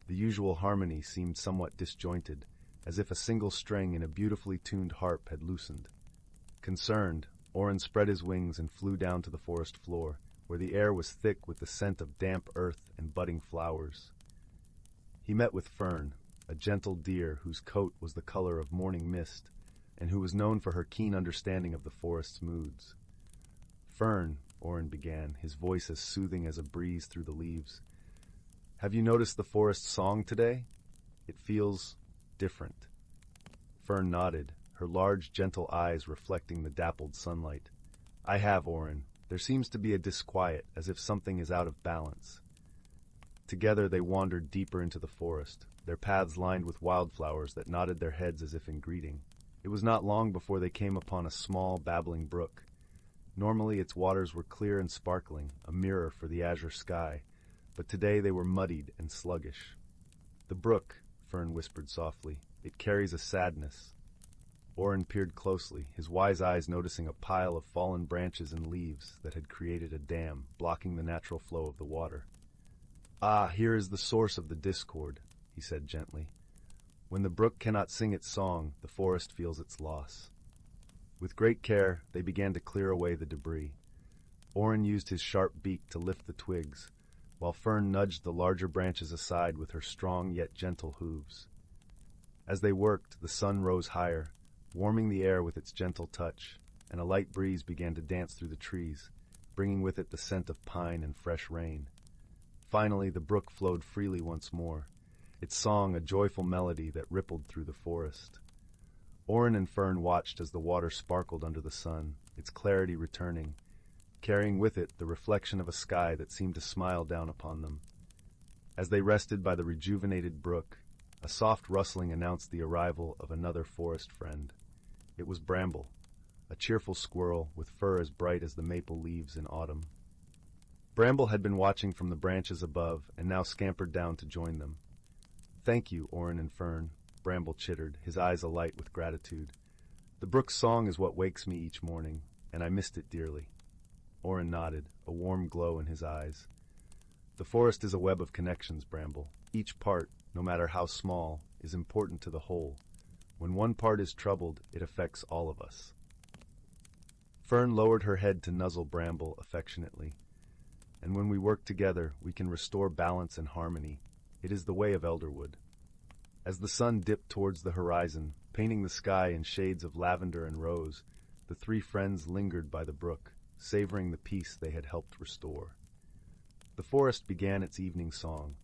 The usual harmony seemed somewhat disjointed, as if a single string in a beautifully tuned harp had loosened. Concerned, Orin spread his wings and flew down to the forest floor, where the air was thick with the scent of damp earth and budding flowers. He met with Fern, a gentle deer whose coat was the color of morning mist, and who was known for her keen understanding of the forest's moods. "Fern," Orin began, his voice as soothing as a breeze through the leaves, "have you noticed the forest's song today? It feels different." Fern nodded, her large, gentle eyes reflecting the dappled sunlight. "I have, Orin. There seems to be a disquiet, as if something is out of balance." Together they wandered deeper into the forest, their paths lined with wildflowers that nodded their heads as if in greeting. It was not long before they came upon a small, babbling brook. Normally its waters were clear and sparkling, a mirror for the azure sky, but today they were muddied and sluggish. "The brook," Fern whispered softly, "it carries a sadness." Orin peered closely, his wise eyes noticing a pile of fallen branches and leaves that had created a dam, blocking the natural flow of the water. "Ah, here is the source of the discord," he said gently. "When the brook cannot sing its song, the forest feels its loss." With great care, they began to clear away the debris. Orin used his sharp beak to lift the twigs, while Fern nudged the larger branches aside with her strong yet gentle hooves. As they worked, the sun rose higher, warming the air with its gentle touch, and a light breeze began to dance through the trees, bringing with it the scent of pine and fresh rain. Finally, the brook flowed freely once more, its song a joyful melody that rippled through the forest. Orin and Fern watched as the water sparkled under the sun, its clarity returning, carrying with it the reflection of a sky that seemed to smile down upon them. As they rested by the rejuvenated brook, a soft rustling announced the arrival of another forest friend. It was Bramble, a cheerful squirrel with fur as bright as the maple leaves in autumn. Bramble had been watching from the branches above and now scampered down to join them. "Thank you, Orin and Fern," Bramble chittered, his eyes alight with gratitude. "The brook's song is what wakes me each morning, and I missed it dearly." Orin nodded, a warm glow in his eyes. "The forest is a web of connections, Bramble. Each part, no matter how small, is important to the whole. When one part is troubled, it affects all of us." Fern lowered her head to nuzzle Bramble affectionately. "And when we work together, we can restore balance and harmony. It is the way of Elderwood." As the sun dipped towards the horizon, painting the sky in shades of lavender and rose, the three friends lingered by the brook, savoring the peace they had helped restore. The forest began its evening song,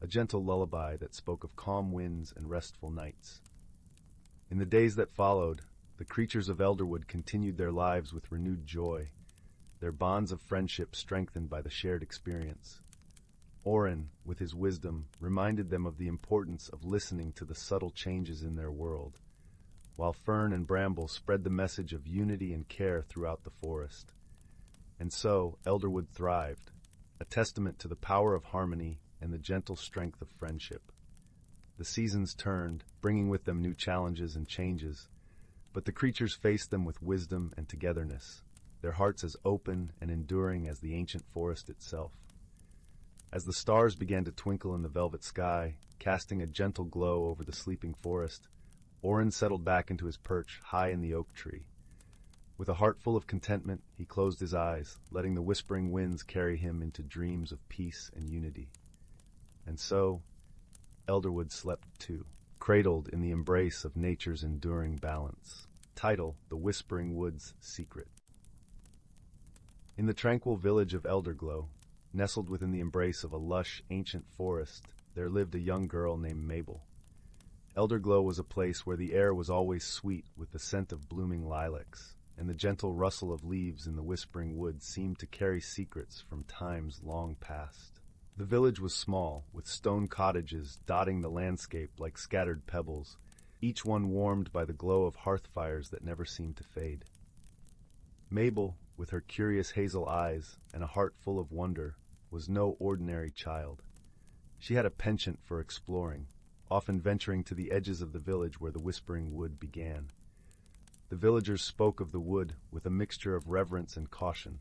a gentle lullaby that spoke of calm winds and restful nights. In the days that followed, the creatures of Elderwood continued their lives with renewed joy, their bonds of friendship strengthened by the shared experience. Orin, with his wisdom, reminded them of the importance of listening to the subtle changes in their world, while Fern and Bramble spread the message of unity and care throughout the forest. And so, Elderwood thrived, a testament to the power of harmony and the gentle strength of friendship. The seasons turned, bringing with them new challenges and changes, but the creatures faced them with wisdom and togetherness, their hearts as open and enduring as the ancient forest itself. As the stars began to twinkle in the velvet sky, casting a gentle glow over the sleeping forest, Orin settled back into his perch high in the oak tree. With a heart full of contentment, he closed his eyes, letting the whispering winds carry him into dreams of peace and unity. And so, Elderwood slept too, cradled in the embrace of nature's enduring balance. Title: The Whispering Wood's Secret. In the tranquil village of Elderglow, nestled within the embrace of a lush, ancient forest, there lived a young girl named Mabel. Elderglow was a place where the air was always sweet with the scent of blooming lilacs, and the gentle rustle of leaves in the whispering wood seemed to carry secrets from times long past. The village was small, with stone cottages dotting the landscape like scattered pebbles, each one warmed by the glow of hearth fires that never seemed to fade. Mabel, with her curious hazel eyes and a heart full of wonder, was no ordinary child. She had a penchant for exploring, often venturing to the edges of the village where the whispering wood began. The villagers spoke of the wood with a mixture of reverence and caution,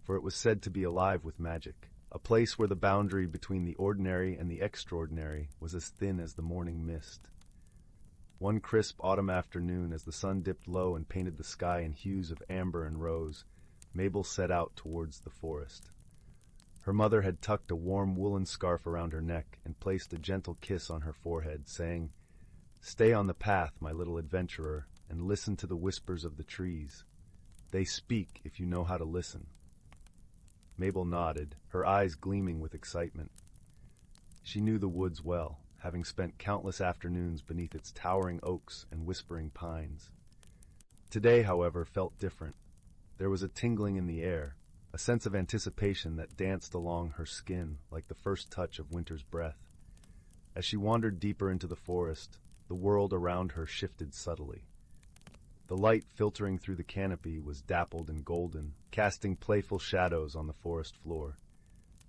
for it was said to be alive with magic, a place where the boundary between the ordinary and the extraordinary was as thin as the morning mist. One crisp autumn afternoon, as the sun dipped low and painted the sky in hues of amber and rose, Mabel set out towards the forest. Her mother had tucked a warm woolen scarf around her neck and placed a gentle kiss on her forehead, saying, "Stay on the path, my little adventurer, and listen to the whispers of the trees. They speak if you know how to listen." Mabel nodded, her eyes gleaming with excitement. She knew the woods well, having spent countless afternoons beneath its towering oaks and whispering pines. Today, however, felt different. There was a tingling in the air, a sense of anticipation that danced along her skin like the first touch of winter's breath. As she wandered deeper into the forest, the world around her shifted subtly. The light filtering through the canopy was dappled and golden, casting playful shadows on the forest floor.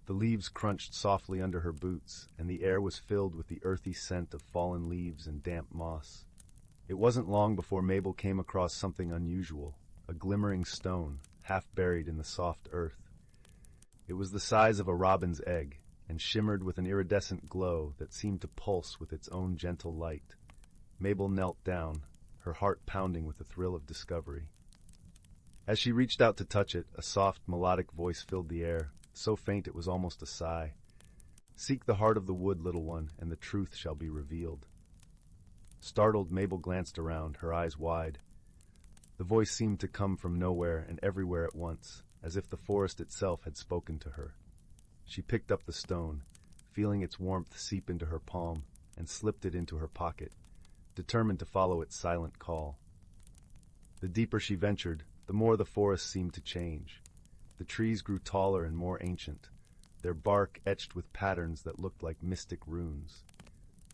The leaves crunched softly under her boots, and the air was filled with the earthy scent of fallen leaves and damp moss. It wasn't long before Mabel came across something unusual, a glimmering stone, half buried in the soft earth. It was the size of a robin's egg, and shimmered with an iridescent glow that seemed to pulse with its own gentle light. Mabel knelt down, her heart pounding with the thrill of discovery. As she reached out to touch it, a soft, melodic voice filled the air, so faint it was almost a sigh. "Seek the heart of the wood, little one, and the truth shall be revealed." Startled, Mabel glanced around, her eyes wide. The voice seemed to come from nowhere and everywhere at once, as if the forest itself had spoken to her. She picked up the stone, feeling its warmth seep into her palm, and slipped it into her pocket, determined to follow its silent call. The deeper she ventured, the more the forest seemed to change. The trees grew taller and more ancient, their bark etched with patterns that looked like mystic runes.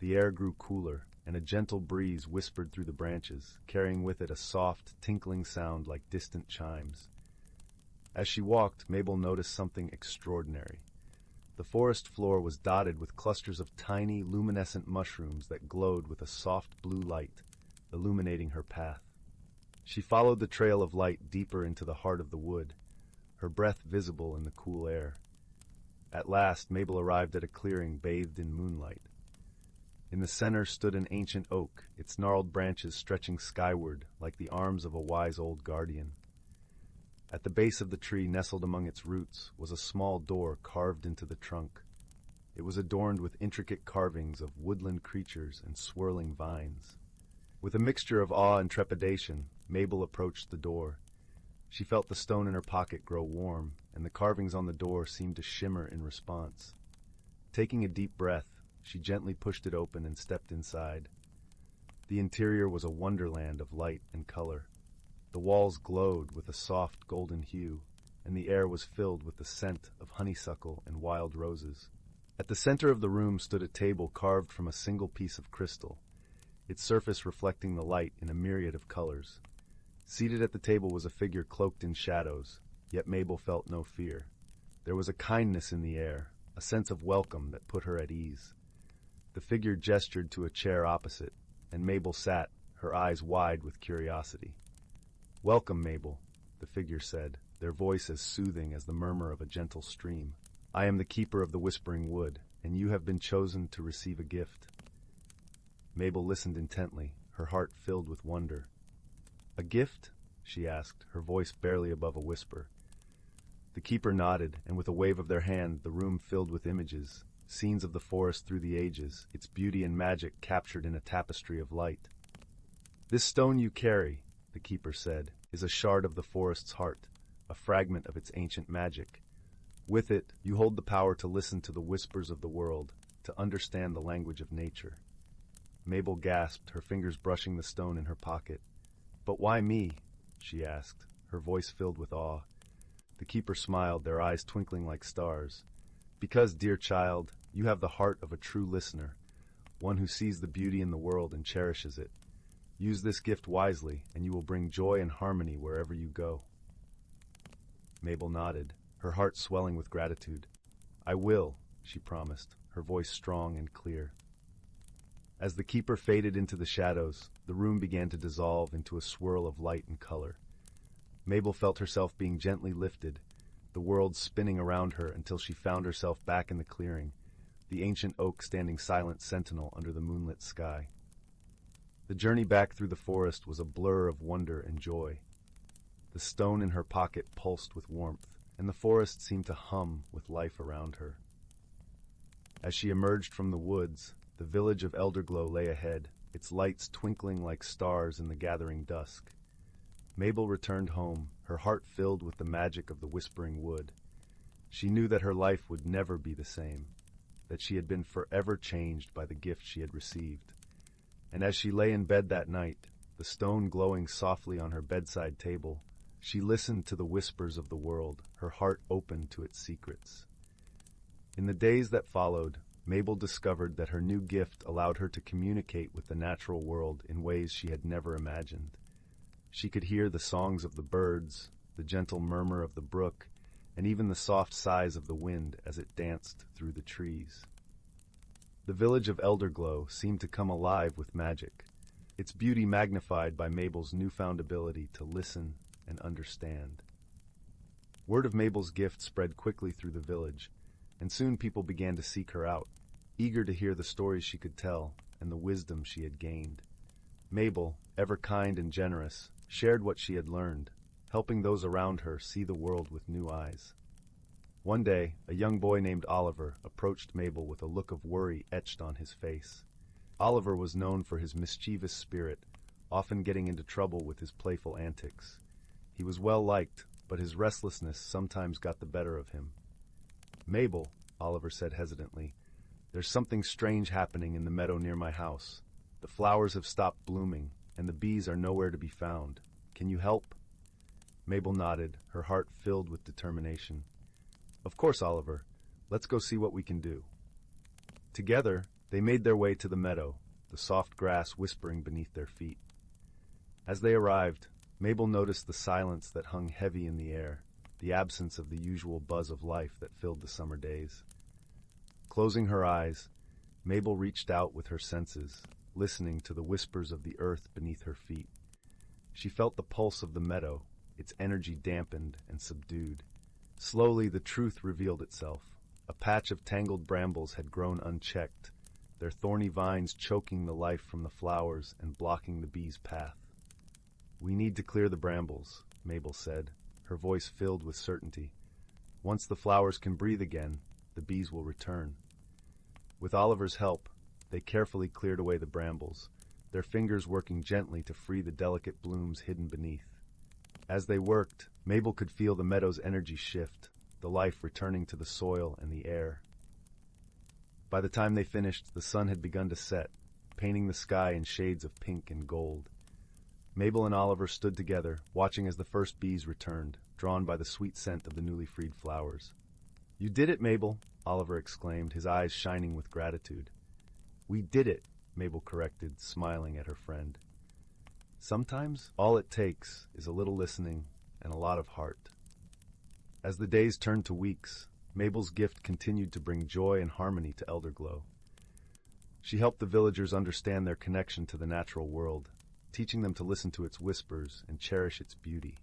The air grew cooler, and a gentle breeze whispered through the branches, carrying with it a soft, tinkling sound like distant chimes. As she walked, Mabel noticed something extraordinary. The forest floor was dotted with clusters of tiny, luminescent mushrooms that glowed with a soft blue light, illuminating her path. She followed the trail of light deeper into the heart of the wood, her breath visible in the cool air. At last, Mabel arrived at a clearing bathed in moonlight. In the center stood an ancient oak, its gnarled branches stretching skyward like the arms of a wise old guardian. At the base of the tree, nestled among its roots, was a small door carved into the trunk. It was adorned with intricate carvings of woodland creatures and swirling vines. With a mixture of awe and trepidation, Mabel approached the door. She felt the stone in her pocket grow warm, and the carvings on the door seemed to shimmer in response. Taking a deep breath, she gently pushed it open and stepped inside. The interior was a wonderland of light and color. The walls glowed with a soft golden hue, and the air was filled with the scent of honeysuckle and wild roses. At the center of the room stood a table carved from a single piece of crystal, its surface reflecting the light in a myriad of colors. Seated at the table was a figure cloaked in shadows, yet Mabel felt no fear. There was a kindness in the air, a sense of welcome that put her at ease. The figure gestured to a chair opposite, and Mabel sat, her eyes wide with curiosity. "Welcome, Mabel," the figure said, their voice as soothing as the murmur of a gentle stream. "I am the keeper of the Whispering Wood, and you have been chosen to receive a gift." Mabel listened intently, her heart filled with wonder. "A gift?" she asked, her voice barely above a whisper. The keeper nodded, and with a wave of their hand, the room filled with images, scenes of the forest through the ages, its beauty and magic captured in a tapestry of light. "This stone you carry," the keeper said, "is a shard of the forest's heart, a fragment of its ancient magic. With it, you hold the power to listen to the whispers of the world, to understand the language of nature." Mabel gasped, her fingers brushing the stone in her pocket. "But why me?" she asked, her voice filled with awe. The keeper smiled, their eyes twinkling like stars. "Because, dear child, you have the heart of a true listener, one who sees the beauty in the world and cherishes it. Use this gift wisely, and you will bring joy and harmony wherever you go." Mabel nodded, her heart swelling with gratitude. "I will," she promised, her voice strong and clear. As the keeper faded into the shadows, the room began to dissolve into a swirl of light and color. Mabel felt herself being gently lifted, the world spinning around her until she found herself back in the clearing, the ancient oak standing silent sentinel under the moonlit sky. The journey back through the forest was a blur of wonder and joy. The stone in her pocket pulsed with warmth, and the forest seemed to hum with life around her. As she emerged from the woods, the village of Elderglow lay ahead, its lights twinkling like stars in the gathering dusk. Mabel returned home, her heart filled with the magic of the Whispering Wood. She knew that her life would never be the same, that she had been forever changed by the gift she had received. And as she lay in bed that night, the stone glowing softly on her bedside table, she listened to the whispers of the world, her heart open to its secrets. In the days that followed, Mabel discovered that her new gift allowed her to communicate with the natural world in ways she had never imagined. She could hear the songs of the birds, the gentle murmur of the brook, and even the soft sighs of the wind as it danced through the trees. The village of Elderglow seemed to come alive with magic, its beauty magnified by Mabel's newfound ability to listen and understand. Word of Mabel's gift spread quickly through the village, and soon people began to seek her out, eager to hear the stories she could tell and the wisdom she had gained. Mabel, ever kind and generous, shared what she had learned, helping those around her see the world with new eyes. One day, a young boy named Oliver approached Mabel with a look of worry etched on his face. Oliver was known for his mischievous spirit, often getting into trouble with his playful antics. He was well liked, but his restlessness sometimes got the better of him. "Mabel," Oliver said hesitantly, "there's something strange happening in the meadow near my house. The flowers have stopped blooming, and the bees are nowhere to be found. Can you help?" Mabel nodded, her heart filled with determination. "Of course, Oliver. Let's go see what we can do." Together, they made their way to the meadow, the soft grass whispering beneath their feet. As they arrived, Mabel noticed the silence that hung heavy in the air, the absence of the usual buzz of life that filled the summer days. Closing her eyes, Mabel reached out with her senses, listening to the whispers of the earth beneath her feet. She felt the pulse of the meadow, its energy dampened and subdued. Slowly the truth revealed itself. A patch of tangled brambles had grown unchecked, their thorny vines choking the life from the flowers and blocking the bees' path. "We need to clear the brambles," Mabel said, her voice filled with certainty. "Once the flowers can breathe again, the bees will return." With Oliver's help, they carefully cleared away the brambles, their fingers working gently to free the delicate blooms hidden beneath. As they worked, Mabel could feel the meadow's energy shift, the life returning to the soil and the air. By the time they finished, the sun had begun to set, painting the sky in shades of pink and gold. Mabel and Oliver stood together, watching as the first bees returned, drawn by the sweet scent of the newly freed flowers. "You did it, Mabel," Oliver exclaimed, his eyes shining with gratitude. "We did it," Mabel corrected, smiling at her friend. Sometimes all it takes is a little listening and a lot of heart. As the days turned to weeks, Mabel's gift continued to bring joy and harmony to Elderglow. She helped the villagers understand their connection to the natural world, teaching them to listen to its whispers and cherish its beauty.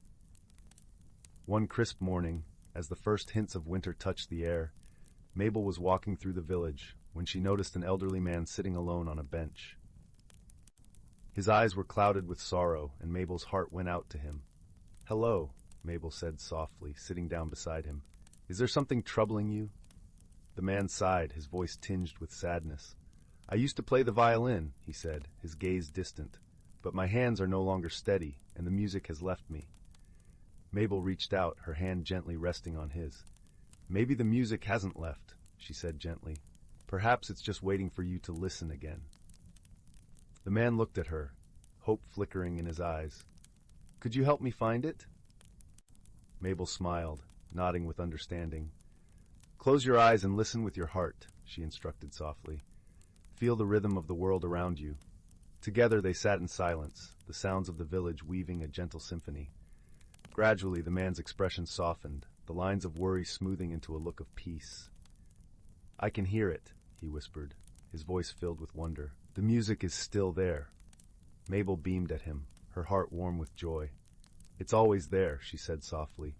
One crisp morning, as the first hints of winter touched the air, Mabel was walking through the village when she noticed an elderly man sitting alone on a bench. His eyes were clouded with sorrow, and Mabel's heart went out to him. "Hello," Mabel said softly, sitting down beside him. "Is there something troubling you?" The man sighed, his voice tinged with sadness. "I used to play the violin," he said, his gaze distant, "but my hands are no longer steady, and the music has left me." Mabel reached out, her hand gently resting on his. "Maybe the music hasn't left," she said gently. "Perhaps it's just waiting for you to listen again." The man looked at her, hope flickering in his eyes. "Could you help me find it?" Mabel smiled, nodding with understanding. "Close your eyes and listen with your heart," she instructed softly. "Feel the rhythm of the world around you." Together they sat in silence, the sounds of the village weaving a gentle symphony. Gradually the man's expression softened, the lines of worry smoothing into a look of peace. "I can hear it," he whispered, his voice filled with wonder. "The music is still there." Mabel beamed at him, her heart warm with joy. "It's always there," she said softly.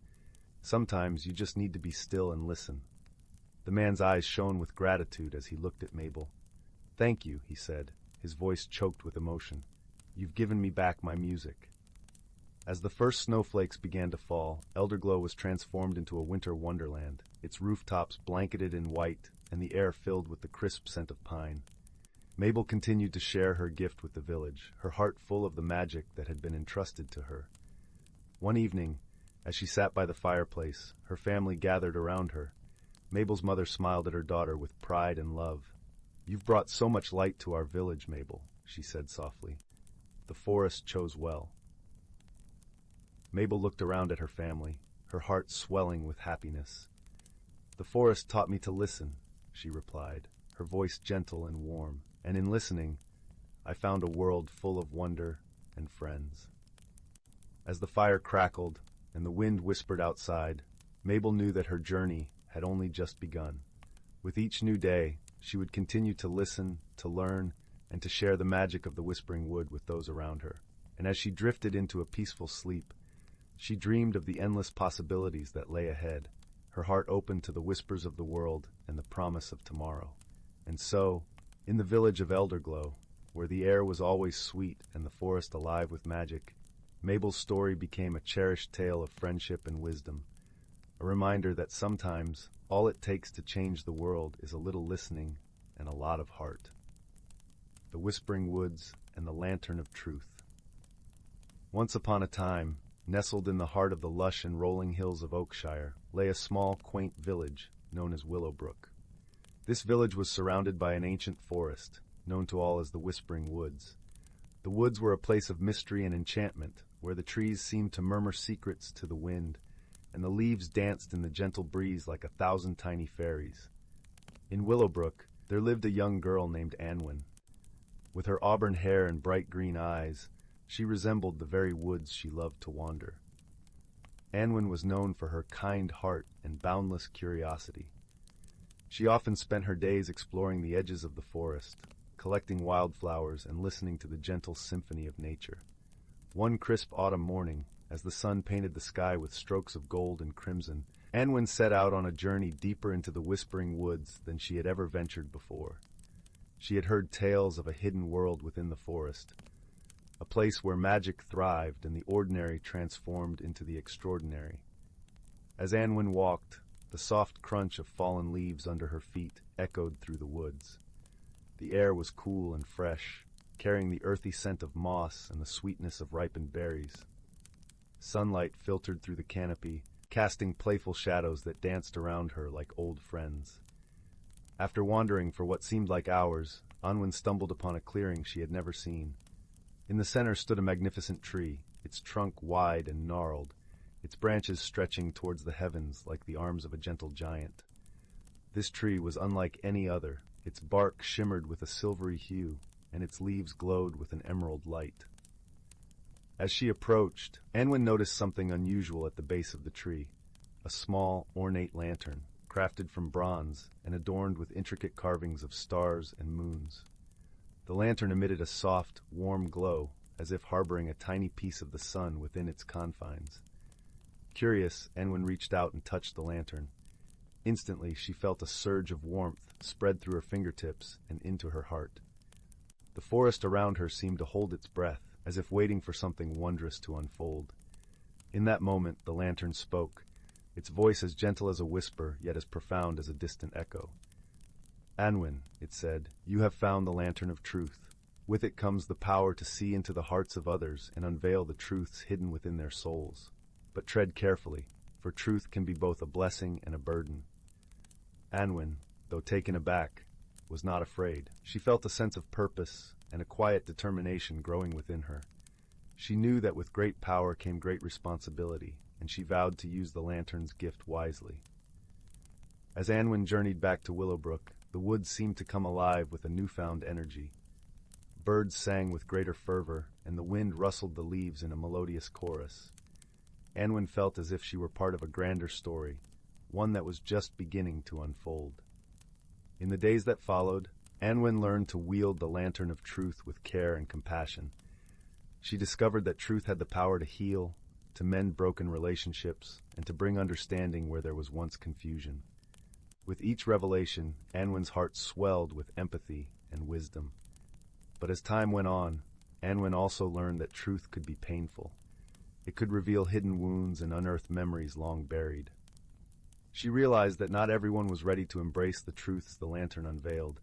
"Sometimes you just need to be still and listen." The man's eyes shone with gratitude as he looked at Mabel. "Thank you," he said, his voice choked with emotion. "You've given me back my music." As the first snowflakes began to fall, Elderglow was transformed into a winter wonderland, its rooftops blanketed in white and the air filled with the crisp scent of pine. Mabel continued to share her gift with the village, her heart full of the magic that had been entrusted to her. One evening, as she sat by the fireplace, her family gathered around her. Mabel's mother smiled at her daughter with pride and love. "You've brought so much light to our village, Mabel," she said softly. "The forest chose well." Mabel looked around at her family, her heart swelling with happiness. "The forest taught me to listen," she replied, her voice gentle and warm. "And in listening, I found a world full of wonder and friends." As the fire crackled and the wind whispered outside, Mabel knew that her journey had only just begun. With each new day, she would continue to listen, to learn, and to share the magic of the Whispering Wood with those around her. And as she drifted into a peaceful sleep, she dreamed of the endless possibilities that lay ahead, her heart open to the whispers of the world and the promise of tomorrow. And so, in the village of Elderglow, where the air was always sweet and the forest alive with magic, Mabel's story became a cherished tale of friendship and wisdom, a reminder that sometimes all it takes to change the world is a little listening and a lot of heart. The Whispering Woods and the Lantern of Truth. Once upon a time, nestled in the heart of the lush and rolling hills of Oakshire, lay a small, quaint village known as Willowbrook. This village was surrounded by an ancient forest, known to all as the Whispering Woods. The woods were a place of mystery and enchantment, where the trees seemed to murmur secrets to the wind, and the leaves danced in the gentle breeze like 1,000 tiny fairies. In Willowbrook, there lived a young girl named Anwen. With her auburn hair and bright green eyes, she resembled the very woods she loved to wander. Anwen was known for her kind heart and boundless curiosity. She often spent her days exploring the edges of the forest, collecting wildflowers and listening to the gentle symphony of nature. One crisp autumn morning, as the sun painted the sky with strokes of gold and crimson, Anwen set out on a journey deeper into the Whispering Woods than she had ever ventured before. She had heard tales of a hidden world within the forest, a place where magic thrived and the ordinary transformed into the extraordinary. As Anwen walked, the soft crunch of fallen leaves under her feet echoed through the woods. The air was cool and fresh, carrying the earthy scent of moss and the sweetness of ripened berries. Sunlight filtered through the canopy, casting playful shadows that danced around her like old friends. After wandering for what seemed like hours, Anwen stumbled upon a clearing she had never seen. In the center stood a magnificent tree, its trunk wide and gnarled, its branches stretching towards the heavens like the arms of a gentle giant. This tree was unlike any other. Its bark shimmered with a silvery hue, and its leaves glowed with an emerald light. As she approached, Anwen noticed something unusual at the base of the tree, a small, ornate lantern, crafted from bronze and adorned with intricate carvings of stars and moons. The lantern emitted a soft, warm glow, as if harboring a tiny piece of the sun within its confines. Curious, Anwen reached out and touched the lantern. Instantly, she felt a surge of warmth spread through her fingertips and into her heart. The forest around her seemed to hold its breath, as if waiting for something wondrous to unfold. In that moment, the lantern spoke, its voice as gentle as a whisper, yet as profound as a distant echo. "Anwen," it said, "you have found the lantern of truth. With it comes the power to see into the hearts of others and unveil the truths hidden within their souls. But tread carefully, for truth can be both a blessing and a burden." Anwen, though taken aback, was not afraid. She felt a sense of purpose and a quiet determination growing within her. She knew that with great power came great responsibility, and she vowed to use the lantern's gift wisely. As Anwen journeyed back to Willowbrook, the woods seemed to come alive with a newfound energy. Birds sang with greater fervor, and the wind rustled the leaves in a melodious chorus. Anwen felt as if she were part of a grander story, one that was just beginning to unfold. In the days that followed, Anwen learned to wield the lantern of truth with care and compassion. She discovered that truth had the power to heal, to mend broken relationships, and to bring understanding where there was once confusion. With each revelation, Anwen's heart swelled with empathy and wisdom. But as time went on, Anwen also learned that truth could be painful. It could reveal hidden wounds and unearth memories long buried. She realized that not everyone was ready to embrace the truths the lantern unveiled,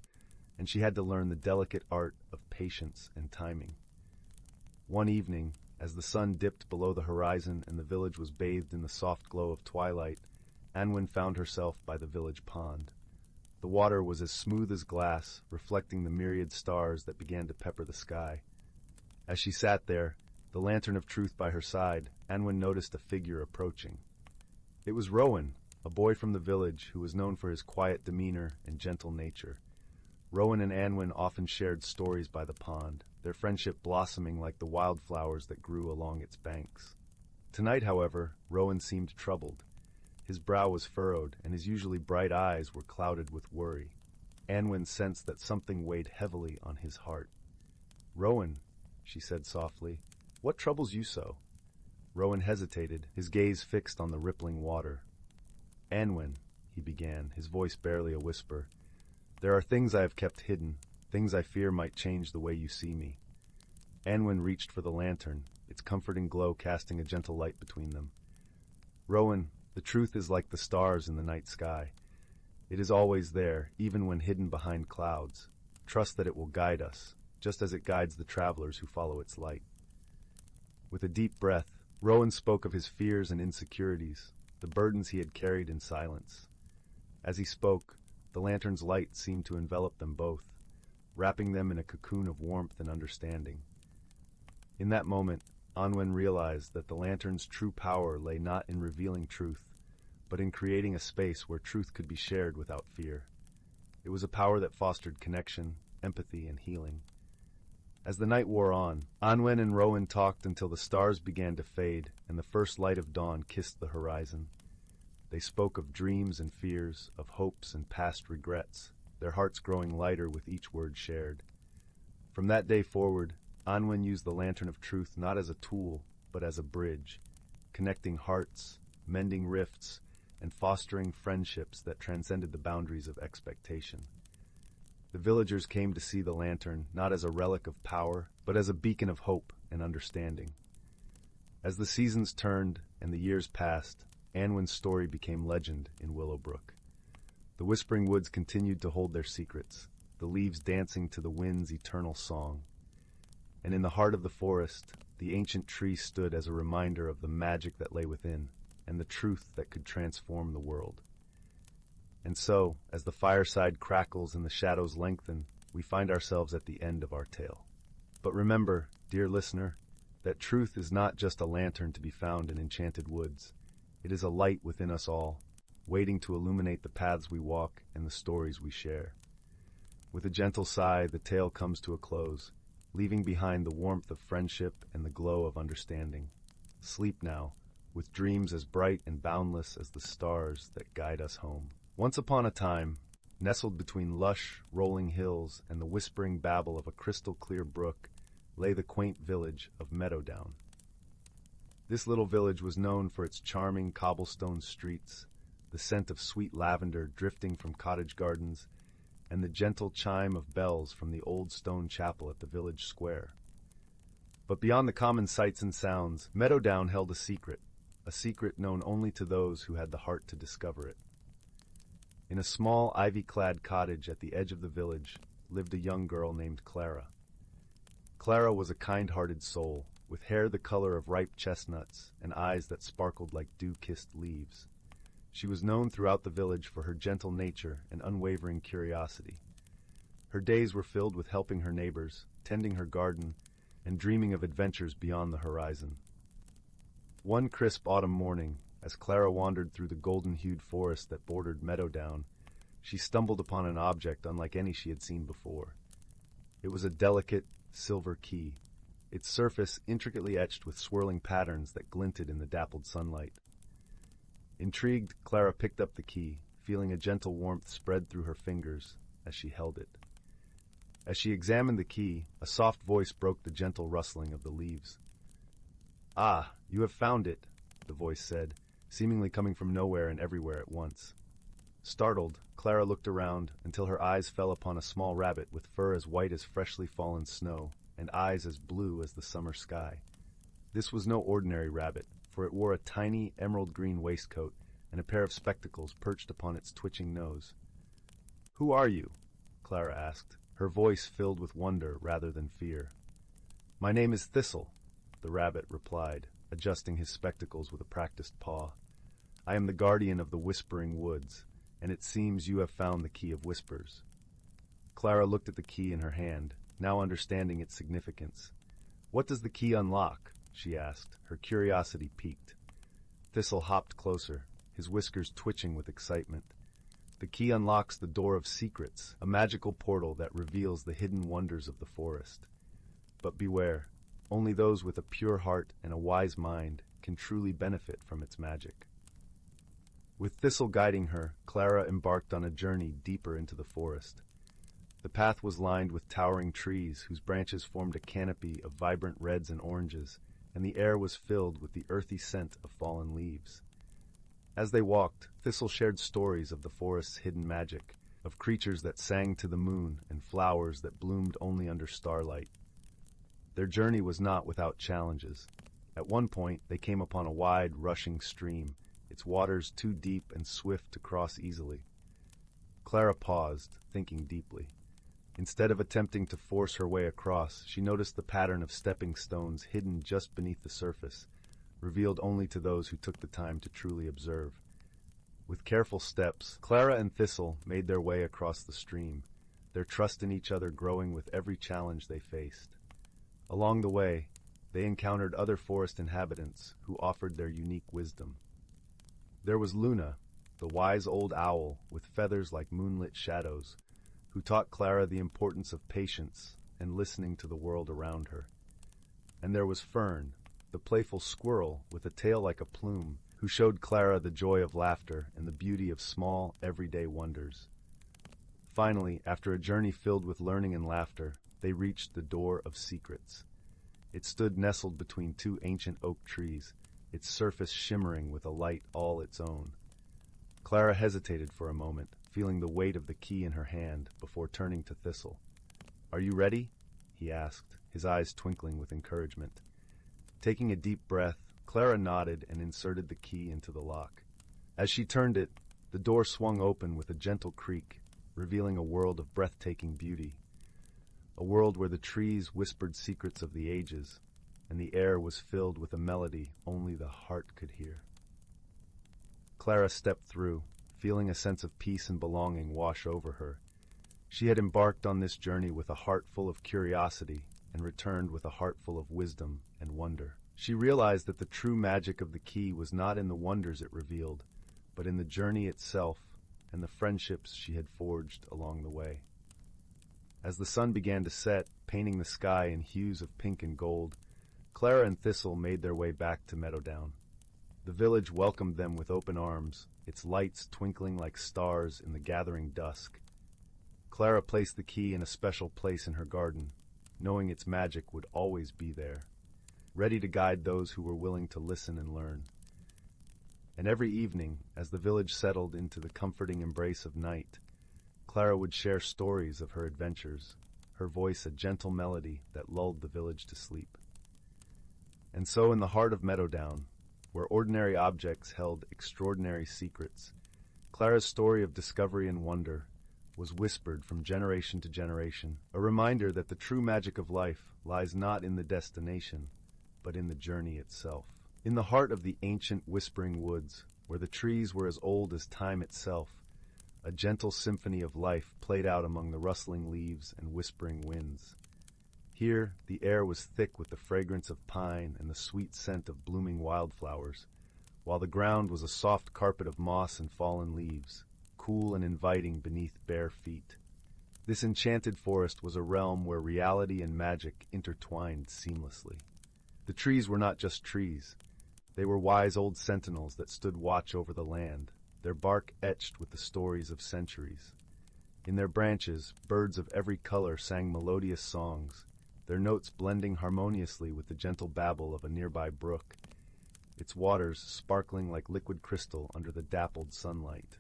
and she had to learn the delicate art of patience and timing. One evening, as the sun dipped below the horizon and the village was bathed in the soft glow of twilight, Anwen found herself by the village pond. The water was as smooth as glass, reflecting the myriad stars that began to pepper the sky. As she sat there, the lantern of truth by her side, Anwen noticed a figure approaching. It was Rowan, a boy from the village who was known for his quiet demeanor and gentle nature. Rowan and Anwen often shared stories by the pond, their friendship blossoming like the wildflowers that grew along its banks. Tonight, however, Rowan seemed troubled. His brow was furrowed, and his usually bright eyes were clouded with worry. Anwen sensed that something weighed heavily on his heart. "Rowan," she said softly, "what troubles you so?" Rowan hesitated, his gaze fixed on the rippling water. "Anwen," he began, his voice barely a whisper, "there are things I have kept hidden, things I fear might change the way you see me." Anwen reached for the lantern, its comforting glow casting a gentle light between them. "Rowan, the truth is like the stars in the night sky. It is always there, even when hidden behind clouds. Trust that it will guide us, just as it guides the travelers who follow its light." With a deep breath, Rowan spoke of his fears and insecurities, the burdens he had carried in silence. As he spoke, the lantern's light seemed to envelop them both, wrapping them in a cocoon of warmth and understanding. In that moment, Anwen realized that the lantern's true power lay not in revealing truth, but in creating a space where truth could be shared without fear. It was a power that fostered connection, empathy, and healing. As the night wore on, Anwen and Rowan talked until the stars began to fade and the first light of dawn kissed the horizon. They spoke of dreams and fears, of hopes and past regrets, their hearts growing lighter with each word shared. From that day forward, Anwen used the lantern of truth not as a tool, but as a bridge, connecting hearts, mending rifts, and fostering friendships that transcended the boundaries of expectation. The villagers came to see the lantern not as a relic of power, but as a beacon of hope and understanding. As the seasons turned and the years passed, Anwen's story became legend in Willowbrook. The whispering woods continued to hold their secrets, the leaves dancing to the wind's eternal song. and in the heart of the forest, the ancient tree stood as a reminder of the magic that lay within, and the truth that could transform the world. And so, as the fireside crackles and the shadows lengthen, we find ourselves at the end of our tale. But remember, dear listener, that truth is not just a lantern to be found in enchanted woods. It is a light within us all, waiting to illuminate the paths we walk and the stories we share. With a gentle sigh, the tale comes to a close, leaving behind the warmth of friendship and the glow of understanding. Sleep now, with dreams as bright and boundless as the stars that guide us home. Once upon a time, nestled between lush, rolling hills and the whispering babble of a crystal-clear brook, lay the quaint village of Meadowdown. This little village was known for its charming cobblestone streets, the scent of sweet lavender drifting from cottage gardens, and the gentle chime of bells from the old stone chapel at the village square. But beyond the common sights and sounds, Meadowdown held a secret known only to those who had the heart to discover it. In a small, ivy-clad cottage at the edge of the village lived a young girl named Clara. Clara was a kind-hearted soul, with hair the color of ripe chestnuts and eyes that sparkled like dew-kissed leaves. She was known throughout the village for her gentle nature and unwavering curiosity. Her days were filled with helping her neighbors, tending her garden, and dreaming of adventures beyond the horizon. One crisp autumn morning, as Clara wandered through the golden-hued forest that bordered Meadowdown, she stumbled upon an object unlike any she had seen before. It was a delicate, silver key, its surface intricately etched with swirling patterns that glinted in the dappled sunlight. Intrigued, Clara picked up the key, feeling a gentle warmth spread through her fingers as she held it. As she examined the key, a soft voice broke the gentle rustling of the leaves. "Ah, you have found it," the voice said, seemingly coming from nowhere and everywhere at once. Startled, Clara looked around until her eyes fell upon a small rabbit with fur as white as freshly fallen snow and eyes as blue as the summer sky. This was no ordinary rabbit, for it wore a tiny emerald-green waistcoat and a pair of spectacles perched upon its twitching nose. "Who are you?" Clara asked, her voice filled with wonder rather than fear. "My name is Thistle," the rabbit replied, adjusting his spectacles with a practiced paw. "I am the guardian of the Whispering Woods, and it seems you have found the Key of Whispers." Clara looked at the key in her hand, now understanding its significance. "What does the key unlock?" she asked, her curiosity piqued. Thistle hopped closer, his whiskers twitching with excitement. "The key unlocks the Door of Secrets, a magical portal that reveals the hidden wonders of the forest. But beware, only those with a pure heart and a wise mind can truly benefit from its magic." With Thistle guiding her, Clara embarked on a journey deeper into the forest. The path was lined with towering trees whose branches formed a canopy of vibrant reds and oranges, and the air was filled with the earthy scent of fallen leaves. As they walked, Thistle shared stories of the forest's hidden magic, of creatures that sang to the moon and flowers that bloomed only under starlight. Their journey was not without challenges. At one point, they came upon a wide, rushing stream, its waters too deep and swift to cross easily. Clara paused, thinking deeply. Instead of attempting to force her way across, she noticed the pattern of stepping stones hidden just beneath the surface, revealed only to those who took the time to truly observe. With careful steps, Clara and Thistle made their way across the stream, their trust in each other growing with every challenge they faced. Along the way, they encountered other forest inhabitants who offered their unique wisdom. There was Luna, the wise old owl with feathers like moonlit shadows, who taught Clara the importance of patience and listening to the world around her. And there was Fern, the playful squirrel with a tail like a plume, who showed Clara the joy of laughter and the beauty of small, everyday wonders. Finally, after a journey filled with learning and laughter, they reached the Door of Secrets. It stood nestled between two ancient oak trees, its surface shimmering with a light all its own. Clara hesitated for a moment, feeling the weight of the key in her hand before turning to Thistle. "Are you ready?" he asked, his eyes twinkling with encouragement. Taking a deep breath, Clara nodded and inserted the key into the lock. As she turned it, the door swung open with a gentle creak, revealing a world of breathtaking beauty. a world where the trees whispered secrets of the ages, and the air was filled with a melody only the heart could hear. Clara stepped through, feeling a sense of peace and belonging wash over her. She had embarked on this journey with a heart full of curiosity and returned with a heart full of wisdom and wonder. She realized that the true magic of the key was not in the wonders it revealed, but in the journey itself and the friendships she had forged along the way. As the sun began to set, painting the sky in hues of pink and gold, Clara and Thistle made their way back to Meadowdown. The village welcomed them with open arms, its lights twinkling like stars in the gathering dusk. Clara placed the key in a special place in her garden, knowing its magic would always be there, ready to guide those who were willing to listen and learn. And every evening, as the village settled into the comforting embrace of night, Clara would share stories of her adventures, her voice a gentle melody that lulled the village to sleep. And so in the heart of Meadowdown, where ordinary objects held extraordinary secrets, Clara's story of discovery and wonder was whispered from generation to generation, a reminder that the true magic of life lies not in the destination, but in the journey itself. In the heart of the ancient whispering woods, where the trees were as old as time itself, a gentle symphony of life played out among the rustling leaves and whispering winds. Here, the air was thick with the fragrance of pine and the sweet scent of blooming wildflowers, while the ground was a soft carpet of moss and fallen leaves, cool and inviting beneath bare feet. This enchanted forest was a realm where reality and magic intertwined seamlessly. The trees were not just trees. They were wise old sentinels that stood watch over the land, their bark etched with the stories of centuries. In their branches, birds of every color sang melodious songs, their notes blending harmoniously with the gentle babble of a nearby brook, its waters sparkling like liquid crystal under the dappled sunlight.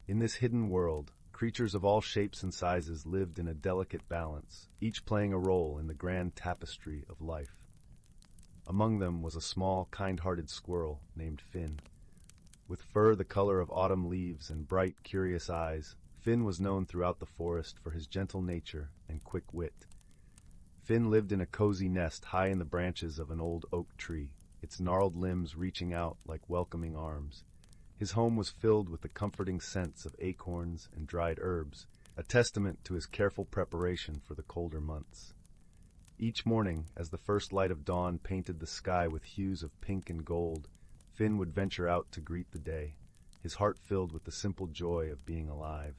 In this hidden world, creatures of all shapes and sizes lived in a delicate balance, each playing a role in the grand tapestry of life. Among them was a small, kind-hearted squirrel named Finn. With fur the color of autumn leaves and bright, curious eyes, Finn was known throughout the forest for his gentle nature and quick wit. Finn lived in a cozy nest high in the branches of an old oak tree, its gnarled limbs reaching out like welcoming arms. His home was filled with the comforting scents of acorns and dried herbs, a testament to his careful preparation for the colder months. Each morning, as the first light of dawn painted the sky with hues of pink and gold, Finn would venture out to greet the day, his heart filled with the simple joy of being alive.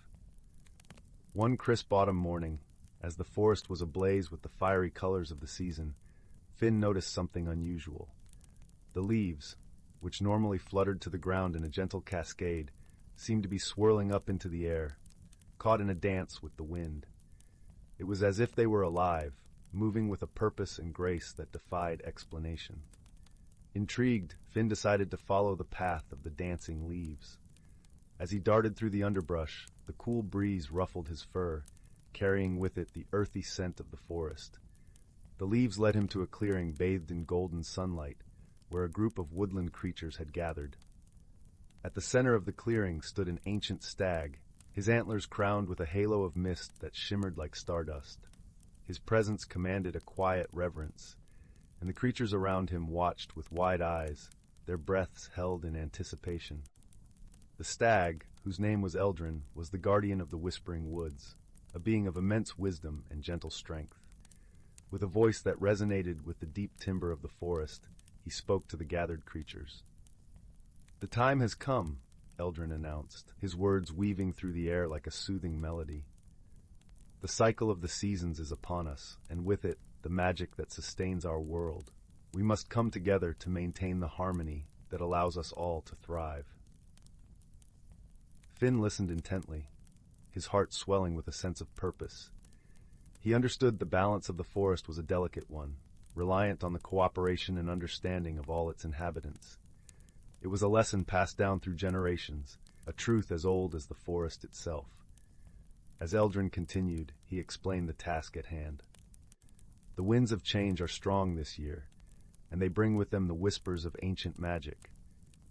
One crisp autumn morning, as the forest was ablaze with the fiery colors of the season, Finn noticed something unusual. The leaves, which normally fluttered to the ground in a gentle cascade, seemed to be swirling up into the air, caught in a dance with the wind. It was as if they were alive, moving with a purpose and grace that defied explanation. Intrigued, Finn decided to follow the path of the dancing leaves. As he darted through the underbrush, the cool breeze ruffled his fur, carrying with it the earthy scent of the forest. The leaves led him to a clearing bathed in golden sunlight, where a group of woodland creatures had gathered. At the center of the clearing stood an ancient stag, his antlers crowned with a halo of mist that shimmered like stardust. His presence commanded a quiet reverence, and the creatures around him watched with wide eyes, their breaths held in anticipation. The stag, whose name was Eldrin, was the guardian of the Whispering Woods, a being of immense wisdom and gentle strength. With a voice that resonated with the deep timber of the forest, he spoke to the gathered creatures. "The time has come," Eldrin announced, his words weaving through the air like a soothing melody. "The cycle of the seasons is upon us, and with it, the magic that sustains our world. We must come together to maintain the harmony that allows us all to thrive." Finn listened intently, his heart swelling with a sense of purpose. He understood the balance of the forest was a delicate one, reliant on the cooperation and understanding of all its inhabitants. It was a lesson passed down through generations, a truth as old as the forest itself. As Eldrin continued, he explained the task at hand. "The winds of change are strong this year, and they bring with them the whispers of ancient magic.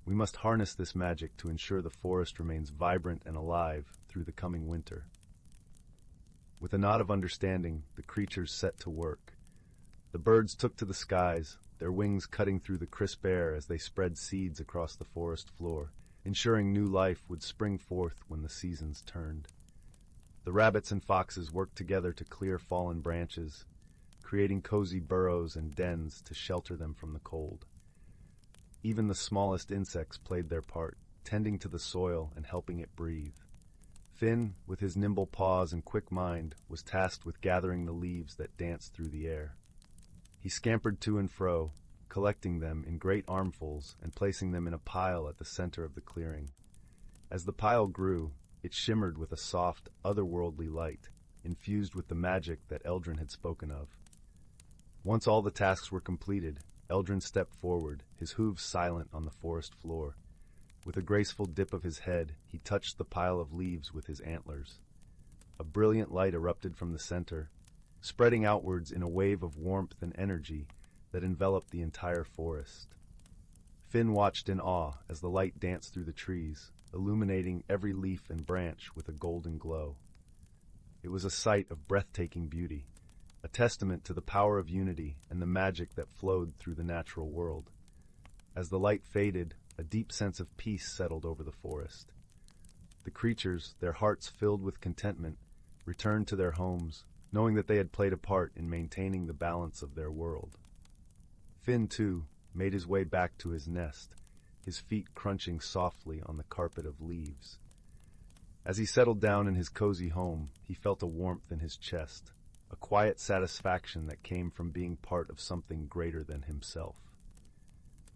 We must harness this magic to ensure the forest remains vibrant and alive through the coming winter." With a nod of understanding, the creatures set to work. The birds took to the skies, their wings cutting through the crisp air as they spread seeds across the forest floor, ensuring new life would spring forth when the seasons turned. The rabbits and foxes worked together to clear fallen branches, creating cozy burrows and dens to shelter them from the cold. Even the smallest insects played their part, tending to the soil and helping it breathe. Finn, with his nimble paws and quick mind, was tasked with gathering the leaves that danced through the air. He scampered to and fro, collecting them in great armfuls and placing them in a pile at the center of the clearing. As the pile grew, it shimmered with a soft, otherworldly light, infused with the magic that Eldrin had spoken of. Once all the tasks were completed, Eldrin stepped forward, his hooves silent on the forest floor. With a graceful dip of his head, he touched the pile of leaves with his antlers. A brilliant light erupted from the center, spreading outwards in a wave of warmth and energy that enveloped the entire forest. Finn watched in awe as the light danced through the trees, illuminating every leaf and branch with a golden glow. It was a sight of breathtaking beauty, a testament to the power of unity and the magic that flowed through the natural world. As the light faded, a deep sense of peace settled over the forest. The creatures, their hearts filled with contentment, returned to their homes, knowing that they had played a part in maintaining the balance of their world. Finn, too, made his way back to his nest, his feet crunching softly on the carpet of leaves. As he settled down in his cozy home, he felt a warmth in his chest, a quiet satisfaction that came from being part of something greater than himself.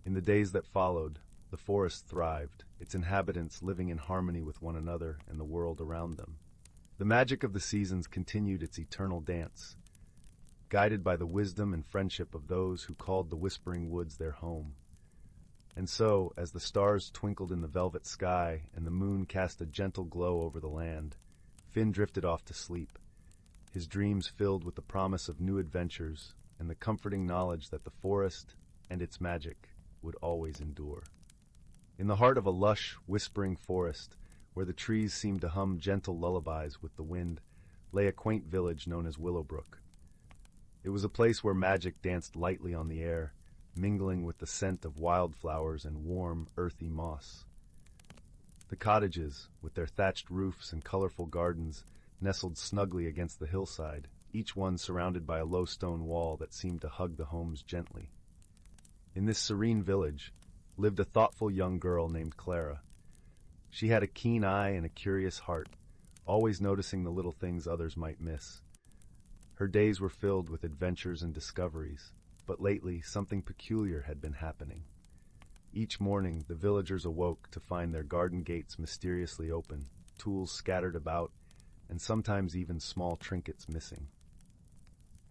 In the days that followed, the forest thrived, its inhabitants living in harmony with one another and the world around them. The magic of the seasons continued its eternal dance, guided by the wisdom and friendship of those who called the Whispering Woods their home. And so, as the stars twinkled in the velvet sky and the moon cast a gentle glow over the land, Finn drifted off to sleep, his dreams filled with the promise of new adventures and the comforting knowledge that the forest and its magic would always endure. In the heart of a lush, whispering forest, where the trees seemed to hum gentle lullabies with the wind, lay a quaint village known as Willowbrook. It was a place where magic danced lightly on the air, mingling with the scent of wildflowers and warm, earthy moss. The cottages, with their thatched roofs and colorful gardens, nestled snugly against the hillside, each one surrounded by a low stone wall that seemed to hug the homes gently. In this serene village lived a thoughtful young girl named Clara. She had a keen eye and a curious heart, always noticing the little things others might miss. Her days were filled with adventures and discoveries, but lately something peculiar had been happening. Each morning the villagers awoke to find their garden gates mysteriously open, tools scattered about, and sometimes even small trinkets missing.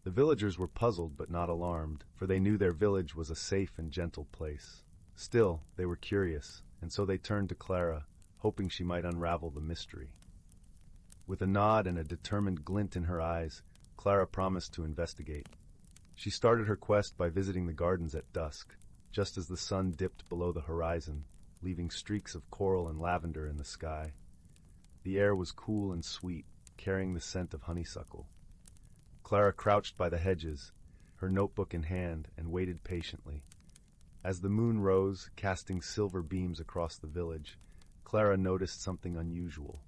The villagers were puzzled but not alarmed, for they knew their village was a safe and gentle place. Still, they were curious, and so they turned to Clara, hoping she might unravel the mystery. With a nod and a determined glint in her eyes, Clara promised to investigate. She started her quest by visiting the gardens at dusk, just as the sun dipped below the horizon, leaving streaks of coral and lavender in the sky. The air was cool and sweet, carrying the scent of honeysuckle. Clara crouched by the hedges, her notebook in hand, and waited patiently. As the moon rose, casting silver beams across the village, Clara noticed something unusual.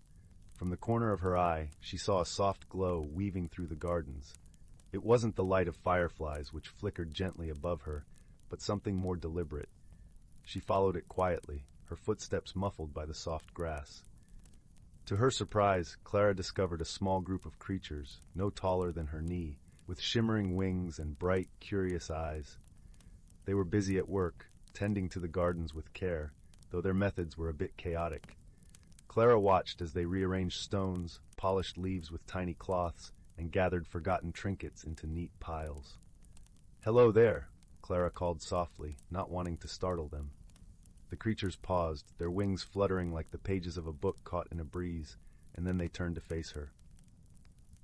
From the corner of her eye, she saw a soft glow weaving through the gardens. It wasn't the light of fireflies which flickered gently above her, but something more deliberate. She followed it quietly, her footsteps muffled by the soft grass. To her surprise, Clara discovered a small group of creatures, no taller than her knee, with shimmering wings and bright, curious eyes. They were busy at work, tending to the gardens with care, though their methods were a bit chaotic. Clara watched as they rearranged stones, polished leaves with tiny cloths, and gathered forgotten trinkets into neat piles. "Hello there," Clara called softly, not wanting to startle them. The creatures paused, their wings fluttering like the pages of a book caught in a breeze, and then they turned to face her.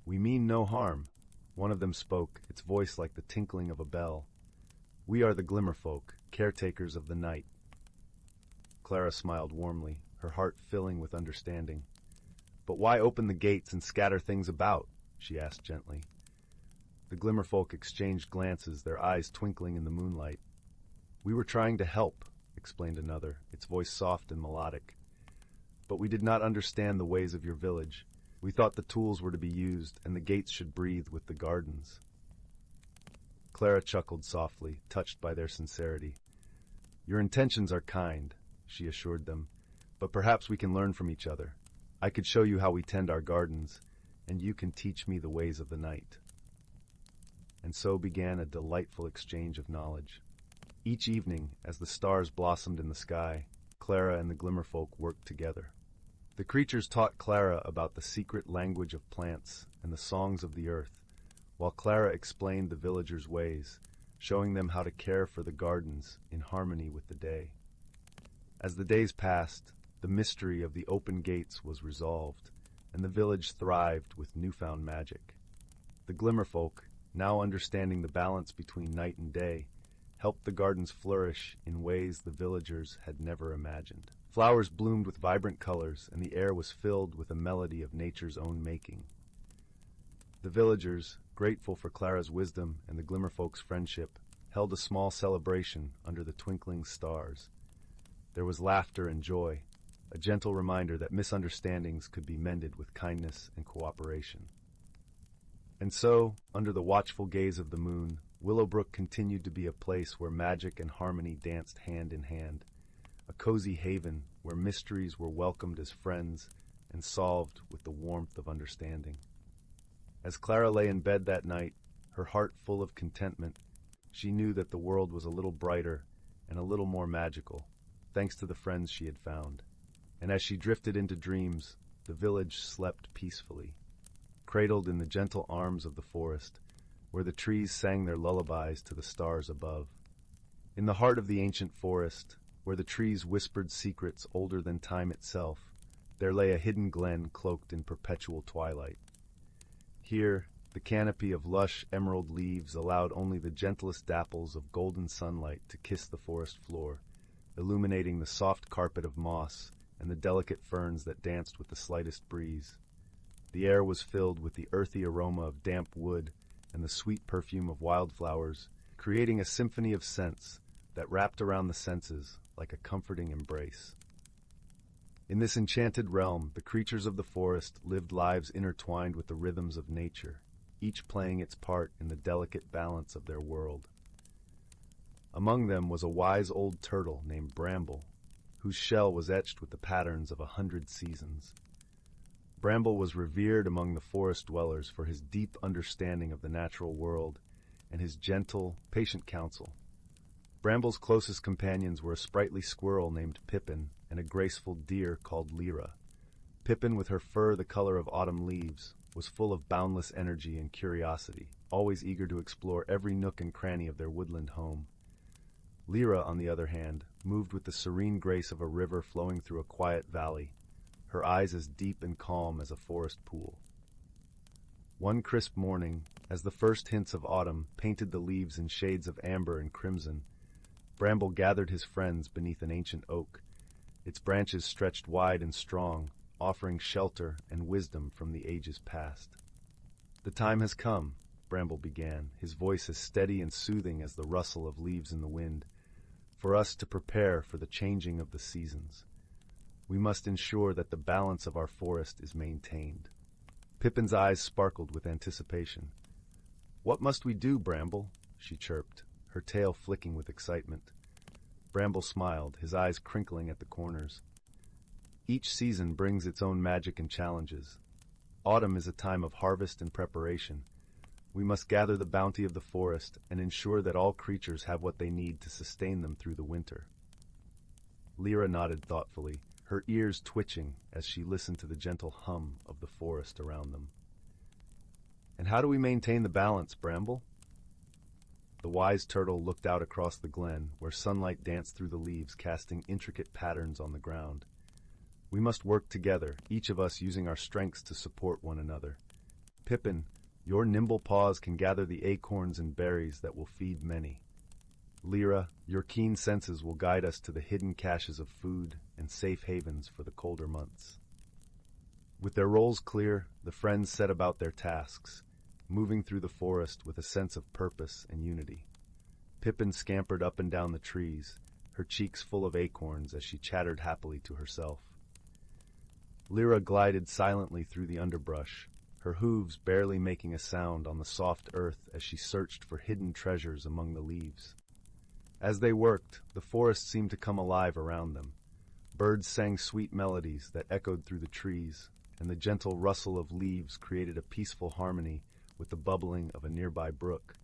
"We mean no harm," one of them spoke, its voice like the tinkling of a bell. "We are the Glimmerfolk, caretakers of the night." Clara smiled warmly, her heart filling with understanding. "But why open the gates and scatter things about? she asked gently. The Glimmerfolk exchanged glances, their eyes twinkling in the moonlight. We were trying to help, explained another, its voice soft and melodic. But we did not understand the ways of your village. We thought the tools were to be used, and the gates should breathe with the gardens. Clara chuckled softly, touched by their sincerity. Your intentions are kind, she assured them, but perhaps we can learn from each other. I could show you how we tend our gardens, and you can teach me the ways of the night. And so began a delightful exchange of knowledge. Each evening, as the stars blossomed in the sky, Clara and the Glimmerfolk worked together. The creatures taught Clara about the secret language of plants and the songs of the earth, while Clara explained the villagers' ways, showing them how to care for the gardens in harmony with the day. As the days passed, the mystery of the open gates was resolved, and the village thrived with newfound magic. The Glimmerfolk, now understanding the balance between night and day, helped the gardens flourish in ways the villagers had never imagined. Flowers bloomed with vibrant colors, and the air was filled with a melody of nature's own making. The villagers, grateful for Clara's wisdom and the Glimmerfolk's friendship, held a small celebration under the twinkling stars. There was laughter and joy, a gentle reminder that misunderstandings could be mended with kindness and cooperation. And so, under the watchful gaze of the moon, Willowbrook continued to be a place where magic and harmony danced hand in hand, a cozy haven where mysteries were welcomed as friends and solved with the warmth of understanding. As Clara lay in bed that night, her heart full of contentment, she knew that the world was a little brighter and a little more magical, thanks to the friends she had found. And as she drifted into dreams, the village slept peacefully, cradled in the gentle arms of the forest, where the trees sang their lullabies to the stars above. In the heart of the ancient forest, where the trees whispered secrets older than time itself, there lay a hidden glen cloaked in perpetual twilight. Here, the canopy of lush emerald leaves allowed only the gentlest dapples of golden sunlight to kiss the forest floor, illuminating the soft carpet of moss and the delicate ferns that danced with the slightest breeze. The air was filled with the earthy aroma of damp wood and the sweet perfume of wildflowers, creating a symphony of scents that wrapped around the senses like a comforting embrace. In this enchanted realm, the creatures of the forest lived lives intertwined with the rhythms of nature, each playing its part in the delicate balance of their world. Among them was a wise old turtle named Bramble, whose shell was etched with the patterns of 100 seasons. Bramble was revered among the forest dwellers for his deep understanding of the natural world and his gentle, patient counsel. Bramble's closest companions were a sprightly squirrel named Pippin and a graceful deer called Lyra. Pippin, with her fur the color of autumn leaves, was full of boundless energy and curiosity, always eager to explore every nook and cranny of their woodland home. Lyra, on the other hand, moved with the serene grace of a river flowing through a quiet valley, her eyes as deep and calm as a forest pool. One crisp morning, as the first hints of autumn painted the leaves in shades of amber and crimson, Bramble gathered his friends beneath an ancient oak. Its branches stretched wide and strong, offering shelter and wisdom from the ages past. The time has come, Bramble began, his voice as steady and soothing as the rustle of leaves in the wind, for us to prepare for the changing of the seasons. We must ensure that the balance of our forest is maintained. Pippin's eyes sparkled with anticipation. What must we do, Bramble? She chirped, her tail flicking with excitement. Bramble smiled, his eyes crinkling at the corners. Each season brings its own magic and challenges. Autumn is a time of harvest and preparation. We must gather the bounty of the forest and ensure that all creatures have what they need to sustain them through the winter. Lyra nodded thoughtfully, her ears twitching as she listened to the gentle hum of the forest around them. And how do we maintain the balance, Bramble? The wise turtle looked out across the glen, where sunlight danced through the leaves, casting intricate patterns on the ground. We must work together, each of us using our strengths to support one another. Pippin, your nimble paws can gather the acorns and berries that will feed many. Lyra, your keen senses will guide us to the hidden caches of food and safe havens for the colder months. With their roles clear, the friends set about their tasks, moving through the forest with a sense of purpose and unity. Pippin scampered up and down the trees, her cheeks full of acorns as she chattered happily to herself. Lyra glided silently through the underbrush, her hooves barely making a sound on the soft earth as she searched for hidden treasures among the leaves. As they worked, the forest seemed to come alive around them. Birds sang sweet melodies that echoed through the trees, and the gentle rustle of leaves created a peaceful harmony with the bubbling of a nearby brook.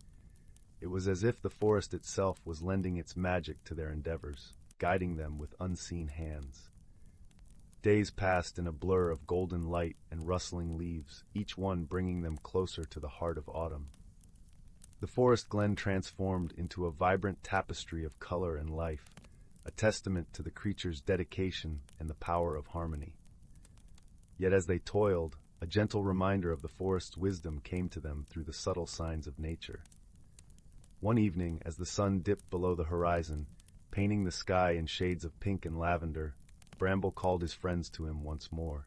It was as if the forest itself was lending its magic to their endeavors, guiding them with unseen hands. Days passed in a blur of golden light and rustling leaves, each one bringing them closer to the heart of autumn. The forest glen transformed into a vibrant tapestry of color and life, a testament to the creature's dedication and the power of harmony. Yet as they toiled, a gentle reminder of the forest's wisdom came to them through the subtle signs of nature. One evening, as the sun dipped below the horizon, painting the sky in shades of pink and lavender, Bramble called his friends to him once more.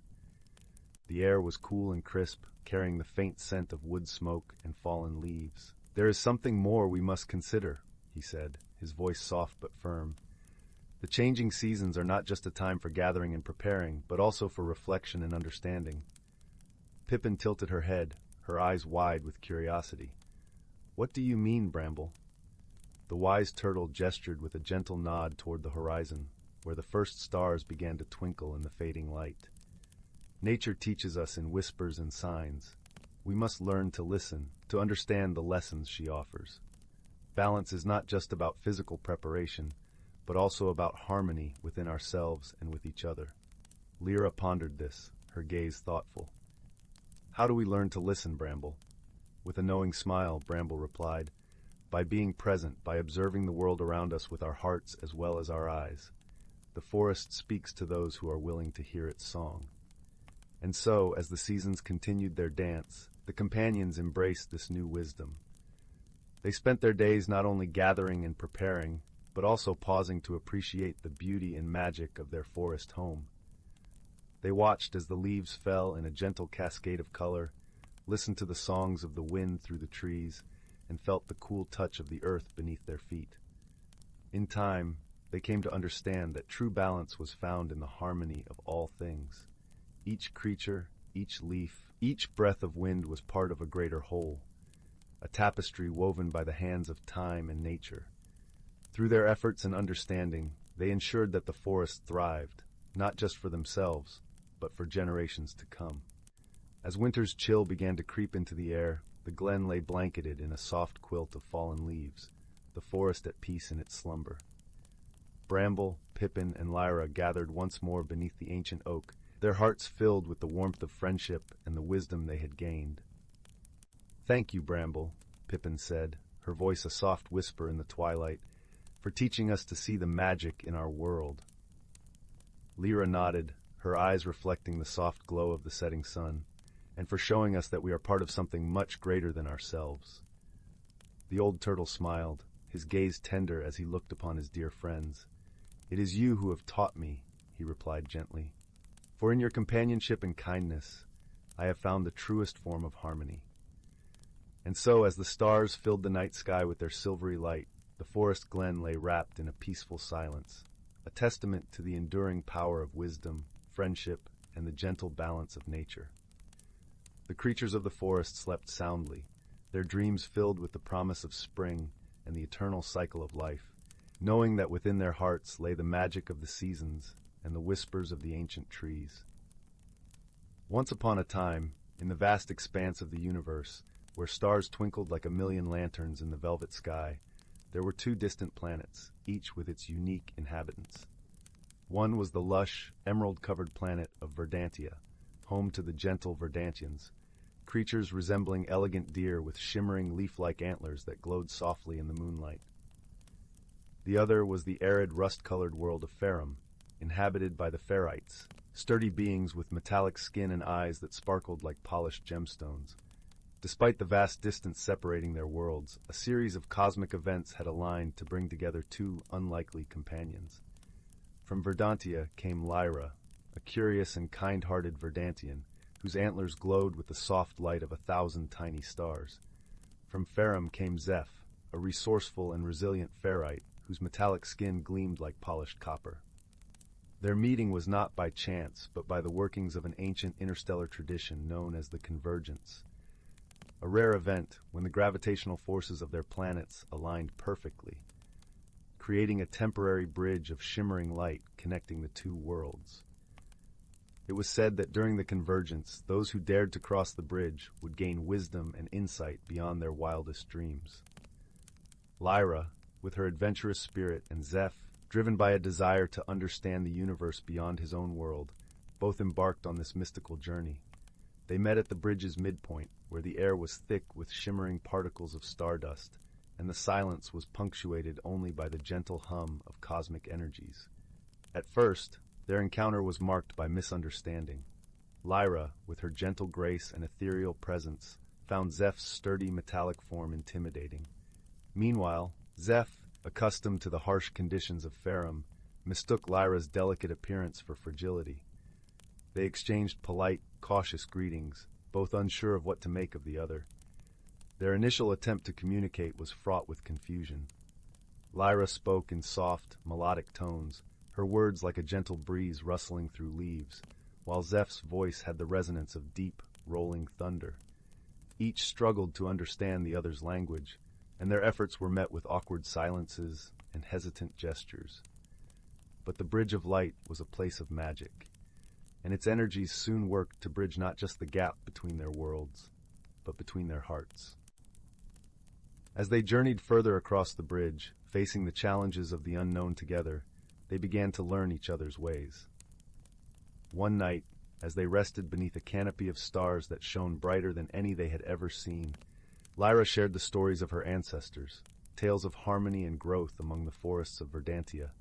The air was cool and crisp, carrying the faint scent of wood smoke and fallen leaves. "There is something more we must consider," he said, his voice soft but firm. "The changing seasons are not just a time for gathering and preparing, but also for reflection and understanding." Pippin tilted her head, her eyes wide with curiosity. "What do you mean, Bramble?" The wise turtle gestured with a gentle nod toward the horizon, where the first stars began to twinkle in the fading light. "Nature teaches us in whispers and signs. We must learn to listen, to understand the lessons she offers. Balance is not just about physical preparation, but also about harmony within ourselves and with each other." Lyra pondered this, her gaze thoughtful. "How do we learn to listen, Bramble?" With a knowing smile, Bramble replied, "By being present, by observing the world around us with our hearts as well as our eyes. The forest speaks to those who are willing to hear its song." And so, as the seasons continued their dance, the companions embraced this new wisdom. They spent their days not only gathering and preparing, but also pausing to appreciate the beauty and magic of their forest home. They watched as the leaves fell in a gentle cascade of color, listened to the songs of the wind through the trees, and felt the cool touch of the earth beneath their feet. In time, they came to understand that true balance was found in the harmony of all things. Each creature, each leaf, each breath of wind was part of a greater whole, a tapestry woven by the hands of time and nature. Through their efforts and understanding, they ensured that the forest thrived, not just for themselves, but for generations to come. As winter's chill began to creep into the air, the glen lay blanketed in a soft quilt of fallen leaves, the forest at peace in its slumber. Bramble, Pippin, and Lyra gathered once more beneath the ancient oak, their hearts filled with the warmth of friendship and the wisdom they had gained. "Thank you, Bramble," Pippin said, her voice a soft whisper in the twilight, "for teaching us to see the magic in our world." Lyra nodded, her eyes reflecting the soft glow of the setting sun, and for showing us that we are part of something much greater than ourselves. The old turtle smiled, his gaze tender as he looked upon his dear friends. "It is you who have taught me," he replied gently. "For in your companionship and kindness, I have found the truest form of harmony." And so, as the stars filled the night sky with their silvery light, the forest glen lay wrapped in a peaceful silence, a testament to the enduring power of wisdom, friendship, and the gentle balance of nature. The creatures of the forest slept soundly, their dreams filled with the promise of spring and the eternal cycle of life, knowing that within their hearts lay the magic of the seasons and the whispers of the ancient trees. Once upon a time, in the vast expanse of the universe, where stars twinkled like a million lanterns in the velvet sky, there were two distant planets, each with its unique inhabitants. One was the lush, emerald-covered planet of Verdantia, home to the gentle Verdantians, creatures resembling elegant deer with shimmering leaf-like antlers that glowed softly in the moonlight. The other was the arid, rust-colored world of Farum, inhabited by the Ferites, sturdy beings with metallic skin and eyes that sparkled like polished gemstones. Despite the vast distance separating their worlds, a series of cosmic events had aligned to bring together two unlikely companions. From Verdantia came Lyra, a curious and kind-hearted Verdantian, whose antlers glowed with the soft light of 1,000 tiny stars. From Farum came Zeph, a resourceful and resilient ferrite whose metallic skin gleamed like polished copper. Their meeting was not by chance, but by the workings of an ancient interstellar tradition known as the Convergence, a rare event when the gravitational forces of their planets aligned perfectly, creating a temporary bridge of shimmering light connecting the two worlds. It was said that during the convergence, those who dared to cross the bridge would gain wisdom and insight beyond their wildest dreams. Lyra, with her adventurous spirit, and Zeph, driven by a desire to understand the universe beyond his own world, both embarked on this mystical journey. They met at the bridge's midpoint, where the air was thick with shimmering particles of stardust, and the silence was punctuated only by the gentle hum of cosmic energies. At first, their encounter was marked by misunderstanding. Lyra, with her gentle grace and ethereal presence, found Zeph's sturdy metallic form intimidating. Meanwhile, Zeph, accustomed to the harsh conditions of Farum, mistook Lyra's delicate appearance for fragility. They exchanged polite, cautious greetings, both unsure of what to make of the other. Their initial attempt to communicate was fraught with confusion. Lyra spoke in soft, melodic tones, her words like a gentle breeze rustling through leaves, while Zeph's voice had the resonance of deep, rolling thunder. Each struggled to understand the other's language, and their efforts were met with awkward silences and hesitant gestures. But the Bridge of Light was a place of magic, and its energies soon worked to bridge not just the gap between their worlds, but between their hearts. As they journeyed further across the bridge, facing the challenges of the unknown together, they began to learn each other's ways. One night, as they rested beneath a canopy of stars that shone brighter than any they had ever seen, Lyra shared the stories of her ancestors, tales of harmony and growth among the forests of Verdantia.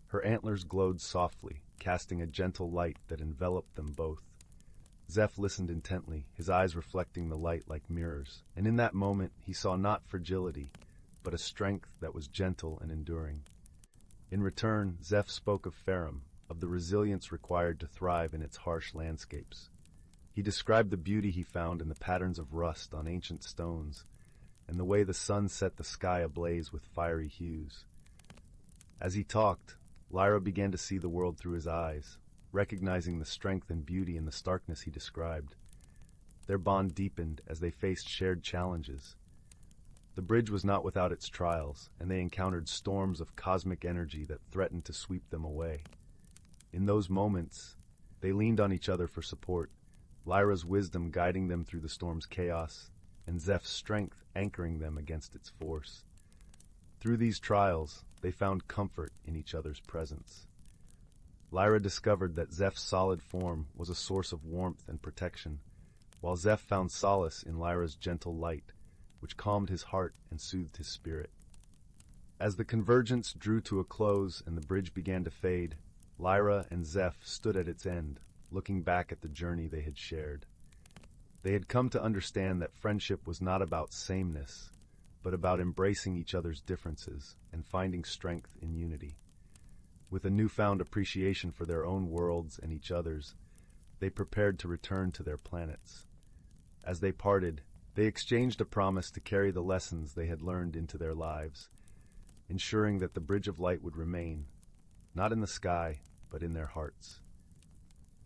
Her antlers glowed softly, casting a gentle light that enveloped them both. Zeph listened intently, his eyes reflecting the light like mirrors, and in that moment he saw not fragility, but a strength that was gentle and enduring. In return, Zeph spoke of Farum, of the resilience required to thrive in its harsh landscapes. He described the beauty he found in the patterns of rust on ancient stones, and the way the sun set the sky ablaze with fiery hues. As he talked, Lyra began to see the world through his eyes, recognizing the strength and beauty in the starkness he described. Their bond deepened as they faced shared challenges. The bridge was not without its trials, and they encountered storms of cosmic energy that threatened to sweep them away. In those moments, they leaned on each other for support, Lyra's wisdom guiding them through the storm's chaos, and Zeph's strength anchoring them against its force. Through these trials, they found comfort in each other's presence. Lyra discovered that Zeph's solid form was a source of warmth and protection, while Zeph found solace in Lyra's gentle light, which calmed his heart and soothed his spirit. As the convergence drew to a close and the bridge began to fade, Lyra and Zeph stood at its end, looking back at the journey they had shared. They had come to understand that friendship was not about sameness, but about embracing each other's differences and finding strength in unity. With a newfound appreciation for their own worlds and each other's, they prepared to return to their planets. As they parted, they exchanged a promise to carry the lessons they had learned into their lives, ensuring that the Bridge of Light would remain, not in the sky, but in their hearts.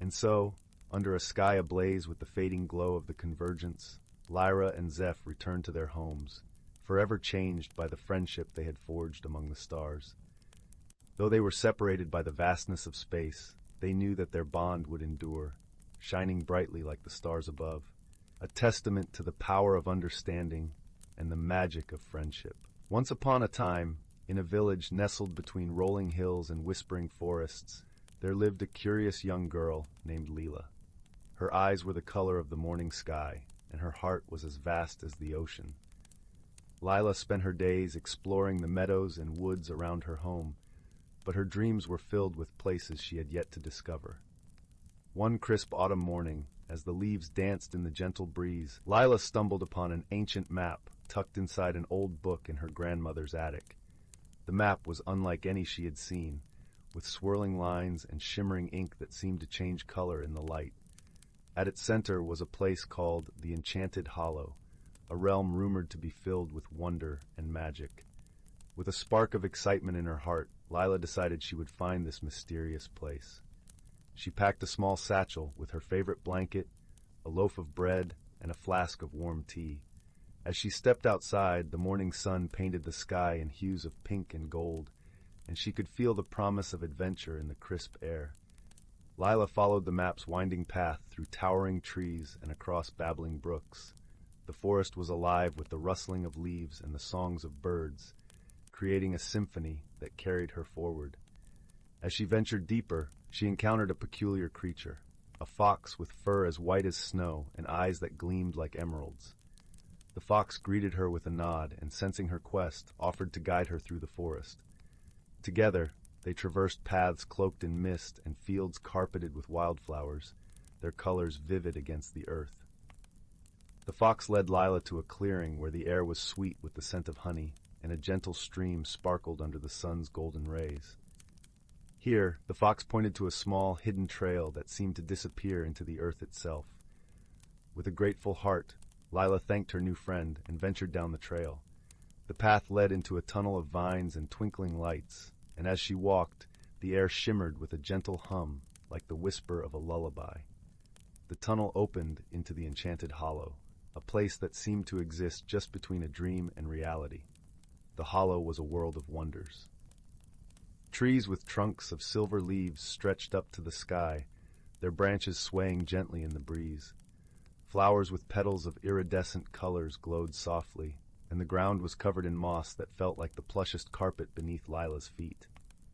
And so, under a sky ablaze with the fading glow of the convergence, Lyra and Zeph returned to their homes, forever changed by the friendship they had forged among the stars. Though they were separated by the vastness of space, they knew that their bond would endure, shining brightly like the stars above, a testament to the power of understanding and the magic of friendship. Once upon a time, in a village nestled between rolling hills and whispering forests, there lived a curious young girl named Leela. Her eyes were the color of the morning sky, and her heart was as vast as the ocean. Lila spent her days exploring the meadows and woods around her home, but her dreams were filled with places she had yet to discover. One crisp autumn morning, as the leaves danced in the gentle breeze, Lila stumbled upon an ancient map tucked inside an old book in her grandmother's attic. The map was unlike any she had seen, with swirling lines and shimmering ink that seemed to change color in the light. At its center was a place called the Enchanted Hollow, a realm rumored to be filled with wonder and magic. With a spark of excitement in her heart, Lila decided she would find this mysterious place. She packed a small satchel with her favorite blanket, a loaf of bread, and a flask of warm tea. As she stepped outside, the morning sun painted the sky in hues of pink and gold, and she could feel the promise of adventure in the crisp air. Lila followed the map's winding path through towering trees and across babbling brooks. The forest was alive with the rustling of leaves and the songs of birds, creating a symphony that carried her forward. As she ventured deeper, she encountered a peculiar creature, a fox with fur as white as snow and eyes that gleamed like emeralds. The fox greeted her with a nod and, sensing her quest, offered to guide her through the forest. Together, they traversed paths cloaked in mist and fields carpeted with wildflowers, their colors vivid against the earth. The fox led Lila to a clearing where the air was sweet with the scent of honey, and a gentle stream sparkled under the sun's golden rays. Here, the fox pointed to a small, hidden trail that seemed to disappear into the earth itself. With a grateful heart, Lila thanked her new friend and ventured down the trail. The path led into a tunnel of vines and twinkling lights, and as she walked, the air shimmered with a gentle hum, like the whisper of a lullaby. The tunnel opened into the Enchanted Hollow, a place that seemed to exist just between a dream and reality. The hollow was a world of wonders. Trees with trunks of silver leaves stretched up to the sky, their branches swaying gently in the breeze. Flowers with petals of iridescent colors glowed softly, and the ground was covered in moss that felt like the plushest carpet beneath Lila's feet.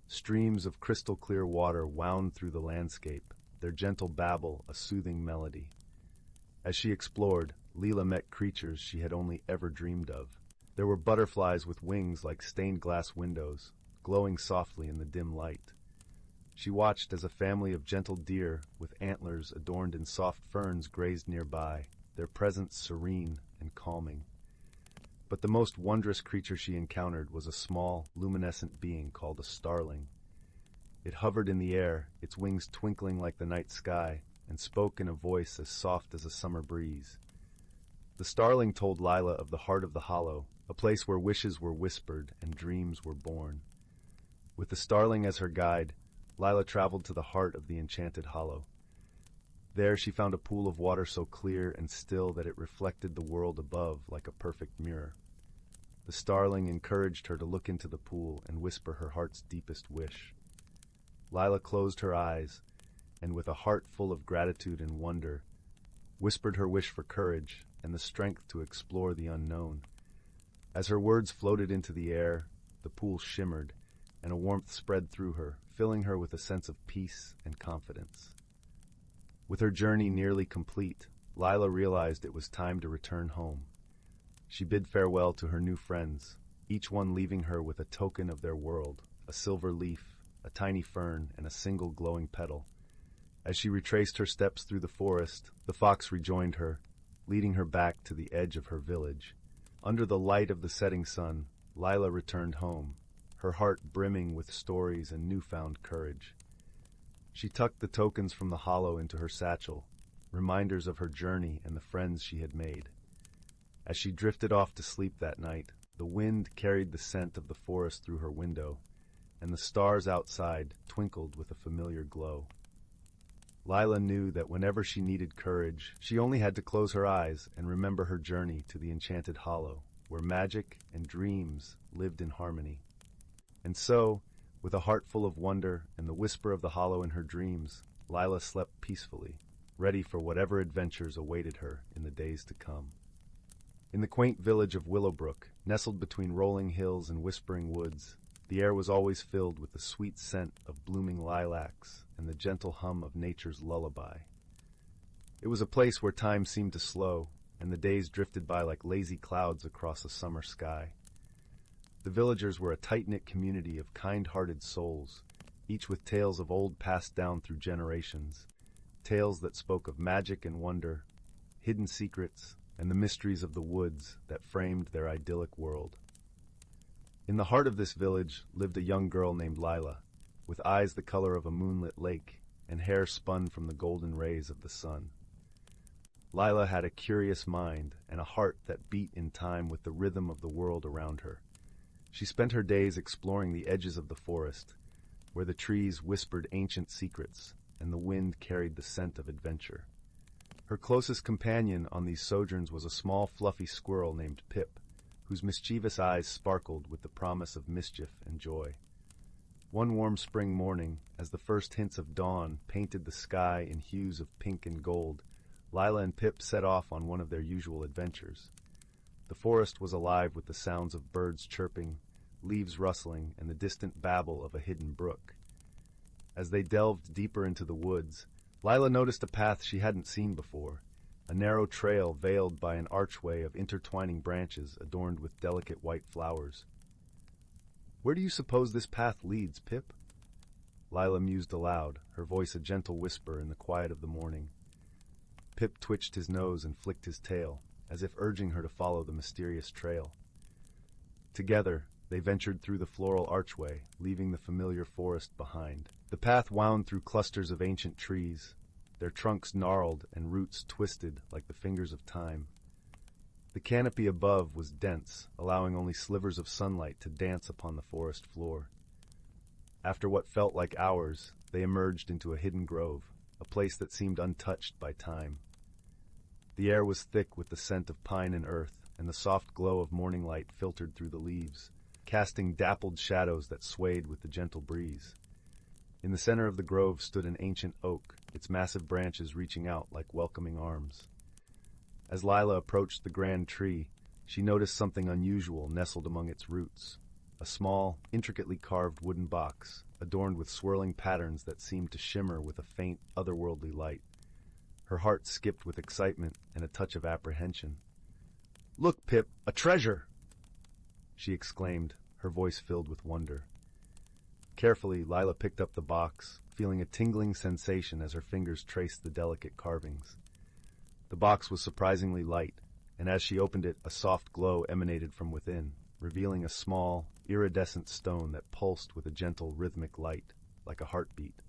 Streams of crystal-clear water wound through the landscape, their gentle babble a soothing melody. As she explored, Lila met creatures she had only ever dreamed of. There were butterflies with wings like stained glass windows, glowing softly in the dim light. She watched as a family of gentle deer with antlers adorned in soft ferns grazed nearby, their presence serene and calming. But the most wondrous creature she encountered was a small, luminescent being called a starling. It hovered in the air, its wings twinkling like the night sky, and spoke in a voice as soft as a summer breeze. The starling told Lila of the heart of the hollow, a place where wishes were whispered and dreams were born. With the starling as her guide, Lila traveled to the heart of the Enchanted Hollow. There she found a pool of water so clear and still that it reflected the world above like a perfect mirror. The starling encouraged her to look into the pool and whisper her heart's deepest wish. Lila closed her eyes, and with a heart full of gratitude and wonder, whispered her wish for courage and the strength to explore the unknown. As her words floated into the air, the pool shimmered, and a warmth spread through her, filling her with a sense of peace and confidence. With her journey nearly complete, Lila realized it was time to return home. She bid farewell to her new friends, each one leaving her with a token of their world, a silver leaf, a tiny fern, and a single glowing petal. As she retraced her steps through the forest, the fox rejoined her, leading her back to the edge of her village. Under the light of the setting sun, Lila returned home, her heart brimming with stories and newfound courage. She tucked the tokens from the hollow into her satchel, reminders of her journey and the friends she had made. As she drifted off to sleep that night, the wind carried the scent of the forest through her window, and the stars outside twinkled with a familiar glow. Lila knew that whenever she needed courage, she only had to close her eyes and remember her journey to the Enchanted Hollow, where magic and dreams lived in harmony. And so, with a heart full of wonder and the whisper of the hollow in her dreams, Lila slept peacefully, ready for whatever adventures awaited her in the days to come. In the quaint village of Willowbrook, nestled between rolling hills and whispering woods, the air was always filled with the sweet scent of blooming lilacs and the gentle hum of nature's lullaby. It was a place where time seemed to slow, and the days drifted by like lazy clouds across a summer sky. The villagers were a tight-knit community of kind-hearted souls, each with tales of old passed down through generations, tales that spoke of magic and wonder, hidden secrets, and the mysteries of the woods that framed their idyllic world. In the heart of this village lived a young girl named Lila, with eyes the color of a moonlit lake and hair spun from the golden rays of the sun. Lila had a curious mind and a heart that beat in time with the rhythm of the world around her. She spent her days exploring the edges of the forest, where the trees whispered ancient secrets and the wind carried the scent of adventure. Her closest companion on these sojourns was a small, fluffy squirrel named Pip, whose mischievous eyes sparkled with the promise of mischief and joy. One warm spring morning, as the first hints of dawn painted the sky in hues of pink and gold, Lila and Pip set off on one of their usual adventures. The forest was alive with the sounds of birds chirping, leaves rustling, and the distant babble of a hidden brook. As they delved deeper into the woods, Lila noticed a path she hadn't seen before, a narrow trail veiled by an archway of intertwining branches adorned with delicate white flowers. "Where do you suppose this path leads, Pip?" Lila mused aloud, her voice a gentle whisper in the quiet of the morning. Pip twitched his nose and flicked his tail, as if urging her to follow the mysterious trail. Together, they ventured through the floral archway, leaving the familiar forest behind. The path wound through clusters of ancient trees, their trunks gnarled and roots twisted like the fingers of time. The canopy above was dense, allowing only slivers of sunlight to dance upon the forest floor. After what felt like hours, they emerged into a hidden grove, a place that seemed untouched by time. The air was thick with the scent of pine and earth, and the soft glow of morning light filtered through the leaves, casting dappled shadows that swayed with the gentle breeze. In the center of the grove stood an ancient oak, its massive branches reaching out like welcoming arms. As Lila approached the grand tree, she noticed something unusual nestled among its roots, a small, intricately carved wooden box, adorned with swirling patterns that seemed to shimmer with a faint, otherworldly light. Her heart skipped with excitement and a touch of apprehension. "Look, Pip, a treasure!" she exclaimed, her voice filled with wonder. Carefully, Lila picked up the box, feeling a tingling sensation as her fingers traced the delicate carvings. The box was surprisingly light, and as she opened it, a soft glow emanated from within, revealing a small, iridescent stone that pulsed with a gentle, rhythmic light, like a heartbeat.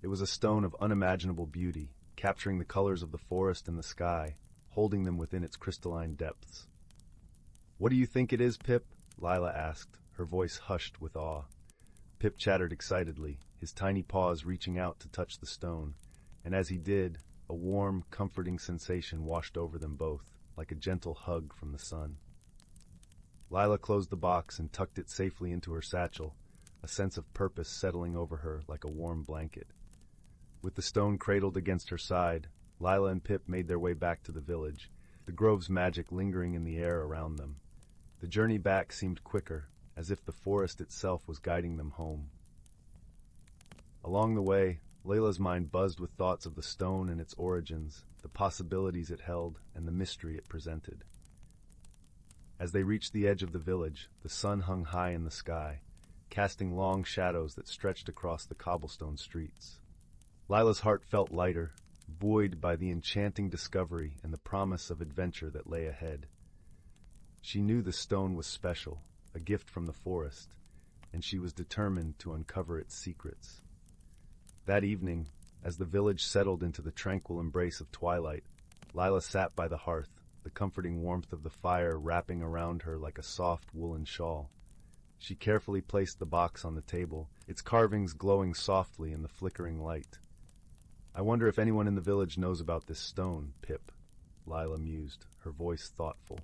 It was a stone of unimaginable beauty, capturing the colors of the forest and the sky, holding them within its crystalline depths. "What do you think it is, Pip?" Lila asked, her voice hushed with awe. Pip chattered excitedly, his tiny paws reaching out to touch the stone, and as he did, a warm, comforting sensation washed over them both, like a gentle hug from the sun. Lila closed the box and tucked it safely into her satchel, a sense of purpose settling over her like a warm blanket. With the stone cradled against her side, Lila and Pip made their way back to the village, the grove's magic lingering in the air around them. The journey back seemed quicker, as if the forest itself was guiding them home. Along the way, Layla's mind buzzed with thoughts of the stone and its origins, the possibilities it held, and the mystery it presented. As they reached the edge of the village, the sun hung high in the sky, casting long shadows that stretched across the cobblestone streets. Lila's heart felt lighter, buoyed by the enchanting discovery and the promise of adventure that lay ahead. She knew the stone was special, a gift from the forest, and she was determined to uncover its secrets. That evening, as the village settled into the tranquil embrace of twilight, Lila sat by the hearth, the comforting warmth of the fire wrapping around her like a soft woolen shawl. She carefully placed the box on the table, its carvings glowing softly in the flickering light. "I wonder if anyone in the village knows about this stone, Pip," Lila mused, her voice thoughtful.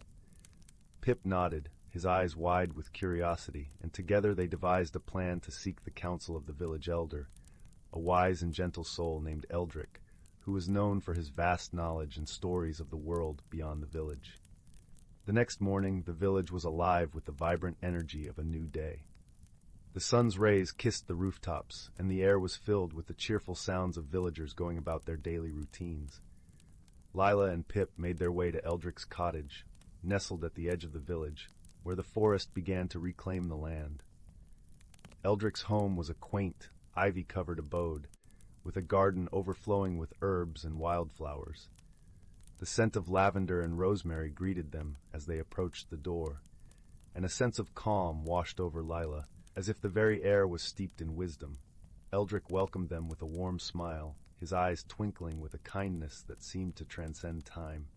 Pip nodded, his eyes wide with curiosity, and together they devised a plan to seek the counsel of the village elder, a wise and gentle soul named Eldrick, who was known for his vast knowledge and stories of the world beyond the village. The next morning, the village was alive with the vibrant energy of a new day. The sun's rays kissed the rooftops, and the air was filled with the cheerful sounds of villagers going about their daily routines. Lila and Pip made their way to Eldrick's cottage, nestled at the edge of the village, where the forest began to reclaim the land. Eldrick's home was a quaint, ivy-covered abode, with a garden overflowing with herbs and wildflowers. The scent of lavender and rosemary greeted them as they approached the door, and a sense of calm washed over Lila, as if the very air was steeped in wisdom. Eldrick welcomed them with a warm smile, his eyes twinkling with a kindness that seemed to transcend time.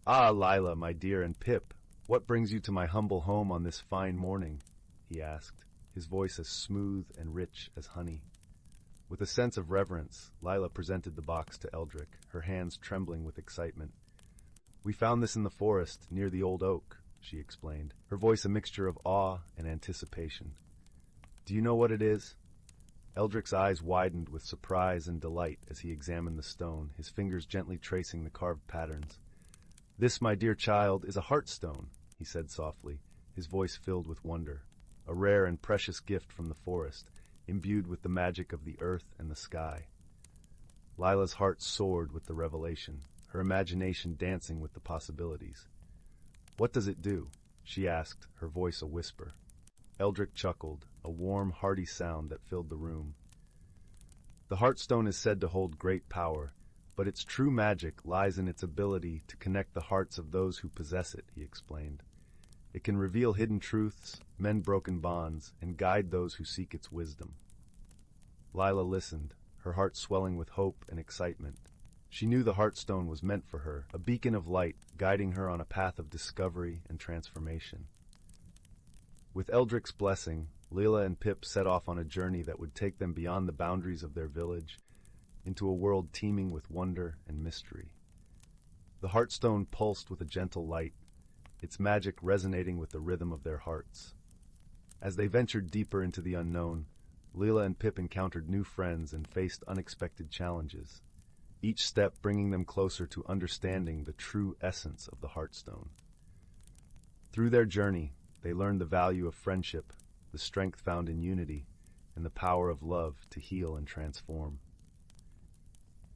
"Ah, Lila, my dear, and Pip, what brings you to my humble home on this fine morning?" he asked, his voice as smooth and rich as honey. With a sense of reverence, Lila presented the box to Eldrick, her hands trembling with excitement. "We found this in the forest, near the old oak," she explained, her voice a mixture of awe and anticipation. "Do you know what it is?" Eldrick's eyes widened with surprise and delight as he examined the stone, his fingers gently tracing the carved patterns. "This, my dear child, is a heartstone," he said softly, his voice filled with wonder. "A rare and precious gift from the forest, imbued with the magic of the earth and the sky." Lila's heart soared with the revelation, her imagination dancing with the possibilities. "What does it do?" she asked, her voice a whisper. Eldrick chuckled, a warm, hearty sound that filled the room. "The Heartstone is said to hold great power, but its true magic lies in its ability to connect the hearts of those who possess it," he explained. "It can reveal hidden truths, mend broken bonds, and guide those who seek its wisdom." Lila listened, her heart swelling with hope and excitement. She knew the Heartstone was meant for her, a beacon of light guiding her on a path of discovery and transformation. With Eldrick's blessing, Lila and Pip set off on a journey that would take them beyond the boundaries of their village into a world teeming with wonder and mystery. The Heartstone pulsed with a gentle light, its magic resonating with the rhythm of their hearts. As they ventured deeper into the unknown, Lila and Pip encountered new friends and faced unexpected challenges, each step bringing them closer to understanding the true essence of the Heartstone. Through their journey, they learned the value of friendship, the strength found in unity, and the power of love to heal and transform.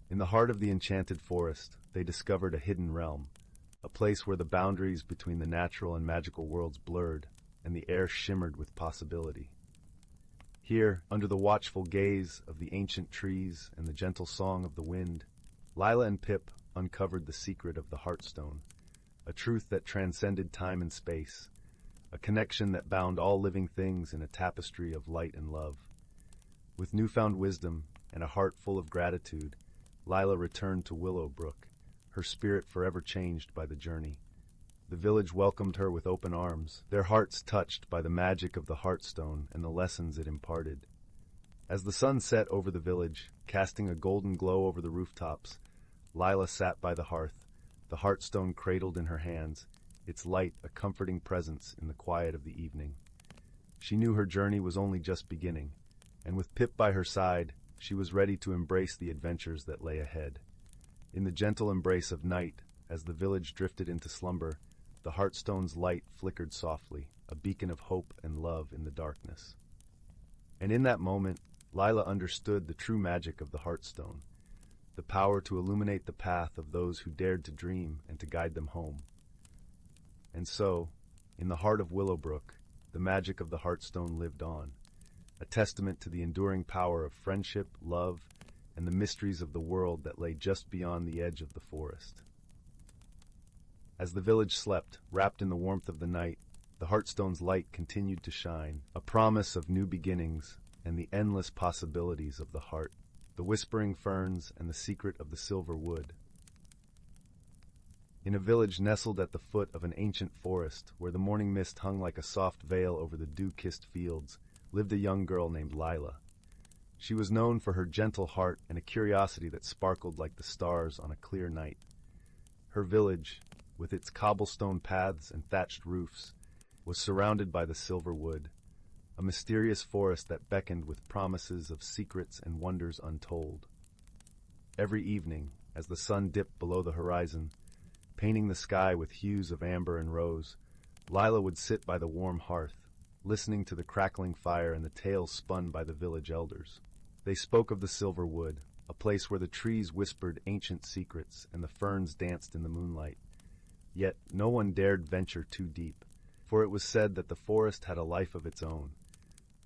In the heart of the enchanted forest, they discovered a hidden realm, a place where the boundaries between the natural and magical worlds blurred, and the air shimmered with possibility. Here, under the watchful gaze of the ancient trees and the gentle song of the wind, Lila and Pip uncovered the secret of the Heartstone, a truth that transcended time and space, a connection that bound all living things in a tapestry of light and love. With newfound wisdom and a heart full of gratitude, Lila returned to Willow Brook, her spirit forever changed by the journey. The village welcomed her with open arms, their hearts touched by the magic of the Heartstone and the lessons it imparted. As the sun set over the village, casting a golden glow over the rooftops, Lila sat by the hearth, the Heartstone cradled in her hands, its light a comforting presence in the quiet of the evening. She knew her journey was only just beginning, and with Pip by her side, she was ready to embrace the adventures that lay ahead. In the gentle embrace of night, as the village drifted into slumber, the Heartstone's light flickered softly, a beacon of hope and love in the darkness. And in that moment, Lila understood the true magic of the Heartstone, the power to illuminate the path of those who dared to dream and to guide them home. And so, in the heart of Willowbrook, the magic of the Heartstone lived on, a testament to the enduring power of friendship, love, and the mysteries of the world that lay just beyond the edge of the forest. As the village slept, wrapped in the warmth of the night, the Heartstone's light continued to shine, a promise of new beginnings and the endless possibilities of the heart, the whispering ferns and the secret of the silver wood. In a village nestled at the foot of an ancient forest, where the morning mist hung like a soft veil over the dew-kissed fields, lived a young girl named Lila. She was known for her gentle heart and a curiosity that sparkled like the stars on a clear night. Her village, with its cobblestone paths and thatched roofs, was surrounded by the silver wood, a mysterious forest that beckoned with promises of secrets and wonders untold. Every evening, as the sun dipped below the horizon, painting the sky with hues of amber and rose, Lila would sit by the warm hearth, listening to the crackling fire and the tales spun by the village elders. They spoke of the silver wood, a place where the trees whispered ancient secrets and the ferns danced in the moonlight. Yet no one dared venture too deep, for it was said that the forest had a life of its own,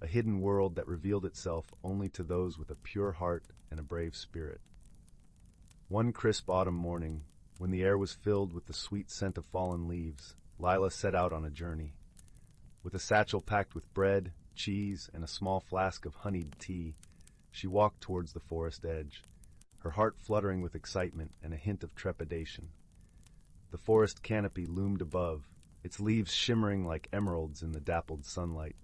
a hidden world that revealed itself only to those with a pure heart and a brave spirit. One crisp autumn morning, when the air was filled with the sweet scent of fallen leaves, Lila set out on a journey. With a satchel packed with bread, cheese, and a small flask of honeyed tea, she walked towards the forest edge, her heart fluttering with excitement and a hint of trepidation. The forest canopy loomed above, its leaves shimmering like emeralds in the dappled sunlight.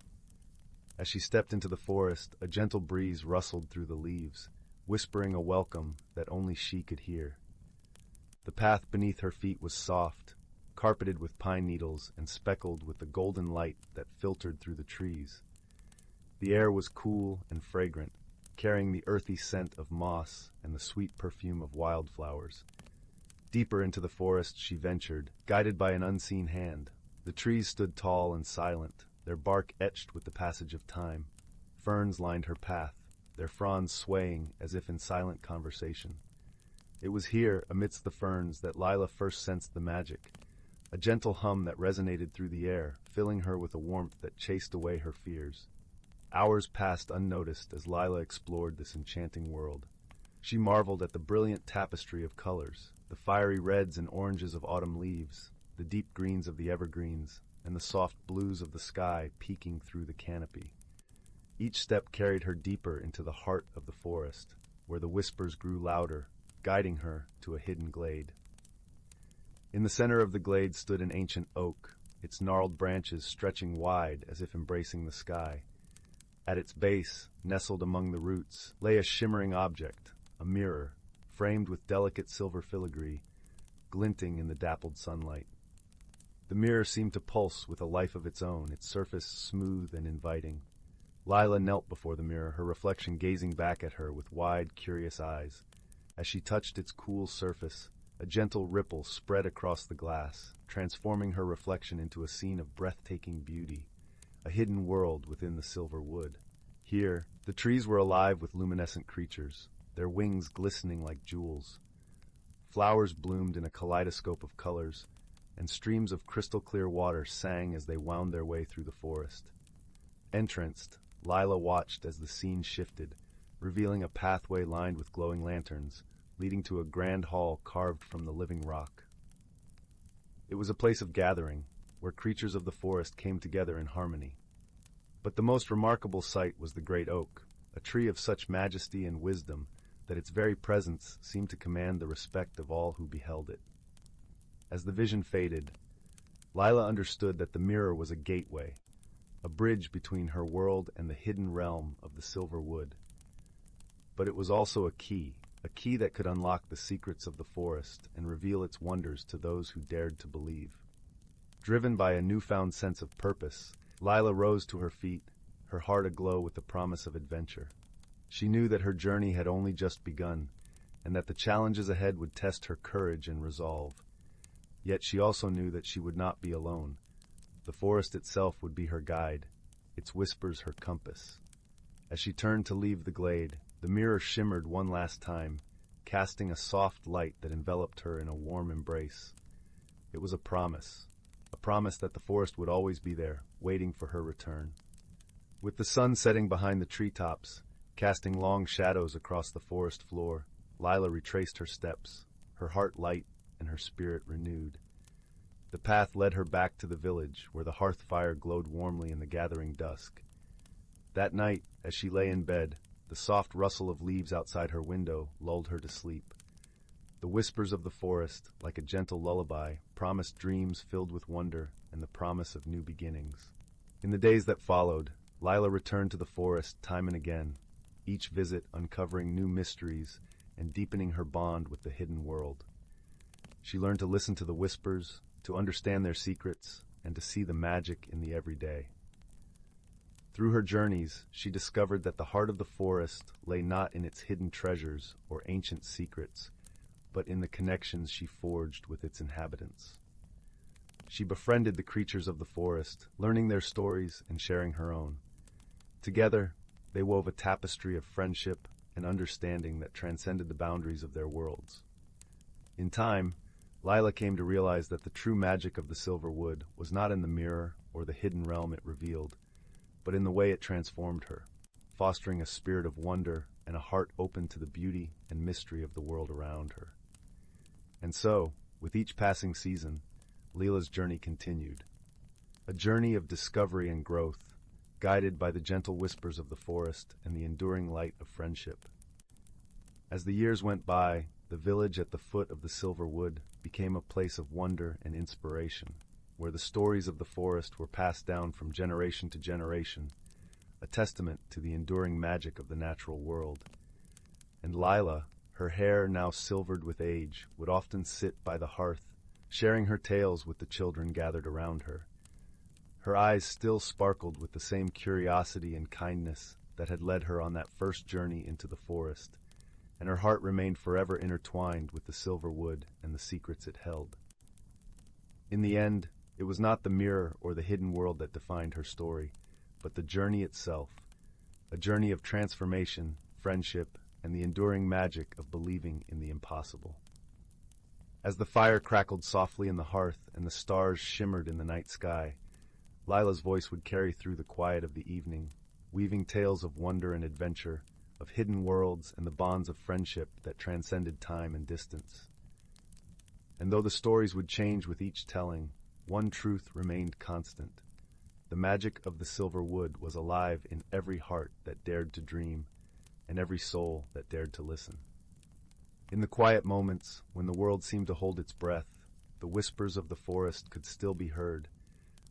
As she stepped into the forest, a gentle breeze rustled through the leaves, whispering a welcome that only she could hear. The path beneath her feet was soft, carpeted with pine needles and speckled with the golden light that filtered through the trees. The air was cool and fragrant, carrying the earthy scent of moss and the sweet perfume of wildflowers. Deeper into the forest she ventured, guided by an unseen hand. The trees stood tall and silent, their bark etched with the passage of time. Ferns lined her path, their fronds swaying as if in silent conversation. It was here, amidst the ferns, that Lila first sensed the magic, a gentle hum that resonated through the air, filling her with a warmth that chased away her fears. Hours passed unnoticed as Lila explored this enchanting world. She marveled at the brilliant tapestry of colors, the fiery reds and oranges of autumn leaves, the deep greens of the evergreens, and the soft blues of the sky peeking through the canopy. Each step carried her deeper into the heart of the forest, where the whispers grew louder, guiding her to a hidden glade. In the center of the glade stood an ancient oak, its gnarled branches stretching wide as if embracing the sky. At its base, nestled among the roots, lay a shimmering object, a mirror, framed with delicate silver filigree, glinting in the dappled sunlight. The mirror seemed to pulse with a life of its own, its surface smooth and inviting. Lila knelt before the mirror, her reflection gazing back at her with wide, curious eyes. As she touched its cool surface, a gentle ripple spread across the glass, transforming her reflection into a scene of breathtaking beauty, a hidden world within the silver wood. Here, the trees were alive with luminescent creatures, their wings glistening like jewels. Flowers bloomed in a kaleidoscope of colors, and streams of crystal-clear water sang as they wound their way through the forest. Entranced, Lila watched as the scene shifted, revealing a pathway lined with glowing lanterns, leading to a grand hall carved from the living rock. It was a place of gathering, where creatures of the forest came together in harmony. But the most remarkable sight was the great oak, a tree of such majesty and wisdom that its very presence seemed to command the respect of all who beheld it. As the vision faded, Lila understood that the mirror was a gateway, a bridge between her world and the hidden realm of the silver wood. But it was also a key that could unlock the secrets of the forest and reveal its wonders to those who dared to believe. Driven by a newfound sense of purpose, Lila rose to her feet, her heart aglow with the promise of adventure. She knew that her journey had only just begun, and that the challenges ahead would test her courage and resolve. Yet she also knew that she would not be alone. The forest itself would be her guide, its whispers her compass. As she turned to leave the glade, the mirror shimmered one last time, casting a soft light that enveloped her in a warm embrace. It was a promise that the forest would always be there, waiting for her return. With the sun setting behind the treetops, casting long shadows across the forest floor, Lila retraced her steps, her heart light and her spirit renewed. The path led her back to the village, where the hearth fire glowed warmly in the gathering dusk. That night, as she lay in bed, the soft rustle of leaves outside her window lulled her to sleep. The whispers of the forest, like a gentle lullaby, promised dreams filled with wonder and the promise of new beginnings. In the days that followed, Lila returned to the forest time and again, each visit uncovering new mysteries and deepening her bond with the hidden world. She learned to listen to the whispers, to understand their secrets, and to see the magic in the everyday. Through her journeys, she discovered that the heart of the forest lay not in its hidden treasures or ancient secrets, but in the connections she forged with its inhabitants. She befriended the creatures of the forest, learning their stories and sharing her own. Together, they wove a tapestry of friendship and understanding that transcended the boundaries of their worlds. In time, Lila came to realize that the true magic of the silver wood was not in the mirror or the hidden realm it revealed, but in the way it transformed her, fostering a spirit of wonder and a heart open to the beauty and mystery of the world around her. And so, with each passing season, Lila's journey continued. A journey of discovery and growth, guided by the gentle whispers of the forest and the enduring light of friendship. As the years went by, the village at the foot of the Silver Wood became a place of wonder and inspiration, where the stories of the forest were passed down from generation to generation, a testament to the enduring magic of the natural world. And Lila, her hair now silvered with age, would often sit by the hearth, sharing her tales with the children gathered around her. Her eyes still sparkled with the same curiosity and kindness that had led her on that first journey into the forest, and her heart remained forever intertwined with the Silver Wood and the secrets it held. In the end, it was not the mirror or the hidden world that defined her story, but the journey itself, a journey of transformation, friendship, and the enduring magic of believing in the impossible. As the fire crackled softly in the hearth and the stars shimmered in the night sky, Lila's voice would carry through the quiet of the evening, weaving tales of wonder and adventure, of hidden worlds and the bonds of friendship that transcended time and distance. And though the stories would change with each telling, one truth remained constant. The magic of the Silver Wood was alive in every heart that dared to dream, and every soul that dared to listen. In the quiet moments, when the world seemed to hold its breath, the whispers of the forest could still be heard,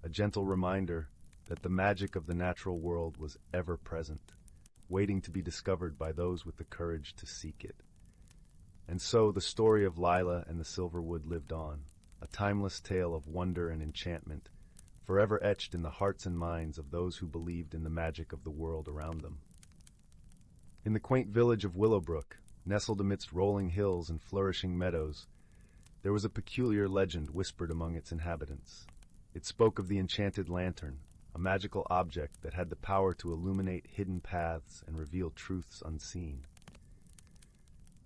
a gentle reminder that the magic of the natural world was ever present, waiting to be discovered by those with the courage to seek it. And so the story of Lila and the Silver Wood lived on, a timeless tale of wonder and enchantment, forever etched in the hearts and minds of those who believed in the magic of the world around them. In the quaint village of Willowbrook, nestled amidst rolling hills and flourishing meadows, there was a peculiar legend whispered among its inhabitants. It spoke of the enchanted lantern, a magical object that had the power to illuminate hidden paths and reveal truths unseen.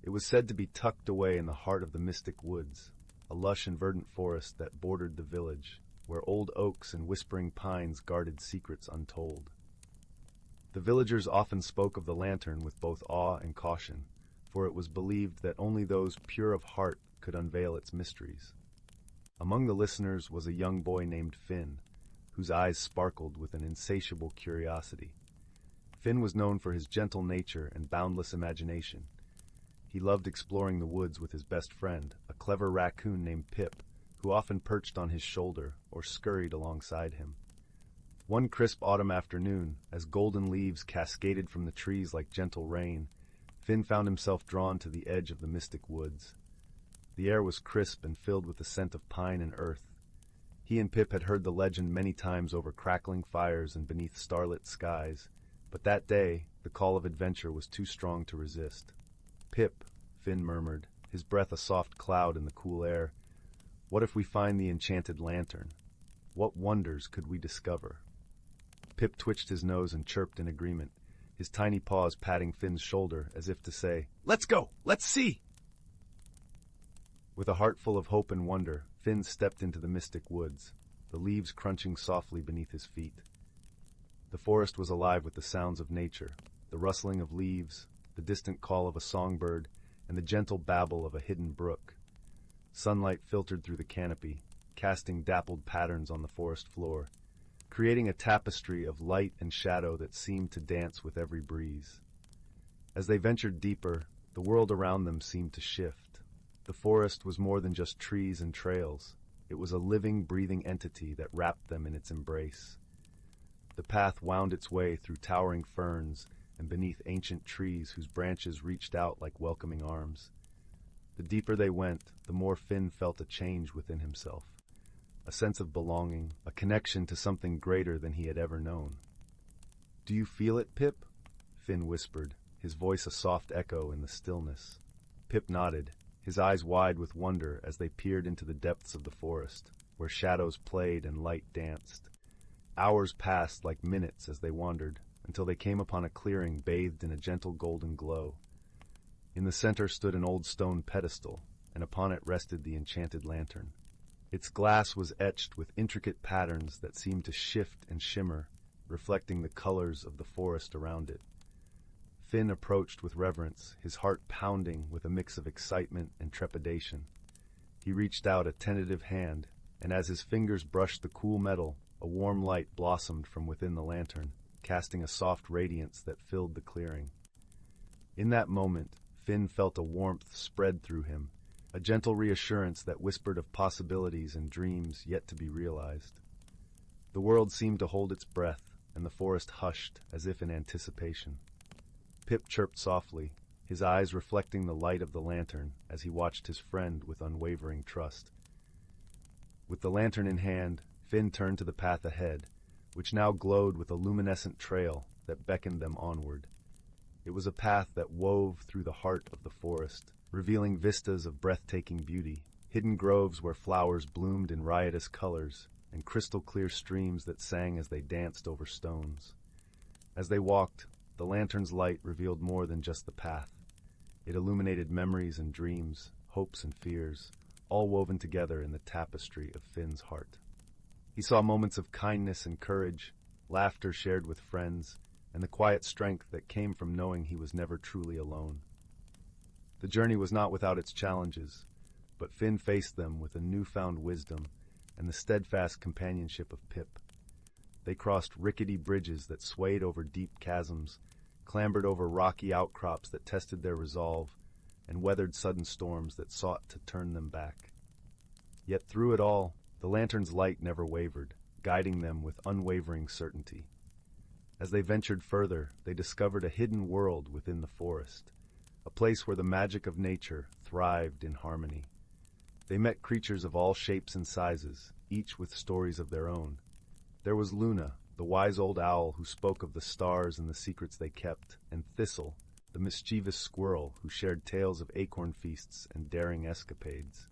It was said to be tucked away in the heart of the mystic woods, a lush and verdant forest that bordered the village, where old oaks and whispering pines guarded secrets untold. The villagers often spoke of the lantern with both awe and caution, for it was believed that only those pure of heart could unveil its mysteries. Among the listeners was a young boy named Finn, whose eyes sparkled with an insatiable curiosity. Finn was known for his gentle nature and boundless imagination. He loved exploring the woods with his best friend, a clever raccoon named Pip, who often perched on his shoulder or scurried alongside him. One crisp autumn afternoon, as golden leaves cascaded from the trees like gentle rain, Finn found himself drawn to the edge of the mystic woods. The air was crisp and filled with the scent of pine and earth. He and Pip had heard the legend many times over crackling fires and beneath starlit skies, but that day the call of adventure was too strong to resist. "Pip," Finn murmured, his breath a soft cloud in the cool air, "what if we find the enchanted lantern? What wonders could we discover?" Pip twitched his nose and chirped in agreement, his tiny paws patting Finn's shoulder as if to say, "Let's go! Let's see!" With a heart full of hope and wonder, Finn stepped into the mystic woods, the leaves crunching softly beneath his feet. The forest was alive with the sounds of nature, the rustling of leaves, the distant call of a songbird, and the gentle babble of a hidden brook. Sunlight filtered through the canopy, casting dappled patterns on the forest floor, creating a tapestry of light and shadow that seemed to dance with every breeze. As they ventured deeper, the world around them seemed to shift. The forest was more than just trees and trails. It was a living, breathing entity that wrapped them in its embrace. The path wound its way through towering ferns and beneath ancient trees whose branches reached out like welcoming arms. The deeper they went, the more Finn felt a change within himself, a sense of belonging, a connection to something greater than he had ever known. "Do you feel it, Pip?" Finn whispered, his voice a soft echo in the stillness. Pip nodded, his eyes wide with wonder as they peered into the depths of the forest, where shadows played and light danced. Hours passed like minutes as they wandered, until they came upon a clearing bathed in a gentle golden glow. In the center stood an old stone pedestal, and upon it rested the enchanted lantern. Its glass was etched with intricate patterns that seemed to shift and shimmer, reflecting the colors of the forest around it. Finn approached with reverence, his heart pounding with a mix of excitement and trepidation. He reached out a tentative hand, and as his fingers brushed the cool metal, a warm light blossomed from within the lantern, casting a soft radiance that filled the clearing. In that moment, Finn felt a warmth spread through him, a gentle reassurance that whispered of possibilities and dreams yet to be realized. The world seemed to hold its breath, and the forest hushed as if in anticipation. Pip chirped softly, his eyes reflecting the light of the lantern as he watched his friend with unwavering trust. With the lantern in hand, Finn turned to the path ahead, which now glowed with a luminescent trail that beckoned them onward. It was a path that wove through the heart of the forest, revealing vistas of breathtaking beauty, hidden groves where flowers bloomed in riotous colors, and crystal-clear streams that sang as they danced over stones. As they walked, the lantern's light revealed more than just the path. It illuminated memories and dreams, hopes and fears, all woven together in the tapestry of Finn's heart. He saw moments of kindness and courage, laughter shared with friends, and the quiet strength that came from knowing he was never truly alone. The journey was not without its challenges, but Finn faced them with a newfound wisdom and the steadfast companionship of Pip. They crossed rickety bridges that swayed over deep chasms, clambered over rocky outcrops that tested their resolve, and weathered sudden storms that sought to turn them back. Yet through it all, the lantern's light never wavered, guiding them with unwavering certainty. As they ventured further, they discovered a hidden world within the forest, a place where the magic of nature thrived in harmony. They met creatures of all shapes and sizes, each with stories of their own. There was Luna, the wise old owl who spoke of the stars and the secrets they kept, and Thistle, the mischievous squirrel who shared tales of acorn feasts and daring escapades.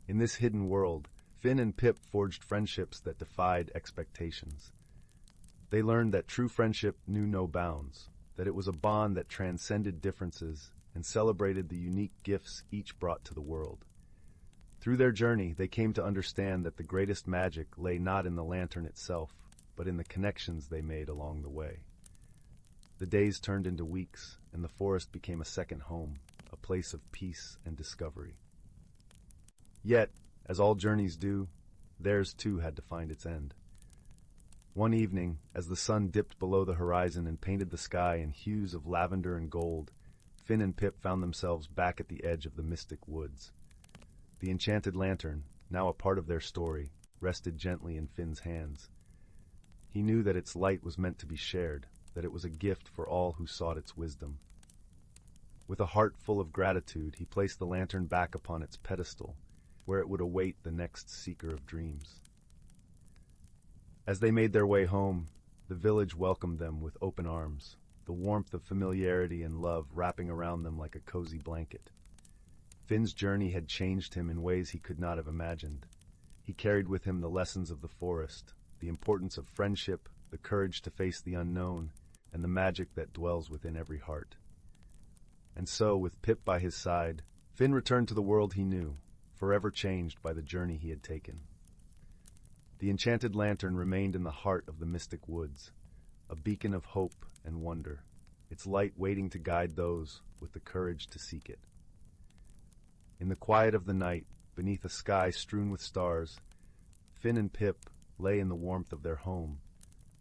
In this hidden world, Finn and Pip forged friendships that defied expectations. They learned that true friendship knew no bounds, that it was a bond that transcended differences and celebrated the unique gifts each brought to the world. Through their journey, they came to understand that the greatest magic lay not in the lantern itself, but in the connections they made along the way. The days turned into weeks, and the forest became a second home, a place of peace and discovery. Yet, as all journeys do, theirs too had to find its end. One evening, as the sun dipped below the horizon and painted the sky in hues of lavender and gold, Finn and Pip found themselves back at the edge of the mystic woods. The enchanted lantern, now a part of their story, rested gently in Finn's hands. He knew that its light was meant to be shared, that it was a gift for all who sought its wisdom. With a heart full of gratitude, he placed the lantern back upon its pedestal, where it would await the next seeker of dreams. As they made their way home, the village welcomed them with open arms, the warmth of familiarity and love wrapping around them like a cozy blanket. Finn's journey had changed him in ways he could not have imagined. He carried with him the lessons of the forest, the importance of friendship, the courage to face the unknown, and the magic that dwells within every heart. And so, with Pip by his side, Finn returned to the world he knew, forever changed by the journey he had taken. The enchanted lantern remained in the heart of the mystic woods, a beacon of hope and wonder, its light waiting to guide those with the courage to seek it. In the quiet of the night, beneath a sky strewn with stars, Finn and Pip lay in the warmth of their home,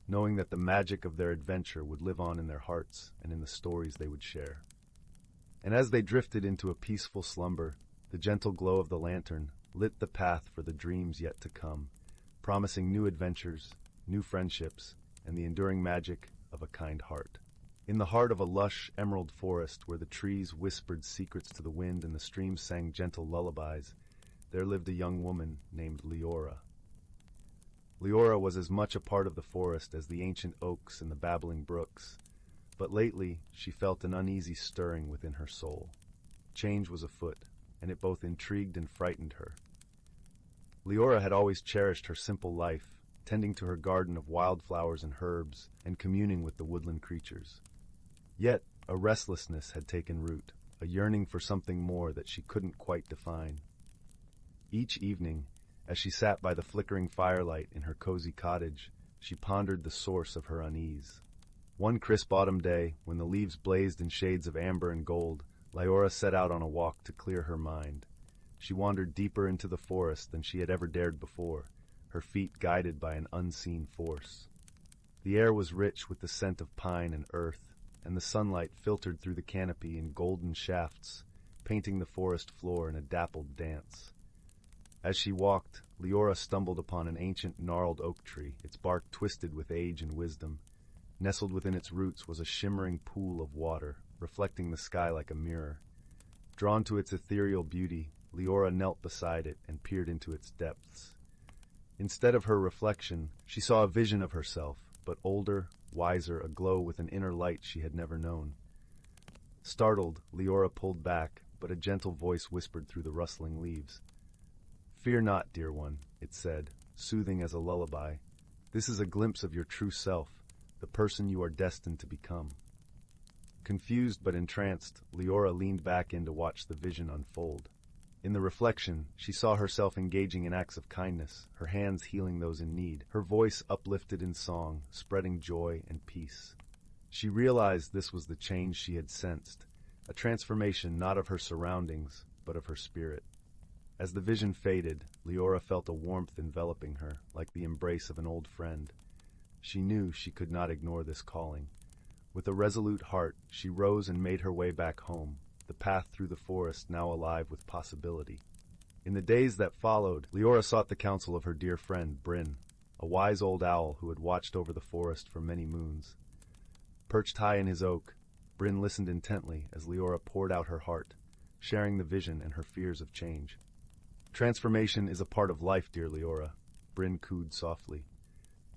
knowing that the magic of their adventure would live on in their hearts and in the stories they would share. And as they drifted into a peaceful slumber, the gentle glow of the lantern lit the path for the dreams yet to come, promising new adventures, new friendships, and the enduring magic of a kind heart. In the heart of a lush emerald forest where the trees whispered secrets to the wind and the streams sang gentle lullabies, there lived a young woman named Leora. Leora was as much a part of the forest as the ancient oaks and the babbling brooks, but lately she felt an uneasy stirring within her soul. Change was afoot, and it both intrigued and frightened her. Leora had always cherished her simple life, tending to her garden of wildflowers and herbs, and communing with the woodland creatures. Yet a restlessness had taken root, a yearning for something more that she couldn't quite define. Each evening, as she sat by the flickering firelight in her cozy cottage, she pondered the source of her unease. One crisp autumn day, when the leaves blazed in shades of amber and gold, Leora set out on a walk to clear her mind. She wandered deeper into the forest than she had ever dared before, her feet guided by an unseen force. The air was rich with the scent of pine and earth, and the sunlight filtered through the canopy in golden shafts, painting the forest floor in a dappled dance. As she walked, Leora stumbled upon an ancient gnarled oak tree, its bark twisted with age and wisdom. Nestled within its roots was a shimmering pool of water, reflecting the sky like a mirror. Drawn to its ethereal beauty, Leora knelt beside it and peered into its depths. Instead of her reflection, she saw a vision of herself, but older, wiser, aglow with an inner light she had never known. Startled, Leora pulled back, but a gentle voice whispered through the rustling leaves. "Fear not, dear one," it said, soothing as a lullaby. "This is a glimpse of your true self, the person you are destined to become." Confused but entranced, Leora leaned back in to watch the vision unfold. In the reflection, she saw herself engaging in acts of kindness, her hands healing those in need, her voice uplifted in song, spreading joy and peace. She realized this was the change she had sensed, a transformation not of her surroundings, but of her spirit. As the vision faded, Leora felt a warmth enveloping her, like the embrace of an old friend. She knew she could not ignore this calling. With a resolute heart, she rose and made her way back home, the path through the forest now alive with possibility. In the days that followed, Leora sought the counsel of her dear friend, Bryn, a wise old owl who had watched over the forest for many moons. Perched high in his oak, Bryn listened intently as Leora poured out her heart, sharing the vision and her fears of change. "Transformation is a part of life, dear Leora," Bryn cooed softly.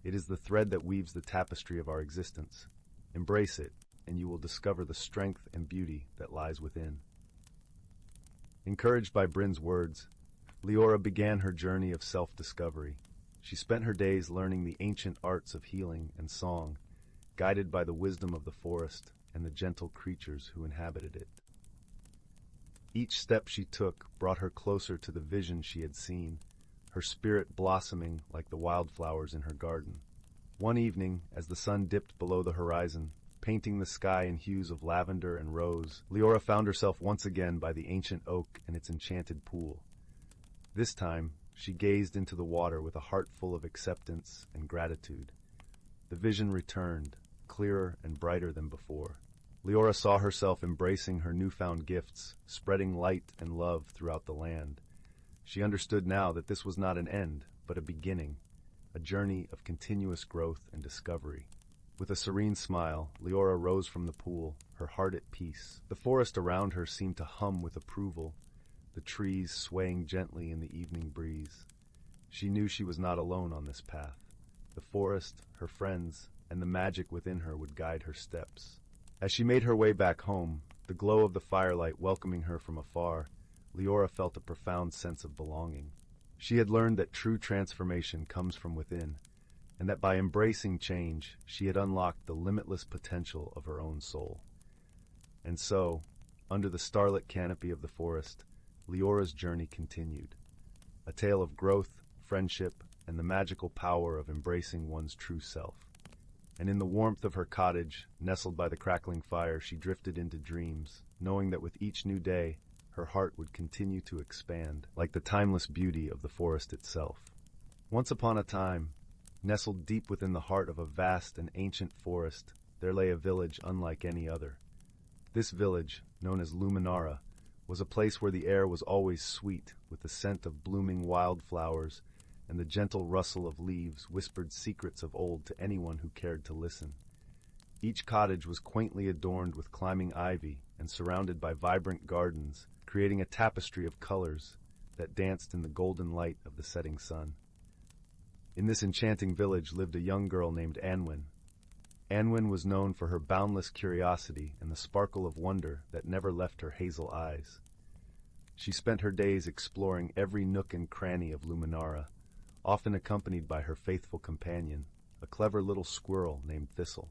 "It is the thread that weaves the tapestry of our existence. Embrace it, and you will discover the strength and beauty that lies within." Encouraged by Bryn's words, Leora began her journey of self-discovery. She spent her days learning the ancient arts of healing and song, guided by the wisdom of the forest and the gentle creatures who inhabited it. Each step she took brought her closer to the vision she had seen, her spirit blossoming like the wildflowers in her garden. One evening, as the sun dipped below the horizon, painting the sky in hues of lavender and rose, Leora found herself once again by the ancient oak and its enchanted pool. This time, she gazed into the water with a heart full of acceptance and gratitude. The vision returned, clearer and brighter than before. Leora saw herself embracing her newfound gifts, spreading light and love throughout the land. She understood now that this was not an end, but a beginning, a journey of continuous growth and discovery. With a serene smile, Leora rose from the pool, her heart at peace. The forest around her seemed to hum with approval, the trees swaying gently in the evening breeze. She knew she was not alone on this path. The forest, her friends, and the magic within her would guide her steps. As she made her way back home, the glow of the firelight welcoming her from afar, Leora felt a profound sense of belonging. She had learned that true transformation comes from within, and that by embracing change, she had unlocked the limitless potential of her own soul. And so, under the starlit canopy of the forest, Leora's journey continued, a tale of growth, friendship, and the magical power of embracing one's true self. And in the warmth of her cottage, nestled by the crackling fire, she drifted into dreams, knowing that with each new day, her heart would continue to expand, like the timeless beauty of the forest itself. Once upon a time, nestled deep within the heart of a vast and ancient forest, there lay a village unlike any other. This village, known as Luminara, was a place where the air was always sweet, with the scent of blooming wildflowers, and the gentle rustle of leaves whispered secrets of old to anyone who cared to listen. Each cottage was quaintly adorned with climbing ivy and surrounded by vibrant gardens, creating a tapestry of colors that danced in the golden light of the setting sun. In this enchanting village lived a young girl named Anwen. Anwen was known for her boundless curiosity and the sparkle of wonder that never left her hazel eyes. She spent her days exploring every nook and cranny of Luminara, often accompanied by her faithful companion, a clever little squirrel named Thistle.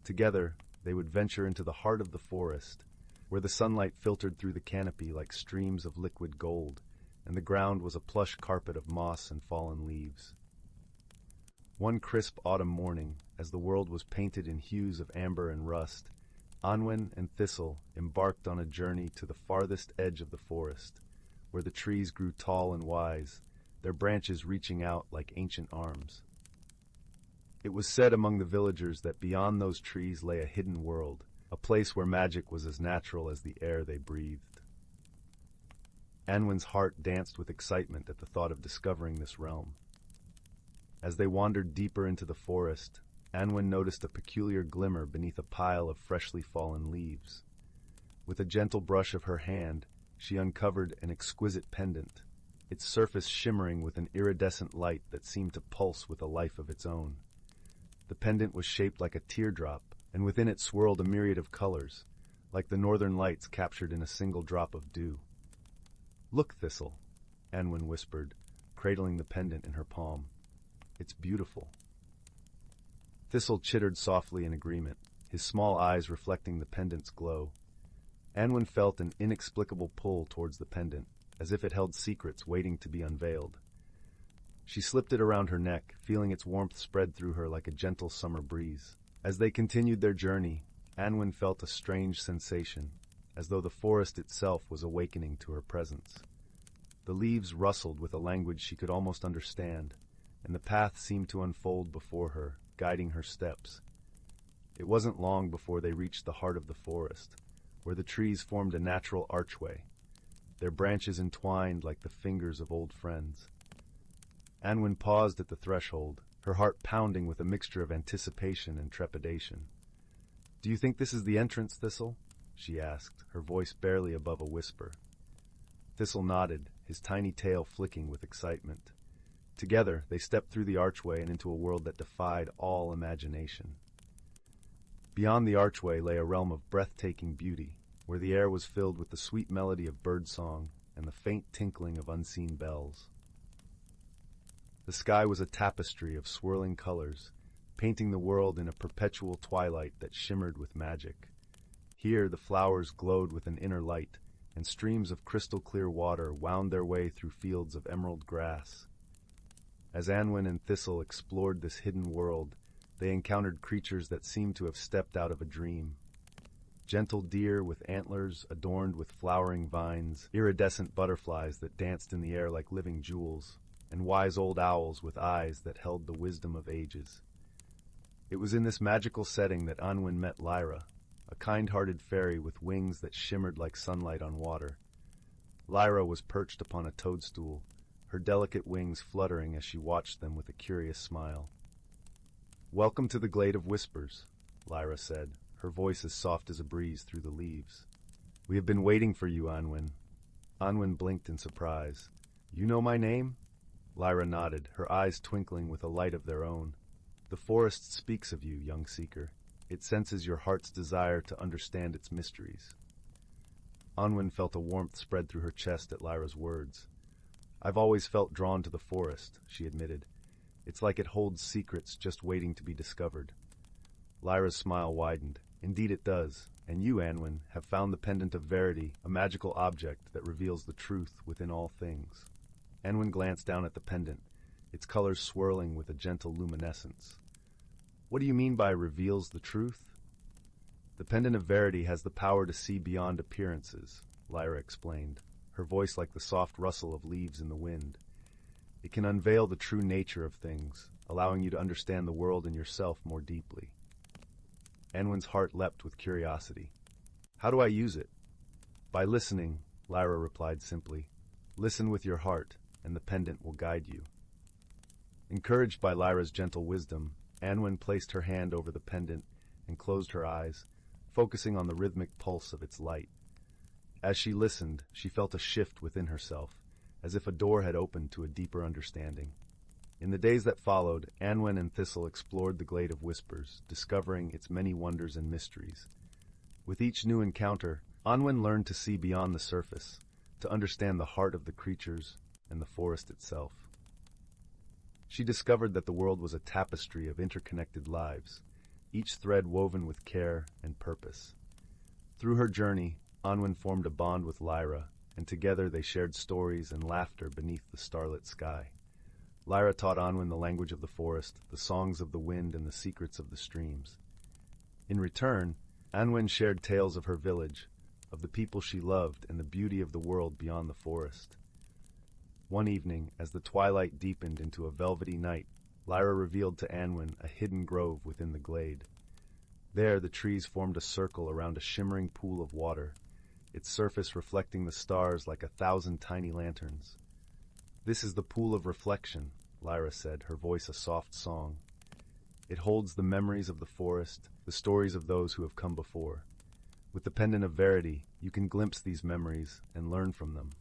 Together, they would venture into the heart of the forest, where the sunlight filtered through the canopy like streams of liquid gold, and the ground was a plush carpet of moss and fallen leaves. One crisp autumn morning, as the world was painted in hues of amber and rust, Anwen and Thistle embarked on a journey to the farthest edge of the forest, where the trees grew tall and wise, their branches reaching out like ancient arms. It was said among the villagers that beyond those trees lay a hidden world, a place where magic was as natural as the air they breathed. Anwen's heart danced with excitement at the thought of discovering this realm. As they wandered deeper into the forest, Anwen noticed a peculiar glimmer beneath a pile of freshly fallen leaves. With a gentle brush of her hand, she uncovered an exquisite pendant, its surface shimmering with an iridescent light that seemed to pulse with a life of its own. The pendant was shaped like a teardrop, and within it swirled a myriad of colors, like the northern lights captured in a single drop of dew. "Look, Thistle," Anwen whispered, cradling the pendant in her palm. "It's beautiful." Thistle chittered softly in agreement, his small eyes reflecting the pendant's glow. Anwen felt an inexplicable pull towards the pendant, as if it held secrets waiting to be unveiled. She slipped it around her neck, feeling its warmth spread through her like a gentle summer breeze. As they continued their journey, Anwen felt a strange sensation, as though the forest itself was awakening to her presence. The leaves rustled with a language she could almost understand, and the path seemed to unfold before her, guiding her steps. It wasn't long before they reached the heart of the forest, where the trees formed a natural archway, their branches entwined like the fingers of old friends. Anwen paused at the threshold, her heart pounding with a mixture of anticipation and trepidation. "Do you think this is the entrance, Thistle?" she asked, her voice barely above a whisper. Thistle nodded, his tiny tail flicking with excitement. Together, they stepped through the archway and into a world that defied all imagination. Beyond the archway lay a realm of breathtaking beauty, where the air was filled with the sweet melody of birdsong and the faint tinkling of unseen bells. The sky was a tapestry of swirling colors, painting the world in a perpetual twilight that shimmered with magic. Here the flowers glowed with an inner light, and streams of crystal-clear water wound their way through fields of emerald grass. As Anwen and Thistle explored this hidden world, they encountered creatures that seemed to have stepped out of a dream. Gentle deer with antlers adorned with flowering vines, iridescent butterflies that danced in the air like living jewels, and wise old owls with eyes that held the wisdom of ages. It was in this magical setting that Anwen met Lyra, a kind-hearted fairy with wings that shimmered like sunlight on water. Lyra was perched upon a toadstool, her delicate wings fluttering as she watched them with a curious smile. "Welcome to the Glade of Whispers," Lyra said, her voice as soft as a breeze through the leaves. "We have been waiting for you, Anwen." Anwen blinked in surprise. "You know my name?" Lyra nodded, her eyes twinkling with a light of their own. "The forest speaks of you, young seeker. It senses your heart's desire to understand its mysteries." Anwen felt a warmth spread through her chest at Lyra's words. "I've always felt drawn to the forest," she admitted. "It's like it holds secrets just waiting to be discovered." Lyra's smile widened. "Indeed it does, and you, Anwen, have found the pendant of verity, a magical object that reveals the truth within all things." Anwen glanced down at the pendant, its colors swirling with a gentle luminescence. "What do you mean by reveals the truth?" "The pendant of verity has the power to see beyond appearances," Lyra explained, her voice like the soft rustle of leaves in the wind. "It can unveil the true nature of things, allowing you to understand the world and yourself more deeply." Anwen's heart leapt with curiosity. "How do I use it?" "By listening," Lyra replied simply. "Listen with your heart, and the pendant will guide you." Encouraged by Lyra's gentle wisdom, Anwen placed her hand over the pendant and closed her eyes, focusing on the rhythmic pulse of its light. As she listened, she felt a shift within herself, as if a door had opened to a deeper understanding. In the days that followed, Anwen and Thistle explored the Glade of Whispers, discovering its many wonders and mysteries. With each new encounter, Anwen learned to see beyond the surface, to understand the heart of the creatures and the forest itself. She discovered that the world was a tapestry of interconnected lives, each thread woven with care and purpose. Through her journey, Anwen formed a bond with Lyra, and together they shared stories and laughter beneath the starlit sky. Lyra taught Anwen the language of the forest, the songs of the wind, and the secrets of the streams. In return, Anwen shared tales of her village, of the people she loved, and the beauty of the world beyond the forest. One evening, as the twilight deepened into a velvety night, Lyra revealed to Anwen a hidden grove within the glade. There, the trees formed a circle around a shimmering pool of water, its surface reflecting the stars like 1,000 tiny lanterns. "This is the pool of reflection," Lyra said, her voice a soft song. "It holds the memories of the forest, the stories of those who have come before. With the pendant of verity, you can glimpse these memories and learn from them."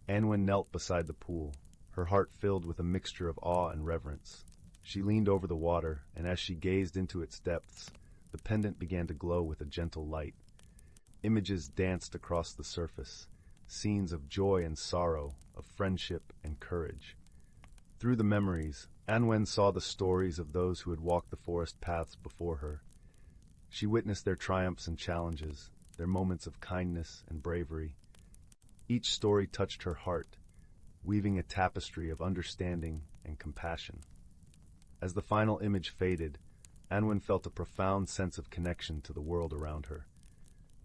Anwen knelt beside the pool, her heart filled with a mixture of awe and reverence. She leaned over the water, and as she gazed into its depths, the pendant began to glow with a gentle light. Images danced across the surface, scenes of joy and sorrow, of friendship and courage. Through the memories, Anwen saw the stories of those who had walked the forest paths before her. She witnessed their triumphs and challenges, their moments of kindness and bravery. Each story touched her heart, weaving a tapestry of understanding and compassion. As the final image faded, Anwen felt a profound sense of connection to the world around her.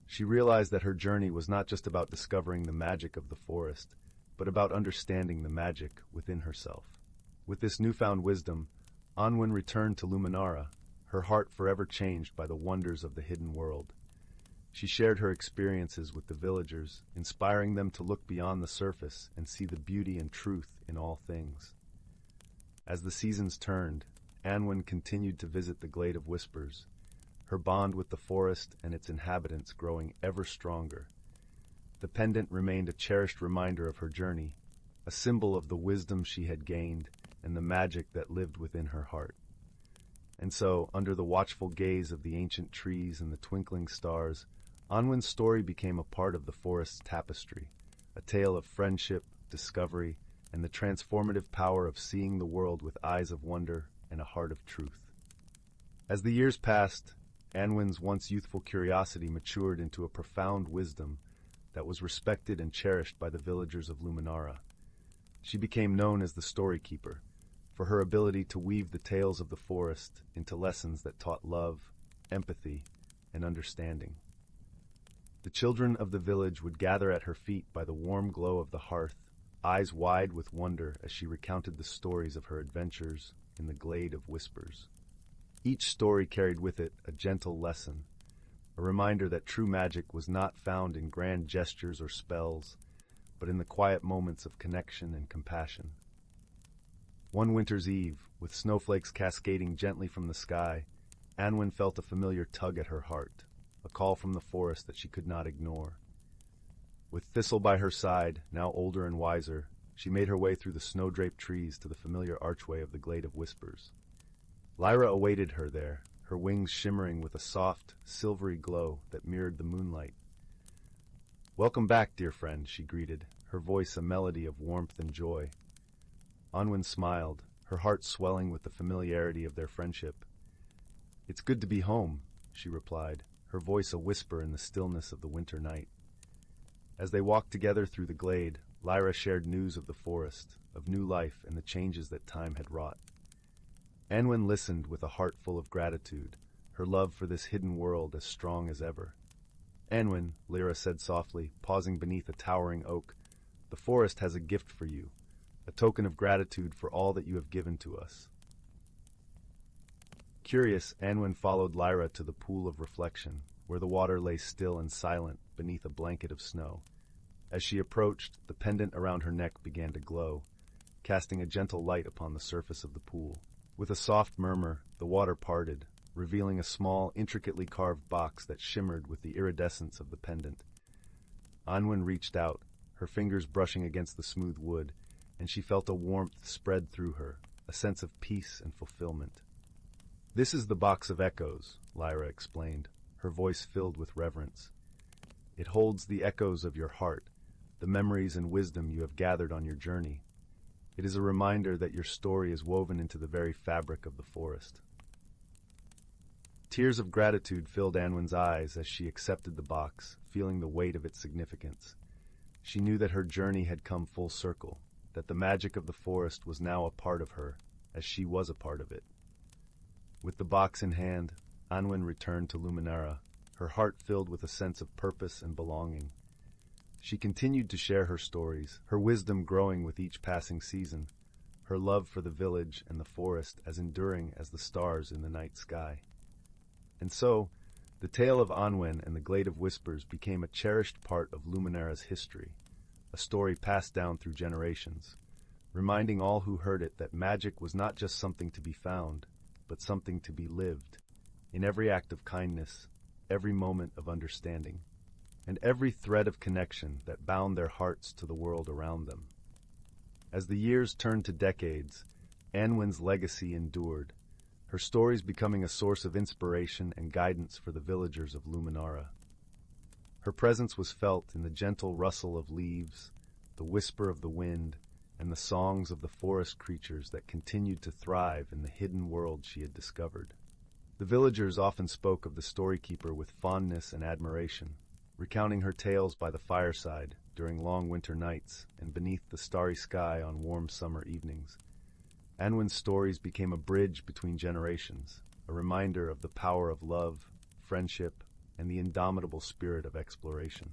She realized that her journey was not just about discovering the magic of the forest, but about understanding the magic within herself. With this newfound wisdom, Anwen returned to Luminara, her heart forever changed by the wonders of the hidden world. She shared her experiences with the villagers, inspiring them to look beyond the surface and see the beauty and truth in all things. As the seasons turned, Anwen continued to visit the Glade of Whispers, her bond with the forest and its inhabitants growing ever stronger. The pendant remained a cherished reminder of her journey, a symbol of the wisdom she had gained and the magic that lived within her heart. And so, under the watchful gaze of the ancient trees and the twinkling stars, Anwen's story became a part of the forest's tapestry, a tale of friendship, discovery, and the transformative power of seeing the world with eyes of wonder and a heart of truth. As the years passed, Anwen's once youthful curiosity matured into a profound wisdom that was respected and cherished by the villagers of Luminara. She became known as the Story Keeper, for her ability to weave the tales of the forest into lessons that taught love, empathy, and understanding. The children of the village would gather at her feet by the warm glow of the hearth, eyes wide with wonder as she recounted the stories of her adventures in the Glade of Whispers. Each story carried with it a gentle lesson, a reminder that true magic was not found in grand gestures or spells, but in the quiet moments of connection and compassion. One winter's eve, with snowflakes cascading gently from the sky, Anwen felt a familiar tug at her heart, a call from the forest that she could not ignore. With Thistle by her side, now older and wiser, she made her way through the snow-draped trees to the familiar archway of the Glade of Whispers. Lyra awaited her there, her wings shimmering with a soft, silvery glow that mirrored the moonlight. "Welcome back, dear friend," she greeted, her voice a melody of warmth and joy. Anwen smiled, her heart swelling with the familiarity of their friendship. "It's good to be home," she replied, her voice a whisper in the stillness of the winter night. As they walked together through the glade, Lyra shared news of the forest, of new life and the changes that time had wrought. Anwen listened with a heart full of gratitude, her love for this hidden world as strong as ever. "Anwen," Lyra said softly, pausing beneath a towering oak, "the forest has a gift for you, a token of gratitude for all that you have given to us." Curious, Anwen followed Lyra to the pool of reflection, where the water lay still and silent beneath a blanket of snow. As she approached, the pendant around her neck began to glow, casting a gentle light upon the surface of the pool. With a soft murmur, the water parted, revealing a small, intricately carved box that shimmered with the iridescence of the pendant. Anwen reached out, her fingers brushing against the smooth wood, and she felt a warmth spread through her, a sense of peace and fulfillment. "This is the box of echoes," Lyra explained, her voice filled with reverence. "It holds the echoes of your heart, the memories and wisdom you have gathered on your journey. It is a reminder that your story is woven into the very fabric of the forest." Tears of gratitude filled Anwen's eyes as she accepted the box, feeling the weight of its significance. She knew that her journey had come full circle, that the magic of the forest was now a part of her, as she was a part of it. With the box in hand, Anwen returned to Luminara, her heart filled with a sense of purpose and belonging. She continued to share her stories, her wisdom growing with each passing season, her love for the village and the forest as enduring as the stars in the night sky. And so, the tale of Anwen and the Glade of Whispers became a cherished part of Luminara's history, a story passed down through generations, reminding all who heard it that magic was not just something to be found, but something to be lived, in every act of kindness, every moment of understanding, and every thread of connection that bound their hearts to the world around them. As the years turned to decades, Anwen's legacy endured, her stories becoming a source of inspiration and guidance for the villagers of Luminara. Her presence was felt in the gentle rustle of leaves, the whisper of the wind, and the songs of the forest creatures that continued to thrive in the hidden world she had discovered. The villagers often spoke of the storykeeper with fondness and admiration, recounting her tales by the fireside during long winter nights and beneath the starry sky on warm summer evenings. Anwen's stories became a bridge between generations, a reminder of the power of love, friendship, and the indomitable spirit of exploration.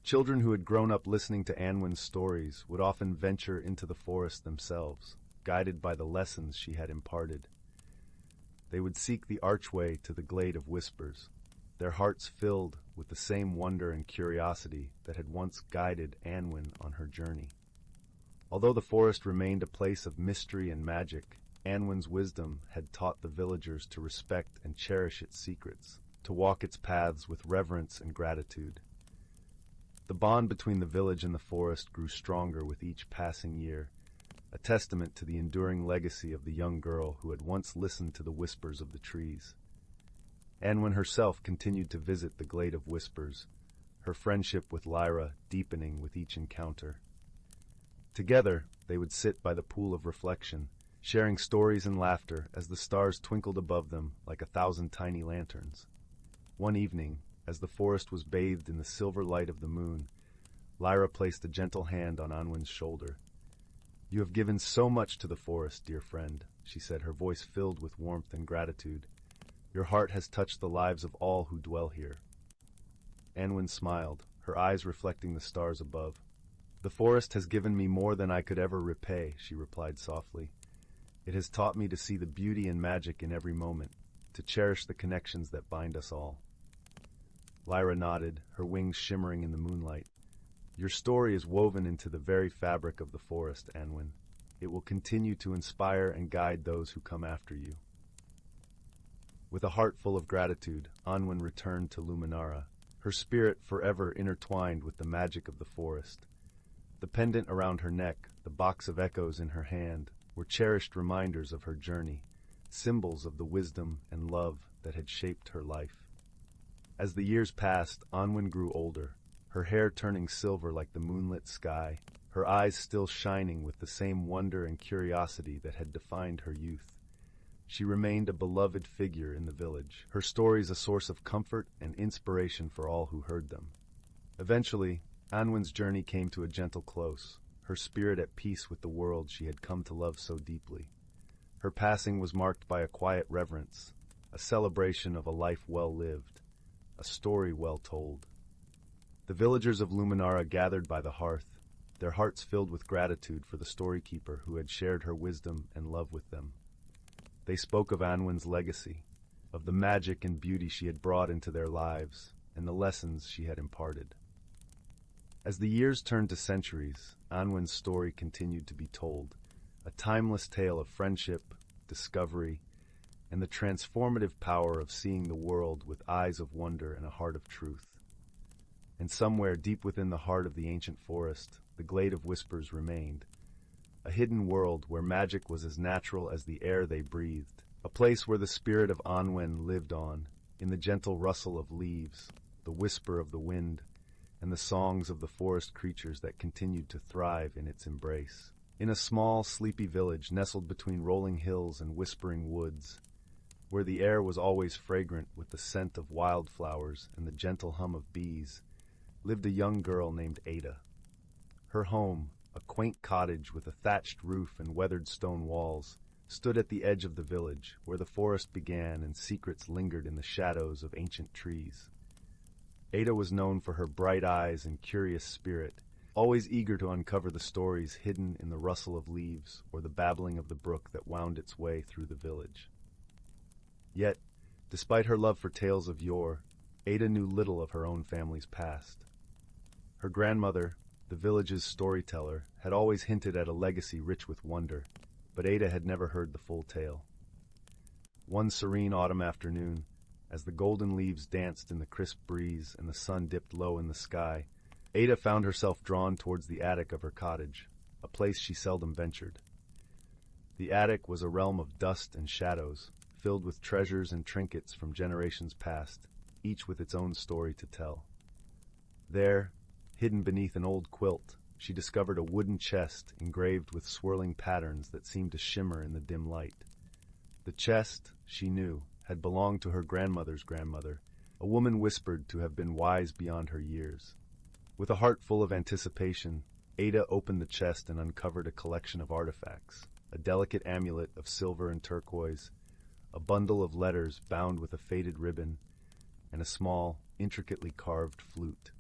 Children who had grown up listening to Anwen's stories would often venture into the forest themselves, guided by the lessons she had imparted. They would seek the archway to the Glade of Whispers, their hearts filled with the same wonder and curiosity that had once guided Anwen on her journey. Although the forest remained a place of mystery and magic, Anwen's wisdom had taught the villagers to respect and cherish its secrets, to walk its paths with reverence and gratitude. The bond between the village and the forest grew stronger with each passing year, a testament to the enduring legacy of the young girl who had once listened to the whispers of the trees. Anwen herself continued to visit the Glade of Whispers, her friendship with Lyra deepening with each encounter. Together, they would sit by the pool of reflection, sharing stories and laughter as the stars twinkled above them like 1,000 tiny lanterns. One evening, as the forest was bathed in the silver light of the moon, Lyra placed a gentle hand on Anwen's shoulder. "You have given so much to the forest, dear friend," she said, her voice filled with warmth and gratitude. "Your heart has touched the lives of all who dwell here." Anwen smiled, her eyes reflecting the stars above. "The forest has given me more than I could ever repay," she replied softly. "It has taught me to see the beauty and magic in every moment, to cherish the connections that bind us all." Lyra nodded, her wings shimmering in the moonlight. "Your story is woven into the very fabric of the forest, Anwen. It will continue to inspire and guide those who come after you." With a heart full of gratitude, Anwen returned to Luminara, her spirit forever intertwined with the magic of the forest. The pendant around her neck, the box of echoes in her hand, were cherished reminders of her journey, symbols of the wisdom and love that had shaped her life. As the years passed, Anwen grew older, her hair turning silver like the moonlit sky, her eyes still shining with the same wonder and curiosity that had defined her youth. She remained a beloved figure in the village, her stories a source of comfort and inspiration for all who heard them. Eventually, Anwen's journey came to a gentle close, her spirit at peace with the world she had come to love so deeply. Her passing was marked by a quiet reverence, a celebration of a life well lived, a story well told. The villagers of Luminara gathered by the hearth, their hearts filled with gratitude for the storykeeper who had shared her wisdom and love with them. They spoke of Anwen's legacy, of the magic and beauty she had brought into their lives, and the lessons she had imparted. As the years turned to centuries, Anwen's story continued to be told, a timeless tale of friendship, discovery, and the transformative power of seeing the world with eyes of wonder and a heart of truth. And somewhere deep within the heart of the ancient forest, the Glade of Whispers remained, a hidden world where magic was as natural as the air they breathed, a place where the spirit of Anwen lived on, in the gentle rustle of leaves, the whisper of the wind, and the songs of the forest creatures that continued to thrive in its embrace. In a small, sleepy village nestled between rolling hills and whispering woods, where the air was always fragrant with the scent of wildflowers and the gentle hum of bees, lived a young girl named Ada. Her home, a quaint cottage with a thatched roof and weathered stone walls, stood at the edge of the village, where the forest began and secrets lingered in the shadows of ancient trees. Ada was known for her bright eyes and curious spirit, always eager to uncover the stories hidden in the rustle of leaves or the babbling of the brook that wound its way through the village. Yet, Despite her love for tales of yore, Ada knew little of her own family's past. Her grandmother, the village's storyteller, had always hinted at a legacy rich with wonder, but Ada had never heard the full tale. One serene autumn afternoon, as the golden leaves danced in the crisp breeze and the sun dipped low in the sky, Ada found herself drawn towards the attic of her cottage, a place she seldom ventured. The attic was a realm of dust and shadows, filled with treasures and trinkets from generations past, each with its own story to tell. There, hidden beneath an old quilt, she discovered a wooden chest engraved with swirling patterns that seemed to shimmer in the dim light. The chest, she knew, had belonged to her grandmother's grandmother, a woman whispered to have been wise beyond her years. With a heart full of anticipation, Ada opened the chest and uncovered a collection of artifacts, a delicate amulet of silver and turquoise, a bundle of letters bound with a faded ribbon, and a small, intricately carved flute.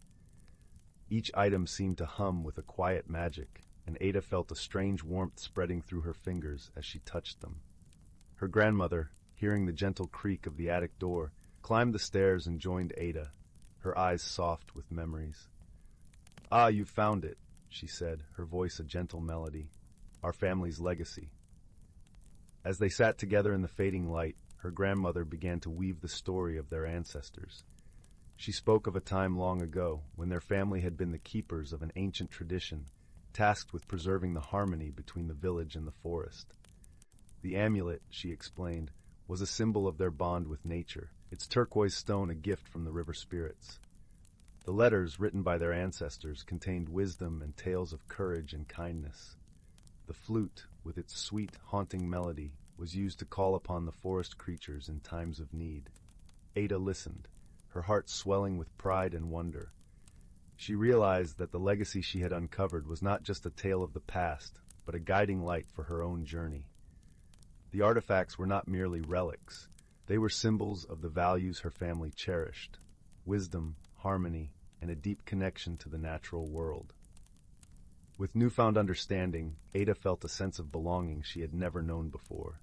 Each item seemed to hum with a quiet magic, and Ada felt a strange warmth spreading through her fingers as she touched them. Her grandmother, hearing the gentle creak of the attic door, climbed the stairs and joined Ada, her eyes soft with memories. "Ah, you've found it," she said, her voice a gentle melody. "Our family's legacy." As they sat together in the fading light, her grandmother began to weave the story of their ancestors. She spoke of a time long ago when their family had been the keepers of an ancient tradition, tasked with preserving the harmony between the village and the forest. The amulet, she explained, was a symbol of their bond with nature, its turquoise stone a gift from the river spirits. The letters written by their ancestors contained wisdom and tales of courage and kindness. The flute, with its sweet, haunting melody, was used to call upon the forest creatures in times of need. Ada listened, her heart swelling with pride and wonder. She realized that the legacy she had uncovered was not just a tale of the past, but a guiding light for her own journey. The artifacts were not merely relics. They were symbols of the values her family cherished: wisdom, harmony, and a deep connection to the natural world. With newfound understanding, Ada felt a sense of belonging she had never known before.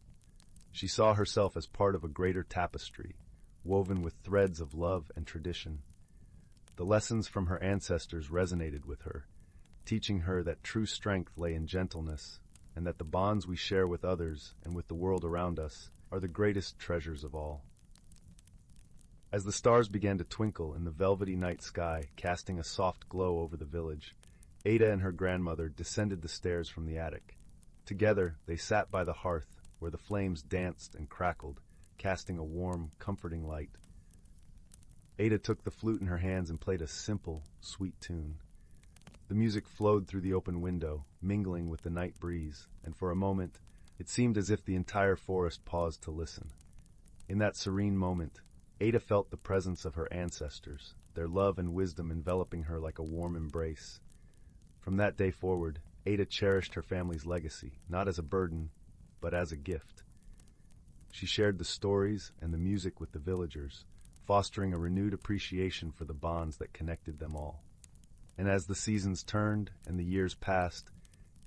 She saw herself as part of a greater tapestry, woven with threads of love and tradition. The lessons from her ancestors resonated with her, teaching her that true strength lay in gentleness, and that the bonds we share with others and with the world around us are the greatest treasures of all. As the stars began to twinkle in the velvety night sky, casting a soft glow over the village, Ada and her grandmother descended the stairs from the attic. Together, they sat by the hearth, where the flames danced and crackled, casting a warm, comforting light. Ada took the flute in her hands and played a simple, sweet tune. The music flowed through the open window, mingling with the night breeze, and for a moment, it seemed as if the entire forest paused to listen. In that serene moment, Ada felt the presence of her ancestors, their love and wisdom enveloping her like a warm embrace. From that day forward, Ada cherished her family's legacy, not as a burden, but as a gift. She shared the stories and the music with the villagers, fostering a renewed appreciation for the bonds that connected them all. And as the seasons turned and the years passed,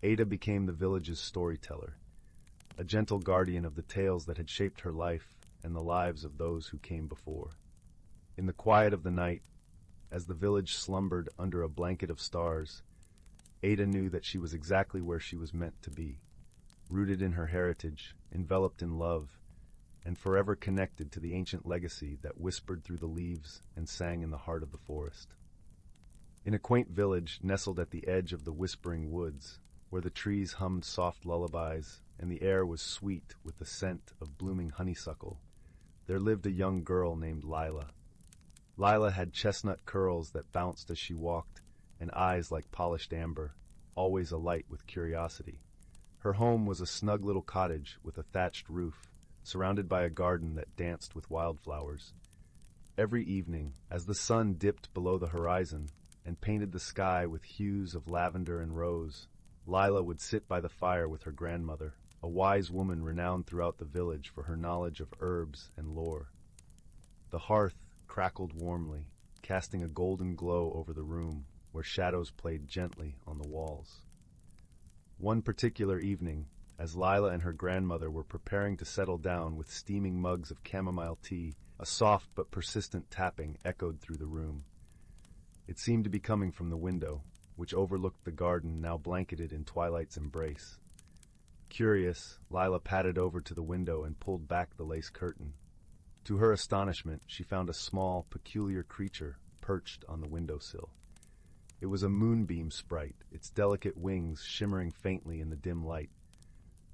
Ada became the village's storyteller, a gentle guardian of the tales that had shaped her life and the lives of those who came before. In the quiet of the night, as the village slumbered under a blanket of stars, Ada knew that she was exactly where she was meant to be, rooted in her heritage, enveloped in love, and forever connected to the ancient legacy that whispered through the leaves and sang in the heart of the forest. In a quaint village nestled at the edge of the whispering woods, where the trees hummed soft lullabies and the air was sweet with the scent of blooming honeysuckle, there lived a young girl named Lila. Lila had chestnut curls that bounced as she walked, and eyes like polished amber, always alight with curiosity. Her home was a snug little cottage with a thatched roof, surrounded by a garden that danced with wildflowers. Every evening, as the sun dipped below the horizon and painted the sky with hues of lavender and rose, Lila would sit by the fire with her grandmother, a wise woman renowned throughout the village for her knowledge of herbs and lore. The hearth crackled warmly, casting a golden glow over the room, where shadows played gently on the walls. One particular evening, as Lila and her grandmother were preparing to settle down with steaming mugs of chamomile tea A soft but persistent tapping echoed through the room. It seemed to be coming from the window, which overlooked the garden now blanketed in twilight's embrace. Curious, Lila padded over to the window and pulled back the lace curtain. To her astonishment, she found a small, peculiar creature perched on the windowsill. It was a moonbeam sprite, its delicate wings shimmering faintly in the dim light.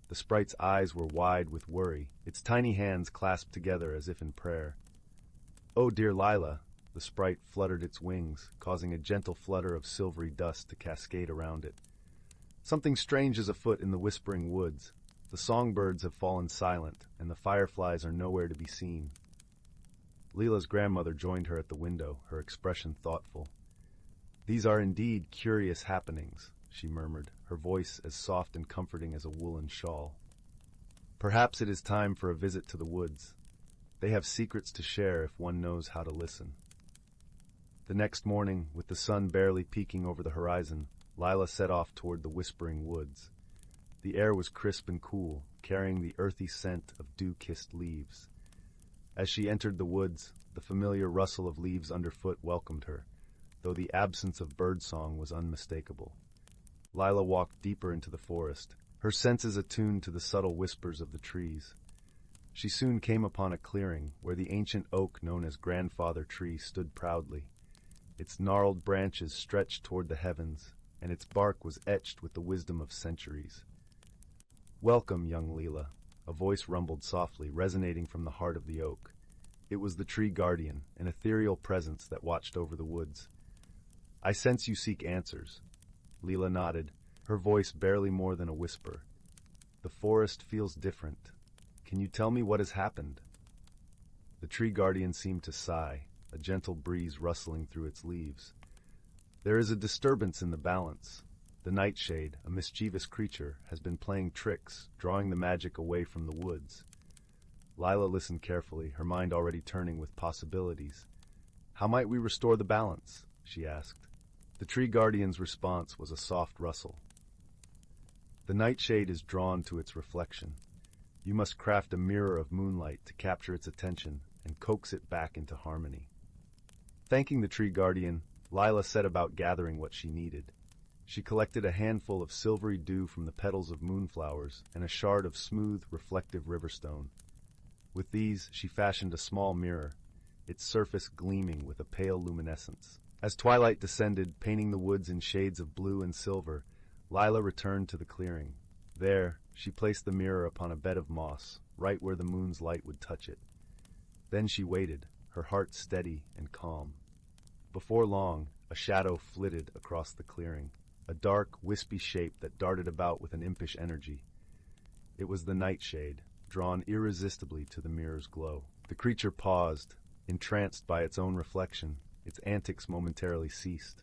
The sprite's eyes were wide with worry, its tiny hands clasped together as if in prayer. "Oh, dear Lila," the sprite fluttered its wings, causing a gentle flutter of silvery dust to cascade around it. "Something strange is afoot in the whispering woods. The songbirds have fallen silent, and the fireflies are nowhere to be seen." Lila's grandmother joined her at the window, her expression thoughtful. "These are indeed curious happenings," she murmured, her voice as soft and comforting as a woolen shawl. "Perhaps it is time for a visit to the woods. They have secrets to share if one knows how to listen." The next morning, with the sun barely peeking over the horizon, Lila set off toward the whispering woods. The air was crisp and cool, carrying the earthy scent of dew-kissed leaves. As she entered the woods, the familiar rustle of leaves underfoot welcomed her, though the absence of birdsong was unmistakable. Lila walked deeper into the forest, her senses attuned to the subtle whispers of the trees. She soon came upon a clearing where the ancient oak known as Grandfather Tree stood proudly. Its gnarled branches stretched toward the heavens, and its bark was etched with the wisdom of centuries. "Welcome, young Lila," a voice rumbled softly, resonating from the heart of the oak. It was the tree guardian, an ethereal presence that watched over the woods. "I sense you seek answers." Lila nodded, her voice barely more than a whisper. "The forest feels different. Can you tell me what has happened?" The tree guardian seemed to sigh, a gentle breeze rustling through its leaves. "There is a disturbance in the balance. The nightshade, a mischievous creature, has been playing tricks, drawing the magic away from the woods." Lila listened carefully, her mind already turning with possibilities. "How might we restore the balance?" she asked. The tree guardian's response was a soft rustle. "The nightshade is drawn to its reflection. You must craft a mirror of moonlight to capture its attention and coax it back into harmony." Thanking the tree guardian, Lila set about gathering what she needed. She collected a handful of silvery dew from the petals of moonflowers and a shard of smooth, reflective riverstone. With these, she fashioned a small mirror, its surface gleaming with a pale luminescence. As twilight descended, painting the woods in shades of blue and silver, Lila returned to the clearing. There, she placed the mirror upon a bed of moss, right where the moon's light would touch it. Then she waited, her heart steady and calm. Before long, a shadow flitted across the clearing, a dark, wispy shape that darted about with an impish energy. It was the nightshade, drawn irresistibly to the mirror's glow. The creature paused, entranced by its own reflection. Its antics momentarily ceased.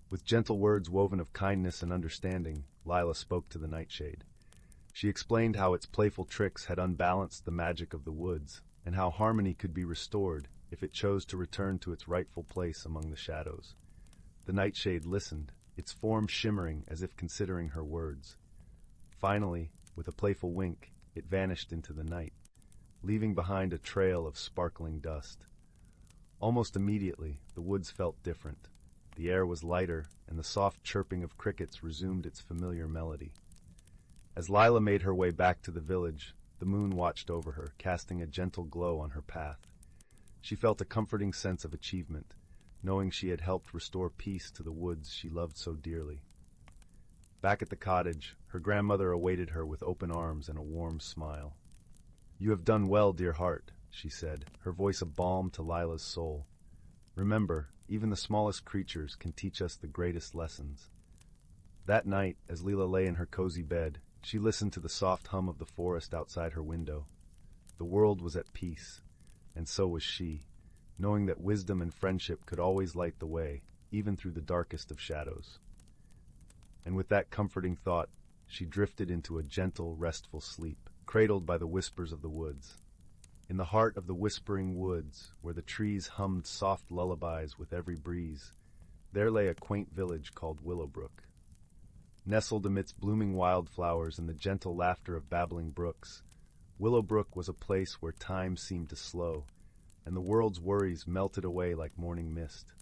With gentle words woven of kindness and understanding, Lila spoke to the nightshade. She explained how its playful tricks had unbalanced the magic of the woods, and how harmony could be restored if it chose to return to its rightful place among the shadows. The nightshade listened, its form shimmering as if considering her words. Finally, with a playful wink, it vanished into the night, leaving behind a trail of sparkling dust. Almost immediately, the woods felt different. The air was lighter, and the soft chirping of crickets resumed its familiar melody. As Lila made her way back to the village, the moon watched over her, casting a gentle glow on her path. She felt a comforting sense of achievement, knowing she had helped restore peace to the woods she loved so dearly. Back at the cottage, her grandmother awaited her with open arms and a warm smile. "You have done well, dear heart," she said, her voice a balm to Lila's soul. "Remember, even the smallest creatures can teach us the greatest lessons." That night, as Lila lay in her cozy bed, she listened to the soft hum of the forest outside her window. The world was at peace, and so was she, knowing that wisdom and friendship could always light the way, even through the darkest of shadows. And with that comforting thought, she drifted into a gentle, restful sleep, cradled by the whispers of the woods. In the heart of the whispering woods, where the trees hummed soft lullabies with every breeze, there lay a quaint village called Willowbrook. Nestled amidst blooming wildflowers and the gentle laughter of babbling brooks, Willowbrook was a place where time seemed to slow, and the world's worries melted away like morning mist.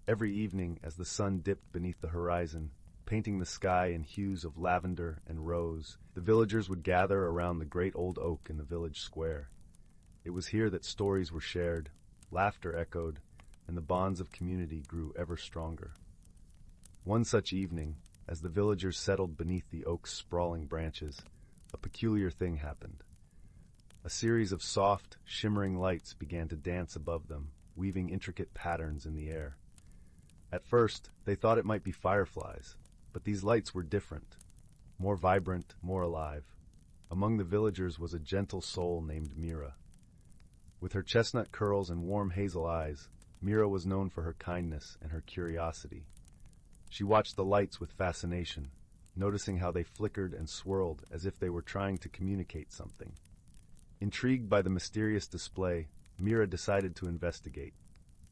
Every evening, as the sun dipped beneath the horizon, painting the sky in hues of lavender and rose, the villagers would gather around the great old oak in the village square. It was here that stories were shared, laughter echoed, and the bonds of community grew ever stronger. One such evening, as the villagers settled beneath the oak's sprawling branches, a peculiar thing happened. A series of soft, shimmering lights began to dance above them, weaving intricate patterns in the air. At first, they thought it might be fireflies, but these lights were different, more vibrant, more alive. Among the villagers was a gentle soul named Mira. With her chestnut curls and warm hazel eyes, Mira was known for her kindness and her curiosity. She watched the lights with fascination, noticing how they flickered and swirled as if they were trying to communicate something. Intrigued by the mysterious display, Mira decided to investigate.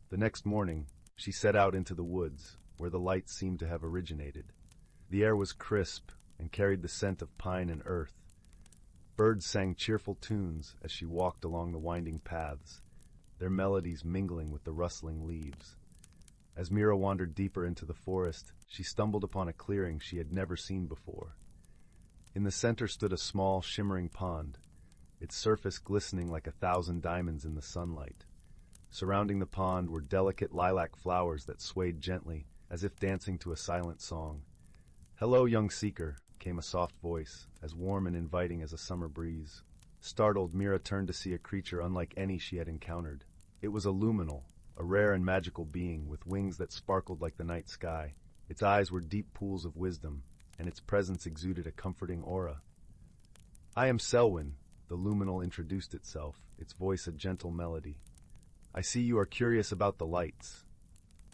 The next morning, she set out into the woods, where the lights seemed to have originated. The air was crisp and carried the scent of pine and earth. Birds sang cheerful tunes as she walked along the winding paths, their melodies mingling with the rustling leaves. As Mira wandered deeper into the forest, she stumbled upon a clearing she had never seen before. In the center stood a small, shimmering pond, its surface glistening like 1,000 diamonds in the sunlight. Surrounding the pond were delicate lilac flowers that swayed gently, as if dancing to a silent song. "Hello, young seeker," came a soft voice, as warm and inviting as a summer breeze. Startled, Mira turned to see a creature unlike any she had encountered. It was a luminal, a rare and magical being with wings that sparkled like the night sky. Its eyes were deep pools of wisdom, and its presence exuded a comforting aura. "I am Selwyn," the luminal introduced itself, its voice a gentle melody. "I see you are curious about the lights."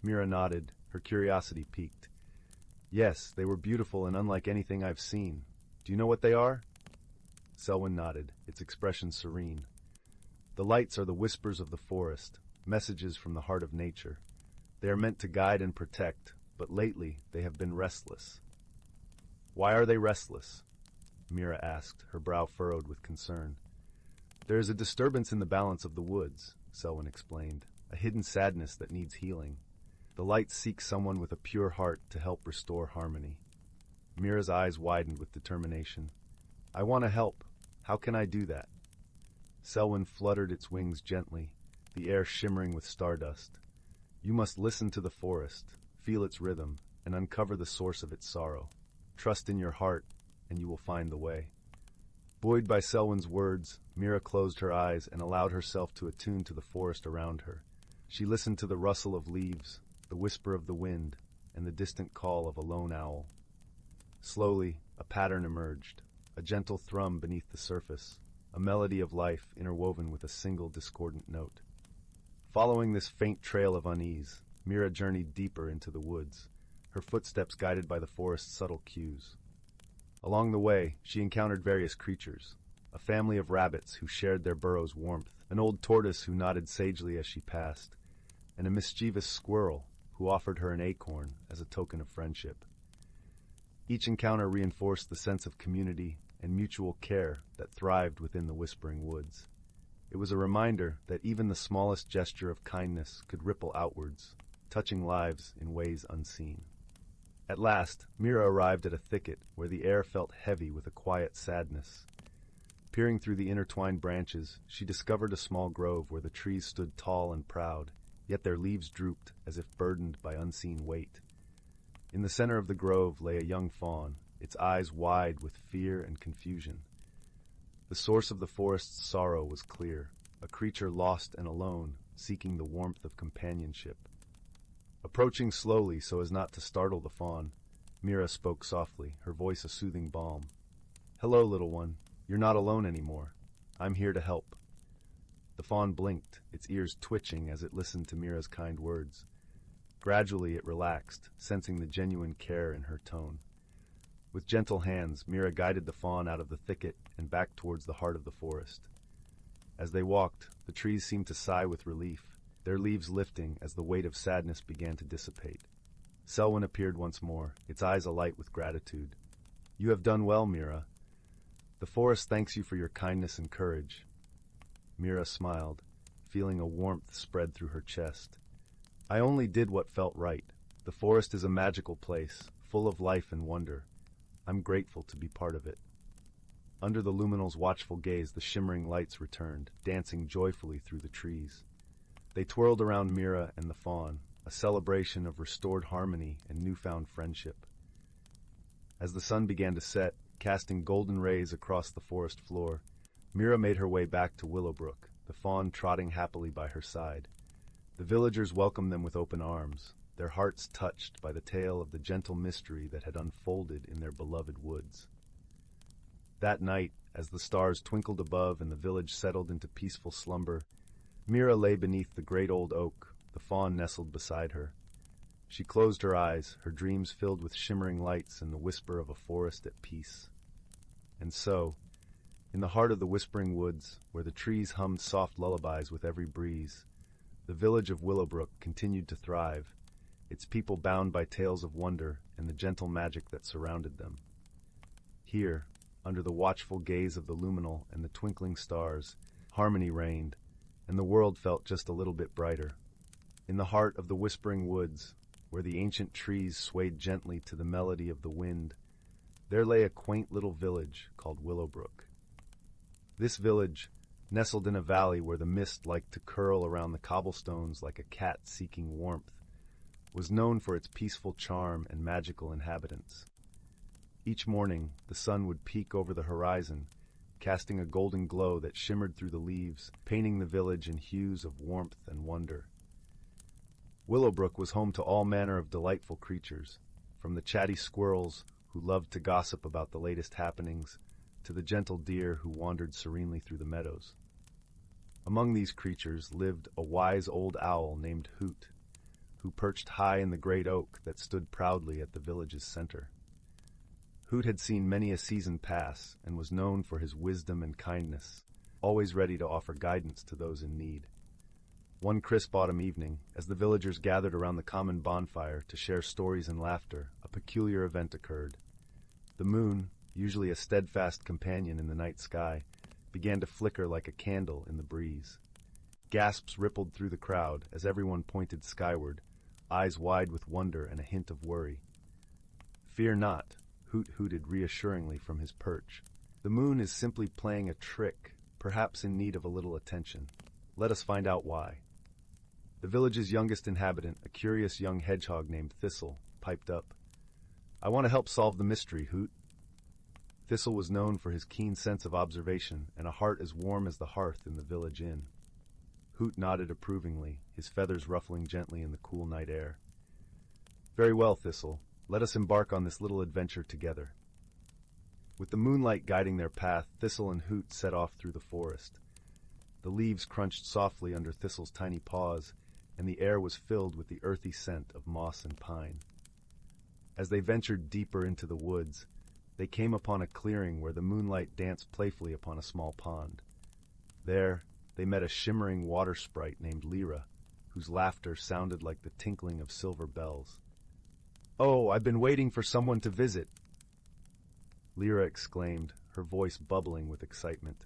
Mira nodded, her curiosity piqued. "Yes, they were beautiful and unlike anything I've seen. Do you know what they are?" Selwyn nodded, its expression serene. "The lights are the whispers of the forest, messages from the heart of nature. They are meant to guide and protect, but lately they have been restless." "Why are they restless?" Mira asked, her brow furrowed with concern. "There is a disturbance in the balance of the woods," Selwyn explained, "a hidden sadness that needs healing. The lights seek someone with a pure heart to help restore harmony." Mira's eyes widened with determination. "I want to help. How can I do that?" Selwyn fluttered its wings gently, the air shimmering with stardust. "You must listen to the forest, feel its rhythm, and uncover the source of its sorrow. Trust in your heart, and you will find the way." Buoyed by Selwyn's words, Mira closed her eyes and allowed herself to attune to the forest around her. She listened to the rustle of leaves, the whisper of the wind, and the distant call of a lone owl. Slowly, a pattern emerged, a gentle thrum beneath the surface, a melody of life interwoven with a single discordant note. Following this faint trail of unease, Mira journeyed deeper into the woods, her footsteps guided by the forest's subtle cues. Along the way, she encountered various creatures, a family of rabbits who shared their burrow's warmth, an old tortoise who nodded sagely as she passed, and a mischievous squirrel who offered her an acorn as a token of friendship. Each encounter reinforced the sense of community and mutual care that thrived within the whispering woods. It was a reminder that even the smallest gesture of kindness could ripple outwards, touching lives in ways unseen. At last, Mira arrived at a thicket where the air felt heavy with a quiet sadness. Peering through the intertwined branches, she discovered a small grove where the trees stood tall and proud, yet their leaves drooped as if burdened by unseen weight. In the center of the grove lay a young fawn, its eyes wide with fear and confusion. The source of the forest's sorrow was clear, a creature lost and alone, seeking the warmth of companionship. Approaching slowly so as not to startle the fawn, Mira spoke softly, her voice a soothing balm. "Hello, little one. You're not alone anymore. I'm here to help." The fawn blinked, its ears twitching as it listened to Mira's kind words. Gradually it relaxed, sensing the genuine care in her tone. With gentle hands, Mira guided the fawn out of the thicket and back towards the heart of the forest. As they walked, the trees seemed to sigh with relief, their leaves lifting as the weight of sadness began to dissipate. Selwyn appeared once more, its eyes alight with gratitude. "You have done well, Mira. The forest thanks you for your kindness and courage." Mira smiled, feeling a warmth spread through her chest. I only did what felt right. The forest is a magical place, full of life and wonder. I'm grateful to be part of it. Under the luminal's watchful gaze, the shimmering lights returned, dancing joyfully through the trees. They twirled around Mira and the fawn, a celebration of restored harmony and newfound friendship. As the sun began to set, casting golden rays across the forest floor, Mira made her way back to Willowbrook, the fawn trotting happily by her side. The villagers welcomed them with open arms, their hearts touched by the tale of the gentle mystery that had unfolded in their beloved woods. That night, as the stars twinkled above and the village settled into peaceful slumber, Mira lay beneath the great old oak, the fawn nestled beside her. She closed her eyes, her dreams filled with shimmering lights and the whisper of a forest at peace. And so, in the heart of the whispering woods, where the trees hummed soft lullabies with every breeze, the village of Willowbrook continued to thrive, its people bound by tales of wonder and the gentle magic that surrounded them. Here, under the watchful gaze of the luminal and the twinkling stars, harmony reigned, and the world felt just a little bit brighter. In the heart of the whispering woods, where the ancient trees swayed gently to the melody of the wind, there lay a quaint little village called Willowbrook. This village, nestled in a valley where the mist liked to curl around the cobblestones like a cat seeking warmth, was known for its peaceful charm and magical inhabitants. Each morning, the sun would peek over the horizon, casting a golden glow that shimmered through the leaves, painting the village in hues of warmth and wonder. Willowbrook was home to all manner of delightful creatures, from the chatty squirrels who loved to gossip about the latest happenings, to the gentle deer who wandered serenely through the meadows. Among these creatures lived a wise old owl named Hoot, who perched high in the great oak that stood proudly at the village's center. Hoot had seen many a season pass and was known for his wisdom and kindness, always ready to offer guidance to those in need. One crisp autumn evening, as the villagers gathered around the common bonfire to share stories and laughter, a peculiar event occurred. The moon, usually a steadfast companion in the night sky, began to flicker like a candle in the breeze. Gasps rippled through the crowd as everyone pointed skyward, eyes wide with wonder and a hint of worry. "Fear not," Hoot hooted reassuringly from his perch. "The moon is simply playing a trick, perhaps in need of a little attention. Let us find out why." The village's youngest inhabitant, a curious young hedgehog named Thistle, piped up. "I want to help solve the mystery, Hoot." Thistle was known for his keen sense of observation and a heart as warm as the hearth in the village inn. Hoot nodded approvingly, his feathers ruffling gently in the cool night air. "Very well, Thistle. Let us embark on this little adventure together." With the moonlight guiding their path, Thistle and Hoot set off through the forest. The leaves crunched softly under Thistle's tiny paws, and the air was filled with the earthy scent of moss and pine. As they ventured deeper into the woods, they came upon a clearing where the moonlight danced playfully upon a small pond. There, they met a shimmering water sprite named Lyra, whose laughter sounded like the tinkling of silver bells. "Oh, I've been waiting for someone to visit," Lyra exclaimed, her voice bubbling with excitement.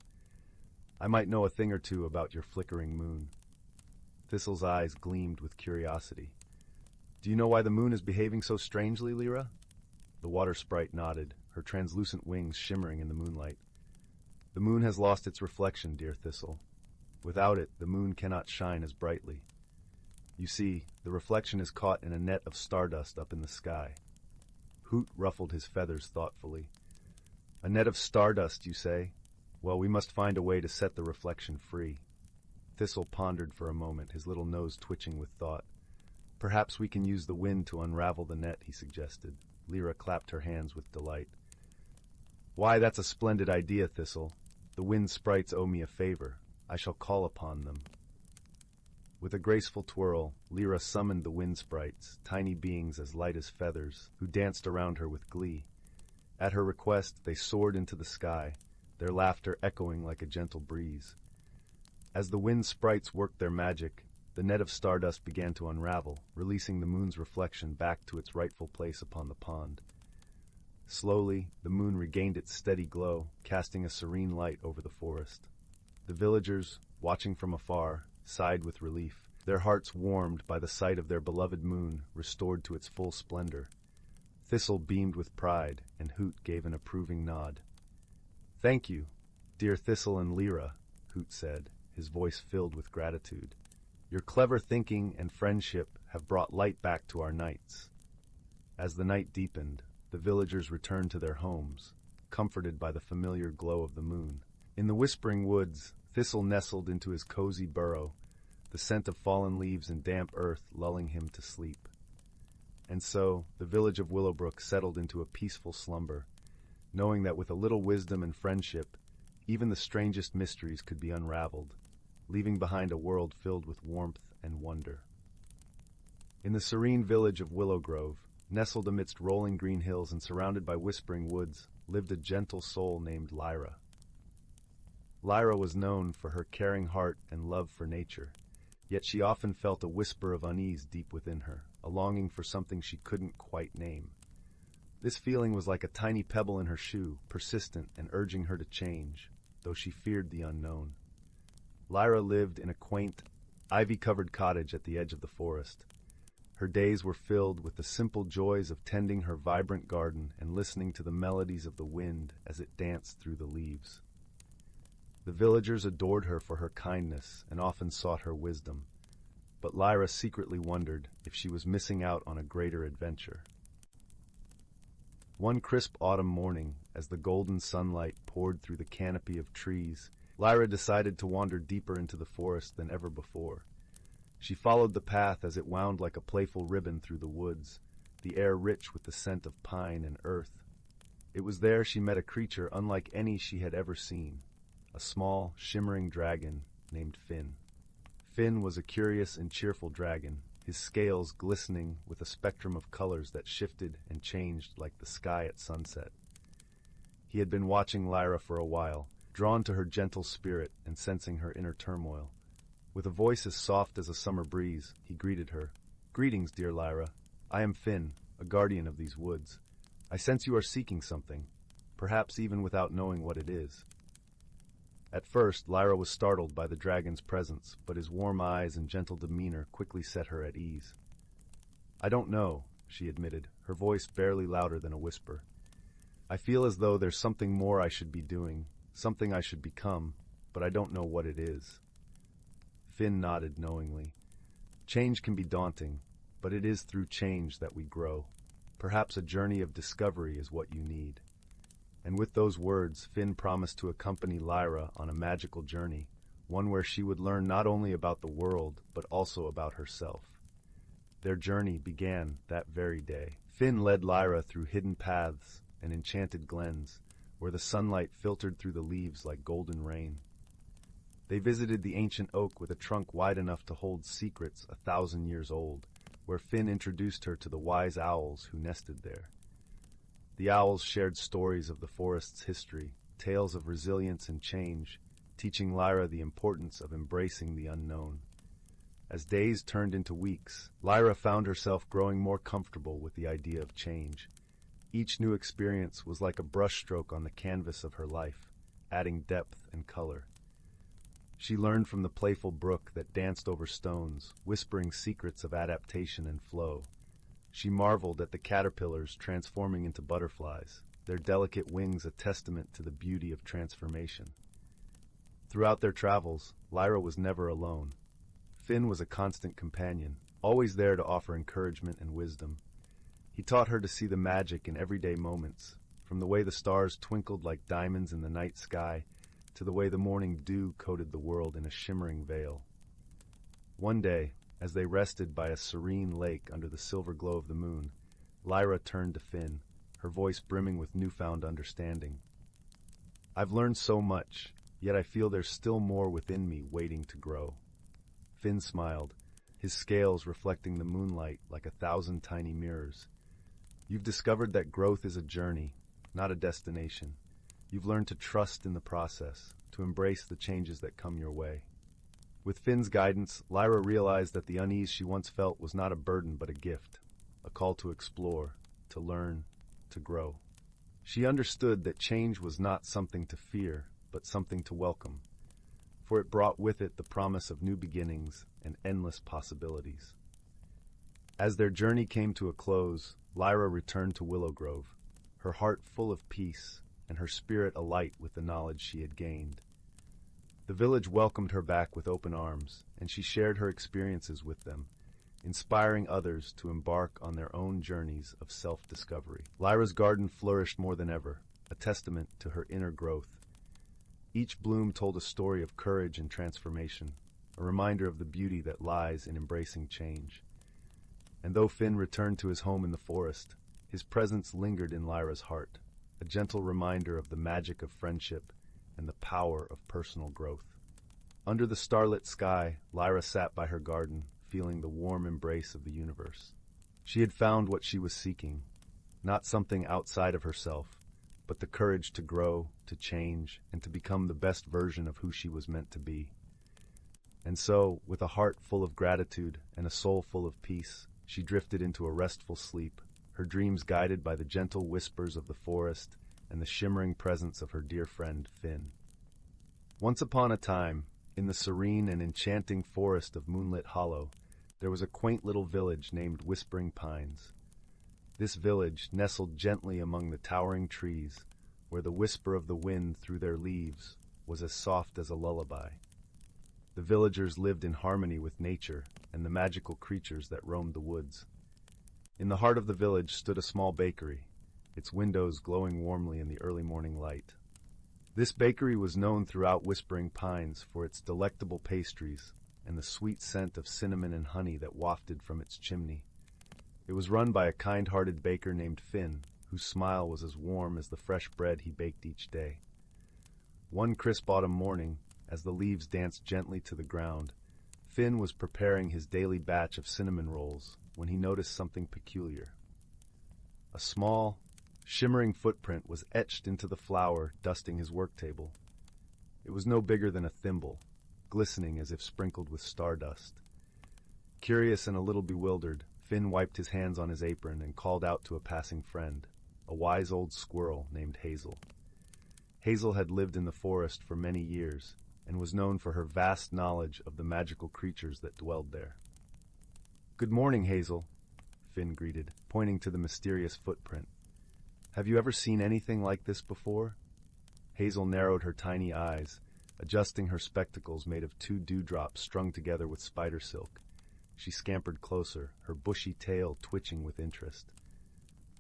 "I might know a thing or two about your flickering moon." Thistle's eyes gleamed with curiosity. "Do you know why the moon is behaving so strangely, Lyra?" The water sprite nodded, her translucent wings shimmering in the moonlight. "The moon has lost its reflection, dear Thistle. Without it, the moon cannot shine as brightly. You see, the reflection is caught in a net of stardust up in the sky." Hoot ruffled his feathers thoughtfully. "A net of stardust, you say? Well, we must find a way to set the reflection free." Thistle pondered for a moment, his little nose twitching with thought. "Perhaps we can use the wind to unravel the net," he suggested. Lyra clapped her hands with delight. "Why, that's a splendid idea, Thistle. The wind sprites owe me a favor. I shall call upon them." With a graceful twirl, Lyra summoned the wind sprites, tiny beings as light as feathers, who danced around her with glee. At her request, they soared into the sky, their laughter echoing like a gentle breeze. As the wind sprites worked their magic, the net of stardust began to unravel, releasing the moon's reflection back to its rightful place upon the pond. Slowly, the moon regained its steady glow, casting a serene light over the forest. The villagers, watching from afar, sighed with relief, their hearts warmed by the sight of their beloved moon restored to its full splendor. Thistle beamed with pride, and Hoot gave an approving nod. "Thank you, dear Thistle and Lyra," Hoot said, his voice filled with gratitude. "Your clever thinking and friendship have brought light back to our nights." As the night deepened, the villagers returned to their homes, comforted by the familiar glow of the moon. In the whispering woods, Thistle nestled into his cozy burrow, the scent of fallen leaves and damp earth lulling him to sleep. And so, the village of Willowbrook settled into a peaceful slumber, knowing that with a little wisdom and friendship, even the strangest mysteries could be unraveled, leaving behind a world filled with warmth and wonder. In the serene village of Willow Grove, nestled amidst rolling green hills and surrounded by whispering woods, lived a gentle soul named Lyra. Lyra was known for her caring heart and love for nature, yet she often felt a whisper of unease deep within her, a longing for something she couldn't quite name. This feeling was like a tiny pebble in her shoe, persistent and urging her to change, though she feared the unknown. Lyra lived in a quaint, ivy-covered cottage at the edge of the forest. Her days were filled with the simple joys of tending her vibrant garden and listening to the melodies of the wind as it danced through the leaves. The villagers adored her for her kindness and often sought her wisdom, but Lyra secretly wondered if she was missing out on a greater adventure. One crisp autumn morning, as the golden sunlight poured through the canopy of trees, Lyra decided to wander deeper into the forest than ever before. She followed the path as it wound like a playful ribbon through the woods, the air rich with the scent of pine and earth. It was there she met a creature unlike any she had ever seen, a small, shimmering dragon named Finn. Finn was a curious and cheerful dragon, his scales glistening with a spectrum of colors that shifted and changed like the sky at sunset. He had been watching Lyra for a while, drawn to her gentle spirit and sensing her inner turmoil. With a voice as soft as a summer breeze, he greeted her. "Greetings, dear Lyra. I am Finn, a guardian of these woods. I sense you are seeking something, perhaps even without knowing what it is." At first, Lyra was startled by the dragon's presence, but his warm eyes and gentle demeanor quickly set her at ease. "I don't know," she admitted, her voice barely louder than a whisper. "I feel as though there's something more I should be doing, something I should become, but I don't know what it is." Finn nodded knowingly. "Change can be daunting, but it is through change that we grow. Perhaps a journey of discovery is what you need." And with those words, Finn promised to accompany Lyra on a magical journey, one where she would learn not only about the world, but also about herself. Their journey began that very day. Finn led Lyra through hidden paths and enchanted glens, where the sunlight filtered through the leaves like golden rain. They visited the ancient oak with a trunk wide enough to hold secrets 1,000 years old, where Finn introduced her to the wise owls who nested there. The owls shared stories of the forest's history, tales of resilience and change, teaching Lyra the importance of embracing the unknown. As days turned into weeks, Lyra found herself growing more comfortable with the idea of change. Each new experience was like a brushstroke on the canvas of her life, adding depth and color. She learned from the playful brook that danced over stones, whispering secrets of adaptation and flow. She marveled at the caterpillars transforming into butterflies, their delicate wings a testament to the beauty of transformation. Throughout their travels, Lyra was never alone. Finn was a constant companion, always there to offer encouragement and wisdom. He taught her to see the magic in everyday moments, from the way the stars twinkled like diamonds in the night sky, to the way the morning dew coated the world in a shimmering veil. One day, as they rested by a serene lake under the silver glow of the moon, Lyra turned to Finn, her voice brimming with newfound understanding. "I've learned so much, yet I feel there's still more within me waiting to grow." Finn smiled, his scales reflecting the moonlight like 1,000 tiny mirrors. "You've discovered that growth is a journey, not a destination. You've learned to trust in the process, to embrace the changes that come your way." With Finn's guidance, Lyra realized that the unease she once felt was not a burden but a gift, a call to explore, to learn, to grow. She understood that change was not something to fear, but something to welcome. for it brought with it the promise of new beginnings and endless possibilities. As their journey came to a close, Lyra returned to Willow Grove, her heart full of peace and her spirit alight with the knowledge she had gained. The village welcomed her back with open arms, and she shared her experiences with them, inspiring others to embark on their own journeys of self-discovery. Lyra's garden flourished more than ever, a testament to her inner growth. Each bloom told a story of courage and transformation, a reminder of the beauty that lies in embracing change. And though Finn returned to his home in the forest, his presence lingered in Lyra's heart, a gentle reminder of the magic of friendship and the power of personal growth. Under the starlit sky, Lyra sat by her garden, feeling the warm embrace of the universe. She had found what she was seeking, not something outside of herself, but the courage to grow, to change, and to become the best version of who she was meant to be. And so, with a heart full of gratitude and a soul full of peace, she drifted into a restful sleep, her dreams guided by the gentle whispers of the forest and the shimmering presence of her dear friend Finn. Once upon a time, in the serene and enchanting forest of Moonlit Hollow, there was a quaint little village named Whispering Pines. This village, nestled gently among the towering trees, where the whisper of the wind through their leaves was as soft as a lullaby. The villagers lived in harmony with nature and the magical creatures that roamed the woods. In the heart of the village stood a small bakery, its windows glowing warmly in the early morning light. This bakery was known throughout Whispering Pines for its delectable pastries and the sweet scent of cinnamon and honey that wafted from its chimney. It was run by a kind-hearted baker named Finn, whose smile was as warm as the fresh bread he baked each day. One crisp autumn morning, as the leaves danced gently to the ground, Finn was preparing his daily batch of cinnamon rolls when he noticed something peculiar. A small, shimmering footprint was etched into the flour dusting his work table. It was no bigger than a thimble, glistening as if sprinkled with stardust. Curious and a little bewildered, Finn wiped his hands on his apron and called out to a passing friend, a wise old squirrel named Hazel. Hazel had lived in the forest for many years and was known for her vast knowledge of the magical creatures that dwelled there. "Good morning, Hazel," Finn greeted, pointing to the mysterious footprint. "Have you ever seen anything like this before?" Hazel narrowed her tiny eyes, adjusting her spectacles made of 2 dewdrops strung together with spider silk. She scampered closer, her bushy tail twitching with interest.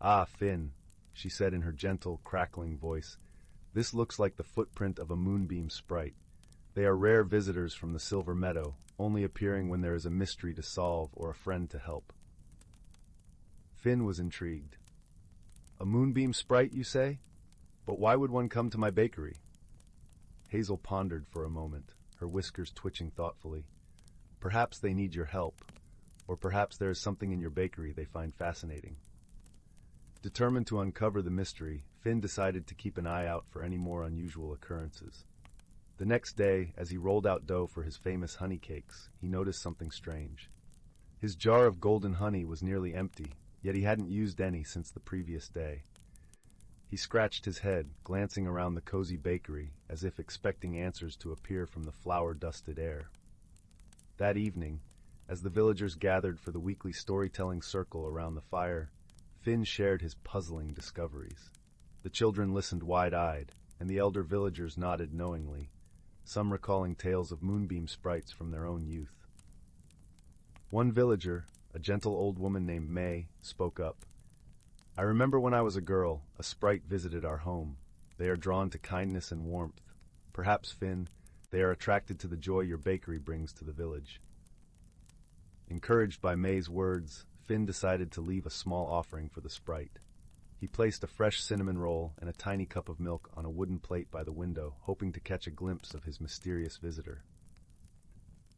"Ah, Finn," she said in her gentle, crackling voice, "this looks like the footprint of a moonbeam sprite. They are rare visitors from the Silver Meadow, only appearing when there is a mystery to solve or a friend to help." Finn was intrigued. "A moonbeam sprite, you say? But why would one come to my bakery?" Hazel pondered for a moment, her whiskers twitching thoughtfully. "Perhaps they need your help, or perhaps there is something in your bakery they find fascinating." Determined to uncover the mystery, Finn decided to keep an eye out for any more unusual occurrences. The next day, as he rolled out dough for his famous honey cakes, he noticed something strange. His jar of golden honey was nearly empty, yet he hadn't used any since the previous day. He scratched his head, glancing around the cozy bakery, as if expecting answers to appear from the flour-dusted air. That evening, as the villagers gathered for the weekly storytelling circle around the fire, Finn shared his puzzling discoveries. The children listened wide-eyed, and the elder villagers nodded knowingly, some recalling tales of moonbeam sprites from their own youth. One villager, a gentle old woman named May, spoke up. "I remember when I was a girl, a sprite visited our home. They are drawn to kindness and warmth. Perhaps, Finn, they are attracted to the joy your bakery brings to the village." Encouraged by May's words, Finn decided to leave a small offering for the sprite. He placed a fresh cinnamon roll and a tiny cup of milk on a wooden plate by the window, hoping to catch a glimpse of his mysterious visitor.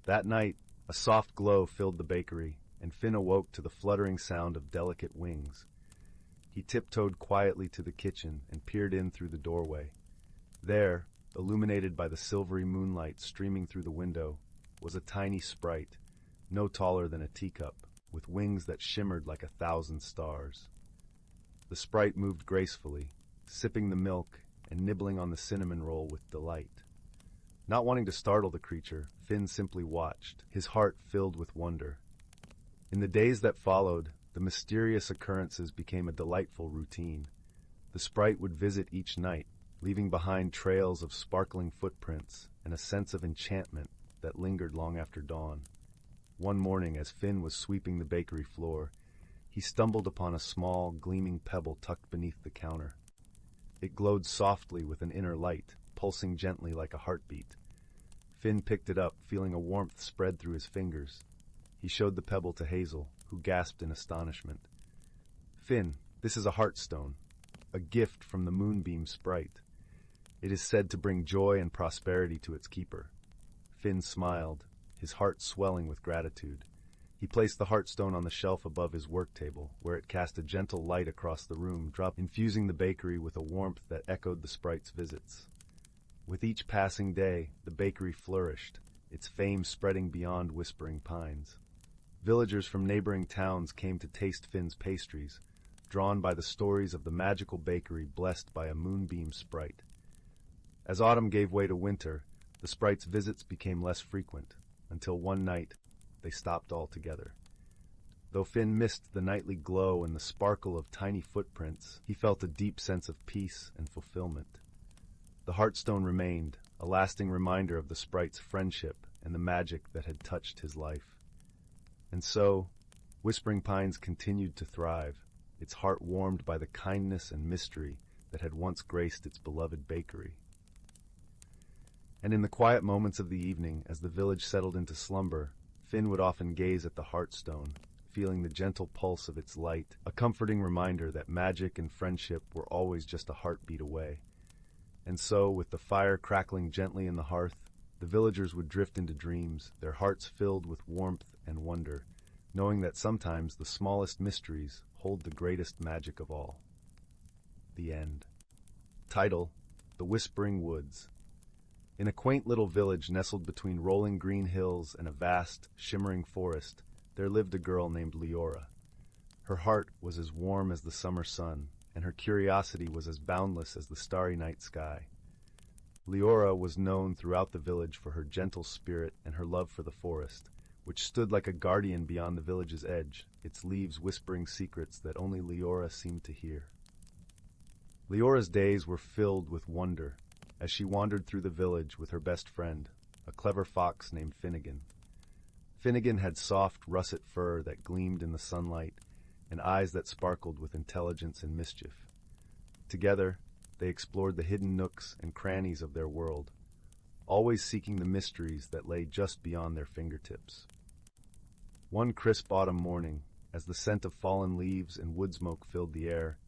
That night, a soft glow filled the bakery, and Finn awoke to the fluttering sound of delicate wings. He tiptoed quietly to the kitchen and peered in through the doorway. There, illuminated by the silvery moonlight streaming through the window, was a tiny sprite, no taller than a teacup, with wings that shimmered like 1,000 stars. The sprite moved gracefully, sipping the milk and nibbling on the cinnamon roll with delight. Not wanting to startle the creature, Finn simply watched, his heart filled with wonder. In the days that followed, the mysterious occurrences became a delightful routine. The sprite would visit each night, leaving behind trails of sparkling footprints and a sense of enchantment that lingered long after dawn. One morning, as Finn was sweeping the bakery floor, he stumbled upon a small, gleaming pebble tucked beneath the counter. It glowed softly with an inner light, pulsing gently like a heartbeat. Finn picked it up, feeling a warmth spread through his fingers. He showed the pebble to Hazel, who gasped in astonishment. "Finn, this is a heartstone, a gift from the Moonbeam sprite. It is said to bring joy and prosperity to its keeper." Finn smiled, his heart swelling with gratitude. He placed the heartstone on the shelf above his work table, where it cast a gentle light across the room, infusing the bakery with a warmth that echoed the sprite's visits. With each passing day, the bakery flourished, its fame spreading beyond Whispering Pines. Villagers from neighboring towns came to taste Finn's pastries, drawn by the stories of the magical bakery blessed by a moonbeam sprite. As autumn gave way to winter, the sprite's visits became less frequent, until one night, they stopped altogether. Though Finn missed the nightly glow and the sparkle of tiny footprints, he felt a deep sense of peace and fulfillment. The heartstone remained, a lasting reminder of the sprite's friendship and the magic that had touched his life. And so, Whispering Pines continued to thrive, its heart warmed by the kindness and mystery that had once graced its beloved bakery. And in the quiet moments of the evening, as the village settled into slumber, Finn would often gaze at the heartstone, feeling the gentle pulse of its light, a comforting reminder that magic and friendship were always just a heartbeat away. And so, with the fire crackling gently in the hearth, the villagers would drift into dreams, their hearts filled with warmth and wonder, knowing that sometimes the smallest mysteries hold the greatest magic of all. The End. Title: The Whispering Woods. In a quaint little village nestled between rolling green hills and a vast, shimmering forest, there lived a girl named Leora. Her heart was as warm as the summer sun, and her curiosity was as boundless as the starry night sky. Leora was known throughout the village for her gentle spirit and her love for the forest, which stood like a guardian beyond the village's edge, its leaves whispering secrets that only Leora seemed to hear. Leora's days were filled with wonder, as she wandered through the village with her best friend, a clever fox named Finnegan. Finnegan had soft russet fur that gleamed in the sunlight, and eyes that sparkled with intelligence and mischief. Together, they explored the hidden nooks and crannies of their world, always seeking the mysteries that lay just beyond their fingertips. One crisp autumn morning, as the scent of fallen leaves and wood smoke filled the air,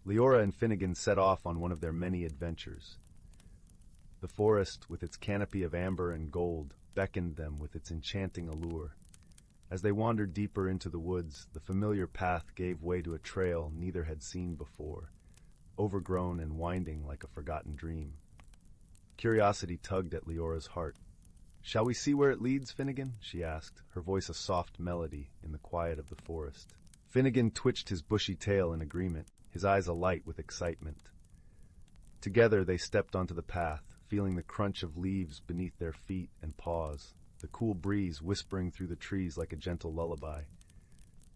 Leora and Finnegan set off on one of their many adventures. The forest, with its canopy of amber and gold, beckoned them with its enchanting allure. As they wandered deeper into the woods, the familiar path gave way to a trail neither had seen before, overgrown and winding like a forgotten dream. Curiosity tugged at Leora's heart. "Shall we see where it leads, Finnegan?" she asked, her voice a soft melody in the quiet of the forest. Finnegan twitched his bushy tail in agreement, his eyes alight with excitement. Together they stepped onto the path, feeling the crunch of leaves beneath their feet and paws, the cool breeze whispering through the trees like a gentle lullaby.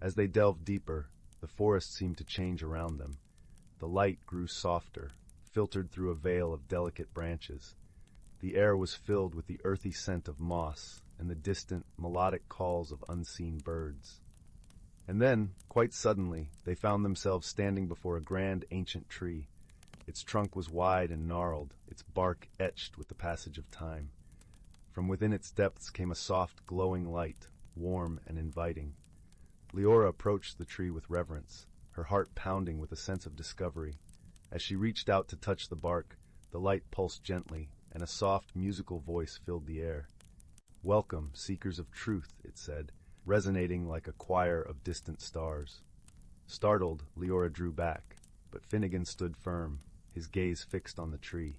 As they delved deeper, the forest seemed to change around them. The light grew softer, filtered through a veil of delicate branches. The air was filled with the earthy scent of moss and the distant, melodic calls of unseen birds. And then, quite suddenly, they found themselves standing before a grand ancient tree. Its trunk was wide and gnarled, its bark etched with the passage of time. From within its depths came a soft, glowing light, warm and inviting. Leora approached the tree with reverence, her heart pounding with a sense of discovery. As she reached out to touch the bark, the light pulsed gently, and a soft, musical voice filled the air. "Welcome, seekers of truth," it said, resonating like a choir of distant stars. Startled, Leora drew back, but Finnegan stood firm, his gaze fixed on the tree.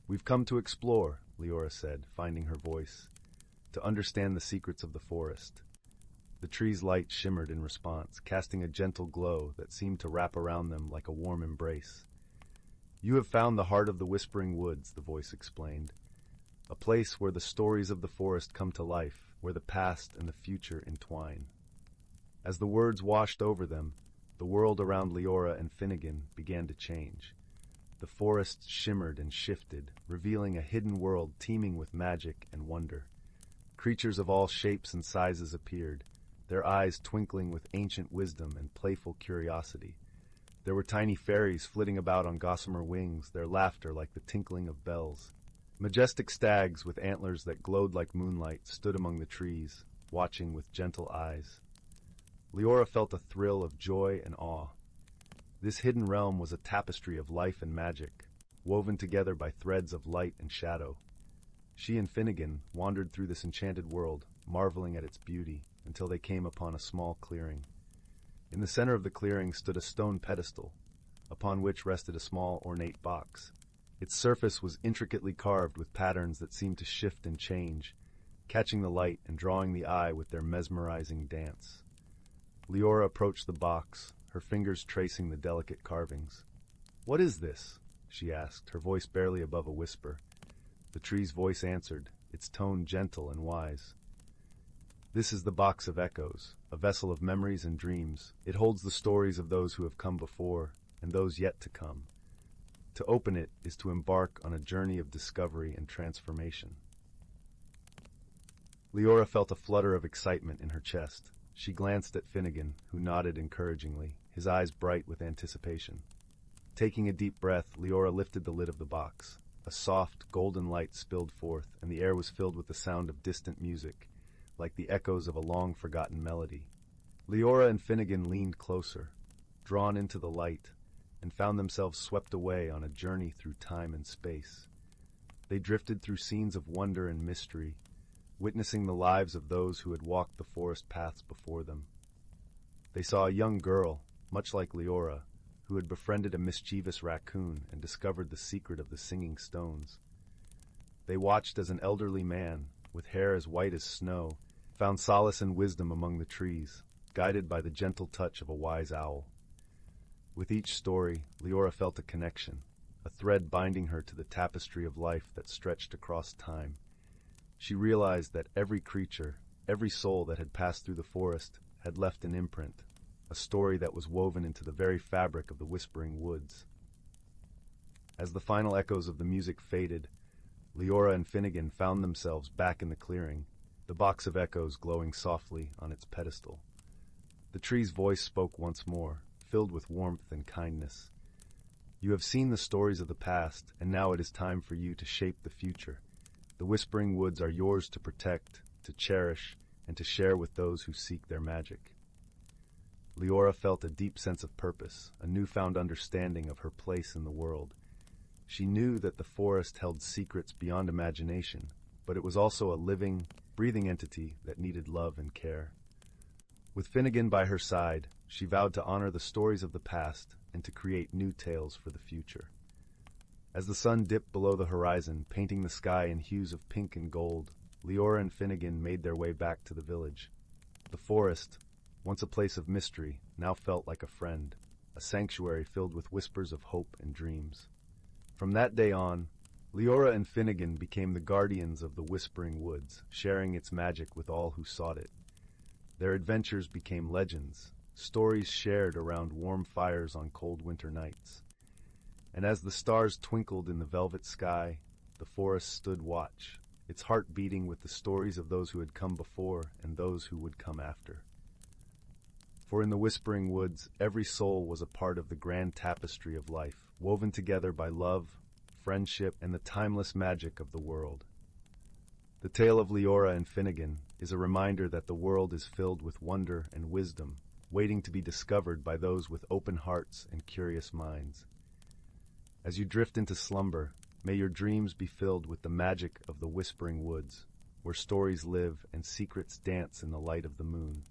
"We've come to explore," Leora said, finding her voice, "to understand the secrets of the forest." The tree's light shimmered in response, casting a gentle glow that seemed to wrap around them like a warm embrace. "You have found the heart of the Whispering Woods," the voice explained. a place where the stories of the forest come to life, where the past and the future entwine. As the words washed over them, the world around Leora and Finnegan began to change. The forest shimmered and shifted, revealing a hidden world teeming with magic and wonder. Creatures of all shapes and sizes appeared, their eyes twinkling with ancient wisdom and playful curiosity. There were tiny fairies flitting about on gossamer wings, their laughter like the tinkling of bells. Majestic stags with antlers that glowed like moonlight stood among the trees, watching with gentle eyes. Leora felt a thrill of joy and awe. This hidden realm was a tapestry of life and magic, woven together by threads of light and shadow. She and Finnegan wandered through this enchanted world, marveling at its beauty, until they came upon a small clearing. In the center of the clearing stood a stone pedestal, upon which rested a small, ornate box. Its surface was intricately carved with patterns that seemed to shift and change, catching the light and drawing the eye with their mesmerizing dance. Leora approached the box, her fingers tracing the delicate carvings. "What is this?" she asked, her voice barely above a whisper. The tree's voice answered, its tone gentle and wise. "This is the Box of Echoes, a vessel of memories and dreams. It holds the stories of those who have come before and those yet to come. To open it is to embark on a journey of discovery and transformation." Leora felt a flutter of excitement in her chest. She glanced at Finnegan, who nodded encouragingly, his eyes bright with anticipation. Taking a deep breath, Leora lifted the lid of the box. A soft, golden light spilled forth, and the air was filled with the sound of distant music, like the echoes of a long-forgotten melody. Leora and Finnegan leaned closer, drawn into the light, and found themselves swept away on a journey through time and space. They drifted through scenes of wonder and mystery, witnessing the lives of those who had walked the forest paths before them. They saw a young girl, much like Leora, who had befriended a mischievous raccoon and discovered the secret of the singing stones. They watched as an elderly man, with hair as white as snow, found solace and wisdom among the trees, guided by the gentle touch of a wise owl. With each story, Leora felt a connection, a thread binding her to the tapestry of life that stretched across time. She realized that every creature, every soul that had passed through the forest, had left an imprint, a story that was woven into the very fabric of the whispering woods. As the final echoes of the music faded, Leora and Finnegan found themselves back in the clearing, the Box of Echoes glowing softly on its pedestal. The tree's voice spoke once more, filled with warmth and kindness. "You have seen the stories of the past, and now it is time for you to shape the future. The whispering woods are yours to protect, to cherish, and to share with those who seek their magic." Leora felt a deep sense of purpose, a newfound understanding of her place in the world. She knew that the forest held secrets beyond imagination, but it was also a living, breathing entity that needed love and care. With Finnegan by her side, she vowed to honor the stories of the past and to create new tales for the future. As the sun dipped below the horizon, painting the sky in hues of pink and gold, Leora and Finnegan made their way back to the village. The forest, once a place of mystery, now felt like a friend, a sanctuary filled with whispers of hope and dreams. From that day on, Leora and Finnegan became the guardians of the Whispering Woods, sharing its magic with all who sought it. Their adventures became legends, stories shared around warm fires on cold winter nights. And as the stars twinkled in the velvet sky, the forest stood watch, its heart beating with the stories of those who had come before and those who would come after. For in the Whispering Woods, every soul was a part of the grand tapestry of life, woven together by love, friendship, and the timeless magic of the world. The tale of Leora and Finnegan is a reminder that the world is filled with wonder and wisdom, waiting to be discovered by those with open hearts and curious minds. As you drift into slumber, may your dreams be filled with the magic of the Whispering Woods, where stories live and secrets dance in the light of the moon.